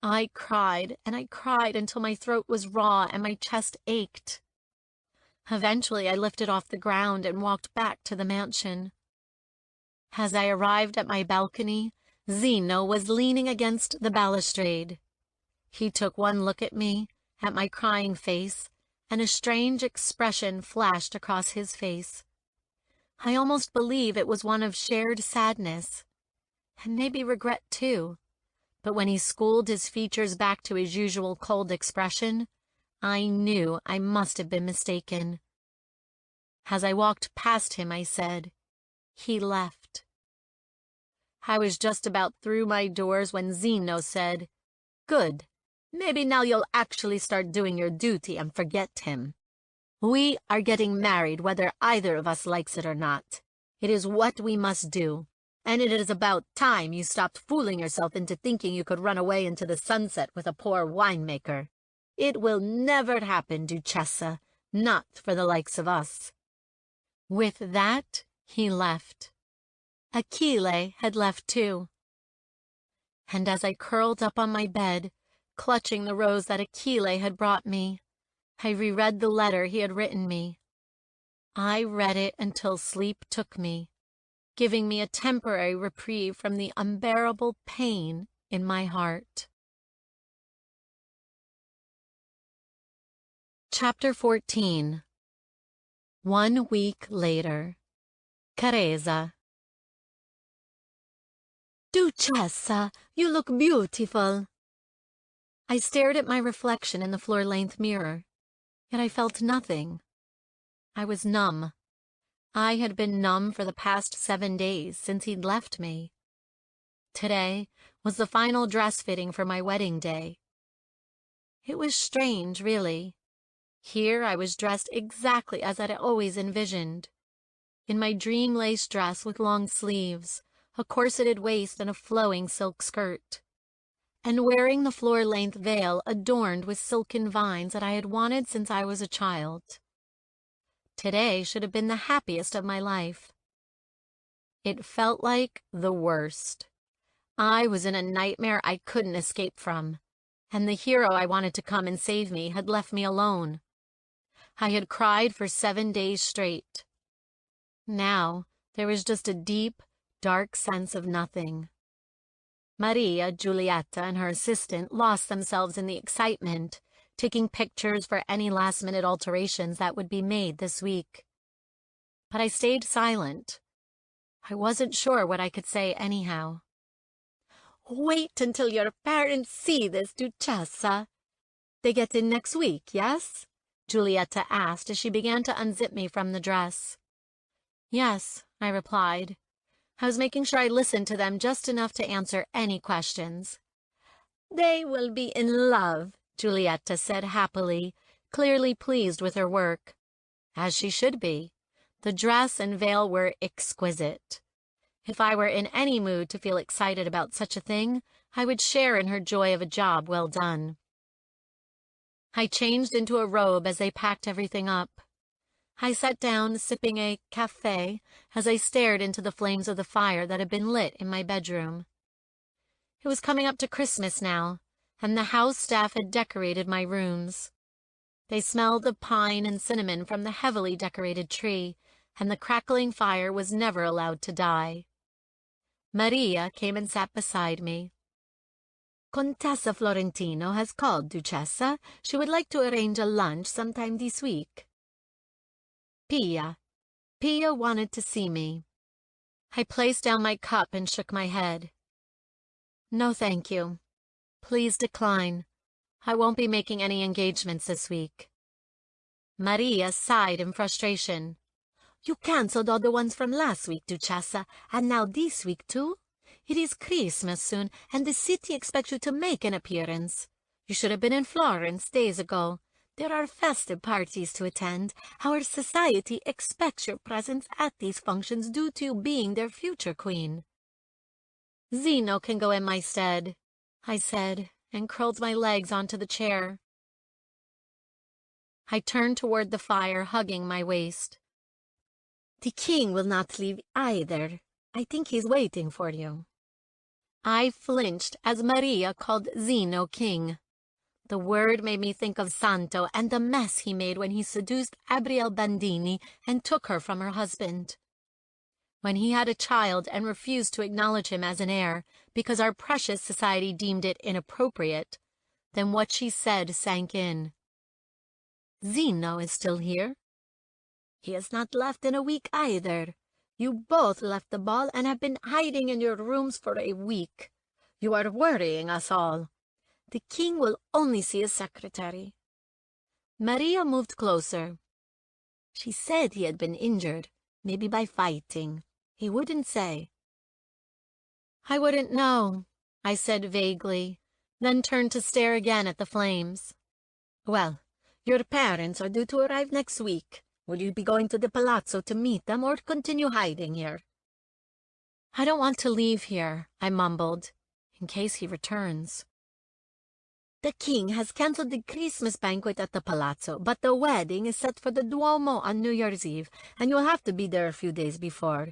I cried, and I cried until my throat was raw and my chest ached. Eventually, I lifted off the ground and walked back to the mansion. As I arrived at my balcony, Zeno was leaning against the balustrade. He took one look at me, at my crying face, and a strange expression flashed across his face. I almost believe it was one of shared sadness, and maybe regret too. But when he schooled his features back to his usual cold expression, I knew I must have been mistaken. As I walked past him, I said, "He left." I was just about through my doors when Zeno said, "Good. Maybe now you'll actually start doing your duty and forget him. We are getting married whether either of us likes it or not. It is what we must do, and it is about time you stopped fooling yourself into thinking you could run away into the sunset with a poor winemaker. It will never happen, Duchessa, not for the likes of us." With that, he left. Achille had left too. And as I curled up on my bed, clutching the rose that Achille had brought me, I reread the letter he had written me. I read it until sleep took me, giving me a temporary reprieve from the unbearable pain in my heart. Chapter 14. 1 week later. Caresa. "Duchessa, you look beautiful." I stared at my reflection in the floor-length mirror, yet I felt nothing. I was numb. I had been numb for the past 7 days since he'd left me. Today was the final dress fitting for my wedding day. It was strange, really. Here I was dressed exactly as I'd always envisioned. In my dream lace dress with long sleeves, a corseted waist and a flowing silk skirt, and wearing the floor-length veil adorned with silken vines that I had wanted since I was a child. Today should have been the happiest of my life. It felt like the worst. I was in a nightmare I couldn't escape from, and the hero I wanted to come and save me had left me alone. I had cried for 7 days straight. Now there was just a deep, dark sense of nothing. Maria, Giulietta, and her assistant lost themselves in the excitement, taking pictures for any last-minute alterations that would be made this week. But I stayed silent. I wasn't sure what I could say anyhow. Wait until your parents see this, Duchessa. They get in next week, yes? Giulietta asked as she began to unzip me from the dress. Yes, I replied. I was making sure I listened to them just enough to answer any questions. They will be in love, Giulietta said happily, clearly pleased with her work. As she should be. The dress and veil were exquisite. If I were in any mood to feel excited about such a thing, I would share in her joy of a job well done. I changed into a robe as they packed everything up. I sat down, sipping a café, as I stared into the flames of the fire that had been lit in my bedroom. It was coming up to Christmas now, and the house staff had decorated my rooms. They smelled of pine and cinnamon from the heavily decorated tree, and the crackling fire was never allowed to die. Maria came and sat beside me. Contessa Florentino has called, Duchessa. She would like to arrange a lunch sometime this week. Pia wanted to see me. I placed down my cup and shook my head. No, thank you. Please decline. I won't be making any engagements this week. Maria sighed in frustration. You cancelled all the ones from last week, Duchessa, and now this week too? It is Christmas soon, and the city expects you to make an appearance. You should have been in Florence days ago. There are festive parties to attend. Our society expects your presence at these functions due to you being their future queen. Zeno can go in my stead, I said, and curled my legs onto the chair. I turned toward the fire, hugging my waist. The king will not leave either. I think he's waiting for you. I flinched as Maria called Zeno king. The word made me think of Santo and the mess he made when he seduced Gabrielle Bandini and took her from her husband. When he had a child and refused to acknowledge him as an heir because our precious society deemed it inappropriate, then what she said sank in. Zeno is still here. He has not left in a week either. You both left the ball and have been hiding in your rooms for a week. You are worrying us all. The king will only see his secretary. Maria moved closer. She said he had been injured, maybe by fighting. He wouldn't say. I wouldn't know, I said vaguely, then turned to stare again at the flames. Well, your parents are due to arrive next week. Will you be going to the palazzo to meet them or continue hiding here? I don't want to leave here, I mumbled, in case he returns. The king has cancelled the Christmas banquet at the palazzo, but the wedding is set for the Duomo on New Year's Eve, and you'll have to be there a few days before.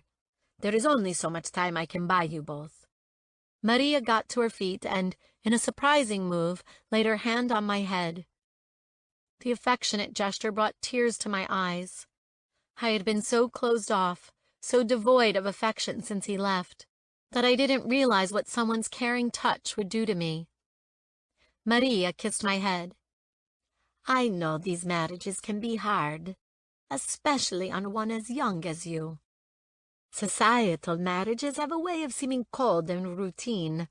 There is only so much time I can buy you both. Maria got to her feet and, in a surprising move, laid her hand on my head. The affectionate gesture brought tears to my eyes. I had been so closed off, so devoid of affection since he left, that I didn't realize what someone's caring touch would do to me. Maria kissed my head. I know these marriages can be hard, especially on one as young as you. Societal marriages have a way of seeming cold and routine.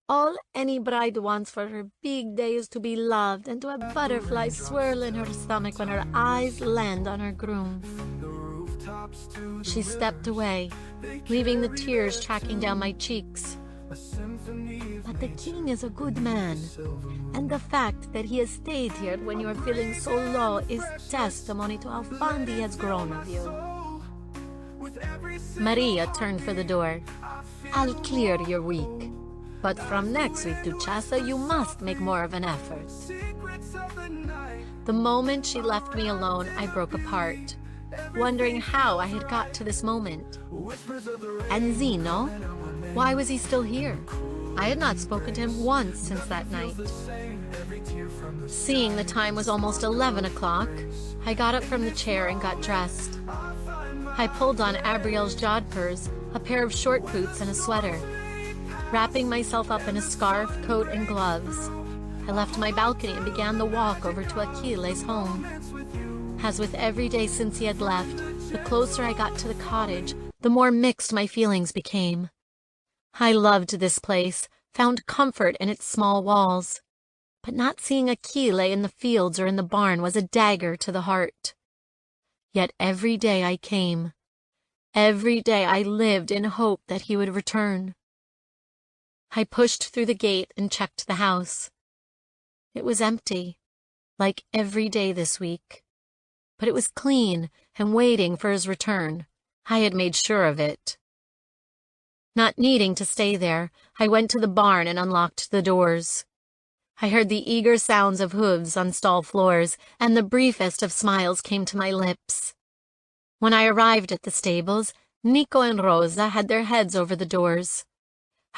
All any bride wants for her big day is to be loved and to have butterflies swirl in her stomach when her eyes land on her groom. She stepped away, leaving the tears tracking down my cheeks. But the king is a good man, and the fact that he has stayed here when you are feeling so low is testimony to how fond he has grown of you. Maria turned for the door. I'll clear your week. But from next week, Duchessa, you must make more of an effort. The moment she left me alone, I broke apart, wondering how I had got to this moment. And Zeno? Why was he still here? I had not spoken to him once since that night. Seeing the time was almost 11 o'clock, I got up from the chair and got dressed. I pulled on Abriel's jodhpurs, a pair of short boots and a sweater. Wrapping myself up in a scarf, coat, and gloves, I left my balcony and began the walk over to Achille's home. As with every day since he had left, the closer I got to the cottage, the more mixed my feelings became. I loved this place, found comfort in its small walls, but not seeing Achille in the fields or in the barn was a dagger to the heart. Yet every day I came. Every day I lived in hope that he would return. I pushed through the gate and checked the house. It was empty, like every day this week. But it was clean and waiting for his return. I had made sure of it. Not needing to stay there, I went to the barn and unlocked the doors. I heard the eager sounds of hooves on stall floors, and the briefest of smiles came to my lips. When I arrived at the stables, Nico and Rosa had their heads over the doors.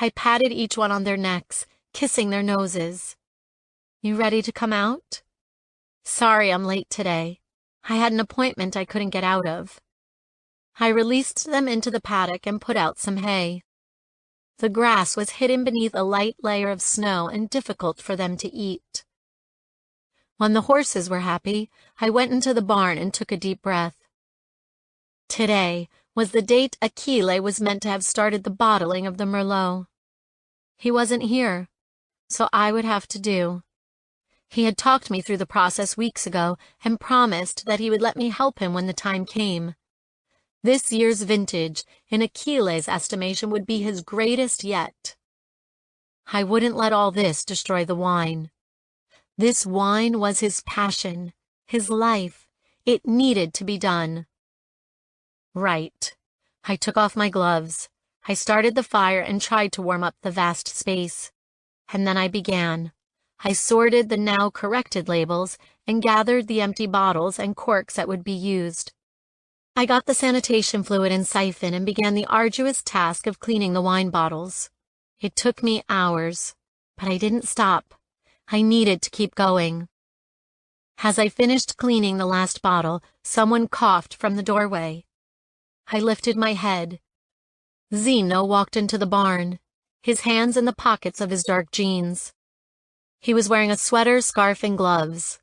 I patted each one on their necks, kissing their noses. "You ready to come out?" "Sorry I'm late today. I had an appointment I couldn't get out of." I released them into the paddock and put out some hay. The grass was hidden beneath a light layer of snow and difficult for them to eat. When the horses were happy, I went into the barn and took a deep breath. Today was the date Achille was meant to have started the bottling of the Merlot. He wasn't here, so I would have to do. He had talked me through the process weeks ago and promised that he would let me help him when the time came. This year's vintage, in Achille's estimation, would be his greatest yet. I wouldn't let all this destroy the wine. This wine was his passion, his life. It needed to be done. Right. I took off my gloves. I started the fire and tried to warm up the vast space. And then I began. I sorted the now corrected labels and gathered the empty bottles and corks that would be used. I got the sanitation fluid and siphon and began the arduous task of cleaning the wine bottles. It took me hours, but I didn't stop. I needed to keep going. As I finished cleaning the last bottle, someone coughed from the doorway. I lifted my head. Zeno walked into the barn, his hands in the pockets of his dark jeans. He was wearing a sweater, scarf, and gloves.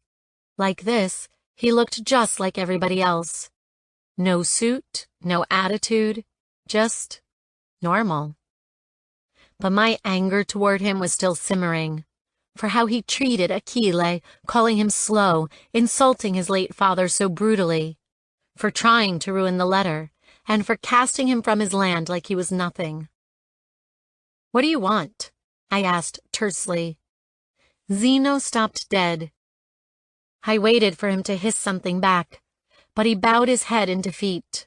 Like this, he looked just like everybody else. No suit, no attitude, just normal. But my anger toward him was still simmering, for how he treated Achille, calling him slow, insulting his late father so brutally, for trying to ruin the letter, and for casting him from his land like he was nothing. "What do you want?" I asked tersely. Zeno stopped dead. I waited for him to hiss something back, but he bowed his head in defeat.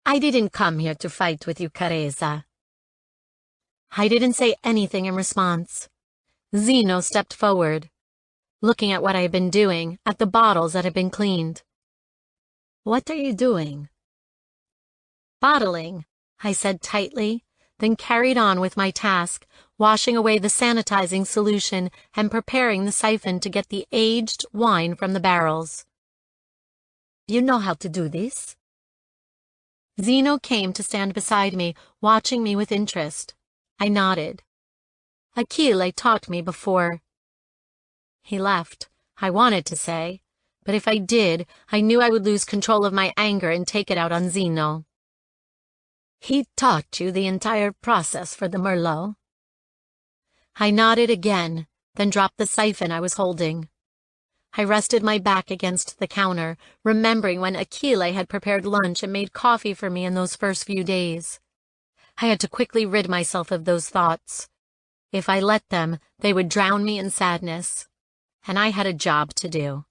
"I didn't come here to fight with you, Careza." I didn't say anything in response. Zeno stepped forward, looking at what I had been doing, at the bottles that had been cleaned. "What are you doing?" "Bottling," I said tightly, then carried on with my task, washing away the sanitizing solution and preparing the siphon to get the aged wine from the barrels. "You know how to do this?" Zeno came to stand beside me, watching me with interest. I nodded. "Achille taught me before." He left, I wanted to say, but if I did, I knew I would lose control of my anger and take it out on Zeno. "He taught you the entire process for the Merlot?" I nodded again, then dropped the siphon I was holding. I rested my back against the counter, remembering when Achille had prepared lunch and made coffee for me in those first few days. I had to quickly rid myself of those thoughts. If I let them, they would drown me in sadness, and I had a job to do.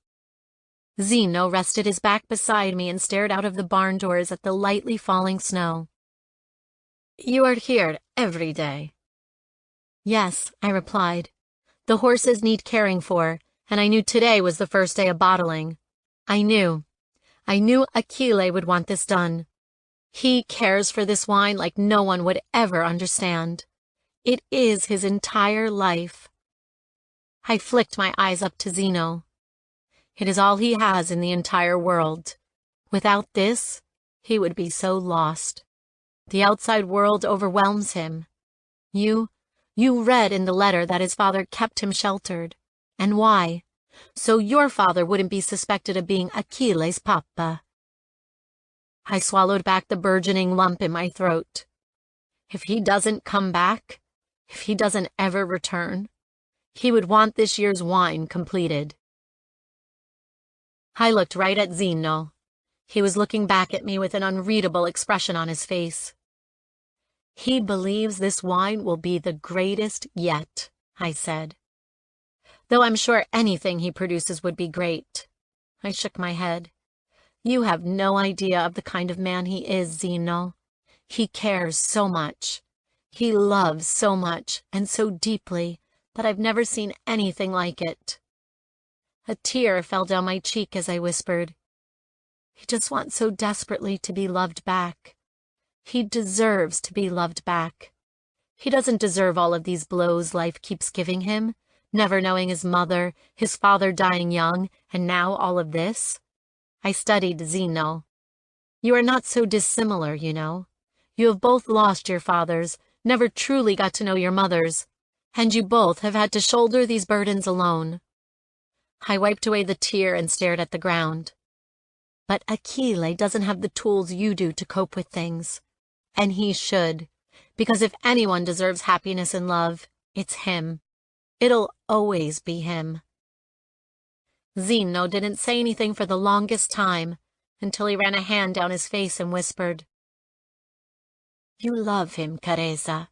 Zeno rested his back beside me and stared out of the barn doors at the lightly falling snow. You are here every day. Yes, I replied. The horses need caring for, and I knew today was the first day of bottling. I knew Achille would want this done. He cares for this wine like no one would ever understand. It is his entire life. I flicked my eyes up to Zeno. It is all he has in the entire world. Without this, he would be so lost. The outside world overwhelms him. You read in the letter that his father kept him sheltered. And why? So your father wouldn't be suspected of being Achille's papa. I swallowed back the burgeoning lump in my throat. If he doesn't come back, if he doesn't ever return, he would want this year's wine completed. I looked right at Zeno. He was looking back at me with an unreadable expression on his face. He believes this wine will be the greatest yet, I said. Though I'm sure anything he produces would be great. I shook my head. You have no idea of the kind of man he is, Zeno. He cares so much. He loves so much and so deeply that I've never seen anything like it. A tear fell down my cheek as I whispered, he just wants so desperately to be loved back. He deserves to be loved back. He doesn't deserve all of these blows life keeps giving him, never knowing his mother, his father dying young, and now all of this. I studied Zeno. You are not so dissimilar, you know. You have both lost your fathers, never truly got to know your mothers, and you both have had to shoulder these burdens alone. I wiped away the tear and stared at the ground. But Achille doesn't have the tools you do to cope with things. And he should, because if anyone deserves happiness and love, it's him. It'll always be him. Zeno didn't say anything for the longest time, until he ran a hand down his face and whispered, You love him, Carezza.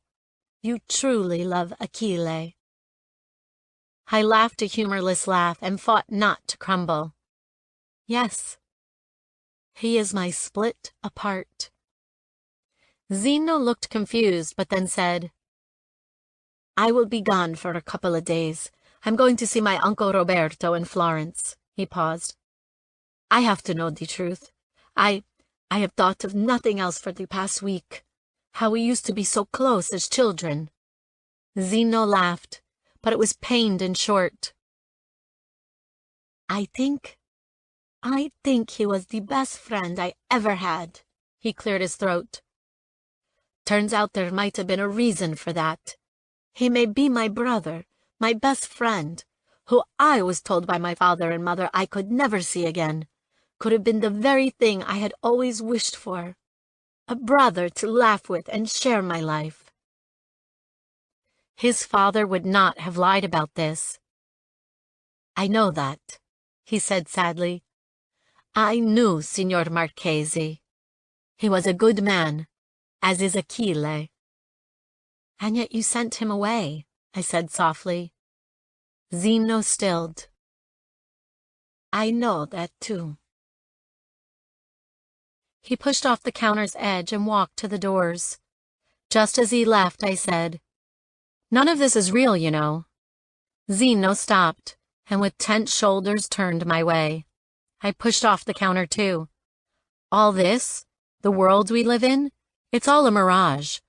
You truly love Achille. I laughed a humorless laugh and fought not to crumble. Yes. He is my split apart. Zeno looked confused, but then said, I will be gone for a couple of days. I'm going to see my Uncle Roberto in Florence. He paused. I have to know the truth. I have thought of nothing else for the past week. How we used to be so close as children. Zeno laughed, but it was pained and short. I think he was the best friend I ever had. He cleared his throat. Turns out there might have been a reason for that. He may be my brother, my best friend, who I was told by my father and mother I could never see again, could have been the very thing I had always wished for. A brother to laugh with and share my life. His father would not have lied about this. I know that, he said sadly. I knew Signor Marchesi. He was a good man, as is Achille. And yet you sent him away, I said softly. Zeno stilled. I know that too. He pushed off the counter's edge and walked to the doors. Just as he left, I said, None of this is real, you know. Zeno stopped, and with tense shoulders turned my way. I pushed off the counter too. All this, the world we live in, it's all a mirage.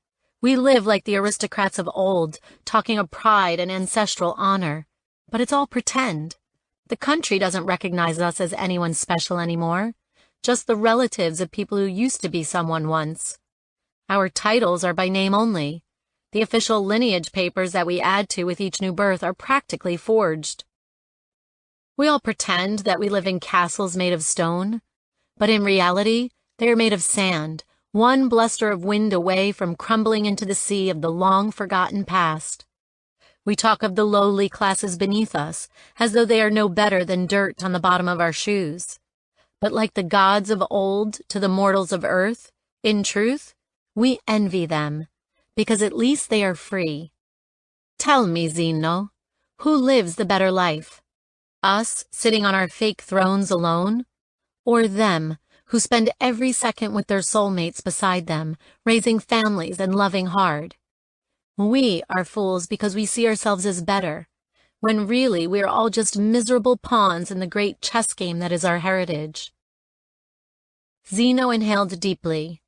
We live like the aristocrats of old, talking of pride and ancestral honor. But it's all pretend. The country doesn't recognize us as anyone special anymore, just the relatives of people who used to be someone once. Our titles are by name only. The official lineage papers that we add to with each new birth are practically forged. We all pretend that we live in castles made of stone, but in reality, they are made of sand, one bluster of wind away from crumbling into the sea of the long-forgotten past. We talk of the lowly classes beneath us, as though they are no better than dirt on the bottom of our shoes. But like the gods of old to the mortals of earth, in truth, we envy them, because at least they are free. Tell me, Zeno, who lives the better life? Us, sitting on our fake thrones alone? Or them, who spend every second with their soulmates beside them, raising families and loving hard. We are fools because we see ourselves as better, when really we are all just miserable pawns in the great chess game that is our heritage. Zeno inhaled deeply.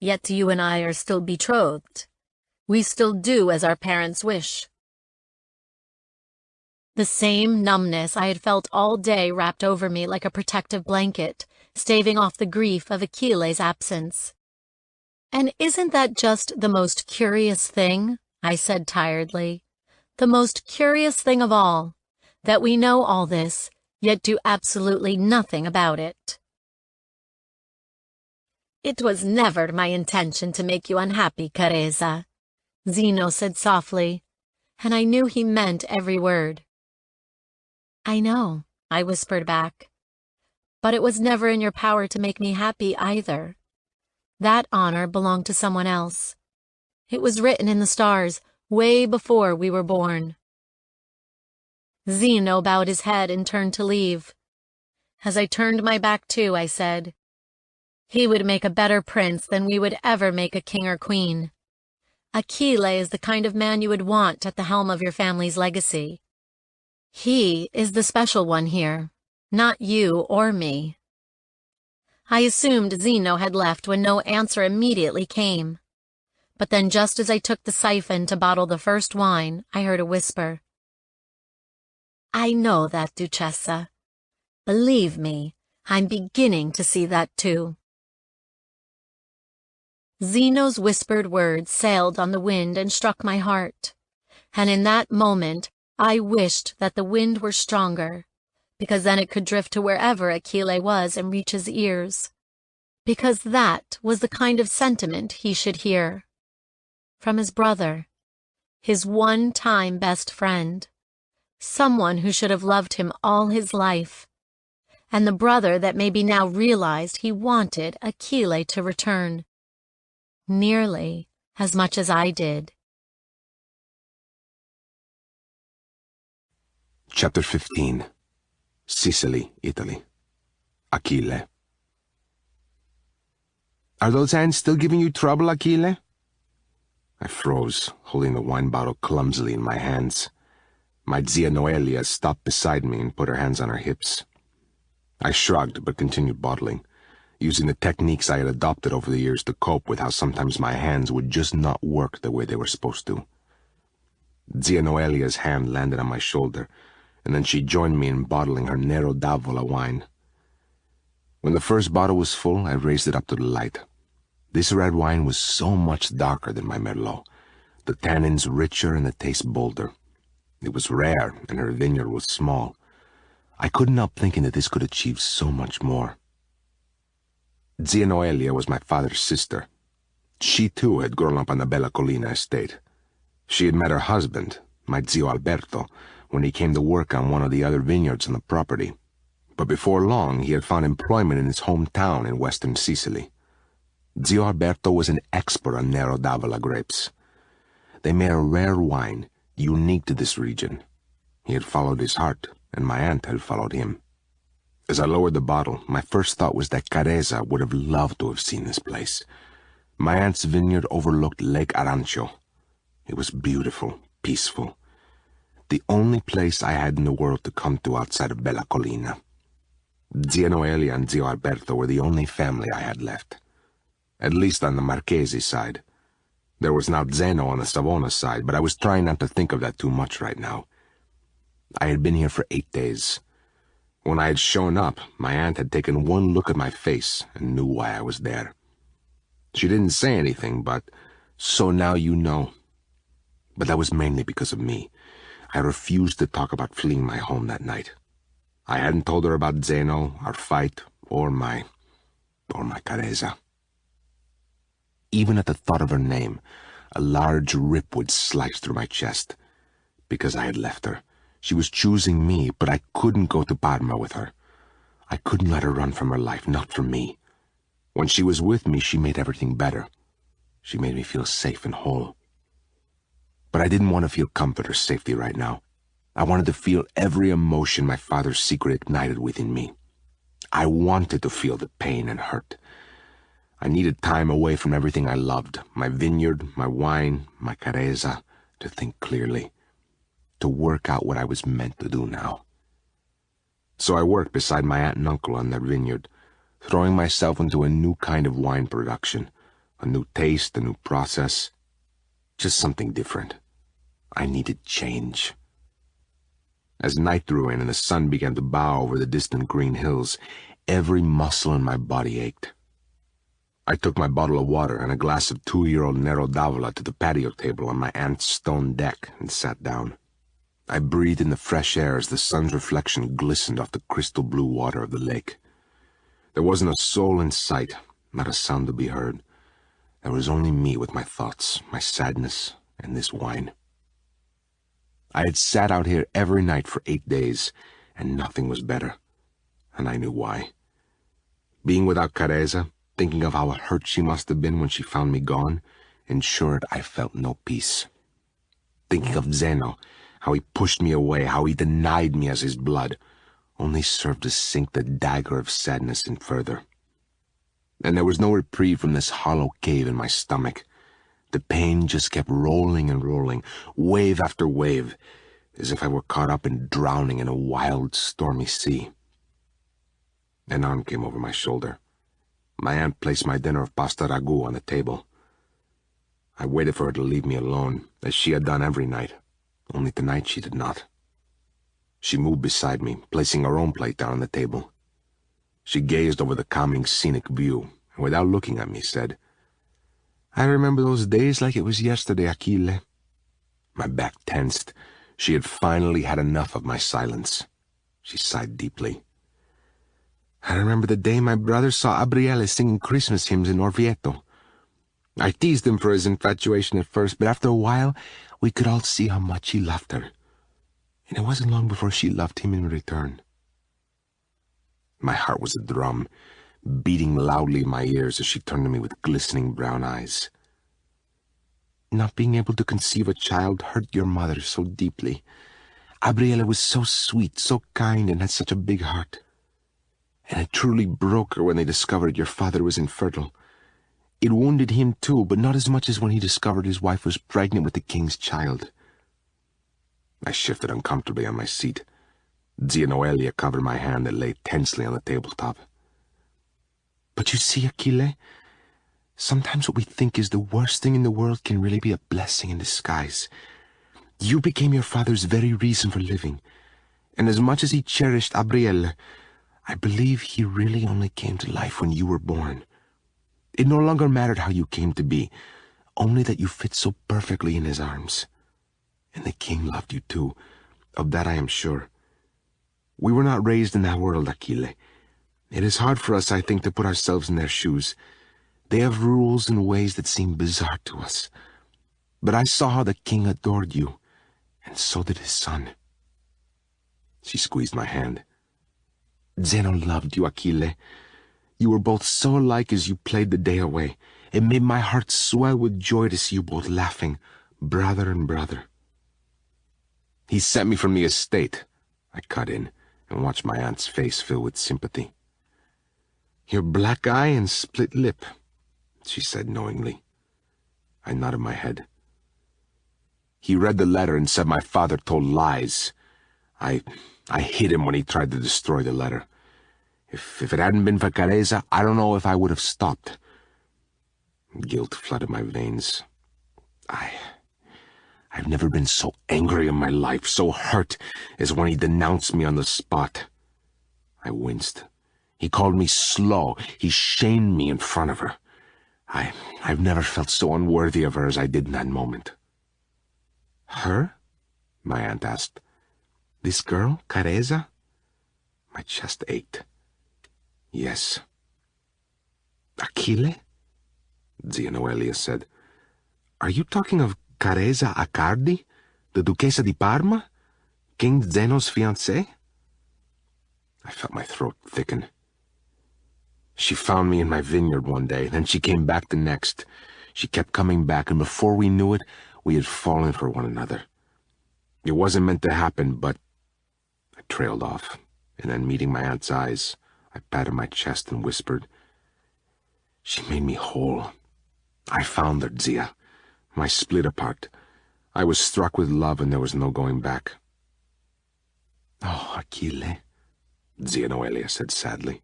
Yet you and I are still betrothed. We still do as our parents wish. The same numbness I had felt all day wrapped over me like a protective blanket, staving off the grief of Achilles' absence. And isn't that just the most curious thing? I said tiredly. The most curious thing of all, that we know all this, yet do absolutely nothing about it. It was never my intention to make you unhappy, Carezza, Zeno said softly, and I knew he meant every word. I know, I whispered back, but it was never in your power to make me happy either. That honor belonged to someone else. It was written in the stars way before we were born. Zeno bowed his head and turned to leave. As I turned my back too, I said, he would make a better prince than we would ever make a king or queen. Achille is the kind of man you would want at the helm of your family's legacy. He is the special one here, not you or me. I assumed Zeno had left when no answer immediately came. But then just as I took the siphon to bottle the first wine, I heard a whisper. I know that, Duchessa. Believe me, I'm beginning to see that too. Zeno's whispered words sailed on the wind and struck my heart, and in that moment I wished that the wind were stronger, because then it could drift to wherever Achille was and reach his ears, because that was the kind of sentiment he should hear. From his brother, his one-time best friend, someone who should have loved him all his life, and the brother that maybe now realized he wanted Achille to return, nearly as much as I did. Chapter 15. Sicily, Italy. Achille. Are those hands still giving you trouble, Achille? I froze, holding the wine bottle clumsily in my hands. My zia Noelia stopped beside me and put her hands on her hips. I shrugged but continued bottling, using the techniques I had adopted over the years to cope with how sometimes my hands would just not work the way they were supposed to. Zia Noelia's hand landed on my shoulder, and then she joined me in bottling her Nero d'Avola wine. When the first bottle was full, I raised it up to the light. This red wine was so much darker than my Merlot, the tannins richer and the taste bolder. It was rare, and her vineyard was small. I couldn't help thinking that this could achieve so much more. Zia Noelia was my father's sister. She too had grown up on the Bella Collina estate. She had met her husband, my zio Alberto, when he came to work on one of the other vineyards on the property. But before long, he had found employment in his hometown in western Sicily. Zio Alberto was an expert on Nero d'Avola grapes. They made a rare wine, unique to this region. He had followed his heart, and my aunt had followed him. As I lowered the bottle, my first thought was that Carezza would have loved to have seen this place. My aunt's vineyard overlooked Lake Arancio. It was beautiful, peaceful. The only place I had in the world to come to outside of Bella Collina. Zia Noelia and Zio Alberto were the only family I had left. At least on the Marchese side. There was now Zeno on the Savona side, but I was trying not to think of that too much right now. I had been here for 8 days. When I had shown up, my aunt had taken one look at my face and knew why I was there. She didn't say anything, but, "So now you know." But that was mainly because of me. I refused to talk about fleeing my home that night. I hadn't told her about Zeno, our fight, or my Carezza. Even at the thought of her name, a large rip would slice through my chest. Because I had left her. She was choosing me, but I couldn't go to Parma with her. I couldn't let her run from her life, not for me. When she was with me, she made everything better. She made me feel safe and whole. But I didn't want to feel comfort or safety right now. I wanted to feel every emotion my father's secret ignited within me. I wanted to feel the pain and hurt. I needed time away from everything I loved, my vineyard, my wine, my careza, to think clearly, to work out what I was meant to do now. So I worked beside my aunt and uncle on their vineyard, throwing myself into a new kind of wine production, a new taste, a new process, just something different. I needed change. As night drew in and the sun began to bow over the distant green hills, every muscle in my body ached. I took my bottle of water and a glass of 2-year-old Nero d'Avola to the patio table on my aunt's stone deck and sat down. I breathed in the fresh air as the sun's reflection glistened off the crystal blue water of the lake. There wasn't a soul in sight, not a sound to be heard. There was only me with my thoughts, my sadness, and this wine. I had sat out here every night for 8 days, and nothing was better, and I knew why. Being without Careza, thinking of how hurt she must have been when she found me gone, ensured I felt no peace. Thinking of Zeno, how he pushed me away, how he denied me as his blood, only served to sink the dagger of sadness in further. And there was no reprieve from this hollow cave in my stomach. The pain just kept rolling and rolling, wave after wave, as if I were caught up and drowning in a wild, stormy sea. An arm came over my shoulder. My aunt placed my dinner of pasta ragu on the table. I waited for her to leave me alone, as she had done every night, only tonight she did not. She moved beside me, placing her own plate down on the table. She gazed over the calming scenic view, and without looking at me said, "I remember those days like it was yesterday, Achille." My back tensed. She had finally had enough of my silence. She sighed deeply. "I remember the day my brother saw Gabriele singing Christmas hymns in Orvieto. I teased him for his infatuation at first, but after a while we could all see how much he loved her. And it wasn't long before she loved him in return." My heart was a drum, beating loudly in my ears as she turned to me with glistening brown eyes. "Not being able to conceive a child hurt your mother so deeply. Gabriele was so sweet, so kind, and had such a big heart. And it truly broke her when they discovered your father was infertile. It wounded him too, but not as much as when he discovered his wife was pregnant with the king's child." I shifted uncomfortably on my seat. Zia Noelia covered my hand that lay tensely on the tabletop. "But you see, Achille, sometimes what we think is the worst thing in the world can really be a blessing in disguise. You became your father's very reason for living, and as much as he cherished Gabriele, I believe he really only came to life when you were born. It no longer mattered how you came to be, only that you fit so perfectly in his arms. And the king loved you too, of that I am sure. We were not raised in that world, Achille. It is hard for us, I think, to put ourselves in their shoes. They have rules and ways that seem bizarre to us. But I saw how the king adored you, and so did his son." She squeezed my hand. "Zeno loved you, Achille. You were both so alike as you played the day away. It made my heart swell with joy to see you both laughing, brother and brother." "He sent me from the estate," I cut in, and watched my aunt's face fill with sympathy. "Your black eye and split lip," she said knowingly. I nodded my head. "He read the letter and said my father told lies. I hit him when he tried to destroy the letter. If it hadn't been for Careza, I don't know if I would have stopped." Guilt flooded my veins. I've never been so angry in my life, so hurt, as when he denounced me on the spot. I winced. He called me slow. He shamed me in front of her. I've never felt so unworthy of her as I did in that moment. "Her?" my aunt asked. "This girl, Careza?" My chest ached. "Yes." "Achille?" Zia Noelia said. "Are you talking of Careza Accardi, the Duchessa di Parma, King Zeno's fiancée?" I felt my throat thicken. "She found me in my vineyard one day, then she came back the next. She kept coming back, and before we knew it, we had fallen for one another. It wasn't meant to happen, but—" I trailed off, and then meeting my aunt's eyes, I patted my chest and whispered, "She made me whole. I found her, Zia. My split apart. I was struck with love and there was no going back." "Oh, Achille," Zia Noelia said sadly.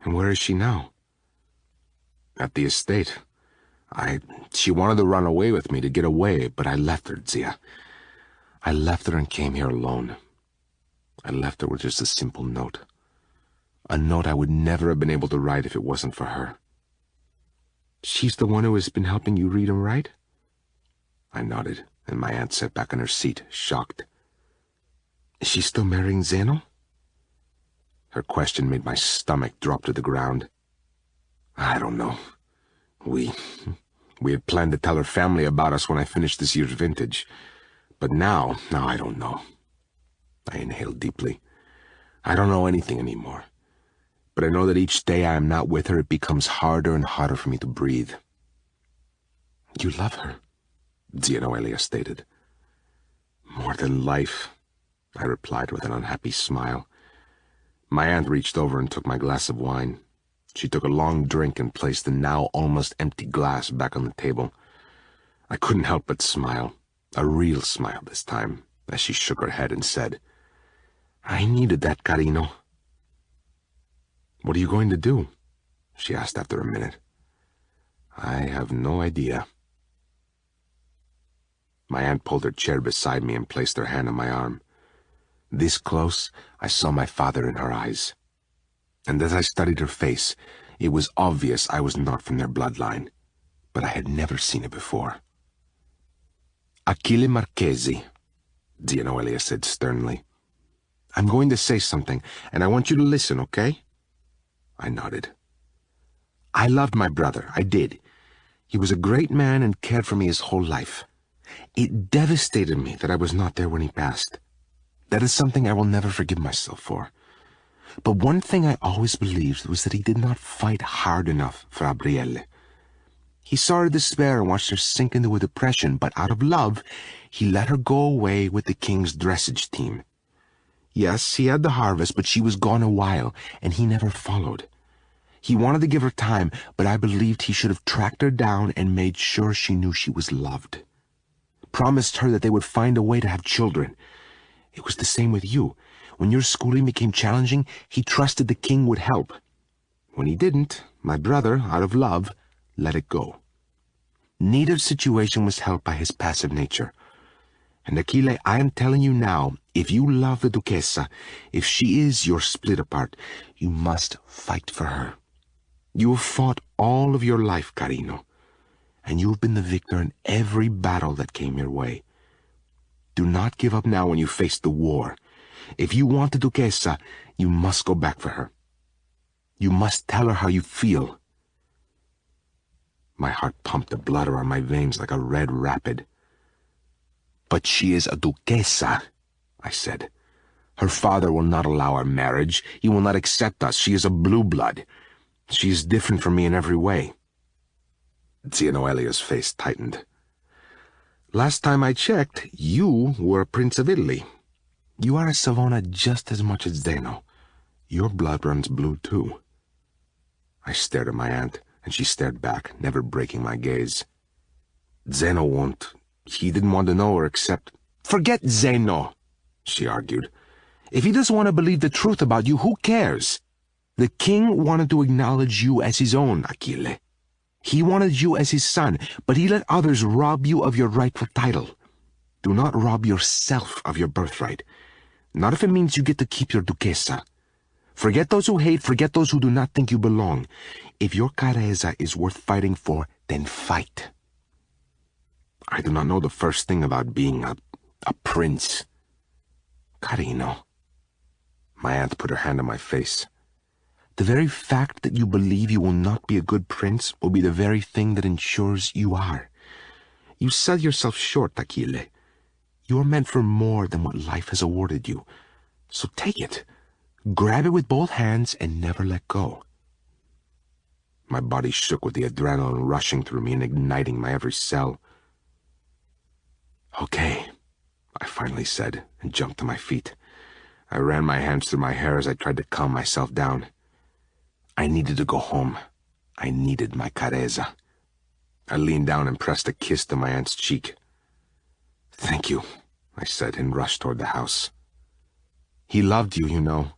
"And where is she now?" "At the estate. She wanted to run away with me, to get away, but I left her, Zia. I left her and came here alone. I left her with just a simple note. A note I would never have been able to write if it wasn't for her." "She's the one who has been helping you read and write?" I nodded, and my aunt sat back in her seat, shocked. "Is she still marrying Zeno?" Her question made my stomach drop to the ground. "I don't know. We had planned to tell her family about us when I finished this year's vintage. But now I don't know." I inhaled deeply. "I don't know anything anymore. But I know that each day I am not with her, it becomes harder and harder for me to breathe." "You love her," Zia Noelia stated. "More than life," I replied with an unhappy smile. My aunt reached over and took my glass of wine. She took a long drink and placed the now almost empty glass back on the table. I couldn't help but smile, a real smile this time, as she shook her head and said, "I needed that, carino." "What are you going to do?" she asked after a minute. "I have no idea." My aunt pulled her chair beside me and placed her hand on my arm. This close, I saw my father in her eyes. And as I studied her face, it was obvious I was not from their bloodline, but I had never seen it before. "Achille Marchesi," Zia Noelia said sternly. "I'm going to say something, and I want you to listen, okay?" I nodded. "I loved my brother, I did. He was a great man and cared for me his whole life. It devastated me that I was not there when he passed. That is something I will never forgive myself for. But one thing I always believed was that he did not fight hard enough for Gabrielle. He saw her despair and watched her sink into a depression, but out of love, he let her go away with the king's dressage team. Yes, he had the harvest, but she was gone a while, and he never followed. He wanted to give her time, but I believed he should have tracked her down and made sure she knew she was loved. Promised her that they would find a way to have children. It was the same with you. When your schooling became challenging, he trusted the king would help. When he didn't, my brother, out of love, let it go. Neither situation was helped by his passive nature. And Achille, I am telling you now, if you love the Duchessa, if she is your split apart, you must fight for her. You have fought all of your life, carino, and you have been the victor in every battle that came your way. Do not give up now when you face the war. If you want the Duchessa, you must go back for her. You must tell her how you feel." My heart pumped the blood around my veins like a red rapid. "But she is a Duchessa," I said. "Her father will not allow our marriage. He will not accept us. She is a blue blood. She is different from me in every way." Zia Noelia's face tightened. "Last time I checked, you were a Prince of Italy. You are a Savona just as much as Zeno. Your blood runs blue too." I stared at my aunt, and she stared back, never breaking my gaze. "Zeno won't. He didn't want to know her except—" "Forget Zeno," she argued. "If he doesn't want to believe the truth about you, who cares? The king wanted to acknowledge you as his own, Achille. He wanted you as his son, but he let others rob you of your rightful title. Do not rob yourself of your birthright. Not if it means you get to keep your Duchessa. Forget those who hate, forget those who do not think you belong. If your Careza is worth fighting for, then fight." "I do not know the first thing about being a prince." "Carino." My aunt put her hand on my face. "The very fact that you believe you will not be a good prince will be the very thing that ensures you are. You sell yourself short, Achille. You are meant for more than what life has awarded you. So take it. Grab it with both hands and never let go." My body shook with the adrenaline rushing through me and igniting my every cell. "Okay," I finally said, and jumped to my feet. I ran my hands through my hair as I tried to calm myself down. I needed to go home. I needed my Careza. I leaned down and pressed a kiss to my aunt's cheek. "Thank you," I said, and rushed toward the house. "He loved you, you know."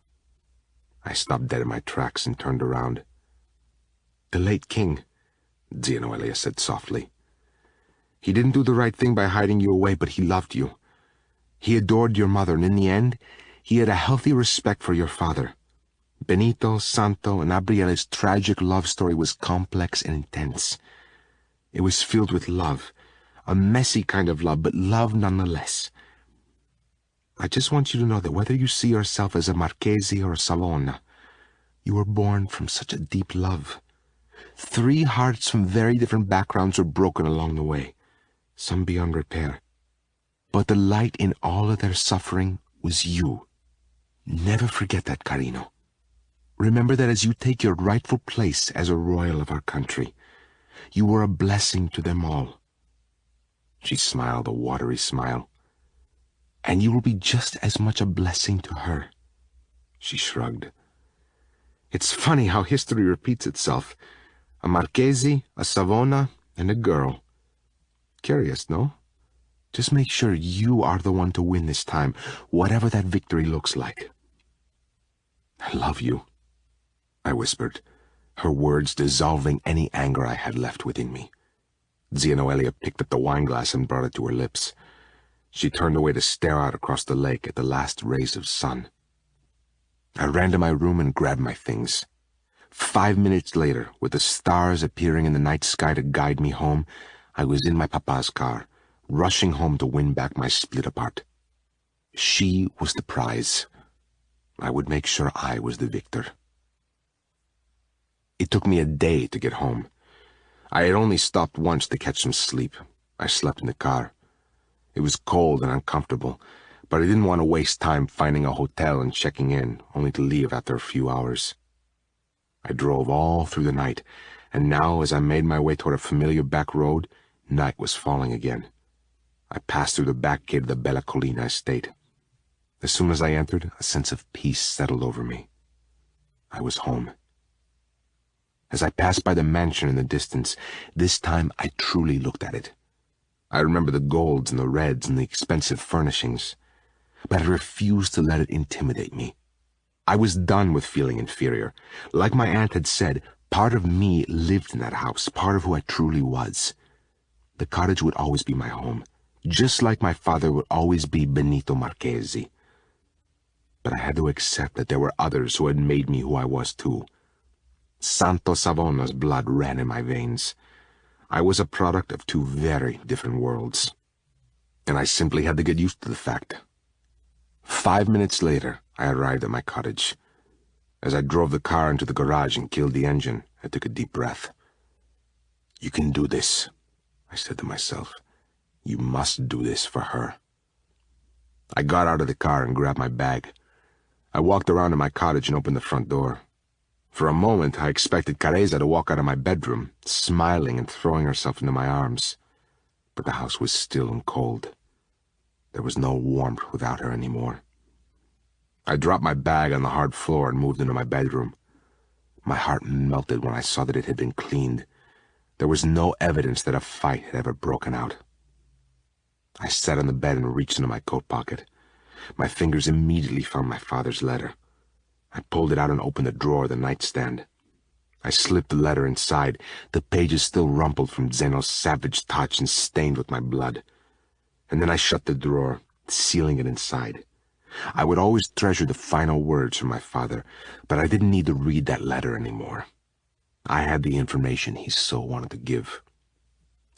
I stopped dead in my tracks and turned around. "The late king," Zia Noelia said softly. "He didn't do the right thing by hiding you away, but he loved you. He adored your mother, and in the end, he had a healthy respect for your father. Benito, Santo, and Abriele's tragic love story was complex and intense. It was filled with love, a messy kind of love, but love nonetheless. I just want you to know that whether you see yourself as a Marchese or a Savona, you were born from such a deep love. 3 hearts from very different backgrounds were broken along the way, some beyond repair. But the light in all of their suffering was you. Never forget that, Carino. Remember that as you take your rightful place as a royal of our country, you were a blessing to them all." She smiled a watery smile. "And you will be just as much a blessing to her." She shrugged. "It's funny how history repeats itself. A Marchese, a Savona, and a girl. Curious, no? Just make sure you are the one to win this time, whatever that victory looks like." "I love you," I whispered, her words dissolving any anger I had left within me. Zia Noelia picked up the wineglass and brought it to her lips. She turned away to stare out across the lake at the last rays of sun. I ran to my room and grabbed my things. 5 minutes later, with the stars appearing in the night sky to guide me home, I was in my papa's car, rushing home to win back my split apart. She was the prize. I would make sure I was the victor. It took me a day to get home. I had only stopped once to catch some sleep. I slept in the car. It was cold and uncomfortable, but I didn't want to waste time finding a hotel and checking in, only to leave after a few hours. I drove all through the night, and now as I made my way toward a familiar back road, night was falling again. I passed through the back gate of the Bella Collina estate. As soon as I entered, a sense of peace settled over me. I was home. As I passed by the mansion in the distance, this time I truly looked at it. I remember the golds and the reds and the expensive furnishings, but I refused to let it intimidate me. I was done with feeling inferior. Like my aunt had said, part of me lived in that house, part of who I truly was. The cottage would always be my home, just like my father would always be Benito Marchesi. But I had to accept that there were others who had made me who I was too. Santo Savona's blood ran in my veins. I was a product of 2 very different worlds, and I simply had to get used to the fact. 5 minutes later, I arrived at my cottage. As I drove the car into the garage and killed the engine, I took a deep breath. "You can do this," I said to myself. "You must do this for her." I got out of the car and grabbed my bag. I walked around to my cottage and opened the front door. For a moment, I expected Careza to walk out of my bedroom, smiling and throwing herself into my arms. But the house was still and cold. There was no warmth without her anymore. I dropped my bag on the hard floor and moved into my bedroom. My heart melted when I saw that it had been cleaned. There was no evidence that a fight had ever broken out. I sat on the bed and reached into my coat pocket. My fingers immediately found my father's letter. I pulled it out and opened the drawer of the nightstand. I slipped the letter inside, the pages still rumpled from Zeno's savage touch and stained with my blood. And then I shut the drawer, sealing it inside. I would always treasure the final words from my father, but I didn't need to read that letter anymore. I had the information he so wanted to give.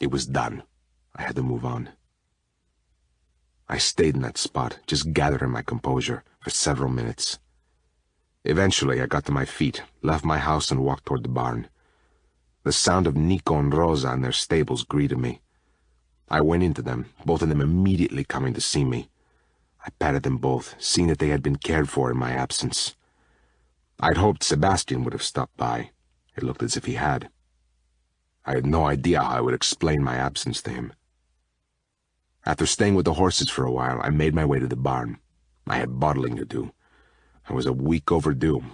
It was done. I had to move on. I stayed in that spot, just gathering my composure, for several minutes. Eventually, I got to my feet, left my house, and walked toward the barn. The sound of Nico and Rosa in their stables greeted me. I went into them, both of them immediately coming to see me. I patted them both, seeing that they had been cared for in my absence. I'd hoped Sebastian would have stopped by. It looked as if he had. I had no idea how I would explain my absence to him. After staying with the horses for a while, I made my way to the barn. I had bottling to do. I was a week overdue.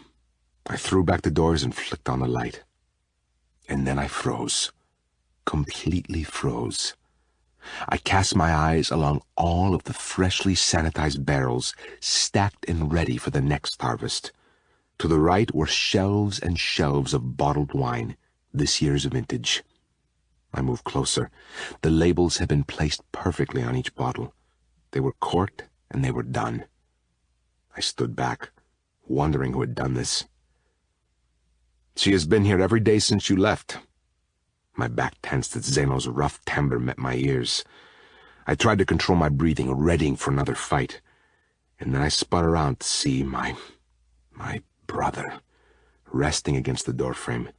I threw back the doors and flicked on the light. And then I froze. Completely froze. I cast my eyes along all of the freshly sanitized barrels stacked and ready for the next harvest. To the right were shelves and shelves of bottled wine, this year's vintage. I moved closer. The labels had been placed perfectly on each bottle. They were corked and they were done. I stood back, wondering who had done this. She has been here every day since you left. My back tensed as Zeno's rough timbre met my ears. I tried to control my breathing, readying for another fight. And then I spun around to see my brother, resting against the doorframe.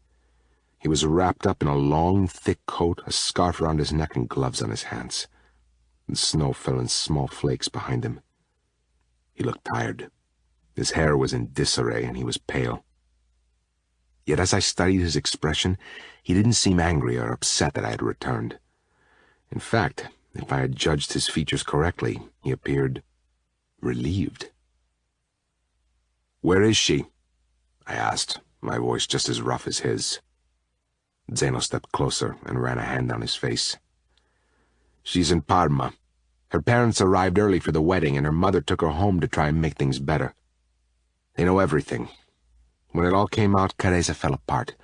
He was wrapped up in a long, thick coat, a scarf around his neck, and gloves on his hands. The snow fell in small flakes behind him. He looked tired. His hair was in disarray, and he was pale. Yet as I studied his expression, he didn't seem angry or upset that I had returned. In fact, if I had judged his features correctly, he appeared relieved. "Where is she?" I asked, my voice just as rough as his. Zeno stepped closer and ran a hand down his face. "She's in Parma. Her parents arrived early for the wedding, and her mother took her home to try and make things better. They know everything. When it all came out, Careza fell apart.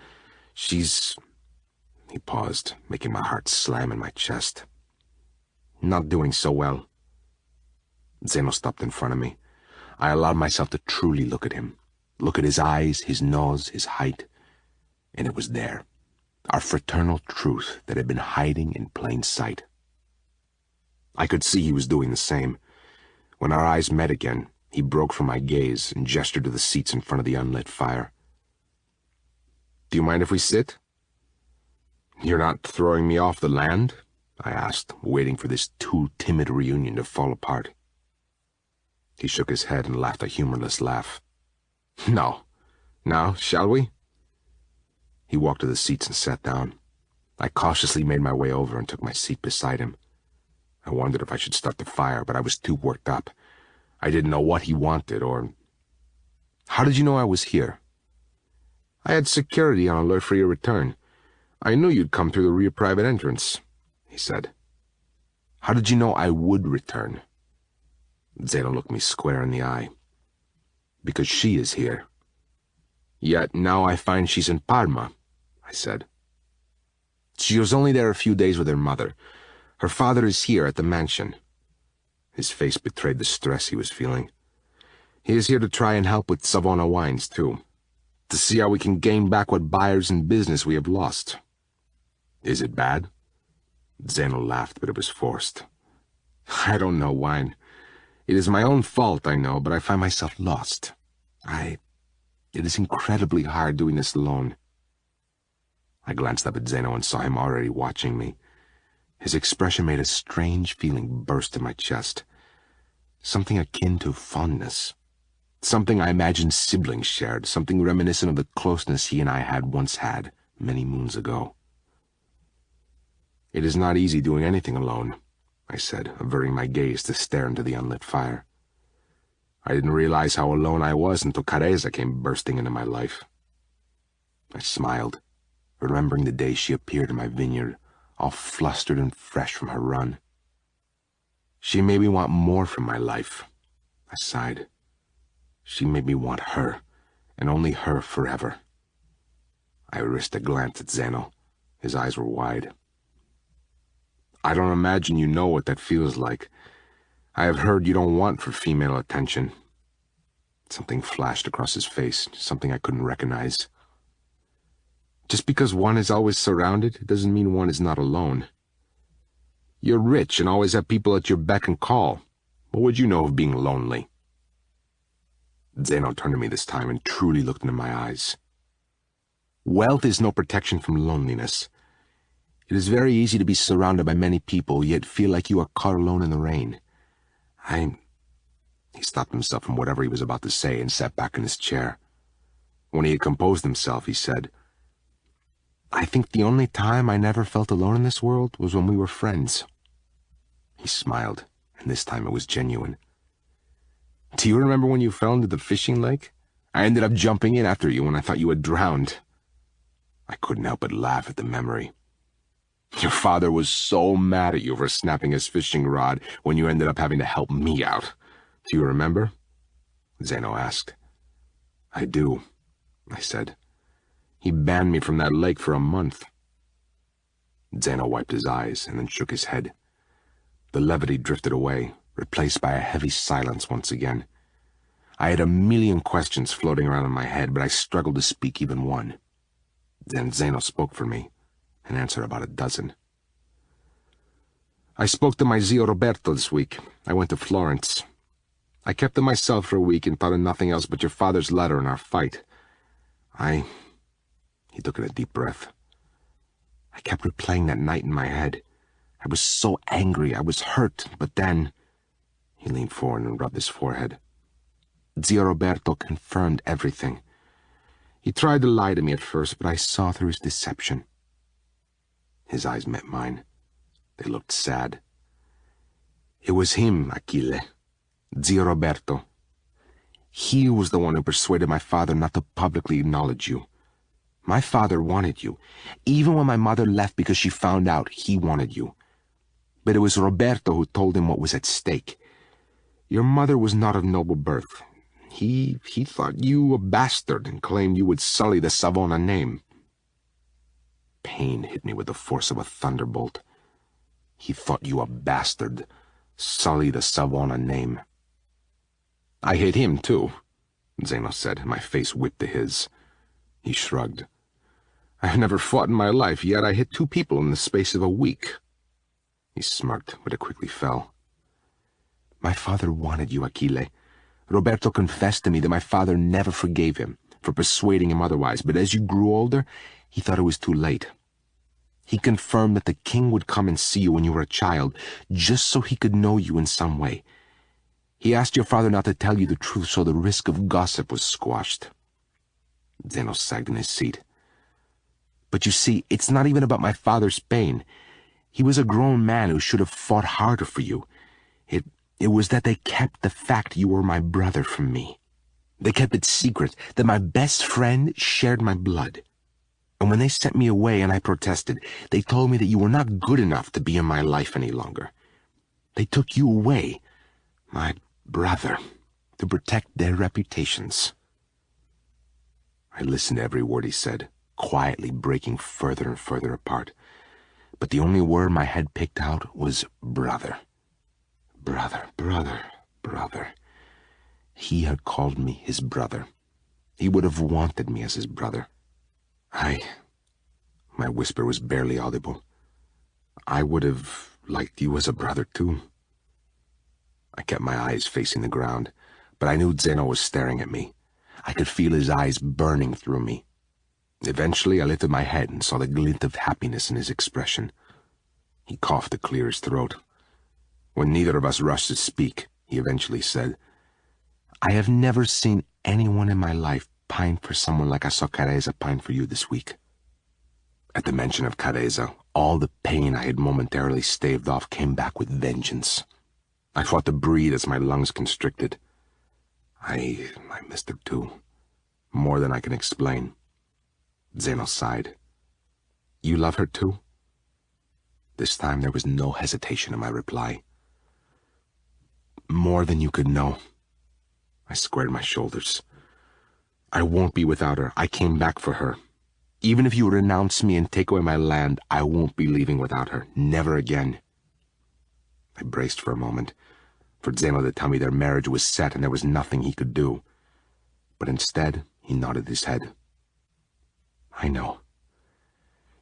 She's—" He paused, making my heart slam in my chest. "Not doing so well." Zeno stopped in front of me. I allowed myself to truly look at him, look at his eyes, his nose, his height. And it was there, our fraternal truth that had been hiding in plain sight. I could see he was doing the same. When our eyes met again, he broke from my gaze and gestured to the seats in front of the unlit fire. "Do you mind if we sit?" "You're not throwing me off the land?" I asked, waiting for this too timid reunion to fall apart. He shook his head and laughed a humorless laugh. "No. Now, shall we?" He walked to the seats and sat down. I cautiously made my way over and took my seat beside him. I wondered if I should start the fire, but I was too worked up. I didn't know what he wanted or... "How did you know I was here?" "I had security on alert for your return. I knew you'd come through the rear private entrance," he said. "How did you know I would return?" Zeno looked me square in the eye. "Because she is here." "Yet now I find she's in Parma," I said. "She was only there a few days with her mother. Her father is here at the mansion." His face betrayed the stress he was feeling. "He is here to try and help with Savona wines, too. To see how we can gain back what buyers and business we have lost." "Is it bad?" Zeno laughed, but it was forced. "I don't know, Wine. It is my own fault, I know, but I find myself lost. It is incredibly hard doing this alone." I glanced up at Zeno and saw him already watching me. His expression made a strange feeling burst in my chest. Something akin to fondness. Something I imagined siblings shared, something reminiscent of the closeness he and I had once had, many moons ago. "It is not easy doing anything alone," I said, averting my gaze to stare into the unlit fire. "I didn't realize how alone I was until Careza came bursting into my life." I smiled, remembering the day she appeared in my vineyard, all flustered and fresh from her run. "She made me want more from my life," I sighed. "She made me want her, and only her forever." I risked a glance at Zeno. His eyes were wide. "I don't imagine you know what that feels like. I have heard you don't want for female attention." Something flashed across his face, something I couldn't recognize. "Just because one is always surrounded, doesn't mean one is not alone. You're rich and always have people at your beck and call. What would you know of being lonely?" Zeno turned to me this time and truly looked into my eyes. "Wealth is no protection from loneliness. It is very easy to be surrounded by many people, yet feel like you are caught alone in the rain. He stopped himself from whatever he was about to say and sat back in his chair. When he had composed himself, he said, "I think the only time I never felt alone in this world was when we were friends." He smiled, and this time it was genuine. "Do you remember when you fell into the fishing lake? I ended up jumping in after you when I thought you had drowned." I couldn't help but laugh at the memory. "Your father was so mad at you for snapping his fishing rod when you ended up having to help me out. Do you remember?" Zeno asked. "I do," I said. "He banned me from that lake for a month." Zeno wiped his eyes and then shook his head. The levity drifted away, replaced by a heavy silence once again. I had a million questions floating around in my head, but I struggled to speak even one. Then Zeno spoke for me and answered about a dozen. "I spoke to my zio Roberto this week. I went to Florence. I kept to myself for a week and thought of nothing else but your father's letter and our fight. He took in a deep breath. "I kept replaying that night in my head. I was so angry, I was hurt, but then—" He leaned forward and rubbed his forehead. "Zio Roberto confirmed everything. He tried to lie to me at first, but I saw through his deception." His eyes met mine. They looked sad. "It was him, Achille. Zio Roberto. He was the one who persuaded my father not to publicly acknowledge you. My father wanted you. Even when my mother left because she found out, he wanted you. But it was Roberto who told him what was at stake. Your mother was not of noble birth. He thought you a bastard and claimed you would sully the Savona name." Pain hit me with the force of a thunderbolt. "He thought you a bastard, sully the Savona name." "I hate him, too," Zeno said, and my face whipped to his. He shrugged. "I've never fought in my life, yet I hit 2 people in the space of a week." He smirked, but it quickly fell. "My father wanted you, Achille. Roberto confessed to me that my father never forgave him for persuading him otherwise, but as you grew older, he thought it was too late. He confirmed that the king would come and see you when you were a child, just so he could know you in some way. He asked your father not to tell you the truth, so the risk of gossip was squashed." Zeno sagged in his seat. "But you see, it's not even about my father's pain. He was a grown man who should have fought harder for you. It was that they kept the fact you were my brother from me. They kept it secret that my best friend shared my blood. And when they sent me away and I protested, they told me that you were not good enough to be in my life any longer. They took you away, my brother, to protect their reputations." I listened to every word he said, quietly breaking further and further apart. But the only word my head picked out was brother. Brother, brother, brother. He had called me his brother. He would have wanted me as his brother. My whisper was barely audible. "I would have liked you as a brother, too." I kept my eyes facing the ground, but I knew Zeno was staring at me. I could feel his eyes burning through me. Eventually, I lifted my head and saw the glint of happiness in his expression. He coughed to clear his throat. When neither of us rushed to speak, he eventually said, "I have never seen anyone in my life pine for someone like I saw Careza pine for you this week." At the mention of Careza, all the pain I had momentarily staved off came back with vengeance. I fought to breathe as my lungs constricted. I missed her too, more than I can explain. Zeno sighed. "You love her too?" This time there was no hesitation in my reply. "More than you could know." I squared my shoulders. "I won't be without her. I came back for her. Even if you renounce me and take away my land, I won't be leaving without her. Never again." I braced for a moment, for Zeno to tell me their marriage was set and there was nothing he could do. But instead, he nodded his head. "I know.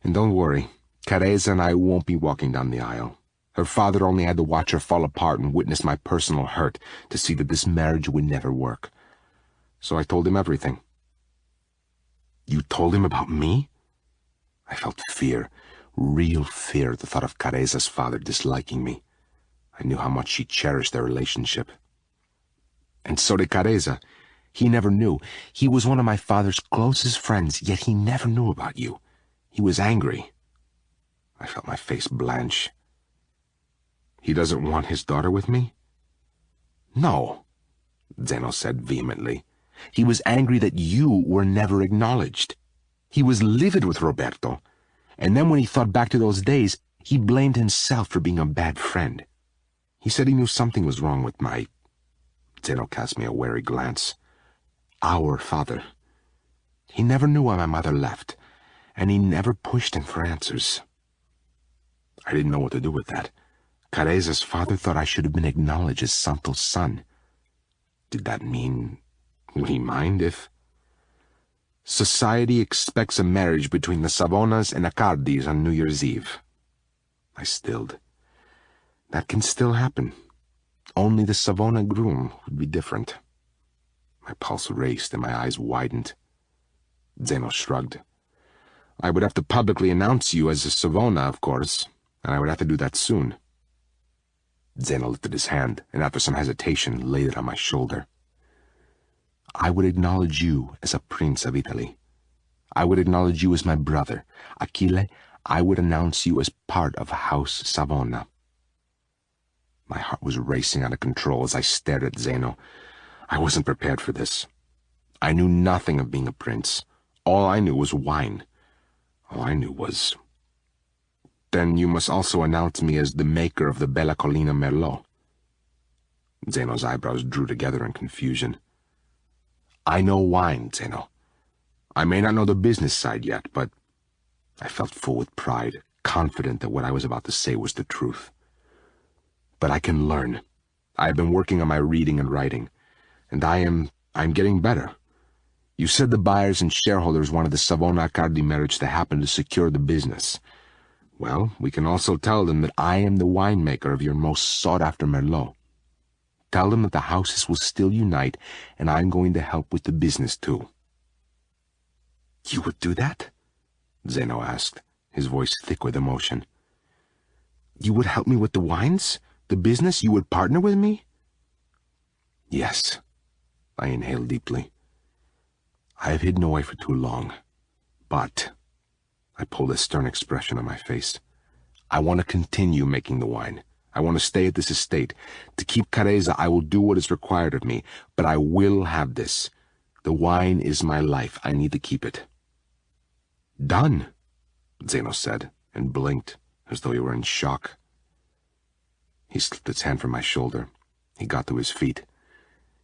And don't worry, Careza and I won't be walking down the aisle. Her father only had to watch her fall apart and witness my personal hurt to see that this marriage would never work. So I told him everything." "You told him about me?" I felt fear, real fear at the thought of Careza's father disliking me. I knew how much she cherished their relationship. "And so did Careza. He never knew. He was one of my father's closest friends, yet he never knew about you. He was angry." I felt my face blanch. "He doesn't want his daughter with me?" "No," Zeno said vehemently. He was angry that you were never acknowledged. He was livid with Roberto. And then when he thought back to those days, he blamed himself for being a bad friend. He said he knew something was wrong with my... Zeno cast me a wary glance. Our father. He never knew why my mother left, and he never pushed him for answers. I didn't know what to do with that. Careza's father thought I should have been acknowledged as Santo's son. Did that mean... would he mind if... Society expects a marriage between the Savonas and Accardis on New Year's Eve. I stilled. That can still happen. Only the Savona groom would be different. My pulse raced and my eyes widened. Zeno shrugged. I would have to publicly announce you as a Savona, of course, and I would have to do that soon. Zeno lifted his hand, and after some hesitation, laid it on my shoulder. I would acknowledge you as a prince of Italy. I would acknowledge you as my brother. Achille, I would announce you as part of House Savona. My heart was racing out of control as I stared at Zeno. I wasn't prepared for this. I knew nothing of being a prince. All I knew was wine. All I knew was... Then you must also announce me as the maker of the Bella Collina Merlot. Zeno's eyebrows drew together in confusion. I know wine, Zeno. I may not know the business side yet, but I felt full with pride, confident that what I was about to say was the truth. But I can learn. I have been working on my reading and writing, and I'm getting better. You said the buyers and shareholders wanted the Savona-Accardi marriage to happen to secure the business. Well, we can also tell them that I am the winemaker of your most sought-after Merlot. Tell them that the houses will still unite, and I'm going to help with the business, too. You would do that? Zeno asked, his voice thick with emotion. You would help me with the wines? The business? You would partner with me? Yes. I inhaled deeply. I have hidden away for too long, but... I pulled a stern expression on my face. I want to continue making the wine. I want to stay at this estate. To keep Careza, I will do what is required of me, but I will have this. The wine is my life. I need to keep it. Done, Zeno said, and blinked, as though he were in shock. He slipped his hand from my shoulder. He got to his feet.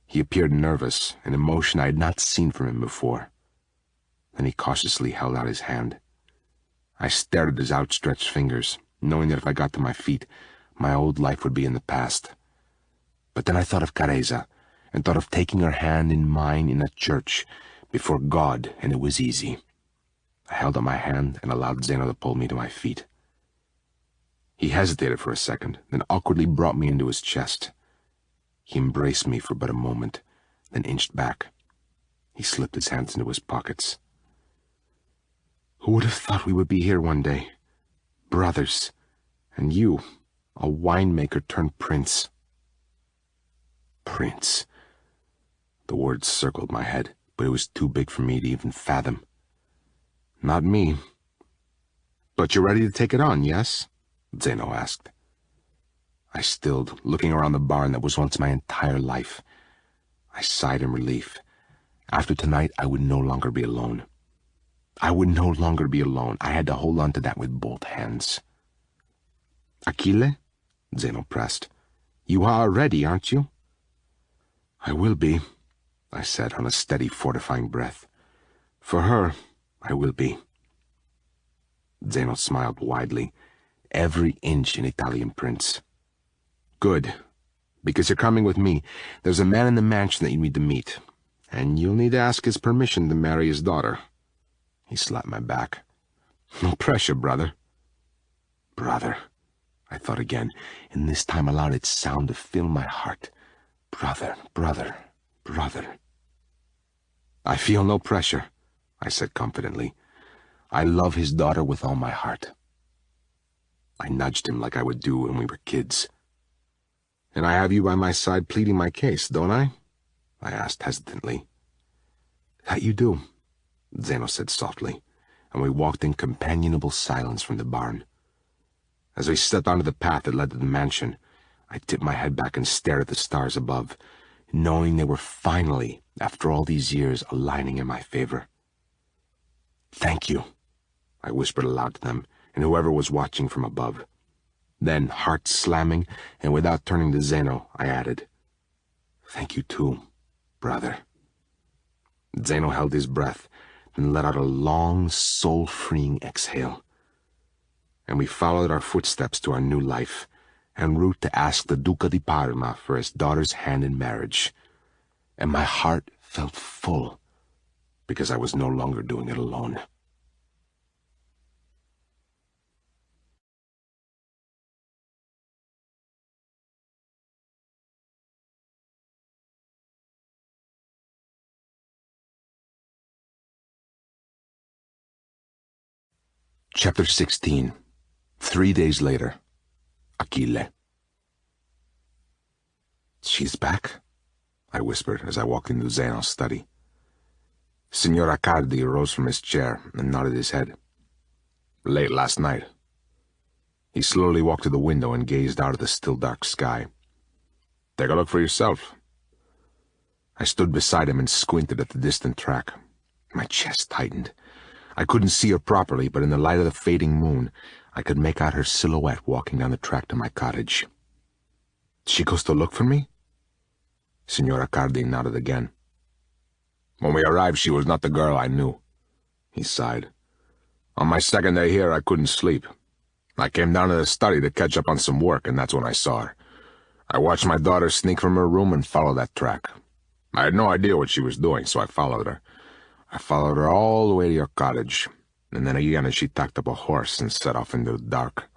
He appeared nervous, an emotion I had not seen from him before. Then he cautiously held out his hand. I stared at his outstretched fingers, knowing that if I got to my feet, my old life would be in the past. But then I thought of Careza, and thought of taking her hand in mine in a church, before God, and it was easy. I held out my hand and allowed Zeno to pull me to my feet. He hesitated for a second, then awkwardly brought me into his chest. He embraced me for but a moment, then inched back. He slipped his hands into his pockets. Who would have thought we would be here one day? Brothers. And you, a winemaker turned prince. Prince. The words circled my head, but it was too big for me to even fathom. Not me. But you're ready to take it on, yes? Zeno asked. I stilled, looking around the barn that was once my entire life. I sighed in relief. After tonight, I would no longer be alone. I would no longer be alone. I had to hold on to that with both hands. Achille? Zeno pressed. You are ready, aren't you? I will be, I said on a steady, fortifying breath. For her, I will be. Zeno smiled widely, every inch an Italian prince. Good, because you're coming with me. There's a man in the mansion that you need to meet, and you'll need to ask his permission to marry his daughter. He slapped my back. No pressure, brother. Brother, I thought again, and this time allowed its sound to fill my heart. Brother, brother, brother. I feel no pressure, I said confidently. I love his daughter with all my heart. I nudged him like I would do when we were kids. And I have you by my side pleading my case, don't I? I asked hesitantly. That you do, Zeno said softly, and we walked in companionable silence from the barn. As we stepped onto the path that led to the mansion, I tipped my head back and stared at the stars above, knowing they were finally after all these years aligning in my favor. "Thank you," I whispered aloud to them and whoever was watching from above. Then, heart slamming, and without turning to Zeno, I added, "Thank you too, brother." Zeno held his breath and let out a long, soul-freeing exhale. And we followed our footsteps to our new life, en route to ask the Duca di Parma for his daughter's hand in marriage. And my heart felt full, because I was no longer doing it alone. Chapter 16. 3 days later. Achille. "She's back?" I whispered as I walked into Zeno's study. Signor Accardi rose from his chair and nodded his head. "Late last night." He slowly walked to the window and gazed out at the still dark sky. "Take a look for yourself." I stood beside him and squinted at the distant track. My chest tightened. I couldn't see her properly, but in the light of the fading moon, I could make out her silhouette walking down the track to my cottage. "She goes to look for me?" Signor Accardi nodded again. "When we arrived, she was not the girl I knew." He sighed. "On my second day here, I couldn't sleep. I came down to the study to catch up on some work, and that's when I saw her. I watched my daughter sneak from her room and follow that track. I had no idea what she was doing, so I followed her. I followed her all the way to your cottage, and then again as she tacked up a horse and set off into the dark.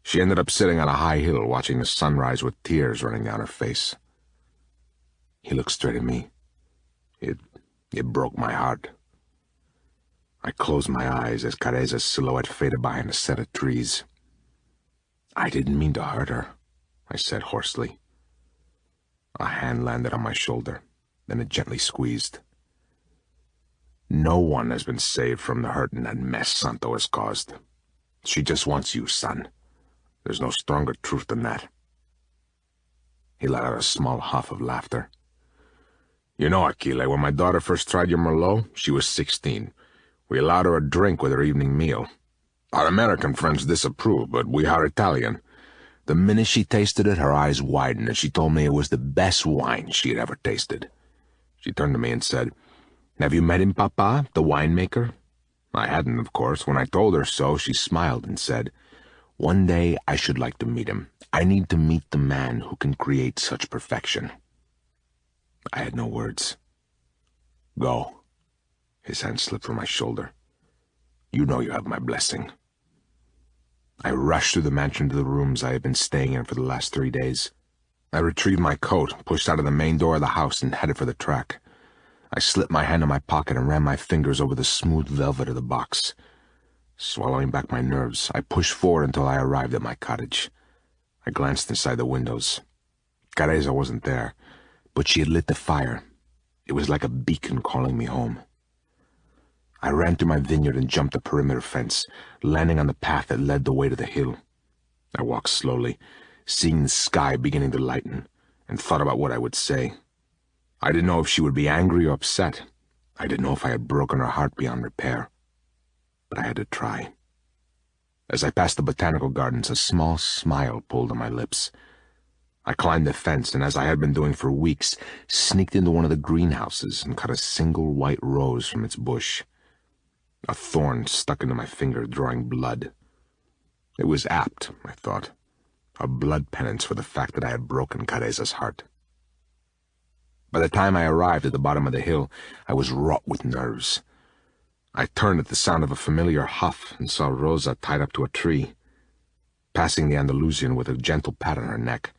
She ended up sitting on a high hill watching the sunrise with tears running down her face." He looked straight at me. It broke my heart. I closed my eyes as Careza's silhouette faded behind a set of trees. "I didn't mean to hurt her," I said hoarsely. A hand landed on my shoulder, then it gently squeezed. "No one has been saved from the hurt in that mess Santo has caused. She just wants you, son. There's no stronger truth than that." He let out a small huff of laughter. "You know, Achille, when my daughter first tried your Merlot, she was 16. We allowed her a drink with her evening meal. Our American friends disapproved, but we are Italian. The minute she tasted it, her eyes widened, and she told me it was the best wine she had ever tasted. She turned to me and said, 'Have you met him, Papa, the winemaker?' I hadn't, of course. When I told her so, she smiled and said, 'One day I should like to meet him. I need to meet the man who can create such perfection.' I had no words. 'Go.' His hand slipped from my shoulder. 'You know you have my blessing.' I rushed through the mansion to the rooms I had been staying in for the last 3 days. I retrieved my coat, pushed out of the main door of the house, and headed for the track. I slipped my hand in my pocket and ran my fingers over the smooth velvet of the box. Swallowing back my nerves, I pushed forward until I arrived at my cottage. I glanced inside the windows. Careza wasn't there, but she had lit the fire. It was like a beacon calling me home. I ran through my vineyard and jumped the perimeter fence, landing on the path that led the way to the hill. I walked slowly, seeing the sky beginning to lighten, and thought about what I would say. I didn't know if she would be angry or upset. I didn't know if I had broken her heart beyond repair. But I had to try. As I passed the botanical gardens, a small smile pulled on my lips. I climbed the fence, and as I had been doing for weeks, sneaked into one of the greenhouses and cut a single white rose from its bush. A thorn stuck into my finger, drawing blood. It was apt, I thought, a blood penance for the fact that I had broken Careza's heart. By the time I arrived at the bottom of the hill, I was wrought with nerves. I turned at the sound of a familiar huff and saw Rosa tied up to a tree. Passing the Andalusian with a gentle pat on her neck,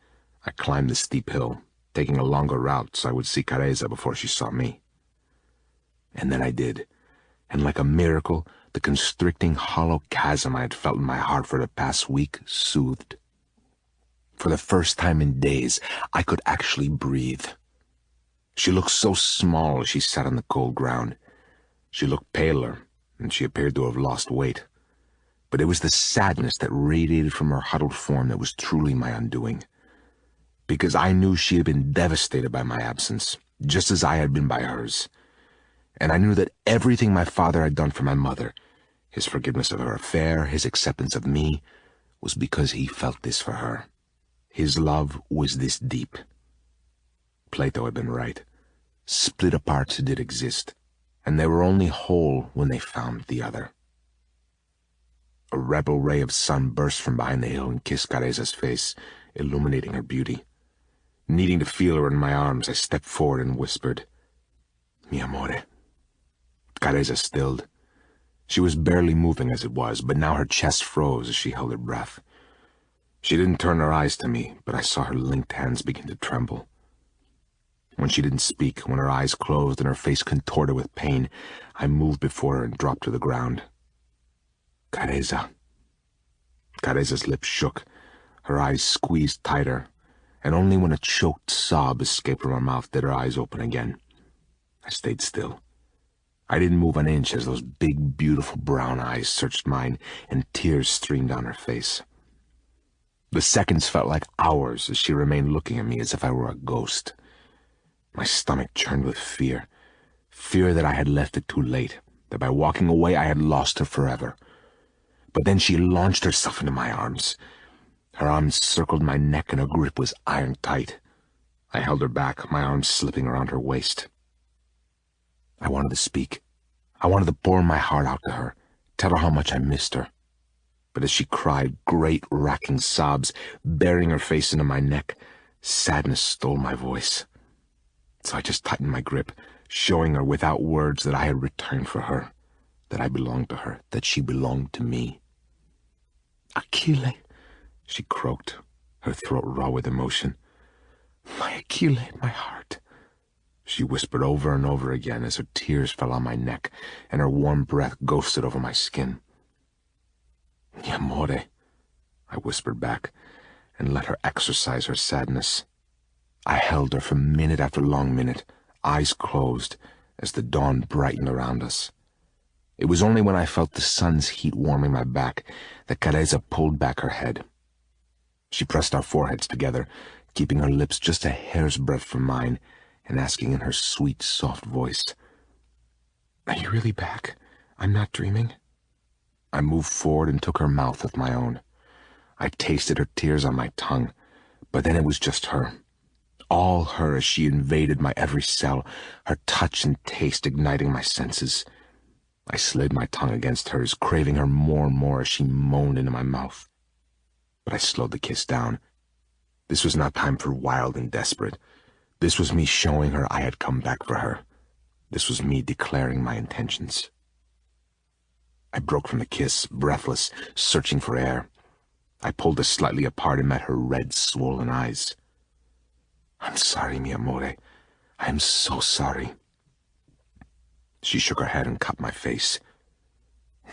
I climbed the steep hill, taking a longer route so I would see Careza before she saw me. And then I did, and like a miracle, the constricting, hollow chasm I had felt in my heart for the past week soothed. For the first time in days, I could actually breathe. She looked so small as she sat on the cold ground. She looked paler, and she appeared to have lost weight. But it was the sadness that radiated from her huddled form that was truly my undoing. Because I knew she had been devastated by my absence, just as I had been by hers. And I knew that everything my father had done for my mother, his forgiveness of her affair, his acceptance of me, was because he felt this for her. His love was this deep. Plato had been right. Split parts did exist, and they were only whole when they found the other. A rebel ray of sun burst from behind the hill and kissed Careza's face, illuminating her beauty. Needing to feel her in my arms, I stepped forward and whispered, "Mi amore." Careza stilled. She was barely moving as it was, but now her chest froze as she held her breath. She didn't turn her eyes to me, but I saw her linked hands begin to tremble. When she didn't speak, when her eyes closed and her face contorted with pain, I moved before her and dropped to the ground. "Careza." Careza's lips shook, her eyes squeezed tighter, and only when a choked sob escaped from her mouth did her eyes open again. I stayed still. I didn't move an inch as those big, beautiful brown eyes searched mine and tears streamed down her face. The seconds felt like hours as she remained looking at me as if I were a ghost. My stomach churned with fear. Fear that I had left it too late, that by walking away I had lost her forever. But then she launched herself into my arms. Her arms circled my neck and her grip was iron tight. I held her back, my arms slipping around her waist. I wanted to speak. I wanted to pour my heart out to her, tell her how much I missed her. But as she cried great racking sobs, burying her face into my neck, sadness stole my voice. So I just tightened my grip, showing her without words that I had returned for her, that I belonged to her, that she belonged to me. "Achille," she croaked, her throat raw with emotion. "My Achille, my heart." She whispered over and over again as her tears fell on my neck and her warm breath ghosted over my skin. "Mi amore," I whispered back and let her exorcise her sadness. I held her for minute after long minute, eyes closed, as the dawn brightened around us. It was only when I felt the sun's heat warming my back that Careza pulled back her head. She pressed our foreheads together, keeping her lips just a hair's breadth from mine, and asking in her sweet, soft voice, "Are you really back? I'm not dreaming?" I moved forward and took her mouth with my own. I tasted her tears on my tongue, but then it was just her. All her as she invaded my every cell, her touch and taste igniting my senses. I slid my tongue against hers, craving her more and more as she moaned into my mouth. But I slowed the kiss down. This was not time for wild and desperate. This was me showing her I had come back for her. This was me declaring my intentions. I broke from the kiss, breathless, searching for air. I pulled us slightly apart and met her red, swollen eyes. "I'm sorry, mi amore. I am so sorry." She shook her head and cupped my face.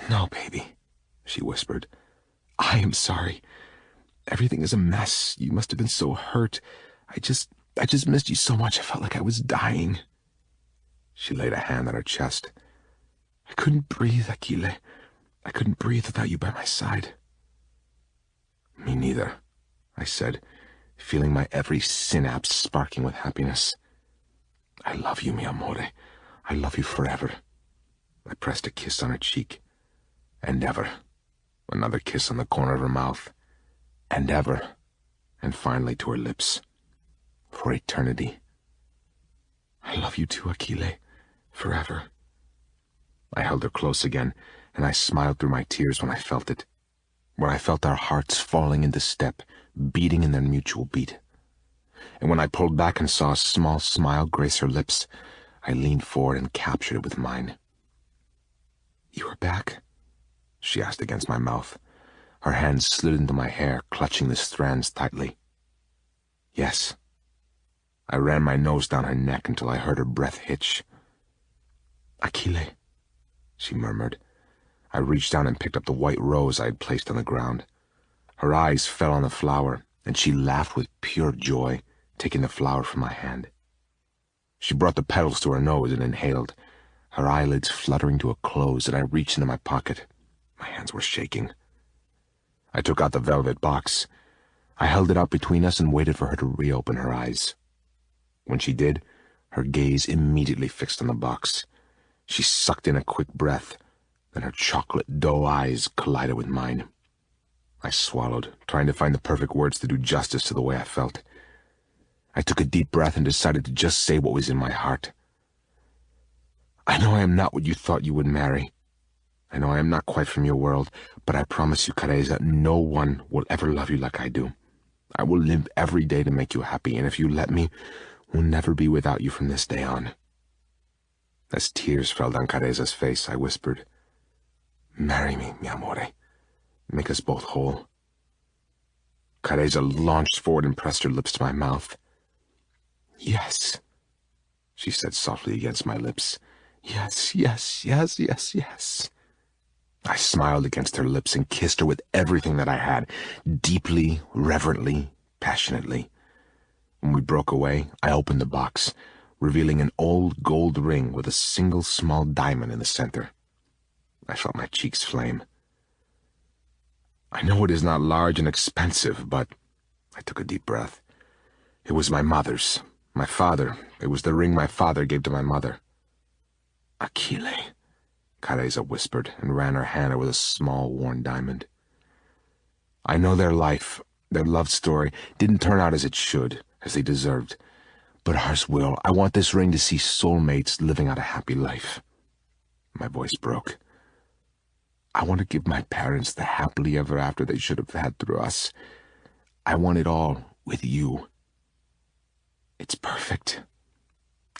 "No, baby," she whispered. "I am sorry. Everything is a mess. You must have been so hurt. I just missed you so much I felt like I was dying." She laid a hand on her chest. "I couldn't breathe, Achille. I couldn't breathe without you by my side." "Me neither," I said, feeling my every synapse sparking with happiness. "I love you, mi amore. I love you forever." I pressed a kiss on her cheek. "And ever." Another kiss on the corner of her mouth. "And ever." And finally to her lips. "For eternity." "I love you too, Achille. Forever." I held her close again, and I smiled through my tears when I felt it. When I felt our hearts falling into step, beating in their mutual beat. And when I pulled back and saw a small smile grace her lips, I leaned forward and captured it with mine. "You are back?" she asked against my mouth. Her hands slid into my hair, clutching the strands tightly. "Yes." I ran my nose down her neck until I heard her breath hitch. "Achille," she murmured. I reached down and picked up the white rose I had placed on the ground. Her eyes fell on the flower, and she laughed with pure joy, taking the flower from my hand. She brought the petals to her nose and inhaled, her eyelids fluttering to a close, and I reached into my pocket. My hands were shaking. I took out the velvet box. I held it out between us and waited for her to reopen her eyes. When she did, her gaze immediately fixed on the box. She sucked in a quick breath, then her chocolate doe eyes collided with mine. I swallowed, trying to find the perfect words to do justice to the way I felt. I took a deep breath and decided to just say what was in my heart. I know I am not what you thought you would marry. I know I am not quite from your world, but I promise you, Careza, no one will ever love you like I do. I will live every day to make you happy, and if you let me, we'll never be without you from this day on. As tears fell down Careza's face, I whispered, "Marry me, mi amore. Make us both whole." Careza launched forward and pressed her lips to my mouth. "Yes," she said softly against my lips. "Yes, yes, yes, yes, yes." I smiled against her lips and kissed her with everything that I had, deeply, reverently, passionately. When we broke away, I opened the box, revealing an old gold ring with a single small diamond in the center. I felt my cheeks flame. I know it is not large and expensive, but I took a deep breath. It was my mother's. My father. It was the ring my father gave to my mother. "Achille," Careza whispered and ran her hand over the small, worn diamond. I know their life, their love story, didn't turn out as it should, as they deserved. But ours will. I want this ring to see soulmates living out a happy life. My voice broke. I want to give my parents the happily ever after they should have had through us. I want it all with you. It's perfect.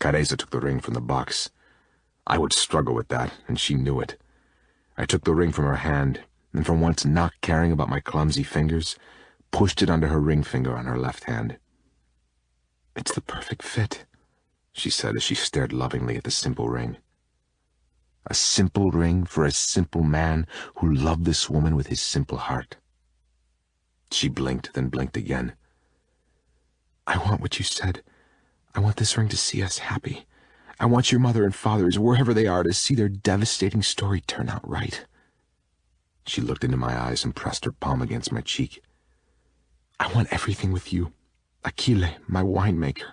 Careza took the ring from the box. I would struggle with that, and she knew it. I took the ring from her hand, and from once not caring about my clumsy fingers, pushed it under her ring finger on her left hand. "It's the perfect fit," she said as she stared lovingly at the simple ring. A simple ring for a simple man who loved this woman with his simple heart. She blinked, then blinked again. "I want what you said. I want this ring to see us happy. I want your mother and fathers, wherever they are, to see their devastating story turn out right." She looked into my eyes and pressed her palm against my cheek. "I want everything with you. Achille, my winemaker,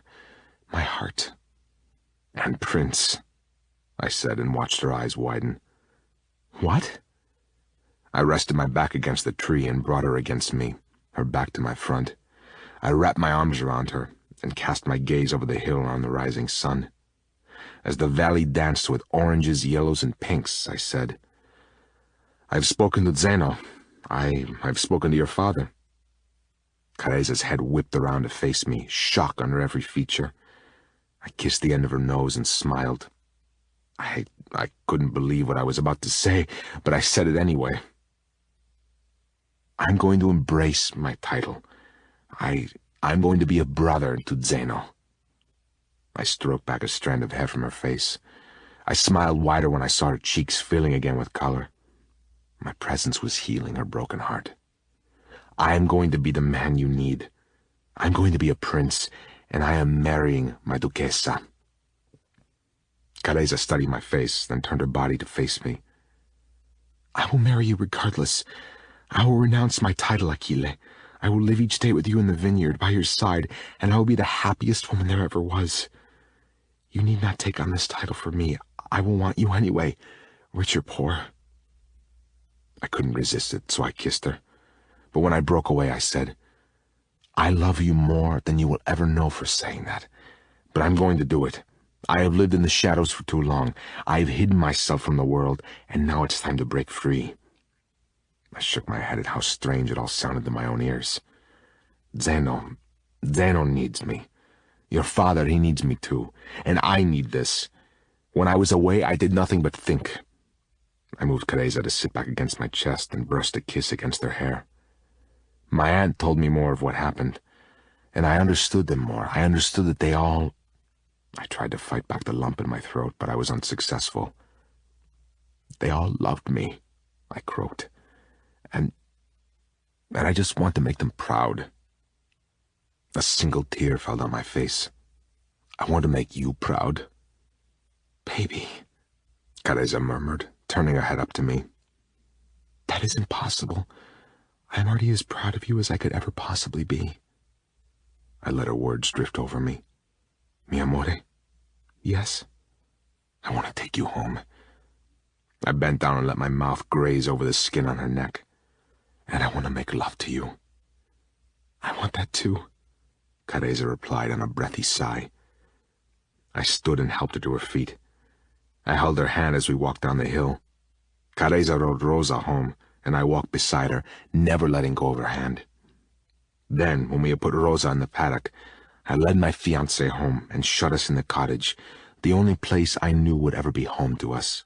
my heart." "And Prince," I said and watched her eyes widen. "What?" I rested my back against the tree and brought her against me, her back to my front. I wrapped my arms around her and cast my gaze over the hill on the rising sun. As the valley danced with oranges, yellows, and pinks, I said, "I've spoken to Zeno. I've spoken to your father." Careza's head whipped around to face me, shock under every feature. I kissed the end of her nose and smiled. I couldn't believe what I was about to say, but I said it anyway. "I'm going to embrace my title. I'm going to be a brother to Zeno." I stroked back a strand of hair from her face. I smiled wider when I saw her cheeks filling again with color. My presence was healing her broken heart. "I'm going to be the man you need. I'm going to be a prince, and I am marrying my duquesa." Careza studied my face, then turned her body to face me. "I will marry you regardless. I will renounce my title, Achille. I will live each day with you in the vineyard, by your side, and I will be the happiest woman there ever was. You need not take on this title for me. I will want you anyway, rich or poor." I couldn't resist it, so I kissed her. But when I broke away, I said, "I love you more than you will ever know for saying that. But I'm going to do it. I have lived in the shadows for too long. I have hidden myself from the world, and now it's time to break free." I shook my head at how strange it all sounded to my own ears. Zeno needs me. Your father, he needs me too. And I need this. When I was away, I did nothing but think. I moved Careza to sit back against my chest and brushed a kiss against her hair. My aunt told me more of what happened, and I understood them more. I understood that they all... I tried to fight back the lump in my throat, but I was unsuccessful. "They all loved me," I croaked, and I just want to make them proud. A single tear fell down my face. "I want to make you proud." "Baby," Careza murmured, turning her head up to me. "That is impossible. I am already as proud of you as I could ever possibly be." I let her words drift over me. "Mi amore, Yes? I want to take you home. I bent down and let my mouth graze over the skin on her neck. And I want to make love to you. I want that too, Careza replied on a breathy sigh. I stood and helped her to her feet. I held her hand as we walked down the hill. Careza rode Rosa home, and I walked beside her, never letting go of her hand. Then, when we had put Rosa in the paddock, I led my fiancée home and shut us in the cottage, the only place I knew would ever be home to us.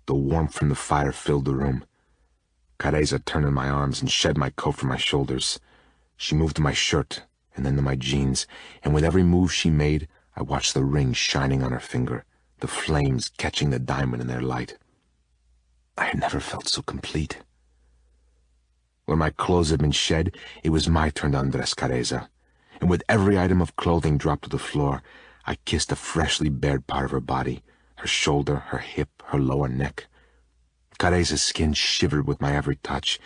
The warmth from the fire filled the room. Careza turned in my arms and shed my coat from my shoulders. She moved to my shirt and then to my jeans, and with every move she made, I watched the ring shining on her finger, the flames catching the diamond in their light. I had never felt so complete. When my clothes had been shed, it was my turn to undress Careza, and with every item of clothing dropped to the floor, I kissed a freshly bared part of her body, her shoulder, her hip, her lower neck. Careza's skin shivered with my every touch,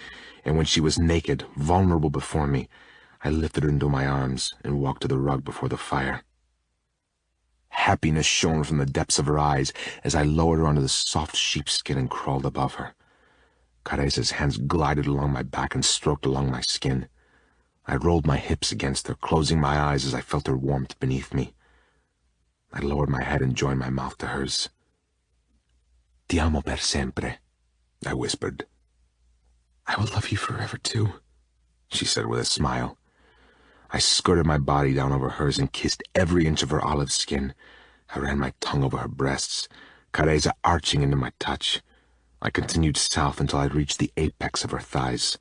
and when she was naked, vulnerable before me, I lifted her into my arms and walked to the rug before the fire. Happiness shone from the depths of her eyes as I lowered her onto the soft sheepskin and crawled above her. Careza's hands glided along my back and stroked along my skin. I rolled my hips against her, closing my eyes as I felt her warmth beneath me. I lowered my head and joined my mouth to hers. Ti amo per sempre, I whispered. I will love you forever too, she said with a smile. I skirted my body down over hers and kissed every inch of her olive skin. I ran my tongue over her breasts, Careza arching into my touch. I continued south until I reached the apex of her thighs.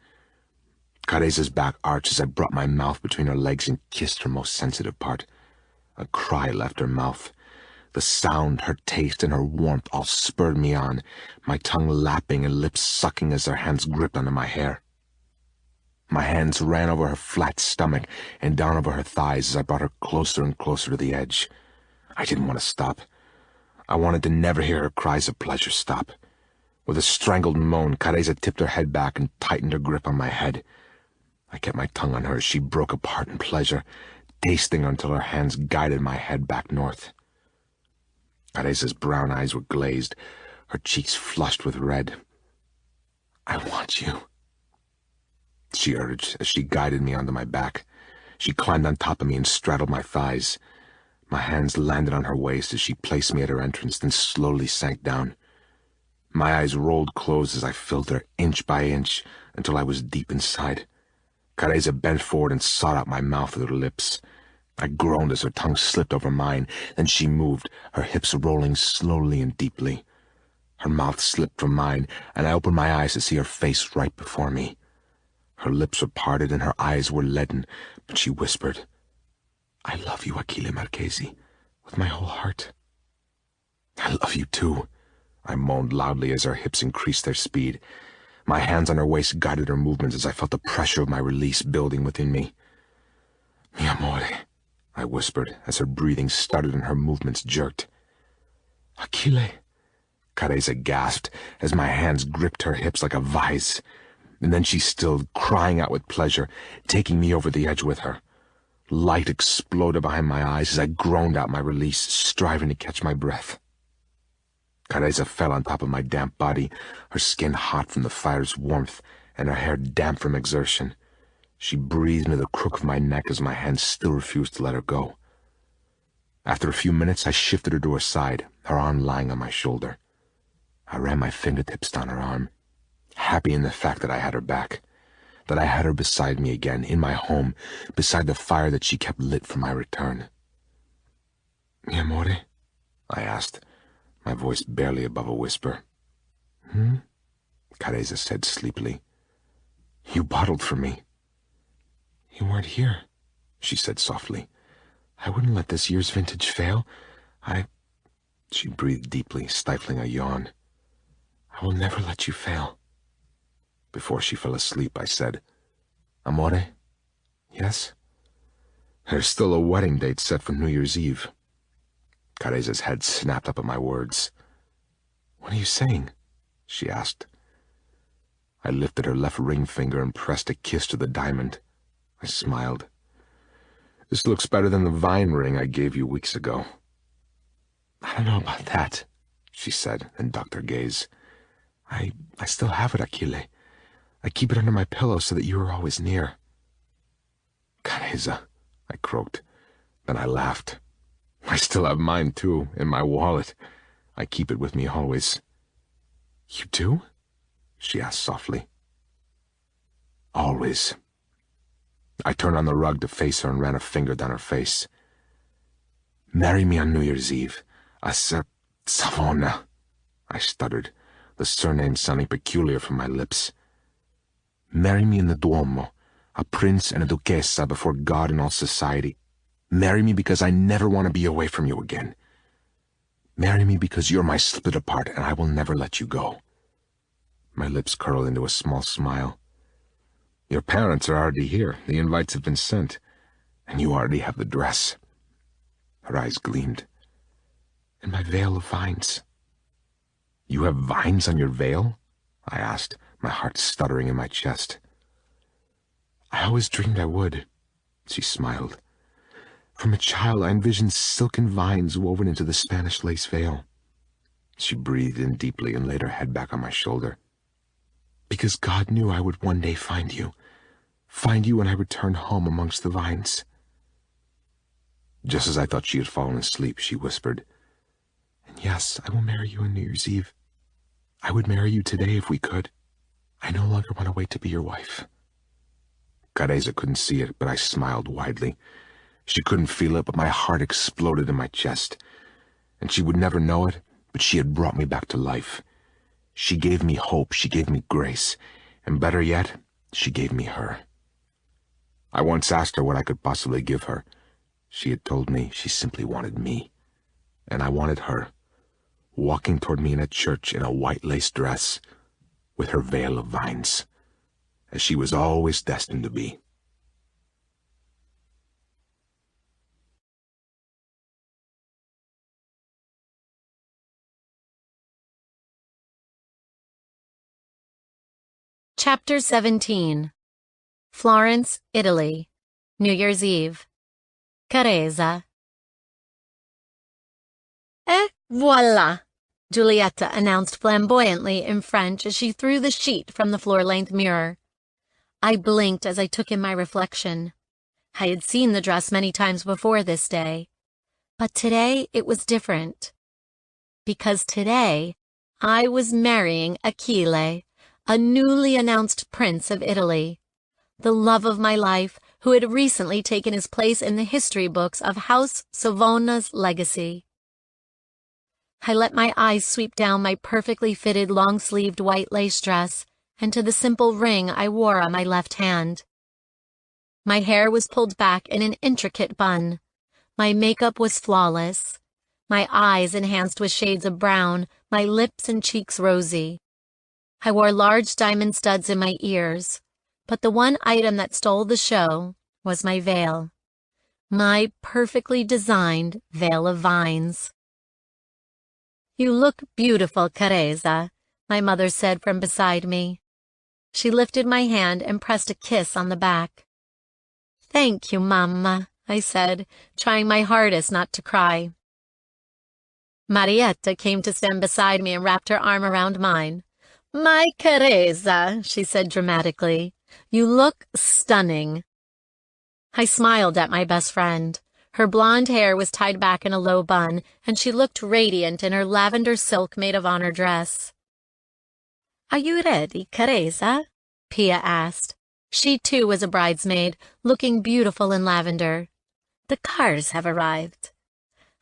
Careza's back arched as I brought my mouth between her legs and kissed her most sensitive part. A cry left her mouth. The sound, her taste, and her warmth all spurred me on, my tongue lapping and lips sucking as her hands gripped onto my hair. My hands ran over her flat stomach and down over her thighs as I brought her closer and closer to the edge. I didn't want to stop. I wanted to never hear her cries of pleasure stop. With a strangled moan, Careza tipped her head back and tightened her grip on my head. I kept my tongue on her as she broke apart in pleasure, tasting her until her hands guided my head back north. Careza's brown eyes were glazed, her cheeks flushed with red. I want you, she urged as she guided me onto my back. She climbed on top of me and straddled my thighs. My hands landed on her waist as she placed me at her entrance, then slowly sank down. My eyes rolled closed as I filled her inch by inch until I was deep inside. Careza bent forward and sought out my mouth with her lips. I groaned as her tongue slipped over mine, then she moved, her hips rolling slowly and deeply. Her mouth slipped from mine, and I opened my eyes to see her face right before me. Her lips were parted and her eyes were leaden, but she whispered, I love you, Achille Marchesi, with my whole heart. I love you too, I moaned loudly as her hips increased their speed. My hands on her waist guided her movements as I felt the pressure of my release building within me. Mi amore, I whispered as her breathing stuttered and her movements jerked. Achille, Careza gasped as my hands gripped her hips like a vise. And then she stilled, crying out with pleasure, taking me over the edge with her. Light exploded behind my eyes as I groaned out my release, striving to catch my breath. Careza fell on top of my damp body, her skin hot from the fire's warmth and her hair damp from exertion. She breathed into the crook of my neck as my hands still refused to let her go. After a few minutes, I shifted her to her side, her arm lying on my shoulder. I ran my fingertips down her arm, happy in the fact that I had her back, that I had her beside me again, in my home, beside the fire that she kept lit for my return. Mi amore? I asked, my voice barely above a whisper. Careza said sleepily. You bottled for me. You weren't here, she said softly. I wouldn't let this year's vintage fail. She breathed deeply, stifling a yawn. I will never let you fail. Before she fell asleep, I said, Amore? Yes? There's still a wedding date set for New Year's Eve. Careza's head snapped up at my words. What are you saying? She asked. I lifted her left ring finger and pressed a kiss to the diamond. I smiled. This looks better than the vine ring I gave you weeks ago. I don't know about that, she said, and ducked her gaze. I still have it, Achille. I keep it under my pillow so that you are always near. Careza, I croaked. Then I laughed. I still have mine, too, in my wallet. I keep it with me always. You do? She asked softly. Always. I turned on the rug to face her and ran a finger down her face. Marry me on New Year's Eve. Savona, I stuttered, the surname sounding peculiar from my lips. Marry me in the Duomo, a prince and a duchessa before God and all society. Marry me because I never want to be away from you again. Marry me because you're my split apart and I will never let you go. My lips curled into a small smile. Your parents are already here. The invites have been sent. And you already have the dress. Her eyes gleamed. And my veil of vines. You have vines on your veil? I asked, my heart stuttering in my chest. I always dreamed I would, she smiled. From a child, I envisioned silken vines woven into the Spanish lace veil. She breathed in deeply and laid her head back on my shoulder. Because God knew I would one day find you when I returned home amongst the vines. Just as I thought she had fallen asleep, she whispered, And yes, I will marry you on New Year's Eve. I would marry you today if we could. I no longer want to wait to be your wife. Careza couldn't see it, but I smiled widely. She couldn't feel it, but my heart exploded in my chest. And she would never know it, but she had brought me back to life. She gave me hope, she gave me grace, and better yet, she gave me her. I once asked her what I could possibly give her. She had told me she simply wanted me. And I wanted her, walking toward me in a church in a white lace dress, with her veil of vines, as she was always destined to be. Chapter 17. Florence, Italy, New Year's Eve. Careza. Et voilà, Giulietta announced flamboyantly in French as she threw the sheet from the floor-length mirror. I blinked as I took in my reflection. I had seen the dress many times before this day, but today it was different. Because today I was marrying Achille, a newly announced prince of Italy, the love of my life who had recently taken his place in the history books of House Savona's legacy. I let my eyes sweep down my perfectly fitted long-sleeved white lace dress and to the simple ring I wore on my left hand. My hair was pulled back in an intricate bun. My makeup was flawless. My eyes enhanced with shades of brown, my lips and cheeks rosy. I wore large diamond studs in my ears, but the one item that stole the show was my veil. My perfectly designed veil of vines. You look beautiful, Careza, my mother said from beside me. She lifted my hand and pressed a kiss on the back. Thank you, Mamma, I said, trying my hardest not to cry. Marietta came to stand beside me and wrapped her arm around mine. My Careza, she said dramatically, you look stunning. I smiled at my best friend. Her blonde hair was tied back in a low bun, and she looked radiant in her lavender silk maid of honor dress. Are you ready, Careza? Pia asked. She, too, was a bridesmaid, looking beautiful in lavender. The cars have arrived.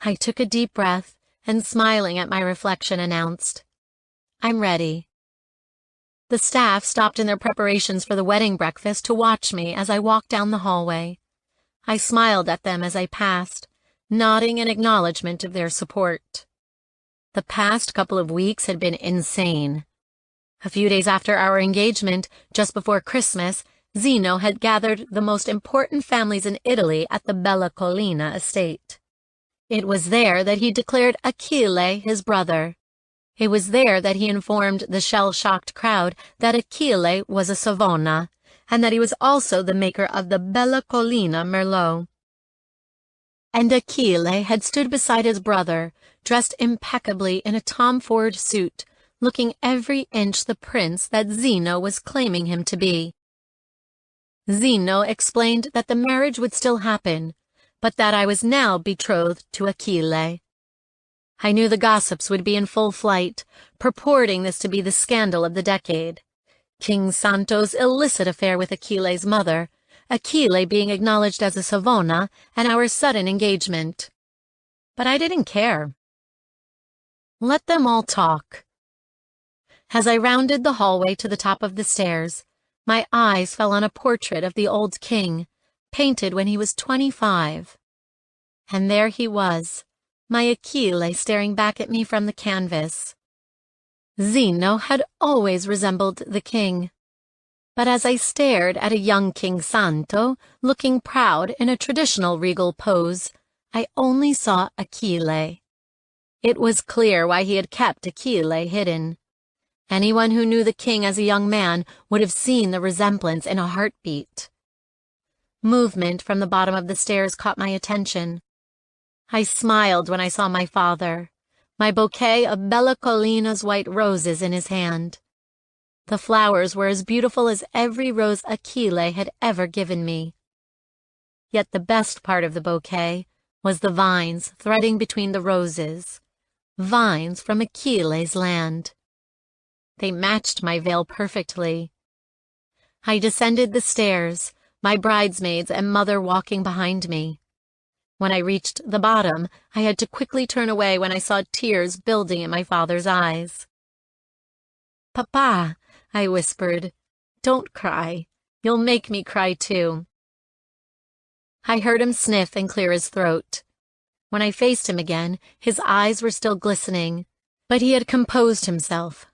I took a deep breath and, smiling at my reflection, announced, I'm ready. The staff stopped in their preparations for the wedding breakfast to watch me as I walked down the hallway. I smiled at them as I passed, nodding in acknowledgement of their support. The past couple of weeks had been insane. A few days after our engagement, just before Christmas, Zeno had gathered the most important families in Italy at the Bella Collina estate. It was there that he declared Achille his brother. It was there that he informed the shell-shocked crowd that Achille was a Savona, and that he was also the maker of the Bella Collina Merlot. and Achille had stood beside his brother, dressed impeccably in a Tom Ford suit, looking every inch the prince that Zeno was claiming him to be. Zeno explained that the marriage would still happen, but that I was now betrothed to Achille. I knew the gossips would be in full flight, purporting this to be the scandal of the decade. King Santo's illicit affair with Achille's mother, Achille being acknowledged as a Savona, and our sudden engagement. But I didn't care. Let them all talk. As I rounded the hallway to the top of the stairs, my eyes fell on a portrait of the old king, painted when he was 25. And there he was, my Achille staring back at me from the canvas. Zeno had always resembled the king. But as I stared at a young King Santo, looking proud in a traditional regal pose, I only saw Achille. It was clear why he had kept Achille hidden. Anyone who knew the king as a young man would have seen the resemblance in a heartbeat. Movement from the bottom of the stairs caught my attention. I smiled when I saw my father, my bouquet of Bella Collina's white roses in his hand. The flowers were as beautiful as every rose Achille had ever given me. Yet the best part of the bouquet was the vines threading between the roses, vines from Achille's land. They matched my veil perfectly. I descended the stairs, my bridesmaids and mother walking behind me. When I reached the bottom, I had to quickly turn away when I saw tears building in my father's eyes. "Papa," I whispered, "don't cry. You'll make me cry too." I heard him sniff and clear his throat. When I faced him again, his eyes were still glistening, but he had composed himself.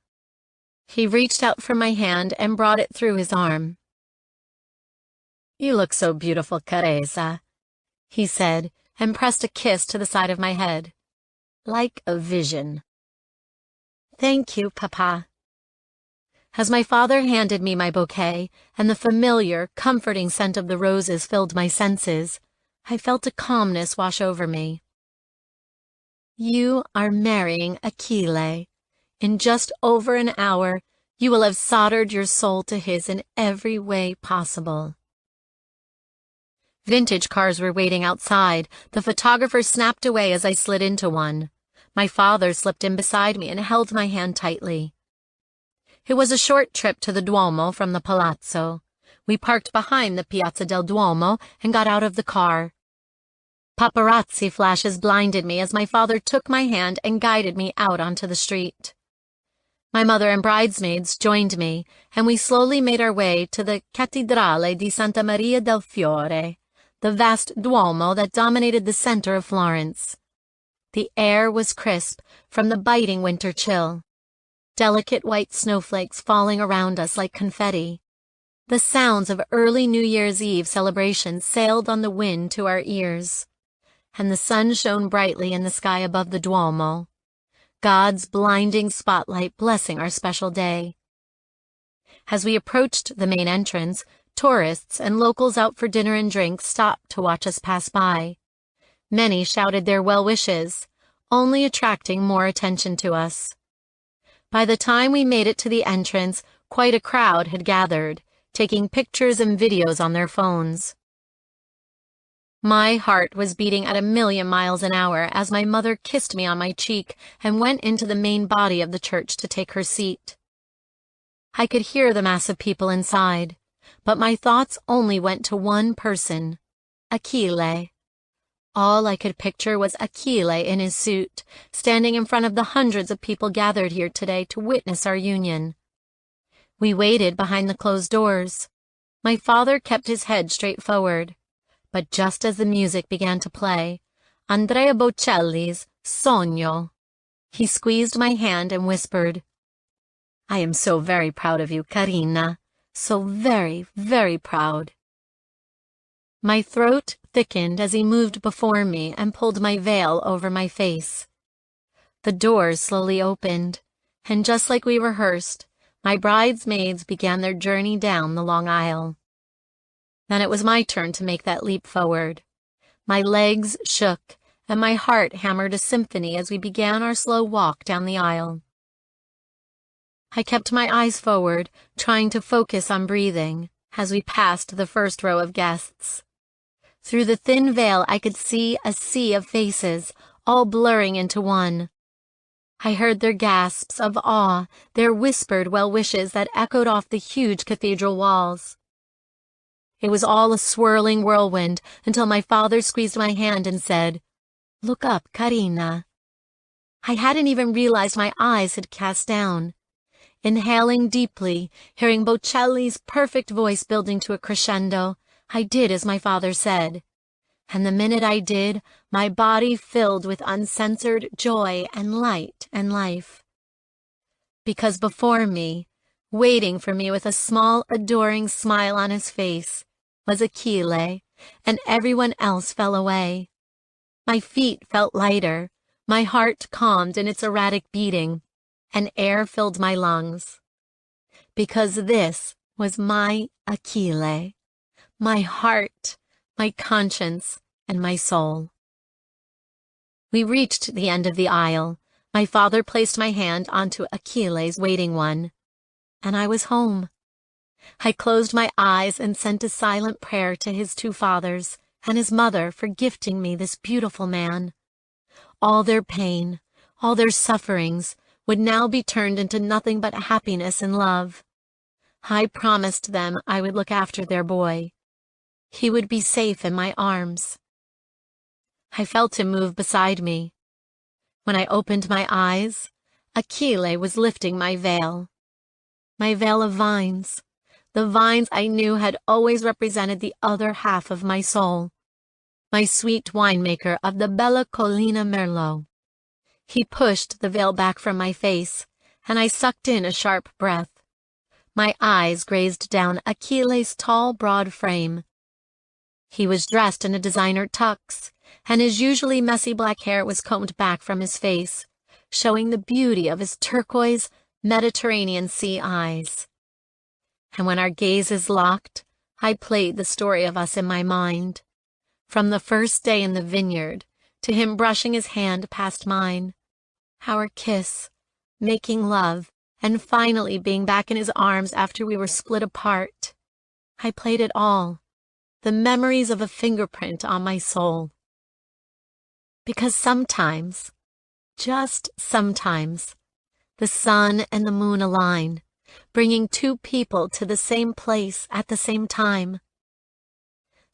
He reached out for my hand and brought it through his arm. "You look so beautiful, Caresa," he said, and pressed a kiss to the side of my head. "Like a vision." "Thank you, Papa." As my father handed me my bouquet, and the familiar, comforting scent of the roses filled my senses, I felt a calmness wash over me. "You are marrying Achille. In just over an hour, you will have soldered your soul to his in every way possible." Vintage cars were waiting outside. The photographer snapped away as I slid into one. My father slipped in beside me and held my hand tightly. It was a short trip to the Duomo from the Palazzo. We parked behind the Piazza del Duomo and got out of the car. Paparazzi flashes blinded me as my father took my hand and guided me out onto the street. My mother and bridesmaids joined me, and we slowly made our way to the Cattedrale di Santa Maria del Fiore, the vast Duomo that dominated the center of Florence. The air was crisp from the biting winter chill. Delicate white snowflakes falling around us like confetti. The sounds of early New Year's Eve celebrations sailed on the wind to our ears, and the sun shone brightly in the sky above the Duomo, God's blinding spotlight blessing our special day. As we approached the main entrance, tourists and locals out for dinner and drinks stopped to watch us pass by. Many shouted their well wishes, only attracting more attention to us. By the time we made it to the entrance, quite a crowd had gathered, taking pictures and videos on their phones. My heart was beating at 1,000,000 miles an hour as my mother kissed me on my cheek and went into the main body of the church to take her seat. I could hear the mass of people inside, but my thoughts only went to one person, Achille. All I could picture was Achille in his suit, standing in front of the hundreds of people gathered here today to witness our union. We waited behind the closed doors. My father kept his head straight forward, but just as the music began to play, Andrea Bocelli's Sogno, he squeezed my hand and whispered, "I am so very proud of you, Carina, so very, very proud." My throat thickened as he moved before me and pulled my veil over my face. The doors slowly opened, and just like we rehearsed, my bridesmaids began their journey down the long aisle. Then it was my turn to make that leap forward. My legs shook, and my heart hammered a symphony as we began our slow walk down the aisle. I kept my eyes forward, trying to focus on breathing, as we passed the first row of guests. Through the thin veil, I could see a sea of faces, all blurring into one. I heard their gasps of awe, their whispered well wishes that echoed off the huge cathedral walls. It was all a swirling whirlwind until my father squeezed my hand and said, "Look up, Carina." I hadn't even realized my eyes had cast down. Inhaling deeply, hearing Bocelli's perfect voice building to a crescendo, I did as my father said. And the minute I did, my body filled with uncensored joy and light and life. Because before me, waiting for me with a small, adoring smile on his face, was Achille, and everyone else fell away. My feet felt lighter, my heart calmed in its erratic beating, and air filled my lungs. Because this was my Achille, my heart, my conscience, and my soul. We reached the end of the aisle. My father placed my hand onto Achille's waiting one, and I was home. I closed my eyes and sent a silent prayer to his two fathers and his mother for gifting me this beautiful man. All their pain, all their sufferings would now be turned into nothing but happiness and love. I promised them I would look after their boy. He would be safe in my arms. I felt him move beside me. When I opened my eyes, Achille was lifting my veil of vines, the vines I knew had always represented the other half of my soul, my sweet winemaker of the Bella Collina Merlot. He pushed the veil back from my face, and I sucked in a sharp breath. My eyes grazed down Achille's tall, broad frame. He was dressed in a designer tux, and his usually messy black hair was combed back from his face, showing the beauty of his turquoise, Mediterranean sea eyes. And when our gazes locked, I played the story of us in my mind, from the first day in the vineyard to him brushing his hand past mine, our kiss, making love, and finally being back in his arms after we were split apart. I played it all, the memories of a fingerprint on my soul. Because sometimes, just sometimes, the sun and the moon align, bringing two people to the same place at the same time.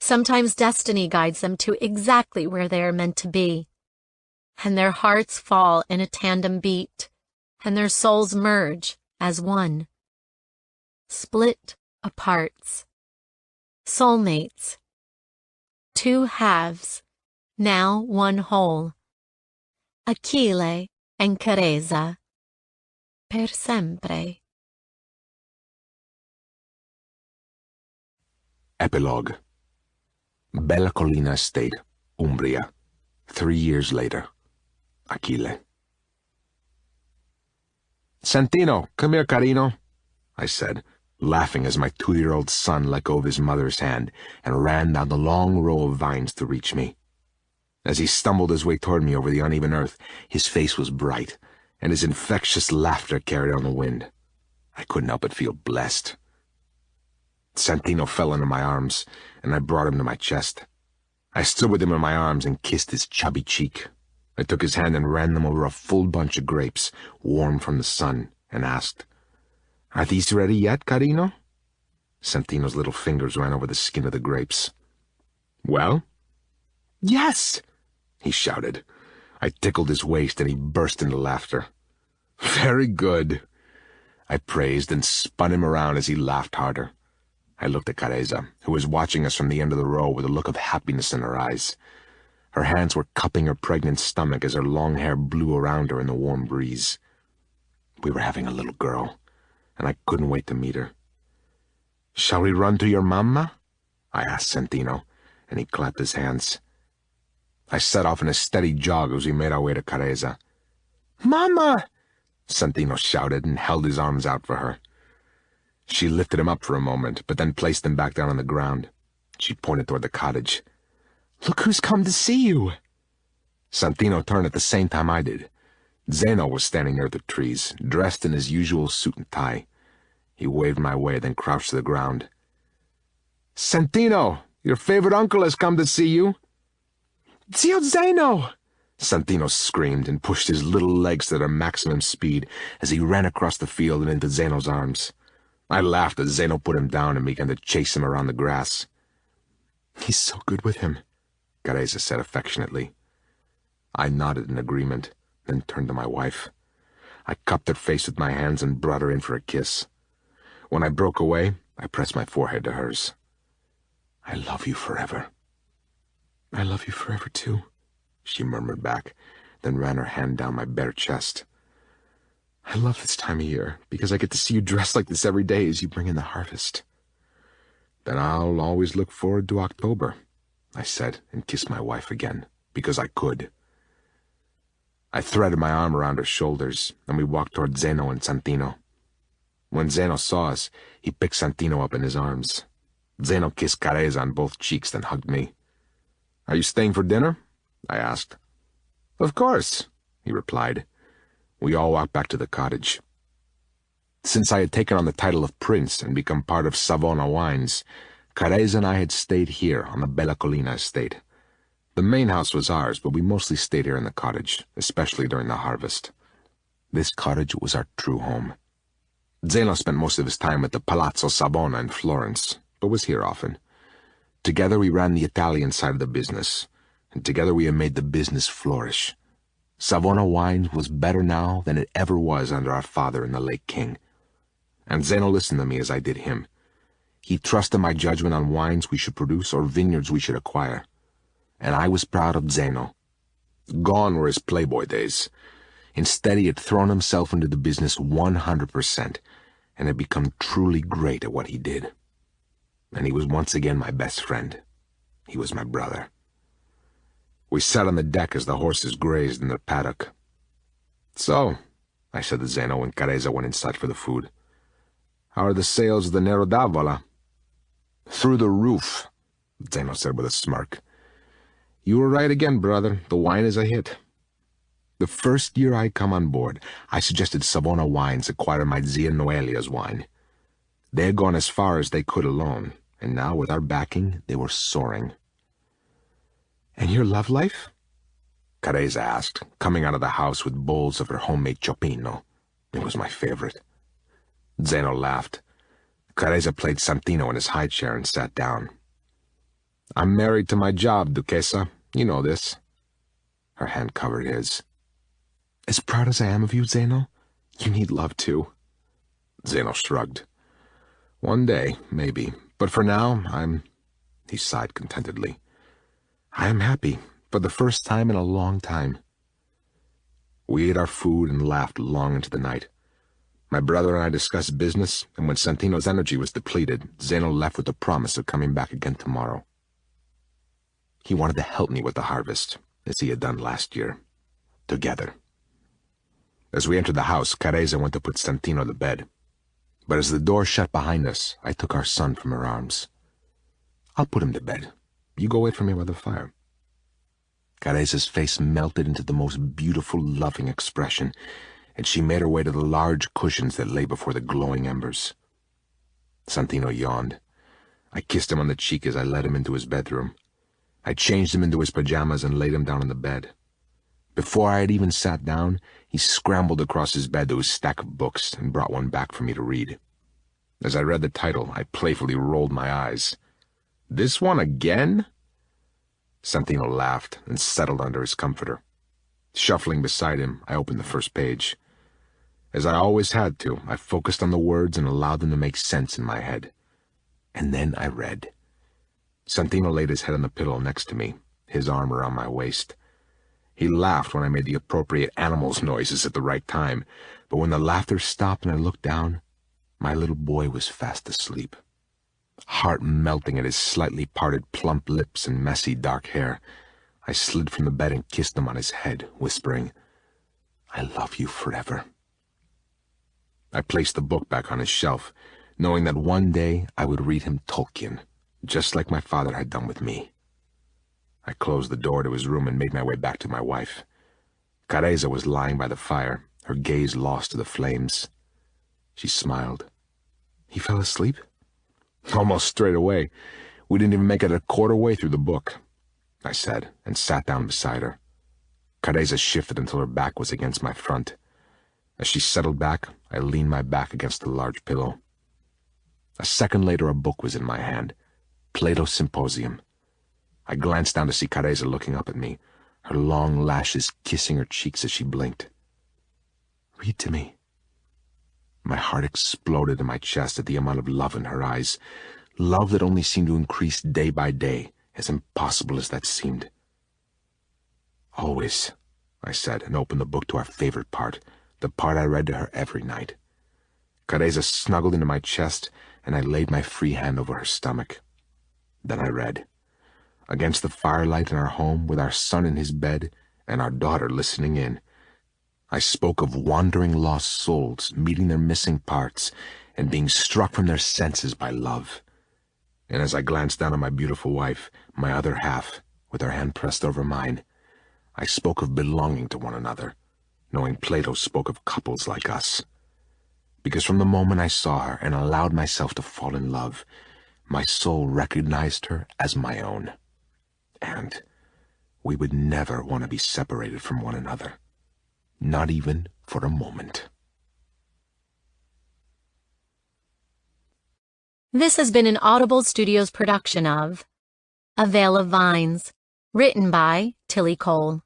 Sometimes destiny guides them to exactly where they are meant to be, and their hearts fall in a tandem beat, and their souls merge as one. Split aparts. Soulmates. Two halves, now one whole. Achille and Caresa. Per sempre. Epilogue. Bella Collina Estate, Umbria. 3 years later. Achille. "Santino, come here, carino," I said, laughing as my 2-year-old son let go of his mother's hand and ran down the long row of vines to reach me. As he stumbled his way toward me over the uneven earth, his face was bright, and his infectious laughter carried on the wind. I couldn't help but feel blessed. Santino fell into my arms, and I brought him to my chest. I stood with him in my arms and kissed his chubby cheek. I took his hand and ran them over a full bunch of grapes, warm from the sun, and asked, "Are these ready yet, carino?" Santino's little fingers ran over the skin of the grapes. "Well?" "Yes!" he shouted. I tickled his waist, and he burst into laughter. "Very good," I praised, and spun him around as he laughed harder. I looked at Caresa, who was watching us from the end of the row with a look of happiness in her eyes. Her hands were cupping her pregnant stomach as her long hair blew around her in the warm breeze. We were having a little girl, and I couldn't wait to meet her. "Shall we run to your mamma?" I asked Santino, and he clapped his hands. I set off in a steady jog as we made our way to Caresa. "Mama!" Santino shouted and held his arms out for her. She lifted him up for a moment, but then placed him back down on the ground. She pointed toward the cottage. Look who's come to see you. Santino turned at the same time I did. Zeno was standing near the trees, dressed in his usual suit and tie. He waved my way, then crouched to the ground. Santino, your favorite uncle has come to see you. Zio Zeno! Santino screamed and pushed his little legs to their maximum speed as he ran across the field and into Zeno's arms. I laughed as Zeno put him down and began to chase him around the grass. He's so good with him, Careza said affectionately. I nodded in agreement, then turned to my wife. I cupped her face with my hands and brought her in for a kiss. When I broke away, I pressed my forehead to hers. I love you forever. I love you forever, too, she murmured back, then ran her hand down my bare chest. I love this time of year, because I get to see you dressed like this every day as you bring in the harvest. Then I'll always look forward to October, I said, and kissed my wife again, because I could. I threaded my arm around her shoulders, and we walked toward Zeno and Santino. When Zeno saw us, he picked Santino up in his arms. Zeno kissed Careza on both cheeks, then hugged me. Are you staying for dinner? I asked. Of course, he replied. We all walked back to the cottage. Since I had taken on the title of Prince and become part of Savona Wines, Careza and I had stayed here on the Bella Collina estate. The main house was ours, but we mostly stayed here in the cottage, especially during the harvest. This cottage was our true home. Zeno spent most of his time at the Palazzo Savona in Florence, but was here often. Together we ran the Italian side of the business, and together we had made the business flourish. Savona Wines was better now than it ever was under our father and the late king. And Zeno listened to me as I did him. He trusted my judgment on wines we should produce or vineyards we should acquire. And I was proud of Zeno. Gone were his playboy days. Instead, he had thrown himself into the business 100% and had become truly great at what he did. And he was once again my best friend. He was my brother. We sat on the deck as the horses grazed in the paddock. So, I said to Zeno when Careza went inside for the food, how are the sales of the Nero d'Avola? Through the roof, Zeno said with a smirk. You were right again, brother. The wine is a hit. The first year I come on board, I suggested Savona Wines acquire my Zia Noelia's wine. They had gone as far as they could alone, and now, with our backing, they were soaring. And your love life? Careza asked, coming out of the house with bowls of her homemade ciocchino. It was my favorite. Zeno laughed. Careza played Santino in his high chair and sat down. I'm married to my job, Duchessa. You know this. Her hand covered his. As proud as I am of you, Zeno, you need love too. Zeno shrugged. One day, maybe. But for now, He sighed contentedly. I am happy, for the first time in a long time. We ate our food and laughed long into the night. My brother and I discussed business, and when Santino's energy was depleted, Zeno left with the promise of coming back again tomorrow. He wanted to help me with the harvest, as he had done last year. Together. As we entered the house, Careza went to put Santino to bed. But as the door shut behind us, I took our son from her arms. I'll put him to bed. You go wait for me by the fire. Careza's face melted into the most beautiful, loving expression, and she made her way to the large cushions that lay before the glowing embers. Santino yawned. I kissed him on the cheek as I led him into his bedroom. I changed him into his pajamas and laid him down on the bed. Before I had even sat down, he scrambled across his bed to his stack of books and brought one back for me to read. As I read the title, I playfully rolled my eyes. This one again? Santino laughed and settled under his comforter. Shuffling beside him, I opened the first page. As I always had to, I focused on the words and allowed them to make sense in my head. And then I read. Santino laid his head on the pillow next to me, his arm around my waist. He laughed when I made the appropriate animals noises at the right time, but when the laughter stopped and I looked down, my little boy was fast asleep. Heart melting at his slightly parted plump lips and messy dark hair, I slid from the bed and kissed him on his head, whispering, I love you forever. I placed the book back on his shelf, knowing that one day I would read him Tolkien, just like my father had done with me. I closed the door to his room and made my way back to my wife. Careza was lying by the fire, her gaze lost to the flames. She smiled. He fell asleep? Almost straight away. We didn't even make it a quarter way through the book, I said, and sat down beside her. Careza shifted until her back was against my front. As she settled back, I leaned my back against the large pillow. A second later, a book was in my hand, Plato's Symposium. I glanced down to see Careza looking up at me, her long lashes kissing her cheeks as she blinked. Read to me. My heart exploded in my chest at the amount of love in her eyes, love that only seemed to increase day by day, as impossible as that seemed. Always, I said, and opened the book to our favorite part, the part I read to her every night. Careza snuggled into my chest, and I laid my free hand over her stomach. Then I read. Against the firelight in our home, with our son in his bed, and our daughter listening in, I spoke of wandering lost souls meeting their missing parts and being struck from their senses by love. And as I glanced down at my beautiful wife, my other half, with her hand pressed over mine, I spoke of belonging to one another, knowing Plato spoke of couples like us. Because from the moment I saw her and allowed myself to fall in love, my soul recognized her as my own. And we would never want to be separated from one another. Not even for a moment. This has been an Audible Studios production of A Veil of Vines, written by Tillie Cole,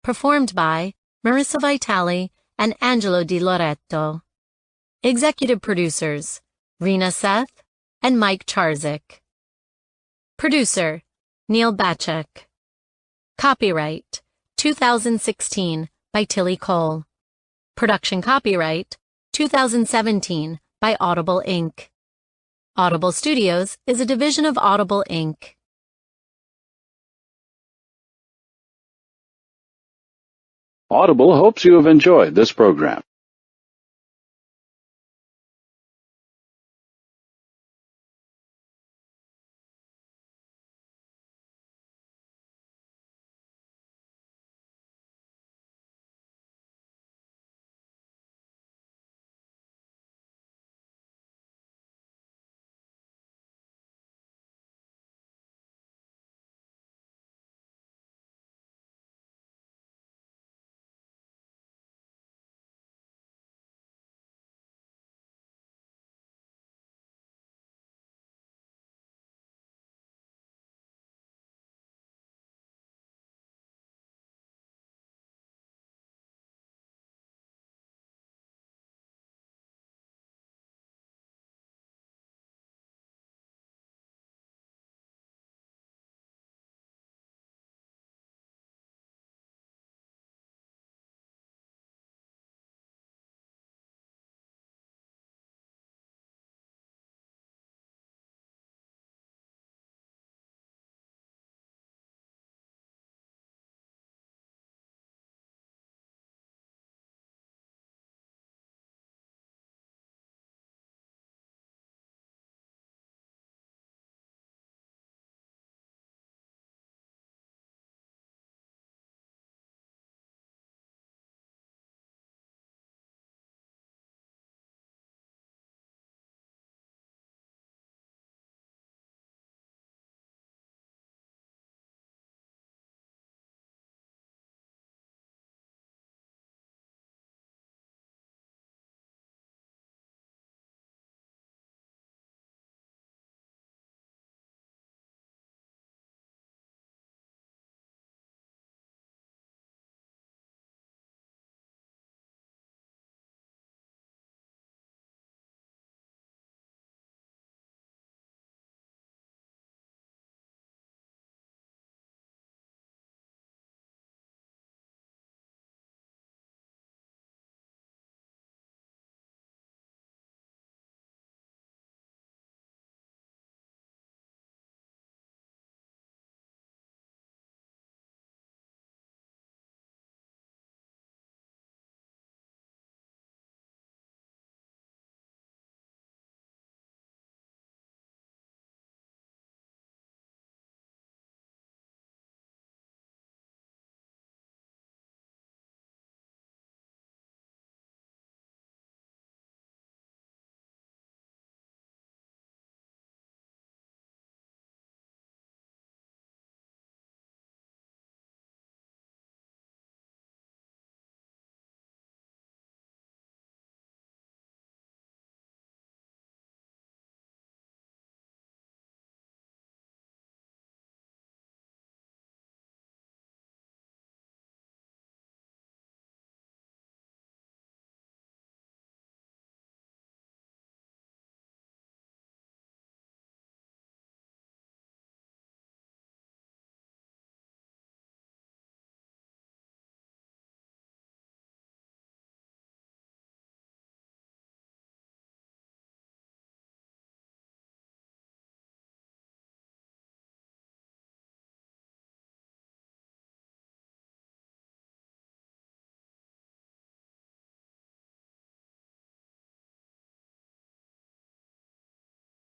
performed by Marissa Vitale and Angelo Di Loretto. Executive producers, Rena Seth and Mike Charzik. Producer, Neil Bacek. Copyright, 2016, by Tillie Cole. Production copyright, 2017, by Audible Inc. Audible Studios is a division of Audible Inc. Audible hopes you have enjoyed this program.